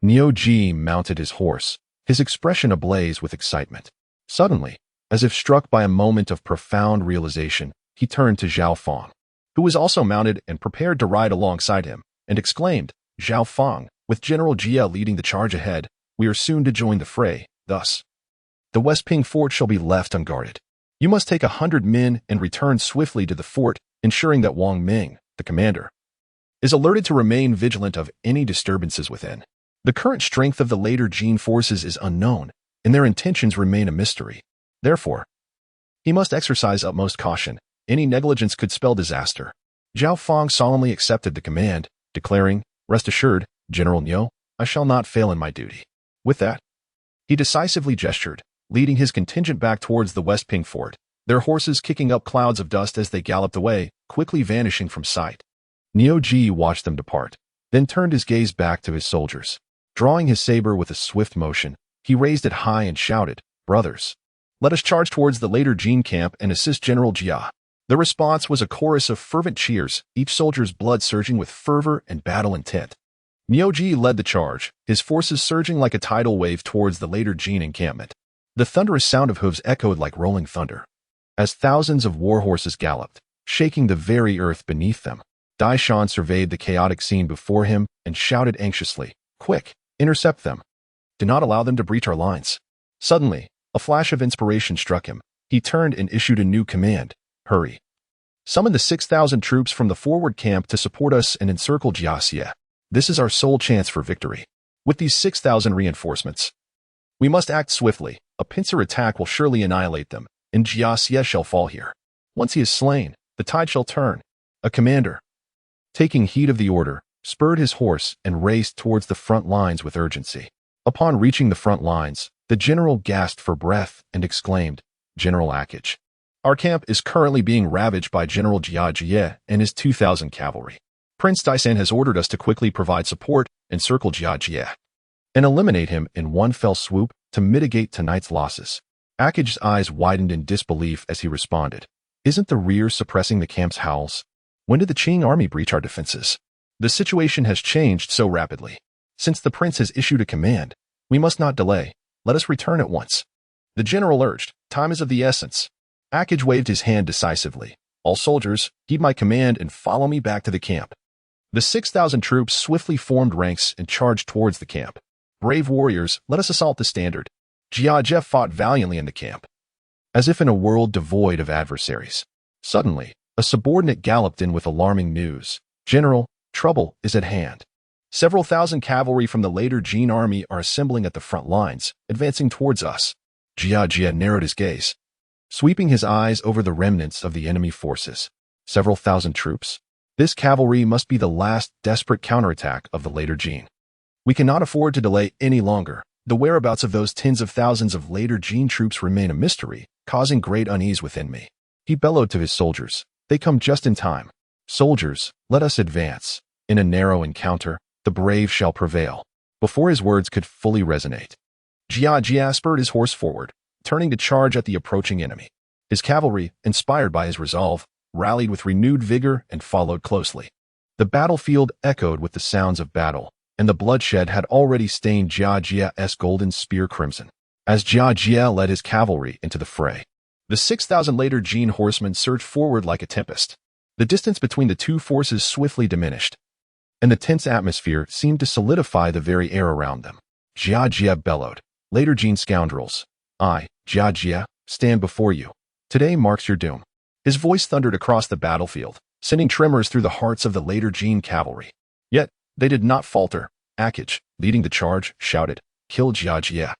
Niu Ji mounted his horse, his expression ablaze with excitement. Suddenly, as if struck by a moment of profound realization, he turned to Zhao Fang, who was also mounted and prepared to ride alongside him, and exclaimed, "Zhao Fang, with General Jia leading the charge ahead, we are soon to join the fray. Thus, the West Ping fort shall be left unguarded. You must take 100 men and return swiftly to the fort, ensuring that Wang Ming, the commander, is alerted to remain vigilant of any disturbances within. The current strength of the later Jin forces is unknown, and their intentions remain a mystery. Therefore, he must exercise utmost caution. Any negligence could spell disaster." Zhao Fang solemnly accepted the command, declaring, "Rest assured, General Niu, I shall not fail in my duty." With that, he decisively gestured, leading his contingent back towards the West Ping fort, their horses kicking up clouds of dust as they galloped away, quickly vanishing from sight. Niu Ji watched them depart, then turned his gaze back to his soldiers. Drawing his saber with a swift motion, he raised it high and shouted, "Brothers, let us charge towards the later Jin camp and assist General Jia." The response was a chorus of fervent cheers, each soldier's blood surging with fervor and battle intent. Niu Ji led the charge, his forces surging like a tidal wave towards the later Jin encampment. The thunderous sound of hooves echoed like rolling thunder, as thousands of war horses galloped, shaking the very earth beneath them. Daishan surveyed the chaotic scene before him and shouted anxiously, "Quick, intercept them. Do not allow them to breach our lines." Suddenly, a flash of inspiration struck him. He turned and issued a new command, "Hurry. Summon the 6,000 troops from the forward camp to support us and encircle Jia Xie. This is our sole chance for victory. With these 6,000 reinforcements, we must act swiftly. A pincer attack will surely annihilate them, and Jia Xie shall fall here. Once he is slain, the tide shall turn." A commander, taking heed of the order, spurred his horse and raced towards the front lines with urgency. Upon reaching the front lines, the general gasped for breath and exclaimed, "General Akage, our camp is currently being ravaged by General Jia Jie and his 2,000 cavalry. Prince Daishan has ordered us to quickly provide support, encircle Jia Jie, and eliminate him in one fell swoop to mitigate tonight's losses." Akage's eyes widened in disbelief as he responded, "Isn't the rear suppressing the camp's howls? When did the Qing army breach our defenses? The situation has changed so rapidly. Since the prince has issued a command, we must not delay. Let us return at once." The general urged. Time is of the essence. Akij waved his hand decisively. All soldiers, heed my command and follow me back to the camp. The 6,000 troops swiftly formed ranks and charged towards the camp. Brave warriors, let us assault the standard. Jia Jie fought valiantly in the camp, as if in a world devoid of adversaries. Suddenly, a subordinate galloped in with alarming news. General, trouble is at hand. Several thousand cavalry from the later Jin army are assembling at the front lines, advancing towards us. Jia Jie narrowed his gaze, sweeping his eyes over the remnants of the enemy forces. Several thousand troops? This cavalry must be the last desperate counterattack of the later Jin. We cannot afford to delay any longer. The whereabouts of those tens of thousands of later Jin troops remain a mystery, causing great unease within me. He bellowed to his soldiers. They come just in time. Soldiers, let us advance. In a narrow encounter, the brave shall prevail. Before his words could fully resonate, Jia Jie spurred his horse forward, turning to charge at the approaching enemy. His cavalry, inspired by his resolve, rallied with renewed vigor and followed closely. The battlefield echoed with the sounds of battle, and the bloodshed had already stained Jia Jie's golden spear crimson. As Jia Jie led his cavalry into the fray, the 6,000 later Jin horsemen surged forward like a tempest. The distance between the two forces swiftly diminished, and the tense atmosphere seemed to solidify the very air around them. Jia Jie bellowed, later Jin scoundrels, I, Jia Jie, stand before you. Today marks your doom. His voice thundered across the battlefield, sending tremors through the hearts of the later Jin cavalry. Yet, they did not falter. Akij, leading the charge, shouted, kill Jia Jie,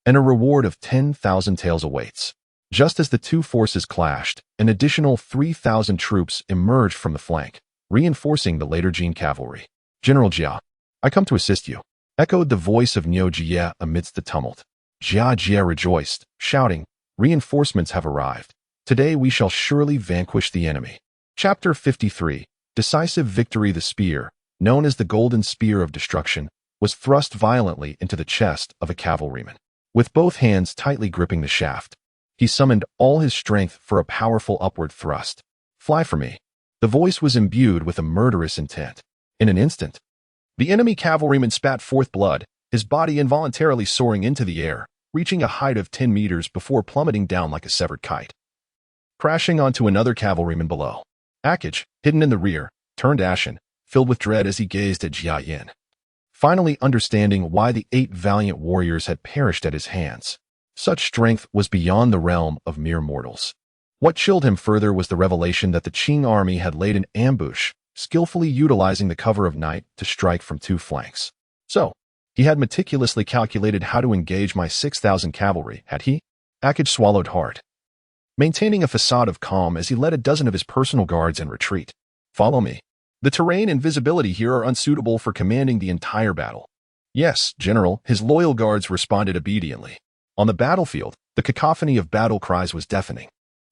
and a reward of 10,000 taels awaits. Just as the two forces clashed, an additional 3,000 troops emerged from the flank, reinforcing the later Jin cavalry. General Jia, I come to assist you, echoed the voice of Niu Jie amidst the tumult. Jia Jie rejoiced, shouting, reinforcements have arrived. Today we shall surely vanquish the enemy. Chapter 53. Decisive victory. The spear, known as the Golden Spear of Destruction, was thrust violently into the chest of a cavalryman. With both hands tightly gripping the shaft, he summoned all his strength for a powerful upward thrust. Fly for me. The voice was imbued with a murderous intent. In an instant, the enemy cavalryman spat forth blood, his body involuntarily soaring into the air, reaching a height of 10 meters before plummeting down like a severed kite, crashing onto another cavalryman below. Akij, hidden in the rear, turned ashen, filled with dread as he gazed at Jia Yin, finally understanding why the 8 valiant warriors had perished at his hands. Such strength was beyond the realm of mere mortals. What chilled him further was the revelation that the Qing army had laid an ambush, skillfully utilizing the cover of night to strike from 2 flanks. So, he had meticulously calculated how to engage my 6,000 cavalry, had he? Akij swallowed hard, maintaining a facade of calm as he led a dozen of his personal guards in retreat. Follow me. The terrain and visibility here are unsuitable for commanding the entire battle. Yes, General, his loyal guards responded obediently. On the battlefield, the cacophony of battle cries was deafening.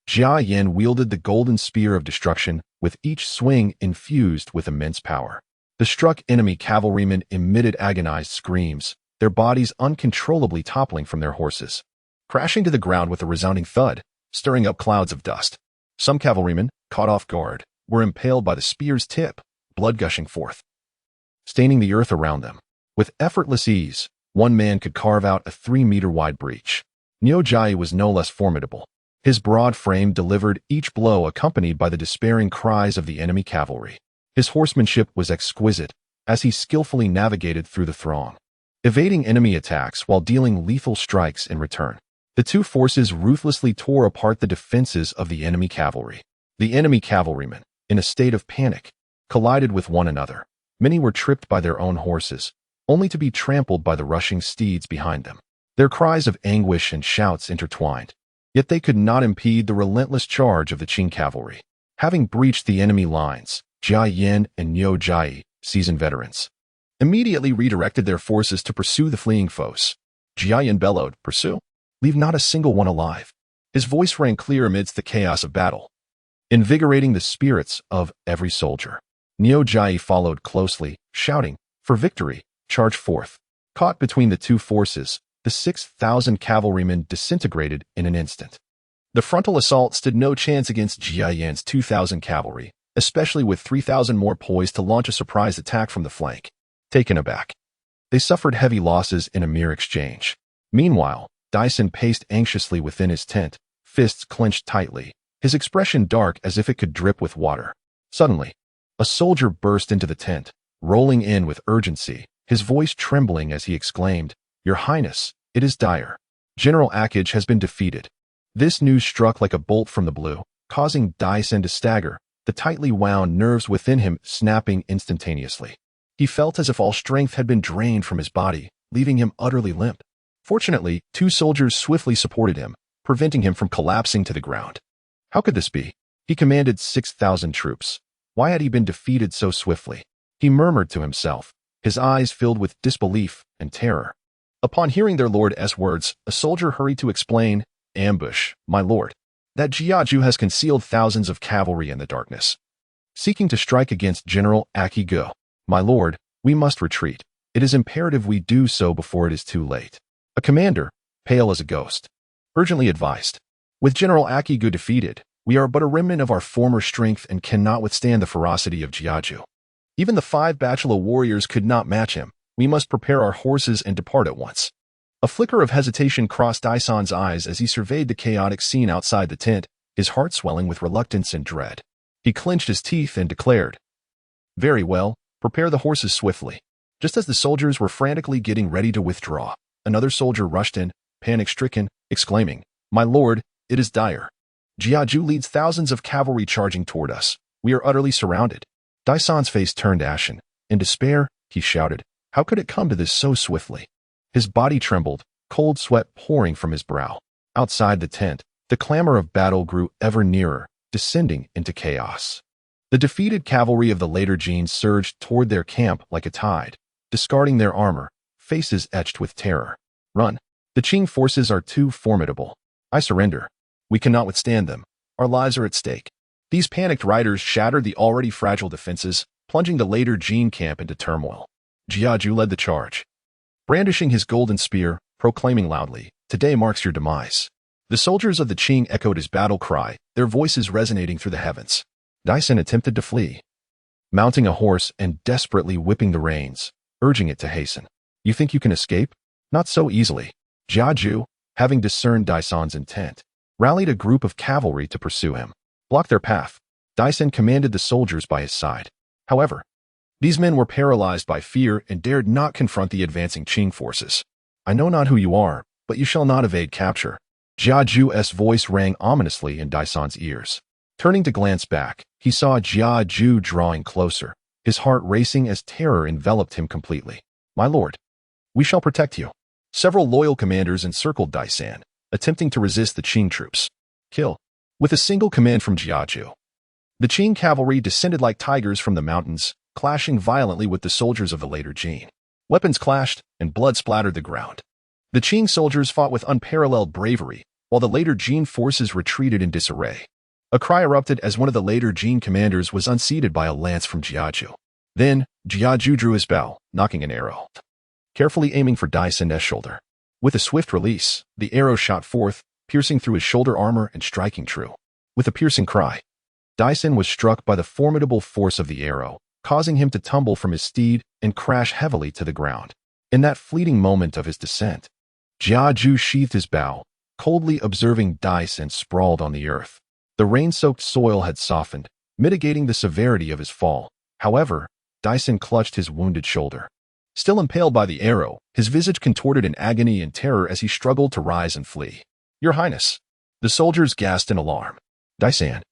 Jia Yin wielded the Golden Spear of Destruction, with each swing infused with immense power. The struck enemy cavalrymen emitted agonized screams, their bodies uncontrollably toppling from their horses, crashing to the ground with a resounding thud, stirring up clouds of dust. Some cavalrymen, caught off guard, were impaled by the spear's tip, blood gushing forth, staining the earth around them. With effortless ease, one man could carve out a 3-meter-wide breach. Niu Jie was no less formidable. His broad frame delivered each blow accompanied by the despairing cries of the enemy cavalry. His horsemanship was exquisite, as he skillfully navigated through the throng, evading enemy attacks while dealing lethal strikes in return. The two forces ruthlessly tore apart the defenses of the enemy cavalry. The enemy cavalrymen, in a state of panic, collided with one another. Many were tripped by their own horses, only to be trampled by the rushing steeds behind them. Their cries of anguish and shouts intertwined, yet they could not impede the relentless charge of the Qing cavalry. Having breached the enemy lines, Jia Yin and Niu Jie, seasoned veterans, immediately redirected their forces to pursue the fleeing foes. Jia Yin bellowed, "Pursue? Leave not a single one alive." His voice rang clear amidst the chaos of battle, invigorating the spirits of every soldier. Niu Jie followed closely, shouting, "For victory, charge forth." Caught between the two forces, the 6,000 cavalrymen disintegrated in an instant. The frontal assault stood no chance against Jia Yin's 2,000 cavalry, especially with 3,000 more poised to launch a surprise attack from the flank. Taken aback, they suffered heavy losses in a mere exchange. Meanwhile, Dyson paced anxiously within his tent, fists clenched tightly, his expression dark as if it could drip with water. Suddenly, a soldier burst into the tent, rolling in with urgency, his voice trembling as he exclaimed, "Your Highness, it is Dyer. General Akage has been defeated." This news struck like a bolt from the blue, causing Dyson to stagger, the tightly wound nerves within him snapping instantaneously. He felt as if all strength had been drained from his body, leaving him utterly limp. Fortunately, two soldiers swiftly supported him, preventing him from collapsing to the ground. How could this be? He commanded 6,000 troops. Why had he been defeated so swiftly? He murmured to himself, his eyes filled with disbelief and terror. Upon hearing their lord's words, a soldier hurried to explain, "Ambush, my lord. That Jiaju has concealed thousands of cavalry in the darkness, seeking to strike against General Akage. My lord, we must retreat. It is imperative we do so before it is too late." A commander, pale as a ghost, urgently advised, "With General Akage defeated, we are but a remnant of our former strength and cannot withstand the ferocity of Jiaju. Even the 5 bachelor warriors could not match him. We must prepare our horses and depart at once." A flicker of hesitation crossed Dyson's eyes as he surveyed the chaotic scene outside the tent, his heart swelling with reluctance and dread. He clenched his teeth and declared, "Very well, prepare the horses swiftly." Just as the soldiers were frantically getting ready to withdraw, another soldier rushed in, panic-stricken, exclaiming, "My lord, it is Dyer. Jiaju leads thousands of cavalry charging toward us. We are utterly surrounded." Dyson's face turned ashen. In despair, he shouted, "How could it come to this so swiftly?" His body trembled, cold sweat pouring from his brow. Outside the tent, the clamor of battle grew ever nearer, descending into chaos. The defeated cavalry of the later Jin surged toward their camp like a tide, discarding their armor, faces etched with terror. "Run! The Qing forces are too formidable. I surrender. We cannot withstand them. Our lives are at stake." These panicked riders shattered the already fragile defenses, plunging the later Jin camp into turmoil. Jiaju led the charge, brandishing his golden spear, proclaiming loudly, "Today marks your demise." The soldiers of the Qing echoed his battle cry, their voices resonating through the heavens. Dyson attempted to flee, mounting a horse and desperately whipping the reins, urging it to hasten. "You think you can escape? Not so easily." Jiaju, having discerned Dyson's intent, rallied a group of cavalry to pursue him. "Block their path." Dyson commanded the soldiers by his side. However, these men were paralyzed by fear and dared not confront the advancing Qing forces. "I know not who you are, but you shall not evade capture." Jiaju's voice rang ominously in Dyson's ears. Turning to glance back, he saw Jiaju drawing closer, his heart racing as terror enveloped him completely. "My lord, we shall protect you." Several loyal commanders encircled Dyson, attempting to resist the Qing troops. "Kill." With a single command from Jiaju, the Qing cavalry descended like tigers from the mountains, clashing violently with the soldiers of the later Jin. Weapons clashed, and blood splattered the ground. The Qing soldiers fought with unparalleled bravery, while the later Jin forces retreated in disarray. A cry erupted as one of the later Jin commanders was unseated by a lance from Jiaju. Then, Jiaju drew his bow, knocking an arrow, carefully aiming for Dyson's shoulder. With a swift release, the arrow shot forth, piercing through his shoulder armor and striking true. With a piercing cry, Dyson was struck by the formidable force of the arrow, causing him to tumble from his steed and crash heavily to the ground. In that fleeting moment of his descent, Jiaju sheathed his bow, coldly observing Dyson sprawled on the earth. The rain-soaked soil had softened, mitigating the severity of his fall. However, Dyson clutched his wounded shoulder. Still impaled by the arrow, his visage contorted in agony and terror as he struggled to rise and flee. "Your Highness!" The soldiers gasped in alarm. Dyson,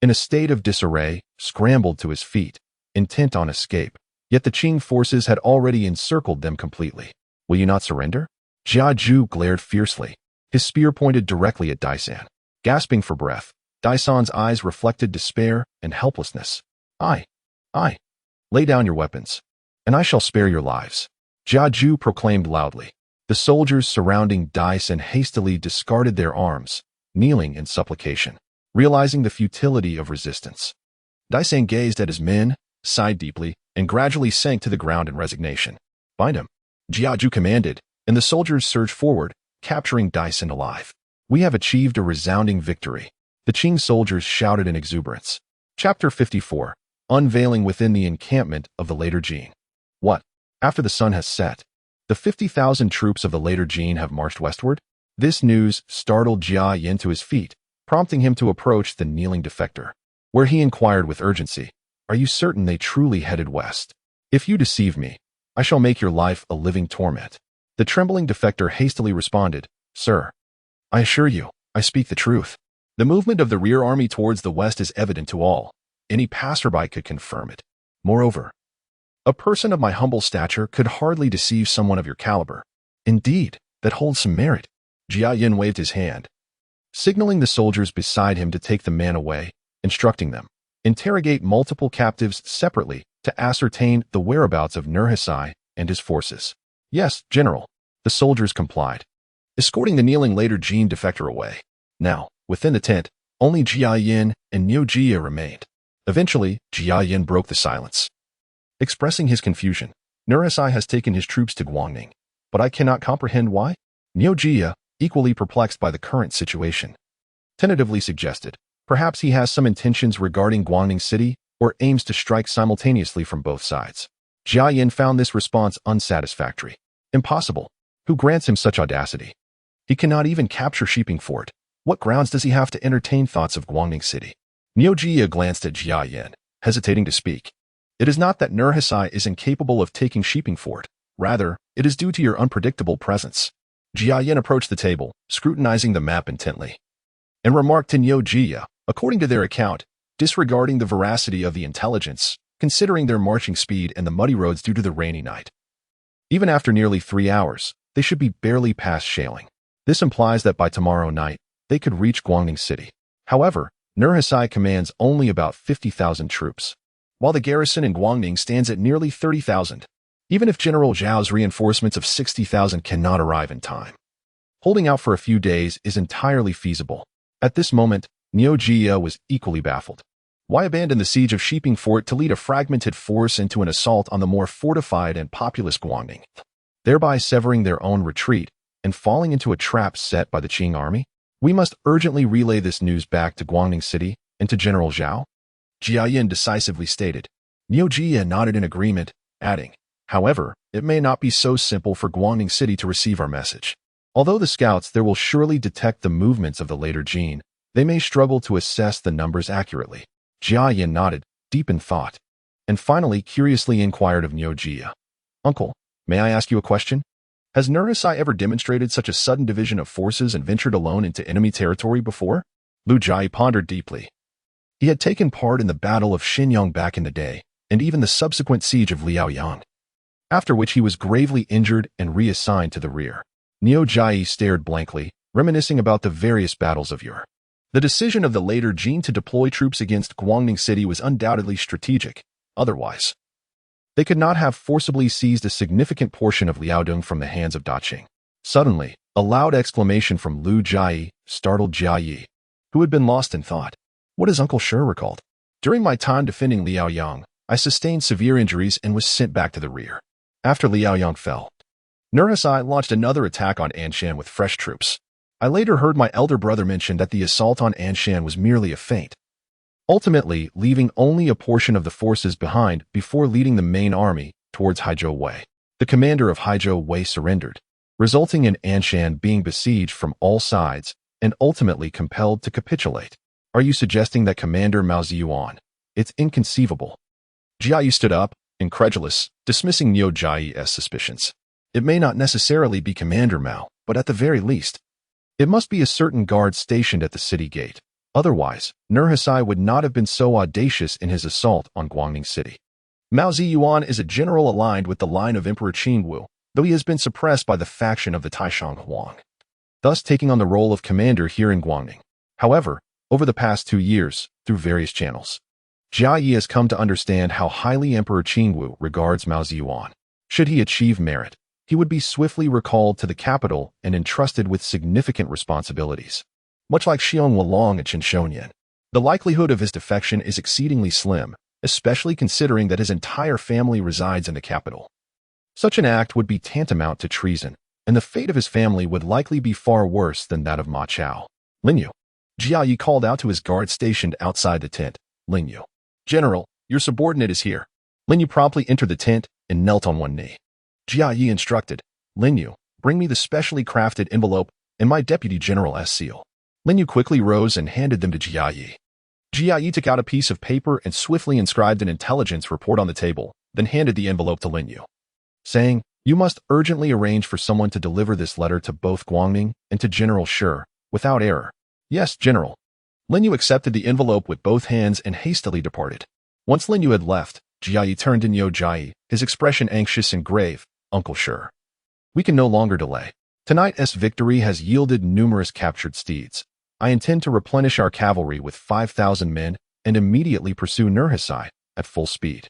in a state of disarray, scrambled to his feet, intent on escape, yet the Qing forces had already encircled them completely. "Will you not surrender?" Jiaju glared fiercely, his spear pointed directly at Dyson. Gasping for breath, Dyson's eyes reflected despair and helplessness. I. Lay down your weapons, and I shall spare your lives," Jiaju proclaimed loudly. The soldiers surrounding Dyson hastily discarded their arms, kneeling in supplication, realizing the futility of resistance. Dyson gazed at his men, sighed deeply, and gradually sank to the ground in resignation. "Bind him," Jiaju commanded, and the soldiers surged forward, capturing Dyson alive. "We have achieved a resounding victory," the Qing soldiers shouted in exuberance. Chapter 54. Unveiling within the encampment of the later Jin. What? After the sun has set, the 50,000 troops of the later Jin have marched westward? This news startled Jia Yin to his feet, prompting him to approach the kneeling defector, where he inquired with urgency, "Are you certain they truly headed west? If you deceive me, I shall make your life a living torment." The trembling defector hastily responded, "Sir, I assure you, I speak the truth. The movement of the rear army towards the west is evident to all. Any passerby could confirm it. Moreover, a person of my humble stature could hardly deceive someone of your caliber. Indeed, that holds some merit." Jia Yin waved his hand, signaling the soldiers beside him to take the man away, instructing them, "Interrogate multiple captives separately to ascertain the whereabouts of Nurhasai and his forces." "Yes, General." The soldiers complied, escorting the kneeling later Jin defector away. Now, within the tent, only Jia Yin and Niu Jia remained. Eventually, Jia Yin broke the silence, expressing his confusion. "Nurhasai has taken his troops to Guangning, but I cannot comprehend why." Niu Jia, equally perplexed by the current situation, tentatively suggested, "Perhaps he has some intentions regarding Guangning City or aims to strike simultaneously from both sides." Jia Yin found this response unsatisfactory. "Impossible. Who grants him such audacity? He cannot even capture Shiping Fort. What grounds does he have to entertain thoughts of Guangning City?" Niu Jia glanced at Jia Yin, hesitating to speak. "It is not that Nurhasai is incapable of taking Shiping Fort. Rather, it is due to your unpredictable presence." Jia Yin approached the table, scrutinizing the map intently, and remarked to Niu Jia, according to their account, disregarding the veracity of the intelligence, considering their marching speed and the muddy roads due to the rainy night. Even after nearly 3 hours, they should be barely past Shailing. This implies that by tomorrow night, they could reach Guangning City. However, Nurhasai commands only about 50,000 troops, while the garrison in Guangning stands at nearly 30,000. Even if General Zhao's reinforcements of 60,000 cannot arrive in time, holding out for a few days is entirely feasible. At this moment, Niu Jia was equally baffled. Why abandon the siege of Shiping Fort to lead a fragmented force into an assault on the more fortified and populous Guangning, thereby severing their own retreat and falling into a trap set by the Qing army? "We must urgently relay this news back to Guangning City and to General Zhao," Jia Yin decisively stated. Niu Jia nodded in agreement, adding, "However, it may not be so simple for Guangning City to receive our message. Although the scouts there will surely detect the movements of the later Jin, they may struggle to assess the numbers accurately." Jia Yin nodded, deep in thought, and finally curiously inquired of Niu Jia, "Uncle, may I ask you a question? Has Nurhasai ever demonstrated such a sudden division of forces and ventured alone into enemy territory before?" Lu Jai pondered deeply. He had taken part in the Battle of Xinyang back in the day, and even the subsequent siege of Liaoyang, after which he was gravely injured and reassigned to the rear. Niu Jia stared blankly, reminiscing about the various battles of yore. The decision of the later Jin to deploy troops against Guangning City was undoubtedly strategic. Otherwise, they could not have forcibly seized a significant portion of Liaodong from the hands of Daqing. Suddenly, a loud exclamation from Lu Jia startled Jia Yi, who had been lost in thought. "What has Uncle Shi recalled? During my time defending Liaoyang, I sustained severe injuries and was sent back to the rear. After Liaoyang fell, Nurhasai launched another attack on Anshan with fresh troops. I later heard my elder brother mention that the assault on Anshan was merely a feint, ultimately leaving only a portion of the forces behind before leading the main army towards Haizhou Wei. The commander of Haizhou Wei surrendered, resulting in Anshan being besieged from all sides and ultimately compelled to capitulate." "Are you suggesting that Commander Mao Ziyuan?" "It's inconceivable." Jia Yi stood up, incredulous, dismissing Niu Jia's suspicions. "It may not necessarily be Commander Mao, but at the very least, it must be a certain guard stationed at the city gate. Otherwise, Nurhasai would not have been so audacious in his assault on Guangning City. Mao Ziyuan is a general aligned with the line of Emperor Qingwu, though he has been suppressed by the faction of the Taishang Huang, thus taking on the role of commander here in Guangning. However, over the past 2 years, through various channels, Jia Yi has come to understand how highly Emperor Qingwu regards Mao Ziyuan. Should he achieve merit, he would be swiftly recalled to the capital and entrusted with significant responsibilities, much like Xiong Wulong and Chen Shonyan. The likelihood of his defection is exceedingly slim, especially considering that his entire family resides in the capital. Such an act would be tantamount to treason, and the fate of his family would likely be far worse than that of Ma Chao. "Lin Yu." Jia Yi called out to his guard stationed outside the tent. "Lin Yu. General, your subordinate is here." Lin Yu promptly entered the tent and knelt on one knee. Jia Yi instructed, "Lin Yu, bring me the specially crafted envelope and my deputy general's seal. Lin Yu quickly rose and handed them to Jia Yi. Jia Yi took out a piece of paper and swiftly inscribed an intelligence report on the table, then handed the envelope to Lin Yu, saying, "You must urgently arrange for someone to deliver this letter to both Guangning and to General Shi, without error." "Yes, General." Lin Yu accepted the envelope with both hands and hastily departed. Once Lin Yu had left, Jia Yi turned to Niu Jia, his expression anxious and grave. "Uncle Shi, we can no longer delay. Tonight's victory has yielded numerous captured steeds. I intend to replenish our cavalry with 5,000 men and immediately pursue Nurhasai at full speed."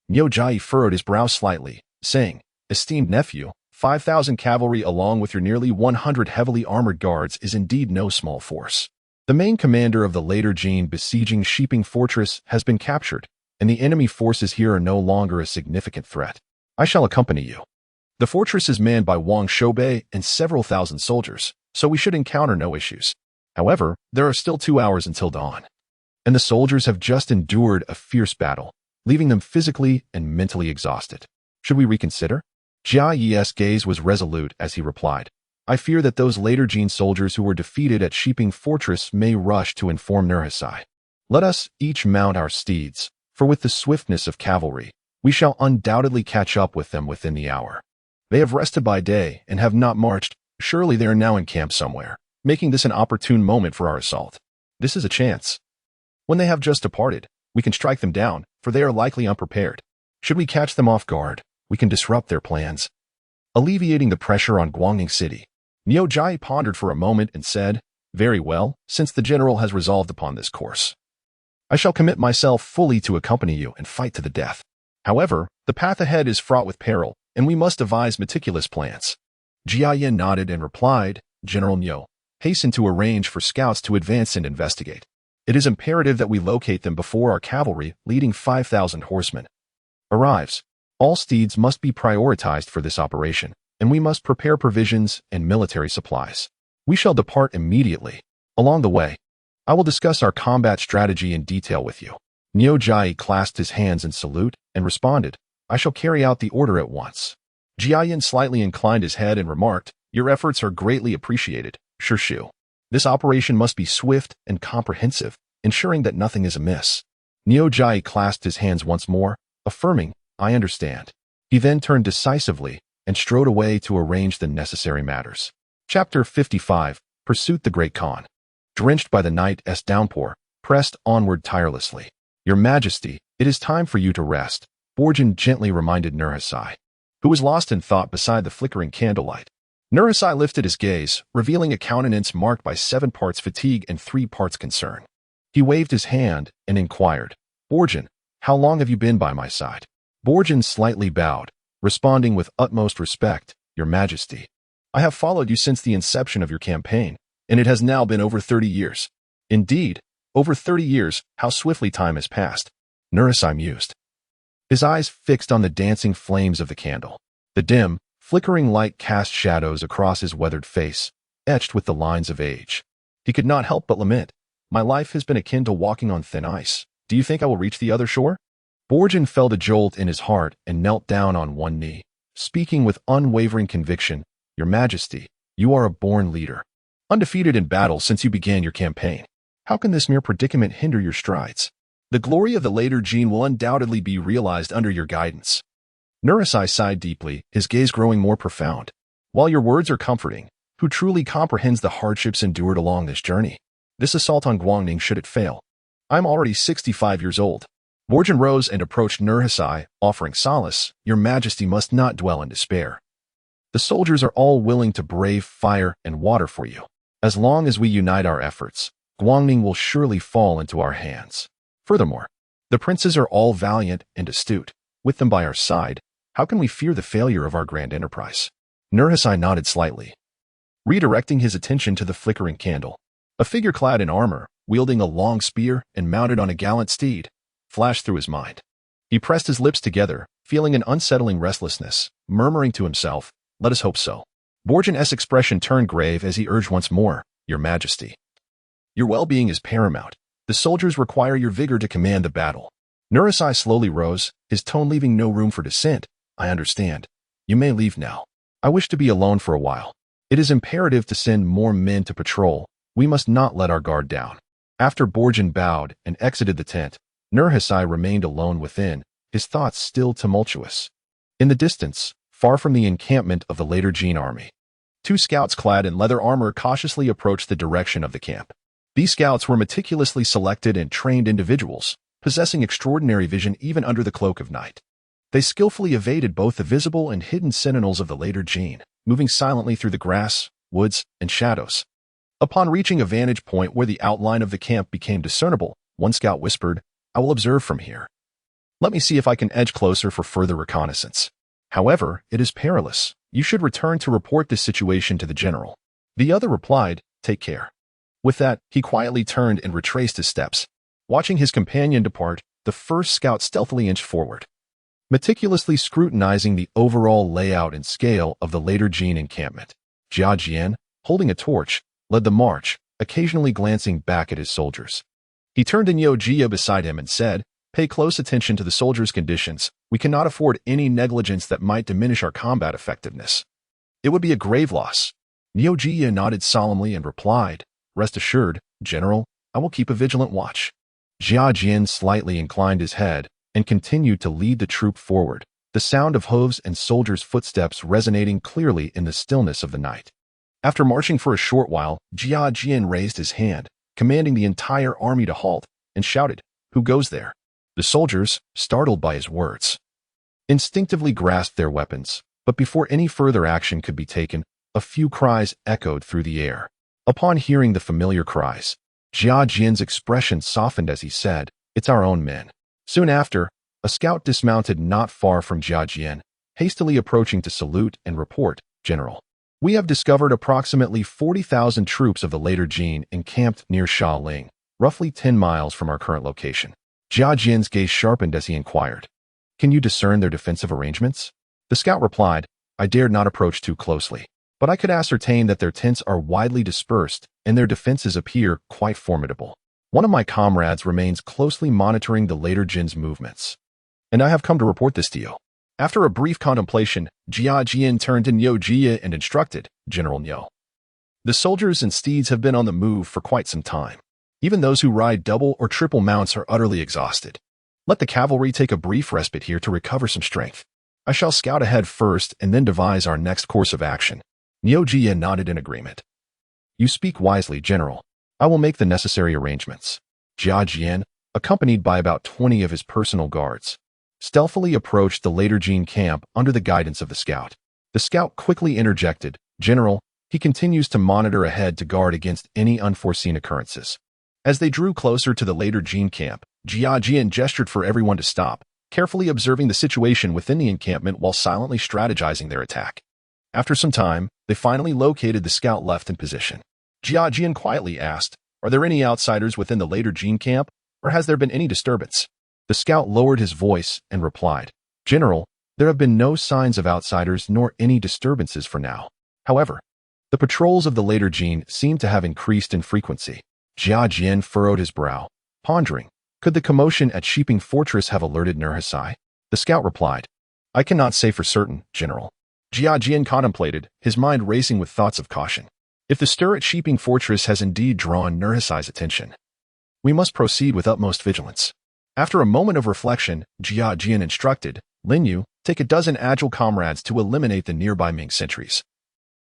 Niu Jia furrowed his brow slightly, saying, "Esteemed nephew, 5,000 cavalry along with your nearly 100 heavily armored guards is indeed no small force. The main commander of the later Jin besieging Shiping Fortress has been captured, and the enemy forces here are no longer a significant threat. I shall accompany you. The fortress is manned by Wang Shoubei and several thousand soldiers, so we should encounter no issues. However, there are still 2 hours until dawn, and the soldiers have just endured a fierce battle, leaving them physically and mentally exhausted. Should we reconsider?" Jia Yi's gaze was resolute as he replied, "I fear that those later Jin soldiers who were defeated at Shiping Fortress may rush to inform Nurhasai. Let us each mount our steeds, for with the swiftness of cavalry, we shall undoubtedly catch up with them within the hour. They have rested by day and have not marched. Surely they are now in camp somewhere, making this an opportune moment for our assault. This is a chance. When they have just departed, we can strike them down, for they are likely unprepared. Should we catch them off guard, we can disrupt their plans." Alleviating the pressure on Guangning City, Niu Jia pondered for a moment and said, "Very well, since the general has resolved upon this course, I shall commit myself fully to accompany you and fight to the death. However, the path ahead is fraught with peril, and we must devise meticulous plans." Jia Yi nodded and replied, "General Niu, hasten to arrange for scouts to advance and investigate. It is imperative that we locate them before our cavalry, leading 5,000 horsemen, arrives. All steeds must be prioritized for this operation, and we must prepare provisions and military supplies. We shall depart immediately. Along the way, I will discuss our combat strategy in detail with you." Niu Jia clasped his hands in salute and responded, "I shall carry out the order at once." Jia Yin slightly inclined his head and remarked, "Your efforts are greatly appreciated, Shi Shu. This operation must be swift and comprehensive, ensuring that nothing is amiss." Niu Jia clasped his hands once more, affirming, "I understand." He then turned decisively and strode away to arrange the necessary matters. Chapter 55, Pursuit the Great Khan. Drenched by the night's downpour, pressed onward tirelessly. "Your Majesty, it is time for you to rest," Borjin gently reminded Nurhasai, who was lost in thought beside the flickering candlelight. Nurhasai lifted his gaze, revealing a countenance marked by 7 parts fatigue and 3 parts concern. He waved his hand and inquired, "Borjin, how long have you been by my side?" Borjin slightly bowed, responding with utmost respect, "Your Majesty, I have followed you since the inception of your campaign, and it has now been over 30 years. Indeed, over 30 years, how swiftly time has passed." Nurhasai mused, his eyes fixed on the dancing flames of the candle. The dim, flickering light cast shadows across his weathered face, etched with the lines of age. He could not help but lament, "My life has been akin to walking on thin ice. Do you think I will reach the other shore?" Borjin felt a jolt in his heart and knelt down on one knee, speaking with unwavering conviction, "Your Majesty, you are a born leader. Undefeated in battle since you began your campaign. How can this mere predicament hinder your strides? The glory of the later Jin will undoubtedly be realized under your guidance." Nurhasai sighed deeply, his gaze growing more profound. "While your words are comforting, who truly comprehends the hardships endured along this journey? This assault on Guangning, should it fail? I am already 65 years old." Borjin rose and approached Nurhasai, offering solace, "Your Majesty must not dwell in despair. The soldiers are all willing to brave fire and water for you. As long as we unite our efforts, Guangning will surely fall into our hands. Furthermore, the princes are all valiant and astute. With them by our side, how can we fear the failure of our grand enterprise?" Nurhasai nodded slightly, redirecting his attention to the flickering candle. A figure clad in armor, wielding a long spear and mounted on a gallant steed, flashed through his mind. He pressed his lips together, feeling an unsettling restlessness, murmuring to himself, "Let us hope so." Borjin's expression turned grave as he urged once more, "Your Majesty, your well-being is paramount. The soldiers require your vigor to command the battle." Nurhasai slowly rose, his tone leaving no room for dissent. "I understand. You may leave now. I wish to be alone for a while." It is imperative to send more men to patrol. We must not let our guard down. After Borjan bowed and exited the tent, Nurhasai remained alone within, his thoughts still tumultuous. In the distance, far from the encampment of the later Jin army, two scouts clad in leather armor cautiously approached the direction of the camp. These scouts were meticulously selected and trained individuals, possessing extraordinary vision even under the cloak of night. They skillfully evaded both the visible and hidden sentinels of the later Jin, moving silently through the grass, woods, and shadows. Upon reaching a vantage point where the outline of the camp became discernible, one scout whispered, "I will observe from here. Let me see if I can edge closer for further reconnaissance. However, it is perilous. You should return to report this situation to the general." The other replied, "Take care." With that, he quietly turned and retraced his steps. Watching his companion depart, the first scout stealthily inched forward, meticulously scrutinizing the overall layout and scale of the later Jin encampment. Jia Jian, holding a torch, led the march, occasionally glancing back at his soldiers. He turned to Niu Jia beside him and said, "Pay close attention to the soldiers' conditions. We cannot afford any negligence that might diminish our combat effectiveness. It would be a grave loss." Niu Jia nodded solemnly and replied, "Rest assured, General, I will keep a vigilant watch." Jia Jian slightly inclined his head and continued to lead the troop forward, the sound of hooves and soldiers' footsteps resonating clearly in the stillness of the night. After marching for a short while, Jia Jian raised his hand, commanding the entire army to halt, and shouted, "Who goes there?" The soldiers, startled by his words, instinctively grasped their weapons, but before any further action could be taken, a few cries echoed through the air. Upon hearing the familiar cries, Jia Jian's expression softened as he said, "It's our own men." Soon after, a scout dismounted not far from Jia Jian, hastily approaching to salute and report, "General, we have discovered approximately 40,000 troops of the later Jin encamped near Shaoling, roughly 10 miles from our current location." Jia Jian's gaze sharpened as he inquired, "Can you discern their defensive arrangements?" The scout replied, "I dared not approach too closely, but I could ascertain that their tents are widely dispersed and their defenses appear quite formidable. One of my comrades remains closely monitoring the later Jin's movements, and I have come to report this to you." After a brief contemplation, Jia Jian turned to Niu Jia and instructed, "General Niu, the soldiers and steeds have been on the move for quite some time. Even those who ride double or triple mounts are utterly exhausted. Let the cavalry take a brief respite here to recover some strength. I shall scout ahead first and then devise our next course of action." Niu Jia nodded in agreement. "You speak wisely, General. I will make the necessary arrangements." Jia Jian, accompanied by about 20 of his personal guards, stealthily approached the later Jin camp under the guidance of the scout. The scout quickly interjected, "General, he continues to monitor ahead to guard against any unforeseen occurrences." As they drew closer to the later Jin camp, Jia Jian gestured for everyone to stop, carefully observing the situation within the encampment while silently strategizing their attack. After some time, they finally located the scout left in position. Jia Jian quietly asked, "Are there any outsiders within the later Jin camp, or has there been any disturbance?" The scout lowered his voice and replied, "General, there have been no signs of outsiders nor any disturbances for now. However, the patrols of the later Jin seem to have increased in frequency." Jia Jian furrowed his brow, pondering, could the commotion at Shiping Fortress have alerted Nurhasai? The scout replied, "I cannot say for certain, General." Jia Jian contemplated, his mind racing with thoughts of caution. If the stir at Shiping Fortress has indeed drawn Nurhasai's attention, we must proceed with utmost vigilance. After a moment of reflection, Jia Jian instructed, "Lin Yu, take a dozen agile comrades to eliminate the nearby Ming sentries,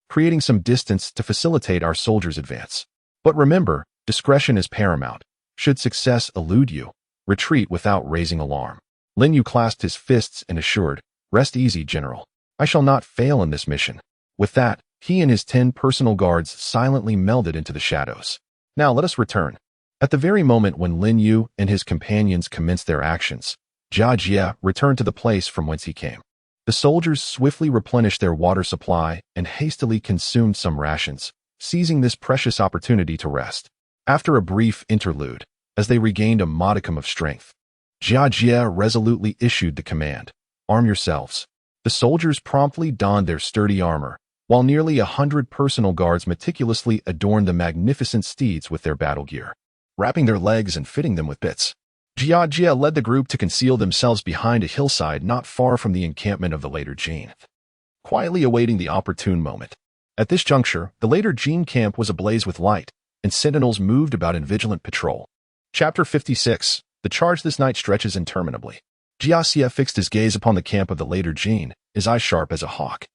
creating some distance to facilitate our soldiers' advance. But remember, discretion is paramount. Should success elude you, retreat without raising alarm." Lin Yu clasped his fists and assured, "Rest easy, General. I shall not fail in this mission." With that, he and his 10 personal guards silently melded into the shadows. Now let us return. At the very moment when Lin Yu and his companions commenced their actions, Jia Jia returned to the place from whence he came. The soldiers swiftly replenished their water supply and hastily consumed some rations, seizing this precious opportunity to rest. After a brief interlude, as they regained a modicum of strength, Jia Jia resolutely issued the command, "Arm yourselves." The soldiers promptly donned their sturdy armor, while nearly 100 personal guards meticulously adorned the magnificent steeds with their battle gear, wrapping their legs and fitting them with bits. Jia Jia led the group to conceal themselves behind a hillside not far from the encampment of the later Jin, quietly awaiting the opportune moment. At this juncture, the later Jin camp was ablaze with light, and sentinels moved about in vigilant patrol. Chapter 56. The charge this night stretches interminably. Jia Xie fixed his gaze upon the camp of the later Jin, his eyes sharp as a hawk,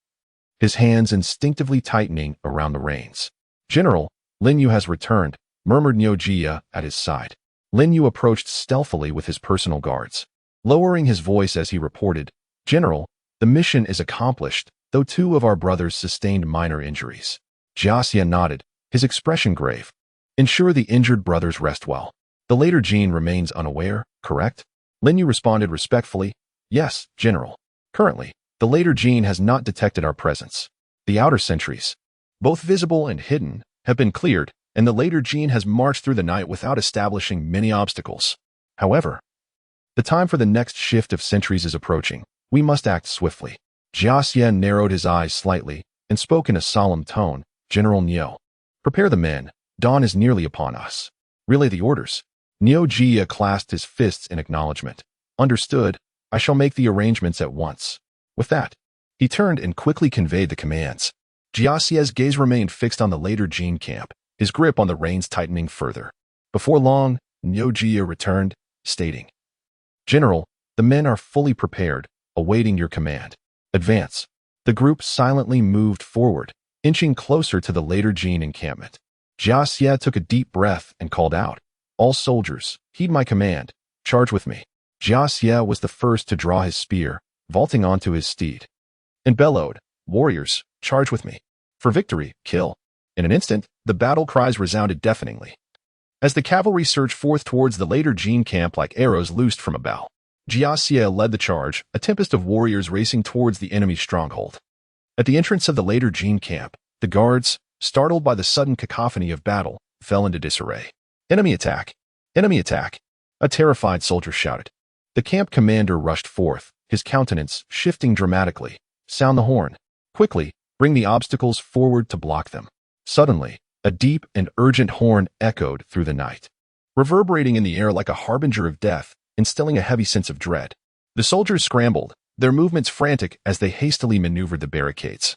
his hands instinctively tightening around the reins. "General, Lin Yu has returned," murmured Niu Jia at his side. Lin Yu approached stealthily with his personal guards, lowering his voice as he reported, "General, the mission is accomplished, though 2 of our brothers sustained minor injuries." Jia Xie nodded, his expression grave. "Ensure the injured brothers rest well. The later Jin remains unaware, correct?" Lin Yu responded respectfully, "Yes, General. Currently, the later Jin has not detected our presence. The outer sentries, both visible and hidden, have been cleared, and the later Jin has marched through the night without establishing many obstacles. However, the time for the next shift of sentries is approaching. We must act swiftly." Jia Xie narrowed his eyes slightly and spoke in a solemn tone, "General Niu, prepare the men. Dawn is nearly upon us. Relay the orders." Niu Jia clasped his fists in acknowledgement. "Understood. I shall make the arrangements at once." With that, he turned and quickly conveyed the commands. Jia Xie's gaze remained fixed on the later Jin camp, his grip on the reins tightening further. Before long, Niu Jia returned, stating, "General, the men are fully prepared, awaiting your command. Advance." The group silently moved forward, inching closer to the later Jin encampment. Jia Xie took a deep breath and called out, "All soldiers, heed my command. Charge with me." Jia Xie was the first to draw his spear, vaulting onto his steed, and bellowed, "Warriors, charge with me. For victory, kill." In an instant, the battle cries resounded deafeningly, as the cavalry surged forth towards the later Jin camp like arrows loosed from a bow. Jia Xie led the charge, a tempest of warriors racing towards the enemy's stronghold. At the entrance of the later Jin camp, the guards, startled by the sudden cacophony of battle, fell into disarray. "Enemy attack! Enemy attack!" a terrified soldier shouted. The camp commander rushed forth, his countenance shifting dramatically. "Sound the horn. Quickly, bring the obstacles forward to block them." Suddenly, a deep and urgent horn echoed through the night, reverberating in the air like a harbinger of death, instilling a heavy sense of dread. The soldiers scrambled, their movements frantic as they hastily maneuvered the barricades,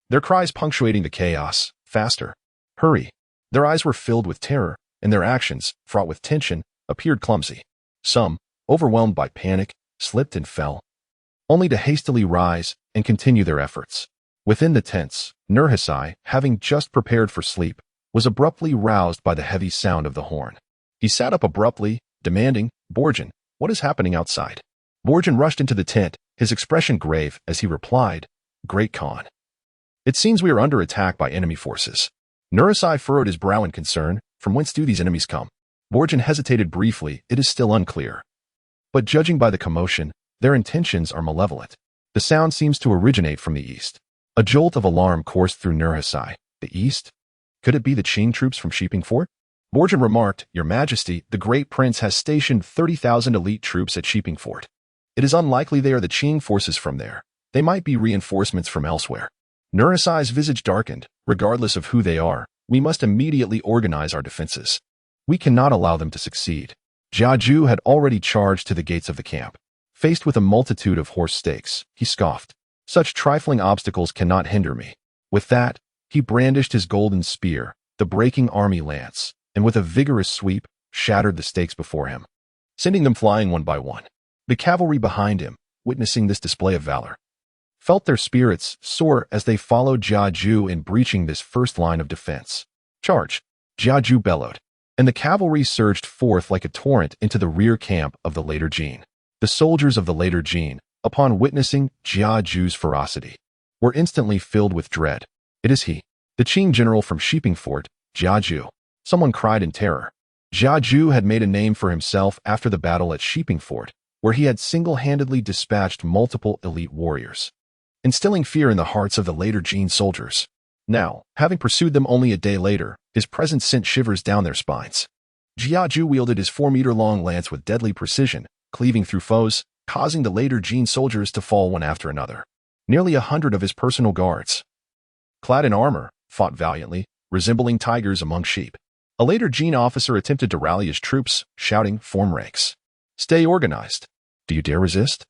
their cries punctuating the chaos. "Faster! Hurry!" Their eyes were filled with terror, and their actions, fraught with tension, appeared clumsy. Some, overwhelmed by panic, slipped and fell, only to hastily rise and continue their efforts. Within the tents, Nurhasai, having just prepared for sleep, was abruptly roused by the heavy sound of the horn. He sat up abruptly, demanding, "Borjin, what is happening outside?" Borjin rushed into the tent, his expression grave as he replied, "Great Khan, it seems we are under attack by enemy forces." Nurhasai furrowed his brow in concern. "From whence do these enemies come?" Borjin hesitated briefly. "It is still unclear, but judging by the commotion, their intentions are malevolent. The sound seems to originate from the east." A jolt of alarm coursed through Nurhasai. "The east? Could it be the Qing troops from Shiping Fort?" Borjin remarked, "Your Majesty, the Great Prince has stationed 30,000 elite troops at Shiping Fort. It is unlikely they are the Qing forces from there. They might be reinforcements from elsewhere." Nurhasai's visage darkened. "Regardless of who they are, we must immediately organize our defenses. We cannot allow them to succeed." Jiaju had already charged to the gates of the camp. Faced with a multitude of horse stakes, he scoffed, "Such trifling obstacles cannot hinder me." With that, he brandished his golden spear, the breaking army lance, and with a vigorous sweep, shattered the stakes before him, sending them flying one by one. The cavalry behind him, witnessing this display of valor, felt their spirits soar as they followed Jiaju in breaching this first line of defense. "Charge!" Jiaju bellowed, and the cavalry surged forth like a torrent into the rear camp of the later Jin. The soldiers of the later Jin, upon witnessing Jiaju's ferocity, were instantly filled with dread. "It is he, the Qing general from Shiping Fort, Jiaju," someone cried in terror. Jiaju had made a name for himself after the battle at Shiping Fort, where he had single-handedly dispatched multiple elite warriors, instilling fear in the hearts of the later Jin soldiers. Now, having pursued them only a day later, his presence sent shivers down their spines. Jiaju wielded his 4-meter-long lance with deadly precision, cleaving through foes, causing the later Jin soldiers to fall one after another. Nearly 100 of his personal guards, clad in armor, fought valiantly, resembling tigers among sheep. A later Jin officer attempted to rally his troops, shouting, "Form ranks. Stay organized. Do you dare resist?"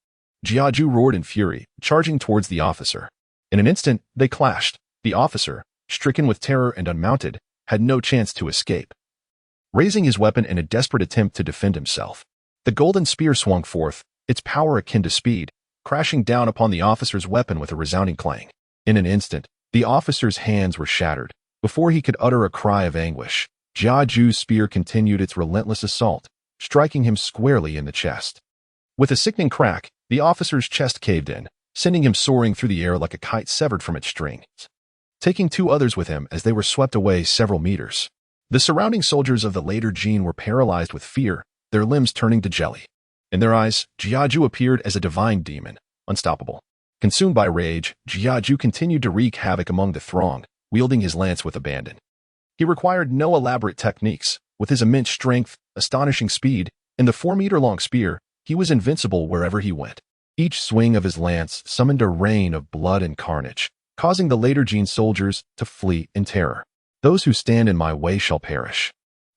Jiaju roared in fury, charging towards the officer. In an instant, they clashed, The officer, stricken with terror and unmounted, had no chance to escape. Raising his weapon in a desperate attempt to defend himself, the golden spear swung forth, its power akin to speed, crashing down upon the officer's weapon with a resounding clang. In an instant, the officer's hands were shattered. Before he could utter a cry of anguish, Jia Ju's spear continued its relentless assault, striking him squarely in the chest. With a sickening crack, the officer's chest caved in, sending him soaring through the air like a kite severed from its strings, taking 2 others with him as they were swept away several meters. The surrounding soldiers of the later Jin were paralyzed with fear, their limbs turning to jelly. In their eyes, Jia Ju appeared as a divine demon, unstoppable. Consumed by rage, Jia Ju continued to wreak havoc among the throng, wielding his lance with abandon. He required no elaborate techniques. With his immense strength, astonishing speed, and the 4-meter-long spear, he was invincible wherever he went. Each swing of his lance summoned a rain of blood and carnage, causing the later Jin soldiers to flee in terror. Those who stand in my way shall perish.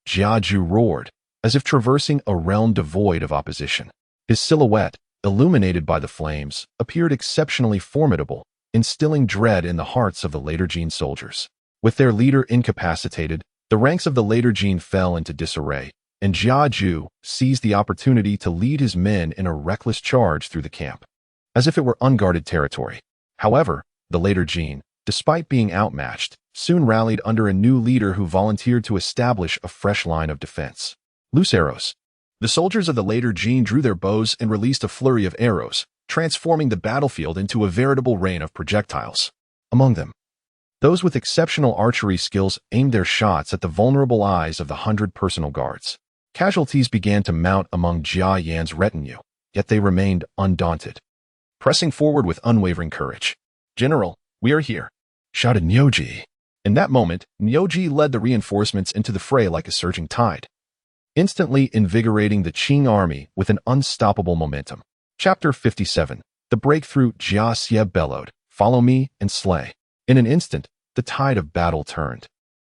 Jia Ju roared, as if traversing a realm devoid of opposition. His silhouette, illuminated by the flames, appeared exceptionally formidable, instilling dread in the hearts of the later Jin soldiers. With their leader incapacitated, the ranks of the later Jin fell into disarray, and Jia Ju seized the opportunity to lead his men in a reckless charge through the camp, as if it were unguarded territory. However, the later Jin, despite being outmatched, soon rallied under a new leader who volunteered to establish a fresh line of defense. Loose arrows. The soldiers of the later Jin drew their bows and released a flurry of arrows, transforming the battlefield into a veritable rain of projectiles. Among them, those with exceptional archery skills aimed their shots at the vulnerable eyes of the 100 personal guards. Casualties began to mount among Jia Yan's retinue, yet they remained undaunted, pressing forward with unwavering courage. "General, we are here," shouted Niuji. In that moment, Niuji led the reinforcements into the fray like a surging tide, instantly invigorating the Qing army with an unstoppable momentum. Chapter 57. The Breakthrough. Jia Xie bellowed, "Follow me and slay." In an instant, the tide of battle turned,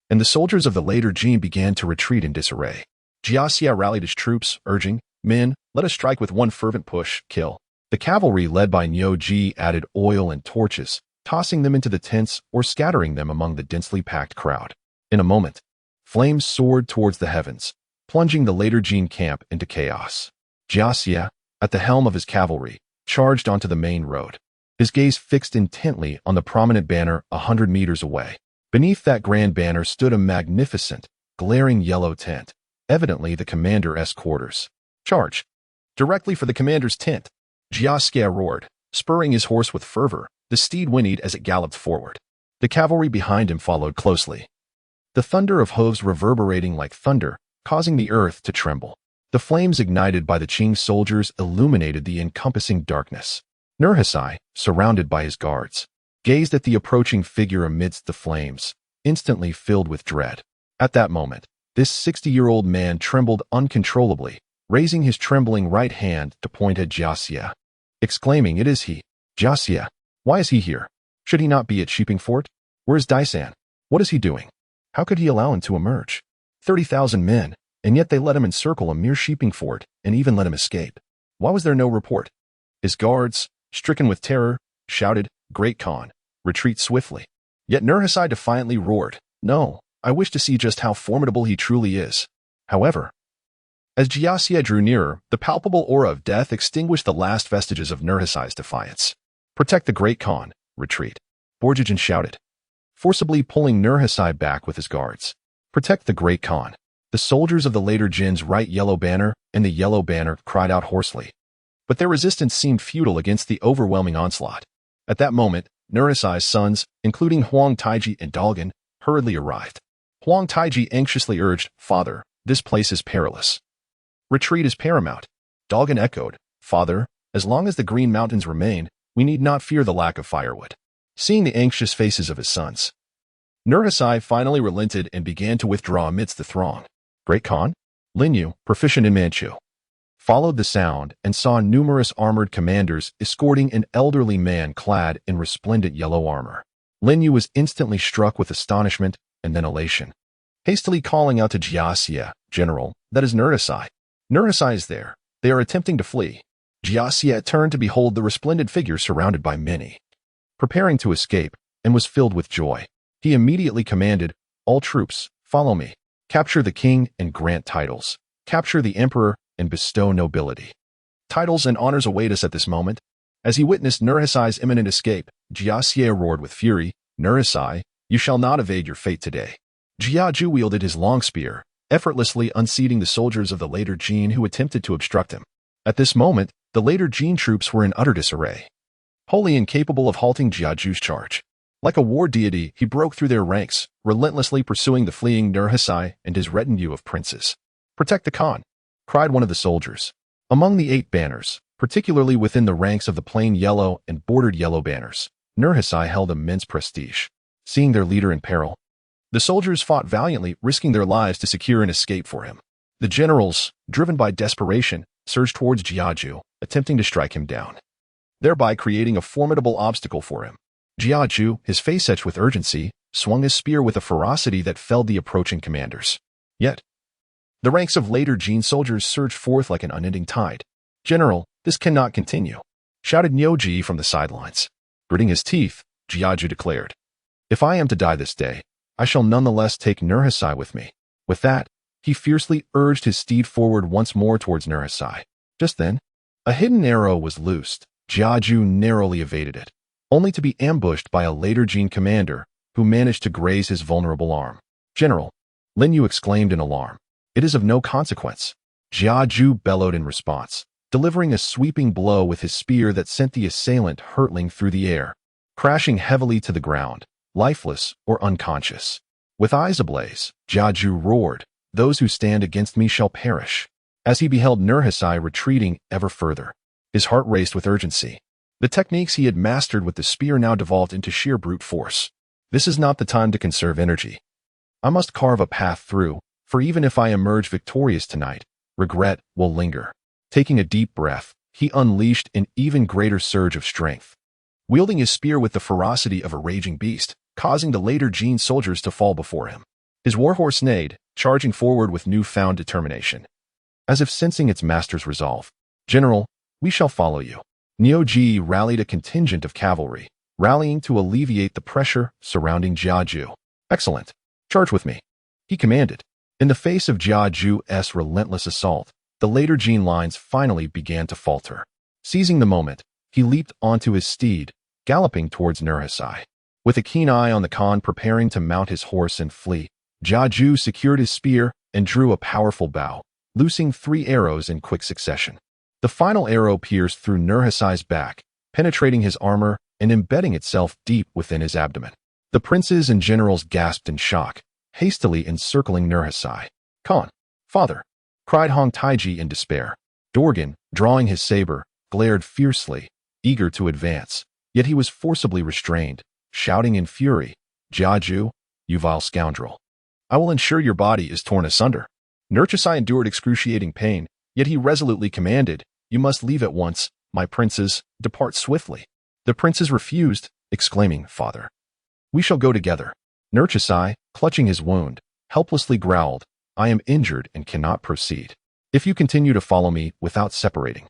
and the soldiers of the later Jin began to retreat in disarray. Jia Xie rallied his troops, urging, "Men, let us strike with one fervent push, kill." The cavalry led by Niuji added oil and torches, tossing them into the tents or scattering them among the densely packed crowd. In a moment, flames soared towards the heavens, plunging the later Jin camp into chaos. Jia Xie, at the helm of his cavalry, charged onto the main road, his gaze fixed intently on the prominent banner 100 meters away. Beneath that grand banner stood a magnificent, glaring yellow tent, evidently the commander's quarters. "Charge! Directly for the commander's tent!" Jia Xie roared, spurring his horse with fervor. The steed whinnied as it galloped forward. The cavalry behind him followed closely, the thunder of hooves reverberating like thunder, causing the earth to tremble. The flames ignited by the Qing soldiers illuminated the encompassing darkness. Nurhaci, surrounded by his guards, gazed at the approaching figure amidst the flames, instantly filled with dread. At that moment, this 60-year-old man trembled uncontrollably, raising his trembling right hand to point at Jia Xie, exclaiming, "It is he! Jia Xie! Why is he here? Should he not be at Sheeping Fort? Where is Daisan? What is he doing? How could he allow him to emerge? 30,000 men, and yet they let him encircle a mere Sheeping Fort and even let him escape. Why was there no report?" His guards, stricken with terror, shouted, "Great Khan, retreat swiftly." Yet Nurhaci defiantly roared, "No, I wish to see just how formidable he truly is." However, as Jia Xie drew nearer, the palpable aura of death extinguished the last vestiges of Nurhaci's defiance. "Protect the Great Khan, retreat," Borjigin shouted, forcibly pulling Nurhaci back with his guards. "Protect the Great Khan." The soldiers of the later Jin's right yellow banner and the yellow banner cried out hoarsely, but their resistance seemed futile against the overwhelming onslaught. At that moment, Nurhaci's sons, including Huang Taiji and Dalgan, hurriedly arrived. Huang Taiji anxiously urged, "Father, this place is perilous. Retreat is paramount." Dalgan echoed, "Father, as long as the Green Mountains remain, we need not fear the lack of firewood." Seeing the anxious faces of his sons, Nurhaci finally relented and began to withdraw amidst the throng. Great Khan? Lin Yu, proficient in Manchu, followed the sound and saw numerous armored commanders escorting an elderly man clad in resplendent yellow armor. Lin Yu was instantly struck with astonishment and then elation. Hastily calling out to Jia Xie, "General, that is Nurhaci. Nurhaci is there. They are attempting to flee." Jia Xie turned to behold the resplendent figure surrounded by many, preparing to escape, and was filled with joy. He immediately commanded, "All troops, follow me. Capture the king and grant titles. Capture the emperor and bestow nobility." Titles and honors await us at this moment. As he witnessed Nurhasai's imminent escape, Jia roared with fury, "Nurhasai, you shall not evade your fate today." Jiaju wielded his long spear, effortlessly unseating the soldiers of the later Jin who attempted to obstruct him. At this moment, the later Jin troops were in utter disarray, wholly incapable of halting Jiaju's charge. Like a war deity, he broke through their ranks, relentlessly pursuing the fleeing Nurhasai and his retinue of princes. "Protect the Khan," cried one of the soldiers. Among the 8 banners, particularly within the ranks of the plain yellow and bordered yellow banners, Nurhasai held immense prestige. Seeing their leader in peril, the soldiers fought valiantly, risking their lives to secure an escape for him. The generals, driven by desperation, surged towards Jiaju, attempting to strike him down, thereby creating a formidable obstacle for him. Jiaju, his face etched with urgency, swung his spear with a ferocity that felled the approaching commanders. Yet, the ranks of later Jin soldiers surged forth like an unending tide. "General, this cannot continue," shouted Nyoji from the sidelines. Gritting his teeth, Jiaju declared, "If I am to die this day, I shall nonetheless take Nurhasai with me." With that, he fiercely urged his steed forward once more towards Nurhasai. Just then, a hidden arrow was loosed. Jiaju narrowly evaded it, only to be ambushed by a later Jin commander who managed to graze his vulnerable arm. "General," Lin Yu exclaimed in alarm, "it is of no consequence." Jiaju bellowed in response, delivering a sweeping blow with his spear that sent the assailant hurtling through the air, crashing heavily to the ground, lifeless or unconscious. With eyes ablaze, Jiaju roared, "Those who stand against me shall perish." As he beheld Nurhasai retreating ever further, his heart raced with urgency. The techniques he had mastered with the spear now devolved into sheer brute force. This is not the time to conserve energy. I must carve a path through, for even if I emerge victorious tonight, regret will linger. Taking a deep breath, he unleashed an even greater surge of strength, wielding his spear with the ferocity of a raging beast, causing the later Jin soldiers to fall before him. His warhorse neighed, charging forward with newfound determination, as if sensing its master's resolve. "General, we shall follow you." Nyoji rallied a contingent of cavalry, rallying to alleviate the pressure surrounding Jiaju. "Excellent. Charge with me," he commanded. In the face of Jiaju's relentless assault, the later Jin lines finally began to falter. Seizing the moment, he leaped onto his steed, galloping towards Nurhasai. With a keen eye on the Khan preparing to mount his horse and flee, Jiaju secured his spear and drew a powerful bow, loosing 3 arrows in quick succession. The final arrow pierced through Nurhasai's back, penetrating his armor and embedding itself deep within his abdomen. The princes and generals gasped in shock, hastily encircling Nurhasai. "Khan, father!" cried Hong Taiji in despair. Dorgan, drawing his saber, glared fiercely, eager to advance, yet he was forcibly restrained, shouting in fury, "Jiaju, you vile scoundrel! I will ensure your body is torn asunder." Nurhasai endured excruciating pain, yet he resolutely commanded, "You must leave at once, my princes, depart swiftly." The princes refused, exclaiming, "Father, we shall go together." Nurhasai, clutching his wound, helplessly growled, "I am injured and cannot proceed. If you continue to follow me without separating,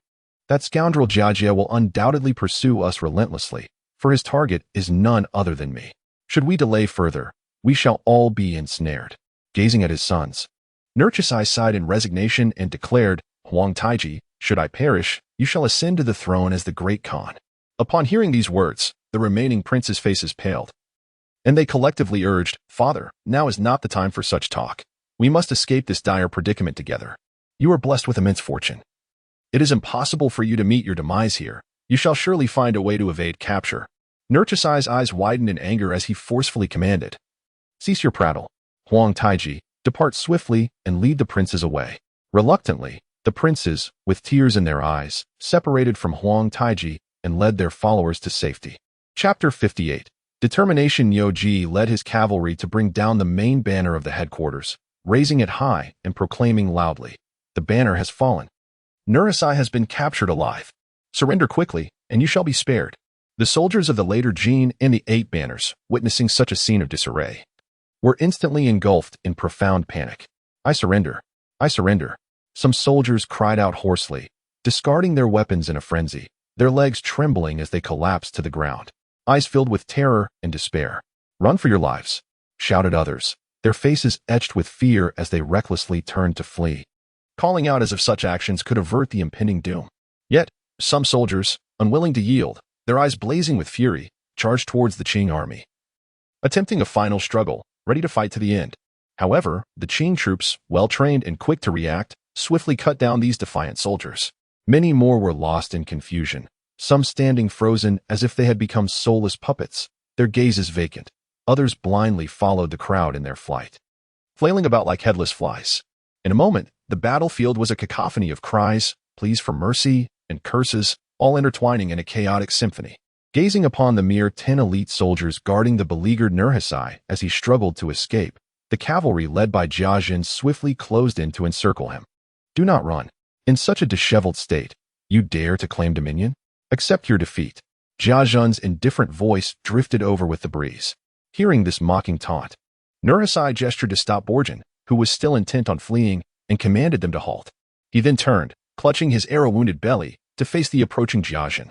that scoundrel Jiajia will undoubtedly pursue us relentlessly, for his target is none other than me. Should we delay further, we shall all be ensnared." Gazing at his sons, Nurhasai sighed in resignation and declared, "Huang Taiji, should I perish, you shall ascend to the throne as the great Khan." Upon hearing these words, the remaining princes' faces paled, and they collectively urged, "Father, now is not the time for such talk. We must escape this dire predicament together. You are blessed with immense fortune. It is impossible for you to meet your demise here. You shall surely find a way to evade capture." Nurhasai's eyes widened in anger as he forcefully commanded, "Cease your prattle. Huang Taiji, depart swiftly and lead the princes away." Reluctantly, the princes, with tears in their eyes, separated from Huang Taiji and led their followers to safety. Chapter 58. Determination. Nyoji led his cavalry to bring down the main banner of the headquarters, raising it high and proclaiming loudly, "The banner has fallen. Nurhasai has been captured alive. Surrender quickly, and you shall be spared." The soldiers of the later Jin and the 8 banners, witnessing such a scene of disarray, were instantly engulfed in profound panic. "I surrender. I surrender." Some soldiers cried out hoarsely, discarding their weapons in a frenzy, their legs trembling as they collapsed to the ground. eyes filled with terror and despair. "Run for your lives," shouted others, their faces etched with fear as they recklessly turned to flee, calling out as if such actions could avert the impending doom. Yet, some soldiers, unwilling to yield, their eyes blazing with fury, charged towards the Qing army, attempting a final struggle, ready to fight to the end. However, the Qing troops, well-trained and quick to react, swiftly cut down these defiant soldiers. Many more were lost in confusion, some standing frozen as if they had become soulless puppets, their gazes vacant. Others blindly followed the crowd in their flight, flailing about like headless flies. In a moment, the battlefield was a cacophony of cries, pleas for mercy, and curses, all intertwining in a chaotic symphony. Gazing upon the mere 10 elite soldiers guarding the beleaguered Nurhaci as he struggled to escape, the cavalry led by Jia Jin swiftly closed in to encircle him. "Do not run. In such a disheveled state, you dare to claim dominion? Accept your defeat." Jia Jin's indifferent voice drifted over with the breeze. Hearing this mocking taunt, Nurhaci gestured to stop Borjin, who was still intent on fleeing, and commanded them to halt. He then turned, clutching his arrow-wounded belly, to face the approaching Jia Jin.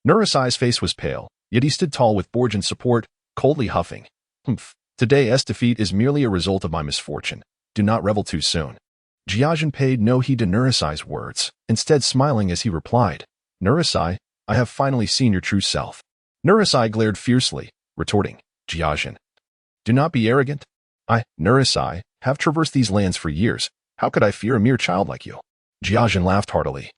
Nurhaci's face was pale, yet he stood tall with Borjin's support, coldly huffing. "Humph. Today's defeat is merely a result of my misfortune. Do not revel too soon." Jia Jin paid no heed to Nurhaci's words, instead smiling as he replied, "Nurhaci, I have finally seen your true self." Nurhaci glared fiercely, retorting, "Jia Jin, do not be arrogant. I, Nurhaci, have traversed these lands for years. How could I fear a mere child like you?" Jia Jin laughed heartily,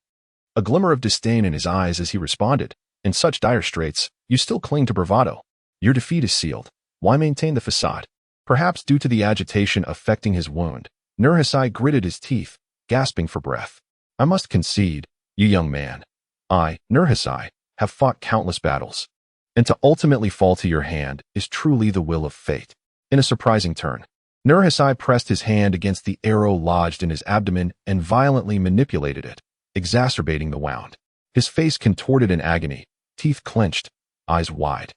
a glimmer of disdain in his eyes as he responded, "In such dire straits, you still cling to bravado. Your defeat is sealed. Why maintain the facade?" Perhaps due to the agitation affecting his wound, Nurhaci gritted his teeth, gasping for breath. "I must concede, you young man. I, Nurhaci, have fought countless battles, and to ultimately fall to your hand is truly the will of fate." In a surprising turn, Nurhaci pressed his hand against the arrow lodged in his abdomen and violently manipulated it, exacerbating the wound. His face contorted in agony, teeth clenched, eyes wide,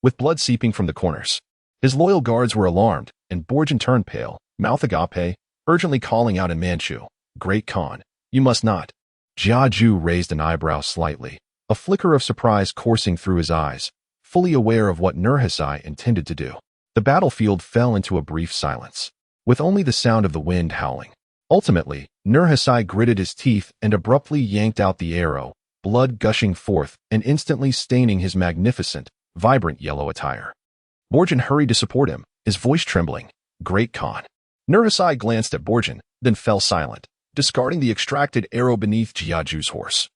with blood seeping from the corners. His loyal guards were alarmed, and Borjin turned pale, mouth agape, urgently calling out in Manchu, "Great Khan, you must not." Jia Ju raised an eyebrow slightly, a flicker of surprise coursing through his eyes, fully aware of what Nurhaci intended to do. The battlefield fell into a brief silence, with only the sound of the wind howling. Ultimately, Nurhaci gritted his teeth and abruptly yanked out the arrow, blood gushing forth and instantly staining his magnificent, vibrant yellow attire. Borjin hurried to support him, his voice trembling, "Great Khan." Nurhaci glanced at Borjin, then fell silent, discarding the extracted arrow beneath Jia Ju's horse,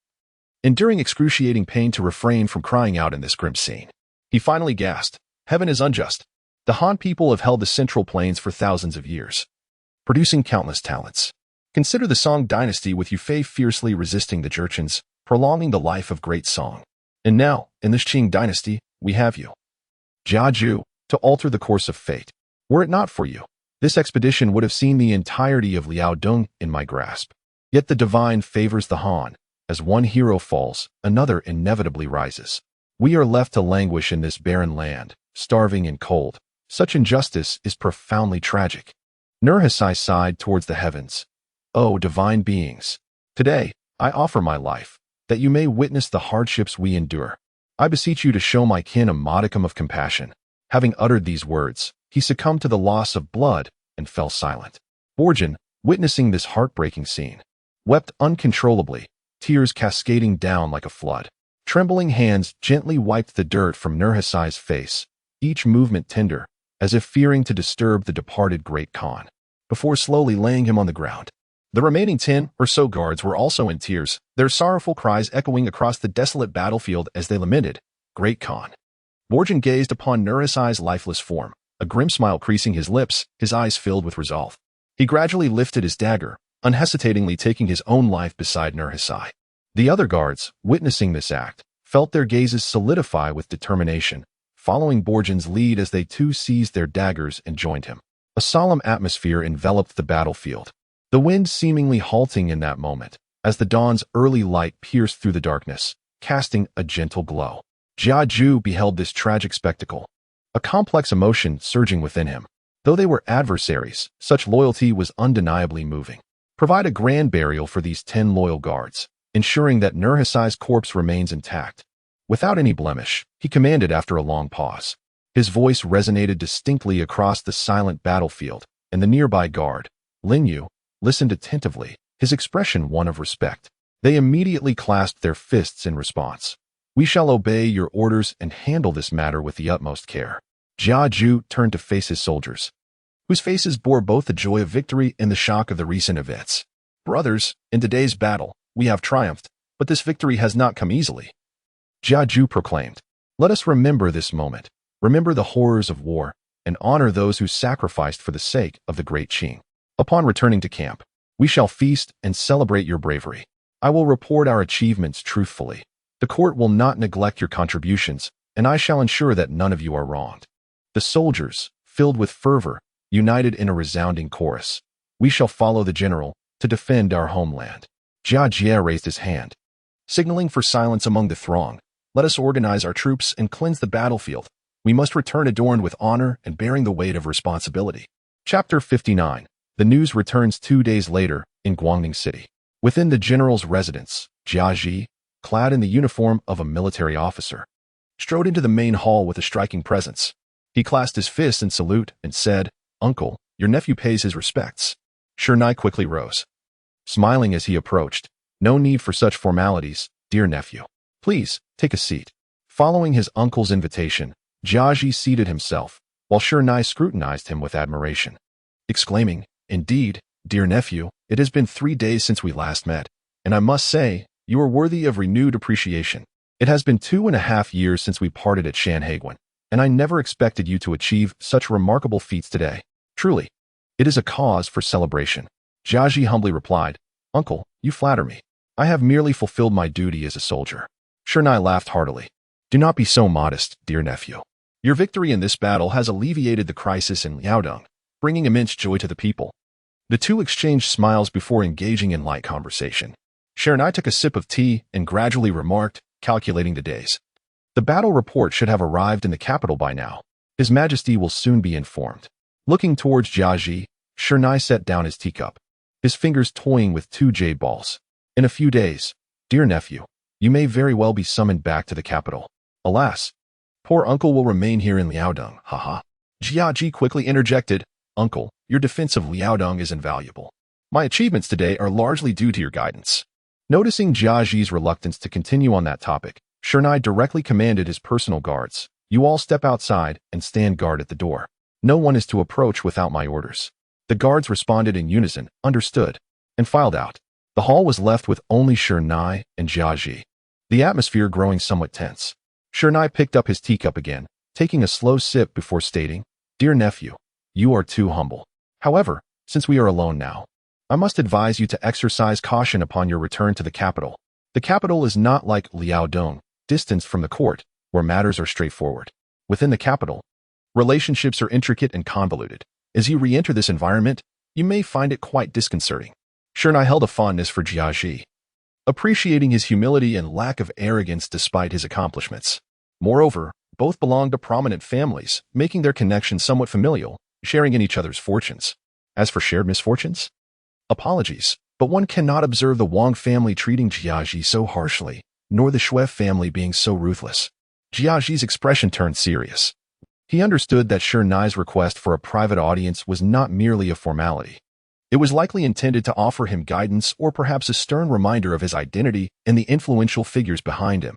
enduring excruciating pain to refrain from crying out in this grim scene. He finally gasped, "Heaven is unjust. The Han people have held the Central Plains for thousands of years, producing countless talents. Consider the Song dynasty with Yufei fiercely resisting the Jurchens, prolonging the life of great Song. And now, in this Qing dynasty, we have you, Jia Ju, to alter the course of fate. Were it not for you, this expedition would have seen the entirety of Liaodong in my grasp. Yet the divine favors the Han. As one hero falls, another inevitably rises. We are left to languish in this barren land, starving and cold. Such injustice is profoundly tragic." Nurhaci sighed towards the heavens. "O divine beings, today I offer my life, that you may witness the hardships we endure. I beseech you to show my kin a modicum of compassion." Having uttered these words, he succumbed to the loss of blood and fell silent. Borjin, witnessing this heartbreaking scene, wept uncontrollably, tears cascading down like a flood. Trembling hands gently wiped the dirt from Nurhaci's face, each movement tender, as if fearing to disturb the departed Great Khan, before slowly laying him on the ground. The remaining 10 or so guards were also in tears, their sorrowful cries echoing across the desolate battlefield as they lamented, "Great Khan." Borjin gazed upon Nurhaci's lifeless form, a grim smile creasing his lips, his eyes filled with resolve. He gradually lifted his dagger, unhesitatingly taking his own life beside Nurhaci. The other guards, witnessing this act, felt their gazes solidify with determination, following Borjin's lead as they too seized their daggers and joined him. A solemn atmosphere enveloped the battlefield, the wind seemingly halting in that moment, as the dawn's early light pierced through the darkness, casting a gentle glow. Jia Ju beheld this tragic spectacle, a complex emotion surging within him. Though they were adversaries, such loyalty was undeniably moving. Provide a grand burial for these 10 loyal guards, ensuring that Nurhaci's corpse remains intact. Without any blemish, he commanded after a long pause. His voice resonated distinctly across the silent battlefield, and the nearby guard, Lin Yu, listened attentively, his expression one of respect. They immediately clasped their fists in response. "We shall obey your orders and handle this matter with the utmost care." Jia Ju turned to face his soldiers, whose faces bore both the joy of victory and the shock of the recent events. "Brothers, in today's battle, we have triumphed, but this victory has not come easily," Jia Ju proclaimed. "Let us remember this moment, remember the horrors of war, and honor those who sacrificed for the sake of the great Qing. Upon returning to camp, we shall feast and celebrate your bravery. I will report our achievements truthfully. The court will not neglect your contributions, and I shall ensure that none of you are wronged." The soldiers, filled with fervor, united in a resounding chorus. "We shall follow the general to defend our homeland." Jia Jie raised his hand, signaling for silence among the throng. "Let us organize our troops and cleanse the battlefield. We must return adorned with honor and bearing the weight of responsibility." Chapter 59. The news returns 2 days later in Guangning City. Within the general's residence, Jia Ji, clad in the uniform of a military officer, strode into the main hall with a striking presence. He clasped his fist in salute and said, "Uncle, your nephew pays his respects." Shernai quickly rose, smiling as he approached. "No need for such formalities, dear nephew. Please, take a seat." Following his uncle's invitation, Jiaji seated himself, while Shernai scrutinized him with admiration, exclaiming, "Indeed, dear nephew, it has been 3 days since we last met, and I must say, you are worthy of renewed appreciation. It has been 2.5 years since we parted at Shanhaiguan, and I never expected you to achieve such remarkable feats today. Truly, it is a cause for celebration." Jiaji humbly replied, "Uncle, you flatter me. I have merely fulfilled my duty as a soldier." Shernai laughed heartily. "Do not be so modest, dear nephew. Your victory in this battle has alleviated the crisis in Liaodong, bringing immense joy to the people." The two exchanged smiles before engaging in light conversation. Shernai took a sip of tea and gradually remarked, calculating the days. "The battle report should have arrived in the capital by now. His Majesty will soon be informed." Looking towards Jiaji, Shernai set down his teacup, his fingers toying with 2 jade balls. "In a few days, dear nephew, you may very well be summoned back to the capital. Alas, poor uncle will remain here in Liaodong, haha." Jiaji quickly interjected, "Uncle, your defense of Liaodong is invaluable. My achievements today are largely due to your guidance." Noticing Jiaji's reluctance to continue on that topic, Shernai directly commanded his personal guards, "You all step outside and stand guard at the door. No one is to approach without my orders." The guards responded in unison, "Understood," and filed out. The hall was left with only Shernai and Jiaji, the atmosphere growing somewhat tense. Shernai picked up his teacup again, taking a slow sip before stating, "Dear nephew, you are too humble. However, since we are alone now, I must advise you to exercise caution upon your return to the capital. The capital is not like Liaodong, distanced from the court, where matters are straightforward. Within the capital, relationships are intricate and convoluted. As you re-enter this environment, you may find it quite disconcerting." Shernai held a fondness for Jiaji, appreciating his humility and lack of arrogance despite his accomplishments. Moreover, both belonged to prominent families, making their connection somewhat familial, sharing in each other's fortunes. As for shared misfortunes? Apologies, but one cannot observe the Wang family treating Jiaji so harshly, nor the Shui family being so ruthless. Jiaji's expression turned serious. He understood that Shernai's request for a private audience was not merely a formality. It was likely intended to offer him guidance or perhaps a stern reminder of his identity and the influential figures behind him.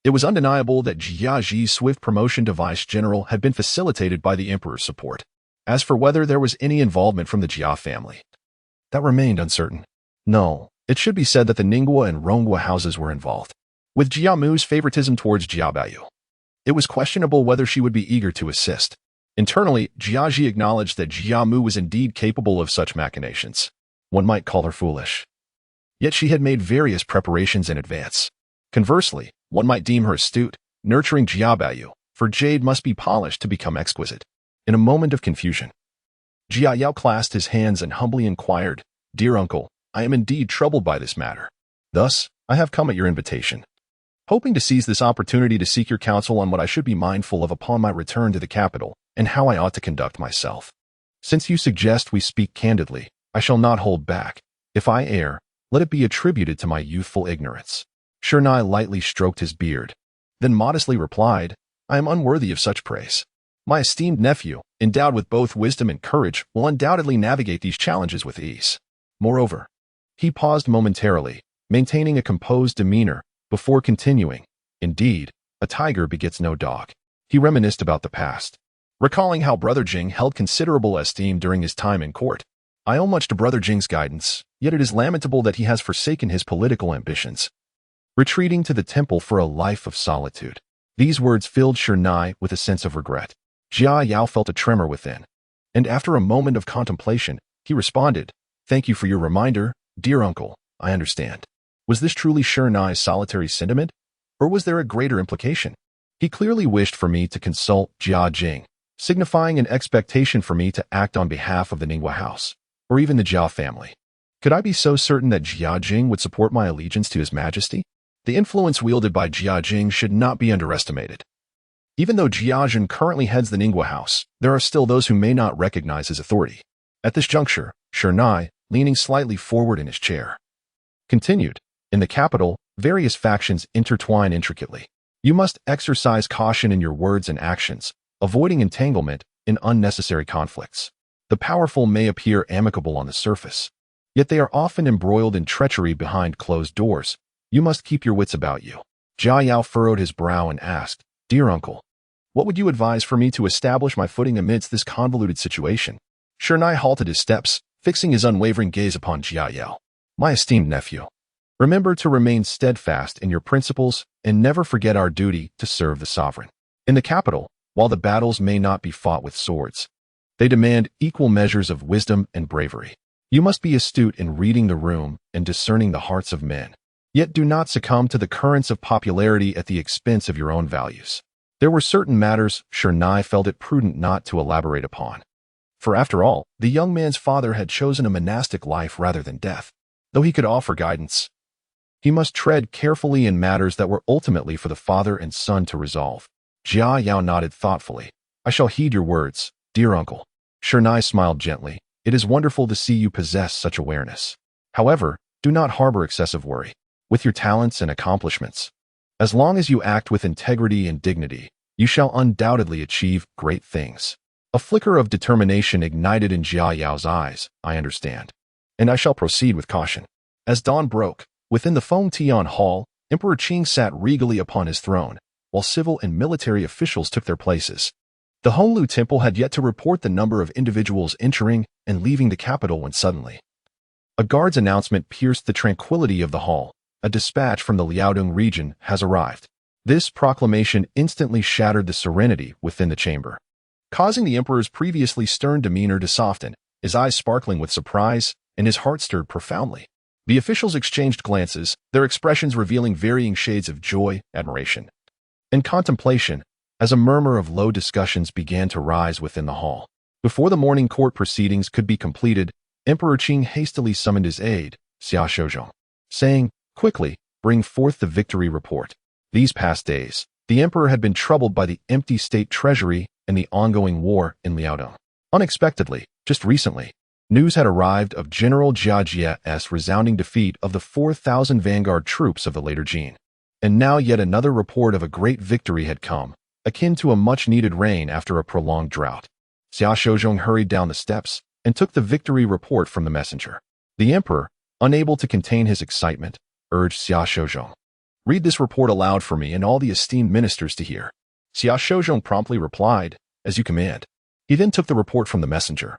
It was undeniable that Jiaji's swift promotion to vice general had been facilitated by the emperor's support. As for whether there was any involvement from the Jia family, that remained uncertain. No, it should be said that the Ningguo and Ronghua houses were involved, with Jiamu's favoritism towards Jiabayu. It was questionable whether she would be eager to assist. Internally, Jiaji acknowledged that Jiamu was indeed capable of such machinations. One might call her foolish. Yet she had made various preparations in advance. Conversely, one might deem her astute, nurturing Jiabayu, for jade must be polished to become exquisite. In a moment of confusion, Jia Yao clasped his hands and humbly inquired, "Dear uncle, I am indeed troubled by this matter. Thus, I have come at your invitation, hoping to seize this opportunity to seek your counsel on what I should be mindful of upon my return to the capital and how I ought to conduct myself. Since you suggest we speak candidly, I shall not hold back. If I err, let it be attributed to my youthful ignorance." Shernai lightly stroked his beard. then modestly replied, "I am unworthy of such praise. My esteemed nephew, endowed with both wisdom and courage, will undoubtedly navigate these challenges with ease." Moreover, he paused momentarily, maintaining a composed demeanor, before continuing, "Indeed, a tiger begets no dog." He reminisced about the past, recalling how Brother Jing held considerable esteem during his time in court. "I owe much to Brother Jing's guidance, yet it is lamentable that he has forsaken his political ambitions, retreating to the temple for a life of solitude." These words filled Shernai with a sense of regret. Jia Yao felt a tremor within, and after a moment of contemplation, he responded, "Thank you for your reminder, dear uncle, I understand." Was this truly Shernai's solitary sentiment, or was there a greater implication? He clearly wished for me to consult Jia Jing, signifying an expectation for me to act on behalf of the Ningguo house, or even the Jia family. Could I be so certain that Jia Jing would support my allegiance to His Majesty? The influence wielded by Jia Jing should not be underestimated. Even though Jia Jing currently heads the Ningguo house, there are still those who may not recognize his authority. At this juncture, Shernai, leaning slightly forward in his chair, continued, "In the capital, various factions intertwine intricately. You must exercise caution in your words and actions, avoiding entanglement in unnecessary conflicts. The powerful may appear amicable on the surface, yet they are often embroiled in treachery behind closed doors. You must keep your wits about you." Jia Yao furrowed his brow and asked, "Dear uncle, what would you advise for me to establish my footing amidst this convoluted situation?" Shernai halted his steps, fixing his unwavering gaze upon Jia Yao. "My esteemed nephew, remember to remain steadfast in your principles and never forget our duty to serve the sovereign. In the capital, while the battles may not be fought with swords, they demand equal measures of wisdom and bravery. You must be astute in reading the room and discerning the hearts of men. Yet do not succumb to the currents of popularity at the expense of your own values." There were certain matters Shernai felt it prudent not to elaborate upon. For after all, the young man's father had chosen a monastic life rather than death. Though he could offer guidance, he must tread carefully in matters that were ultimately for the father and son to resolve. Jia Yao nodded thoughtfully. "I shall heed your words, dear uncle." Shernai smiled gently. "It is wonderful to see you possess such awareness. However, do not harbor excessive worry. With your talents and accomplishments, as long as you act with integrity and dignity, you shall undoubtedly achieve great things." A flicker of determination ignited in Jia Yao's eyes. "I understand, and I shall proceed with caution." As dawn broke, within the Feng Tian Hall, Emperor Qing sat regally upon his throne, while civil and military officials took their places. The Honglu Temple had yet to report the number of individuals entering and leaving the capital when suddenly a guard's announcement pierced the tranquility of the hall. "A dispatch from the Liaodong region has arrived." This proclamation instantly shattered the serenity within the chamber, causing the emperor's previously stern demeanor to soften, his eyes sparkling with surprise and his heart stirred profoundly. The officials exchanged glances, their expressions revealing varying shades of joy, admiration, and contemplation, as a murmur of low discussions began to rise within the hall. Before the morning court proceedings could be completed, Emperor Qing hastily summoned his aide, Xia Shouzhong, saying, "Quickly, bring forth the victory report." These past days, the emperor had been troubled by the empty state treasury and the ongoing war in Liaodong. Unexpectedly, just recently, news had arrived of General Jia Jie's resounding defeat of the 4,000 vanguard troops of the later Jin. And now yet another report of a great victory had come, akin to a much-needed rain after a prolonged drought. Xia Shouzhong hurried down the steps and took the victory report from the messenger. The emperor, unable to contain his excitement, urged Xia Shouzhong, "Read this report aloud for me and all the esteemed ministers to hear." Xia Shouzhong promptly replied, "As you command." He then took the report from the messenger,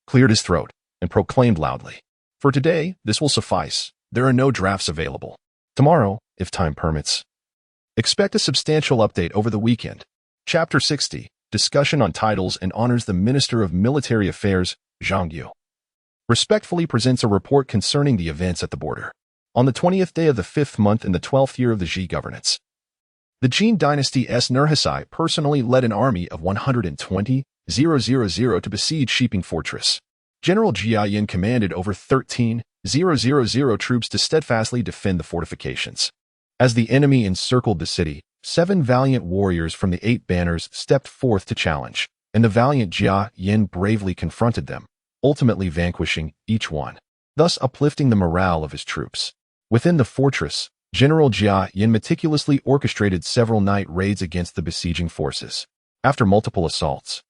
cleared his throat, and proclaimed loudly, "For today, this will suffice. There are no drafts available. Tomorrow, if time permits, expect a substantial update over the weekend." Chapter 60, Discussion on Titles and Honors. The Minister of Military Affairs, Zhang Yu, respectfully presents a report concerning the events at the border. On the 20th day of the 5th month in the 12th year of the Ji governance, the Jin dynasty's Nurhaci personally led an army of 120,000 to besiege Shiping Fortress. General Jia Yin commanded over 13,000 troops to steadfastly defend the fortifications. As the enemy encircled the city, 7 valiant warriors from the 8 banners stepped forth to challenge, and the valiant Jia Yin bravely confronted them, ultimately vanquishing each one, thus uplifting the morale of his troops. Within the fortress, General Jia Yin meticulously orchestrated several night raids against the besieging forces. After multiple assaults,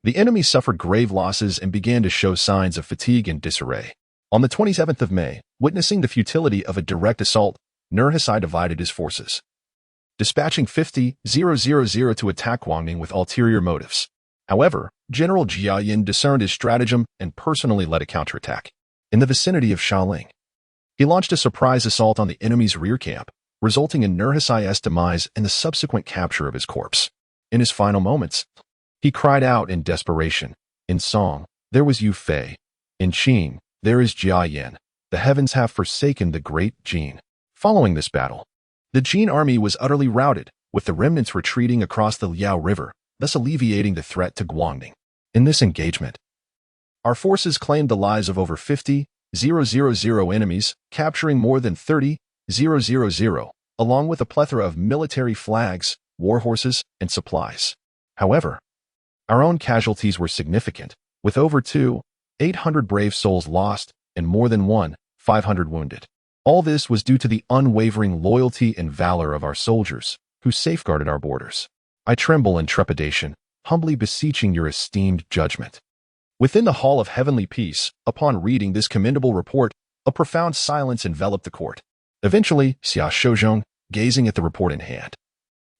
the enemy suffered grave losses and began to show signs of fatigue and disarray. On the 27th of May, witnessing the futility of a direct assault, Nur Hassai divided his forces, dispatching 50,000 to attack Guangning with ulterior motives. However, General Jia Yin discerned his stratagem and personally led a counterattack. In the vicinity of Shaoling, he launched a surprise assault on the enemy's rear camp, resulting in Nur Hassai's demise and the subsequent capture of his corpse. In his final moments, he cried out in desperation. In Song, there was Yu Fei. In Qing, there is Jia Yin. The heavens have forsaken the great Jin. Following this battle, the Jin army was utterly routed, with the remnants retreating across the Liao River, thus alleviating the threat to Guangning. In this engagement, our forces claimed the lives of over 50,000 enemies, capturing more than 30,000, along with a plethora of military flags, war horses, and supplies. However, our own casualties were significant, with over 2,800 brave souls lost and more than 1,500 wounded. All this was due to the unwavering loyalty and valor of our soldiers, who safeguarded our borders. I tremble in trepidation, humbly beseeching your esteemed judgment. Within the Hall of Heavenly Peace, upon reading this commendable report, a profound silence enveloped the court. Eventually, Xia Shouzhong, gazing at the report in hand,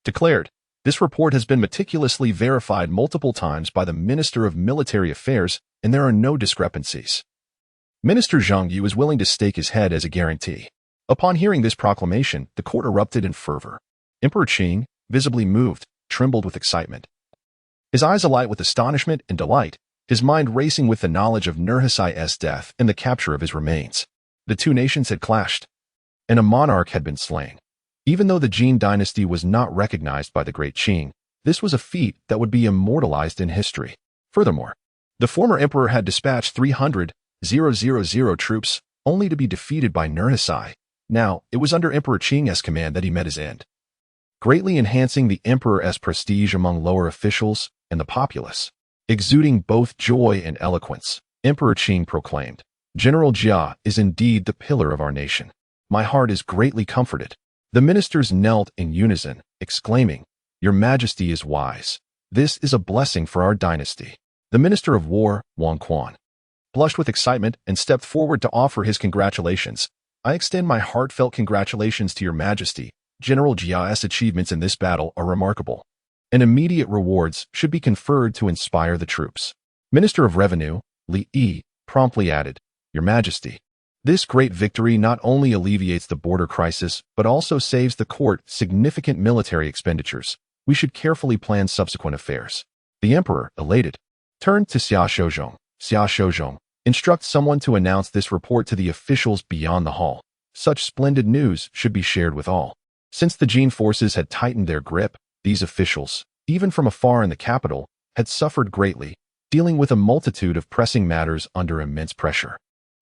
declared, "This report has been meticulously verified multiple times by the Minister of Military Affairs, and there are no discrepancies." Minister Zhang Yu was willing to stake his head as a guarantee. Upon hearing this proclamation, the court erupted in fervor. Emperor Qing, visibly moved, trembled with excitement. His eyes alight with astonishment and delight, his mind racing with the knowledge of Nur Hassai's death and the capture of his remains. The two nations had clashed, and a monarch had been slain. Even though the Jin dynasty was not recognized by the great Qing, this was a feat that would be immortalized in history. Furthermore, the former emperor had dispatched 300,000 troops, only to be defeated by Nur Hassai. Now, it was under Emperor Qing's command that he met his end, greatly enhancing the emperor's prestige among lower officials and the populace. Exuding both joy and eloquence, Emperor Qing proclaimed, "General Jia is indeed the pillar of our nation. My heart is greatly comforted." The ministers knelt in unison, exclaiming, "Your Majesty is wise. This is a blessing for our dynasty." The Minister of War, Wang Quan, blushed with excitement and stepped forward to offer his congratulations. "I extend my heartfelt congratulations to your Majesty. General Jia's achievements in this battle are remarkable, and immediate rewards should be conferred to inspire the troops." Minister of Revenue, Li Yi, promptly added, "Your Majesty, this great victory not only alleviates the border crisis, but also saves the court significant military expenditures. We should carefully plan subsequent affairs." The emperor, elated, turned to Xia Shouzhong. "Xia Shouzhong, instruct someone to announce this report to the officials beyond the hall. Such splendid news should be shared with all." Since the Jin forces had tightened their grip, these officials, even from afar in the capital, had suffered greatly, dealing with a multitude of pressing matters under immense pressure.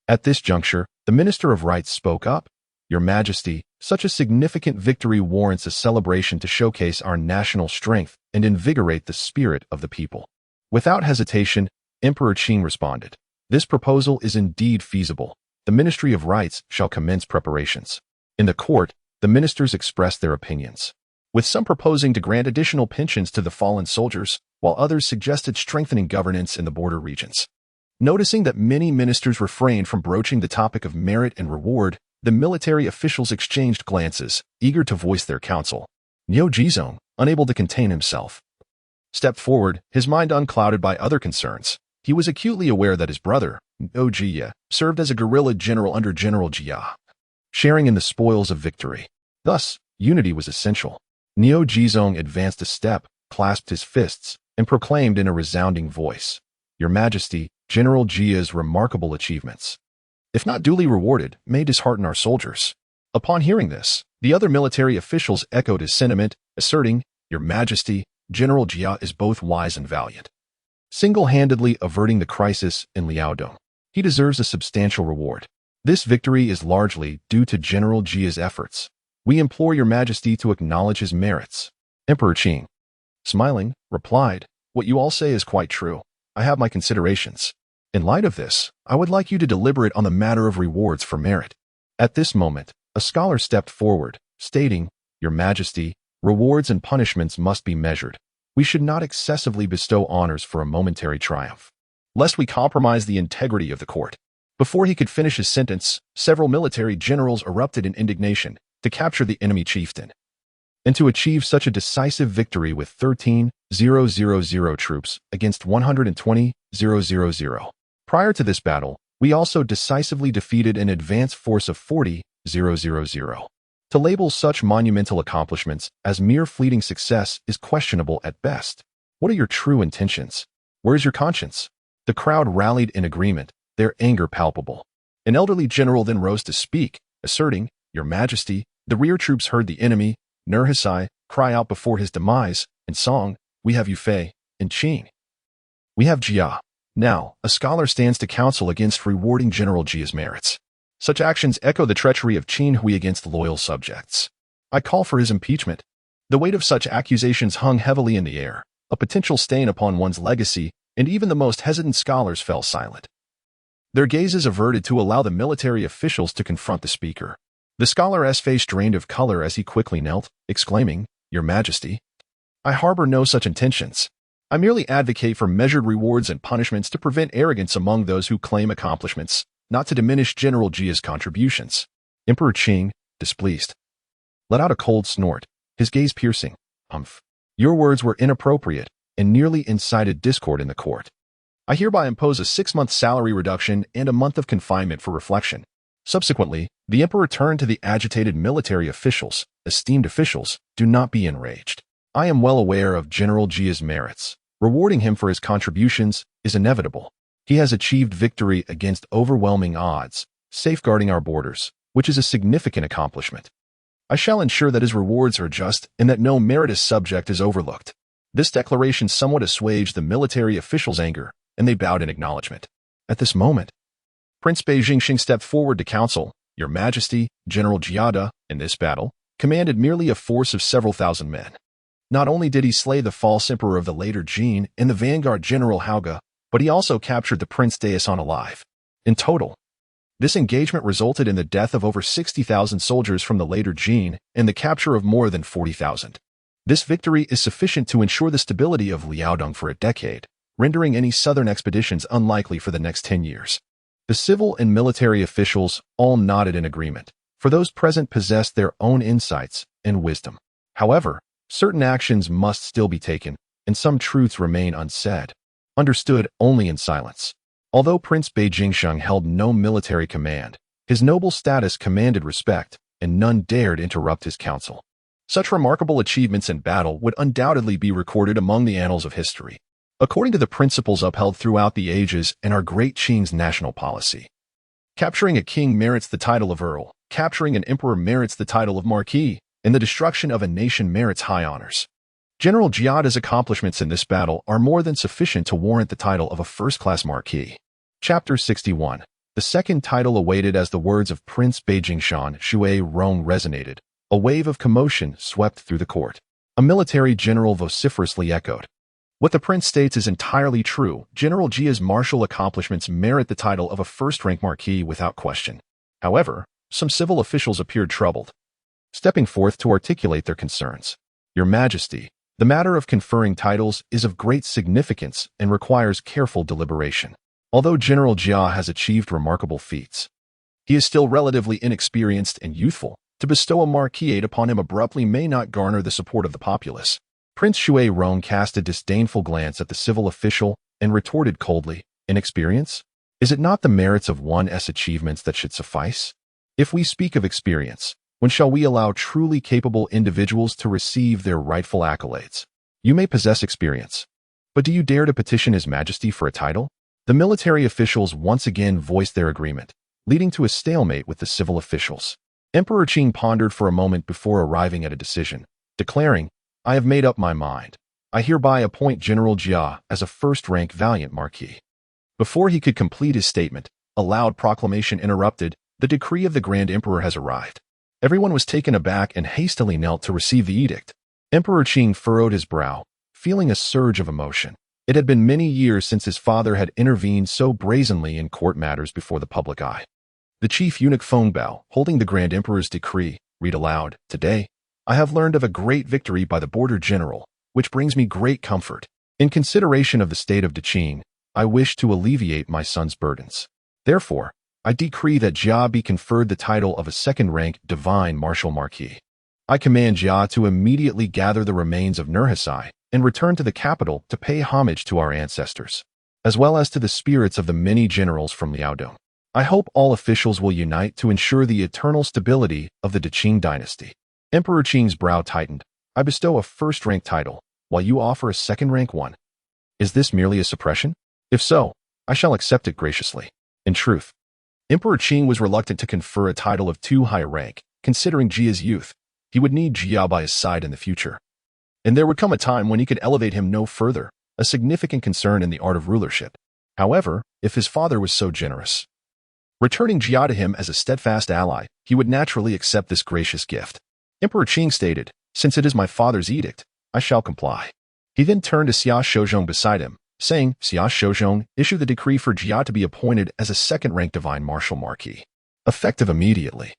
At this juncture, the Minister of Rights spoke up. "Your Majesty, such a significant victory warrants a celebration to showcase our national strength and invigorate the spirit of the people." Without hesitation, Emperor Qing responded, "This proposal is indeed feasible. The Ministry of Rights shall commence preparations." In the court, the ministers expressed their opinions, with some proposing to grant additional pensions to the fallen soldiers, while others suggested strengthening governance in the border regions. Noticing that many ministers refrained from broaching the topic of merit and reward, the military officials exchanged glances, eager to voice their counsel. Niu Jizong, unable to contain himself, stepped forward, his mind unclouded by other concerns. He was acutely aware that his brother, Niu Jia, served as a guerrilla general under General Jia, sharing in the spoils of victory. Thus, unity was essential. Niu Jizong advanced a step, clasped his fists, and proclaimed in a resounding voice, "Your Majesty, General Jia's remarkable achievements, if not duly rewarded, may dishearten our soldiers." Upon hearing this, the other military officials echoed his sentiment, asserting, "Your Majesty, General Jia is both wise and valiant, single-handedly averting the crisis in Liaodong. He deserves a substantial reward. This victory is largely due to General Jia's efforts. We implore your Majesty to acknowledge his merits." Emperor Qing, smiling, replied, "What you all say is quite true. I have my considerations. In light of this, I would like you to deliberate on the matter of rewards for merit." At this moment, a scholar stepped forward, stating, "Your Majesty, rewards and punishments must be measured. We should not excessively bestow honors for a momentary triumph, lest we compromise the integrity of the court." Before he could finish his sentence, several military generals erupted in indignation to capture the enemy chieftain, and to achieve such a decisive victory with 13,000 troops against 120,000. Prior to this battle, we also decisively defeated an advance force of 40,000. To label such monumental accomplishments as mere fleeting success is questionable at best. What are your true intentions? Where is your conscience? The crowd rallied in agreement, their anger palpable. An elderly general then rose to speak, asserting, "Your Majesty, the rear troops heard the enemy, Nurhaci, cry out before his demise, and song, 'We have Yufei,' and Qing. We have Jia. Now, a scholar stands to counsel against rewarding General Jia's merits. Such actions echo the treachery of Qin Hui against loyal subjects. I call for his impeachment." The weight of such accusations hung heavily in the air, a potential stain upon one's legacy, and even the most hesitant scholars fell silent. Their gazes averted to allow the military officials to confront the speaker. The scholar's face drained of color as he quickly knelt, exclaiming, "Your Majesty, I harbor no such intentions. I merely advocate for measured rewards and punishments to prevent arrogance among those who claim accomplishments, not to diminish General Jia's contributions." Emperor Qing, displeased, let out a cold snort, his gaze piercing. Your words were inappropriate and nearly incited discord in the court. I hereby impose a 6-month salary reduction and a month of confinement for reflection." Subsequently, the emperor turned to the agitated military officials. "Esteemed officials, do not be enraged. I am well aware of General Jia's merits. Rewarding him for his contributions is inevitable. He has achieved victory against overwhelming odds, safeguarding our borders, which is a significant accomplishment. I shall ensure that his rewards are just and that no meritorious subject is overlooked." This declaration somewhat assuaged the military officials' anger, and they bowed in acknowledgement. At this moment, Prince Beijing Xing stepped forward to counsel, "Your Majesty, General Jiada, in this battle, commanded merely a force of several thousand men. Not only did he slay the false emperor of the later Jin and the vanguard General Hauge, but he also captured the Prince Daesan alive. In total, this engagement resulted in the death of over 60,000 soldiers from the later Jin and the capture of more than 40,000. This victory is sufficient to ensure the stability of Liaodong for a decade, rendering any southern expeditions unlikely for the next 10 years. The civil and military officials all nodded in agreement, for those present possessed their own insights and wisdom. However, certain actions must still be taken, and some truths remain unsaid, understood only in silence. Although Prince Beijingsheng held no military command, his noble status commanded respect, and none dared interrupt his counsel. Such remarkable achievements in battle would undoubtedly be recorded among the annals of history, according to the principles upheld throughout the ages and our great Qing's national policy. Capturing a king merits the title of earl, capturing an emperor merits the title of marquis, and the destruction of a nation merits high honors. General Jiada's accomplishments in this battle are more than sufficient to warrant the title of a first-class marquis. Chapter 61. The second title awaited. As the words of Prince Beijingsheng Shui Rong resonated, a wave of commotion swept through the court. A military general vociferously echoed, "What the prince states is entirely true. General Jia's martial accomplishments merit the title of a first-rank marquis without question." However, some civil officials appeared troubled, stepping forth to articulate their concerns. "Your Majesty, the matter of conferring titles is of great significance and requires careful deliberation. Although General Jia has achieved remarkable feats, he is still relatively inexperienced and youthful. To bestow a marquisate upon him abruptly may not garner the support of the populace." Prince Shui Rong cast a disdainful glance at the civil official and retorted coldly, "Inexperience? Is it not the merits of one's achievements that should suffice? If we speak of experience, when shall we allow truly capable individuals to receive their rightful accolades? You may possess experience, but do you dare to petition His Majesty for a title?" The military officials once again voiced their agreement, leading to a stalemate with the civil officials. Emperor Qing pondered for a moment before arriving at a decision, declaring, "I have made up my mind. I hereby appoint General Jia as a first-rank valiant marquis." Before he could complete his statement, a loud proclamation interrupted, "The decree of the Grand Emperor has arrived." Everyone was taken aback and hastily knelt to receive the edict. Emperor Qing furrowed his brow, feeling a surge of emotion. It had been many years since his father had intervened so brazenly in court matters before the public eye. The chief eunuch Feng Bao, holding the Grand Emperor's decree, Read aloud. Today, I have learned of a great victory by the border general, which brings me great comfort. In consideration of the state of Deqing, I wish to alleviate my son's burdens. Therefore, I decree that Jia be conferred the title of a second-rank divine martial marquis. I command Jia to immediately gather the remains of Nurhasai and return to the capital to pay homage to our ancestors, as well as to the spirits of the many generals from Liaodong. I hope all officials will unite to ensure the eternal stability of the Deqing dynasty. Emperor Qing's brow tightened. I bestow a first-rank title, while you offer a second-rank one. Is this merely a suppression? If so, I shall accept it graciously. In truth, Emperor Qing was reluctant to confer a title of too high rank, considering Jia's youth. He would need Jia by his side in the future. And there would come a time when he could elevate him no further, a significant concern in the art of rulership. However, if his father was so generous, returning Jia to him as a steadfast ally, he would naturally accept this gracious gift. Emperor Qing stated, "Since it is my father's edict, I shall comply." He then turned to Xia Shouzhong beside him, saying, "Xia Shouzhong, issue the decree for Jia to be appointed as a second-rank divine martial marquis, effective immediately.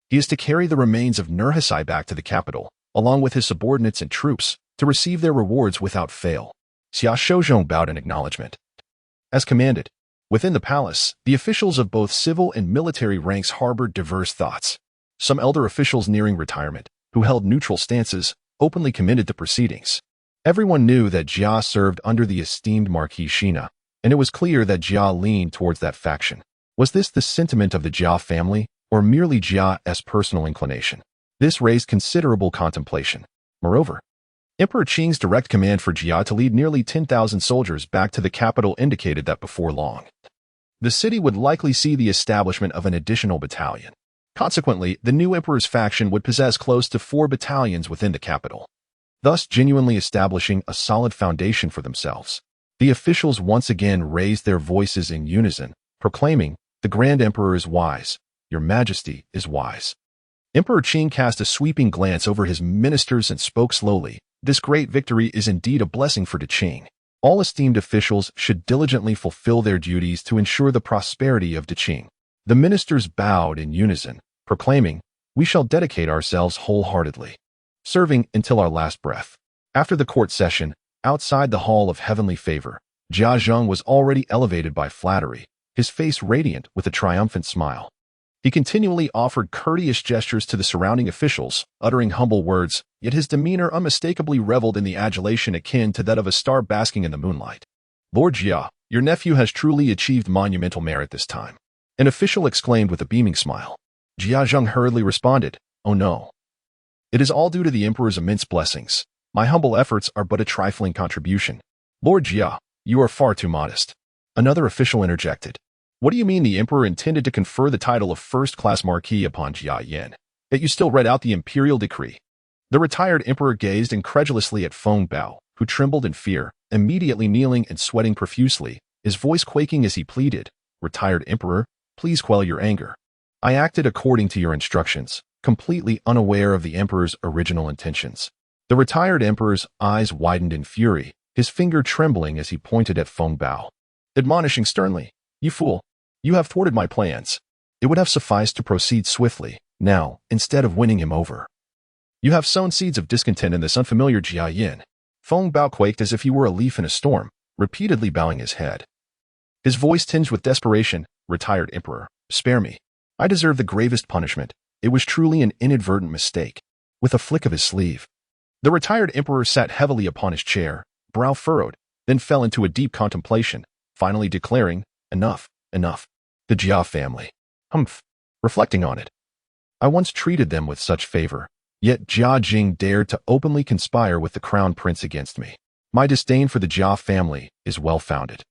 He is to carry the remains of Nurhasai back to the capital, along with his subordinates and troops, to receive their rewards without fail." Xia Shouzhong bowed in acknowledgement. As commanded, within the palace, the officials of both civil and military ranks harbored diverse thoughts. Some elder officials nearing retirement, who held neutral stances, openly committed to proceedings. Everyone knew that Jia served under the esteemed Marquis Shina, and it was clear that Jia leaned towards that faction. Was this the sentiment of the Jia family, or merely Jia's personal inclination? This raised considerable contemplation. Moreover, Emperor Qing's direct command for Jia to lead nearly 10,000 soldiers back to the capital indicated that before long, the city would likely see the establishment of an additional battalion. Consequently, the new emperor's faction would possess close to 4 battalions within the capital, thus genuinely establishing a solid foundation for themselves. The officials once again raised their voices in unison, proclaiming, "The Grand Emperor is wise. Your Majesty is wise." Emperor Qing cast a sweeping glance over his ministers and spoke slowly. "This great victory is indeed a blessing for Deqing. All esteemed officials should diligently fulfill their duties to ensure the prosperity of Deqing." The ministers bowed in unison, proclaiming, "We shall dedicate ourselves wholeheartedly, serving until our last breath." After the court session, outside the Hall of Heavenly Favor, Jia Zheng was already elevated by flattery, his face radiant with a triumphant smile. He continually offered courteous gestures to the surrounding officials, uttering humble words, yet his demeanor unmistakably reveled in the adulation akin to that of a star basking in the moonlight. "Lord Jia, your nephew has truly achieved monumental merit this time," an official exclaimed with a beaming smile. Jia Zheng hurriedly responded, "Oh no. It is all due to the Emperor's immense blessings. My humble efforts are but a trifling contribution." "Lord Jia, you are far too modest." Another official interjected. "What do you mean the Emperor intended to confer the title of first-class marquis upon Jia Yin, yet you still read out the imperial decree?" The retired emperor gazed incredulously at Feng Bao, who trembled in fear, immediately kneeling and sweating profusely, his voice quaking as he pleaded, "Retired emperor, please quell your anger. I acted according to your instructions, completely unaware of the emperor's original intentions." The retired emperor's eyes widened in fury, his finger trembling as he pointed at Feng Bao, admonishing sternly, "You fool! You have thwarted my plans. It would have sufficed to proceed swiftly. Now, instead of winning him over, you have sown seeds of discontent in this unfamiliar Jia Yin." Feng Bao quaked as if he were a leaf in a storm, repeatedly bowing his head. His voice tinged with desperation, "Retired emperor, spare me. I deserve the gravest punishment. It was truly an inadvertent mistake." With a flick of his sleeve, the retired emperor sat heavily upon his chair, brow furrowed, then fell into a deep contemplation, finally declaring, "Enough, enough. The Jia family. Humph. Reflecting on it, I once treated them with such favor, yet Jia Jing dared to openly conspire with the crown prince against me. My disdain for the Jia family is well-founded.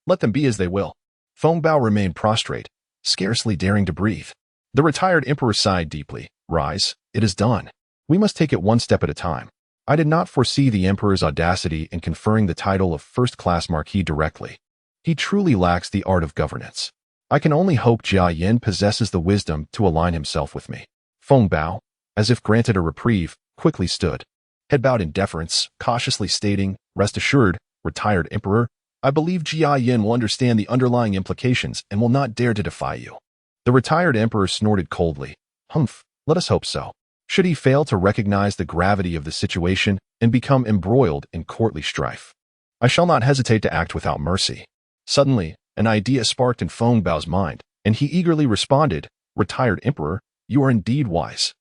Let them be as they will." Feng Bao remained prostrate, scarcely daring to breathe. The retired emperor sighed deeply. "Rise, it is done. We must take it one step at a time. I did not foresee the emperor's audacity in conferring the title of first-class marquis directly. He truly lacks the art of governance. I can only hope Jia Yin possesses the wisdom to align himself with me." Feng Bao, as if granted a reprieve, quickly stood, head bowed in deference, cautiously stating, "Rest assured, retired emperor, I believe Jia Yin will understand the underlying implications and will not dare to defy you." The retired emperor snorted coldly. "Humph, let us hope so." should he fail to recognize the gravity of the situation and become embroiled in courtly strife. I shall not hesitate to act without mercy. Suddenly, an idea sparked in Feng Bao's mind, and he eagerly responded, "Retired Emperor, you are indeed wise.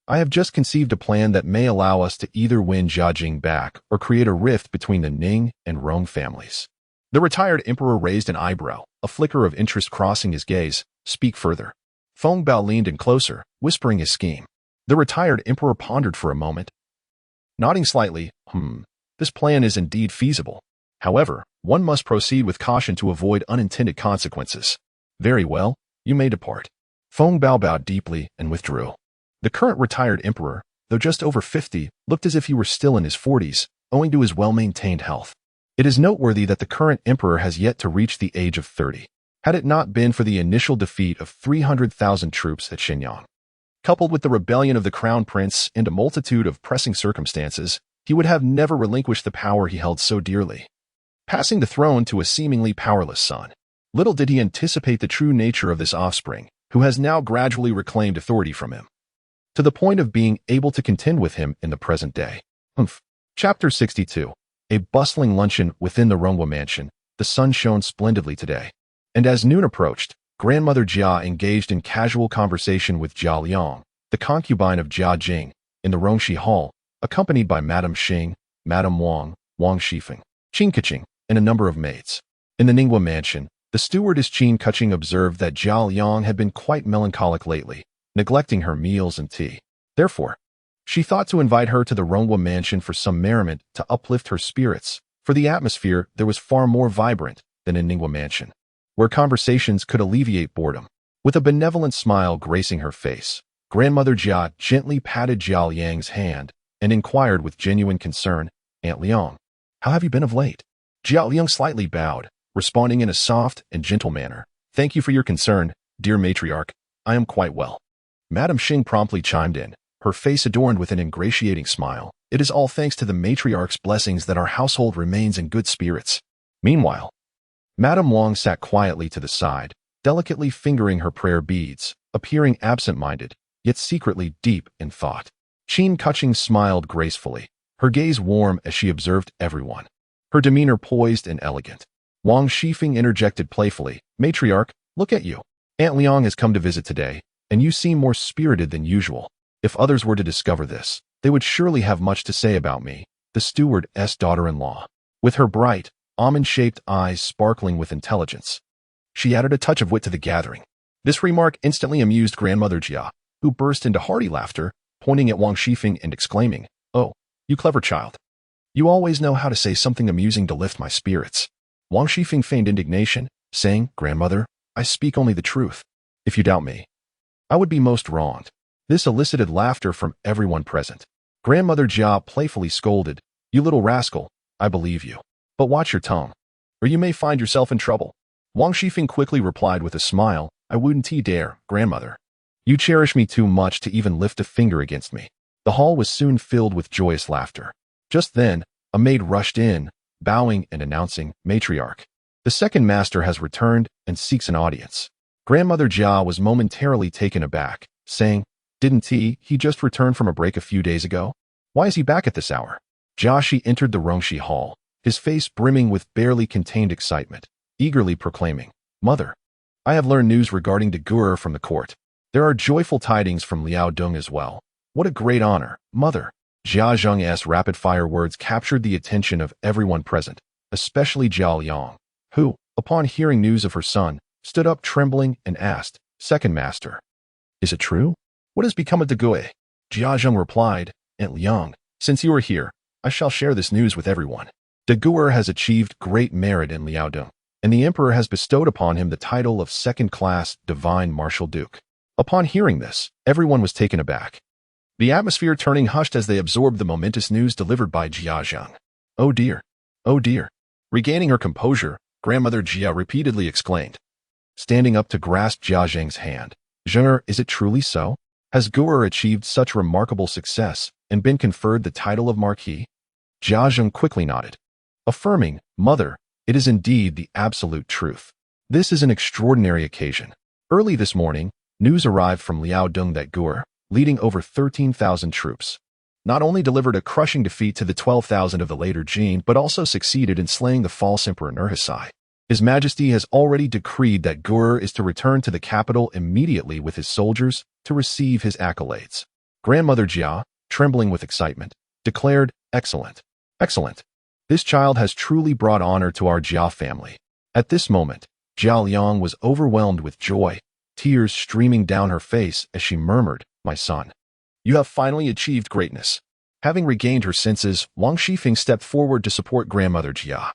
I have just conceived a plan that may allow us to either win Jiajing back or create a rift between the Ning and Rong families." The retired emperor raised an eyebrow, a flicker of interest crossing his gaze. "Speak further." Feng Bao leaned in closer, whispering his scheme. The retired emperor pondered for a moment, nodding slightly. This plan is indeed feasible. However, one must proceed with caution to avoid unintended consequences." "Very well, you may depart." Feng Bao bowed deeply and withdrew. The current retired emperor, though just over 50, looked as if he were still in his 40s, owing to his well-maintained health. It is noteworthy that the current emperor has yet to reach the age of 30. Had it not been for the initial defeat of 300,000 troops at Shenyang, coupled with the rebellion of the crown prince and a multitude of pressing circumstances, he would have never relinquished the power he held so dearly, passing the throne to a seemingly powerless son. Little did he anticipate the true nature of this offspring, who has now gradually reclaimed authority from him, to the point of being able to contend with him in the present day. Chapter 62. A bustling luncheon within the Ronghua mansion. The sun shone splendidly today, and as noon approached, Grandmother Jia engaged in casual conversation with Jia Liang, the concubine of Jia Jing, in the Rongxi Hall, accompanied by Madame Xing, Madame Wang, Wang Shifeng, Qin Keqing, and a number of maids. In the Ningguo mansion, the stewardess Qin Keqing observed that Jia Liang had been quite melancholic lately, neglecting her meals and tea. Therefore, she thought to invite her to the Ronghua mansion for some merriment to uplift her spirits, for the atmosphere there was far more vibrant than in Ningguo mansion, where conversations could alleviate boredom. With a benevolent smile gracing her face, Grandmother Jia gently patted Jia Liang's hand and inquired with genuine concern, "Aunt Liang, how have you been of late?" Jia Liang slightly bowed, responding in a soft and gentle manner, "Thank you for your concern, dear matriarch. I am quite well." Madame Xing promptly chimed in, her face adorned with an ingratiating smile. "It is all thanks to the matriarch's blessings that our household remains in good spirits." Meanwhile, Madame Wang sat quietly to the side, delicately fingering her prayer beads, appearing absent-minded, yet secretly deep in thought. Qin Keqing smiled gracefully, her gaze warm as she observed everyone, her demeanor poised and elegant. Wang Shifeng interjected playfully, "Matriarch, look at you. Aunt Liang has come to visit today, and you seem more spirited than usual. If others were to discover this, they would surely have much to say about me, the steward's daughter-in-law." With her bright, almond-shaped eyes sparkling with intelligence, she added a touch of wit to the gathering. This remark instantly amused Grandmother Jia, who burst into hearty laughter, pointing at Wang Shifeng and exclaiming, "Oh, you clever child. You always know how to say something amusing to lift my spirits." Wang Shifeng feigned indignation, saying, "Grandmother, I speak only the truth. If you doubt me, I would be most wronged." This elicited laughter from everyone present. Grandmother Jia playfully scolded, "You little rascal, I believe you. But watch your tongue, or you may find yourself in trouble." Wang Shifeng quickly replied with a smile, "I wouldn't dare, Grandmother. You cherish me too much to even lift a finger against me." The hall was soon filled with joyous laughter. Just then, a maid rushed in, bowing and announcing, "Matriarch, the second master has returned and seeks an audience." Grandmother Jia was momentarily taken aback, saying, "Didn't he just returned from a break a few days ago? Why is he back at this hour?" Jiaxi entered the Rongxi Hall, his face brimming with barely contained excitement, eagerly proclaiming, "Mother, I have learned news regarding De Guer from the court. There are joyful tidings from Liao Dong as well. What a great honor, Mother." Jia Zheng's rapid-fire words captured the attention of everyone present, especially Jia Liang, who, upon hearing news of her son, stood up trembling and asked, "Second master, is it true? What has become of De Guer?" Jia Zheng replied, "Aunt Liang, since you are here, I shall share this news with everyone. De Guer has achieved great merit in Liaodong, and the emperor has bestowed upon him the title of second-class divine martial duke." Upon hearing this, everyone was taken aback, the atmosphere turning hushed as they absorbed the momentous news delivered by Jia Zheng. "Oh dear, oh dear." Regaining her composure, Grandmother Jia repeatedly exclaimed, standing up to grasp Jia Zheng's hand, "Zhenger, is it truly so? Has Guer achieved such remarkable success and been conferred the title of Marquis?" Jia Zheng quickly nodded, affirming, "Mother, it is indeed the absolute truth. This is an extraordinary occasion. Early this morning, news arrived from Liaodong that Guer, leading over 13,000 troops. Not only delivered a crushing defeat to the 12,000 of the later Jin, but also succeeded in slaying the false Emperor Nurhasai. His Majesty has already decreed that Gur is to return to the capital immediately with his soldiers to receive his accolades. Grandmother Jia, trembling with excitement, declared, "Excellent. Excellent. This child has truly brought honor to our Jia family." At this moment, Jia Liang was overwhelmed with joy, tears streaming down her face as she murmured, "My son, you have finally achieved greatness." Having regained her senses, Wang Shifeng stepped forward to support Grandmother Jia.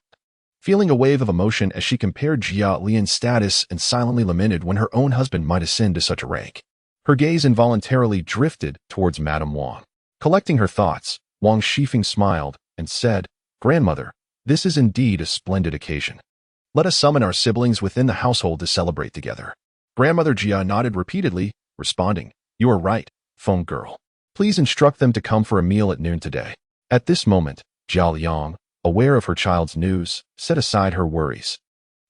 Feeling a wave of emotion as she compared Jia Lian's status and silently lamented when her own husband might ascend to such a rank. Her gaze involuntarily drifted towards Madame Wang. Collecting her thoughts, Wang Shifeng smiled and said, "Grandmother, this is indeed a splendid occasion. Let us summon our siblings within the household to celebrate together." Grandmother Jia nodded repeatedly, responding, "You are right, Feng girl. Please instruct them to come for a meal at noon today." At this moment, Jia Liang, aware of her child's news, set aside her worries.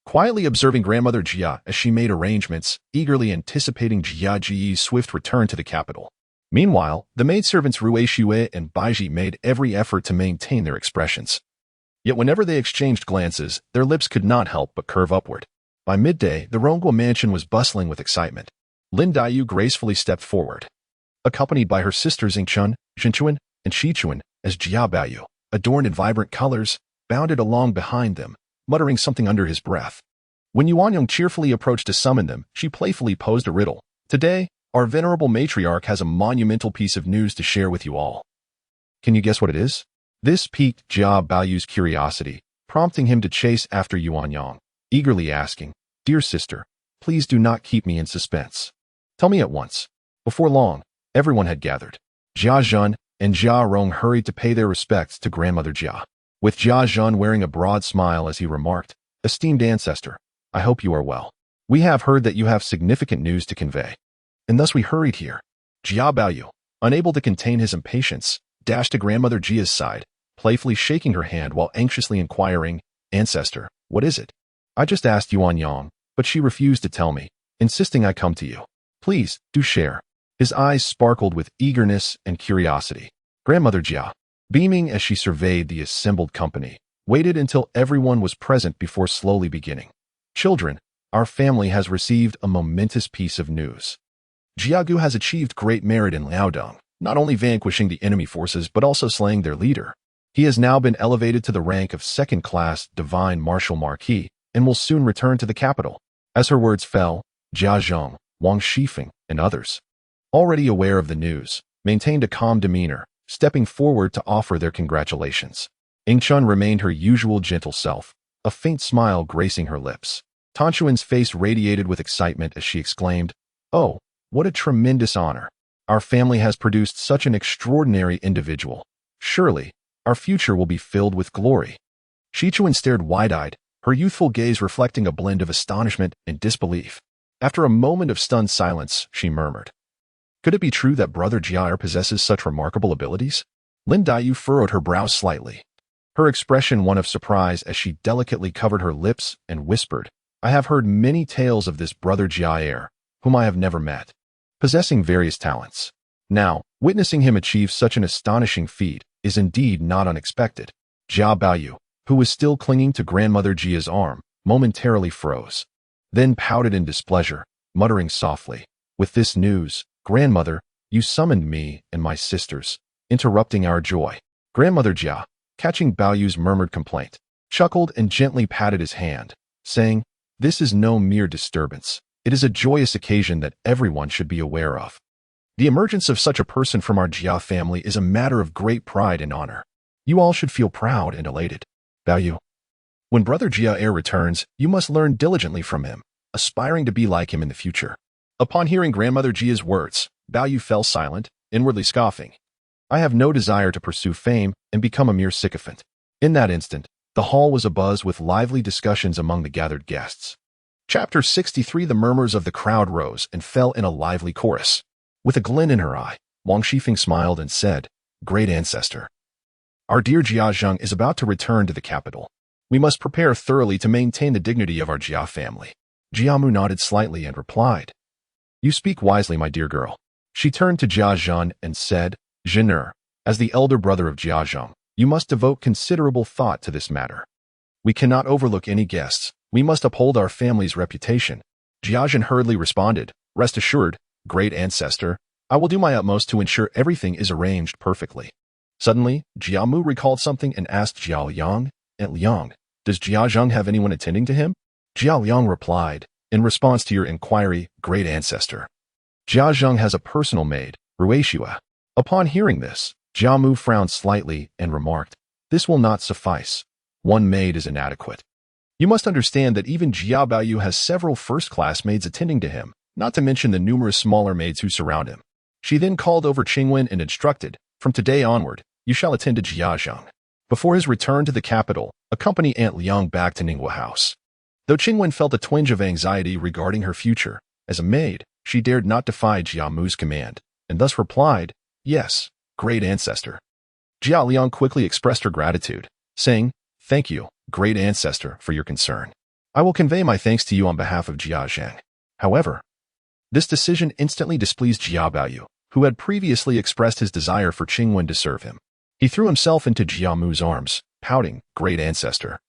Quietly observing Grandmother Jia as she made arrangements, eagerly anticipating Jia Ji's swift return to the capital. Meanwhile, the maidservants Rui Xue and Baiji made every effort to maintain their expressions. Yet whenever they exchanged glances, their lips could not help but curve upward. By midday, the Rongguo mansion was bustling with excitement. Lin Daiyu gracefully stepped forward, accompanied by her sisters Yingchun, Zhenchuan, and Shichuan, as Jia Bayu, adorned in vibrant colors, bounded along behind them, muttering something under his breath. When Yuanyang cheerfully approached to summon them, she playfully posed a riddle. "Today, our venerable matriarch has a monumental piece of news to share with you all. Can you guess what it is?" This piqued Jia Baoyu's curiosity, prompting him to chase after Yuanyang, eagerly asking, "Dear sister, please do not keep me in suspense. Tell me at once." Before long, everyone had gathered. Jia Zhen and Jia Rong hurried to pay their respects to Grandmother Jia, with Jia Zhen wearing a broad smile as he remarked, "Esteemed ancestor, I hope you are well. We have heard that you have significant news to convey, and thus we hurried here." Jia Baoyu, unable to contain his impatience, dashed to Grandmother Jia's side, playfully shaking her hand while anxiously inquiring, "Ancestor, what is it?" "I just asked Yuanyang, but she refused to tell me, insisting I come to you. Please, do share." His eyes sparkled with eagerness and curiosity. Grandmother Jia, beaming as she surveyed the assembled company, waited until everyone was present before slowly beginning. "Children, our family has received a momentous piece of news. Jiagu has achieved great merit in Liaodong, not only vanquishing the enemy forces but also slaying their leader. He has now been elevated to the rank of second-class Divine Marshal Marquis and will soon return to the capital." As her words fell, Jia Zheng, Wang Shifeng, and others, already aware of the news, maintained a calm demeanor, stepping forward to offer their congratulations. Yingchun remained her usual gentle self, a faint smile gracing her lips. Tanchuan's face radiated with excitement as she exclaimed, "Oh, what a tremendous honor. Our family has produced such an extraordinary individual. Surely, our future will be filled with glory." Shichuan stared wide-eyed, her youthful gaze reflecting a blend of astonishment and disbelief. After a moment of stunned silence, she murmured, "Could it be true that Brother Jia possesses such remarkable abilities?" Lin Daiyu furrowed her brows slightly, her expression one of surprise as she delicately covered her lips and whispered, "I have heard many tales of this Brother Jia, whom I have never met, possessing various talents. Now, witnessing him achieve such an astonishing feat is indeed not unexpected." Jia Baoyu, who was still clinging to Grandmother Jia's arm, momentarily froze, then pouted in displeasure, muttering softly, "With this news, Grandmother, you summoned me and my sisters, interrupting our joy." Grandmother Jia, catching Baoyu's murmured complaint, chuckled and gently patted his hand, saying, "This is no mere disturbance. It is a joyous occasion that everyone should be aware of. The emergence of such a person from our Jia family is a matter of great pride and honor. You all should feel proud and elated. Baoyu, when Brother Jia returns, you must learn diligently from him, aspiring to be like him in the future." Upon hearing Grandmother Jia's words, Baoyu fell silent, inwardly scoffing, "I have no desire to pursue fame and become a mere sycophant." In that instant, the hall was abuzz with lively discussions among the gathered guests. Chapter 63. The murmurs of the crowd rose and fell in a lively chorus. With a glint in her eye, Wang Shifeng smiled and said, "Great ancestor, our dear Jia Zheng is about to return to the capital. We must prepare thoroughly to maintain the dignity of our Jia family." Jiamu nodded slightly and replied, "You speak wisely, my dear girl. She turned to Jia Zhang and said, Zhener, as the elder brother of Jia Zhang, you must devote considerable thought to this matter. We cannot overlook any guests. We must uphold our family's reputation. Jia Zhang hurriedly responded, Rest assured, great ancestor, I will do my utmost to ensure everything is arranged perfectly. Suddenly, Jia Mu recalled something and asked Jia Liang, Aunt Liang, does Jia Zhang have anyone attending to him? Jia Liang replied, in response to your inquiry, great ancestor. Jia Zhang has a personal maid, Ruishua. Upon hearing this, Jia Mu frowned slightly and remarked, This will not suffice. One maid is inadequate. You must understand that even Jia Baoyu has several first-class maids attending to him, not to mention the numerous smaller maids who surround him. She then called over Qingwen and instructed, From today onward, you shall attend to Jia Zhang. Before his return to the capital, accompany Aunt Liang back to Ningwu House. Though Qingwen felt a twinge of anxiety regarding her future, as a maid, she dared not defy Jia Mu's command, and thus replied, Yes, great ancestor. Jia Liang quickly expressed her gratitude, saying, Thank you, great ancestor, for your concern. I will convey my thanks to you on behalf of Jia Zhang. However, this decision instantly displeased Jia Baoyu, who had previously expressed his desire for Qingwen to serve him. He threw himself into Jia Mu's arms, pouting, Great ancestor.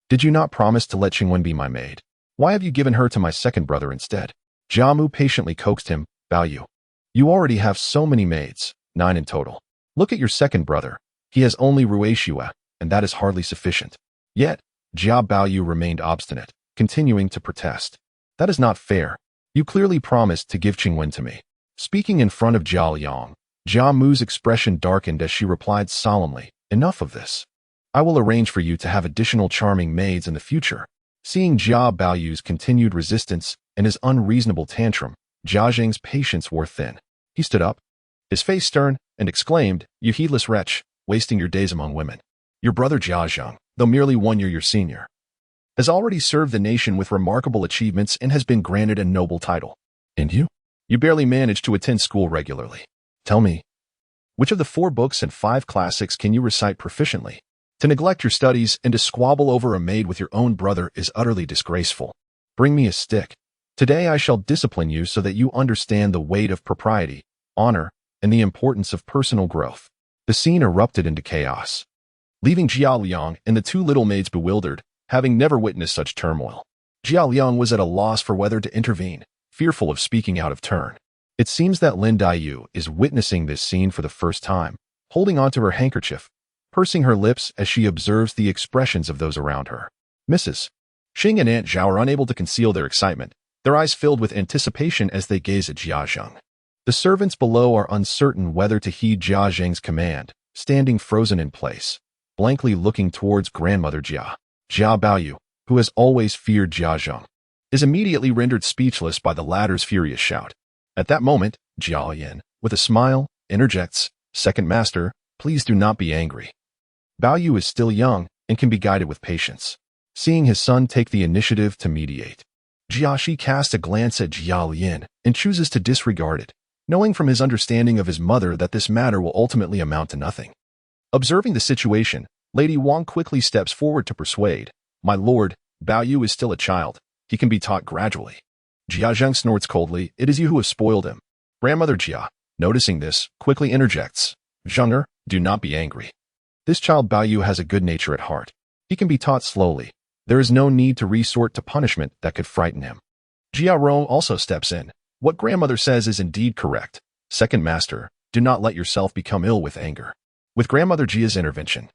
Did you not promise to let Qingwen be my maid? Why have you given her to my second brother instead? Jia Mu patiently coaxed him, Baoyu. You already have so many maids, 9 in total. Look at your second brother. He has only Ruishua, and that is hardly sufficient. Yet, Jia Baoyu remained obstinate, continuing to protest. That is not fair. You clearly promised to give Qingwen to me. Speaking in front of Jia Liang, Jia Mu's expression darkened as she replied solemnly, Enough of this. I will arrange for you to have additional charming maids in the future. Seeing Jia Baoyu's continued resistance and his unreasonable tantrum, Jia Zhang's patience wore thin. He stood up, his face stern, and exclaimed, You heedless wretch, wasting your days among women. Your brother Jia Zhang, though merely 1 year your senior, has already served the nation with remarkable achievements and has been granted a noble title. And you? You barely manage to attend school regularly. Tell me, which of the 4 books and 5 classics can you recite proficiently? To neglect your studies and to squabble over a maid with your own brother is utterly disgraceful. Bring me a stick. Today I shall discipline you so that you understand the weight of propriety, honor, and the importance of personal growth. The scene erupted into chaos, leaving Jia Liang and the 2 little maids bewildered, having never witnessed such turmoil. Jia Liang was at a loss for whether to intervene, fearful of speaking out of turn. It seems that Lin Daiyu is witnessing this scene for the first time, holding onto her handkerchief, pursing her lips as she observes the expressions of those around her. Mrs. Xing and Aunt Zhao are unable to conceal their excitement, their eyes filled with anticipation as they gaze at Jia Zhang. The servants below are uncertain whether to heed Jia Zhang's command, standing frozen in place, blankly looking towards grandmother Jia. Jia Baoyu, who has always feared Jia Zhang, is immediately rendered speechless by the latter's furious shout. At that moment, Jia Yan, with a smile, interjects, Second Master, please do not be angry. Baoyu is still young and can be guided with patience. Seeing his son take the initiative to mediate, Jia Shi casts a glance at Jia Lian and chooses to disregard it, knowing from his understanding of his mother that this matter will ultimately amount to nothing. Observing the situation, Lady Wang quickly steps forward to persuade, My lord, Baoyu is still a child. He can be taught gradually. Jia Zhang snorts coldly, It is you who have spoiled him. Grandmother Jia, noticing this, quickly interjects, Zheng'er, do not be angry. This child Baoyu has a good nature at heart. He can be taught slowly. There is no need to resort to punishment that could frighten him. Jia Rong also steps in. What grandmother says is indeed correct. Second Master, do not let yourself become ill with anger. With grandmother Jia's intervention,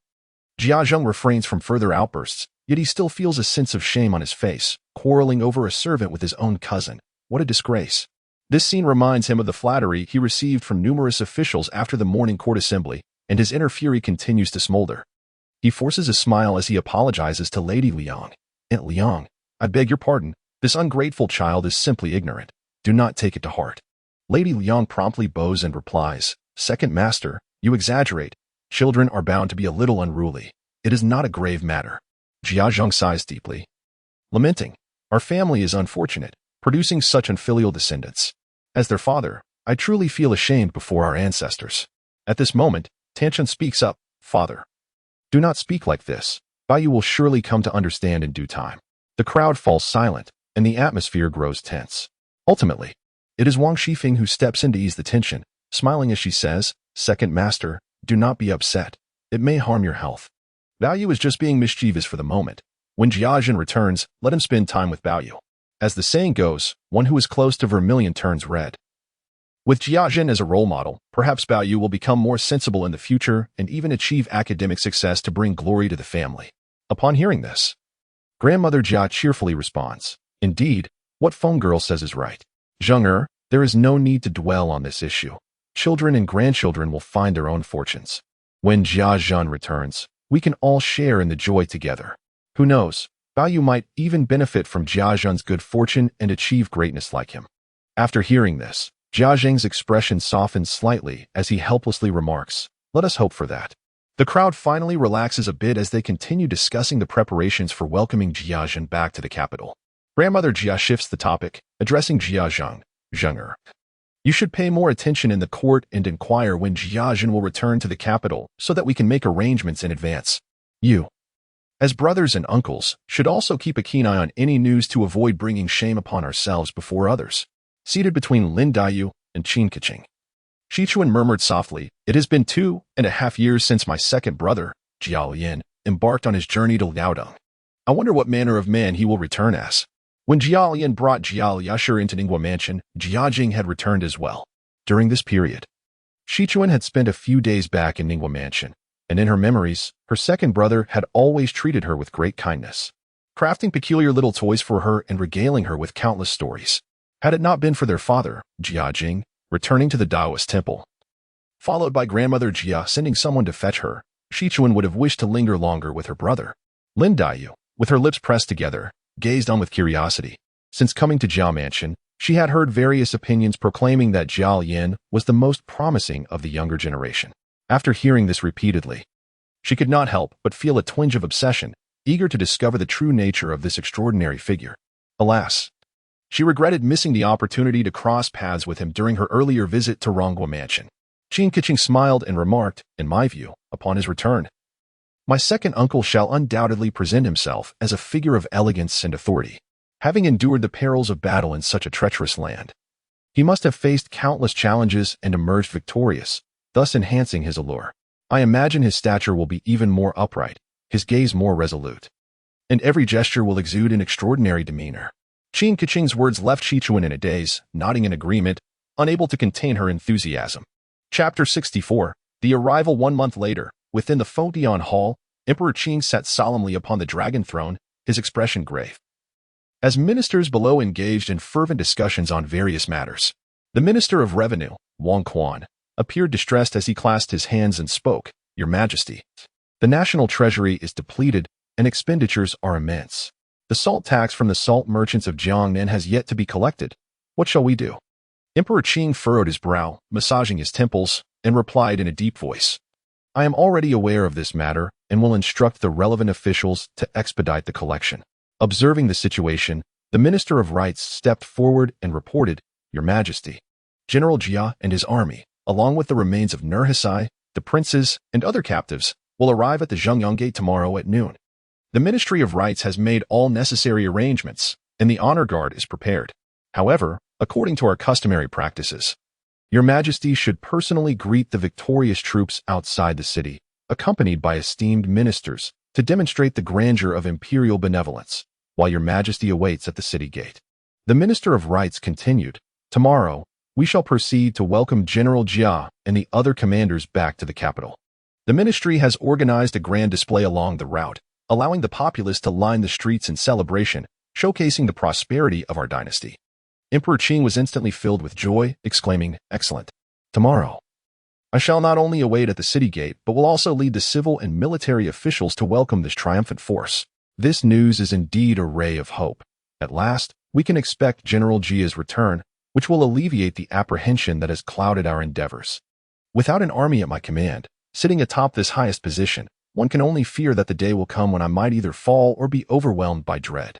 Jia Zhang refrains from further outbursts, yet he still feels a sense of shame on his face, quarreling over a servant with his own cousin. What a disgrace. This scene reminds him of the flattery he received from numerous officials after the morning court assembly, and his inner fury continues to smolder. He forces a smile as he apologizes to Lady Liang. Aunt Liang, I beg your pardon. This ungrateful child is simply ignorant. Do not take it to heart. Lady Liang promptly bows and replies, Second Master, you exaggerate. Children are bound to be a little unruly. It is not a grave matter. Jia Zhang sighs deeply, lamenting, Our family is unfortunate, producing such unfilial descendants. As their father, I truly feel ashamed before our ancestors. At this moment, Tanchen speaks up, Father, do not speak like this. Baoyu will surely come to understand in due time. The crowd falls silent, and the atmosphere grows tense. Ultimately, It is Wang Shifeng who steps in to ease the tension, smiling as she says, "Second master, do not be upset. It may harm your health. Baoyu is just being mischievous for the moment. When Jiajin returns, let him spend time with Baoyu. As the saying goes, one who is close to vermilion turns red." With Jiajin as a role model, perhaps Baoyu will become more sensible in the future and even achieve academic success to bring glory to the family. Upon hearing this, Grandmother Jia cheerfully responds, "Indeed, what Feng girl says is right. Zheng there is no need to dwell on this issue. Children and grandchildren will find their own fortunes. When Jiazhan returns, we can all share in the joy together. Who knows, Baoyu might even benefit from Jiazhan's good fortune and achieve greatness like him." After hearing this, Jiazheng's expression softens slightly as he helplessly remarks, "Let us hope for that." The crowd finally relaxes a bit as they continue discussing the preparations for welcoming Jiazhen back to the capital. Grandmother Jia shifts the topic, addressing Jiazheng, "Zheng you should pay more attention in the court and inquire when Jiazhen will return to the capital so that we can make arrangements in advance. You, as brothers and uncles, should also keep a keen eye on any news to avoid bringing shame upon ourselves before others." Seated between Lin Daiyu and Qin Keqing, Shichuan murmured softly, "It has been 2.5 years since my second brother, Jiao Yin, embarked on his journey to Liaodong. I wonder what manner of man he will return as." When Jiao Yin brought Jiao Yusher into Ningguo Mansion, Jiajing had returned as well. During this period, Shichuan had spent a few days back in Ningguo Mansion, and in her memories, her second brother had always treated her with great kindness, crafting peculiar little toys for her and regaling her with countless stories. Had it not been for their father, Jiajing, returning to the Daoist temple, followed by Grandmother Jia sending someone to fetch her, Shichuan would have wished to linger longer with her brother. Lin Daiyu, with her lips pressed together, gazed on with curiosity. Since coming to Jiao Mansion, she had heard various opinions proclaiming that Jiao Yin was the most promising of the younger generation. After hearing this repeatedly, she could not help but feel a twinge of obsession, eager to discover the true nature of this extraordinary figure. Alas, she regretted missing the opportunity to cross paths with him during her earlier visit to Rongguo Mansion. Qin Keqing smiled and remarked, "In my view, upon his return, my second uncle shall undoubtedly present himself as a figure of elegance and authority. Having endured the perils of battle in such a treacherous land, he must have faced countless challenges and emerged victorious, thus enhancing his allure. I imagine his stature will be even more upright, his gaze more resolute, and every gesture will exude an extraordinary demeanor." Qin Keqing's words left Shichuan in a daze, nodding in agreement, unable to contain her enthusiasm. Chapter 64. The arrival 1 month later. Within the Fodian Hall, Emperor Qing sat solemnly upon the dragon throne, his expression grave. As ministers below engaged in fervent discussions on various matters, the Minister of Revenue, Wang Quan, appeared distressed as he clasped his hands and spoke, "Your Majesty, the national treasury is depleted and expenditures are immense. The salt tax from the salt merchants of Jiangnan has yet to be collected. What shall we do?" Emperor Qing furrowed his brow, massaging his temples, and replied in a deep voice, "I am already aware of this matter and will instruct the relevant officials to expedite the collection." Observing the situation, the Minister of Rights stepped forward and reported, "Your Majesty, General Jia and his army, along with the remains of Nurhasai, the princes, and other captives, will arrive at the Zhengyang Gate tomorrow at noon. The Ministry of Rights has made all necessary arrangements, and the honor guard is prepared. However, according to our customary practices, Your Majesty should personally greet the victorious troops outside the city, accompanied by esteemed ministers, to demonstrate the grandeur of imperial benevolence, while Your Majesty awaits at the city gate." The Minister of Rights continued, "Tomorrow, we shall proceed to welcome General Jia and the other commanders back to the capital. The ministry has organized a grand display along the route, allowing the populace to line the streets in celebration, showcasing the prosperity of our dynasty." Emperor Qing was instantly filled with joy, exclaiming, "Excellent. Tomorrow, I shall not only await at the city gate, but will also lead the civil and military officials to welcome this triumphant force. This news is indeed a ray of hope. At last, we can expect General Jia's return, which will alleviate the apprehension that has clouded our endeavors. Without an army at my command, sitting atop this highest position, one can only fear that the day will come when I might either fall or be overwhelmed by dread."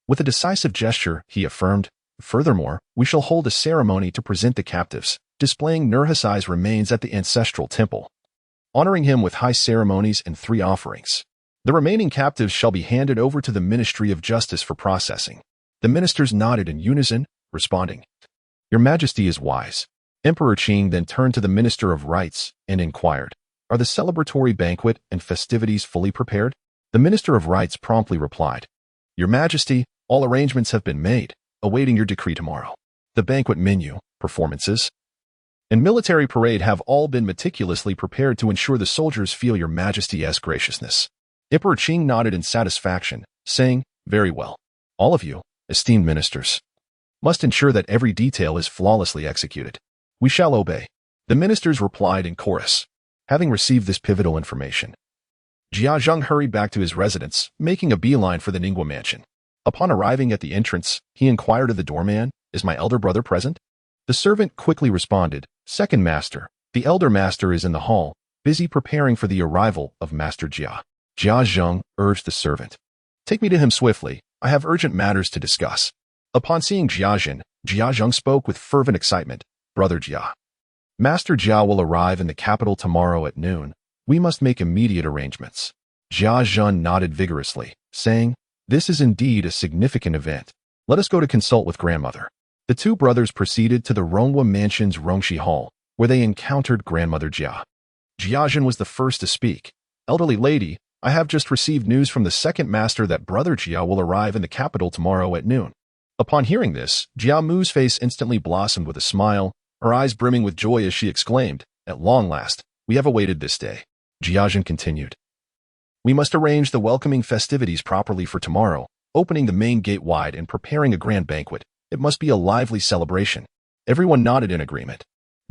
With a decisive gesture, he affirmed, "Furthermore, we shall hold a ceremony to present the captives, displaying Nurhasai's remains at the ancestral temple, honoring him with high ceremonies and 3 offerings. The remaining captives shall be handed over to the Ministry of Justice for processing." The ministers nodded in unison, responding, Your Majesty is wise. Emperor Qing then turned to the Minister of Rites and inquired, are the celebratory banquet and festivities fully prepared? The Minister of Rites promptly replied, Your Majesty, all arrangements have been made, awaiting your decree tomorrow. The banquet menu, performances, and military parade have all been meticulously prepared to ensure the soldiers feel Your Majesty's graciousness. Emperor Qing nodded in satisfaction, saying, Very well. All of you, esteemed ministers, must ensure that every detail is flawlessly executed. We shall obey. The ministers replied in chorus. Having received this pivotal information, Jia Zheng hurried back to his residence, making a beeline for the Ningguo mansion. Upon arriving at the entrance, he inquired of the doorman, Is my elder brother present? The servant quickly responded, Second master, the elder master is in the hall, busy preparing for the arrival of Master Jia. Jia Zheng urged the servant, Take me to him swiftly, I have urgent matters to discuss. Upon seeing Jia Zheng spoke with fervent excitement, Brother Jia. Master Jia will arrive in the capital tomorrow at noon. We must make immediate arrangements. Jia Zheng nodded vigorously, saying, This is indeed a significant event. Let us go to consult with grandmother. The two brothers proceeded to the Ronghua Mansion's Rongxi Hall, where they encountered grandmother Jia. Jia Zhen was the first to speak. Elderly lady, I have just received news from the second master that Brother Jia will arrive in the capital tomorrow at noon. Upon hearing this, Jia Mu's face instantly blossomed with a smile, her eyes brimming with joy as she exclaimed, At long last, we have awaited this day. Jia Zhen continued, We must arrange the welcoming festivities properly for tomorrow, opening the main gate wide and preparing a grand banquet. It must be a lively celebration. Everyone nodded in agreement.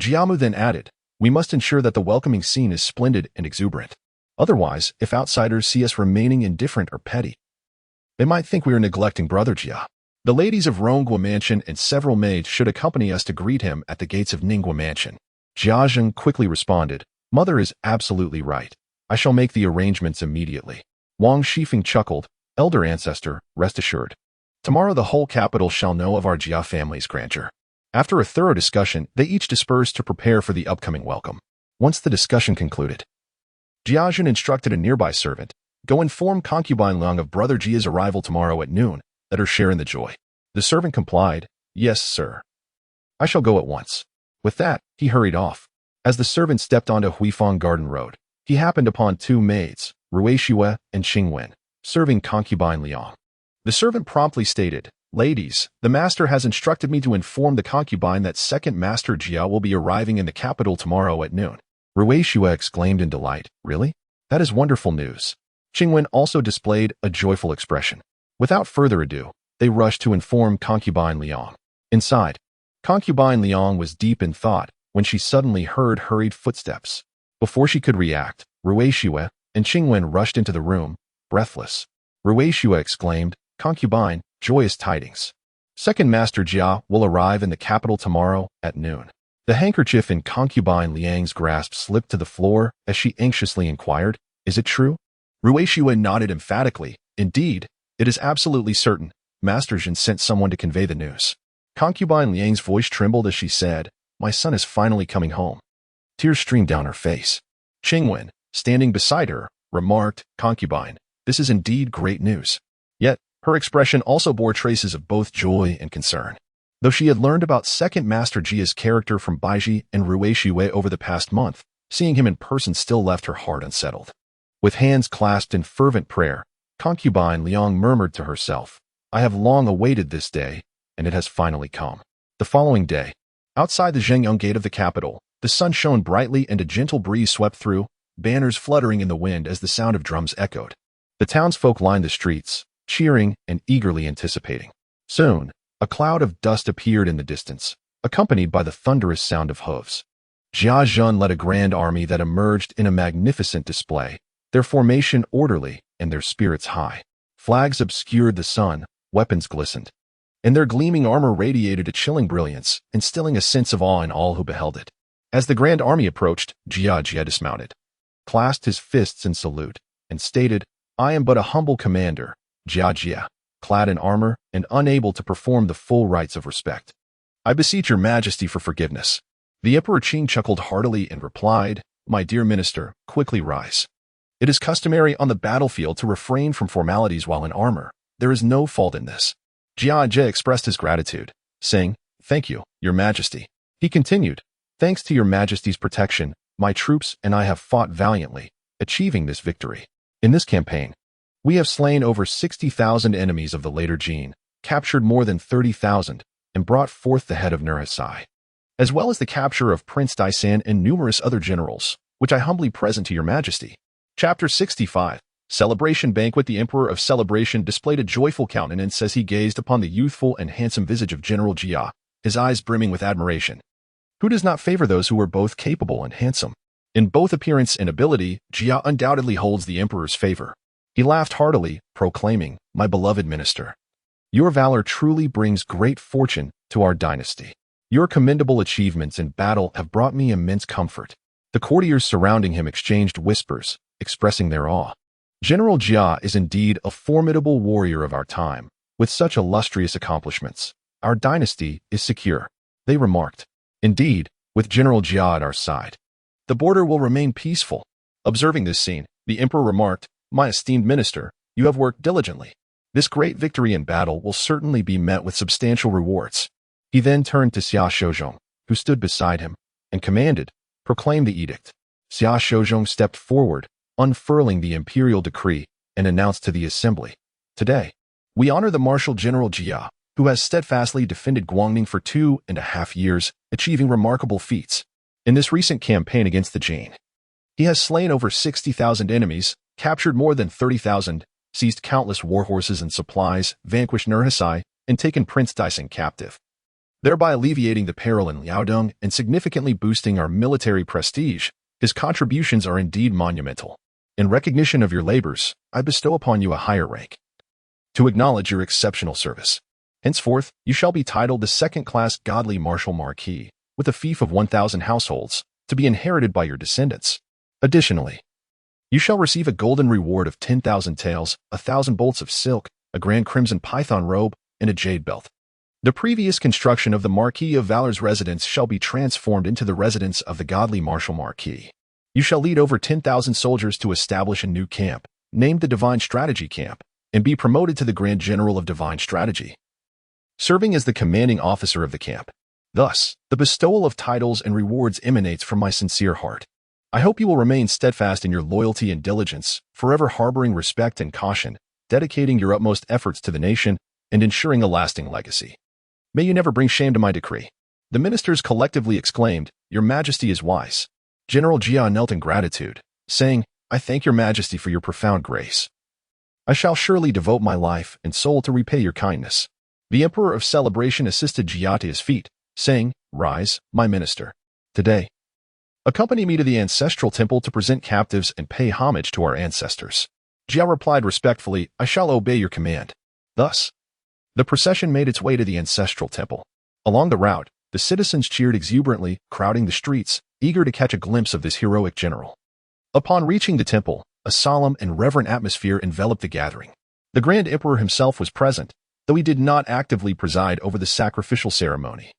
Jiamu then added, We must ensure that the welcoming scene is splendid and exuberant. Otherwise, if outsiders see us remaining indifferent or petty, they might think we are neglecting Brother Jia. The ladies of Ronghua Mansion and several maids should accompany us to greet him at the gates of Ningguo Mansion. Jia Zheng quickly responded, Mother is absolutely right. I shall make the arrangements immediately. Wang Shifeng chuckled, Elder ancestor, rest assured. Tomorrow the whole capital shall know of our Jia family's grandeur. After a thorough discussion, they each dispersed to prepare for the upcoming welcome. Once the discussion concluded, Jia Zhen instructed a nearby servant, Go inform concubine Liang of Brother Jia's arrival tomorrow at noon. Let her share in the joy. The servant complied, Yes, sir. I shall go at once. With that, he hurried off. As the servant stepped onto Huifang Garden Road, he happened upon two maids, Rui Xue and Qing Wen, serving concubine Liang. The servant promptly stated, Ladies, the master has instructed me to inform the concubine that second master Jia will be arriving in the capital tomorrow at noon. Rui Xue exclaimed in delight, Really? That is wonderful news. Qing Wen also displayed a joyful expression. Without further ado, they rushed to inform concubine Liang. Inside, concubine Liang was deep in thought when she suddenly heard hurried footsteps. Before she could react, Rui Xue and Qing Wen rushed into the room, breathless. Rui Xue exclaimed, Concubine, joyous tidings. Second Master Jia will arrive in the capital tomorrow at noon. The handkerchief in concubine Liang's grasp slipped to the floor as she anxiously inquired, Is it true? Rui Xue nodded emphatically, Indeed, it is absolutely certain. Master Jin sent someone to convey the news. Concubine Liang's voice trembled as she said, My son is finally coming home. Tears streamed down her face. Qing Wen, standing beside her, remarked, Concubine, this is indeed great news. Yet, her expression also bore traces of both joy and concern. Though she had learned about second Master Jia's character from Baiji and Rui Xue over the past month, seeing him in person still left her heart unsettled. With hands clasped in fervent prayer, concubine Liang murmured to herself, I have long awaited this day, and it has finally come. The following day, outside the Zhengyang gate of the capital, the sun shone brightly and a gentle breeze swept through, banners fluttering in the wind as the sound of drums echoed. The townsfolk lined the streets, cheering and eagerly anticipating. Soon, a cloud of dust appeared in the distance, accompanied by the thunderous sound of hooves. Jia Zhen led a grand army that emerged in a magnificent display, their formation orderly and their spirits high. Flags obscured the sun, weapons glistened, and their gleaming armor radiated a chilling brilliance, instilling a sense of awe in all who beheld it. As the grand army approached, Jia dismounted, clasped his fists in salute, and stated, I am but a humble commander, Jia, clad in armor and unable to perform the full rites of respect. I beseech your majesty for forgiveness. The Emperor Qing chuckled heartily and replied, My dear minister, quickly rise. It is customary on the battlefield to refrain from formalities while in armor. There is no fault in this. Jia expressed his gratitude, saying, Thank you, Your Majesty. He continued, thanks to Your Majesty's protection, my troops and I have fought valiantly, achieving this victory. In this campaign, we have slain over 60,000 enemies of the later Jin, captured more than 30,000, and brought forth the head of Nurhasai, as well as the capture of Prince Daisan and numerous other generals, which I humbly present to Your Majesty. Chapter 65. Celebration Banquet. The Emperor of Celebration displayed a joyful countenance as he gazed upon the youthful and handsome visage of General Jia, his eyes brimming with admiration. Who does not favor those who are both capable and handsome? In both appearance and ability, Jia undoubtedly holds the Emperor's favor. He laughed heartily, proclaiming, my beloved minister, your valor truly brings great fortune to our dynasty. Your commendable achievements in battle have brought me immense comfort. The courtiers surrounding him exchanged whispers, expressing their awe. General Jia is indeed a formidable warrior of our time. With such illustrious accomplishments, our dynasty is secure, they remarked. Indeed, with General Jia at our side, the border will remain peaceful. Observing this scene, the emperor remarked, my esteemed minister, you have worked diligently. This great victory in battle will certainly be met with substantial rewards. He then turned to Xia Shouzhong, who stood beside him, and commanded, proclaim the edict. Xia Shouzhong stepped forward, unfurling the imperial decree, and announced to the assembly, today, we honor the Marshal General Jia, who has steadfastly defended Guangning for 2.5 years, achieving remarkable feats. In this recent campaign against the Jin, he has slain over 60,000 enemies, captured more than 30,000, seized countless warhorses and supplies, vanquished Nurhasai, and taken Prince Daisan captive, thereby alleviating the peril in Liaodong and significantly boosting our military prestige. His contributions are indeed monumental. In recognition of your labors, I bestow upon you a higher rank, to acknowledge your exceptional service. Henceforth, you shall be titled the second-class godly Marshal Marquis, with a fief of 1,000 households, to be inherited by your descendants. Additionally, you shall receive a golden reward of 10,000 taels, 1,000 bolts of silk, a grand crimson python robe, and a jade belt. The previous construction of the Marquis of Valor's residence shall be transformed into the residence of the godly Marshal Marquis. You shall lead over 10,000 soldiers to establish a new camp, named the Divine Strategy Camp, and be promoted to the Grand General of Divine Strategy, serving as the commanding officer of the camp. Thus, the bestowal of titles and rewards emanates from my sincere heart. I hope you will remain steadfast in your loyalty and diligence, forever harboring respect and caution, dedicating your utmost efforts to the nation, and ensuring a lasting legacy. May you never bring shame to my decree. The ministers collectively exclaimed, Your Majesty is wise. General Jia knelt in gratitude, saying, I thank Your Majesty for your profound grace. I shall surely devote my life and soul to repay your kindness. The Emperor of Celebration assisted Jia to his feet, saying, Rise, my minister. Today, accompany me to the ancestral temple to present captives and pay homage to our ancestors. Jia replied respectfully, I shall obey your command. Thus, the procession made its way to the ancestral temple. Along the route, the citizens cheered exuberantly, crowding the streets, eager to catch a glimpse of this heroic general. Upon reaching the temple, a solemn and reverent atmosphere enveloped the gathering. The Grand Emperor himself was present, though he did not actively preside over the sacrificial ceremony.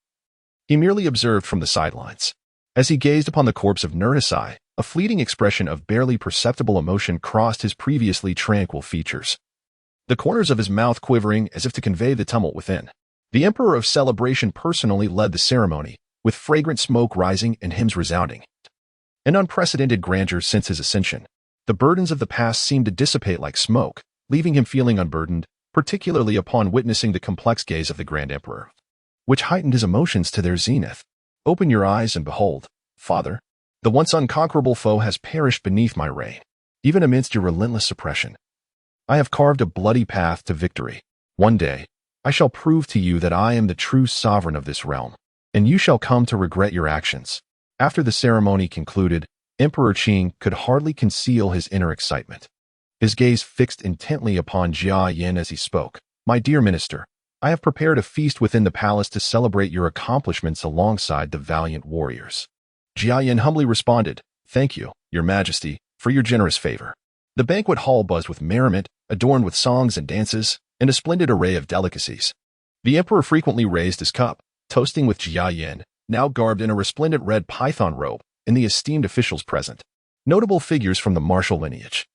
He merely observed from the sidelines. As he gazed upon the corpse of Nurhasai, a fleeting expression of barely perceptible emotion crossed his previously tranquil features, the corners of his mouth quivering as if to convey the tumult within. The Emperor of Celebration personally led the ceremony, with fragrant smoke rising and hymns resounding. An unprecedented grandeur since his ascension. The burdens of the past seemed to dissipate like smoke, leaving him feeling unburdened, particularly upon witnessing the complex gaze of the Grand Emperor, which heightened his emotions to their zenith. Open your eyes and behold, Father, the once unconquerable foe has perished beneath my reign. Even amidst your relentless suppression, I have carved a bloody path to victory. One day, I shall prove to you that I am the true sovereign of this realm, and you shall come to regret your actions. After the ceremony concluded, Emperor Qing could hardly conceal his inner excitement. His gaze fixed intently upon Jia Yin as he spoke. My dear minister, I have prepared a feast within the palace to celebrate your accomplishments alongside the valiant warriors. Jia Yin humbly responded, Thank you, Your Majesty, for your generous favor. The banquet hall buzzed with merriment, adorned with songs and dances, and a splendid array of delicacies. The emperor frequently raised his cup, toasting with Jia Yin, now garbed in a resplendent red python robe, and the esteemed officials present. Notable figures from the martial lineage,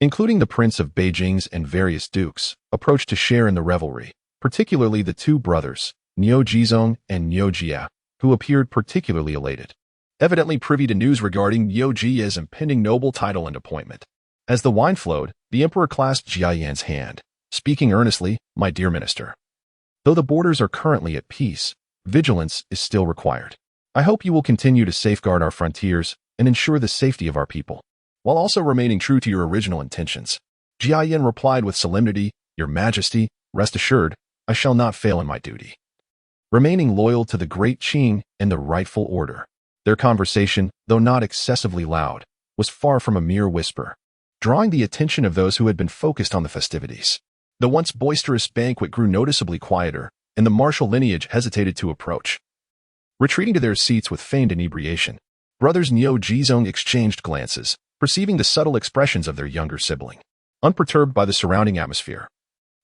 including the Prince of Beijing's and various dukes, approached to share in the revelry, particularly the two brothers, Niu Jizong and Niu Jia, who appeared particularly elated, evidently privy to news regarding Niu Jia's impending noble title and appointment. As the wine flowed, the emperor clasped Jia Yan's hand, speaking earnestly, "My dear minister, though the borders are currently at peace, vigilance is still required. I hope you will continue to safeguard our frontiers and ensure the safety of our people, while also remaining true to your original intentions." Jia Yan replied with solemnity, "Your Majesty, rest assured, I shall not fail in my duty." Remaining loyal to the great Qing and the rightful order. Their conversation, though not excessively loud, was far from a mere whisper, drawing the attention of those who had been focused on the festivities. The once boisterous banquet grew noticeably quieter, and the martial lineage hesitated to approach. Retreating to their seats with feigned inebriation, brothers Niu Jizong exchanged glances, perceiving the subtle expressions of their younger sibling. Unperturbed by the surrounding atmosphere,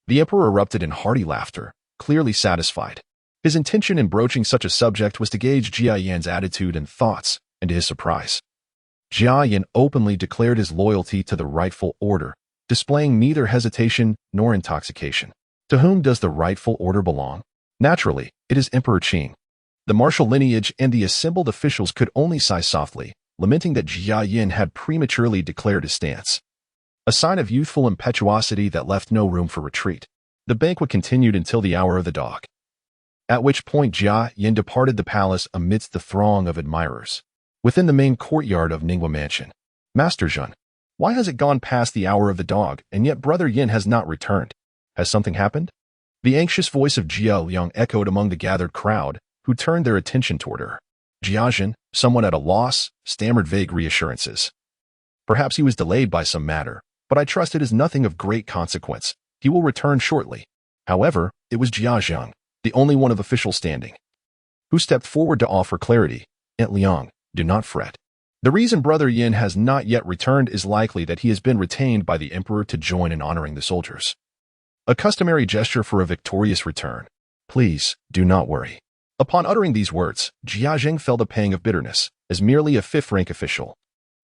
the emperor erupted in hearty laughter, clearly satisfied. His intention in broaching such a subject was to gauge Jia Yan's attitude and thoughts, and to his surprise, Jia Yan openly declared his loyalty to the rightful order, displaying neither hesitation nor intoxication. To whom does the rightful order belong? Naturally, it is Emperor Qing. The martial lineage and the assembled officials could only sigh softly, lamenting that Jia Yan had prematurely declared his stance, a sign of youthful impetuosity that left no room for retreat. The banquet continued until the hour of the dog, at which point Jia Yan departed the palace amidst the throng of admirers. Within the main courtyard of Ningwa Mansion, "Master Zhen, why has it gone past the hour of the dog, and yet Brother Yin has not returned? Has something happened?" The anxious voice of Jia Liang echoed among the gathered crowd, who turned their attention toward her. Jia Zhen, somewhat at a loss, stammered vague reassurances. "Perhaps he was delayed by some matter, but I trust it is nothing of great consequence. He will return shortly." However, it was Jia Zhang, the only one of official standing, who stepped forward to offer clarity. "Aunt Liang, do not fret. The reason Brother Yin has not yet returned is likely that he has been retained by the emperor to join in honoring the soldiers. A customary gesture for a victorious return. Please, do not worry." Upon uttering these words, Jia Zheng felt a pang of bitterness. As merely a fifth-rank official,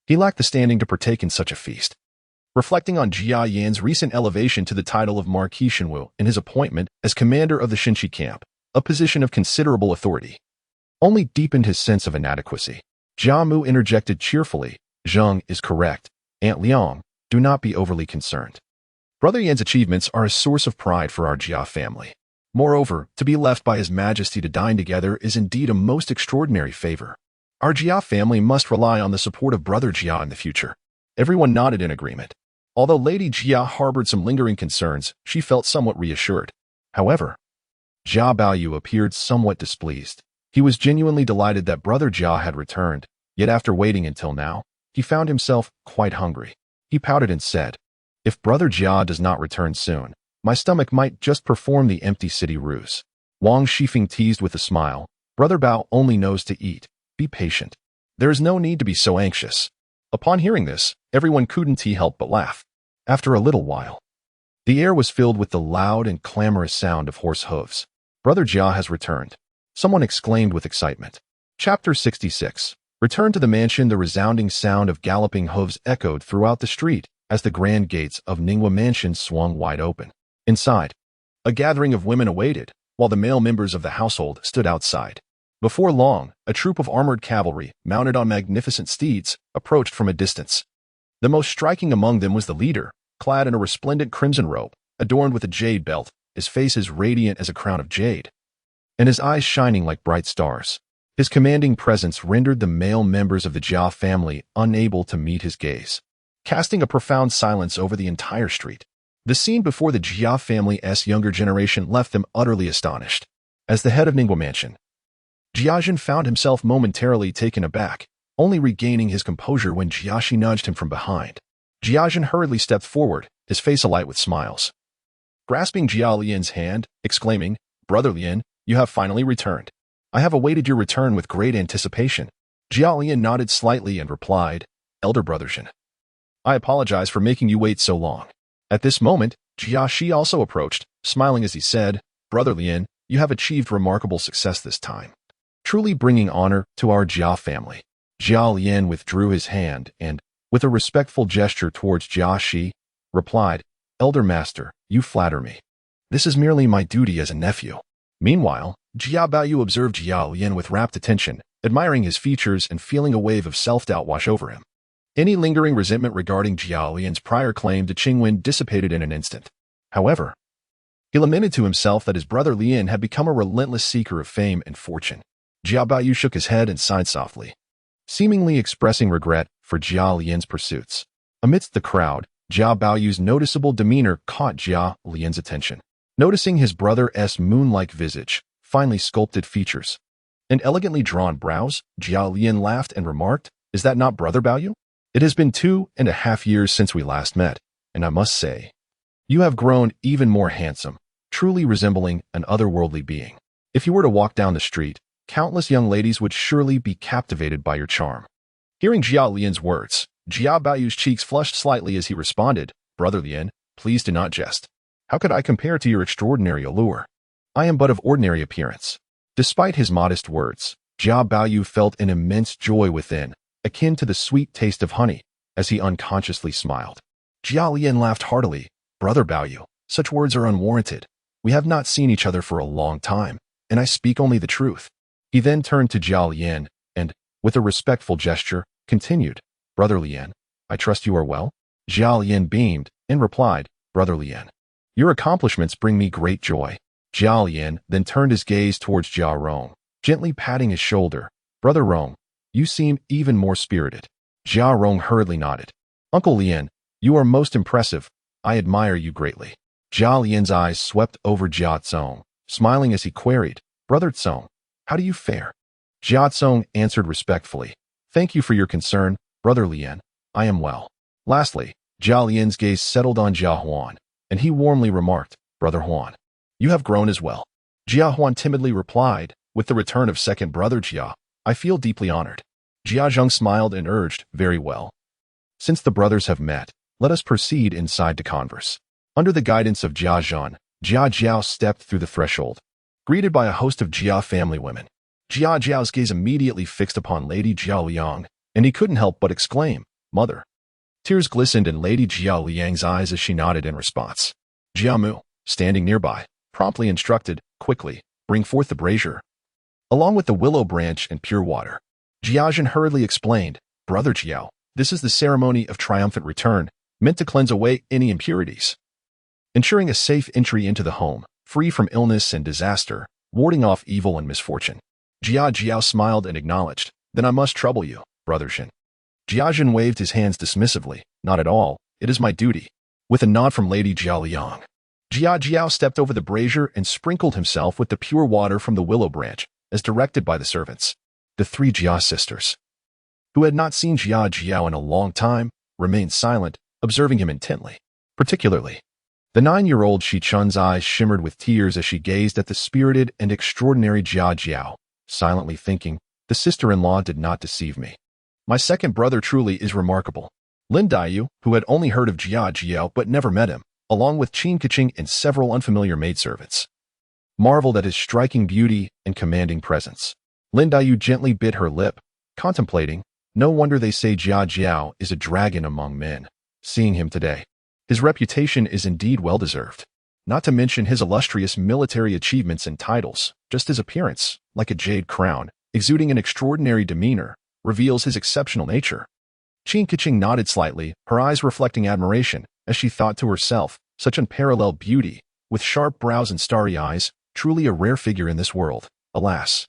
he lacked the standing to partake in such a feast. Reflecting on Jia Yan's recent elevation to the title of Marquis Shenwu and his appointment as commander of the Shenxi camp, a position of considerable authority, only deepened his sense of inadequacy. Jia Mu interjected cheerfully, "Zheng is correct. Aunt Liang, do not be overly concerned. Brother Yan's achievements are a source of pride for our Jia family. Moreover, to be left by His Majesty to dine together is indeed a most extraordinary favor. Our Jia family must rely on the support of Brother Jia in the future." Everyone nodded in agreement. Although Lady Jia harbored some lingering concerns, she felt somewhat reassured. However, Jia Baoyu appeared somewhat displeased. He was genuinely delighted that Brother Jia had returned, yet after waiting until now, he found himself quite hungry. He pouted and said, "If Brother Jia does not return soon, my stomach might just perform the empty city ruse." Wang Shifeng teased with a smile, "Brother Bao only knows to eat. Be patient. There is no need to be so anxious." Upon hearing this, everyone couldn't help but laugh. After a little while, the air was filled with the loud and clamorous sound of horse hooves. "Brother Jia has returned," someone exclaimed with excitement. Chapter 66. Returned to the mansion. The resounding sound of galloping hooves echoed throughout the street as the grand gates of Ningwa Mansion swung wide open. Inside, a gathering of women awaited, while the male members of the household stood outside. Before long, a troop of armored cavalry, mounted on magnificent steeds, approached from a distance. The most striking among them was the leader, clad in a resplendent crimson robe, adorned with a jade belt, his face as radiant as a crown of jade, and his eyes shining like bright stars. His commanding presence rendered the male members of the Jia family unable to meet his gaze, casting a profound silence over the entire street. The scene before the Jia family's younger generation left them utterly astonished. As the head of Ningwa Mansion, Jiazhen found himself momentarily taken aback, only regaining his composure when Jiaxi nudged him from behind. Jiazhen hurriedly stepped forward, his face alight with smiles. Grasping Jia Lian's hand, exclaiming, "Brother Lian, you have finally returned. I have awaited your return with great anticipation." Jia Lian nodded slightly and replied, "Elder Brother Zhen, I apologize for making you wait so long." At this moment, Jiaxi also approached, smiling as he said, "Brother Lian, you have achieved remarkable success this time, truly bringing honor to our Jia family." Jia Lian withdrew his hand and, with a respectful gesture towards Jiaxi, replied, "Elder Master, you flatter me. This is merely my duty as a nephew." Meanwhile, Jia Baoyu observed Jia Lian with rapt attention, admiring his features and feeling a wave of self-doubt wash over him. Any lingering resentment regarding Jia Lian's prior claim to Qingwen dissipated in an instant. However, he lamented to himself that his brother Lian had become a relentless seeker of fame and fortune. Jia Baoyu shook his head and sighed softly, seemingly expressing regret for Jia Lian's pursuits. Amidst the crowd, Jia Baoyu's noticeable demeanor caught Jia Lian's attention. Noticing his brother's moon-like visage, finely sculpted features, and elegantly drawn brows, Jia Lian laughed and remarked, "Is that not Brother Baoyu? It has been 2.5 years since we last met, and I must say, you have grown even more handsome, truly resembling an otherworldly being. If you were to walk down the street, countless young ladies would surely be captivated by your charm." Hearing Jia Lian's words, Jia Baoyu's cheeks flushed slightly as he responded, "Brother Lian, please do not jest. How could I compare to your extraordinary allure? I am but of ordinary appearance." Despite his modest words, Jia Baoyu felt an immense joy within, akin to the sweet taste of honey, as he unconsciously smiled. Jia Lian laughed heartily. "Brother Baoyu, such words are unwarranted. We have not seen each other for a long time, and I speak only the truth." He then turned to Jia Lian and, with a respectful gesture, continued, "Brother Lian, I trust you are well?" Jia Lian beamed and replied, "Brother Lian, your accomplishments bring me great joy." Jia Lian then turned his gaze towards Jia Rong, gently patting his shoulder. "Brother Rong, you seem even more spirited." Jia Rong hurriedly nodded. "Uncle Lian, you are most impressive. I admire you greatly." Jia Lian's eyes swept over Jia Tsong, smiling as he queried, "Brother Tsong, how do you fare?" Jia Tsong answered respectfully, "Thank you for your concern, Brother Lian. I am well." Lastly, Jia Lian's gaze settled on Jia Huan, and he warmly remarked, "Brother Huan, you have grown as well." Jia Huan timidly replied, "With the return of second brother Jia, I feel deeply honored." Jia Zheng smiled and urged, "Very well. Since the brothers have met, let us proceed inside to converse." Under the guidance of Jia Zheng, Jia Jiao stepped through the threshold, greeted by a host of Jia family women. Jia Jiao's gaze immediately fixed upon Lady Jia Liang, and he couldn't help but exclaim, "Mother." Tears glistened in Lady Jia Liang's eyes as she nodded in response. Jia Mu, standing nearby, promptly instructed, "Quickly, bring forth the brazier, along with the willow branch and pure water." Jia Zhen hurriedly explained, "Brother Jiao, this is the ceremony of triumphant return, meant to cleanse away any impurities, ensuring a safe entry into the home, free from illness and disaster, warding off evil and misfortune." Jia Jiao smiled and acknowledged, "Then I must trouble you, Brother Zhen." Jia Zhen waved his hands dismissively, "Not at all, it is my duty." With a nod from Lady Jia Liang, Jia Jiao stepped over the brazier and sprinkled himself with the pure water from the willow branch, as directed by the servants. The three Jia sisters, who had not seen Jia Jiao in a long time, remained silent, observing him intently. Particularly, the 9-year-old Shi Chun's eyes shimmered with tears as she gazed at the spirited and extraordinary Jia Jiao, silently thinking, "The sister-in-law did not deceive me. My second brother truly is remarkable." Lin Daiyu, who had only heard of Jia Jiao but never met him, along with Qin Keqing and several unfamiliar maidservants, marveled at his striking beauty and commanding presence. Lin Daiyu gently bit her lip, contemplating, "No wonder they say Jia Jiao is a dragon among men. Seeing him today, his reputation is indeed well-deserved. Not to mention his illustrious military achievements and titles, just his appearance, like a jade crown, exuding an extraordinary demeanor, reveals his exceptional nature." Qin Keqing nodded slightly, her eyes reflecting admiration, as she thought to herself, "Such unparalleled beauty, with sharp brows and starry eyes, truly a rare figure in this world, alas."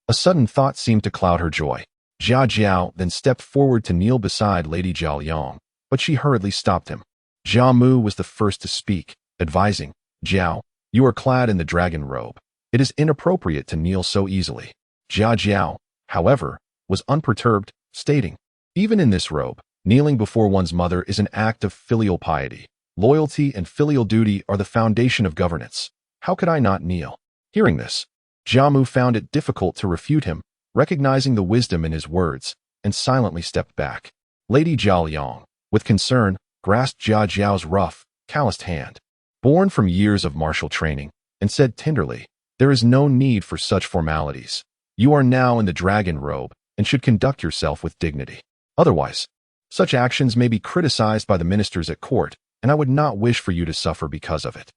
A sudden thought seemed to cloud her joy. Jia Jiao then stepped forward to kneel beside Lady Jia Liang, but she hurriedly stopped him. Jia Mu was the first to speak, advising, "Jiao, you are clad in the dragon robe. It is inappropriate to kneel so easily." Jia Jiao, however, was unperturbed, stating, "Even in this robe, kneeling before one's mother is an act of filial piety. Loyalty and filial duty are the foundation of governance. How could I not kneel?" Hearing this, Jia Mu found it difficult to refute him, recognizing the wisdom in his words, and silently stepped back. Lady Jia Liang, with concern, grasped Jia Jiao's rough, calloused hand, born from years of martial training, and said tenderly, "There is no need for such formalities. You are now in the dragon robe and should conduct yourself with dignity. Otherwise, such actions may be criticized by the ministers at court, and I would not wish for you to suffer because of it."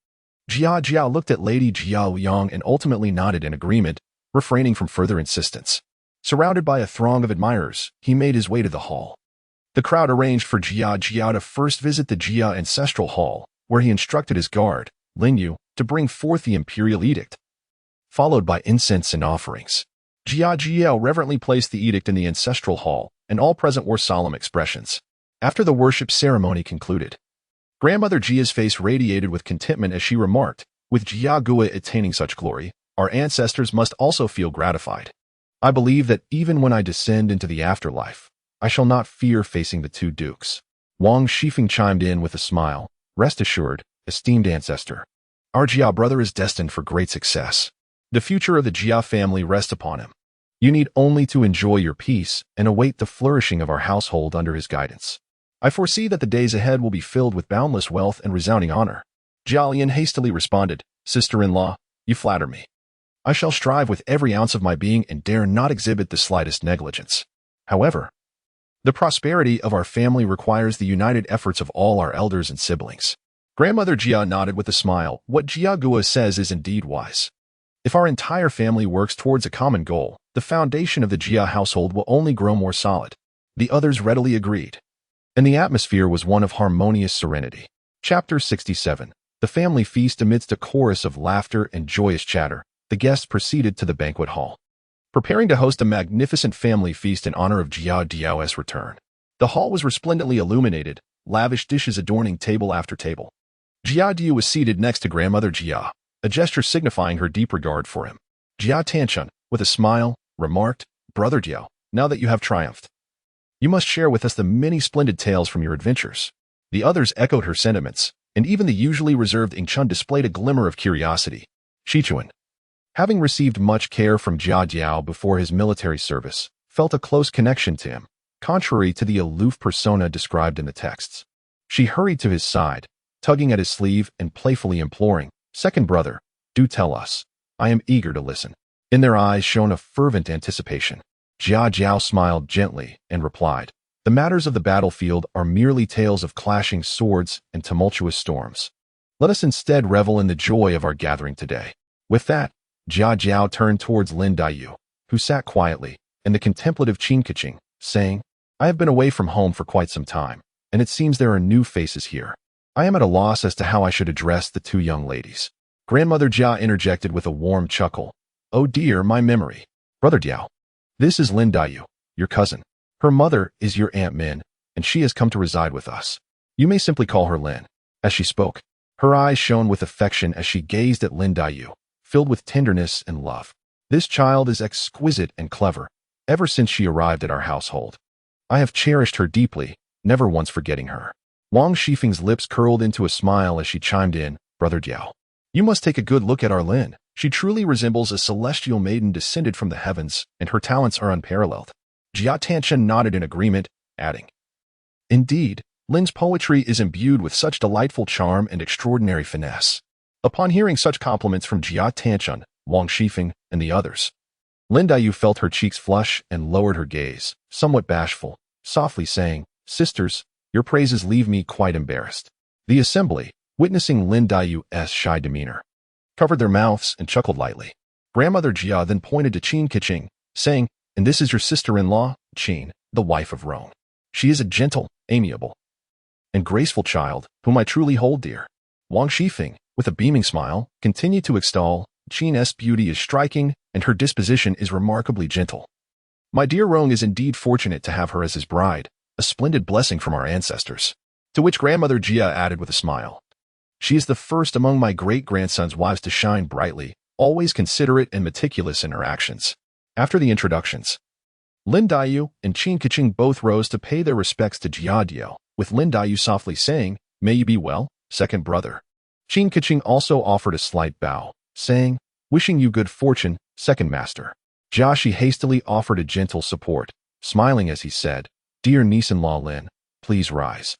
Jia Jiao looked at Lady Jiao Yang and ultimately nodded in agreement, refraining from further insistence. Surrounded by a throng of admirers, he made his way to the hall. The crowd arranged for Jia Jiao to first visit the Jia Ancestral Hall, where he instructed his guard, Lin Yu, to bring forth the imperial edict, followed by incense and offerings. Jia Jiao reverently placed the edict in the ancestral hall, and all present wore solemn expressions. After the worship ceremony concluded, Grandmother Jia's face radiated with contentment as she remarked, with Jia Gua attaining such glory, our ancestors must also feel gratified. I believe that even when I descend into the afterlife, I shall not fear facing the two dukes. Wang Shifeng chimed in with a smile. Rest assured, esteemed ancestor, our Jia brother is destined for great success. The future of the Jia family rests upon him. You need only to enjoy your peace and await the flourishing of our household under his guidance. I foresee that the days ahead will be filled with boundless wealth and resounding honor. Jialian hastily responded, Sister-in-law, you flatter me. I shall strive with every ounce of my being and dare not exhibit the slightest negligence. However, the prosperity of our family requires the united efforts of all our elders and siblings. Grandmother Jia nodded with a smile. What Jia Gua says is indeed wise. If our entire family works towards a common goal, the foundation of the Jia household will only grow more solid. The others readily agreed, and the atmosphere was one of harmonious serenity. Chapter 67. The family feast. Amidst a chorus of laughter and joyous chatter, the guests proceeded to the banquet hall, preparing to host a magnificent family feast in honor of Jia Diao's return. The hall was resplendently illuminated, lavish dishes adorning table after table. Jia Diao was seated next to Grandmother Jia, a gesture signifying her deep regard for him. Jia Tanchun, with a smile, remarked, Brother Diao, now that you have triumphed, you must share with us the many splendid tales from your adventures. The others echoed her sentiments, and even the usually reserved Ing Chun displayed a glimmer of curiosity. Shichuan, having received much care from Jia Diao before his military service, felt a close connection to him, contrary to the aloof persona described in the texts. She hurried to his side, tugging at his sleeve and playfully imploring, Second brother, do tell us. I am eager to listen. In their eyes shone a fervent anticipation. Jia Jiao smiled gently and replied, The matters of the battlefield are merely tales of clashing swords and tumultuous storms. Let us instead revel in the joy of our gathering today. With that, Jia Jiao turned towards Lin Daiyu, who sat quietly, and the contemplative Qin Keqing, saying, I have been away from home for quite some time, and it seems there are new faces here. I am at a loss as to how I should address the two young ladies. Grandmother Jia interjected with a warm chuckle. Oh dear, my memory. Brother Diao, this is Lin Daiyu, your cousin. Her mother is your Aunt Min, and she has come to reside with us. You may simply call her Lin. As she spoke, her eyes shone with affection as she gazed at Lin Daiyu, filled with tenderness and love. This child is exquisite and clever. Ever since she arrived at our household, I have cherished her deeply, never once forgetting her. Wang Shifeng's lips curled into a smile as she chimed in, Brother Diao, you must take a good look at our Lin. She truly resembles a celestial maiden descended from the heavens, and her talents are unparalleled. Jia Tanchun nodded in agreement, adding, Indeed, Lin's poetry is imbued with such delightful charm and extraordinary finesse. Upon hearing such compliments from Jia Tanchun, Wang Shifeng, and the others, Lin Daiyu felt her cheeks flush and lowered her gaze, somewhat bashful, softly saying, Sisters, your praises leave me quite embarrassed. The assembly, witnessing Lin Daiyu's shy demeanor, covered their mouths and chuckled lightly. Grandmother Jia then pointed to Qin Keqing, saying, And this is your sister-in-law, Qin, the wife of Rong. She is a gentle, amiable, and graceful child, whom I truly hold dear. Wang Shifeng, with a beaming smile, continued to extol, Qin's beauty is striking, and her disposition is remarkably gentle. My dear Rong is indeed fortunate to have her as his bride, a splendid blessing from our ancestors. To which Grandmother Jia added with a smile, She is the first among my great-grandson's wives to shine brightly, always considerate and meticulous in her actions. After the introductions, Lin Daiyu and Qin Keqing both rose to pay their respects to Jia Diao, with Lin Daiyu softly saying, May you be well, second brother. Qin Keqing also offered a slight bow, saying, Wishing you good fortune, second master. Jiaxi hastily offered a gentle support, smiling as he said, Dear niece-in-law Lin, please rise.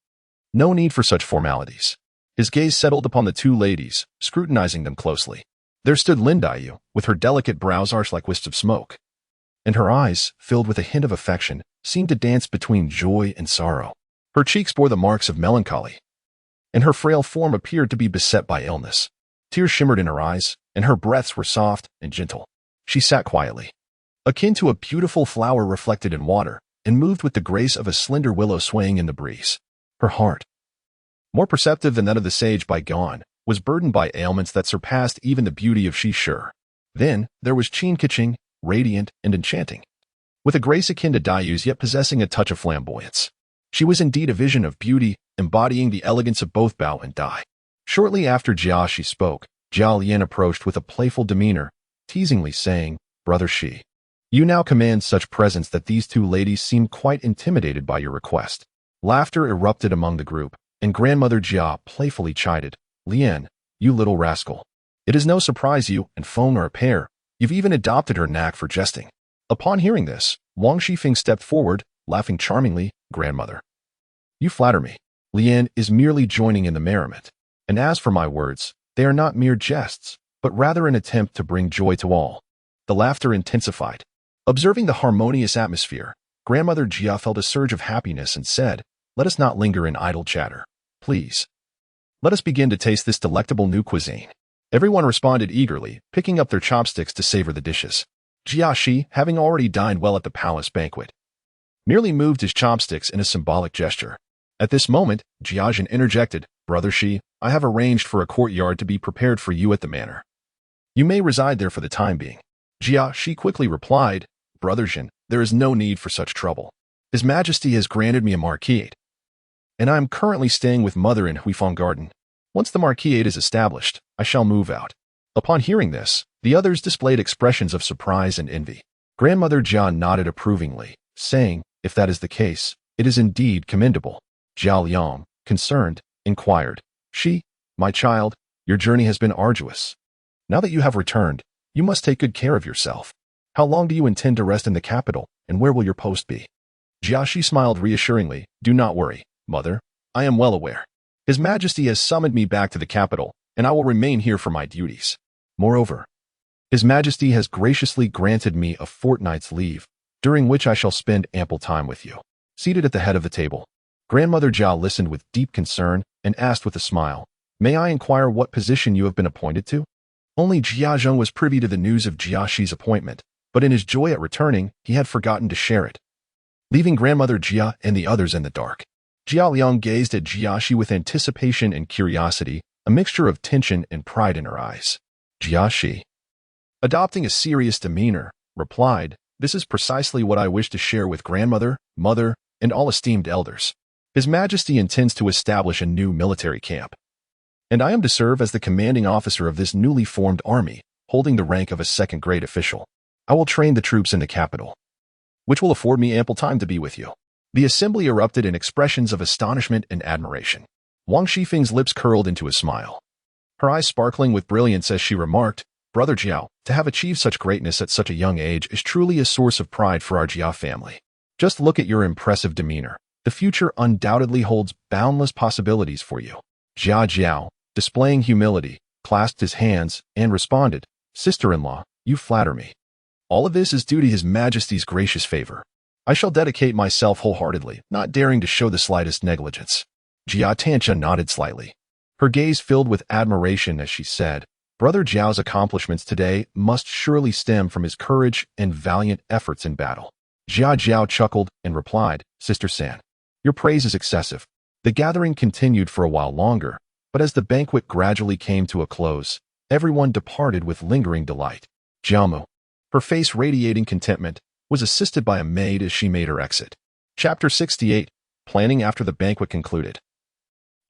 No need for such formalities. His gaze settled upon the two ladies, scrutinizing them closely. There stood Lin Daiyu, with her delicate brows arched like wisps of smoke, and her eyes, filled with a hint of affection, seemed to dance between joy and sorrow. Her cheeks bore the marks of melancholy, and her frail form appeared to be beset by illness. Tears shimmered in her eyes, and her breaths were soft and gentle. She sat quietly, akin to a beautiful flower reflected in water, and moved with the grace of a slender willow swaying in the breeze. Her heart, more perceptive than that of the sage bygone, was burdened by ailments that surpassed even the beauty of Shi Shi. Then there was Qin Keqing, radiant and enchanting, with a grace akin to Dayu's yet possessing a touch of flamboyance. She was indeed a vision of beauty, embodying the elegance of both Bao and Dai. Shortly after Jia Shi spoke, Jia Lian approached with a playful demeanor, teasingly saying, "Brother Shi, you now command such presence that these two ladies seem quite intimidated by your request." Laughter erupted among the group, and Grandmother Jia playfully chided, "Lian, you little rascal. It is no surprise you and Feng are a pair. You've even adopted her knack for jesting." Upon hearing this, Wang Shifeng stepped forward, laughing charmingly, "Grandmother, you flatter me. Lian is merely joining in the merriment. And as for my words, they are not mere jests, but rather an attempt to bring joy to all." The laughter intensified. Observing the harmonious atmosphere, Grandmother Jia felt a surge of happiness and said, "Let us not linger in idle chatter. Please, let us begin to taste this delectable new cuisine." Everyone responded eagerly, picking up their chopsticks to savor the dishes. Jia Shi, having already dined well at the palace banquet, merely moved his chopsticks in a symbolic gesture. At this moment, Jiajin interjected, "Brother Shi, I have arranged for a courtyard to be prepared for you at the manor. You may reside there for the time being." Jia Shi quickly replied, "Brother Jin, there is no need for such trouble. His Majesty has granted me a marquisate, and I am currently staying with Mother in Huifeng Garden. Once the marquisate is established, I shall move out." Upon hearing this, the others displayed expressions of surprise and envy. Grandmother Jia nodded approvingly, saying, "If that is the case, it is indeed commendable." Zhao Liang, concerned, inquired, "Shi, my child, your journey has been arduous. Now that you have returned, you must take good care of yourself. How long do you intend to rest in the capital, and where will your post be?" Jia Shi smiled reassuringly, "Do not worry, Mother. I am well aware. His Majesty has summoned me back to the capital, and I will remain here for my duties. Moreover, His Majesty has graciously granted me a fortnight's leave, during which I shall spend ample time with you." Seated at the head of the table, Grandmother Zhao listened with deep concern and asked with a smile, "May I inquire what position you have been appointed to?" Only Jia Zheng was privy to the news of Jia Shi's appointment, but in his joy at returning, he had forgotten to share it, leaving Grandmother Jia and the others in the dark. Jia Liang gazed at Jia Shi with anticipation and curiosity, a mixture of tension and pride in her eyes. Jia Shi, adopting a serious demeanor, replied, "This is precisely what I wish to share with Grandmother, Mother, and all esteemed elders. His Majesty intends to establish a new military camp, and I am to serve as the commanding officer of this newly formed army, holding the rank of a second-grade official. I will train the troops in the capital, which will afford me ample time to be with you." The assembly erupted in expressions of astonishment and admiration. Wang Shifeng's lips curled into a smile, her eyes sparkling with brilliance as she remarked, "Brother Jiao, to have achieved such greatness at such a young age is truly a source of pride for our Jia family. Just look at your impressive demeanor. The future undoubtedly holds boundless possibilities for you." Jia Jiao, displaying humility, clasped his hands and responded, "Sister-in-law, you flatter me. All of this is due to His Majesty's gracious favor. I shall dedicate myself wholeheartedly, not daring to show the slightest negligence." Jia Tancha nodded slightly, her gaze filled with admiration as she said, "Brother Jiao's accomplishments today must surely stem from his courage and valiant efforts in battle." Jia Jiao chuckled and replied, "Sister San, your praise is excessive." The gathering continued for a while longer, but as the banquet gradually came to a close, everyone departed with lingering delight. Jiamu, her face radiating contentment, was assisted by a maid as she made her exit. Chapter 68, Planning after the banquet concluded.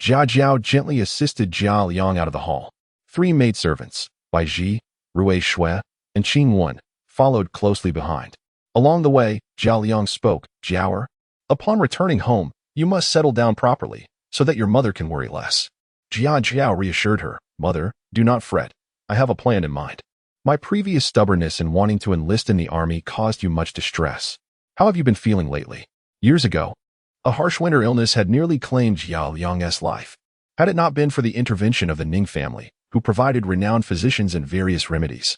Jia Jiao gently assisted Jia Liang out of the hall. 3 maidservants, Bai Ji, Rui Shui, and Qing Wen, followed closely behind. Along the way, Jia Liang spoke, "Jiaoer, upon returning home, you must settle down properly, so that your mother can worry less." Jia Jiao reassured her, "Mother, do not fret. I have a plan in mind. My previous stubbornness in wanting to enlist in the army caused you much distress. How have you been feeling lately?" Years ago, a harsh winter illness had nearly claimed Jia Liang's life. Had it not been for the intervention of the Ning family, who provided renowned physicians and various remedies,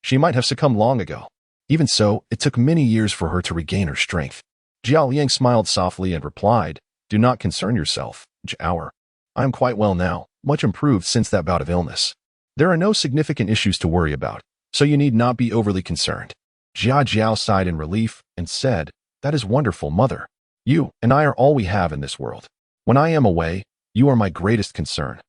she might have succumbed long ago. Even so, it took many years for her to regain her strength. Jia Liang smiled softly and replied, "Do not concern yourself, Jiaoer. I am quite well now, much improved since that bout of illness." There are no significant issues to worry about, so you need not be overly concerned. Jia Jiao sighed in relief and said, "That is wonderful, mother. You and I are all we have in this world. When I am away, you are my greatest concern."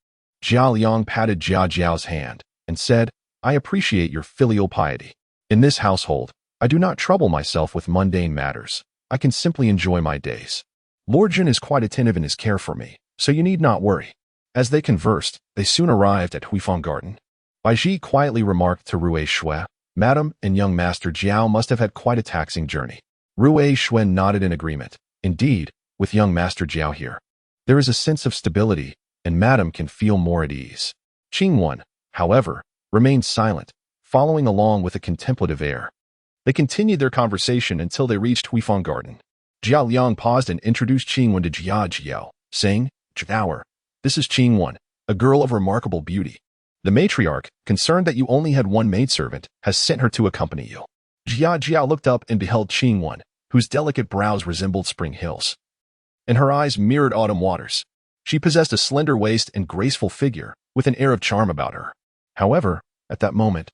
Jia Liang patted Jia Jiao's hand and said, "I appreciate your filial piety. In this household, I do not trouble myself with mundane matters. I can simply enjoy my days. Lord Jun is quite attentive in his care for me, so you need not worry." As they conversed, they soon arrived at Huifeng Garden. Bai Ji quietly remarked to Rui Shui, "Madam and young Master Jiao must have had quite a taxing journey." Rui Shui nodded in agreement. Indeed, with young Master Jiao here, there is a sense of stability, and Madam can feel more at ease. Qingwen, however, remained silent, following along with a contemplative air. They continued their conversation until they reached Huifeng Garden. Jia Liang paused and introduced Qingwen to Jia Jiao, saying, "Jiao, this is Qingwen, a girl of remarkable beauty. The matriarch, concerned that you only had one maidservant, has sent her to accompany you." Jia Jiao looked up and beheld Qingwen, whose delicate brows resembled spring hills, and her eyes mirrored autumn waters. She possessed a slender waist and graceful figure, with an air of charm about her. However, at that moment,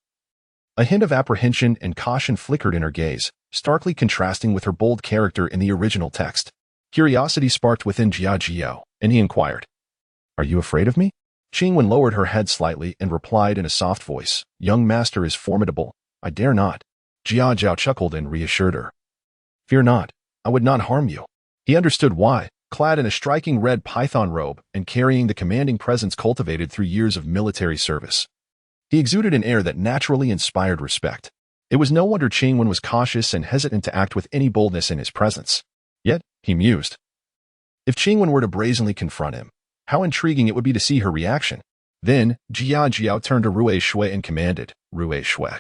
a hint of apprehension and caution flickered in her gaze, starkly contrasting with her bold character in the original text. Curiosity sparked within Jia Jiao, and he inquired, "Are you afraid of me?" Qingwen lowered her head slightly and replied in a soft voice, "Young master is formidable. I dare not." Jia Jiao chuckled and reassured her, "Fear not. I would not harm you." He understood why, clad in a striking red python robe and carrying the commanding presence cultivated through years of military service. He exuded an air that naturally inspired respect. It was no wonder Qingwen was cautious and hesitant to act with any boldness in his presence. Yet, he mused, if Qingwen were to brazenly confront him, how intriguing it would be to see her reaction. Then, Jia Jiao turned to Rui Shui and commanded, "Rui Shui,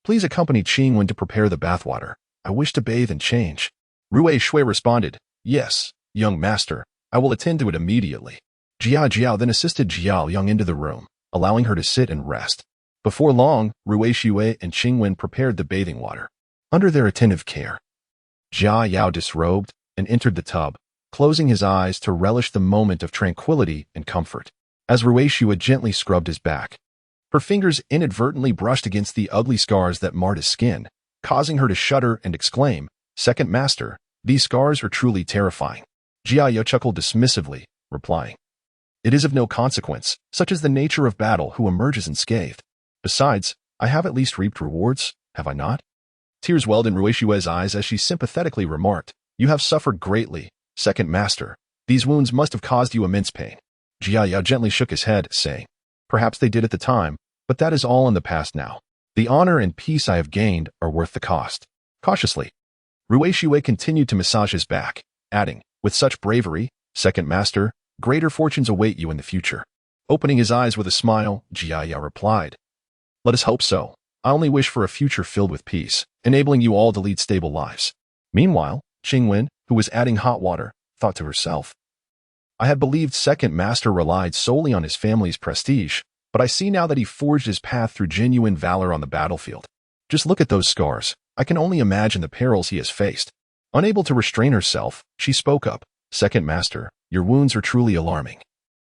please accompany Qingwen to prepare the bathwater. I wish to bathe and change." Rui Shui responded, "Yes, young master, I will attend to it immediately." Jia Jiao then assisted Jia Liang into the room, allowing her to sit and rest. Before long, Rui Shui and Qingwen prepared the bathing water. Under their attentive care, Jia Yao disrobed and entered the tub, closing his eyes to relish the moment of tranquility and comfort. As Rui Shui gently scrubbed his back, her fingers inadvertently brushed against the ugly scars that marred his skin, causing her to shudder and exclaim, "Second master, these scars are truly terrifying." Jia Yao chuckled dismissively, replying, "It is of no consequence, such is the nature of battle who emerges unscathed. Besides, I have at least reaped rewards, have I not?" Tears welled in Rui Shui's eyes as she sympathetically remarked, "You have suffered greatly, second master. These wounds must have caused you immense pain." Jia Yao gently shook his head, saying, "Perhaps they did at the time, but that is all in the past now. The honor and peace I have gained are worth the cost." Cautiously, Rui Shui continued to massage his back, adding, "With such bravery, second master, greater fortunes await you in the future." Opening his eyes with a smile, Jia Yao replied, "Let us hope so. I only wish for a future filled with peace, enabling you all to lead stable lives." Meanwhile, Qingwen, who was adding hot water, thought to herself, "I had believed second master relied solely on his family's prestige, but I see now that he forged his path through genuine valor on the battlefield. Just look at those scars. I can only imagine the perils he has faced." Unable to restrain herself, she spoke up, "Second master, your wounds are truly alarming.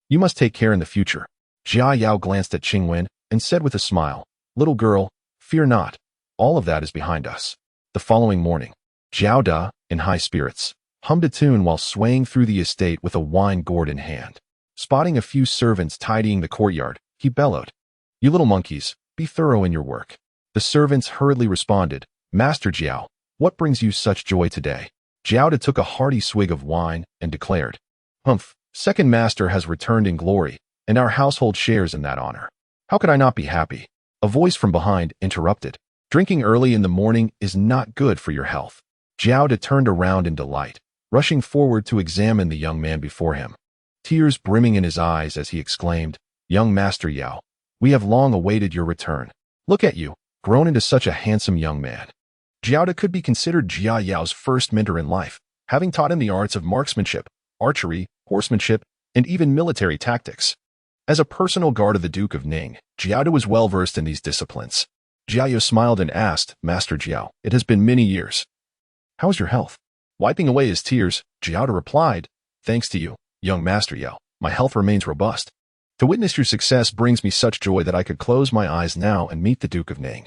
You must take care in the future." Jia Yao glanced at Qingwen and said with a smile, "Little girl, fear not. All of that is behind us." The following morning, Jiao Da, in high spirits, hummed a tune while swaying through the estate with a wine gourd in hand. Spotting a few servants tidying the courtyard, he bellowed, "You little monkeys, be thorough in your work." The servants hurriedly responded, "Master Jiao, what brings you such joy today?" Jiao Da took a hearty swig of wine and declared, "Humph, second master has returned in glory, and our household shares in that honor. How could I not be happy?" A voice from behind interrupted, "Drinking early in the morning is not good for your health." Jiao Da turned around in delight, rushing forward to examine the young man before him, tears brimming in his eyes as he exclaimed, "Young Master Yao, we have long awaited your return. Look at you, grown into such a handsome young man." Jiao Da could be considered Jia Yao's first mentor in life, having taught him the arts of marksmanship, archery, horsemanship, and even military tactics. As a personal guard of the Duke of Ning, Jiao Da was well versed in these disciplines. Jia Yao smiled and asked, "Master Jiao, it has been many years. How is your health?" Wiping away his tears, Jiao Da replied, "Thanks to you, young Master Yao, my health remains robust." To witness your success brings me such joy that I could close my eyes now and meet the Duke of Ning,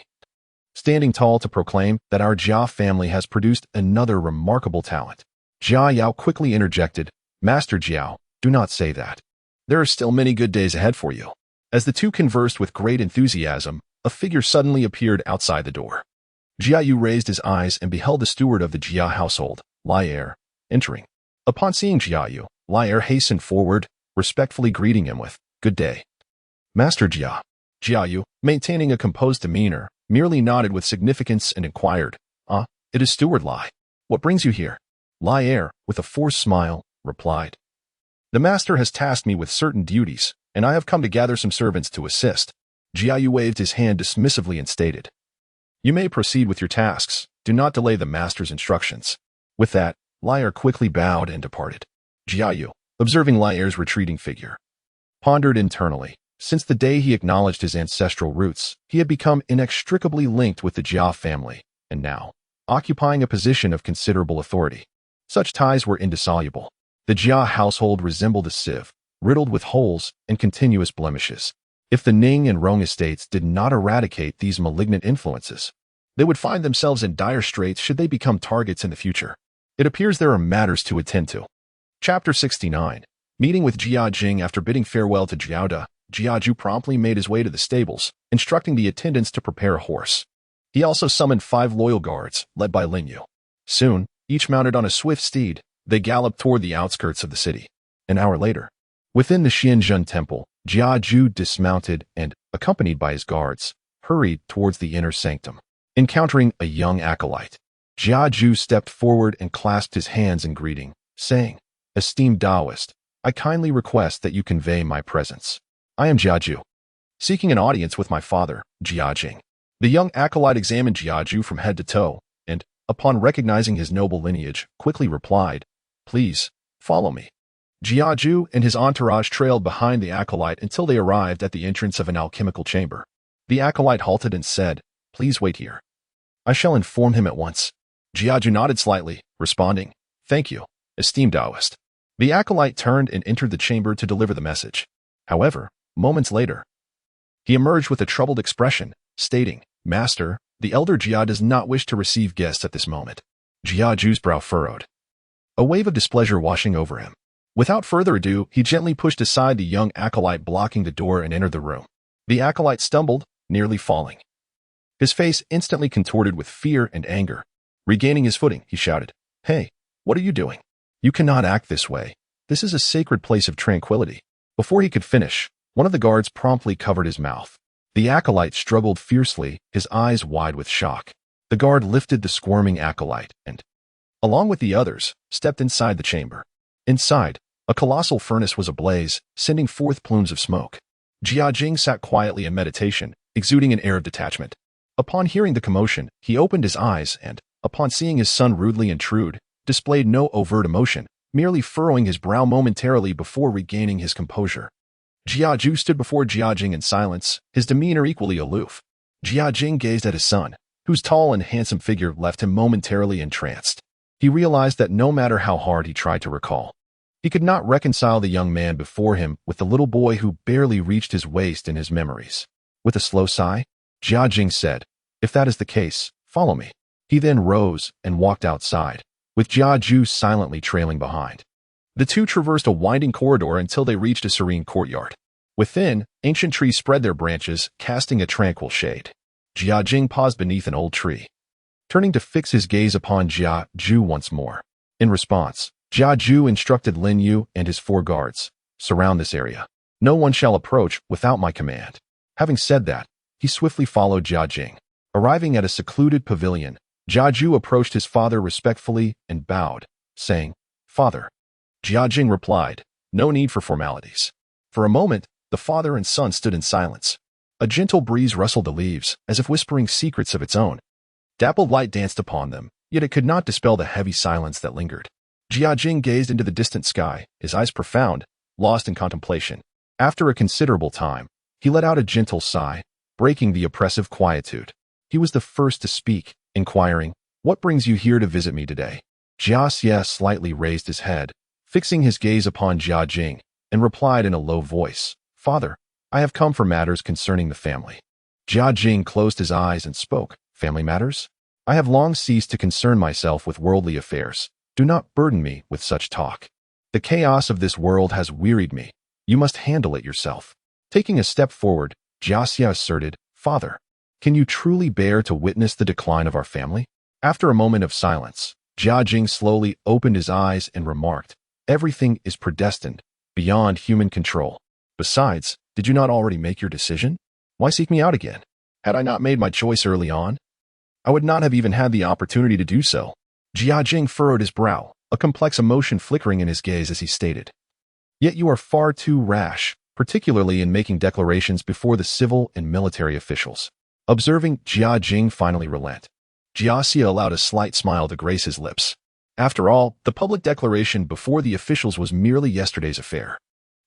standing tall to proclaim that our Jia family has produced another remarkable talent. Jia Yao quickly interjected, Master Jiao, do not say that. There are still many good days ahead for you. As the two conversed with great enthusiasm, a figure suddenly appeared outside the door. Jia Yu raised his eyes and beheld the steward of the Jia household, Lai Er, entering. Upon seeing Jia Yu, Lai Er hastened forward, respectfully greeting him with, Good day. Master Jia. Jia Yu, maintaining a composed demeanor, merely nodded with significance and inquired, it is Steward Lai. What brings you here? Lai Er, with a forced smile, replied. The master has tasked me with certain duties, and I have come to gather some servants to assist. Jia Yu waved his hand dismissively and stated, You may proceed with your tasks. Do not delay the master's instructions. With that, Lai Er quickly bowed and departed. Jia Yu, observing Lai Er's retreating figure, pondered internally. Since the day he acknowledged his ancestral roots, he had become inextricably linked with the Jia family, and now, occupying a position of considerable authority. Such ties were indissoluble. The Jia household resembled a sieve, riddled with holes and continuous blemishes. If the Ning and Rong estates did not eradicate these malignant influences, they would find themselves in dire straits should they become targets in the future. It appears there are matters to attend to. Chapter 69. Meeting with Jia Jing. After bidding farewell to Jiaoda, Jia Ju promptly made his way to the stables, instructing the attendants to prepare a horse. He also summoned 5 loyal guards, led by Lin Yu. Soon, each mounted on a swift steed, they galloped toward the outskirts of the city. An hour later, within the Xianzhen temple, Jia Ju dismounted and, accompanied by his guards, hurried towards the inner sanctum. Encountering a young acolyte, Jia Ju stepped forward and clasped his hands in greeting, saying, Esteemed Taoist, I kindly request that you convey my presence. I am Jia Ju, seeking an audience with my father, Jia Jing. The young acolyte examined Jia Ju from head to toe, and, upon recognizing his noble lineage, quickly replied, Please, follow me. Jia Ju and his entourage trailed behind the acolyte until they arrived at the entrance of an alchemical chamber. The acolyte halted and said, Please wait here. I shall inform him at once. Jia Ju nodded slightly, responding, Thank you, esteemed Taoist. The acolyte turned and entered the chamber to deliver the message. However, moments later, he emerged with a troubled expression, stating, Master, the elder Jia does not wish to receive guests at this moment. Jia Ju's brow furrowed, a wave of displeasure washing over him. Without further ado, he gently pushed aside the young acolyte blocking the door and entered the room. The acolyte stumbled, nearly falling. His face instantly contorted with fear and anger. Regaining his footing, he shouted, Hey, what are you doing? You cannot act this way. This is a sacred place of tranquility. Before he could finish, one of the guards promptly covered his mouth. The acolyte struggled fiercely, his eyes wide with shock. The guard lifted the squirming acolyte and, along with the others, stepped inside the chamber. Inside, a colossal furnace was ablaze, sending forth plumes of smoke. Jia Jing sat quietly in meditation, exuding an air of detachment. Upon hearing the commotion, he opened his eyes and, upon seeing his son rudely intrude, displayed no overt emotion, merely furrowing his brow momentarily before regaining his composure. Jia Ju stood before Jia Jing in silence, his demeanor equally aloof. Jia Jing gazed at his son, whose tall and handsome figure left him momentarily entranced. He realized that no matter how hard he tried to recall, he could not reconcile the young man before him with the little boy who barely reached his waist in his memories. With a slow sigh, Jia Jing said, If that is the case, follow me. He then rose and walked outside, with Jia Ju silently trailing behind. The two traversed a winding corridor until they reached a serene courtyard. Within, ancient trees spread their branches, casting a tranquil shade. Jia Jing paused beneath an old tree, turning to fix his gaze upon Jia Ju once more. In response, Jia Ju instructed Lin Yu and his 4 guards, Surround this area. No one shall approach without my command. Having said that, he swiftly followed Jia Jing. Arriving at a secluded pavilion, Jia Ju approached his father respectfully and bowed, saying, Father. Jia Jing replied, No need for formalities. For a moment, the father and son stood in silence. A gentle breeze rustled the leaves, as if whispering secrets of its own. Dappled light danced upon them, yet it could not dispel the heavy silence that lingered. Jia Jing gazed into the distant sky, his eyes profound, lost in contemplation. After a considerable time, he let out a gentle sigh, breaking the oppressive quietude. He was the first to speak, inquiring, What brings you here to visit me today? Jia Xie slightly raised his head, fixing his gaze upon Jia Jing, and replied in a low voice, "Father, I have come for matters concerning the family." Jia Jing closed his eyes and spoke. "Family matters? I have long ceased to concern myself with worldly affairs. Do not burden me with such talk. The chaos of this world has wearied me. You must handle it yourself." Taking a step forward, Jiaxia asserted, "Father, can you truly bear to witness the decline of our family?" After a moment of silence, Jia Jing slowly opened his eyes and remarked, "Everything is predestined, beyond human control. Besides, did you not already make your decision? Why seek me out again? Had I not made my choice early on, I would not have even had the opportunity to do so." Jia Jing furrowed his brow, a complex emotion flickering in his gaze as he stated, "Yet you are far too rash, particularly in making declarations before the civil and military officials." Observing Jia Jing finally relent, Jiaxia allowed a slight smile to grace his lips. After all, the public declaration before the officials was merely yesterday's affair.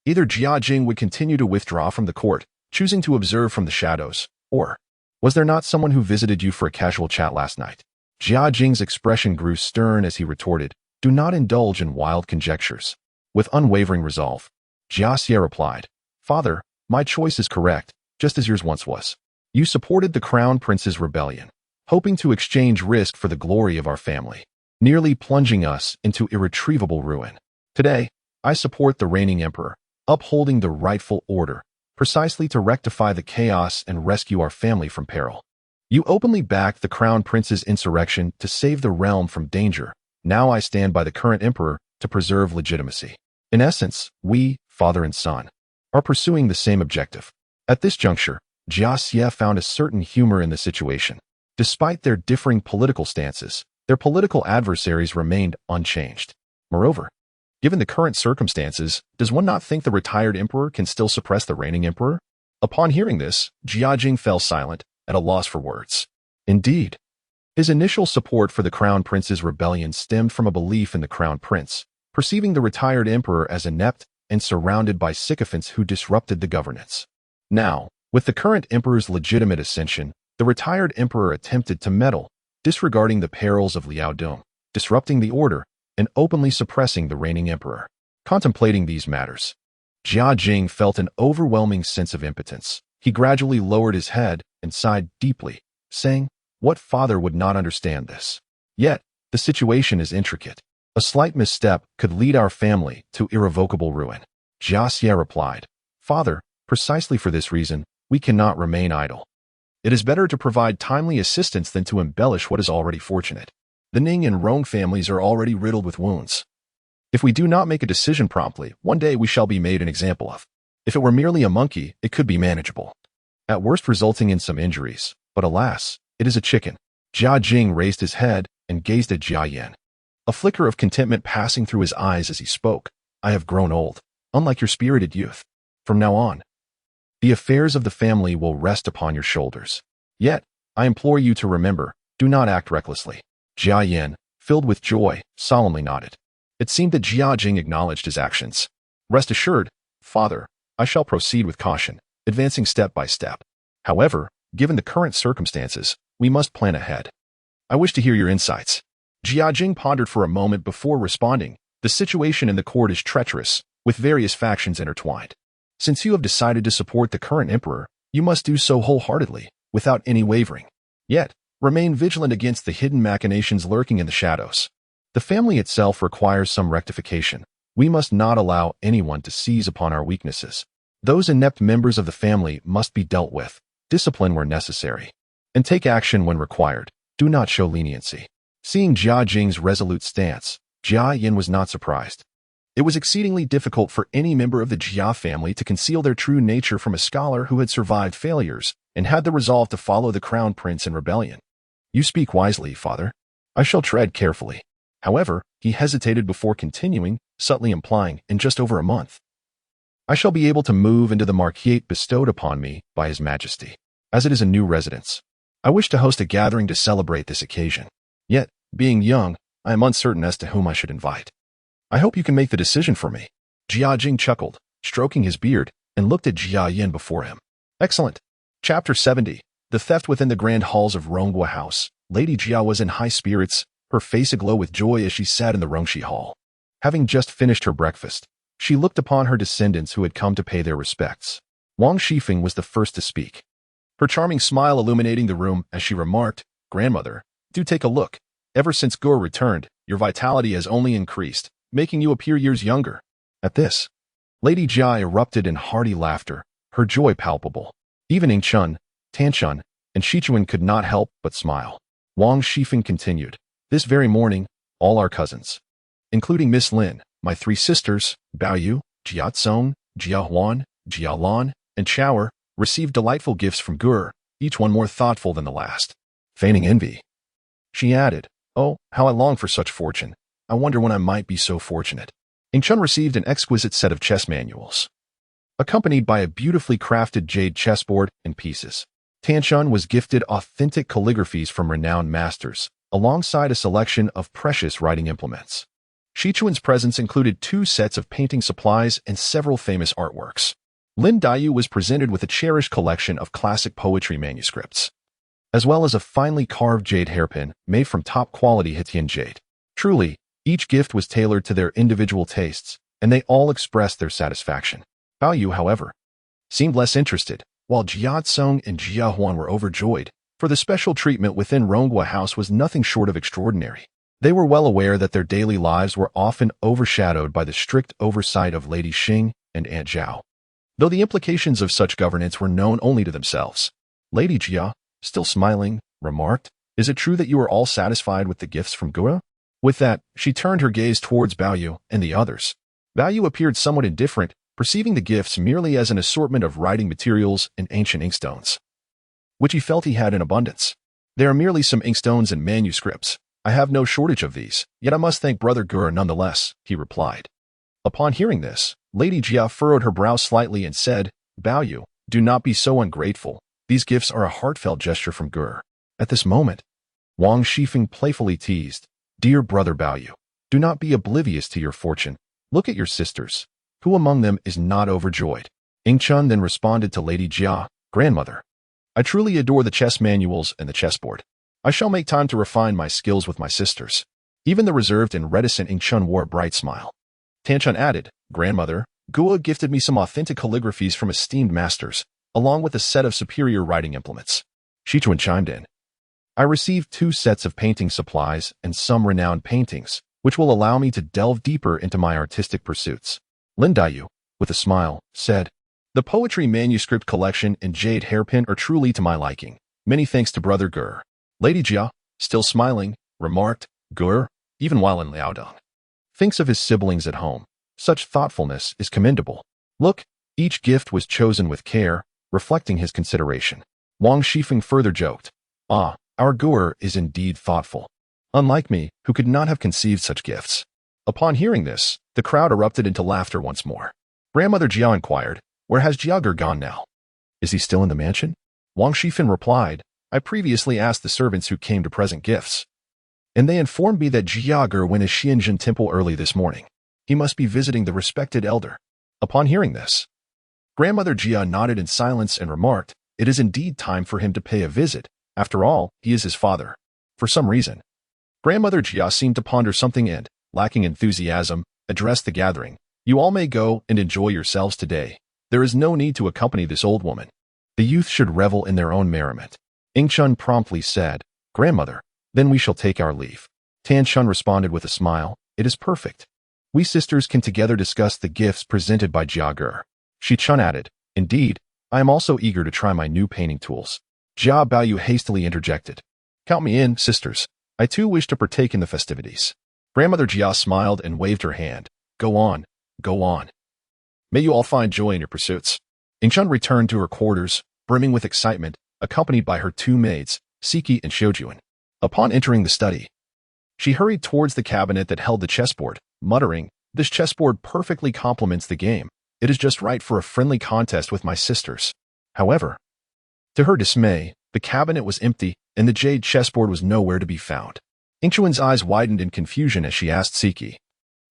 Either Jia Jing would continue to withdraw from the court, choosing to observe from the shadows, or was there not someone who visited you for a casual chat last night? Jia Jing's expression grew stern as he retorted, "Do not indulge in wild conjectures." With unwavering resolve, Jiaxia replied, "Father, my choice is correct, just as yours once was. You supported the Crown Prince's rebellion, hoping to exchange risk for the glory of our family, nearly plunging us into irretrievable ruin. Today, I support the reigning emperor, upholding the rightful order, precisely to rectify the chaos and rescue our family from peril. You openly backed the Crown Prince's insurrection to save the realm from danger. Now I stand by the current emperor to preserve legitimacy. In essence, we, father and son, are pursuing the same objective." At this juncture, Jiaxia found a certain humor in the situation. Despite their differing political stances, their political adversaries remained unchanged. Moreover, given the current circumstances, does one not think the retired emperor can still suppress the reigning emperor? Upon hearing this, Jia Jing fell silent, at a loss for words. Indeed, his initial support for the Crown Prince's rebellion stemmed from a belief in the Crown Prince, perceiving the retired emperor as inept and surrounded by sycophants who disrupted the governance. Now, with the current emperor's legitimate ascension, the retired emperor attempted to meddle, disregarding the perils of Liao Dong, disrupting the order, and openly suppressing the reigning emperor. Contemplating these matters, Jia Jing felt an overwhelming sense of impotence. He gradually lowered his head and sighed deeply, saying, "What father would not understand this? Yet, the situation is intricate. A slight misstep could lead our family to irrevocable ruin." Jiaxia replied, "Father, precisely for this reason, we cannot remain idle. It is better to provide timely assistance than to embellish what is already fortunate. The Ning and Rong families are already riddled with wounds. If we do not make a decision promptly, one day we shall be made an example of. If it were merely a monkey, it could be manageable. At worst resulting in some injuries, but alas, it is a chicken." Jia Jing raised his head and gazed at Jia Yan, a flicker of contentment passing through his eyes as he spoke. "I have grown old, unlike your spirited youth. From now on, the affairs of the family will rest upon your shoulders. Yet, I implore you to remember, do not act recklessly." Jia Yan, filled with joy, solemnly nodded. It seemed that Jia Jing acknowledged his actions. "Rest assured, father, I shall proceed with caution, advancing step by step. However, given the current circumstances, we must plan ahead. I wish to hear your insights." Jia Jing pondered for a moment before responding. "The situation in the court is treacherous, with various factions intertwined. Since you have decided to support the current emperor, you must do so wholeheartedly, without any wavering. Yet, remain vigilant against the hidden machinations lurking in the shadows. The family itself requires some rectification. We must not allow anyone to seize upon our weaknesses. Those inept members of the family must be dealt with, discipline where necessary, and take action when required. Do not show leniency." Seeing Jia Jing's resolute stance, Jia Yan was not surprised. It was exceedingly difficult for any member of the Jia family to conceal their true nature from a scholar who had survived failures and had the resolve to follow the Crown Prince in rebellion. "You speak wisely, father. I shall tread carefully." However, he hesitated before continuing, subtly implying, "In just over a month, I shall be able to move into the marquisate bestowed upon me by His Majesty. As it is a new residence, I wish to host a gathering to celebrate this occasion. Yet, being young, I am uncertain as to whom I should invite. I hope you can make the decision for me." Jia Jing chuckled, stroking his beard, and looked at Jia Yan before him. Excellent. Chapter 70. The Theft Within the Grand Halls of Ronghua House. Lady Jia was in high spirits, her face aglow with joy as she sat in the Rongxi Hall. Having just finished her breakfast, she looked upon her descendants who had come to pay their respects. Wang Shifeng was the first to speak, her charming smile illuminating the room as she remarked, "Grandmother, do take a look. Ever since Gur returned, your vitality has only increased, making you appear years younger." At this, Lady Jia erupted in hearty laughter, her joy palpable. Even Yingchun, Tanchun, and Shichuan could not help but smile. Wang Shifeng continued, "This very morning, all our cousins, including Miss Lin, my three sisters, Baoyu, Jia Tsong, Jia Huan, Jia Lan, and Chower, received delightful gifts from Gur, each one more thoughtful than the last." Feigning envy, she added, "Oh, how I long for such fortune. I wonder when I might be so fortunate." Yingchun received an exquisite set of chess manuals, accompanied by a beautifully crafted jade chessboard and pieces. Tanchun was gifted authentic calligraphies from renowned masters, alongside a selection of precious writing implements. Shichuan's presents included 2 sets of painting supplies and several famous artworks. Lin Daiyu was presented with a cherished collection of classic poetry manuscripts, as well as a finely carved jade hairpin made from top-quality Hitian jade. Truly, each gift was tailored to their individual tastes, and they all expressed their satisfaction. Baoyu, however, seemed less interested, while Jia Tsong and Jia Huan were overjoyed, for the special treatment within Ronghua House was nothing short of extraordinary. They were well aware that their daily lives were often overshadowed by the strict oversight of Lady Xing and Aunt Zhao, though the implications of such governance were known only to themselves. Lady Jia, still smiling, remarked, "Is it true that you are all satisfied with the gifts from Gura?" With that, she turned her gaze towards Baoyu and the others. Baoyu appeared somewhat indifferent, perceiving the gifts merely as an assortment of writing materials and ancient inkstones, which he felt he had in abundance. "They are merely some inkstones and manuscripts. I have no shortage of these, yet I must thank Brother Gur nonetheless," he replied. Upon hearing this, Lady Jia furrowed her brow slightly and said, "Baoyu, do not be so ungrateful. These gifts are a heartfelt gesture from Gur." At this moment, Wang Shifeng playfully teased, "Dear Brother Baoyu, do not be oblivious to your fortune. Look at your sisters. Who among them is not overjoyed?" Yingchun then responded to Lady Jia, "Grandmother, I truly adore the chess manuals and the chessboard. I shall make time to refine my skills with my sisters." Even the reserved and reticent Yingchun wore a bright smile. Tanchun added, "Grandmother, Gua gifted me some authentic calligraphies from esteemed masters, along with a set of superior writing implements." Shichuan chimed in, "I received 2 sets of painting supplies and some renowned paintings, which will allow me to delve deeper into my artistic pursuits." Lin Daiyu, with a smile, said, "The poetry manuscript collection and jade hairpin are truly to my liking. Many thanks to Brother Gur." Lady Jia, still smiling, remarked, "Gur, even while in Liaodong, thinks of his siblings at home. Such thoughtfulness is commendable. Look, each gift was chosen with care, reflecting his consideration." Wang Shifeng further joked, "Ah, our Gur is indeed thoughtful. Unlike me, who could not have conceived such gifts." Upon hearing this, the crowd erupted into laughter once more. Grandmother Jia inquired, "Where has Jiager gone now? Is he still in the mansion?" Wang Shifeng replied, "I previously asked the servants who came to present gifts, and they informed me that Jiager went to Xianjin Temple early this morning. He must be visiting the respected elder." Upon hearing this, Grandmother Jia nodded in silence and remarked, "It is indeed time for him to pay a visit. After all, he is his father." For some reason, Grandmother Jia seemed to ponder something and, lacking enthusiasm, addressed the gathering, "You all may go and enjoy yourselves today. There is no need to accompany this old woman. The youth should revel in their own merriment." Yingchun promptly said, "Grandmother, then we shall take our leave." Tanchun responded with a smile, "It is perfect. We sisters can together discuss the gifts presented by Jiager." Shichun added, "Indeed, I am also eager to try my new painting tools." Jia Baoyu hastily interjected, "Count me in, sisters. I too wish to partake in the festivities." Grandmother Jia smiled and waved her hand. Go on. May you all find joy in your pursuits." Yingchun returned to her quarters, brimming with excitement, accompanied by her 2 maids, Siki and Shoujuan. Upon entering the study, she hurried towards the cabinet that held the chessboard, muttering, "This chessboard perfectly complements the game. It is just right for a friendly contest with my sisters." However, to her dismay, the cabinet was empty and the jade chessboard was nowhere to be found. Yingchuan's eyes widened in confusion as she asked Siki,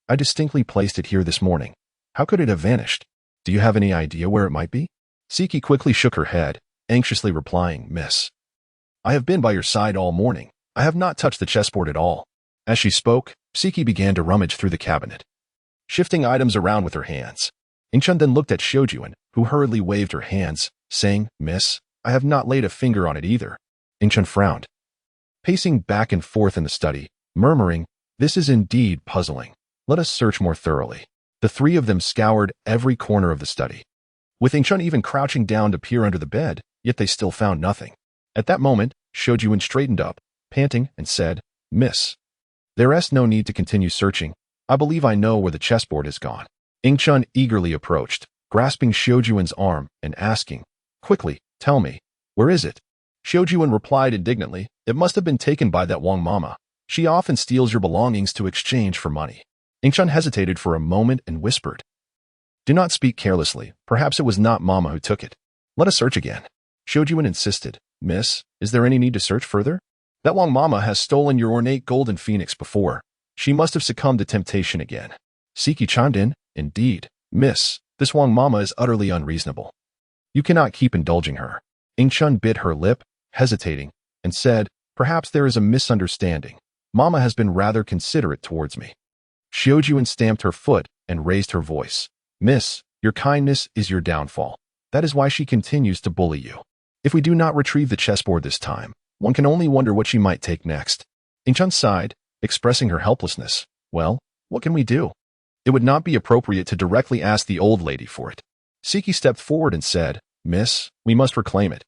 "I distinctly placed it here this morning. How could it have vanished? Do you have any idea where it might be?" Siki quickly shook her head, anxiously replying, "Miss, I have been by your side all morning. I have not touched the chessboard at all." As she spoke, Siki began to rummage through the cabinet, shifting items around with her hands. Ingchun then looked at Xiujuan, who hurriedly waved her hands, saying, "Miss, I have not laid a finger on it either." Ingchun frowned, pacing back and forth in the study, murmuring, "This is indeed puzzling. Let us search more thoroughly." The three of them scoured every corner of the study, with Ingchun even crouching down to peer under the bed, yet they still found nothing. At that moment, Xiujuan straightened up, panting, and said, "Miss, there is no need to continue searching. I believe I know where the chessboard has gone." Ingchun eagerly approached, grasping Xiujuan's arm and asking, "Quickly, tell me, where is it?" Xiujuan replied indignantly, "It must have been taken by that Wang Mama. She often steals your belongings to exchange for money." Ingchun hesitated for a moment and whispered, "Do not speak carelessly. Perhaps it was not Mama who took it. Let us search again." Xiujuan insisted, "Miss, is there any need to search further? That Wang Mama has stolen your ornate golden phoenix before. She must have succumbed to temptation again." Siki chimed in, "Indeed, Miss, this Wang Mama is utterly unreasonable. You cannot keep indulging her." Ingchun bit her lip, hesitating, and said, "Perhaps there is a misunderstanding. Mama has been rather considerate towards me." Xiujuan stamped her foot and raised her voice. "Miss, your kindness is your downfall. That is why she continues to bully you. If we do not retrieve the chessboard this time, one can only wonder what she might take next." Ingchun sighed, expressing her helplessness. "Well, what can we do? It would not be appropriate to directly ask the old lady for it." Siki stepped forward and said, "Miss, we must reclaim it.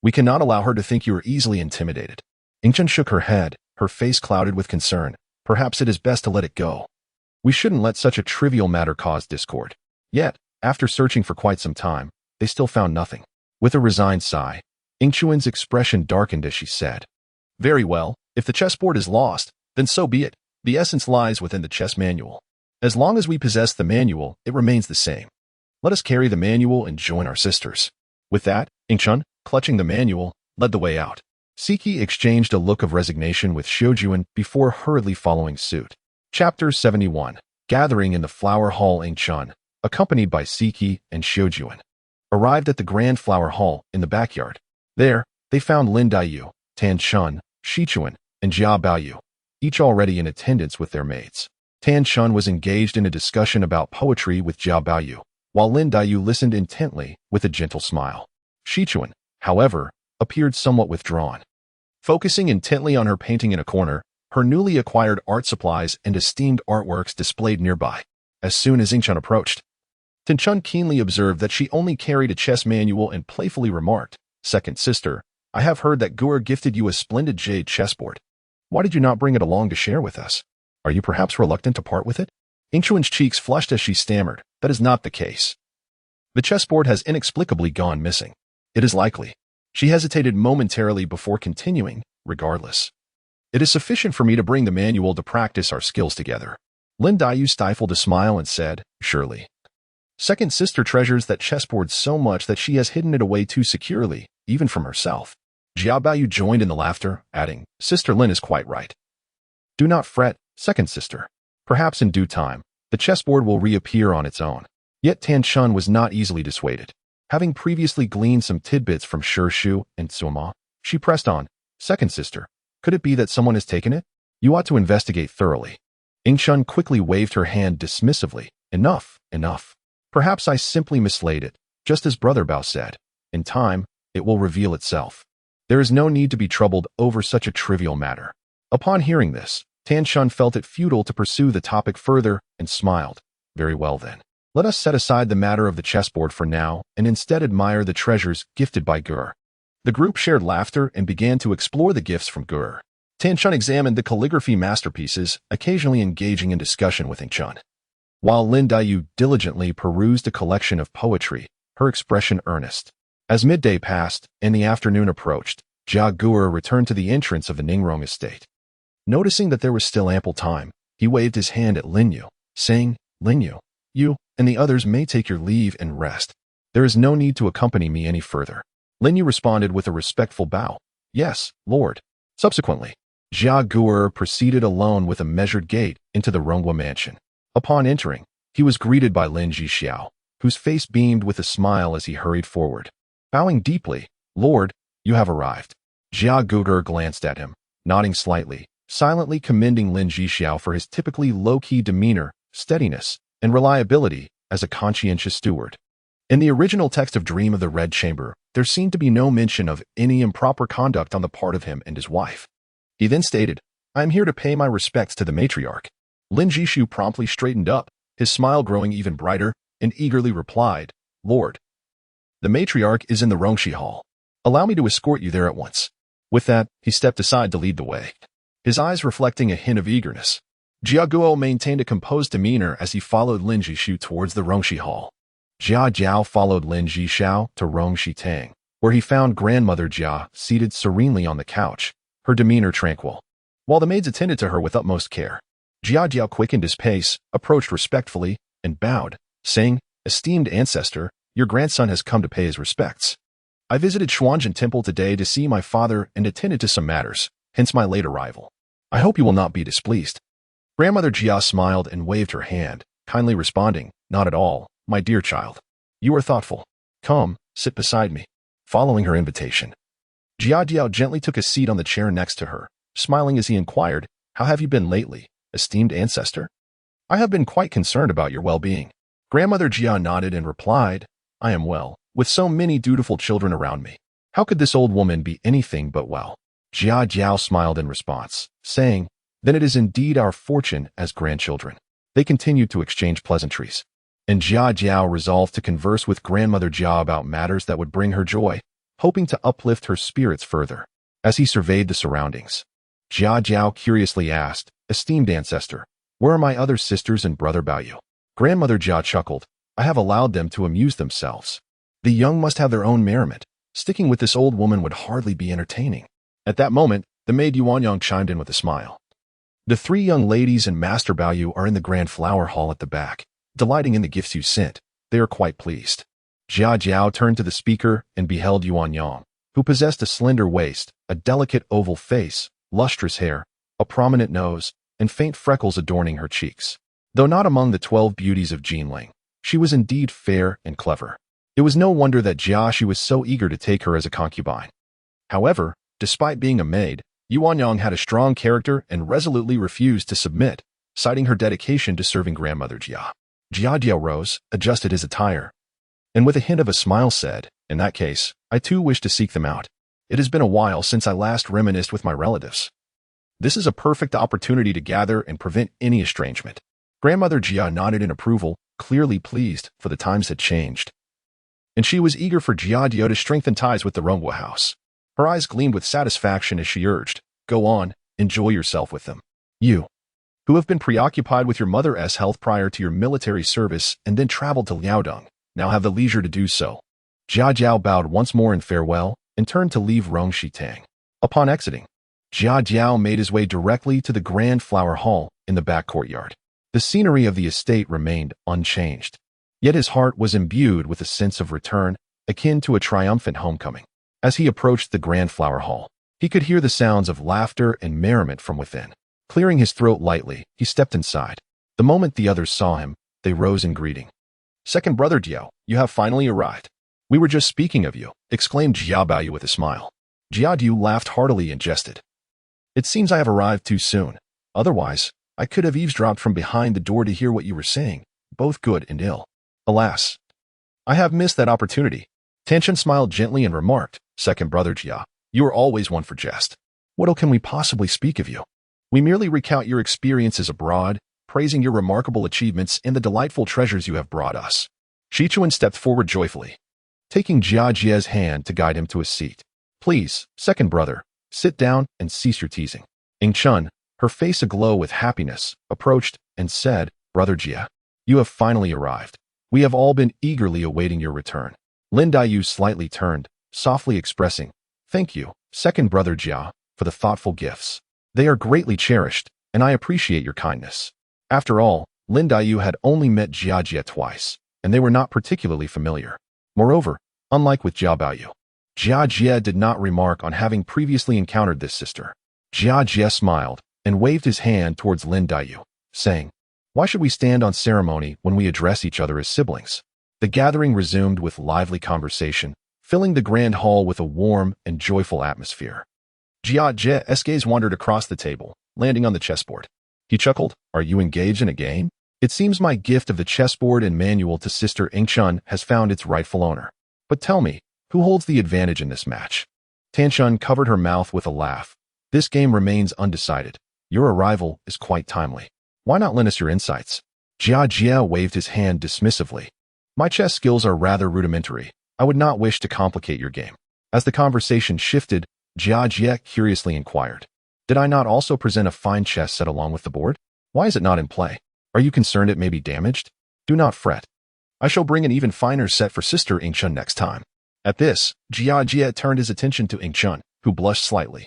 We cannot allow her to think you are easily intimidated." Ingchun shook her head, her face clouded with concern. "Perhaps it is best to let it go. We shouldn't let such a trivial matter cause discord." Yet, after searching for quite some time, they still found nothing. With a resigned sigh, Ingchuan's expression darkened as she said, "Very well, if the chessboard is lost, then so be it. The essence lies within the chess manual. As long as we possess the manual, it remains the same. Let us carry the manual and join our sisters." With that, Ingchun, clutching the manual, led the way out. Siki exchanged a look of resignation with Xiujuan before hurriedly following suit. Chapter 71. Gathering in the Flower Hall. Ingchun, accompanied by Siki and Xiujuan, arrived at the Grand Flower Hall in the backyard. There, they found Lin Daiyu, Tan Chun, Shichuan, and Jia Baoyu, each already in attendance with their maids. Tan Chun was engaged in a discussion about poetry with Jia Baoyu, while Lin Daiyu listened intently with a gentle smile. Shichuan, however, appeared somewhat withdrawn, focusing intently on her painting in a corner, her newly acquired art supplies and esteemed artworks displayed nearby. As soon as Ingchun approached, Tan Chun keenly observed that she only carried a chess manual and playfully remarked, "Second sister, I have heard that Gu'er gifted you a splendid jade chessboard. Why did you not bring it along to share with us? Are you perhaps reluctant to part with it?" Ingchuan's cheeks flushed as she stammered, "That is not the case. The chessboard has inexplicably gone missing. It is likely." She hesitated momentarily before continuing, "Regardless, it is sufficient for me to bring the manual to practice our skills together." Lin Daiyu stifled a smile and said, "Surely. Second sister treasures that chessboard so much that she has hidden it away too securely, even from herself." Jia Baoyu joined in the laughter, adding, "Sister Lin is quite right. Do not fret, second sister. Perhaps in due time, the chessboard will reappear on its own." Yet Tan Chun was not easily dissuaded. Having previously gleaned some tidbits from Shu and Tsuma, she pressed on, "Second sister, could it be that someone has taken it? You ought to investigate thoroughly." Ingchun quickly waved her hand dismissively. "Enough, enough. Perhaps I simply mislaid it, just as Brother Bao said. In time, it will reveal itself. There is no need to be troubled over such a trivial matter." Upon hearing this, Tan Chun felt it futile to pursue the topic further and smiled. "Very well then. Let us set aside the matter of the chessboard for now and instead admire the treasures gifted by Gu'er." The group shared laughter and began to explore the gifts from Gu'er. Tan Chun examined the calligraphy masterpieces, occasionally engaging in discussion with Ingchun, while Lin Daiyu diligently perused a collection of poetry, her expression earnest. As midday passed and the afternoon approached, Jia Gu'er returned to the entrance of the Ningrong estate. Noticing that there was still ample time, he waved his hand at Lin Yu, saying, "Lin Yu, you and the others may take your leave and rest. There is no need to accompany me any further." Lin Yu responded with a respectful bow. "Yes, Lord." Subsequently, Jia Gu'er proceeded alone with a measured gait into the Ronghua mansion. Upon entering, he was greeted by Lin Zhixiao, whose face beamed with a smile as he hurried forward. Bowing deeply, "Lord, you have arrived." Jia Gu'er glanced at him, nodding slightly, silently commending Lin Zhixiao for his typically low-key demeanor, steadiness, and reliability as a conscientious steward. In the original text of Dream of the Red Chamber, there seemed to be no mention of any improper conduct on the part of him and his wife. He then stated, "I am here to pay my respects to the matriarch." Lin Jishu promptly straightened up, his smile growing even brighter, and eagerly replied, "Lord, the matriarch is in the Rongshi Hall. Allow me to escort you there at once." With that, he stepped aside to lead the way, his eyes reflecting a hint of eagerness. Jia Guo maintained a composed demeanor as he followed Lin Jishu towards the Rongshi Hall. Jia Jiao followed Lin Jishao to Rongshi Tang, where he found grandmother Jia seated serenely on the couch, her demeanor tranquil. While the maids attended to her with utmost care, Jia Jiao quickened his pace, approached respectfully, and bowed, saying, "Esteemed ancestor, your grandson has come to pay his respects. I visited Xuanzhen Temple today to see my father and attended to some matters, hence my late arrival. I hope you will not be displeased." Grandmother Jia smiled and waved her hand, kindly responding, "Not at all, my dear child. You are thoughtful. Come, sit beside me." Following her invitation, Jia Jiao gently took a seat on the chair next to her, smiling as he inquired, "How have you been lately, esteemed ancestor? I have been quite concerned about your well-being." Grandmother Jia nodded and replied, "I am well, with so many dutiful children around me. How could this old woman be anything but well?" Jia Jiao smiled in response, saying, "Then it is indeed our fortune as grandchildren." They continued to exchange pleasantries, and Jia Jiao resolved to converse with grandmother Jia about matters that would bring her joy, hoping to uplift her spirits further. As he surveyed the surroundings, Jia Jiao curiously asked, "Esteemed ancestor, where are my other sisters and brother Baoyu?" Grandmother Jia chuckled, "I have allowed them to amuse themselves. The young must have their own merriment. Sticking with this old woman would hardly be entertaining." At that moment, the maid Yuanyang chimed in with a smile. "The three young ladies and Master Baoyu are in the Grand Flower Hall at the back, delighting in the gifts you sent. They are quite pleased." Jia Jiao turned to the speaker and beheld Yuanyang, who possessed a slender waist, a delicate oval face, lustrous hair, a prominent nose, and faint freckles adorning her cheeks. Though not among the 12 beauties of Jinling, she was indeed fair and clever. It was no wonder that Jiaxi was so eager to take her as a concubine. However, despite being a maid, Yuanyang had a strong character and resolutely refused to submit, citing her dedication to serving grandmother Jia. Jia Jiao rose, adjusted his attire, and with a hint of a smile said, "In that case, I too wish to seek them out. It has been a while since I last reminisced with my relatives. This is a perfect opportunity to gather and prevent any estrangement." Grandmother Jia nodded in approval, clearly pleased, for the times had changed, and she was eager for Jia Jiao to strengthen ties with the Ronghua house. Her eyes gleamed with satisfaction as she urged, "Go on, enjoy yourself with them. You, who have been preoccupied with your mother's health prior to your military service and then traveled to Liaodong, now have the leisure to do so." Jia Jiao bowed once more in farewell and turned to leave Rongshi Tang. Upon exiting, Jia Jiao made his way directly to the Grand Flower Hall in the back courtyard. The scenery of the estate remained unchanged, yet his heart was imbued with a sense of return, akin to a triumphant homecoming. As he approached the Grand Flower Hall, he could hear the sounds of laughter and merriment from within. Clearing his throat lightly, he stepped inside. The moment the others saw him, they rose in greeting. "Second brother Jiao, you have finally arrived. We were just speaking of you," exclaimed Jia Baoyu with a smile. Jia Jiao laughed heartily and jested, "It seems I have arrived too soon. Otherwise, I could have eavesdropped from behind the door to hear what you were saying, both good and ill. Alas, I have missed that opportunity." Tianchen smiled gently and remarked, "Second brother Jia, you are always one for jest. What else can we possibly speak of you? We merely recount your experiences abroad, praising your remarkable achievements and the delightful treasures you have brought us." Shichuan stepped forward joyfully, taking Jia Jia's hand to guide him to a seat. "Please, second brother, sit down and cease your teasing." Ing Chun, her face aglow with happiness, approached and said, "Brother Jia, you have finally arrived. We have all been eagerly awaiting your return." Lin Daiyu slightly turned, softly expressing, "Thank you, second brother Jia, for the thoughtful gifts. They are greatly cherished, and I appreciate your kindness." After all, Lin Daiyu had only met Jia Jia twice, and they were not particularly familiar. Moreover, unlike with Jia Baoyu, Jia Jia did not remark on having previously encountered this sister. Jia Jia smiled and waved his hand towards Lin Daiyu, saying, "Why should we stand on ceremony when we address each other as siblings?" The gathering resumed with lively conversation, filling the grand hall with a warm and joyful atmosphere. Jia Jia's gaze wandered across the table, landing on the chessboard. He chuckled, "Are you engaged in a game?" It seems my gift of the chessboard and manual to Sister Ingchun has found its rightful owner. But tell me, who holds the advantage in this match? Tanchun covered her mouth with a laugh. This game remains undecided. Your arrival is quite timely. Why not lend us your insights? Jia Jia waved his hand dismissively. My chess skills are rather rudimentary. I would not wish to complicate your game. As the conversation shifted, Jia Jia curiously inquired. Did I not also present a fine chess set along with the board? Why is it not in play? Are you concerned it may be damaged? Do not fret. I shall bring an even finer set for Sister Ingchun next time. At this, Jia Jia turned his attention to Ingchun, who blushed slightly.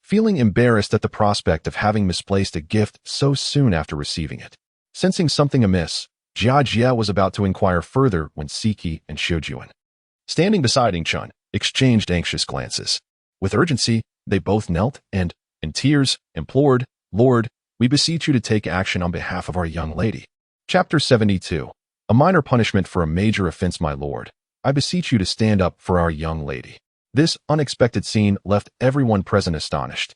Feeling embarrassed at the prospect of having misplaced a gift so soon after receiving it. Sensing something amiss, Jia Jia was about to inquire further when Siki and Xiujuan, standing beside Ingchun, exchanged anxious glances. With urgency, they both knelt and, in tears, implored, Lord, we beseech you to take action on behalf of our young lady. Chapter 72. A minor punishment for a major offense, my lord. I beseech you to stand up for our young lady. This unexpected scene left everyone present astonished.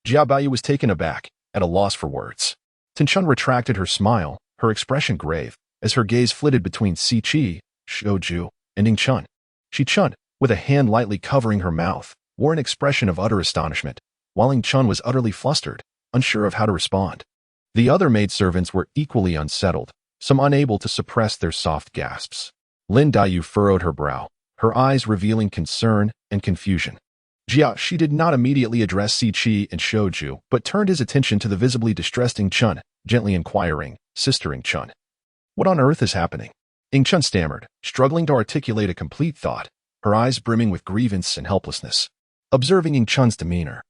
Jia Bayu was taken aback, at a loss for words. Tanchun retracted her smile, her expression grave, as her gaze flitted between Si Chi, Xiuju, and Ingchun. Chun, with a hand lightly covering her mouth, wore an expression of utter astonishment, while Ingchun was utterly flustered, unsure of how to respond. The other maidservants were equally unsettled, some unable to suppress their soft gasps. Lin Dayu furrowed her brow, her eyes revealing concern and confusion. She did not immediately address Si Chi and Xiuju, but turned his attention to the visibly distressed Ingchun, gently inquiring, Sister Ingchun, what on earth is happening? Ingchun stammered, struggling to articulate a complete thought, her eyes brimming with grievance and helplessness. Observing Ingchun's demeanor,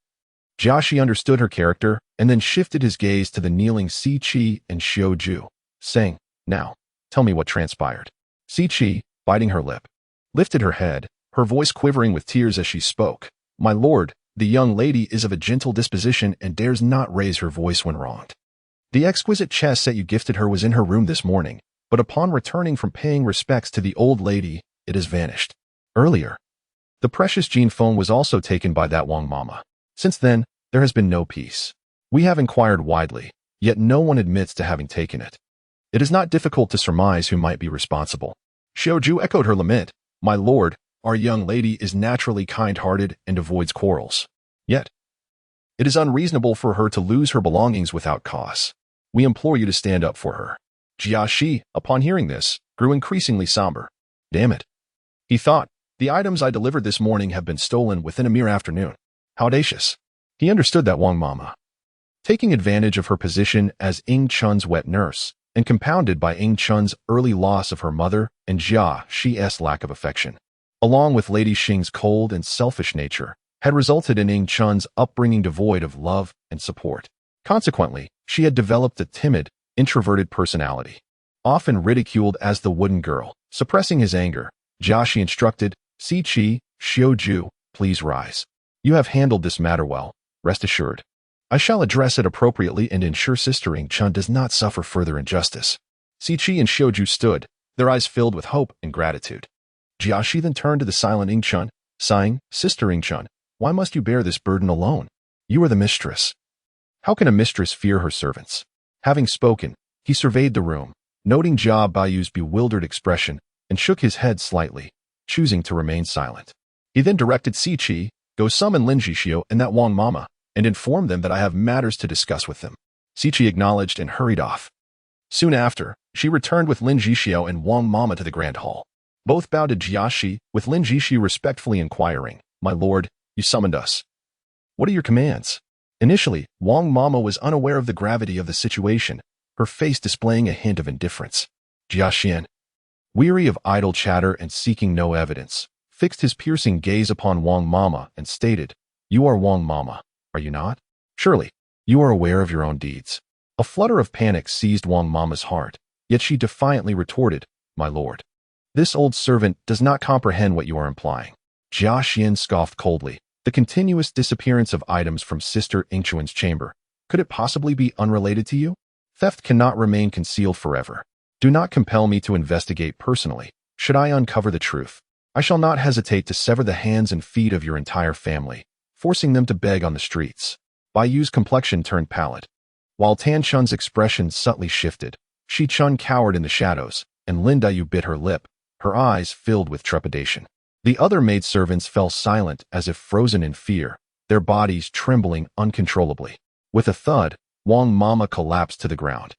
Jiaxi understood her character and then shifted his gaze to the kneeling Si Chi and Xiuju, saying, Now, tell me what transpired. Si Chi, biting her lip, lifted her head, her voice quivering with tears as she spoke. My lord, the young lady is of a gentle disposition and dares not raise her voice when wronged. The exquisite chess set you gifted her was in her room this morning, but upon returning from paying respects to the old lady, it has vanished. Earlier, the precious Jin phone was also taken by that Wang Mama. Since then, there has been no peace. We have inquired widely, yet no one admits to having taken it. It is not difficult to surmise who might be responsible. Xiuju echoed her lament. My lord, our young lady is naturally kind-hearted and avoids quarrels. Yet, it is unreasonable for her to lose her belongings without cause. We implore you to stand up for her. Jiaxi, upon hearing this, grew increasingly somber. Damn it. He thought, the items I delivered this morning have been stolen within a mere afternoon. How audacious. He understood that Wang Mama, taking advantage of her position as Ingchun's wet nurse, and compounded by Ingchun's early loss of her mother and Jiaxi's lack of affection, along with Lady Xing's cold and selfish nature, had resulted in Ingchun's upbringing devoid of love and support. Consequently, she had developed a timid, introverted personality. Often ridiculed as the wooden girl, suppressing his anger, Jiaxi instructed, Si Chi, Xiuju, please rise. You have handled this matter well, rest assured. I shall address it appropriately and ensure Sister Ingchun does not suffer further injustice. Si Chi and Xiuju stood, their eyes filled with hope and gratitude. Jiaxi then turned to the silent Ingchun, sighing, Sister Ingchun, why must you bear this burden alone? You are the mistress. How can a mistress fear her servants? Having spoken, he surveyed the room, noting Jia Bayu's bewildered expression, and shook his head slightly, choosing to remain silent. He then directed Si Chi, go summon Lin Zhixiu and that Wang Mama, and inform them that I have matters to discuss with them. Si Chi acknowledged and hurried off. Soon after, she returned with Lin Zhixiu and Wang Mama to the grand hall. Both bowed to Jiaxi, with Lin Zhixiu respectfully inquiring, My lord, you summoned us. What are your commands? Initially, Wang Mama was unaware of the gravity of the situation, her face displaying a hint of indifference. Jiaxian, weary of idle chatter and seeking no evidence, fixed his piercing gaze upon Wang Mama and stated, You are Wang Mama, are you not? Surely, you are aware of your own deeds. A flutter of panic seized Wang Mama's heart, yet she defiantly retorted, My lord. This old servant does not comprehend what you are implying. Jia Xian scoffed coldly. The continuous disappearance of items from Sister Ingchun's chamber. Could it possibly be unrelated to you? Theft cannot remain concealed forever. Do not compel me to investigate personally. Should I uncover the truth, I shall not hesitate to sever the hands and feet of your entire family, forcing them to beg on the streets. Bayu's complexion turned pallid, while Tanchun's expression subtly shifted, Shi Chun cowered in the shadows, and Lin Dayu bit her lip, her eyes filled with trepidation. The other maidservants fell silent as if frozen in fear, their bodies trembling uncontrollably. With a thud, Wang Mama collapsed to the ground,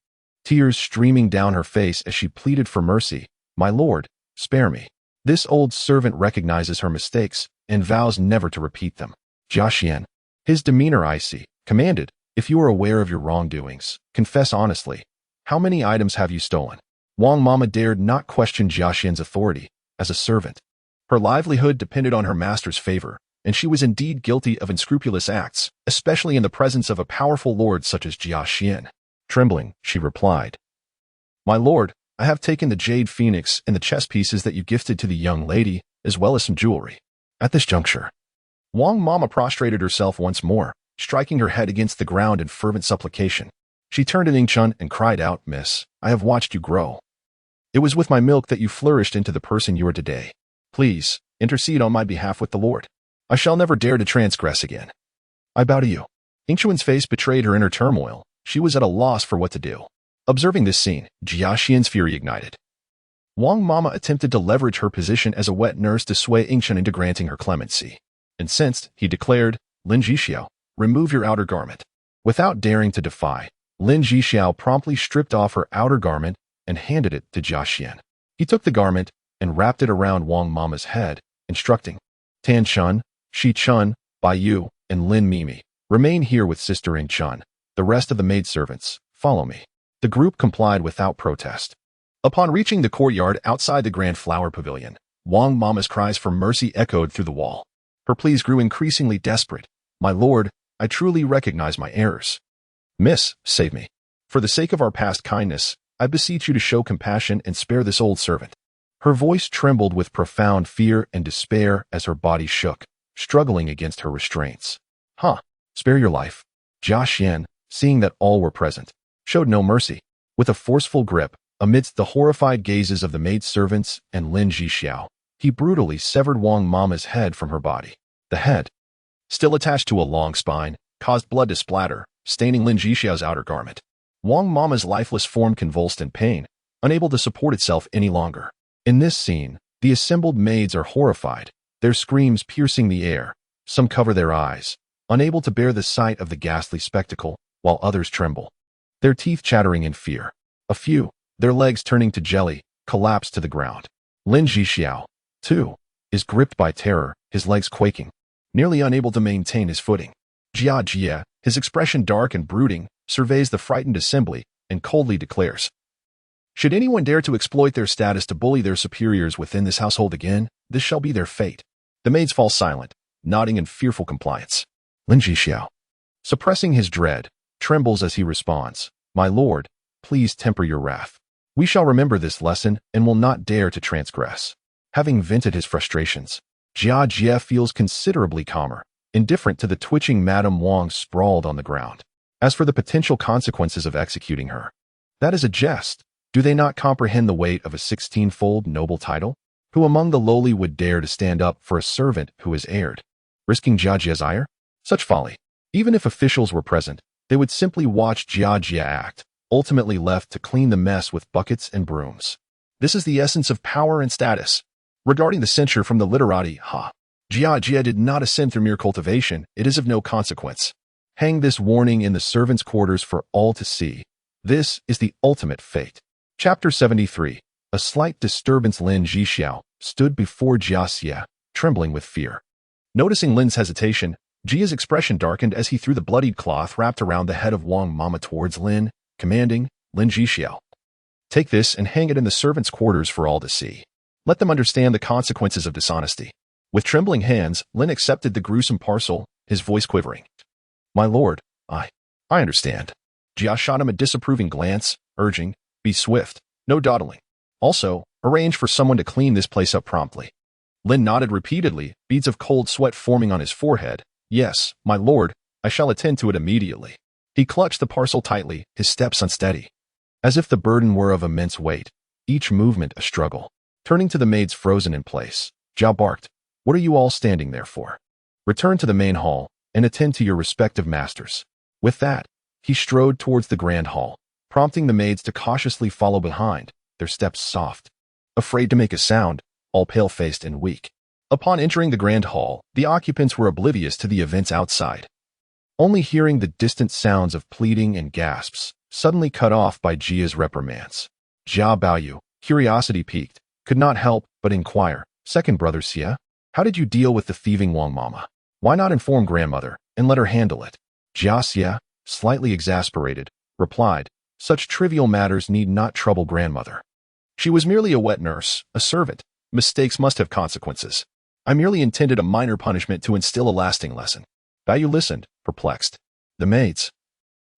tears streaming down her face as she pleaded for mercy. "My lord, spare me." This old servant recognizes her mistakes and vows never to repeat them. Jia Xian, his demeanor icy, commanded, "If you are aware of your wrongdoings, confess honestly. How many items have you stolen?" Wang Mama dared not question Jia Xian's authority as a servant. Her livelihood depended on her master's favor, and she was indeed guilty of unscrupulous acts, especially in the presence of a powerful lord such as Jia Xian. Trembling, she replied, "My lord, I have taken the jade phoenix and the chess pieces that you gifted to the young lady, as well as some jewelry." At this juncture, Wang Mama prostrated herself once more, striking her head against the ground in fervent supplication. She turned to Ning Chun and cried out, "Miss, I have watched you grow. It was with my milk that you flourished into the person you are today. Please, intercede on my behalf with the Lord. I shall never dare to transgress again. I bow to you." Ning Chun's face betrayed her inner turmoil. She was at a loss for what to do. Observing this scene, Jia Xian's fury ignited. Wang Mama attempted to leverage her position as a wet nurse to sway Ning Chun into granting her clemency. Incensed, he declared, "Lin Jixiao, remove your outer garment." Without daring to defy, Lin Jixiao promptly stripped off her outer garment and handed it to Jia Xian. He took the garment and wrapped it around Wang Mama's head, instructing, "Tan Chun, Shi Chun, Bai Yu, and Lin Mimi, remain here with Sister Ning Chun. The rest of the maidservants, follow me." The group complied without protest. Upon reaching the courtyard outside the Grand Flower Pavilion, Wang Mama's cries for mercy echoed through the wall. Her pleas grew increasingly desperate. "My lord, I truly recognize my errors. Miss, save me. For the sake of our past kindness, I beseech you to show compassion and spare this old servant." Her voice trembled with profound fear and despair as her body shook, struggling against her restraints. Spare your life." Jia Xian, seeing that all were present, showed no mercy. With a forceful grip, amidst the horrified gazes of the maidservants and Lin Jixiao, he brutally severed Wang Mama's head from her body. The head, still attached to a long spine, caused blood to splatter, staining Lin Jixiao's outer garment. Wang Mama's lifeless form convulsed in pain, unable to support itself any longer. In this scene, the assembled maids are horrified, their screams piercing the air. Some cover their eyes, unable to bear the sight of the ghastly spectacle, while others tremble, their teeth chattering in fear. A few, their legs turning to jelly, collapse to the ground. Lin Jixiao, too, is gripped by terror, his legs quaking, nearly unable to maintain his footing. Jia Jia, his expression dark and brooding, surveys the frightened assembly and coldly declares, "Should anyone dare to exploit their status to bully their superiors within this household again, this shall be their fate." The maids fall silent, nodding in fearful compliance. Lin Jixiao, suppressing his dread, trembles as he responds, "My lord, please temper your wrath. We shall remember this lesson and will not dare to transgress." Having vented his frustrations, Jia Jia feels considerably calmer, indifferent to the twitching Madame Wang sprawled on the ground. As for the potential consequences of executing her, that is a jest. Do they not comprehend the weight of a 16-fold noble title? Who among the lowly would dare to stand up for a servant who has erred, risking Jia Jia's ire? Such folly. Even if officials were present, they would simply watch Jia Jia act, ultimately left to clean the mess with buckets and brooms. This is the essence of power and status. Regarding the censure from the literati, Jia Jia did not ascend through mere cultivation, it is of no consequence. Hang this warning in the servants' quarters for all to see. This is the ultimate fate. Chapter 73. A slight disturbance. Lin Jixiao stood before Jia Xia, trembling with fear. Noticing Lin's hesitation, Jia's expression darkened as he threw the bloodied cloth wrapped around the head of Wang Mama towards Lin, commanding, "Lin Jixiao, take this and hang it in the servants' quarters for all to see. Let them understand the consequences of dishonesty." With trembling hands, Lin accepted the gruesome parcel, his voice quivering. "My lord, I understand." Jia shot him a disapproving glance, urging, "Be swift, no dawdling. Also, arrange for someone to clean this place up promptly." Lin nodded repeatedly, beads of cold sweat forming on his forehead. "Yes, my lord, I shall attend to it immediately." He clutched the parcel tightly, his steps unsteady, as if the burden were of immense weight, each movement a struggle. Turning to the maids frozen in place, Zhao barked, "What are you all standing there for? Return to the main hall and attend to your respective masters." With that, he strode towards the grand hall, prompting the maids to cautiously follow behind, their steps soft. Afraid to make a sound, all pale-faced and weak. Upon entering the grand hall, the occupants were oblivious to the events outside. Only hearing the distant sounds of pleading and gasps, suddenly cut off by Jia's reprimands. Jia Baoyu, curiosity piqued, could not help but inquire, "Second brother Xie, how did you deal with the thieving Wang Mama? Why not inform grandmother and let her handle it?" Jia Xie, slightly exasperated, replied, "Such trivial matters need not trouble grandmother. She was merely a wet nurse, a servant. Mistakes must have consequences. I merely intended a minor punishment to instill a lasting lesson." Baoyu listened, perplexed. The maids,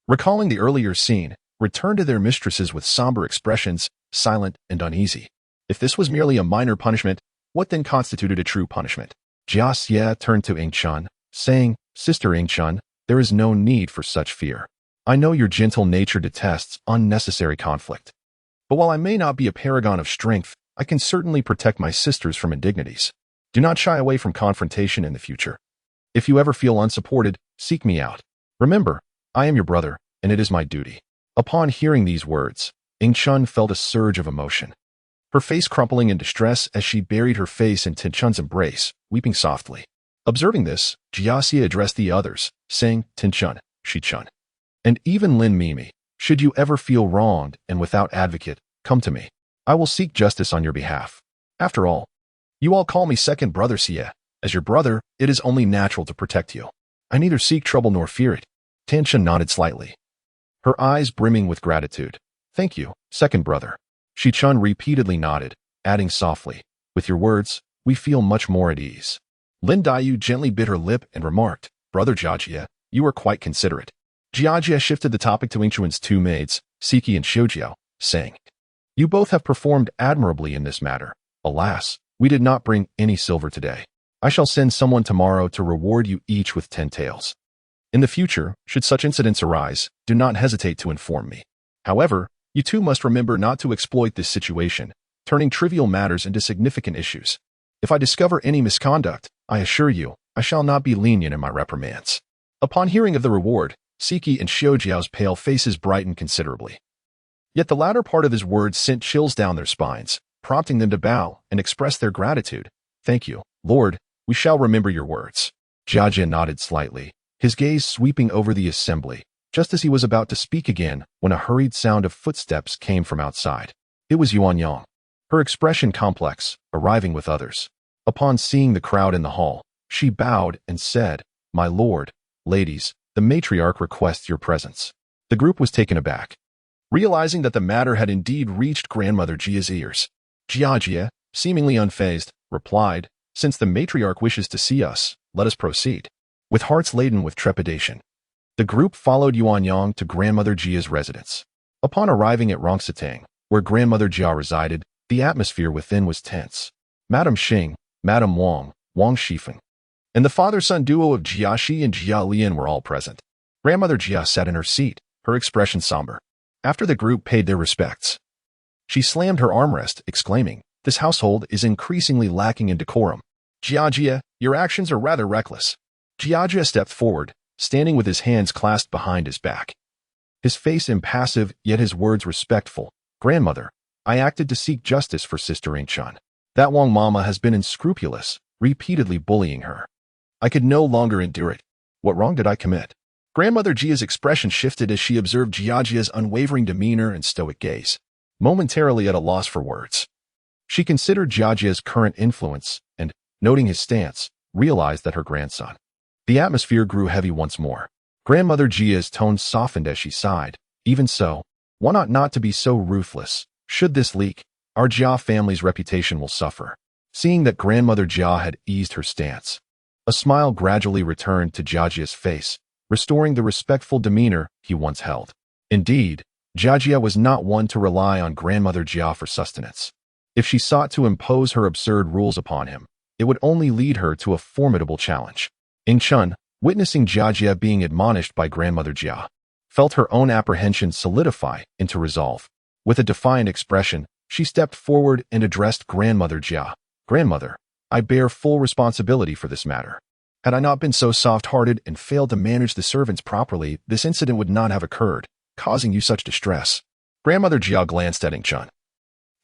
recalling the earlier scene, returned to their mistresses with somber expressions, silent and uneasy. If this was merely a minor punishment, what then constituted a true punishment? Jia Xie turned to Yingchun, saying, "Sister Yingchun, there is no need for such fear. I know your gentle nature detests unnecessary conflict. But while I may not be a paragon of strength, I can certainly protect my sisters from indignities. Do not shy away from confrontation in the future. If you ever feel unsupported, seek me out. Remember, I am your brother, and it is my duty." Upon hearing these words, Yingchun felt a surge of emotion, her face crumpling in distress as she buried her face in Tinchun's embrace, weeping softly. Observing this, Jiaxia addressed the others, saying, "Tinchun, Shichun, and even Lin Mimi, should you ever feel wronged and without advocate, come to me. I will seek justice on your behalf. After all, you all call me second brother Xie. As your brother, it is only natural to protect you. I neither seek trouble nor fear it." Tianchen nodded slightly, her eyes brimming with gratitude. "Thank you, second brother." Shichun repeatedly nodded, adding softly, "With your words, we feel much more at ease." Lin Daiyu gently bit her lip and remarked, "Brother Jiajie, you are quite considerate." Jiajie shifted the topic to Yingchun's two maids, Siki and Xiujiao, saying, "You both have performed admirably in this matter. Alas, we did not bring any silver today. I shall send someone tomorrow to reward you each with 10 taels. In the future, should such incidents arise, do not hesitate to inform me. However, you too must remember not to exploit this situation, turning trivial matters into significant issues. If I discover any misconduct, I assure you, I shall not be lenient in my reprimands." Upon hearing of the reward, Siki and Xiujiao's pale faces brightened considerably. Yet the latter part of his words sent chills down their spines, prompting them to bow and express their gratitude. "Thank you, Lord. We shall remember your words." Jiajie nodded slightly, his gaze sweeping over the assembly, just as he was about to speak again when a hurried sound of footsteps came from outside. It was Yuan Yang, her expression complex, arriving with others. Upon seeing the crowd in the hall, she bowed and said, "My lord, ladies, the matriarch requests your presence." The group was taken aback, realizing that the matter had indeed reached grandmother Jia's ears. Jiajie, seemingly unfazed, replied, "Since the matriarch wishes to see us, let us proceed." With hearts laden with trepidation, the group followed Yuan Yang to grandmother Jia's residence. Upon arriving at Rongsitang, where grandmother Jia resided, the atmosphere within was tense. Madame Xing, Madame Wang, Wang Shifeng, and the father-son duo of Jiaxi and Jia Lian were all present. Grandmother Jia sat in her seat, her expression somber. After the group paid their respects, she slammed her armrest, exclaiming, "This household is increasingly lacking in decorum. Jiajie, your actions are rather reckless." Jiajie stepped forward, standing with his hands clasped behind his back, his face impassive, yet his words respectful. "Grandmother, I acted to seek justice for Sister Yingchun. That Wang Mama has been unscrupulous, repeatedly bullying her. I could no longer endure it. What wrong did I commit?" Grandmother Jia's expression shifted as she observed Jiajie's unwavering demeanor and stoic gaze, momentarily at a loss for words. She considered Jiajie's current influence and, noting his stance, realized that her grandson. The atmosphere grew heavy once more. Grandmother Jia's tone softened as she sighed. "Even so, one ought not to be so ruthless. Should this leak, our Jia family's reputation will suffer." Seeing that grandmother Jia had eased her stance, a smile gradually returned to Jiajie's face, restoring the respectful demeanor he once held. Indeed, Jiajie was not one to rely on grandmother Jia for sustenance. If she sought to impose her absurd rules upon him, it would only lead her to a formidable challenge. Yingchun, witnessing Jiajie being admonished by grandmother Jia, felt her own apprehension solidify into resolve. With a defiant expression, she stepped forward and addressed grandmother Jia. "Grandmother, I bear full responsibility for this matter. Had I not been so soft-hearted and failed to manage the servants properly, this incident would not have occurred. causing you such distress? Grandmother Jia glanced at Ingchun,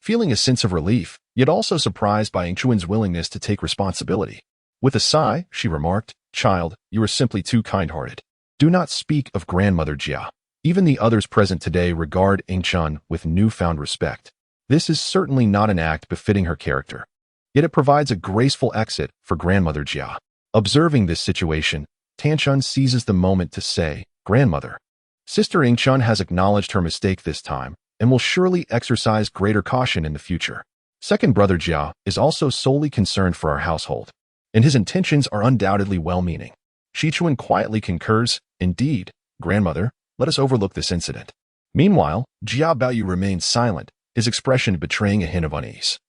feeling a sense of relief, yet also surprised by Ingchun's willingness to take responsibility. With a sigh, she remarked, "Child, you are simply too kind-hearted. Do not speak of Grandmother Jia." Even the others present today regard Ingchun with newfound respect. This is certainly not an act befitting her character. Yet it provides a graceful exit for Grandmother Jia. Observing this situation, Tanchun seizes the moment to say, "Grandmother, Sister Ingchun has acknowledged her mistake this time and will surely exercise greater caution in the future. Second brother Jia is also solely concerned for our household, and his intentions are undoubtedly well-meaning." Shichuan quietly concurs, "Indeed, Grandmother, let us overlook this incident." Meanwhile, Jia Baoyu remains silent, his expression betraying a hint of unease.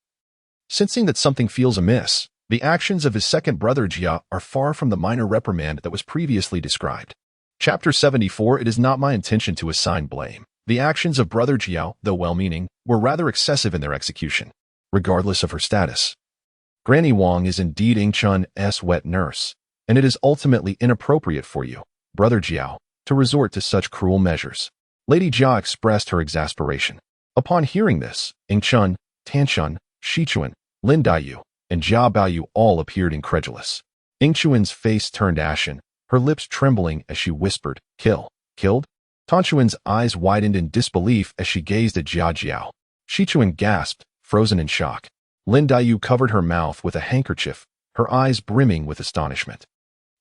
Sensing that something feels amiss, the actions of his second brother Jia are far from the minor reprimand that was previously described. Chapter 74. It is not my intention to assign blame. The actions of brother Jiao, though well-meaning, were rather excessive in their execution, regardless of her status. Granny Wang is indeed Ingchun's wet nurse, and it is ultimately inappropriate for you, brother Jiao, to resort to such cruel measures. Lady Jia expressed her exasperation. Upon hearing this, Ingchun, Tanchun, Shichuan, Lin Daiyu, and Jia Baoyu all appeared incredulous. Ingchuan's face turned ashen, her lips trembling as she whispered, Killed? Tanchuan's eyes widened in disbelief as she gazed at Jia Jiao. Shichuan gasped, frozen in shock. Lin Daiyu covered her mouth with a handkerchief, her eyes brimming with astonishment.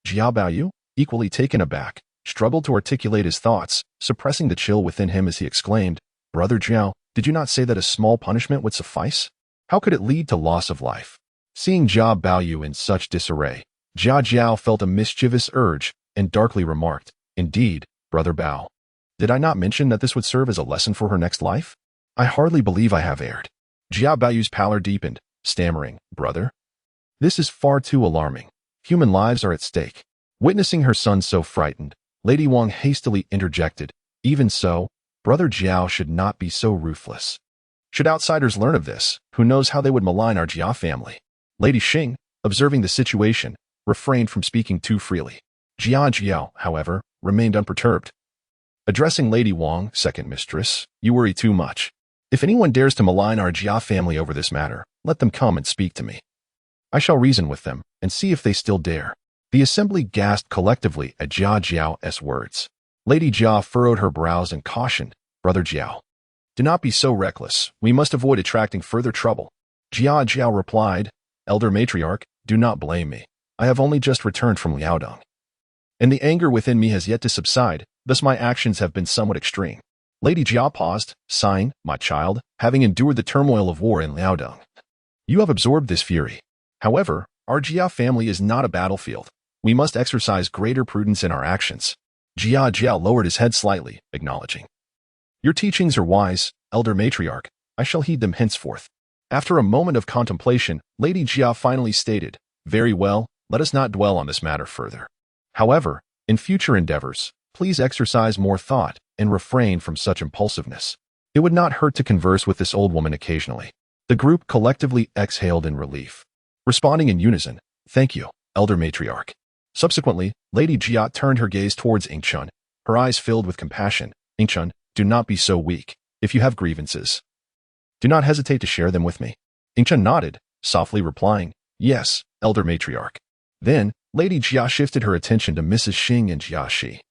Jia Baoyu, equally taken aback, struggled to articulate his thoughts, suppressing the chill within him as he exclaimed, "Brother Jiao, did you not say that a small punishment would suffice? How could it lead to loss of life?" Seeing Jia Baoyu in such disarray, Jia Jiao felt a mischievous urge and darkly remarked, "Indeed, Brother Bao. Did I not mention that this would serve as a lesson for her next life? I hardly believe I have erred." Jia Baoyu's pallor deepened, stammering, "Brother? This is far too alarming. Human lives are at stake." Witnessing her son so frightened, Lady Wang hastily interjected, "Even so, Brother Jiao should not be so ruthless. Should outsiders learn of this, who knows how they would malign our Jia family?" Lady Xing, observing the situation, refrained from speaking too freely. Jia Jiao, however, remained unperturbed. Addressing Lady Wang, "Second mistress, you worry too much. If anyone dares to malign our Jia family over this matter, let them come and speak to me. I shall reason with them and see if they still dare." The assembly gasped collectively at Jia Jiao's words. Lady Jia furrowed her brows and cautioned, "Brother Jiao, do not be so reckless. We must avoid attracting further trouble." Jia Jiao replied, "Elder Matriarch, do not blame me. I have only just returned from Liaodong, and the anger within me has yet to subside, thus my actions have been somewhat extreme." Lady Jia paused, sighing, "My child, having endured the turmoil of war in Liaodong, you have absorbed this fury. However, our Jia family is not a battlefield. We must exercise greater prudence in our actions." Jia Jiao lowered his head slightly, acknowledging, "Your teachings are wise, Elder Matriarch. I shall heed them henceforth." After a moment of contemplation, Lady Jia finally stated, "Very well, let us not dwell on this matter further. However, in future endeavors, please exercise more thought and refrain from such impulsiveness. It would not hurt to converse with this old woman occasionally." The group collectively exhaled in relief, responding in unison, "Thank you, Elder Matriarch." Subsequently, Lady Jia turned her gaze towards Ingchun, her eyes filled with compassion. "Ingchun, do not be so weak. If you have grievances, do not hesitate to share them with me." Ingchun nodded, softly replying, "Yes, Elder Matriarch." Then, Lady Jia shifted her attention to Mrs. Xing and Jia Shi.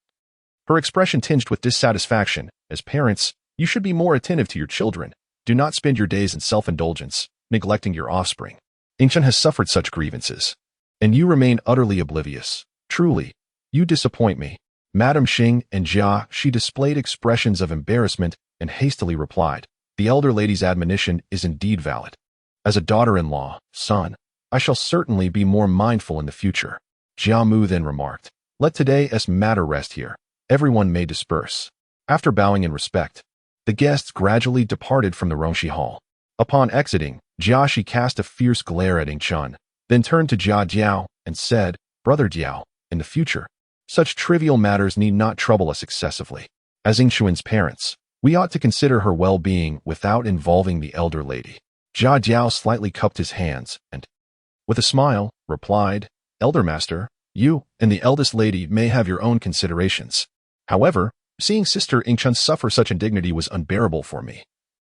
Her expression tinged with dissatisfaction. "As parents, you should be more attentive to your children. Do not spend your days in self-indulgence, neglecting your offspring. Ingchun has suffered such grievances, and you remain utterly oblivious. Truly, you disappoint me." Madame Xing and Jia Shi displayed expressions of embarrassment and hastily replied, "The elder lady's admonition is indeed valid. As a daughter-in-law, son, I shall certainly be more mindful in the future." Jia Mu then remarked, "Let today's matter rest here. Everyone may disperse." After bowing in respect, the guests gradually departed from the Rongxi Hall. Upon exiting, Jia Shi cast a fierce glare at Ingchun, then turned to Jia Jiao and said, "Brother Jiao, in the future, such trivial matters need not trouble us excessively. As Ingchun's parents, we ought to consider her well-being without involving the elder lady." Jia Jiao slightly cupped his hands and, with a smile, replied, "Elder Master, you and the eldest lady may have your own considerations. However, Seeing Sister Ingchun suffer such indignity was unbearable for me,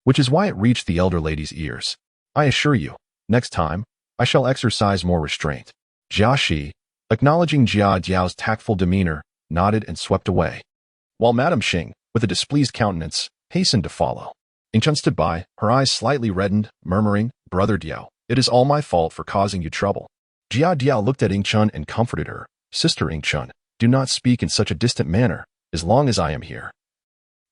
which is why it reached the elder lady's ears. I assure you, next time, I shall exercise more restraint. Jia Shi, acknowledging Jia Diao's tactful demeanor, nodded and swept away, while Madame Xing, with a displeased countenance, hastened to follow. Ingchun stood by, her eyes slightly reddened, murmuring, "Brother Diao, it is all my fault for causing you trouble." Jia Diao looked at Ingchun and comforted her. "Sister Ingchun, do not speak in such a distant manner. As long as I am here,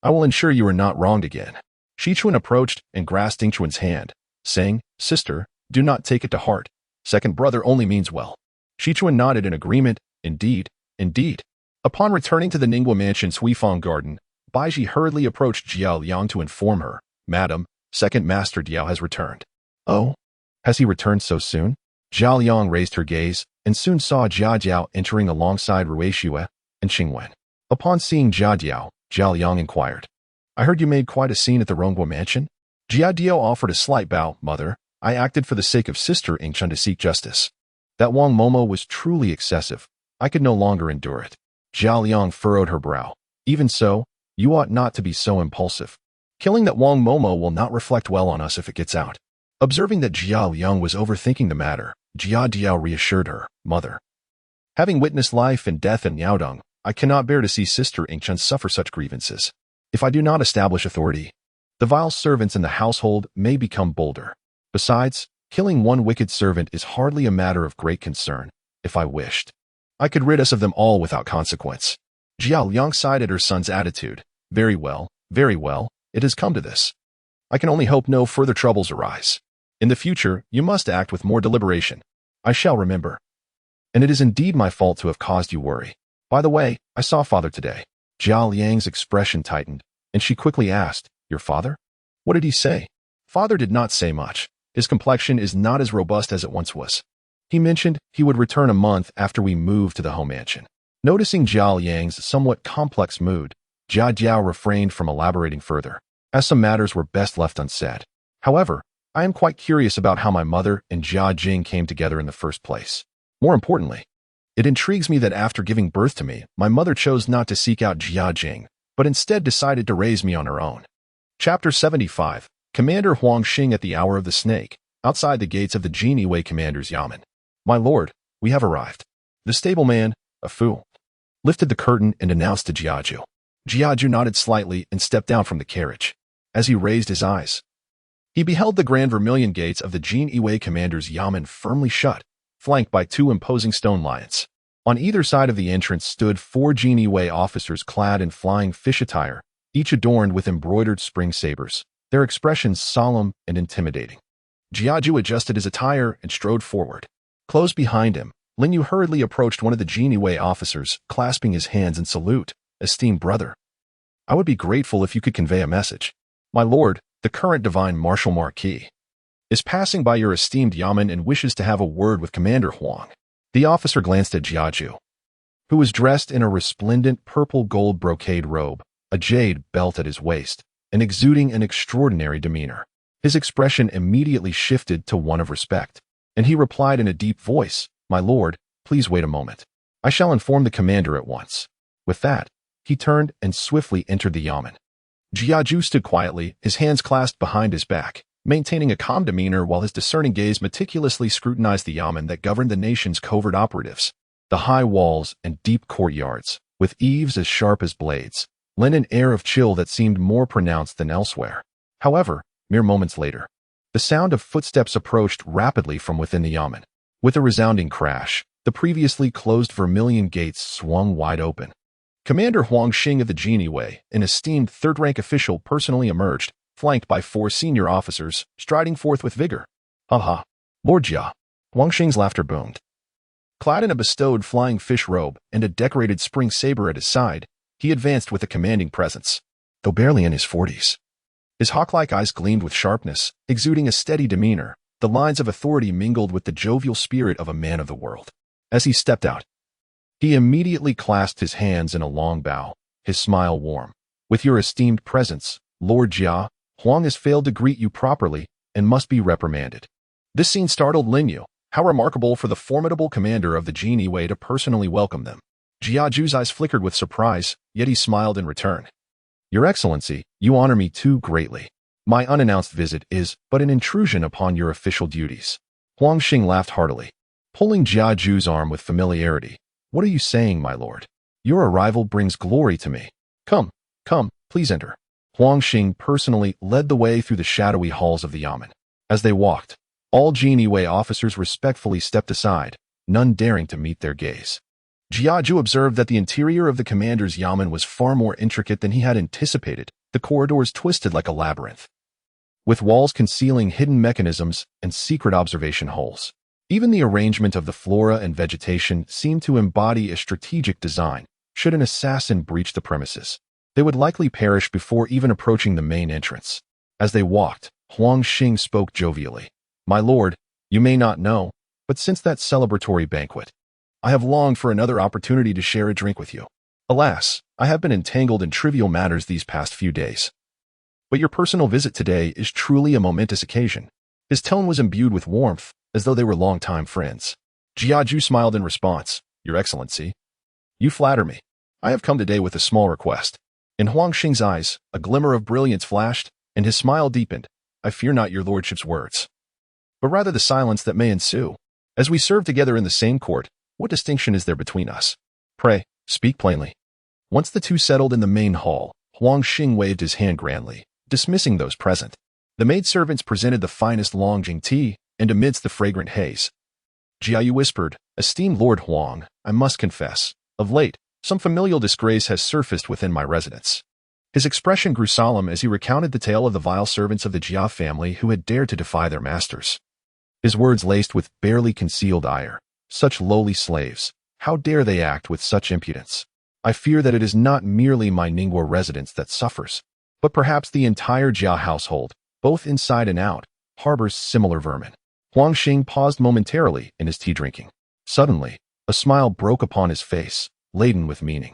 I will ensure you are not wronged again." Shichuan approached and grasped Ingchun's hand, saying, "Sister, do not take it to heart. Second brother only means well." Shichuan nodded in agreement. "Indeed, indeed." Upon returning to the Ningbo Mansion's Huifang Garden, Baiji hurriedly approached Jiao Liang to inform her, "Madam, second Master Diao has returned." "Oh? Has he returned so soon?" Jiao Liang raised her gaze and soon saw Jia Diao entering alongside Rui Xue and Xing Wen. Upon seeing Jia Diao, Jiao Liang inquired, "I heard you made quite a scene at the Rongguo Mansion?" Jia Diao offered a slight bow. "Mother, I acted for the sake of Sister Ingchun to seek justice. That Wang Momo was truly excessive. I could no longer endure it." Jiao Liang furrowed her brow. "Even so, you ought not to be so impulsive. Killing that Wang Momo will not reflect well on us if it gets out." Observing that Jiao Liang was overthinking the matter, Jia Diao reassured her, "Mother, having witnessed life and death in Liaodong, I cannot bear to see Sister Ingchun suffer such grievances. If I do not establish authority, the vile servants in the household may become bolder. Besides, killing one wicked servant is hardly a matter of great concern. If I wished, I could rid us of them all without consequence." Jiao Liang sighed at her son's attitude. Very well, it has come to this. I can only hope no further troubles arise. In the future, you must act with more deliberation. I shall remember. And it is indeed my fault to have caused you worry. By the way, I saw Father today." Jiao Liang's expression tightened, and she quickly asked, "Your father? What did he say?" "Father did not say much. His complexion is not as robust as it once was. He mentioned he would return a month after we moved to the home mansion." Noticing Jiao Liang's somewhat complex mood, Jia Diao refrained from elaborating further, as some matters were best left unsaid. "However, I am quite curious about how my mother and Jia Jing came together in the first place. More importantly, it intrigues me that after giving birth to me, my mother chose not to seek out Jia Jing, but instead decided to raise me on her own." Chapter 75. Commander Huang Xing at the Hour of the Snake, outside the gates of the Jin Yiwei Commander's Yamen. "My lord, we have arrived." The stableman, a fool, lifted the curtain and announced to Jiaju. Jiaju nodded slightly and stepped down from the carriage. As he raised his eyes, he beheld the grand vermilion gates of the Jin Yiwei Commander's Yamen firmly shut, flanked by two imposing stone lions. On either side of the entrance stood 4 Jin Yiwei officers clad in flying fish attire, each adorned with embroidered spring sabers, their expressions solemn and intimidating. Jiaju adjusted his attire and strode forward. Close behind him, Lin Yu hurriedly approached one of the Jin Yiwei officers, clasping his hands in salute. "Esteemed brother, I would be grateful if you could convey a message. My lord, the current divine Marshal Marquis, is passing by your esteemed Yamen and wishes to have a word with Commander Huang." The officer glanced at Jiaju, who was dressed in a resplendent purple gold brocade robe, a jade belt at his waist, and exuding an extraordinary demeanor. His expression immediately shifted to one of respect, and he replied in a deep voice, "My lord, please wait a moment. I shall inform the commander at once." With that, he turned and swiftly entered the Yamen. Jiaju stood quietly, his hands clasped behind his back, maintaining a calm demeanor while his discerning gaze meticulously scrutinized the Yamen that governed the nation's covert operatives. The high walls and deep courtyards, with eaves as sharp as blades, lent an air of chill that seemed more pronounced than elsewhere. However, mere moments later, the sound of footsteps approached rapidly from within the Yamen. With a resounding crash, the previously closed vermilion gates swung wide open. Commander Huang Xing of the Jin Yiwei, an esteemed third-rank official, personally emerged, flanked by 4 senior officers, striding forth with vigor. "Ha! Lord Jia." Huang Xing's laughter boomed. Clad in a bestowed flying fish robe and a decorated spring saber at his side, he advanced with a commanding presence. Though barely in his 40s, his hawk-like eyes gleamed with sharpness, exuding a steady demeanor. The lines of authority mingled with the jovial spirit of a man of the world. As he stepped out, he immediately clasped his hands in a long bow, his smile warm. "With your esteemed presence, Lord Jia, Huang has failed to greet you properly and must be reprimanded." This scene startled Lin Yu. How remarkable for the formidable commander of the Jin Yiwei to personally welcome them. Jiaju's eyes flickered with surprise, yet he smiled in return. Your Excellency, you honor me too greatly. My unannounced visit is but an intrusion upon your official duties. Huang Xing laughed heartily, pulling Jiaju's arm with familiarity. What are you saying, my lord? Your arrival brings glory to me. Come, please enter. Huang Xing personally led the way through the shadowy halls of the Yamen. As they walked, all Jinwei officers respectfully stepped aside, none daring to meet their gaze. Jiaju observed that the interior of the commander's Yamen was far more intricate than he had anticipated. The corridors twisted like a labyrinth, with walls concealing hidden mechanisms and secret observation holes. Even the arrangement of the flora and vegetation seemed to embody a strategic design. Should an assassin breach the premises, they would likely perish before even approaching the main entrance. As they walked, Huang Xing spoke jovially. My lord, you may not know, but since that celebratory banquet, I have longed for another opportunity to share a drink with you. Alas, I have been entangled in trivial matters these past few days. But your personal visit today is truly a momentous occasion. His tone was imbued with warmth, as though they were longtime friends. Jiaju smiled in response. Your Excellency, you flatter me. I have come today with a small request. In Huang Xing's eyes, a glimmer of brilliance flashed, and his smile deepened. I fear not your lordship's words, but rather the silence that may ensue. As we serve together in the same court, what distinction is there between us? Pray, speak plainly. Once the two settled in the main hall, Huang Xing waved his hand grandly, dismissing those present. The maidservants presented the finest Longjing tea, and amidst the fragrant haze, Jiayu whispered, Esteemed Lord Huang, I must confess, of late, some familial disgrace has surfaced within my residence. His expression grew solemn as he recounted the tale of the vile servants of the Jia family who had dared to defy their masters. His words laced with barely concealed ire. Such lowly slaves, how dare they act with such impudence? I fear that it is not merely my Ningguo residence that suffers, but perhaps the entire Jia household, both inside and out, harbors similar vermin. Huang Xing paused momentarily in his tea drinking. Suddenly, a smile broke upon his face, laden with meaning.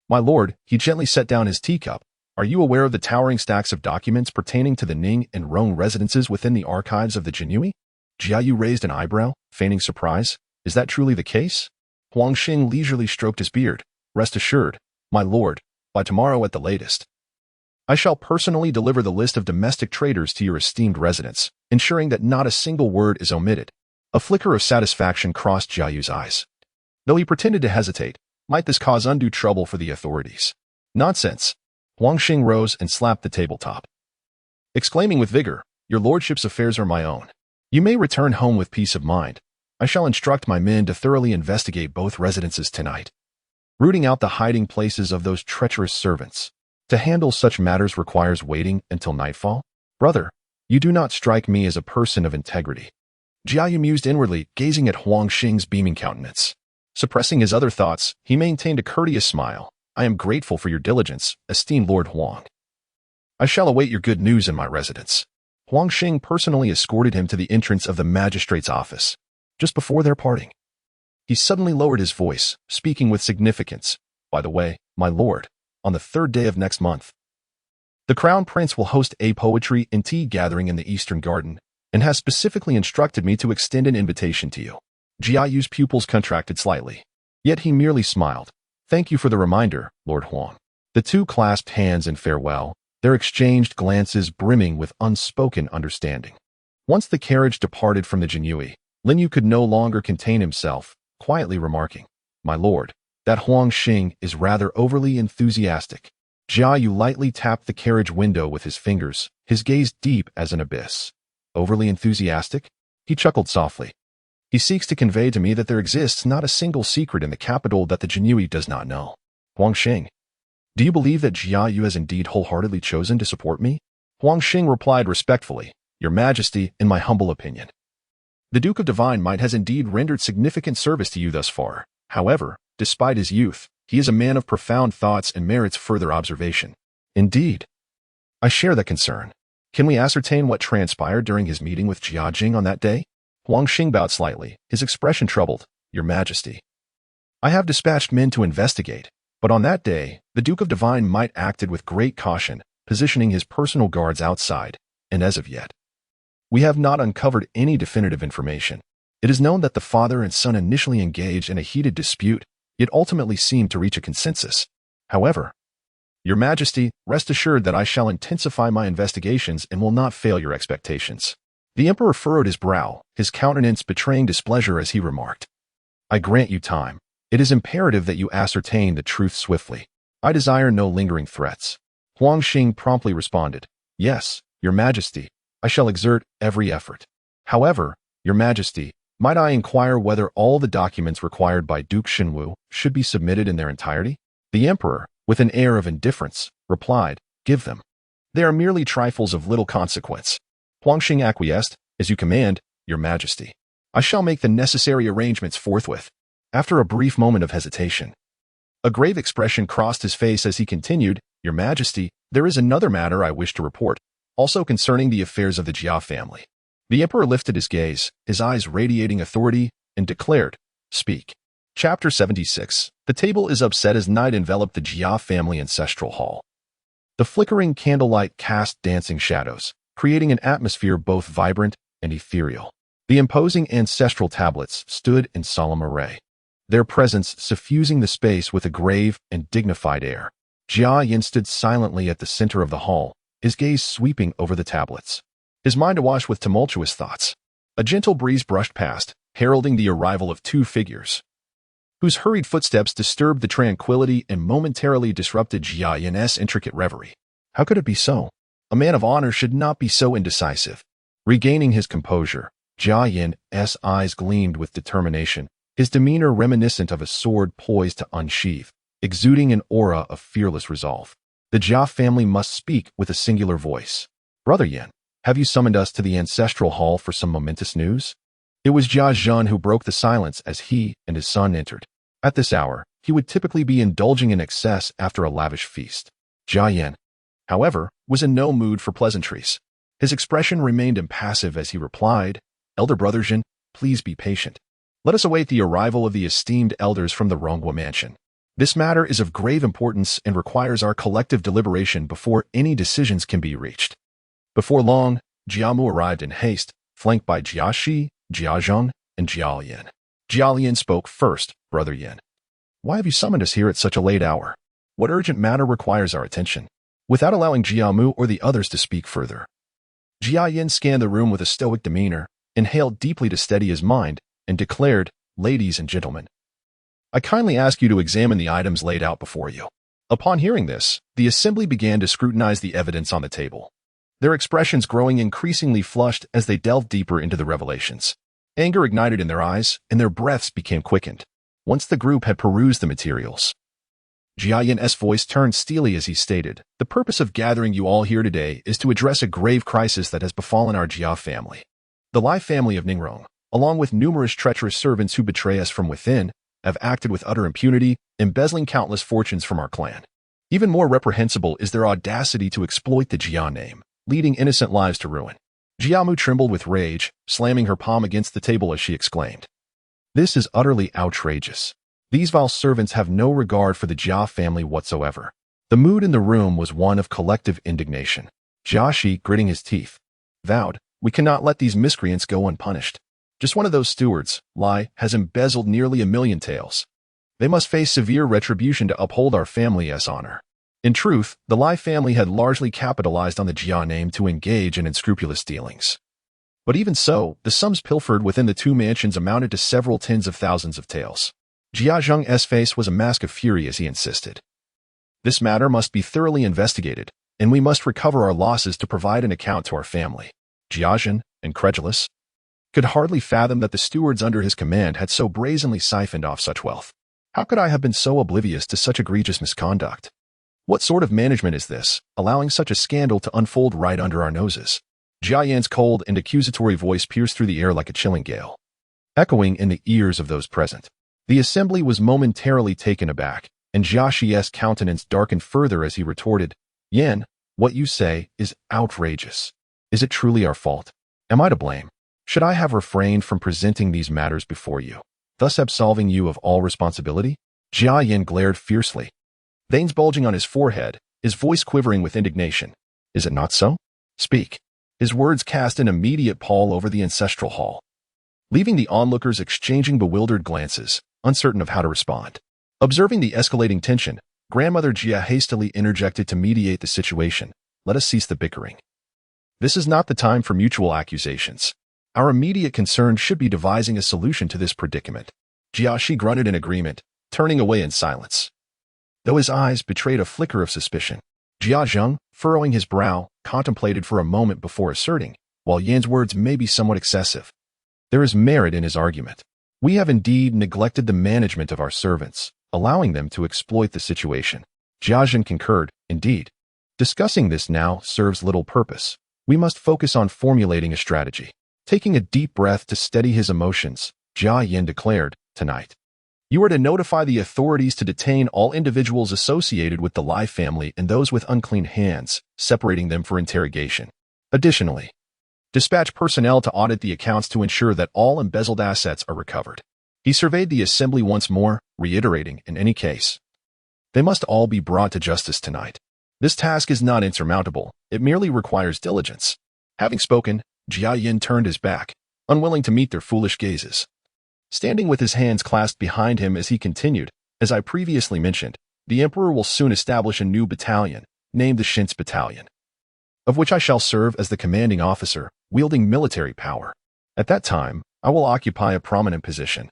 My lord, he gently set down his teacup. Are you aware of the towering stacks of documents pertaining to the Ning and Rong residences within the archives of the Jinui? Jiayu raised an eyebrow, feigning surprise. Is that truly the case? Huang Xing leisurely stroked his beard. Rest assured, my lord, by tomorrow at the latest, I shall personally deliver the list of domestic traders to your esteemed residence, ensuring that not a single word is omitted. A flicker of satisfaction crossed Jiayu's eyes. Though he pretended to hesitate, might this cause undue trouble for the authorities? Nonsense. Huang Xing rose and slapped the tabletop, exclaiming with vigor, Your lordship's affairs are my own. You may return home with peace of mind. I shall instruct my men to thoroughly investigate both residences tonight, rooting out the hiding places of those treacherous servants. To handle such matters requires waiting until nightfall. Brother, you do not strike me as a person of integrity. Jiayu mused inwardly, gazing at Huang Xing's beaming countenance. Suppressing his other thoughts, he maintained a courteous smile. I am grateful for your diligence, esteemed Lord Huang. I shall await your good news in my residence. Huang Xing personally escorted him to the entrance of the magistrate's office. Just before their parting, he suddenly lowered his voice, speaking with significance. By the way, my lord, on the 3rd day of next month, the Crown Prince will host a poetry and tea gathering in the Eastern Garden, and has specifically instructed me to extend an invitation to you. Jiayu's pupils contracted slightly, yet he merely smiled. Thank you for the reminder, Lord Huang. The two clasped hands in farewell, their exchanged glances brimming with unspoken understanding. Once the carriage departed from the Jinui, Lin Yu could no longer contain himself, quietly remarking, My lord, that Huang Xing is rather overly enthusiastic. Jiayu lightly tapped the carriage window with his fingers, his gaze deep as an abyss. Overly enthusiastic? He chuckled softly. He seeks to convey to me that there exists not a single secret in the capital that the Jinui does not know. Huang Xing, do you believe that Jiayu has indeed wholeheartedly chosen to support me? Huang Xing replied respectfully, Your Majesty, in my humble opinion, the Duke of Divine Might has indeed rendered significant service to you thus far. However, despite his youth, he is a man of profound thoughts and merits further observation. Indeed, I share that concern. Can we ascertain what transpired during his meeting with Jiajing on that day? Huang Xing bowed slightly, his expression troubled. Your Majesty, I have dispatched men to investigate, but on that day, the Duke of Divine Might acted with great caution, positioning his personal guards outside, and as of yet, we have not uncovered any definitive information. It is known that the father and son initially engaged in a heated dispute, yet ultimately seemed to reach a consensus. However, Your Majesty, rest assured that I shall intensify my investigations and will not fail your expectations. The emperor furrowed his brow, his countenance betraying displeasure as he remarked, I grant you time. It is imperative that you ascertain the truth swiftly. I desire no lingering threats. Huang Xing promptly responded, Yes, Your Majesty, I shall exert every effort. However, Your Majesty, might I inquire whether all the documents required by Duke Xinwu should be submitted in their entirety? The emperor, with an air of indifference, replied, Give them. They are merely trifles of little consequence. Huang Xing acquiesced, As you command, Your Majesty. I shall make the necessary arrangements forthwith. After a brief moment of hesitation, a grave expression crossed his face as he continued, Your Majesty, there is another matter I wish to report, also concerning the affairs of the Jia family. The emperor lifted his gaze, his eyes radiating authority, and declared, Speak. Chapter 76. The table is upset as night enveloped the Jia family ancestral hall. The flickering candlelight cast dancing shadows, creating an atmosphere both vibrant and ethereal. The imposing ancestral tablets stood in solemn array, their presence suffusing the space with a grave and dignified air. Jia Yin stood silently at the center of the hall, his gaze sweeping over the tablets, his mind awash with tumultuous thoughts. A gentle breeze brushed past, heralding the arrival of two figures, whose hurried footsteps disturbed the tranquility and momentarily disrupted Jia Yin's intricate reverie. How could it be so? A man of honor should not be so indecisive. Regaining his composure, Jia Yin's eyes gleamed with determination, his demeanor reminiscent of a sword poised to unsheath, exuding an aura of fearless resolve. The Jia family must speak with a singular voice. Brother Yin, have you summoned us to the ancestral hall for some momentous news? It was Jia Zhen who broke the silence as he and his son entered. At this hour, he would typically be indulging in excess after a lavish feast. Jia Yin, however, was in no mood for pleasantries. His expression remained impassive as he replied, Elder Brother Zhen, please be patient. Let us await the arrival of the esteemed elders from the Ronghua mansion. This matter is of grave importance and requires our collective deliberation before any decisions can be reached. Before long, Jiamu arrived in haste, flanked by Jia Shi, Jia Zheng, and Jia Yin. Jia Yin spoke first, Brother Yin. Why have you summoned us here at such a late hour? What urgent matter requires our attention? Without allowing Jiamu or the others to speak further, Jia Yin scanned the room with a stoic demeanor, inhaled deeply to steady his mind, and declared, Ladies and gentlemen, I kindly ask you to examine the items laid out before you. Upon hearing this, the assembly began to scrutinize the evidence on the table, their expressions growing increasingly flushed as they delved deeper into the revelations. Anger ignited in their eyes, and their breaths became quickened. Once the group had perused the materials, Jia Yin's voice turned steely as he stated, The purpose of gathering you all here today is to address a grave crisis that has befallen our Jia family. The Lai family of Ningrong, along with numerous treacherous servants who betray us from within, have acted with utter impunity, embezzling countless fortunes from our clan. Even more reprehensible is their audacity to exploit the Jia name, leading innocent lives to ruin. Jiamu trembled with rage, slamming her palm against the table as she exclaimed, This is utterly outrageous. These vile servants have no regard for the Jia family whatsoever. The mood in the room was one of collective indignation. Jia Shi, gritting his teeth, vowed, We cannot let these miscreants go unpunished. Just one of those stewards, Lai, has embezzled nearly 1 million taels. They must face severe retribution to uphold our family's honor. In truth, the Lai family had largely capitalized on the Jia name to engage in unscrupulous dealings. But even so, the sums pilfered within the two mansions amounted to several tens of thousands of taels. Jia Zheng's face was a mask of fury as he insisted, This matter must be thoroughly investigated, and we must recover our losses to provide an account to our family. Jia Zhen, incredulous, could hardly fathom that the stewards under his command had so brazenly siphoned off such wealth. How could I have been so oblivious to such egregious misconduct? What sort of management is this, allowing such a scandal to unfold right under our noses? Jia Yan's cold and accusatory voice pierced through the air like a chilling gale, echoing in the ears of those present. The assembly was momentarily taken aback, and Jia Shi's countenance darkened further as he retorted, Yan, what you say is outrageous. Is it truly our fault? Am I to blame? Should I have refrained from presenting these matters before you, thus absolving you of all responsibility? Jia Yan glared fiercely, veins bulging on his forehead, his voice quivering with indignation. Is it not so? Speak. His words cast an immediate pall over the ancestral hall, leaving the onlookers exchanging bewildered glances, uncertain of how to respond. Observing the escalating tension, Grandmother Jia hastily interjected to mediate the situation. Let us cease the bickering. This is not the time for mutual accusations. Our immediate concern should be devising a solution to this predicament. Jiaxi grunted in agreement, turning away in silence. Though his eyes betrayed a flicker of suspicion, Jia Zheng, furrowing his brow, contemplated for a moment before asserting, while Yan's words may be somewhat excessive, there is merit in his argument. We have indeed neglected the management of our servants, allowing them to exploit the situation. Jia Zheng concurred, indeed. Discussing this now serves little purpose. We must focus on formulating a strategy. Taking a deep breath to steady his emotions, Jia Yan declared, tonight, you are to notify the authorities to detain all individuals associated with the Lai family and those with unclean hands, separating them for interrogation. Additionally, dispatch personnel to audit the accounts to ensure that all embezzled assets are recovered. He surveyed the assembly once more, reiterating, in any case, they must all be brought to justice tonight. This task is not insurmountable, it merely requires diligence. Having spoken, Jia Yan turned his back, unwilling to meet their foolish gazes. Standing with his hands clasped behind him as he continued, as I previously mentioned, the Emperor will soon establish a new battalion, named the Shins Battalion, of which I shall serve as the commanding officer, wielding military power. At that time, I will occupy a prominent position,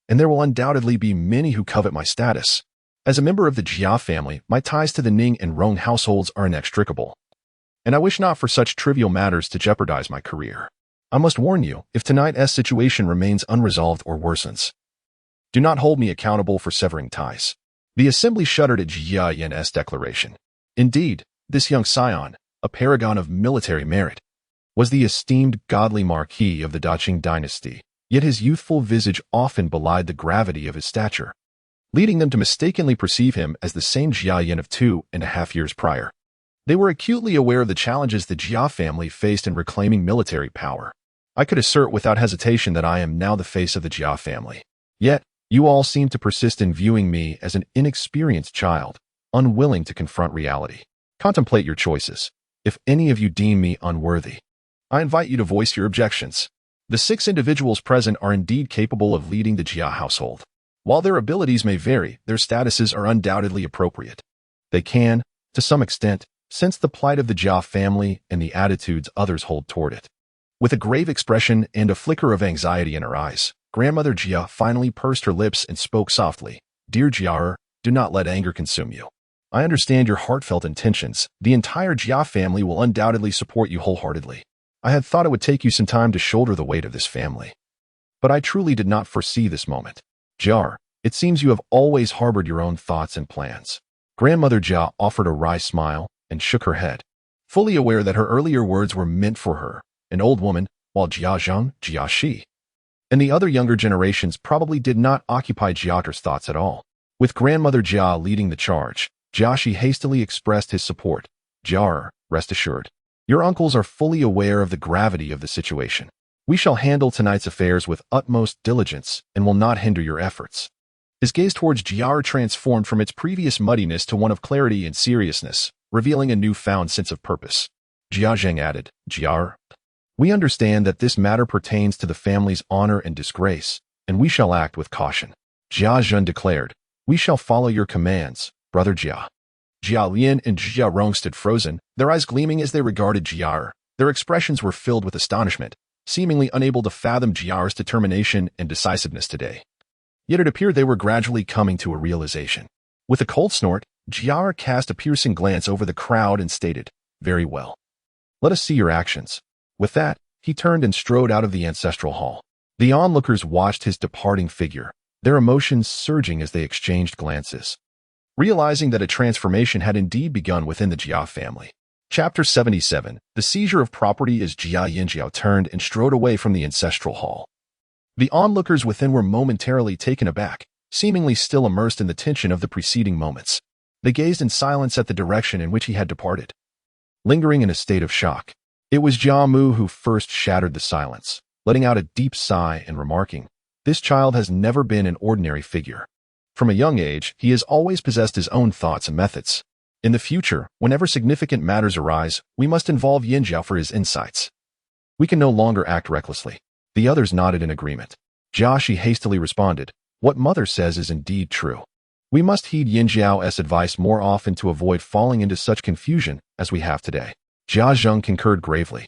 and there will undoubtedly be many who covet my status. As a member of the Jia family, my ties to the Ning and Rong households are inextricable, and I wish not for such trivial matters to jeopardize my career. I must warn you, if tonight's situation remains unresolved or worsens, do not hold me accountable for severing ties. The assembly shuddered at Jia Yan's declaration. Indeed, this young scion, a paragon of military merit, was the esteemed godly marquis of the Daqing dynasty, yet his youthful visage often belied the gravity of his stature, leading them to mistakenly perceive him as the same Jia Yan of 2.5 years prior. They were acutely aware of the challenges the Jia family faced in reclaiming military power. I could assert without hesitation that I am now the face of the Jia family. Yet, you all seem to persist in viewing me as an inexperienced child, unwilling to confront reality. Contemplate your choices. If any of you deem me unworthy, I invite you to voice your objections. The 6 individuals present are indeed capable of leading the Jia household. While their abilities may vary, their statuses are undoubtedly appropriate. They can, to some extent, sense the plight of the Jia family and the attitudes others hold toward it. With a grave expression and a flicker of anxiety in her eyes, Grandmother Jia finally pursed her lips and spoke softly. Dear Jia, do not let anger consume you. I understand your heartfelt intentions. The entire Jia family will undoubtedly support you wholeheartedly. I had thought it would take you some time to shoulder the weight of this family, but I truly did not foresee this moment. Jia, it seems you have always harbored your own thoughts and plans. Grandmother Jia offered a wry smile and shook her head, fully aware that her earlier words were meant for her, an old woman, while Jia Zheng, Jiaxi, and the other younger generations probably did not occupy Jia's thoughts at all. With Grandmother Jia leading the charge, Jiaxi hastily expressed his support. Jia, rest assured, your uncles are fully aware of the gravity of the situation. We shall handle tonight's affairs with utmost diligence and will not hinder your efforts. His gaze towards Jia transformed from its previous muddiness to one of clarity and seriousness, revealing a newfound sense of purpose. Jia Zheng added, Jia, we understand that this matter pertains to the family's honor and disgrace, and we shall act with caution. Jia Zhen declared, we shall follow your commands, Brother Jia. Jia Lian and Jia Rong stood frozen, their eyes gleaming as they regarded Jia. Their expressions were filled with astonishment, seemingly unable to fathom Jia's determination and decisiveness today. Yet it appeared they were gradually coming to a realization. With a cold snort, Jia cast a piercing glance over the crowd and stated, very well. Let us see your actions. With that, he turned and strode out of the ancestral hall. The onlookers watched his departing figure, their emotions surging as they exchanged glances, realizing that a transformation had indeed begun within the Jia family. Chapter 77, The Seizure of Property as Jia Yanjiao turned and strode away from the ancestral hall. The onlookers within were momentarily taken aback, seemingly still immersed in the tension of the preceding moments. They gazed in silence at the direction in which he had departed, lingering in a state of shock. It was Jia Mu who first shattered the silence, letting out a deep sigh and remarking, this child has never been an ordinary figure. From a young age, he has always possessed his own thoughts and methods. In the future, whenever significant matters arise, we must involve Yanjiao for his insights. We can no longer act recklessly. The others nodded in agreement. Jiaxi hastily responded, what mother says is indeed true. We must heed Yin Jiao's advice more often to avoid falling into such confusion as we have today. Jia Zheng concurred gravely.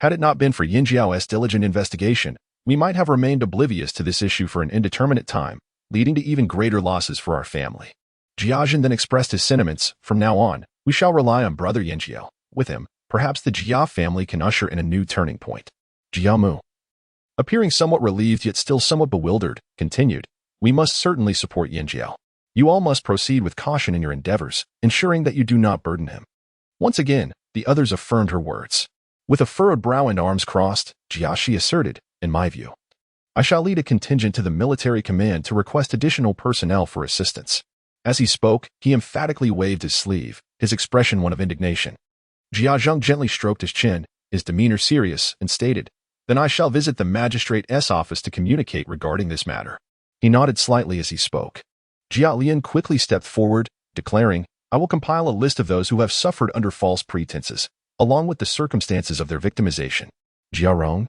Had it not been for Yin Jiao's diligent investigation, we might have remained oblivious to this issue for an indeterminate time, leading to even greater losses for our family. Jia Zhen then expressed his sentiments. From now on, we shall rely on brother Yin Jiao. With him, perhaps the Jia family can usher in a new turning point. Jia Mu, appearing somewhat relieved yet still somewhat bewildered, continued, we must certainly support Yin Jiao. You all must proceed with caution in your endeavors, ensuring that you do not burden him. Once again, the others affirmed her words. With a furrowed brow and arms crossed, Jiaxi asserted, in my view, I shall lead a contingent to the military command to request additional personnel for assistance. As he spoke, he emphatically waved his sleeve, his expression one of indignation. Jia Zheng gently stroked his chin, his demeanor serious, and stated, then I shall visit the magistrate's office to communicate regarding this matter. He nodded slightly as he spoke. Jia Lian quickly stepped forward, declaring, I will compile a list of those who have suffered under false pretenses, along with the circumstances of their victimization. Jia Rong,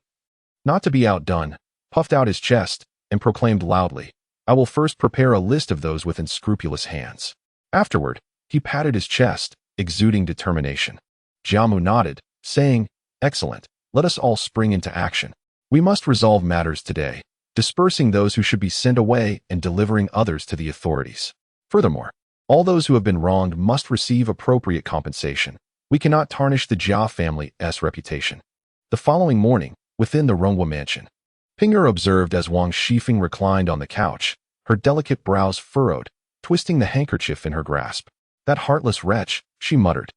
not to be outdone, puffed out his chest and proclaimed loudly, I will first prepare a list of those with unscrupulous hands. Afterward, he patted his chest, exuding determination. Jiamu nodded, saying, excellent, let us all spring into action. We must resolve matters today, dispersing those who should be sent away and delivering others to the authorities. Furthermore, all those who have been wronged must receive appropriate compensation. We cannot tarnish the Jia family's reputation. The following morning, within the Ronghua mansion, Ping'er observed as Wang Shifeng reclined on the couch, her delicate brows furrowed, twisting the handkerchief in her grasp. That heartless wretch, she muttered,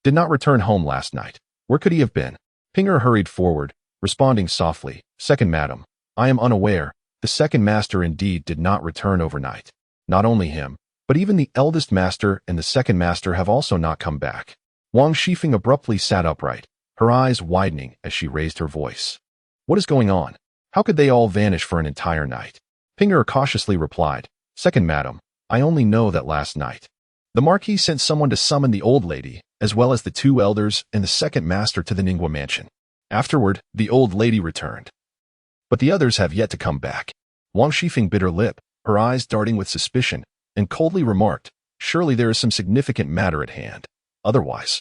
did not return home last night. Where could he have been? Ping'er hurried forward, responding softly, Second Madam, I am unaware. The second master indeed did not return overnight. Not only him, but even the eldest master and the second master have also not come back. Wang Shifeng abruptly sat upright, her eyes widening as she raised her voice. What is going on? How could they all vanish for an entire night? Ping'er cautiously replied, Second Madam, I only know that last night the Marquis sent someone to summon the old lady, as well as the two elders and the second master to the Ningguo mansion. Afterward, the old lady returned. But the others have yet to come back. Wang Shifeng bit her lip, her eyes darting with suspicion, and coldly remarked, surely there is some significant matter at hand. Otherwise,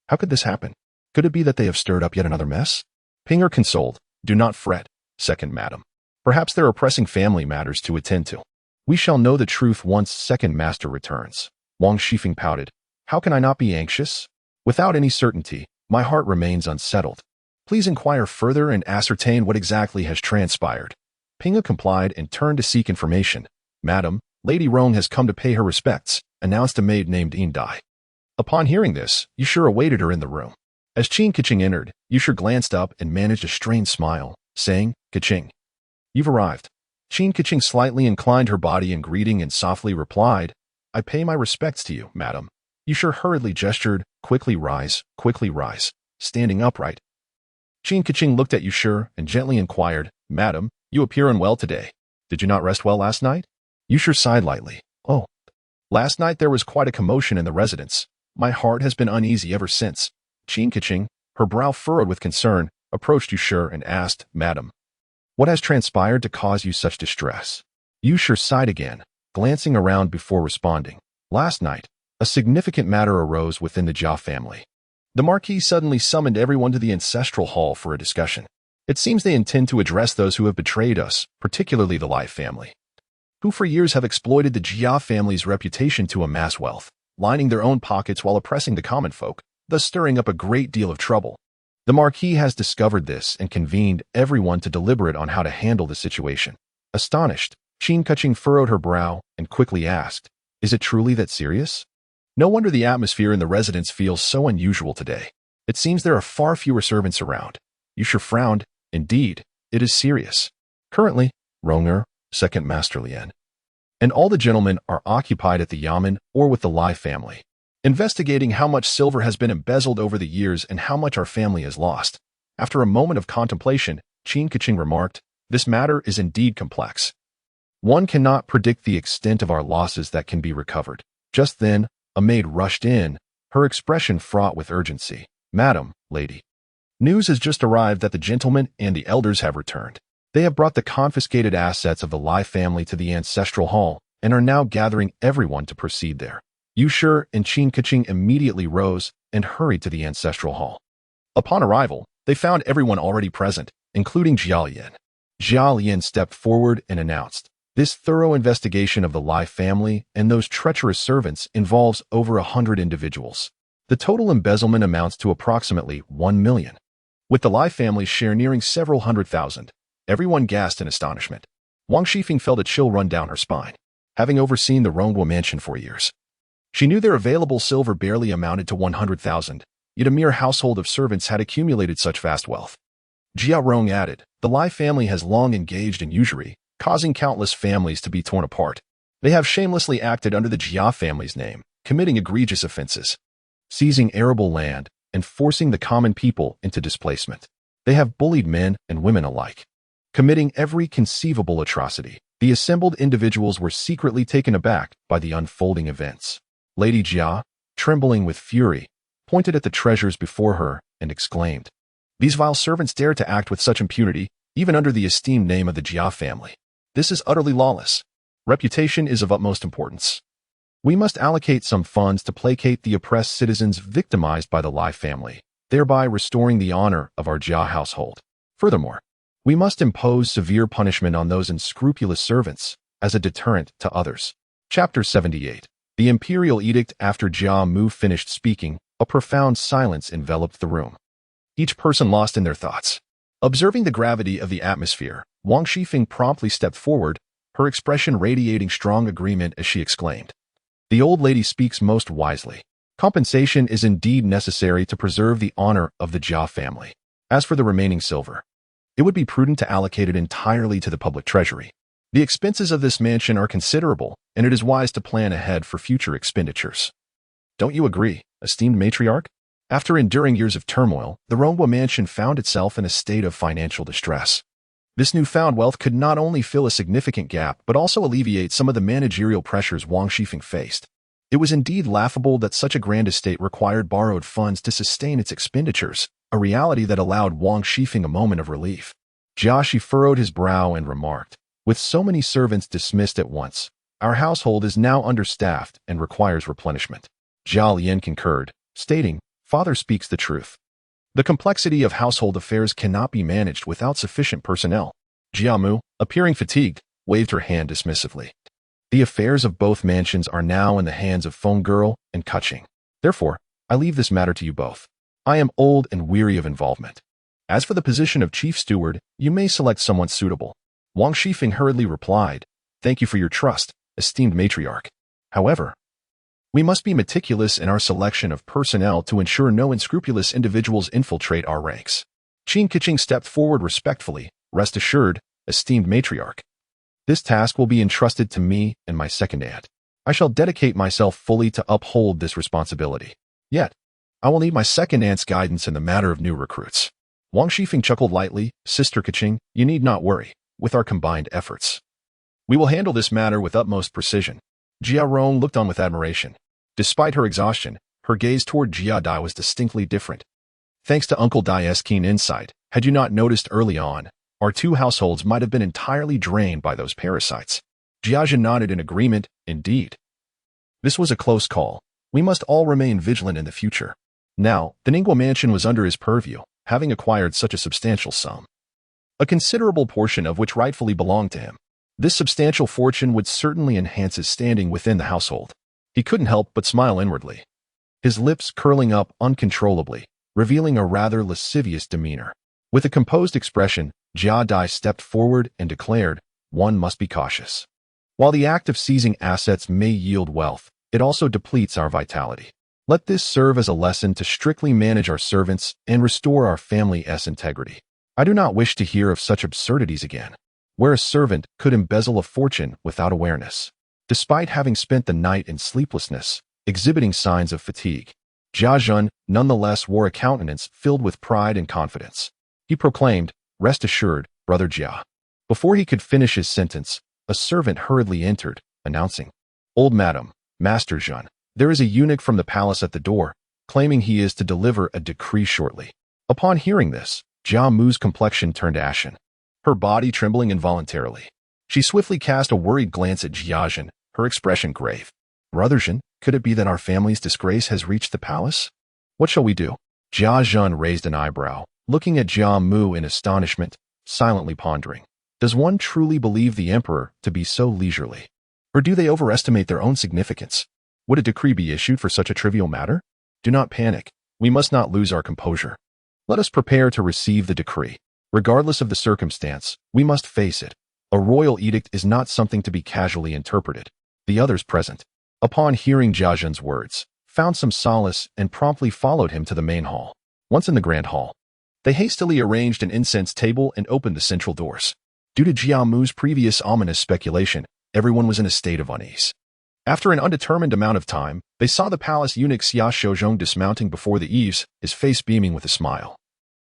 how could this happen? Could it be that they have stirred up yet another mess? Ping'er consoled, do not fret, Second Madam. Perhaps there are pressing family matters to attend to. We shall know the truth once second master returns. Wang Shifeng pouted, how can I not be anxious? Without any certainty, my heart remains unsettled. Please inquire further and ascertain what exactly has transpired. Ping'er complied and turned to seek information. Madam, Lady Rong has come to pay her respects, announced a maid named Yin Dai. Upon hearing this, Yushur awaited her in the room. As Qin Keqing entered, Yushur glanced up and managed a strained smile, saying, Keqing, you've arrived. Qin Keqing slightly inclined her body in greeting and softly replied, I pay my respects to you, madam. Yushur hurriedly gestured, quickly rise, standing upright. Qin Keqing looked at Yushur and gently inquired, Madam, you appear unwell today. Did you not rest well last night? Yushur sighed lightly. Oh, last night there was quite a commotion in the residence. My heart has been uneasy ever since. Qin Keqing, her brow furrowed with concern, approached Yushur and asked, Madam, what has transpired to cause you such distress? Yushur sighed again, glancing around before responding. Last night, a significant matter arose within the Jia family. The Marquis suddenly summoned everyone to the ancestral hall for a discussion. It seems they intend to address those who have betrayed us, particularly the Lai family, who for years have exploited the Jia family's reputation to amass wealth, lining their own pockets while oppressing the common folk, thus stirring up a great deal of trouble. The Marquis has discovered this and convened everyone to deliberate on how to handle the situation. Astonished, Qin Keqing furrowed her brow and quickly asked, is it truly that serious? No wonder the atmosphere in the residence feels so unusual today. It seems there are far fewer servants around. Yushur frowned. Indeed, it is serious. Currently, Rong'er, second Master Lian, and all the gentlemen are occupied at the Yamen or with the Lai family, investigating how much silver has been embezzled over the years and how much our family has lost. After a moment of contemplation, Qin Keqing remarked, this matter is indeed complex. One cannot predict the extent of our losses that can be recovered. Just then, a maid rushed in, her expression fraught with urgency. Madam, lady, news has just arrived that the gentlemen and the elders have returned. They have brought the confiscated assets of the Lai family to the ancestral hall, and are now gathering everyone to proceed there. Yu Shi and Qin Keqing immediately rose and hurried to the ancestral hall. Upon arrival, they found everyone already present, including Jia Lian. Jia Lian stepped forward and announced, "This thorough investigation of the Lai family and those treacherous servants involves over 100 individuals. The total embezzlement amounts to approximately 1 million. With the Lai family's share nearing several 100,000, everyone gasped in astonishment. Wang Shifeng felt a chill run down her spine, having overseen the Rongguo mansion for years. She knew their available silver barely amounted to 100,000, yet a mere household of servants had accumulated such vast wealth. Jia Rong added, "The Lai family has long engaged in usury, causing countless families to be torn apart. They have shamelessly acted under the Jia family's name, committing egregious offenses, seizing arable land, and forcing the common people into displacement. They have bullied men and women alike, committing every conceivable atrocity." The assembled individuals were secretly taken aback by the unfolding events. Lady Jia, trembling with fury, pointed at the treasures before her and exclaimed, "These vile servants dare to act with such impunity, even under the esteemed name of the Jia family. This is utterly lawless. Reputation is of utmost importance. We must allocate some funds to placate the oppressed citizens victimized by the Lai family, thereby restoring the honor of our Jia household. Furthermore, we must impose severe punishment on those unscrupulous servants as a deterrent to others." Chapter 78. The Imperial Edict. After Jia Mu finished speaking, a profound silence enveloped the room. Each person lost in their thoughts. Observing the gravity of the atmosphere, Wang Shifeng promptly stepped forward, her expression radiating strong agreement as she exclaimed, "The old lady speaks most wisely. Compensation is indeed necessary to preserve the honor of the Jia family. As for the remaining silver, it would be prudent to allocate it entirely to the public treasury. The expenses of this mansion are considerable, and it is wise to plan ahead for future expenditures. Don't you agree, esteemed matriarch?" After enduring years of turmoil, the Rongguo mansion found itself in a state of financial distress. This newfound wealth could not only fill a significant gap, but also alleviate some of the managerial pressures Wang Shifeng faced. It was indeed laughable that such a grand estate required borrowed funds to sustain its expenditures, a reality that allowed Wang Shifeng a moment of relief. Jia Shi furrowed his brow and remarked, "With so many servants dismissed at once, our household is now understaffed and requires replenishment." Jia Lian concurred, stating, "Father speaks the truth. The complexity of household affairs cannot be managed without sufficient personnel." Jia Mu, appearing fatigued, waved her hand dismissively. "The affairs of both mansions are now in the hands of Feng Girl and Keqing. Therefore, I leave this matter to you both. I am old and weary of involvement. As for the position of chief steward, you may select someone suitable." Wang Shifeng hurriedly replied, "Thank you for your trust, esteemed matriarch. However, we must be meticulous in our selection of personnel to ensure no unscrupulous individuals infiltrate our ranks." Qin Keqing stepped forward respectfully. "Rest assured, esteemed matriarch. This task will be entrusted to me and my second aunt. I shall dedicate myself fully to uphold this responsibility. Yet, I will need my second aunt's guidance in the matter of new recruits." Wang Shifeng chuckled lightly. "Sister Keqing, you need not worry. With our combined efforts, we will handle this matter with utmost precision." Jia Rong looked on with admiration. Despite her exhaustion, her gaze toward Jia Dai was distinctly different. Thanks to Uncle Dai's keen insight, had you not noticed early on, our two households might have been entirely drained by those parasites. Jia Zhen nodded in agreement. "Indeed. This was a close call. We must all remain vigilant in the future." Now, the Ningguo mansion was under his purview, having acquired such a substantial sum, a considerable portion of which rightfully belonged to him. This substantial fortune would certainly enhance his standing within the household. He couldn't help but smile inwardly, his lips curling up uncontrollably, revealing a rather lascivious demeanor. With a composed expression, Jia Dai stepped forward and declared, "One must be cautious. While the act of seizing assets may yield wealth, it also depletes our vitality. Let this serve as a lesson to strictly manage our servants and restore our family's integrity. I do not wish to hear of such absurdities again, where a servant could embezzle a fortune without awareness." Despite having spent the night in sleeplessness, exhibiting signs of fatigue, Jia Zhen nonetheless wore a countenance filled with pride and confidence. He proclaimed, "Rest assured, Brother Jia." Before he could finish his sentence, a servant hurriedly entered, announcing, "Old Madam, Master Zhen, there is a eunuch from the palace at the door, claiming he is to deliver a decree shortly." Upon hearing this, Jia Mu's complexion turned ashen, her body trembling involuntarily. She swiftly cast a worried glance at Jia Zhen, her expression grave. Brother Jin, could it be that our family's disgrace has reached the palace? What shall we do? Jia Zhen raised an eyebrow, looking at Jia Mu in astonishment, silently pondering. Does one truly believe the emperor to be so leisurely? Or do they overestimate their own significance? Would a decree be issued for such a trivial matter? Do not panic. We must not lose our composure. Let us prepare to receive the decree. Regardless of the circumstance, we must face it. A royal edict is not something to be casually interpreted. The others present, upon hearing Jia Zhen's words, found some solace and promptly followed him to the main hall. Once in the grand hall, they hastily arranged an incense table and opened the central doors. Due to Jia Mu's previous ominous speculation, everyone was in a state of unease. After an undetermined amount of time, they saw the palace eunuch Xia Shouzhong dismounting before the eaves, his face beaming with a smile.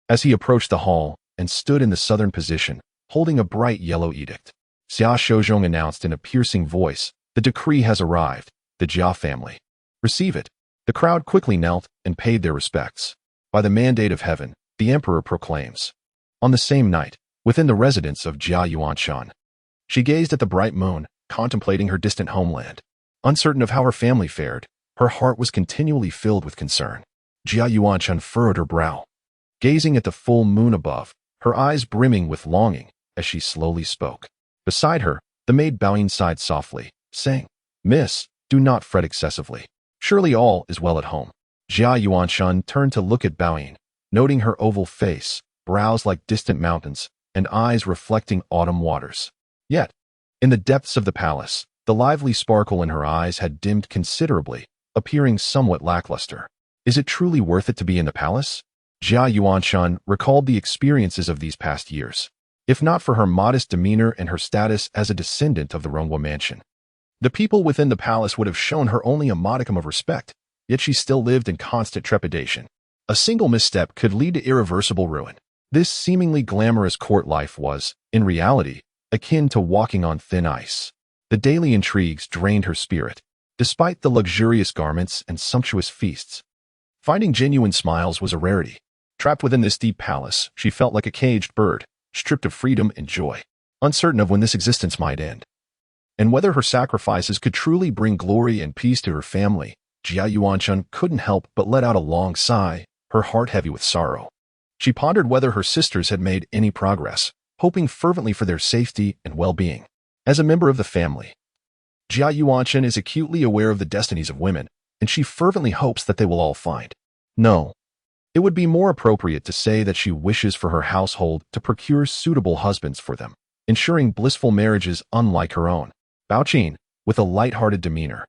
As he approached the hall and stood in the southern position, holding a bright yellow edict, Xia Shouzhong announced in a piercing voice, "The decree has arrived, the Jia family. Receive it." The crowd quickly knelt and paid their respects. By the mandate of heaven, the emperor proclaims. On the same night, within the residence of Jia Yuanshan, she gazed at the bright moon, contemplating her distant homeland. Uncertain of how her family fared, her heart was continually filled with concern. Jia Yuanshan furrowed her brow, gazing at the full moon above, her eyes brimming with longing as she slowly spoke. Beside her, the maid Baoyin sighed softly, saying, "Miss, do not fret excessively. Surely all is well at home." Jia Yuanshan turned to look at Baoyin, noting her oval face, brows like distant mountains, and eyes reflecting autumn waters. Yet, in the depths of the palace, the lively sparkle in her eyes had dimmed considerably, appearing somewhat lackluster. Is it truly worth it to be in the palace? Jia Yuanshan recalled the experiences of these past years. If not for her modest demeanor and her status as a descendant of the Ronghua mansion, the people within the palace would have shown her only a modicum of respect, yet she still lived in constant trepidation. A single misstep could lead to irreversible ruin. This seemingly glamorous court life was, in reality, akin to walking on thin ice. The daily intrigues drained her spirit, despite the luxurious garments and sumptuous feasts. Finding genuine smiles was a rarity. Trapped within this deep palace, she felt like a caged bird, stripped of freedom and joy, uncertain of when this existence might end, and whether her sacrifices could truly bring glory and peace to her family. Jia Yuanshan couldn't help but let out a long sigh, her heart heavy with sorrow. She pondered whether her sisters had made any progress, hoping fervently for their safety and well-being. As a member of the family, Jia Yuanshan is acutely aware of the destinies of women, and she fervently hopes that they will all find. No, it would be more appropriate to say that she wishes for her household to procure suitable husbands for them, ensuring blissful marriages unlike her own. Bao Qin, with a light-hearted demeanor,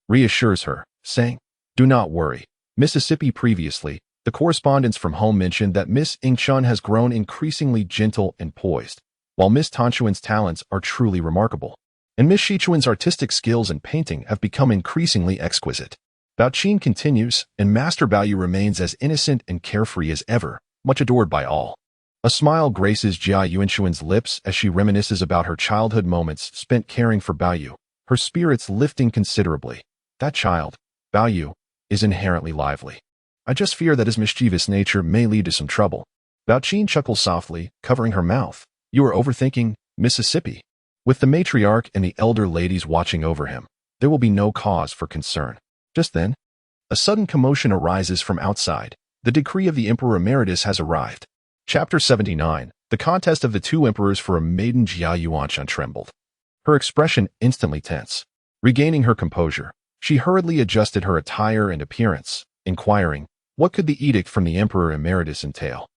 reassures her, saying, "Do not worry. Mississippi previously, the correspondence from home mentioned that Miss Ingchun has grown increasingly gentle and poised, while Miss Tanchuan's talents are truly remarkable, and Miss Shichuan's artistic skills in painting have become increasingly exquisite." Bao Qin continues, and Master Baoyu remains as innocent and carefree as ever, much adored by all. A smile graces Jia Yuanshan's lips as she reminisces about her childhood moments spent caring for Baoyu, her spirits lifting considerably. That child, Baoyu, is inherently lively. I just fear that his mischievous nature may lead to some trouble. Bao Qin chuckles softly, covering her mouth. You are overthinking Mississippi. With the matriarch and the elder ladies watching over him, there will be no cause for concern. Just then, a sudden commotion arises from outside. The decree of the Emperor Emeritus has arrived. Chapter 79, the contest of the two emperors for a maiden. Jia Yuanshan trembled, her expression instantly tense. Regaining her composure, she hurriedly adjusted her attire and appearance, inquiring, what could the edict from the Emperor Emeritus entail?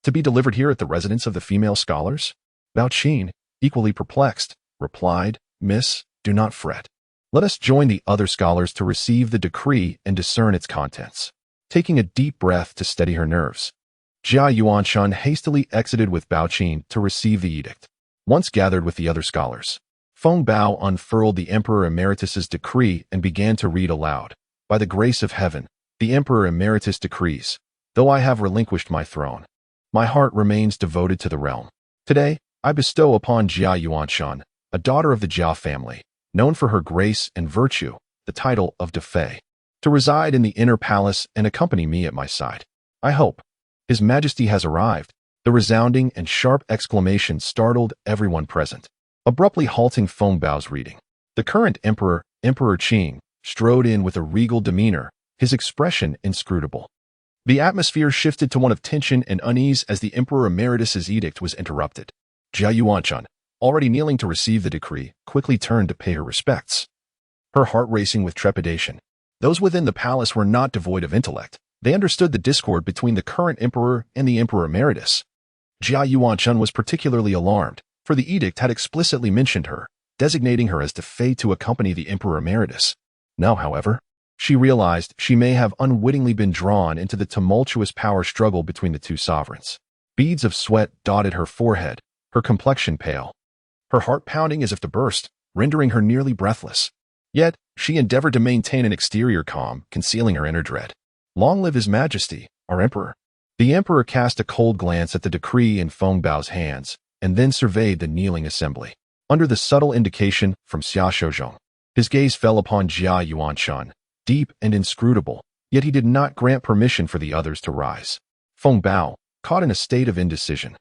To be delivered here at the residence of the female scholars? Bao Qin, equally perplexed, replied, Miss, do not fret. Let us join the other scholars to receive the decree and discern its contents. Taking a deep breath to steady her nerves, Jia Yuanshan hastily exited with Bao Qin to receive the edict. Once gathered with the other scholars, Feng Bao unfurled the Emperor Emeritus's decree and began to read aloud. By the grace of heaven, the Emperor Emeritus decrees, though I have relinquished my throne, my heart remains devoted to the realm. Today, I bestow upon Jia Yuanshan, a daughter of the Jia family, known for her grace and virtue, the title of Defei, to reside in the inner palace and accompany me at my side. I hope. His Majesty has arrived. The resounding and sharp exclamation startled everyone present, abruptly halting Feng Bao's reading. The current emperor Emperor Qing, strode in with a regal demeanor, his expression inscrutable. The atmosphere shifted to one of tension and unease as the Emperor Emeritus's edict was interrupted. Jia Yuanshan, already kneeling to receive the decree, quickly turned to pay her respects, her heart racing with trepidation. Those within the palace were not devoid of intellect. They understood the discord between the current emperor and the Emperor Emeritus. Jia Yuanshan was particularly alarmed, for the edict had explicitly mentioned her, designating her as de fait to accompany the Emperor Emeritus. Now, however, she realized she may have unwittingly been drawn into the tumultuous power struggle between the two sovereigns. Beads of sweat dotted her forehead, her complexion pale, her heart pounding as if to burst, rendering her nearly breathless. Yet, she endeavored to maintain an exterior calm, concealing her inner dread. Long live His Majesty, our Emperor. The Emperor cast a cold glance at the decree in Feng Bao's hands, and then surveyed the kneeling assembly. Under the subtle indication from Xia Shouzhong, his gaze fell upon Jia Yuanshan, deep and inscrutable, yet he did not grant permission for the others to rise. Feng Bao, caught in a state of indecision,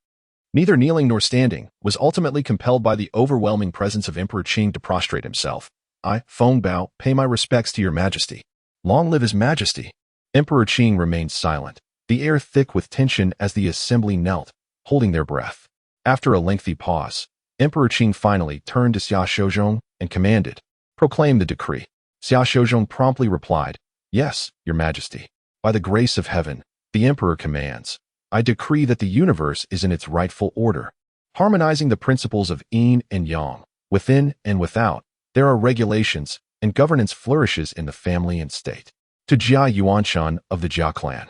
neither kneeling nor standing, was ultimately compelled by the overwhelming presence of Emperor Qing to prostrate himself. I, Feng Bao, pay my respects to your Majesty. Long live His Majesty. Emperor Qing remained silent, the air thick with tension as the assembly knelt, holding their breath. After a lengthy pause, Emperor Qing finally turned to Xia Shouzhong and commanded, "Proclaim the decree." Xia Shouzhong promptly replied, "Yes, your Majesty. By the grace of heaven, the Emperor commands. I decree that the universe is in its rightful order, harmonizing the principles of yin and yang. Within and without, there are regulations, and governance flourishes in the family and state." To Jia Yuanshan of the Jia clan,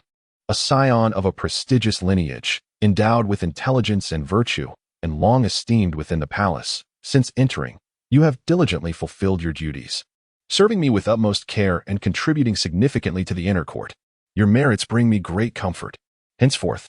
a scion of a prestigious lineage, endowed with intelligence and virtue, and long esteemed within the palace, since entering, you have diligently fulfilled your duties, serving me with utmost care and contributing significantly to the inner court. Your merits bring me great comfort. Henceforth,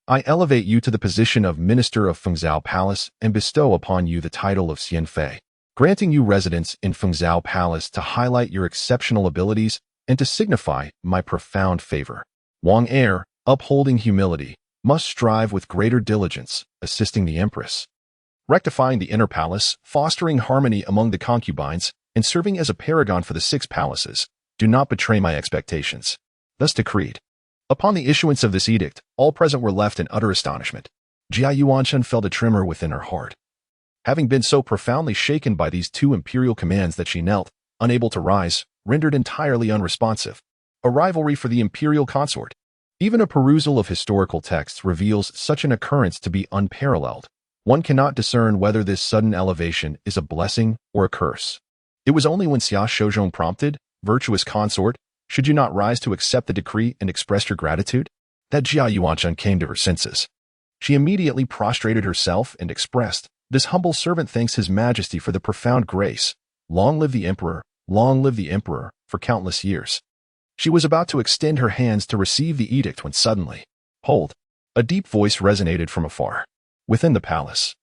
I elevate you to the position of Minister of Fengzhou Palace and bestow upon you the title of Xianfei, granting you residence in Fengzhou Palace to highlight your exceptional abilities and to signify my profound favor. Wang Heir, upholding humility, must strive with greater diligence, assisting the Empress, rectifying the inner palace, fostering harmony among the concubines, and serving as a paragon for the 6 palaces. Do not betray my expectations. Thus decreed. Upon the issuance of this edict, all present were left in utter astonishment. Jia Yuanshan felt a tremor within her heart, having been so profoundly shaken by these 2 imperial commands that she knelt, unable to rise, rendered entirely unresponsive. A rivalry for the imperial consort. Even a perusal of historical texts reveals such an occurrence to be unparalleled. One cannot discern whether this sudden elevation is a blessing or a curse. It was only when Xia Shouzhong prompted, "Virtuous consort, should you not rise to accept the decree and express your gratitude?" that Jia Yuanshan came to her senses. She immediately prostrated herself and expressed, "This humble servant thanks His Majesty for the profound grace. Long live the Emperor, long live the Emperor, for countless years." She was about to extend her hands to receive the edict when suddenly, "Hold!" a deep voice resonated from afar. Within the palace,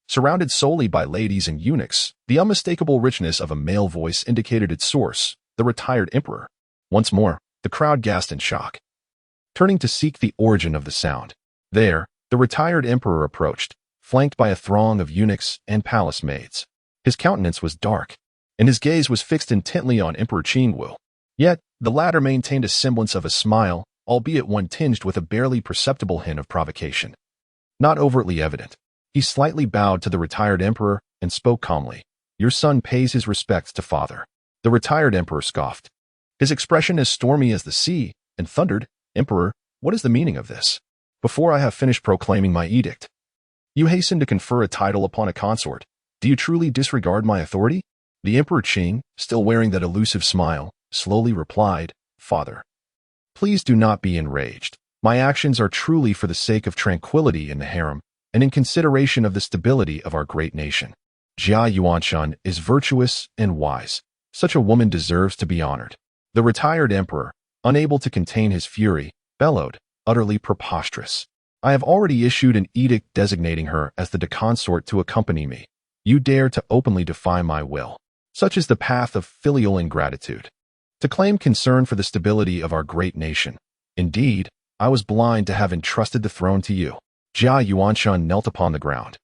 surrounded solely by ladies and eunuchs, the unmistakable richness of a male voice indicated its source, the retired emperor. Once more, the crowd gasped in shock, turning to seek the origin of the sound. There, the retired emperor approached, flanked by a throng of eunuchs and palace maids. His countenance was dark, and his gaze was fixed intently on Emperor Qingwu. Yet, the latter maintained a semblance of a smile, albeit one tinged with a barely perceptible hint of provocation. Not overtly evident, he slightly bowed to the retired emperor and spoke calmly. "Your son pays his respects to father." The retired emperor scoffed, his expression as stormy as the sea, and thundered, "Emperor, what is the meaning of this? Before I have finished proclaiming my edict, you hasten to confer a title upon a consort. Do you truly disregard my authority?" The Emperor Qing, still wearing that elusive smile, slowly replied, "Father, please do not be enraged. My actions are truly for the sake of tranquility in the harem, and in consideration of the stability of our great nation. Jia Yuanshan is virtuous and wise. Such a woman deserves to be honored." The retired emperor, unable to contain his fury, bellowed, "Utterly preposterous. I have already issued an edict designating her as the deconsort to accompany me. You dare to openly defy my will. Such is the path of filial ingratitude. To claim concern for the stability of our great nation. Indeed, I was blind to have entrusted the throne to you." Jia Yuanshan knelt upon the ground,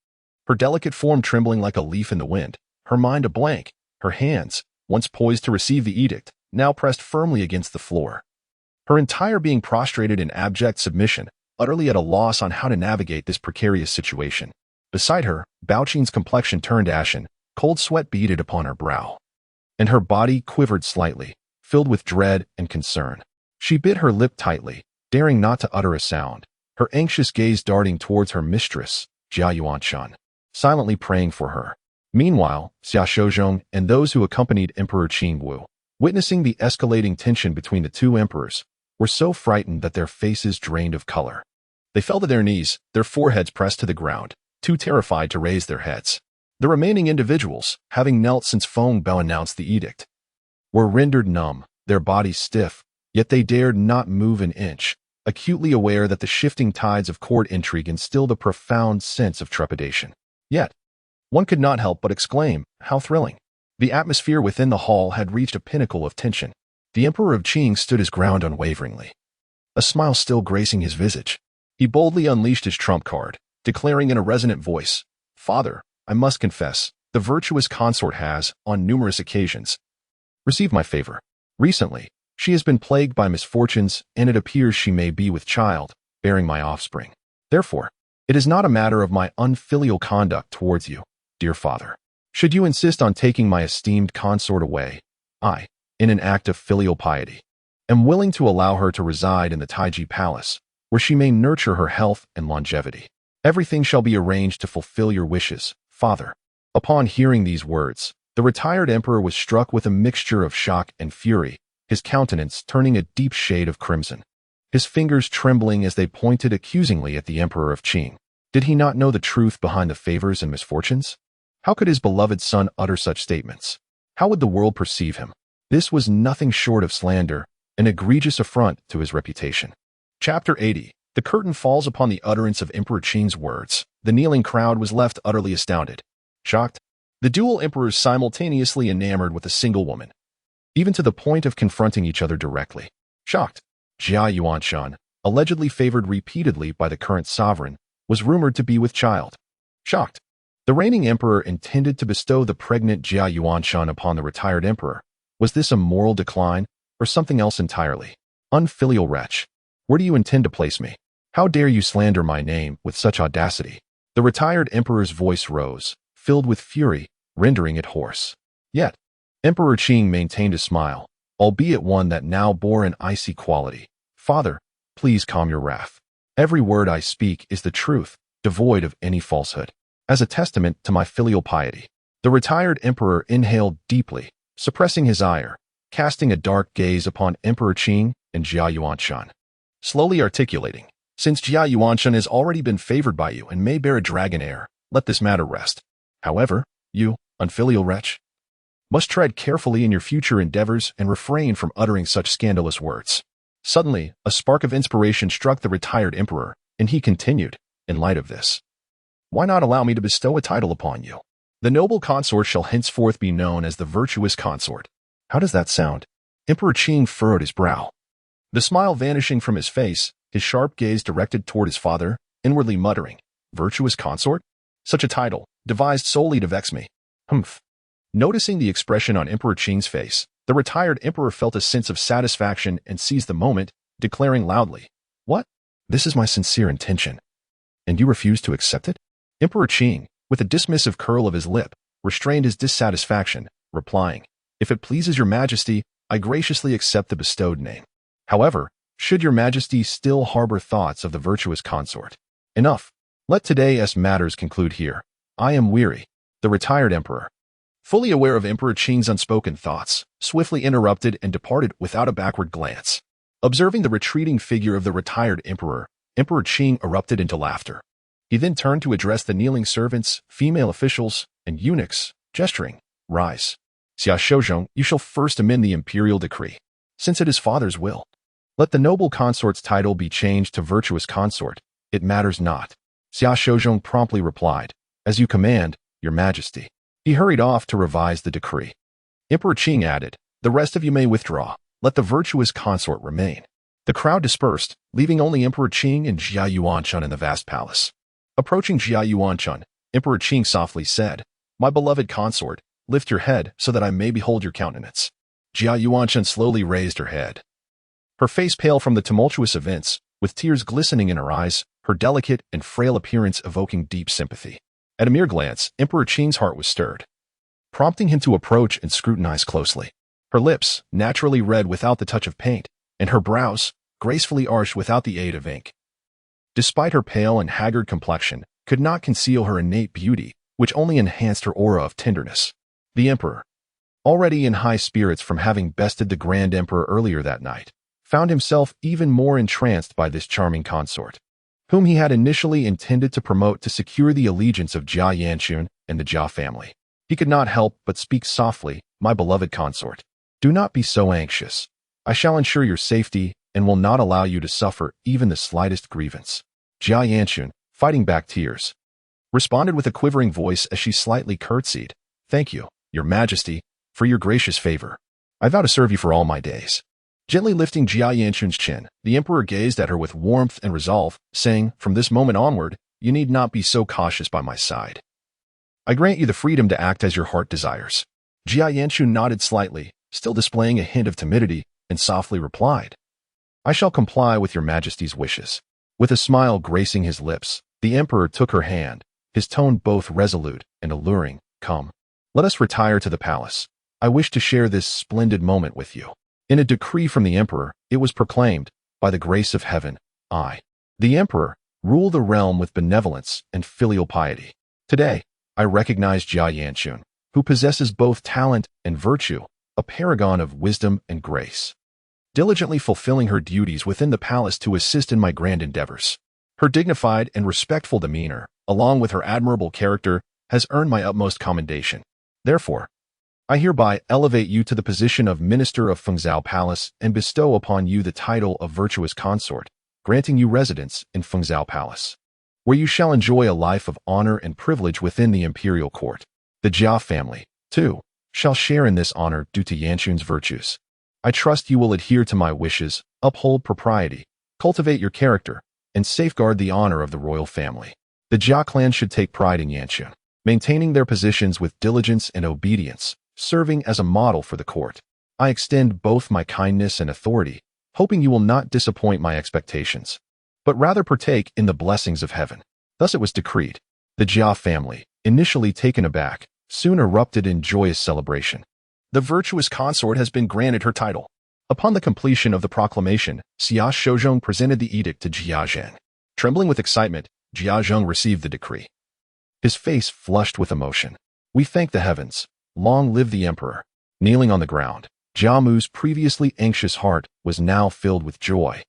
her delicate form trembling like a leaf in the wind, her mind a blank, her hands, once poised to receive the edict, now pressed firmly against the floor. Her entire being prostrated in abject submission, utterly at a loss on how to navigate this precarious situation. Beside her, Baoqing's complexion turned ashen, cold sweat beaded upon her brow. And her body quivered slightly, filled with dread and concern. She bit her lip tightly, daring not to utter a sound, her anxious gaze darting towards her mistress, Jia Yuanshan, silently praying for her. Meanwhile, Xia Shouzhong and those who accompanied Emperor Qing Wu, witnessing the escalating tension between the two emperors, were so frightened that their faces drained of color. They fell to their knees, their foreheads pressed to the ground, too terrified to raise their heads. The remaining individuals, having knelt since Feng Bao announced the edict, were rendered numb, their bodies stiff, yet they dared not move an inch, acutely aware that the shifting tides of court intrigue instilled a profound sense of trepidation. Yet, one could not help but exclaim, how thrilling. The atmosphere within the hall had reached a pinnacle of tension. The Emperor of Qing stood his ground unwaveringly, a smile still gracing his visage. He boldly unleashed his trump card, declaring in a resonant voice, "Father, I must confess, the virtuous consort has, on numerous occasions, received my favor. Recently, she has been plagued by misfortunes, and it appears she may be with child, bearing my offspring. Therefore, it is not a matter of my unfilial conduct towards you, dear father. Should you insist on taking my esteemed consort away, I, in an act of filial piety, am willing to allow her to reside in the Taiji Palace, where she may nurture her health and longevity. Everything shall be arranged to fulfill your wishes, father." Upon hearing these words, the retired emperor was struck with a mixture of shock and fury, his countenance turning a deep shade of crimson, his fingers trembling as they pointed accusingly at the Emperor of Qing. Did he not know the truth behind the favors and misfortunes? How could his beloved son utter such statements? How would the world perceive him? This was nothing short of slander, an egregious affront to his reputation. Chapter 80. The curtain falls upon the utterance of Emperor Qing's words. The kneeling crowd was left utterly astounded. Shocked, the dual emperors simultaneously enamored with a single woman, even to the point of confronting each other directly. Shocked, Jia Yuanshan, allegedly favored repeatedly by the current sovereign, was rumored to be with child. Shocked, the reigning emperor intended to bestow the pregnant Jia Yuanshan upon the retired emperor. Was this a moral decline, or something else entirely? Unfilial wretch, where do you intend to place me? How dare you slander my name with such audacity? The retired emperor's voice rose, filled with fury, rendering it hoarse. Yet, Emperor Qing maintained a smile, albeit one that now bore an icy quality. Father, please calm your wrath. Every word I speak is the truth, devoid of any falsehood. As a testament to my filial piety, the retired emperor inhaled deeply, suppressing his ire, casting a dark gaze upon Emperor Qing and Jia Yuanshan, slowly articulating, "Since Jia Yuanshan has already been favored by you and may bear a dragon heir, let this matter rest. However, you, unfilial wretch, must tread carefully in your future endeavors and refrain from uttering such scandalous words." Suddenly, a spark of inspiration struck the retired emperor, and he continued, "In light of this, why not allow me to bestow a title upon you? The noble consort shall henceforth be known as the virtuous consort." How does that sound? Emperor Qing furrowed his brow, the smile vanishing from his face, his sharp gaze directed toward his father, inwardly muttering, "Virtuous consort? Such a title, devised solely to vex me. Humph." Noticing the expression on Emperor Qing's face, the retired emperor felt a sense of satisfaction and seized the moment, declaring loudly, "What? This is my sincere intention. And you refuse to accept it?" Emperor Qing, with a dismissive curl of his lip, restrained his dissatisfaction, replying, "If it pleases your majesty, I graciously accept the bestowed name. However, should your majesty still harbor thoughts of the virtuous consort, enough. Let today's matters conclude here. I am weary." The retired emperor, fully aware of Emperor Qing's unspoken thoughts, swiftly interrupted and departed without a backward glance. Observing the retreating figure of the retired emperor, Emperor Qing erupted into laughter. He then turned to address the kneeling servants, female officials, and eunuchs, gesturing, "Rise. Xia Shouzhong, you shall first amend the imperial decree, since it is father's will. Let the noble consort's title be changed to virtuous consort. It matters not." Xia Shouzhong promptly replied, "As you command, your majesty." He hurried off to revise the decree. Emperor Qing added, "The rest of you may withdraw. Let the virtuous consort remain." The crowd dispersed, leaving only Emperor Qing and Jia Yuanshan in the vast palace. Approaching Jia Yuanshan, Emperor Qing softly said, "My beloved consort, lift your head so that I may behold your countenance. Jia Yuanchen slowly raised her head. Her face pale from the tumultuous events, with tears glistening in her eyes, her delicate and frail appearance evoking deep sympathy. At a mere glance, Emperor Qing's heart was stirred, prompting him to approach and scrutinize closely. Her lips, naturally red without the touch of paint, and her brows, gracefully arched without the aid of ink, despite her pale and haggard complexion, could not conceal her innate beauty, which only enhanced her aura of tenderness. The emperor, already in high spirits from having bested the Grand Emperor earlier that night, found himself even more entranced by this charming consort, whom he had initially intended to promote to secure the allegiance of Jia Yanchun and the Jia family. He could not help but speak softly, "My beloved consort, do not be so anxious. I shall ensure your safety and will not allow you to suffer even the slightest grievance." Jia Yanchun, fighting back tears, responded with a quivering voice as she slightly curtsied, "Thank you, Your Majesty, for your gracious favor. I vow to serve you for all my days." Gently lifting Jia Yanchun's chin, the emperor gazed at her with warmth and resolve, saying, "From this moment onward, you need not be so cautious by my side. I grant you the freedom to act as your heart desires." Jia Yanchun nodded slightly, still displaying a hint of timidity, and softly replied, "I shall comply with your Majesty's wishes." With a smile gracing his lips, the emperor took her hand, his tone both resolute and alluring. "Come, let us retire to the palace. I wish to share this splendid moment with you." In a decree from the emperor, it was proclaimed, "By the grace of heaven, I, the emperor, rule the realm with benevolence and filial piety. Today, I recognize Jia Yanchun, who possesses both talent and virtue, a paragon of wisdom and grace, diligently fulfilling her duties within the palace to assist in my grand endeavors. Her dignified and respectful demeanor, along with her admirable character, has earned my utmost commendation. Therefore, I hereby elevate you to the position of Minister of Fengzhou Palace and bestow upon you the title of Virtuous Consort, granting you residence in Fengzhou Palace, where you shall enjoy a life of honor and privilege within the imperial court. The Jia family, too, shall share in this honor due to Yanchun's virtues. I trust you will adhere to my wishes, uphold propriety, cultivate your character, and safeguard the honor of the royal family. The Jia clan should take pride in Yanchun, maintaining their positions with diligence and obedience, serving as a model for the court. I extend both my kindness and authority, hoping you will not disappoint my expectations, but rather partake in the blessings of heaven." Thus it was decreed. The Jia family, initially taken aback, soon erupted in joyous celebration. The virtuous consort has been granted her title. Upon the completion of the proclamation, Xia Shouzhong presented the edict to Jia Zheng. Trembling with excitement, Jia Zheng received the decree. His face flushed with emotion. "We thank the heavens. Long live the emperor." Kneeling on the ground, Jia Mu's previously anxious heart was now filled with joy,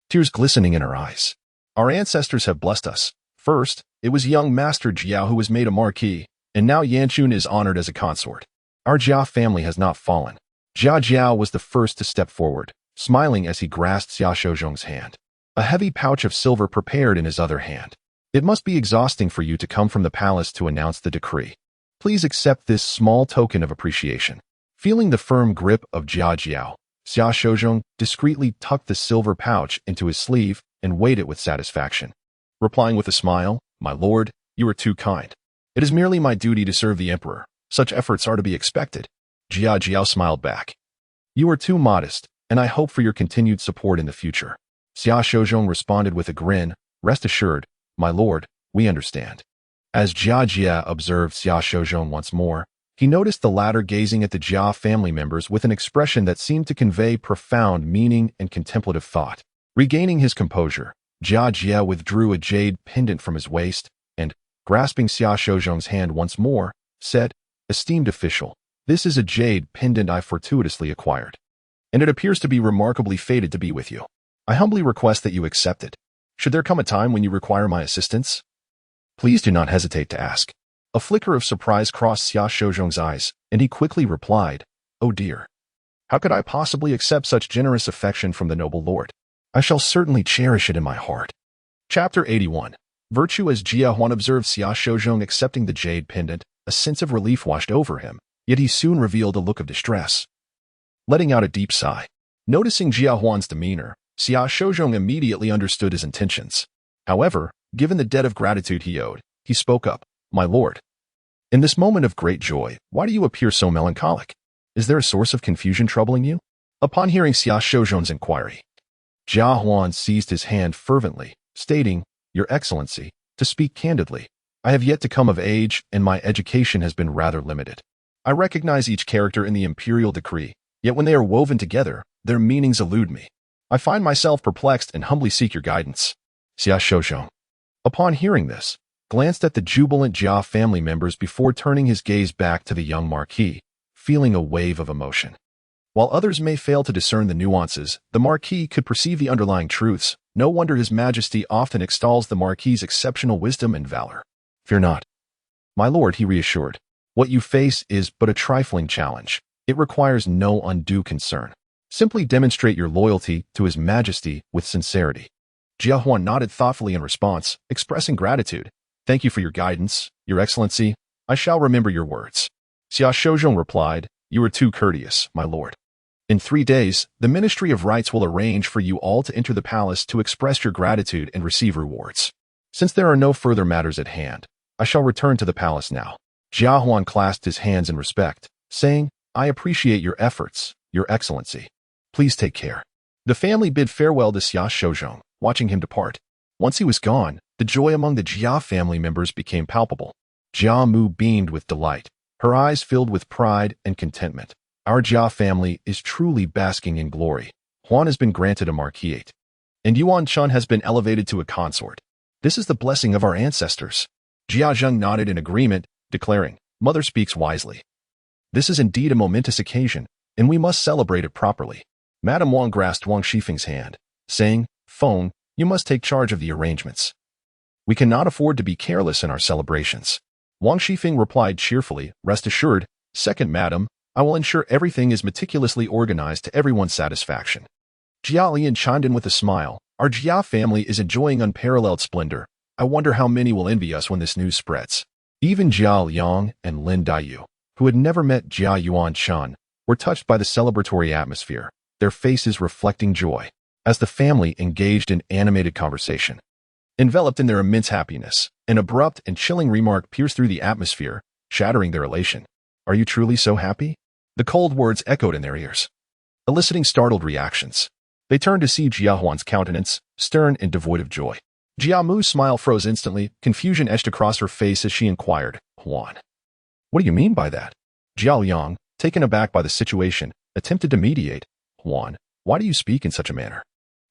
tears glistening in her eyes. "Our ancestors have blessed us. First, it was young Master Jia who was made a marquis, and now Yanchun is honored as a consort. Our Jia family has not fallen." Jia Jiao was the first to step forward, smiling as he grasped Xia Shouzhong's hand, a heavy pouch of silver prepared in his other hand. "It must be exhausting for you to come from the palace to announce the decree. Please accept this small token of appreciation." Feeling the firm grip of Jia Jiao, Xia Shouzhong discreetly tucked the silver pouch into his sleeve and weighed it with satisfaction, replying with a smile, "My lord, you are too kind. It is merely my duty to serve the emperor. Such efforts are to be expected." Jia Jiao smiled back. "You are too modest, and I hope for your continued support in the future." Xia Shouzhong responded with a grin, "Rest assured, my lord, we understand." As Jia Jia observed Xia Shouzhong once more, he noticed the latter gazing at the Jia family members with an expression that seemed to convey profound meaning and contemplative thought. Regaining his composure, Jia Jia withdrew a jade pendant from his waist and, grasping Xia Shouzhong's hand once more, said, "Esteemed official, this is a jade pendant I fortuitously acquired, and it appears to be remarkably fated to be with you. I humbly request that you accept it. Should there come a time when you require my assistance, please do not hesitate to ask." A flicker of surprise crossed Xia Shouzhong's eyes, and he quickly replied, "Oh dear. How could I possibly accept such generous affection from the noble lord? I shall certainly cherish it in my heart." Chapter 81. Virtue. As Jia Huan observed Xia Shouzhong accepting the jade pendant, a sense of relief washed over him, yet he soon revealed a look of distress, letting out a deep sigh. Noticing Jia Huan's demeanor, Xia Shouzhong immediately understood his intentions. However, given the debt of gratitude he owed, he spoke up, "My lord, In this moment of great joy, why do you appear so melancholic? Is there a source of confusion troubling you? Upon hearing Xia Shouzhong's inquiry, Jia Huan seized his hand fervently, stating, Your Excellency, to speak candidly, I have yet to come of age and my education has been rather limited. I recognize each character in the imperial decree, yet when they are woven together, their meanings elude me. I find myself perplexed and humbly seek your guidance. Xia Shouzhong, upon hearing this, glanced at the jubilant Jia family members before turning his gaze back to the young Marquis, feeling a wave of emotion. While others may fail to discern the nuances, the Marquis could perceive the underlying truths. No wonder His Majesty often extols the Marquis's exceptional wisdom and valor. Fear not. My lord, he reassured. What you face is but a trifling challenge. It requires no undue concern. Simply demonstrate your loyalty to His Majesty with sincerity. Jia Huan nodded thoughtfully in response, expressing gratitude. Thank you for your guidance, Your Excellency. I shall remember your words. Xia Shouzhong replied, You are too courteous, my lord. In 3 days, the Ministry of Rites will arrange for you all to enter the palace to express your gratitude and receive rewards. Since there are no further matters at hand, I shall return to the palace now. Jia Huan clasped his hands in respect, saying, I appreciate your efforts, Your Excellency. Please take care. The family bid farewell to Xia Shouzhong, watching him depart. Once he was gone, the joy among the Jia family members became palpable. Jia Mu beamed with delight, her eyes filled with pride and contentment. Our Jia family is truly basking in glory. Huan has been granted a marquisate, and Yuan Chun has been elevated to a consort. This is the blessing of our ancestors. Jia Zheng nodded in agreement, declaring, Mother speaks wisely. This is indeed a momentous occasion, and we must celebrate it properly. Madame Wang grasped Wang Shifeng's hand, saying, Feng, you must take charge of the arrangements. We cannot afford to be careless in our celebrations. Wang Shifeng replied cheerfully, Rest assured, second madam, I will ensure everything is meticulously organized to everyone's satisfaction. Jia Lian chimed in with a smile. Our Jia family is enjoying unparalleled splendor. I wonder how many will envy us when this news spreads. Even Jia Liang and Lin Daiyu, who had never met Jia Yuan Chun, were touched by the celebratory atmosphere, their faces reflecting joy, as the family engaged in animated conversation. Enveloped in their immense happiness, an abrupt and chilling remark pierced through the atmosphere, shattering their elation. Are you truly so happy? The cold words echoed in their ears, eliciting startled reactions. They turned to see Jia Huan's countenance, stern and devoid of joy. Jia Mu's smile froze instantly, confusion etched across her face as she inquired, Huan, what do you mean by that? Jia Liang, taken aback by the situation, attempted to mediate. Huan, why do you speak in such a manner?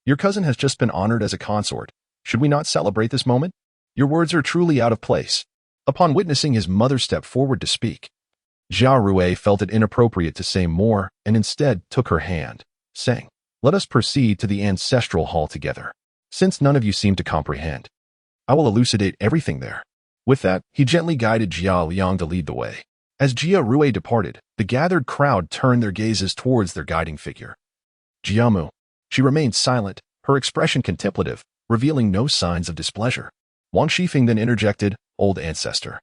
Your cousin has just been honored as a consort. Should we not celebrate this moment? Your words are truly out of place. Upon witnessing his mother step forward to speak, Jia Rui felt it inappropriate to say more and instead took her hand, saying, Let us proceed to the ancestral hall together. Since none of you seem to comprehend, I will elucidate everything there. With that, he gently guided Jia Liang to lead the way. As Jia Rui departed, the gathered crowd turned their gazes towards their guiding figure. Jia Mu. She remained silent, her expression contemplative, revealing no signs of displeasure. Wang Shifeng then interjected, Old ancestor,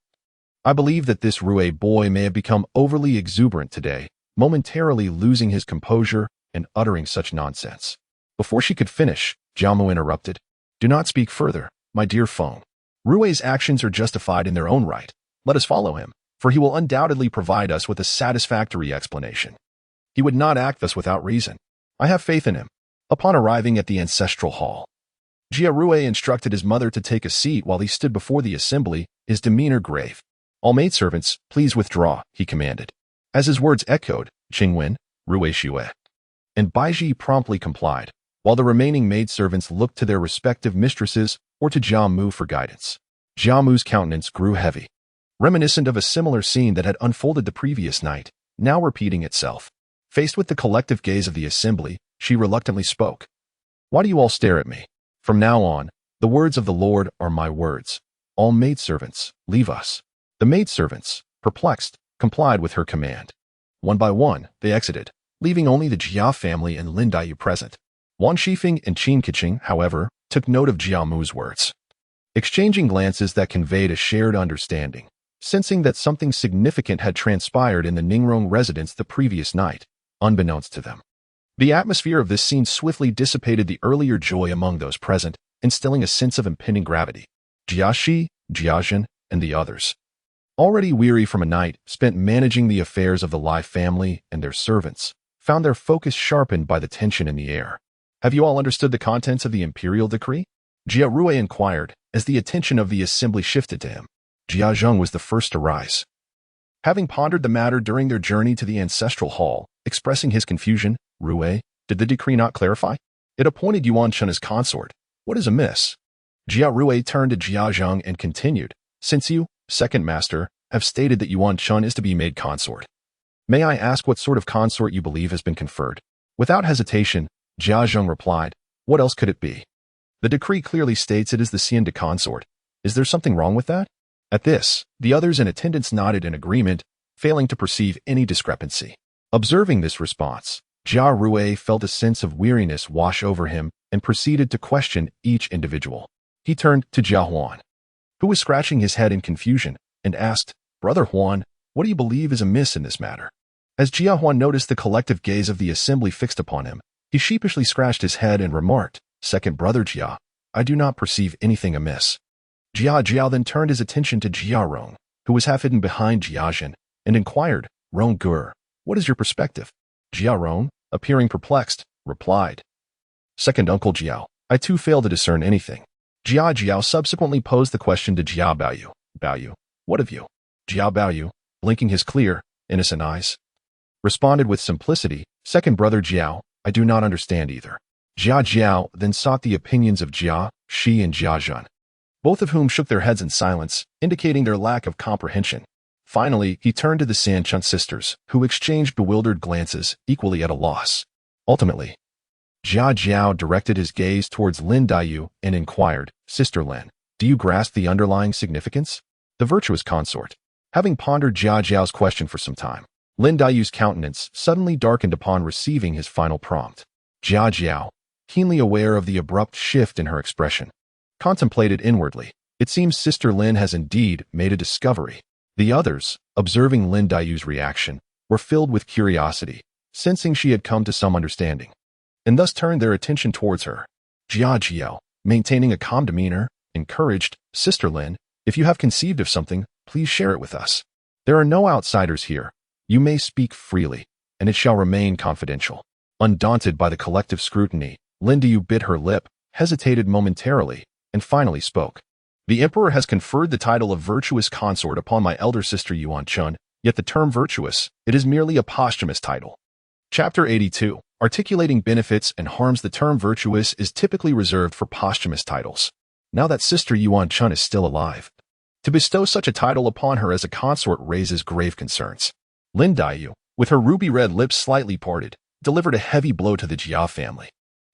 I believe that this Rui boy may have become overly exuberant today, momentarily losing his composure and uttering such nonsense. Before she could finish, Jia Mu interrupted. Do not speak further, my dear Feng. Rui's actions are justified in their own right. Let us follow him, for he will undoubtedly provide us with a satisfactory explanation. He would not act thus without reason. I have faith in him. Upon arriving at the ancestral hall, Jia Rui instructed his mother to take a seat while he stood before the assembly, his demeanor grave. All maidservants, please withdraw, he commanded. As his words echoed, Qingwen, Rui Xue, and Baizhi promptly complied, while the remaining maidservants looked to their respective mistresses or to Jia Mu for guidance. Jia Mu's countenance grew heavy, reminiscent of a similar scene that had unfolded the previous night, now repeating itself. Faced with the collective gaze of the assembly, she reluctantly spoke. Why do you all stare at me? From now on, the words of the Lord are my words. All maidservants, leave us. The maidservants, perplexed, complied with her command. One by one, they exited, leaving only the Jia family and Lin Daiyu present. Wang Shifeng and Qin Keqing, however, took note of Jia Mu's words, exchanging glances that conveyed a shared understanding, sensing that something significant had transpired in the Ningrong residence the previous night, unbeknownst to them. The atmosphere of this scene swiftly dissipated the earlier joy among those present, instilling a sense of impending gravity. Jia Shi, Jia Zhen, and the others, already weary from a night spent managing the affairs of the Lai family and their servants, found their focus sharpened by the tension in the air. Have you all understood the contents of the imperial decree? Jia Rui inquired, as the attention of the assembly shifted to him. Jia Zheng was the first to rise. Having pondered the matter during their journey to the ancestral hall, expressing his confusion, Rui, did the decree not clarify? It appointed Yuan Chun as consort. What is amiss? Jia Rui turned to Jia Zheng and continued, since you, second master, have stated that Yuan Chun is to be made consort. May I ask what sort of consort you believe has been conferred? Without hesitation, Jia Zheng replied, what else could it be? The decree clearly states it is the Xian de consort. Is there something wrong with that? At this, the others in attendance nodded in agreement, failing to perceive any discrepancy. Observing this response, Jia Rui felt a sense of weariness wash over him and proceeded to question each individual. He turned to Jia Huan, who was scratching his head in confusion, and asked, Brother Huan, what do you believe is amiss in this matter? As Jia Huan noticed the collective gaze of the assembly fixed upon him, he sheepishly scratched his head and remarked, Second brother Jia, I do not perceive anything amiss. Jia Jiao then turned his attention to Jia Rong, who was half hidden behind Jia Zhen, and inquired, Rong Gur, what is your perspective? Jia Rong, appearing perplexed, replied, Second Uncle Jiao, I too fail to discern anything. Jia Jiao subsequently posed the question to Jia Baoyu. Baoyu, what of you? Jia Baoyu, blinking his clear, innocent eyes, responded with simplicity, Second brother Jiao, I do not understand either. Jia Jiao then sought the opinions of Jia, Shi and Jia Zhen, both of whom shook their heads in silence, indicating their lack of comprehension. Finally, he turned to the Sanchun sisters, who exchanged bewildered glances, equally at a loss. Ultimately, Jia Jiao directed his gaze towards Lin Daiyu and inquired, Sister Lin, do you grasp the underlying significance? The virtuous consort. Having pondered Jia Jiao's question for some time, Lin Daiyu's countenance suddenly darkened upon receiving his final prompt. Jia Jiao, keenly aware of the abrupt shift in her expression, contemplated inwardly. It seems Sister Lin has indeed made a discovery. The others, observing Lin Daiyu's reaction, were filled with curiosity, sensing she had come to some understanding, and thus turned their attention towards her. Jia Jiao, maintaining a calm demeanor, encouraged, Sister Lin, if you have conceived of something, please share it with us. There are no outsiders here. You may speak freely, and it shall remain confidential. Undaunted by the collective scrutiny, Lin Daiyu bit her lip, hesitated momentarily, and finally spoke. The Emperor has conferred the title of virtuous consort upon my elder sister Yuan Chun, yet the term virtuous, it is merely a posthumous title. Chapter 82, articulating benefits and harms. The term virtuous is typically reserved for posthumous titles. Now that Sister Yuan Chun is still alive, to bestow such a title upon her as a consort raises grave concerns. Lin Daiyu, with her ruby-red lips slightly parted, delivered a heavy blow to the Jia family.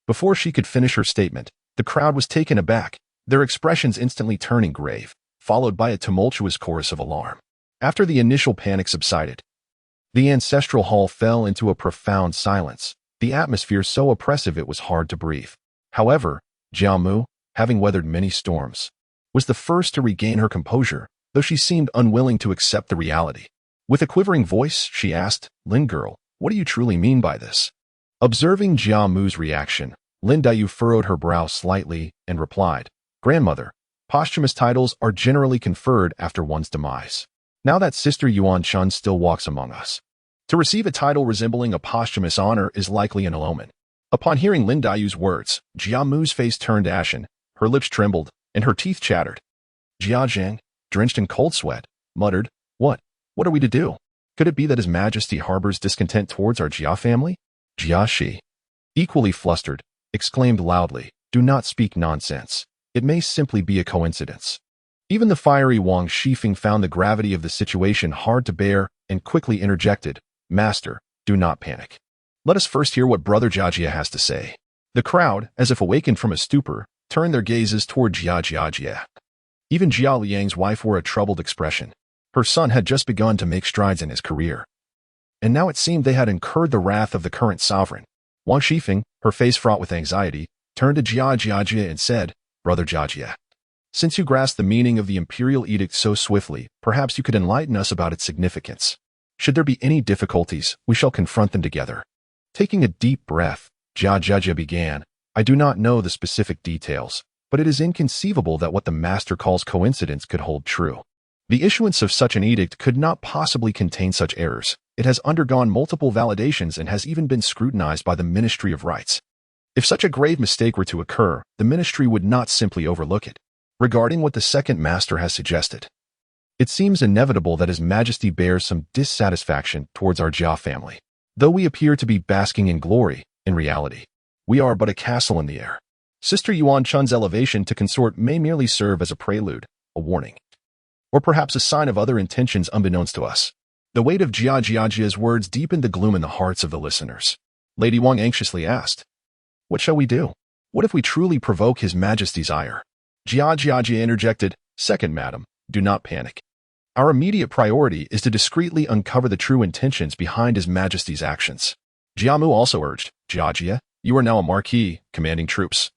Before she could finish her statement, the crowd was taken aback, their expressions instantly turning grave, followed by a tumultuous chorus of alarm. After the initial panic subsided, the ancestral hall fell into a profound silence, the atmosphere so oppressive it was hard to breathe. However, Jiao Mu, having weathered many storms, was the first to regain her composure, though she seemed unwilling to accept the reality. With a quivering voice, she asked, Lin girl, what do you truly mean by this? Observing Jiao Mu's reaction, Lin Daiyu furrowed her brow slightly and replied, Grandmother, posthumous titles are generally conferred after one's demise. Now that Sister Yuan Chun still walks among us, to receive a title resembling a posthumous honor is likely an omen. Upon hearing Lin Daiyu's words, Jia Mu's face turned ashen, her lips trembled, and her teeth chattered. Jia Zhang, drenched in cold sweat, muttered, What are we to do? Could it be that His Majesty harbors discontent towards our Jia family? Jia Shi, equally flustered, exclaimed loudly, Do not speak nonsense. It may simply be a coincidence. Even the fiery Wang Shifeng found the gravity of the situation hard to bear and quickly interjected, Master, do not panic. Let us first hear what Brother Jiajia has to say. The crowd, as if awakened from a stupor, turned their gazes toward Jiajia. Even Jia Liang's wife wore a troubled expression. Her son had just begun to make strides in his career, and now it seemed they had incurred the wrath of the current sovereign. Wang Shifeng, her face fraught with anxiety, turned to Jiajia and said, Brother Jiajia, since you grasp the meaning of the imperial edict so swiftly, perhaps you could enlighten us about its significance. Should there be any difficulties, we shall confront them together. Taking a deep breath, Jiajia began, I do not know the specific details, but it is inconceivable that what the master calls coincidence could hold true. The issuance of such an edict could not possibly contain such errors. It has undergone multiple validations and has even been scrutinized by the Ministry of Rights. If such a grave mistake were to occur, the ministry would not simply overlook it. Regarding what the second master has suggested, it seems inevitable that His Majesty bears some dissatisfaction towards our Jia family. Though we appear to be basking in glory, in reality, we are but a castle in the air. Sister Yuan Chun's elevation to consort may merely serve as a prelude, a warning, or perhaps a sign of other intentions unbeknownst to us. The weight of Jia Jiajia's words deepened the gloom in the hearts of the listeners. Lady Wang anxiously asked, "What shall we do? What if we truly provoke His Majesty's ire?" Jia Jiajia interjected, "Second, madam, do not panic. Our immediate priority is to discreetly uncover the true intentions behind His Majesty's actions." Jiamu also urged, "Jiajia, you are now a marquis, commanding troops.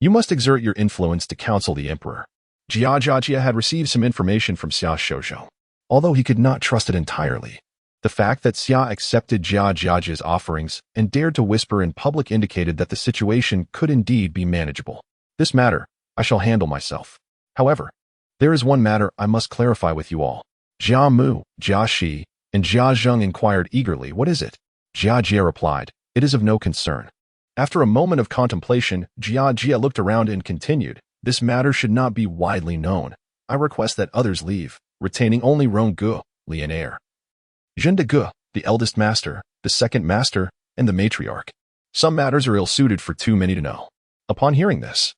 You must exert your influence to counsel the emperor." Jia Jiajia had received some information from Xia Shouzhou, although he could not trust it entirely. The fact that Xia accepted Jia Jiajia's offerings and dared to whisper in public indicated that the situation could indeed be manageable. "This matter, I shall handle myself. However, there is one matter I must clarify with you all." Jia Mu, Jia Shi, and Jia Zheng inquired eagerly, "What is it?" Jia Jia replied, "It is of no concern." After a moment of contemplation, Jia Jia looked around and continued, "This matter should not be widely known. I request that others leave, retaining only Rong Gu, Lian Heir, Zhen De Gu, the eldest master, the second master, and the matriarch. Some matters are ill-suited for too many to know." Upon hearing this,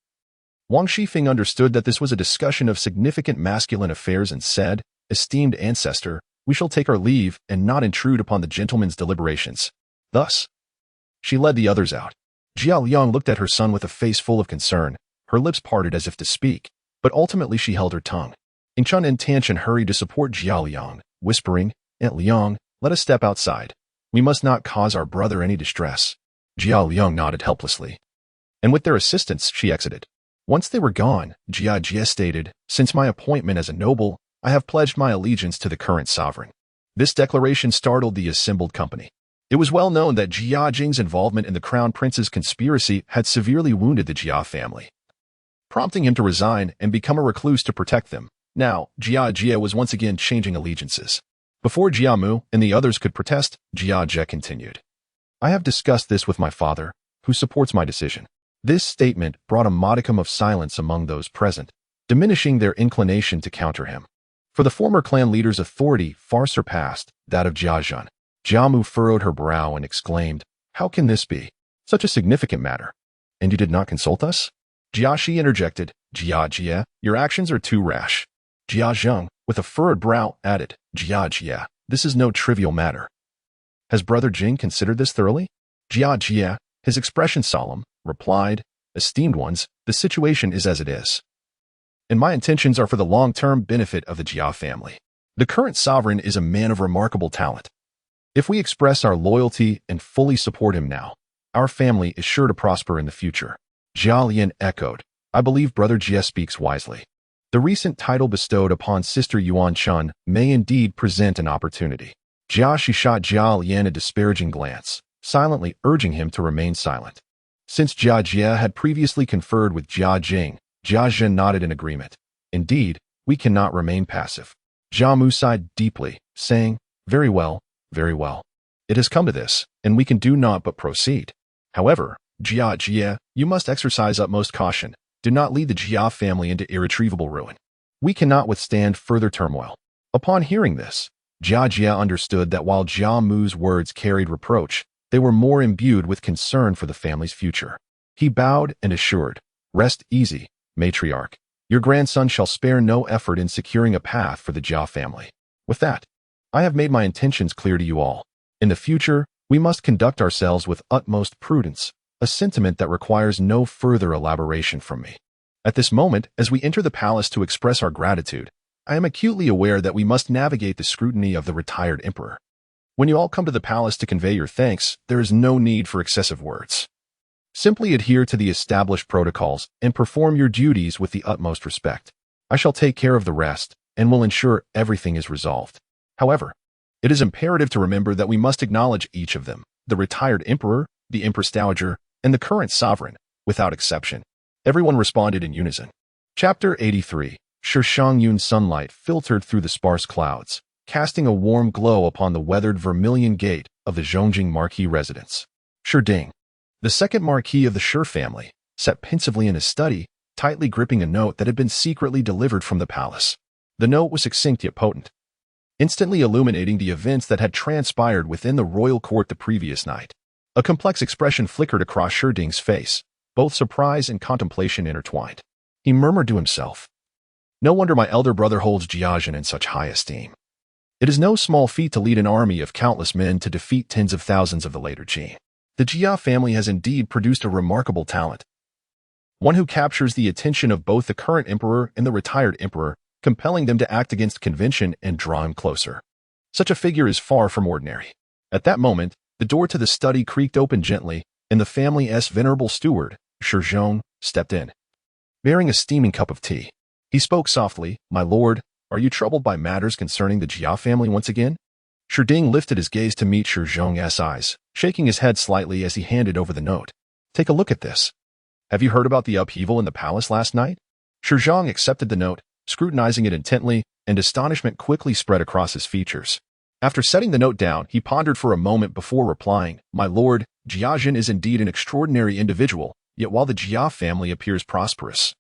Wang Shifeng understood that this was a discussion of significant masculine affairs and said, "Esteemed ancestor, we shall take our leave and not intrude upon the gentleman's deliberations." Thus, she led the others out. Jia Liang looked at her son with a face full of concern. Her lips parted as if to speak, but ultimately she held her tongue. Yingchun and Tanchen hurried to support Jia Liang, whispering, "Aunt Liang, let us step outside. We must not cause our brother any distress." Jia Liang nodded helplessly, and with their assistance she exited. Once they were gone, Jia Jia stated, "Since my appointment as a noble, I have pledged my allegiance to the current sovereign." This declaration startled the assembled company. It was well known that Jia Jing's involvement in the crown prince's conspiracy had severely wounded the Jia family, prompting him to resign and become a recluse to protect them. Now, Jia Jia was once again changing allegiances. Before Jia Mu and the others could protest, Jia Jia continued, "I have discussed this with my father, who supports my decision." This statement brought a modicum of silence among those present, diminishing their inclination to counter him. For the former clan leader's authority far surpassed that of Jia Zhen. Jia Mu furrowed her brow and exclaimed, "How can this be? Such a significant matter. And you did not consult us?" Jia Shi interjected, "Jia Jia, your actions are too rash." Jia Zheng, with a furrowed brow, added, "Jia Jia, this is no trivial matter. Has Brother Jing considered this thoroughly?" Jia Jia, his expression solemn, replied, "Esteemed ones, the situation is as it is, and my intentions are for the long-term benefit of the Jia family. The current sovereign is a man of remarkable talent. If we express our loyalty and fully support him now, our family is sure to prosper in the future." Jia Lian echoed, "I believe Brother Jia speaks wisely. The recent title bestowed upon Sister Yuan Chun may indeed present an opportunity." Jia Shi shot Jia Lian a disparaging glance, silently urging him to remain silent. Since Jia Jia had previously conferred with Jia Jing, Jia Zhen nodded in agreement. "Indeed, we cannot remain passive." Jia Mu sighed deeply, saying, "Very well, very well. It has come to this, and we can do naught but proceed. However, Jia Jia, you must exercise utmost caution. Do not lead the Jia family into irretrievable ruin. We cannot withstand further turmoil." Upon hearing this, Jia Jia understood that while Jia Mu's words carried reproach, they were more imbued with concern for the family's future. He bowed and assured, "Rest easy, matriarch. Your grandson shall spare no effort in securing a path for the Jia family. With that, I have made my intentions clear to you all. In the future, we must conduct ourselves with utmost prudence, a sentiment that requires no further elaboration from me. At this moment, as we enter the palace to express our gratitude, I am acutely aware that we must navigate the scrutiny of the retired emperor. When you all come to the palace to convey your thanks, there is no need for excessive words. Simply adhere to the established protocols and perform your duties with the utmost respect. I shall take care of the rest and will ensure everything is resolved. However, it is imperative to remember that we must acknowledge each of them, the retired emperor, the empress dowager, and the current sovereign, without exception." Everyone responded in unison. Chapter 83. Shi Shangyun's sunlight filtered through the sparse clouds, casting a warm glow upon the weathered vermilion gate of the Zhongjing Marquis residence. Shi Ding, the second Marquis of the Shi family, sat pensively in his study, tightly gripping a note that had been secretly delivered from the palace. The note was succinct yet potent, instantly illuminating the events that had transpired within the royal court the previous night. A complex expression flickered across Shi Ding's face, both surprise and contemplation intertwined. He murmured to himself, "No wonder my elder brother holds Jiazhen in such high esteem. It is no small feat to lead an army of countless men to defeat tens of thousands of the later Qi. The Jia family has indeed produced a remarkable talent, one who captures the attention of both the current emperor and the retired emperor, compelling them to act against convention and draw him closer. Such a figure is far from ordinary." At that moment, the door to the study creaked open gently, and the family's venerable steward, Shi Zhong, stepped in, bearing a steaming cup of tea. He spoke softly, "My lord, are you troubled by matters concerning the Jia family once again?" Shi Ding lifted his gaze to meet Shi Zhong's eyes, shaking his head slightly as he handed over the note. "Take a look at this. Have you heard about the upheaval in the palace last night?" Shi Zhong accepted the note, scrutinizing it intently, and astonishment quickly spread across his features. After setting the note down, he pondered for a moment before replying, "My lord, Jiazhen is indeed an extraordinary individual, yet while the Jia family appears prosperous,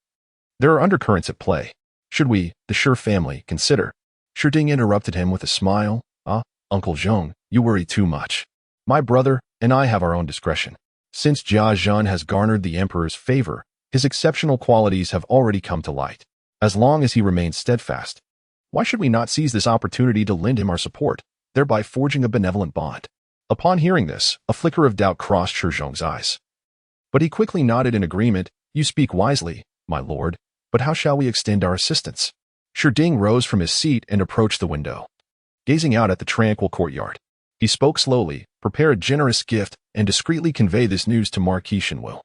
there are undercurrents at play. Should we, the Shi family, consider?" Shi Ding interrupted him with a smile. "Ah, Uncle Zhong, you worry too much. My brother and I have our own discretion. Since Jiazhen has garnered the emperor's favor, his exceptional qualities have already come to light. As long as he remains steadfast, why should we not seize this opportunity to lend him our support, thereby forging a benevolent bond?" Upon hearing this, a flicker of doubt crossed Shi Zhong's eyes. But he quickly nodded in agreement. "You speak wisely, my lord, but how shall we extend our assistance?" Shi Ding rose from his seat and approached the window, gazing out at the tranquil courtyard. He spoke slowly, "Prepare a generous gift and discreetly convey this news to Marquis Shenwu.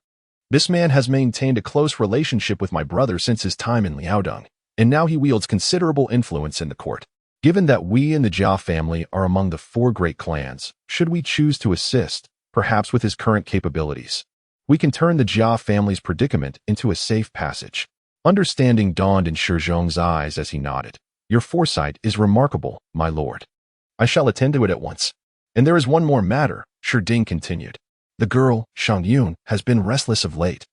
This man has maintained a close relationship with my brother since his time in Liaodong, and now he wields considerable influence in the court. Given that we in the Jia family are among the 4 great clans, should we choose to assist, perhaps with his current capabilities, we can turn the Jia family's predicament into a safe passage." Understanding dawned in Shi Zhong's eyes as he nodded. "Your foresight is remarkable, my lord. I shall attend to it at once. And there is one more matter," Shi Ding continued. "The girl, Shangyun, has been restless of late.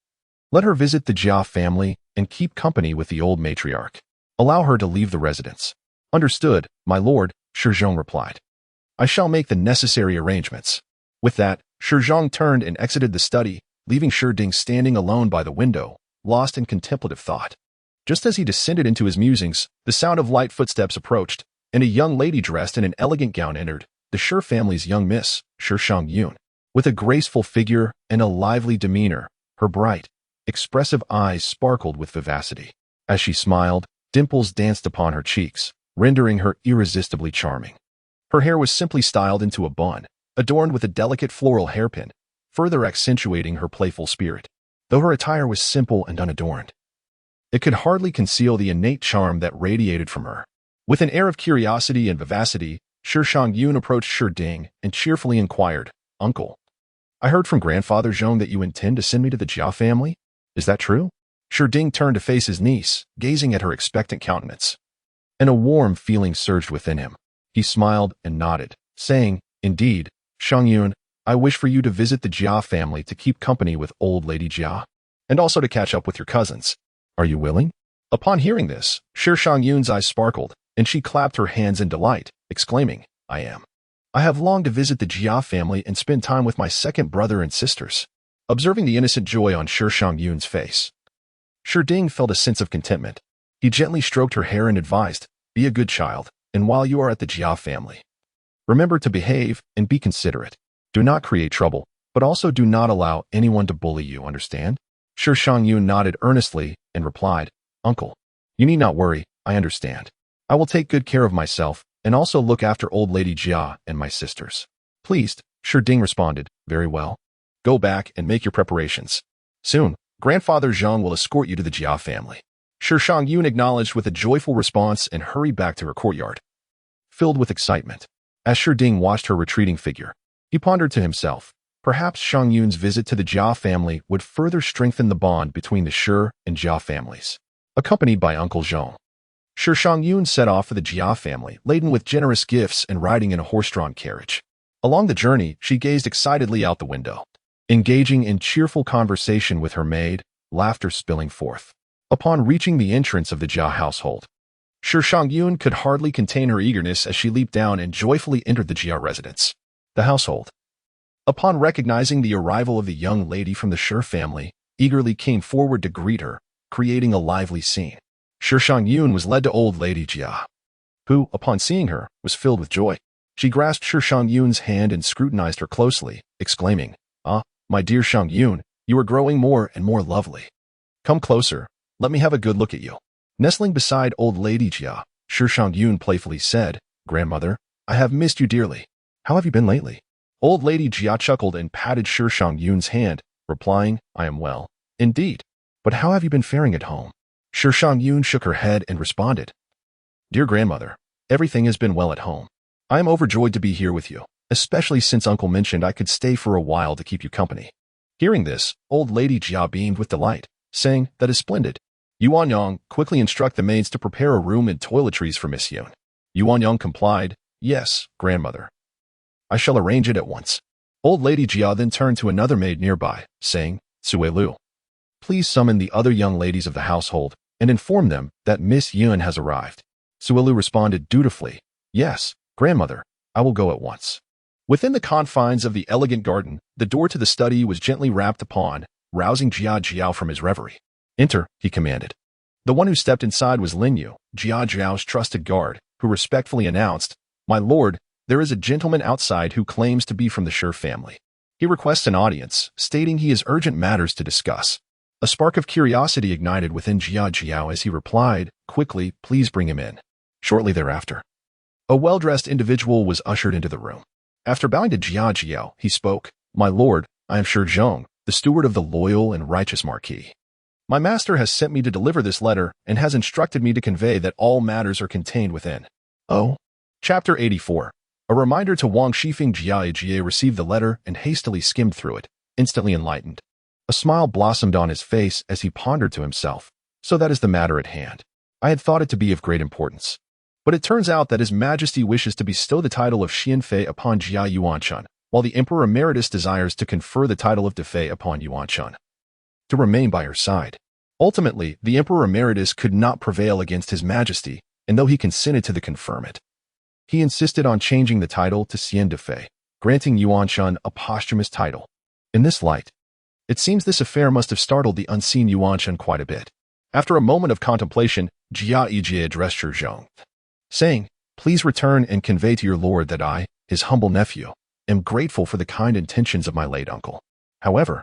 Let her visit the Jia family and keep company with the old matriarch. Allow her to leave the residence." "Understood, my lord," Shi Zhong replied. "I shall make the necessary arrangements." With that, Shi Zhong turned and exited the study, leaving Shi Ding standing alone by the window, lost in contemplative thought. Just as he descended into his musings, the sound of light footsteps approached, and a young lady dressed in an elegant gown entered, the Shi family's young miss, Shi Shangyun. With a graceful figure and a lively demeanor, her bright, expressive eyes sparkled with vivacity. As she smiled, dimples danced upon her cheeks, rendering her irresistibly charming. Her hair was simply styled into a bun, adorned with a delicate floral hairpin, further accentuating her playful spirit. Though her attire was simple and unadorned, it could hardly conceal the innate charm that radiated from her. With an air of curiosity and vivacity, Shi Shangyun approached Shi Ding and cheerfully inquired, "Uncle, I heard from Grandfather Zhong that you intend to send me to the Jia family. Is that true?" Shi Ding turned to face his niece, gazing at her expectant countenance, and a warm feeling surged within him. He smiled and nodded, saying, "Indeed, Shangyun, I wish for you to visit the Jia family to keep company with old Lady Jia, and also to catch up with your cousins. Are you willing?" Upon hearing this, Shi Shangyun's eyes sparkled, and she clapped her hands in delight, exclaiming, "I am. I have longed to visit the Jia family and spend time with my second brother and sisters." Observing the innocent joy on Shi Shangyun's face, Shi Ding felt a sense of contentment. He gently stroked her hair and advised, "Be a good child, and while you are at the Jia family, remember to behave and be considerate. Do not create trouble, but also do not allow anyone to bully you, understand?" Shi Shangyun nodded earnestly and replied, "Uncle, you need not worry, I understand. I will take good care of myself and also look after old Lady Jia and my sisters." Pleased, Shi Ding responded, "Very well. Go back and make your preparations. Soon, Grandfather Zhang will escort you to the Jia family." Shi Shangyun acknowledged with a joyful response and hurried back to her courtyard, filled with excitement. As Shi Ding watched her retreating figure, he pondered to himself, perhaps Shangyun's visit to the Jia family would further strengthen the bond between the Shi and Jia families. Accompanied by Uncle Zhong, Shi Shangyun set off for the Jia family, laden with generous gifts and riding in a horse-drawn carriage. Along the journey, she gazed excitedly out the window, engaging in cheerful conversation with her maid, laughter spilling forth. Upon reaching the entrance of the Jia household, Shi Shangyun could hardly contain her eagerness as she leaped down and joyfully entered the Jia residence. The household, upon recognizing the arrival of the young lady from the Shi family, eagerly came forward to greet her, creating a lively scene. Shi Shangyun was led to old lady Jia, who, upon seeing her, was filled with joy. She grasped Shi Shangyun's hand and scrutinized her closely, exclaiming, "Ah, my dear Shangyun, you are growing more and more lovely. Come closer, let me have a good look at you." Nestling beside old lady Jia, Shi Shangyun playfully said, "Grandmother, I have missed you dearly. How have you been lately?" Old lady Jia chuckled and patted Shi Shangyun's hand, replying, "I am well, indeed. But how have you been faring at home?" Shi Shangyun shook her head and responded, "Dear grandmother, everything has been well at home. I am overjoyed to be here with you, especially since uncle mentioned I could stay for a while to keep you company." Hearing this, old lady Jia beamed with delight, saying, "That is splendid. Yuan Yang, quickly instruct the maids to prepare a room and toiletries for Miss Yun." Yuan Yang complied, "Yes, grandmother. I shall arrange it at once." Old lady Jia then turned to another maid nearby, saying, "Sue Lu, please summon the other young ladies of the household and inform them that Miss Yun has arrived." Sue Lu responded dutifully, "Yes, grandmother, I will go at once." Within the confines of the elegant garden, the door to the study was gently rapped upon, rousing Jia Jiao from his reverie. "Enter," he commanded. The one who stepped inside was Lin Yu, Jia Jiao's trusted guard, who respectfully announced, "My lord, there is a gentleman outside who claims to be from the Shi family. He requests an audience, stating he has urgent matters to discuss." A spark of curiosity ignited within Jia Jiao as he replied, "Quickly, please bring him in." Shortly thereafter, a well-dressed individual was ushered into the room. After bowing to Jia Jiao, he spoke, "My lord, I am Shi Zhong, the steward of the loyal and righteous marquis. My master has sent me to deliver this letter and has instructed me to convey that all matters are contained within." Oh. Chapter 84. A reminder to Wang Shifeng. Jia received the letter and hastily skimmed through it, instantly enlightened. A smile blossomed on his face as he pondered to himself. So that is the matter at hand. I had thought it to be of great importance. But it turns out that His Majesty wishes to bestow the title of Xianfei upon Jia Yuanchun, while the Emperor Emeritus desires to confer the title of Defei upon Yuanchun, to remain by her side. Ultimately, the Emperor Emeritus could not prevail against His Majesty, and though he consented to the conferment, he insisted on changing the title to Xian Defei, granting Yuanchun a posthumous title. In this light, it seems this affair must have startled the unseen Yuanchun quite a bit. After a moment of contemplation, Jia Yijie addressed Shi Zhong, saying, "Please return and convey to your lord that I, his humble nephew, am grateful for the kind intentions of my late uncle. However,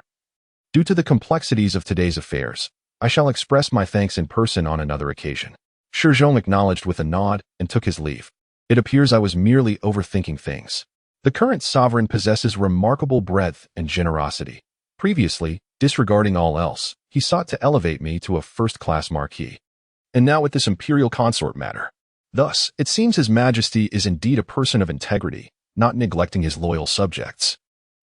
due to the complexities of today's affairs, I shall express my thanks in person on another occasion." Shi Zhong acknowledged with a nod and took his leave. "It appears I was merely overthinking things. The current sovereign possesses remarkable breadth and generosity. Previously, disregarding all else, he sought to elevate me to a first-class marquis. And now with this imperial consort matter. Thus, it seems His Majesty is indeed a person of integrity, not neglecting his loyal subjects.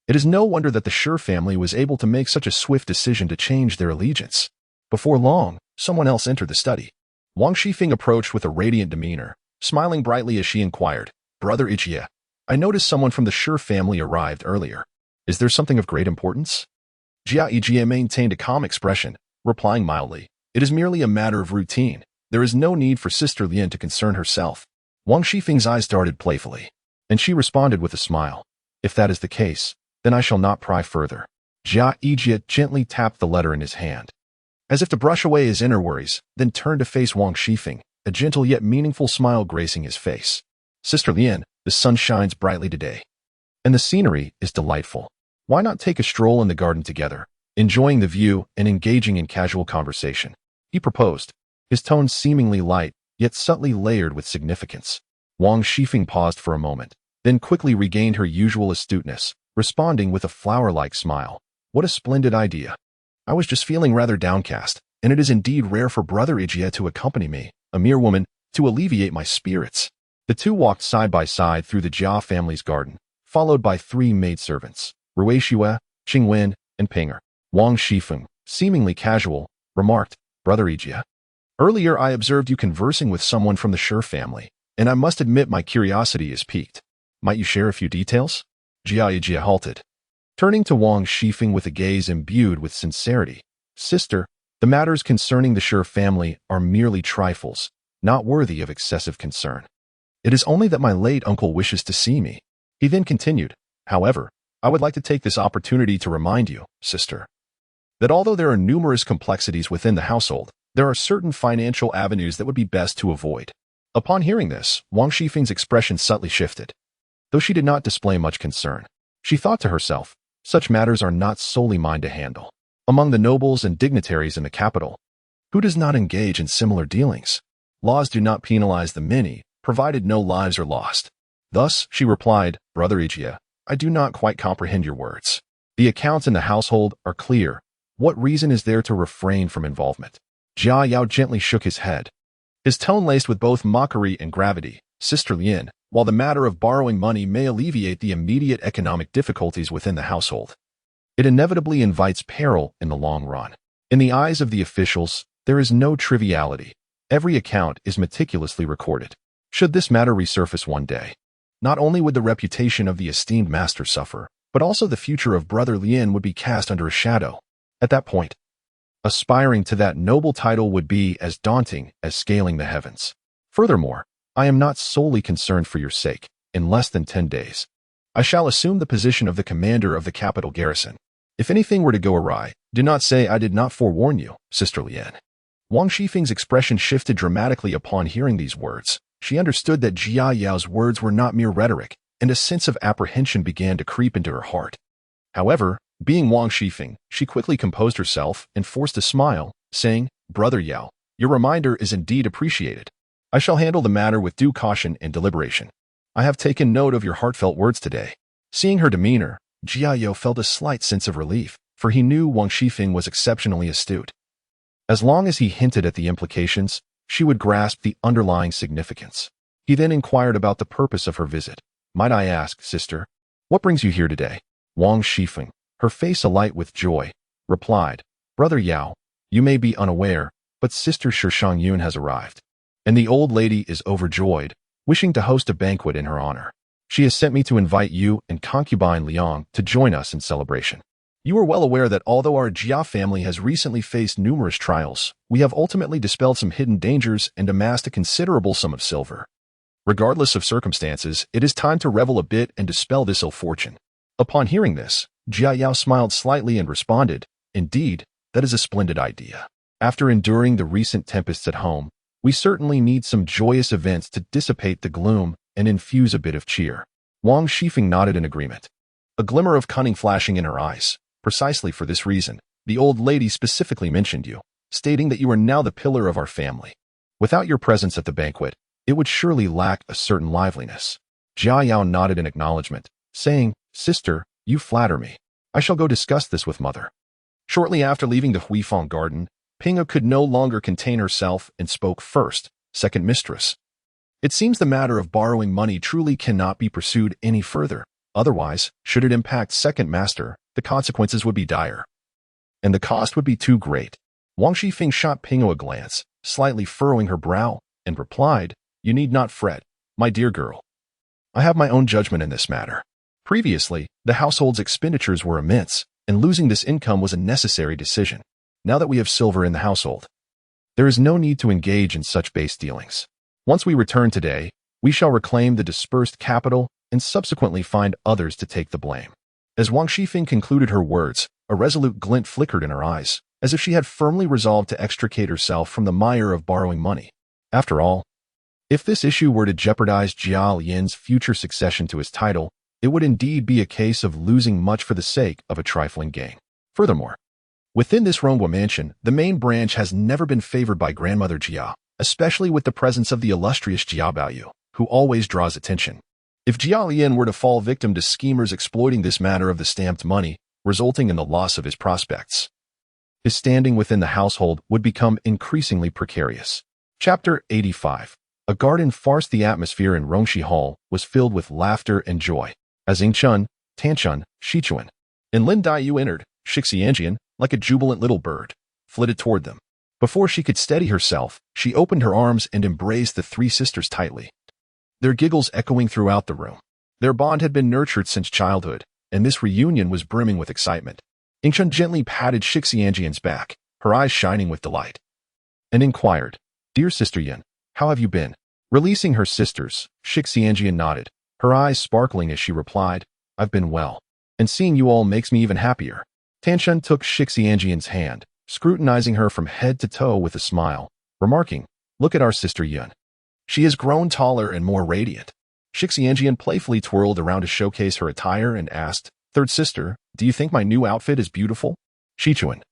It is no wonder that the Shi family was able to make such a swift decision to change their allegiance." Before long, someone else entered the study. Wang Shifeng approached with a radiant demeanor, smiling brightly as she inquired, "Brother Yijie, I noticed someone from the Shi family arrived earlier. Is there something of great importance?" Jia Yijie maintained a calm expression, replying mildly, "It is merely a matter of routine. There is no need for Sister Lien to concern herself." Wang Shifeng's eyes darted playfully, and she responded with a smile, "If that is the case, then I shall not pry further." Jia Yijie gently tapped the letter in his hand, as if to brush away his inner worries, then turned to face Wang Shifeng, a gentle yet meaningful smile gracing his face. "Sister Lien, the sun shines brightly today, and the scenery is delightful. Why not take a stroll in the garden together, enjoying the view and engaging in casual conversation?" he proposed, his tone seemingly light, yet subtly layered with significance. Wang Shifeng paused for a moment, then quickly regained her usual astuteness, responding with a flower-like smile, "What a splendid idea. I was just feeling rather downcast, and it is indeed rare for Brother Yijie to accompany me, a mere woman, to alleviate my spirits." The two walked side by side through the Jia family's garden, followed by three maidservants, Rui Xue, Qing Wen, and Pinger. Wang Shifeng, seemingly casual, remarked, "Brother Yijie, Earlier, I observed you conversing with someone from the Shi family, and I must admit my curiosity is piqued. Might you share a few details? Jia Yijia halted, turning to Wang Shifeng with a gaze imbued with sincerity. Sister, the matters concerning the Shi family are merely trifles, not worthy of excessive concern. It is only that my late uncle wishes to see me. He then continued, however, I would like to take this opportunity to remind you, sister, that although there are numerous complexities within the household, there are certain financial avenues that would be best to avoid. Upon hearing this, Wang Shifeng's expression subtly shifted. Though she did not display much concern, she thought to herself, such matters are not solely mine to handle. Among the nobles and dignitaries in the capital, who does not engage in similar dealings? Laws do not penalize the many, provided no lives are lost. Thus, she replied, Brother Ijia, I do not quite comprehend your words. The accounts in the household are clear. What reason is there to refrain from involvement? Jia Yao gently shook his head, his tone laced with both mockery and gravity. Sister Lien, while the matter of borrowing money may alleviate the immediate economic difficulties within the household, it inevitably invites peril in the long run. In the eyes of the officials, there is no triviality. Every account is meticulously recorded. Should this matter resurface one day, not only would the reputation of the esteemed master suffer, but also the future of Brother Lien would be cast under a shadow. At that point, aspiring to that noble title would be as daunting as scaling the heavens. Furthermore, I am not solely concerned for your sake. In less than 10 days, I shall assume the position of the commander of the capital garrison. If anything were to go awry, do not say I did not forewarn you, Sister Lien. Wang Shifeng's expression shifted dramatically upon hearing these words. She understood that Jia Yao's words were not mere rhetoric, and a sense of apprehension began to creep into her heart. However, being Wang Shifeng, she quickly composed herself and forced a smile, saying, Brother Yao, your reminder is indeed appreciated. I shall handle the matter with due caution and deliberation. I have taken note of your heartfelt words today. Seeing her demeanor, Jia Yao felt a slight sense of relief, for he knew Wang Shifeng was exceptionally astute. As long as he hinted at the implications, she would grasp the underlying significance. He then inquired about the purpose of her visit. Might I ask, sister, what brings you here today? Wang Shifeng, her face alight with joy, replied, Brother Yao, you may be unaware, but Sister Shi Shangyun has arrived, and the old lady is overjoyed, wishing to host a banquet in her honor. She has sent me to invite you and concubine Liang to join us in celebration. You are well aware that although our Jia family has recently faced numerous trials, we have ultimately dispelled some hidden dangers and amassed a considerable sum of silver. Regardless of circumstances, it is time to revel a bit and dispel this ill fortune. Upon hearing this, Jia Yao smiled slightly and responded, Indeed, that is a splendid idea. After enduring the recent tempests at home, we certainly need some joyous events to dissipate the gloom and infuse a bit of cheer. Wang Shifeng nodded in agreement, a glimmer of cunning flashing in her eyes. Precisely for this reason, the old lady specifically mentioned you, stating that you are now the pillar of our family. Without your presence at the banquet, it would surely lack a certain liveliness. Jia Yao nodded in acknowledgement, saying, Sister, you flatter me. I shall go discuss this with mother. Shortly after leaving the Huifeng garden, Pinga could no longer contain herself and spoke first, Second Mistress. It seems the matter of borrowing money truly cannot be pursued any further. Otherwise, should it impact Second Master, the consequences would be dire, and the cost would be too great. Wang Shifeng shot Pingo a glance, slightly furrowing her brow, and replied, You need not fret, my dear girl. I have my own judgment in this matter. Previously, the household's expenditures were immense, and losing this income was a necessary decision. Now that we have silver in the household, there is no need to engage in such base dealings. Once we return today, we shall reclaim the dispersed capital and subsequently find others to take the blame. As Wang Shifeng concluded her words, a resolute glint flickered in her eyes, as if she had firmly resolved to extricate herself from the mire of borrowing money. After all, if this issue were to jeopardize Jia Lian's future succession to his title, it would indeed be a case of losing much for the sake of a trifling gain. Furthermore, within this Ronghua mansion, the main branch has never been favored by Grandmother Jia, especially with the presence of the illustrious Jia Baoyu, who always draws attention. If Jia Lian were to fall victim to schemers exploiting this matter of the stamped money, resulting in the loss of his prospects, his standing within the household would become increasingly precarious. Chapter 85. A garden farce. The atmosphere in Rongxi Hall was filled with laughter and joy. As Yingchun, Tanchun, Shichuan, and Lin Daiyu entered, Shixianjian, like a jubilant little bird, flitted toward them. Before she could steady herself, she opened her arms and embraced the three sisters tightly, their giggles echoing throughout the room. Their bond had been nurtured since childhood, and this reunion was brimming with excitement. Yingchun gently patted Shixianjian's back, her eyes shining with delight, and inquired, "Dear Sister Yin, how have you been?" Releasing her sisters, Shixianjian nodded, her eyes sparkling as she replied, "I've been well, and seeing you all makes me even happier." Tanshun took Shixianjian's hand, scrutinizing her from head to toe with a smile, remarking, "Look at our Sister Yun. She has grown taller and more radiant." Shixianjian playfully twirled around to showcase her attire and asked, "Third sister, do you think my new outfit is beautiful?" Shichuan,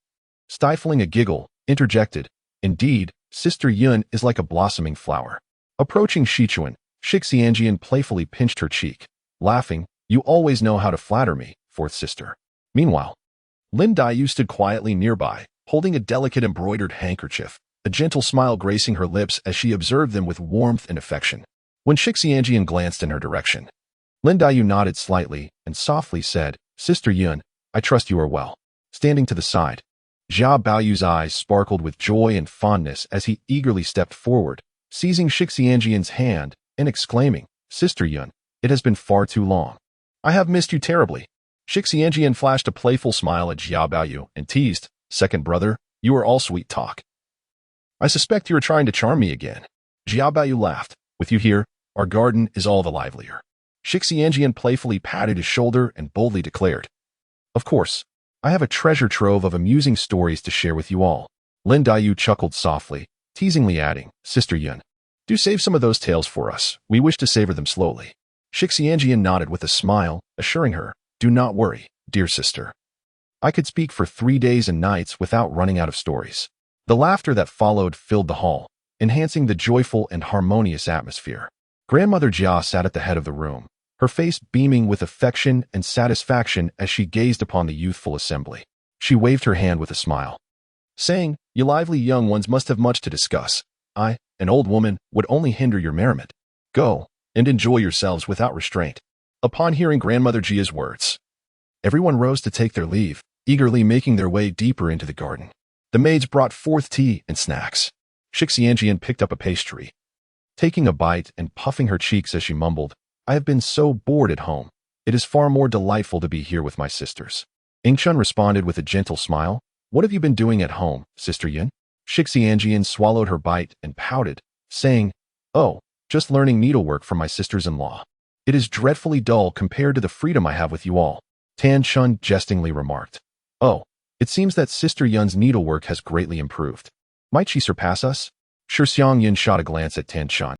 stifling a giggle, interjected, "Indeed, Sister Yun is like a blossoming flower." Approaching Shichuan, Shixianjian playfully pinched her cheek, laughing, "You always know how to flatter me, fourth sister." Meanwhile, Lin Daiyu stood quietly nearby, holding a delicate embroidered handkerchief, a gentle smile gracing her lips as she observed them with warmth and affection. When Shixianjian glanced in her direction, Lin Daiyu nodded slightly and softly said, "Sister Yun, I trust you are well." Standing to the side, Jia Baoyu's eyes sparkled with joy and fondness as he eagerly stepped forward, seizing Shixianjian's hand and exclaiming, "Sister Yun, it has been far too long. I have missed you terribly." Shixianjian flashed a playful smile at Jia Baoyu and teased, "Second brother, you are all sweet talk. I suspect you are trying to charm me again." Jia Baoyu laughed, "With you here, our garden is all the livelier." Shixianjian playfully patted his shoulder and boldly declared, "Of course, I have a treasure trove of amusing stories to share with you all." Lin Daiyu chuckled softly, teasingly adding, "Sister Yun, do save some of those tales for us. We wish to savor them slowly." Shixianjian nodded with a smile, assuring her, "Do not worry, dear sister. I could speak for 3 days and nights without running out of stories." The laughter that followed filled the hall, enhancing the joyful and harmonious atmosphere. Grandmother Jia sat at the head of the room, her face beaming with affection and satisfaction as she gazed upon the youthful assembly. She waved her hand with a smile, saying, "You lively young ones must have much to discuss. I, an old woman, would only hinder your merriment. Go and enjoy yourselves without restraint." Upon hearing Grandmother Jia's words, everyone rose to take their leave, eagerly making their way deeper into the garden. The maids brought forth tea and snacks. Shixianjian picked up a pastry, taking a bite and puffing her cheeks as she mumbled, "I have been so bored at home. It is far more delightful to be here with my sisters." Yingchun responded with a gentle smile, "What have you been doing at home, Sister Yin?" Shixianjian swallowed her bite and pouted, saying, "Oh, just learning needlework from my sisters-in-law. It is dreadfully dull compared to the freedom I have with you all." Tan Chun jestingly remarked, "Oh, it seems that Sister Yun's needlework has greatly improved. Might she surpass us?" Shixiang Yin shot a glance at Tan Chun,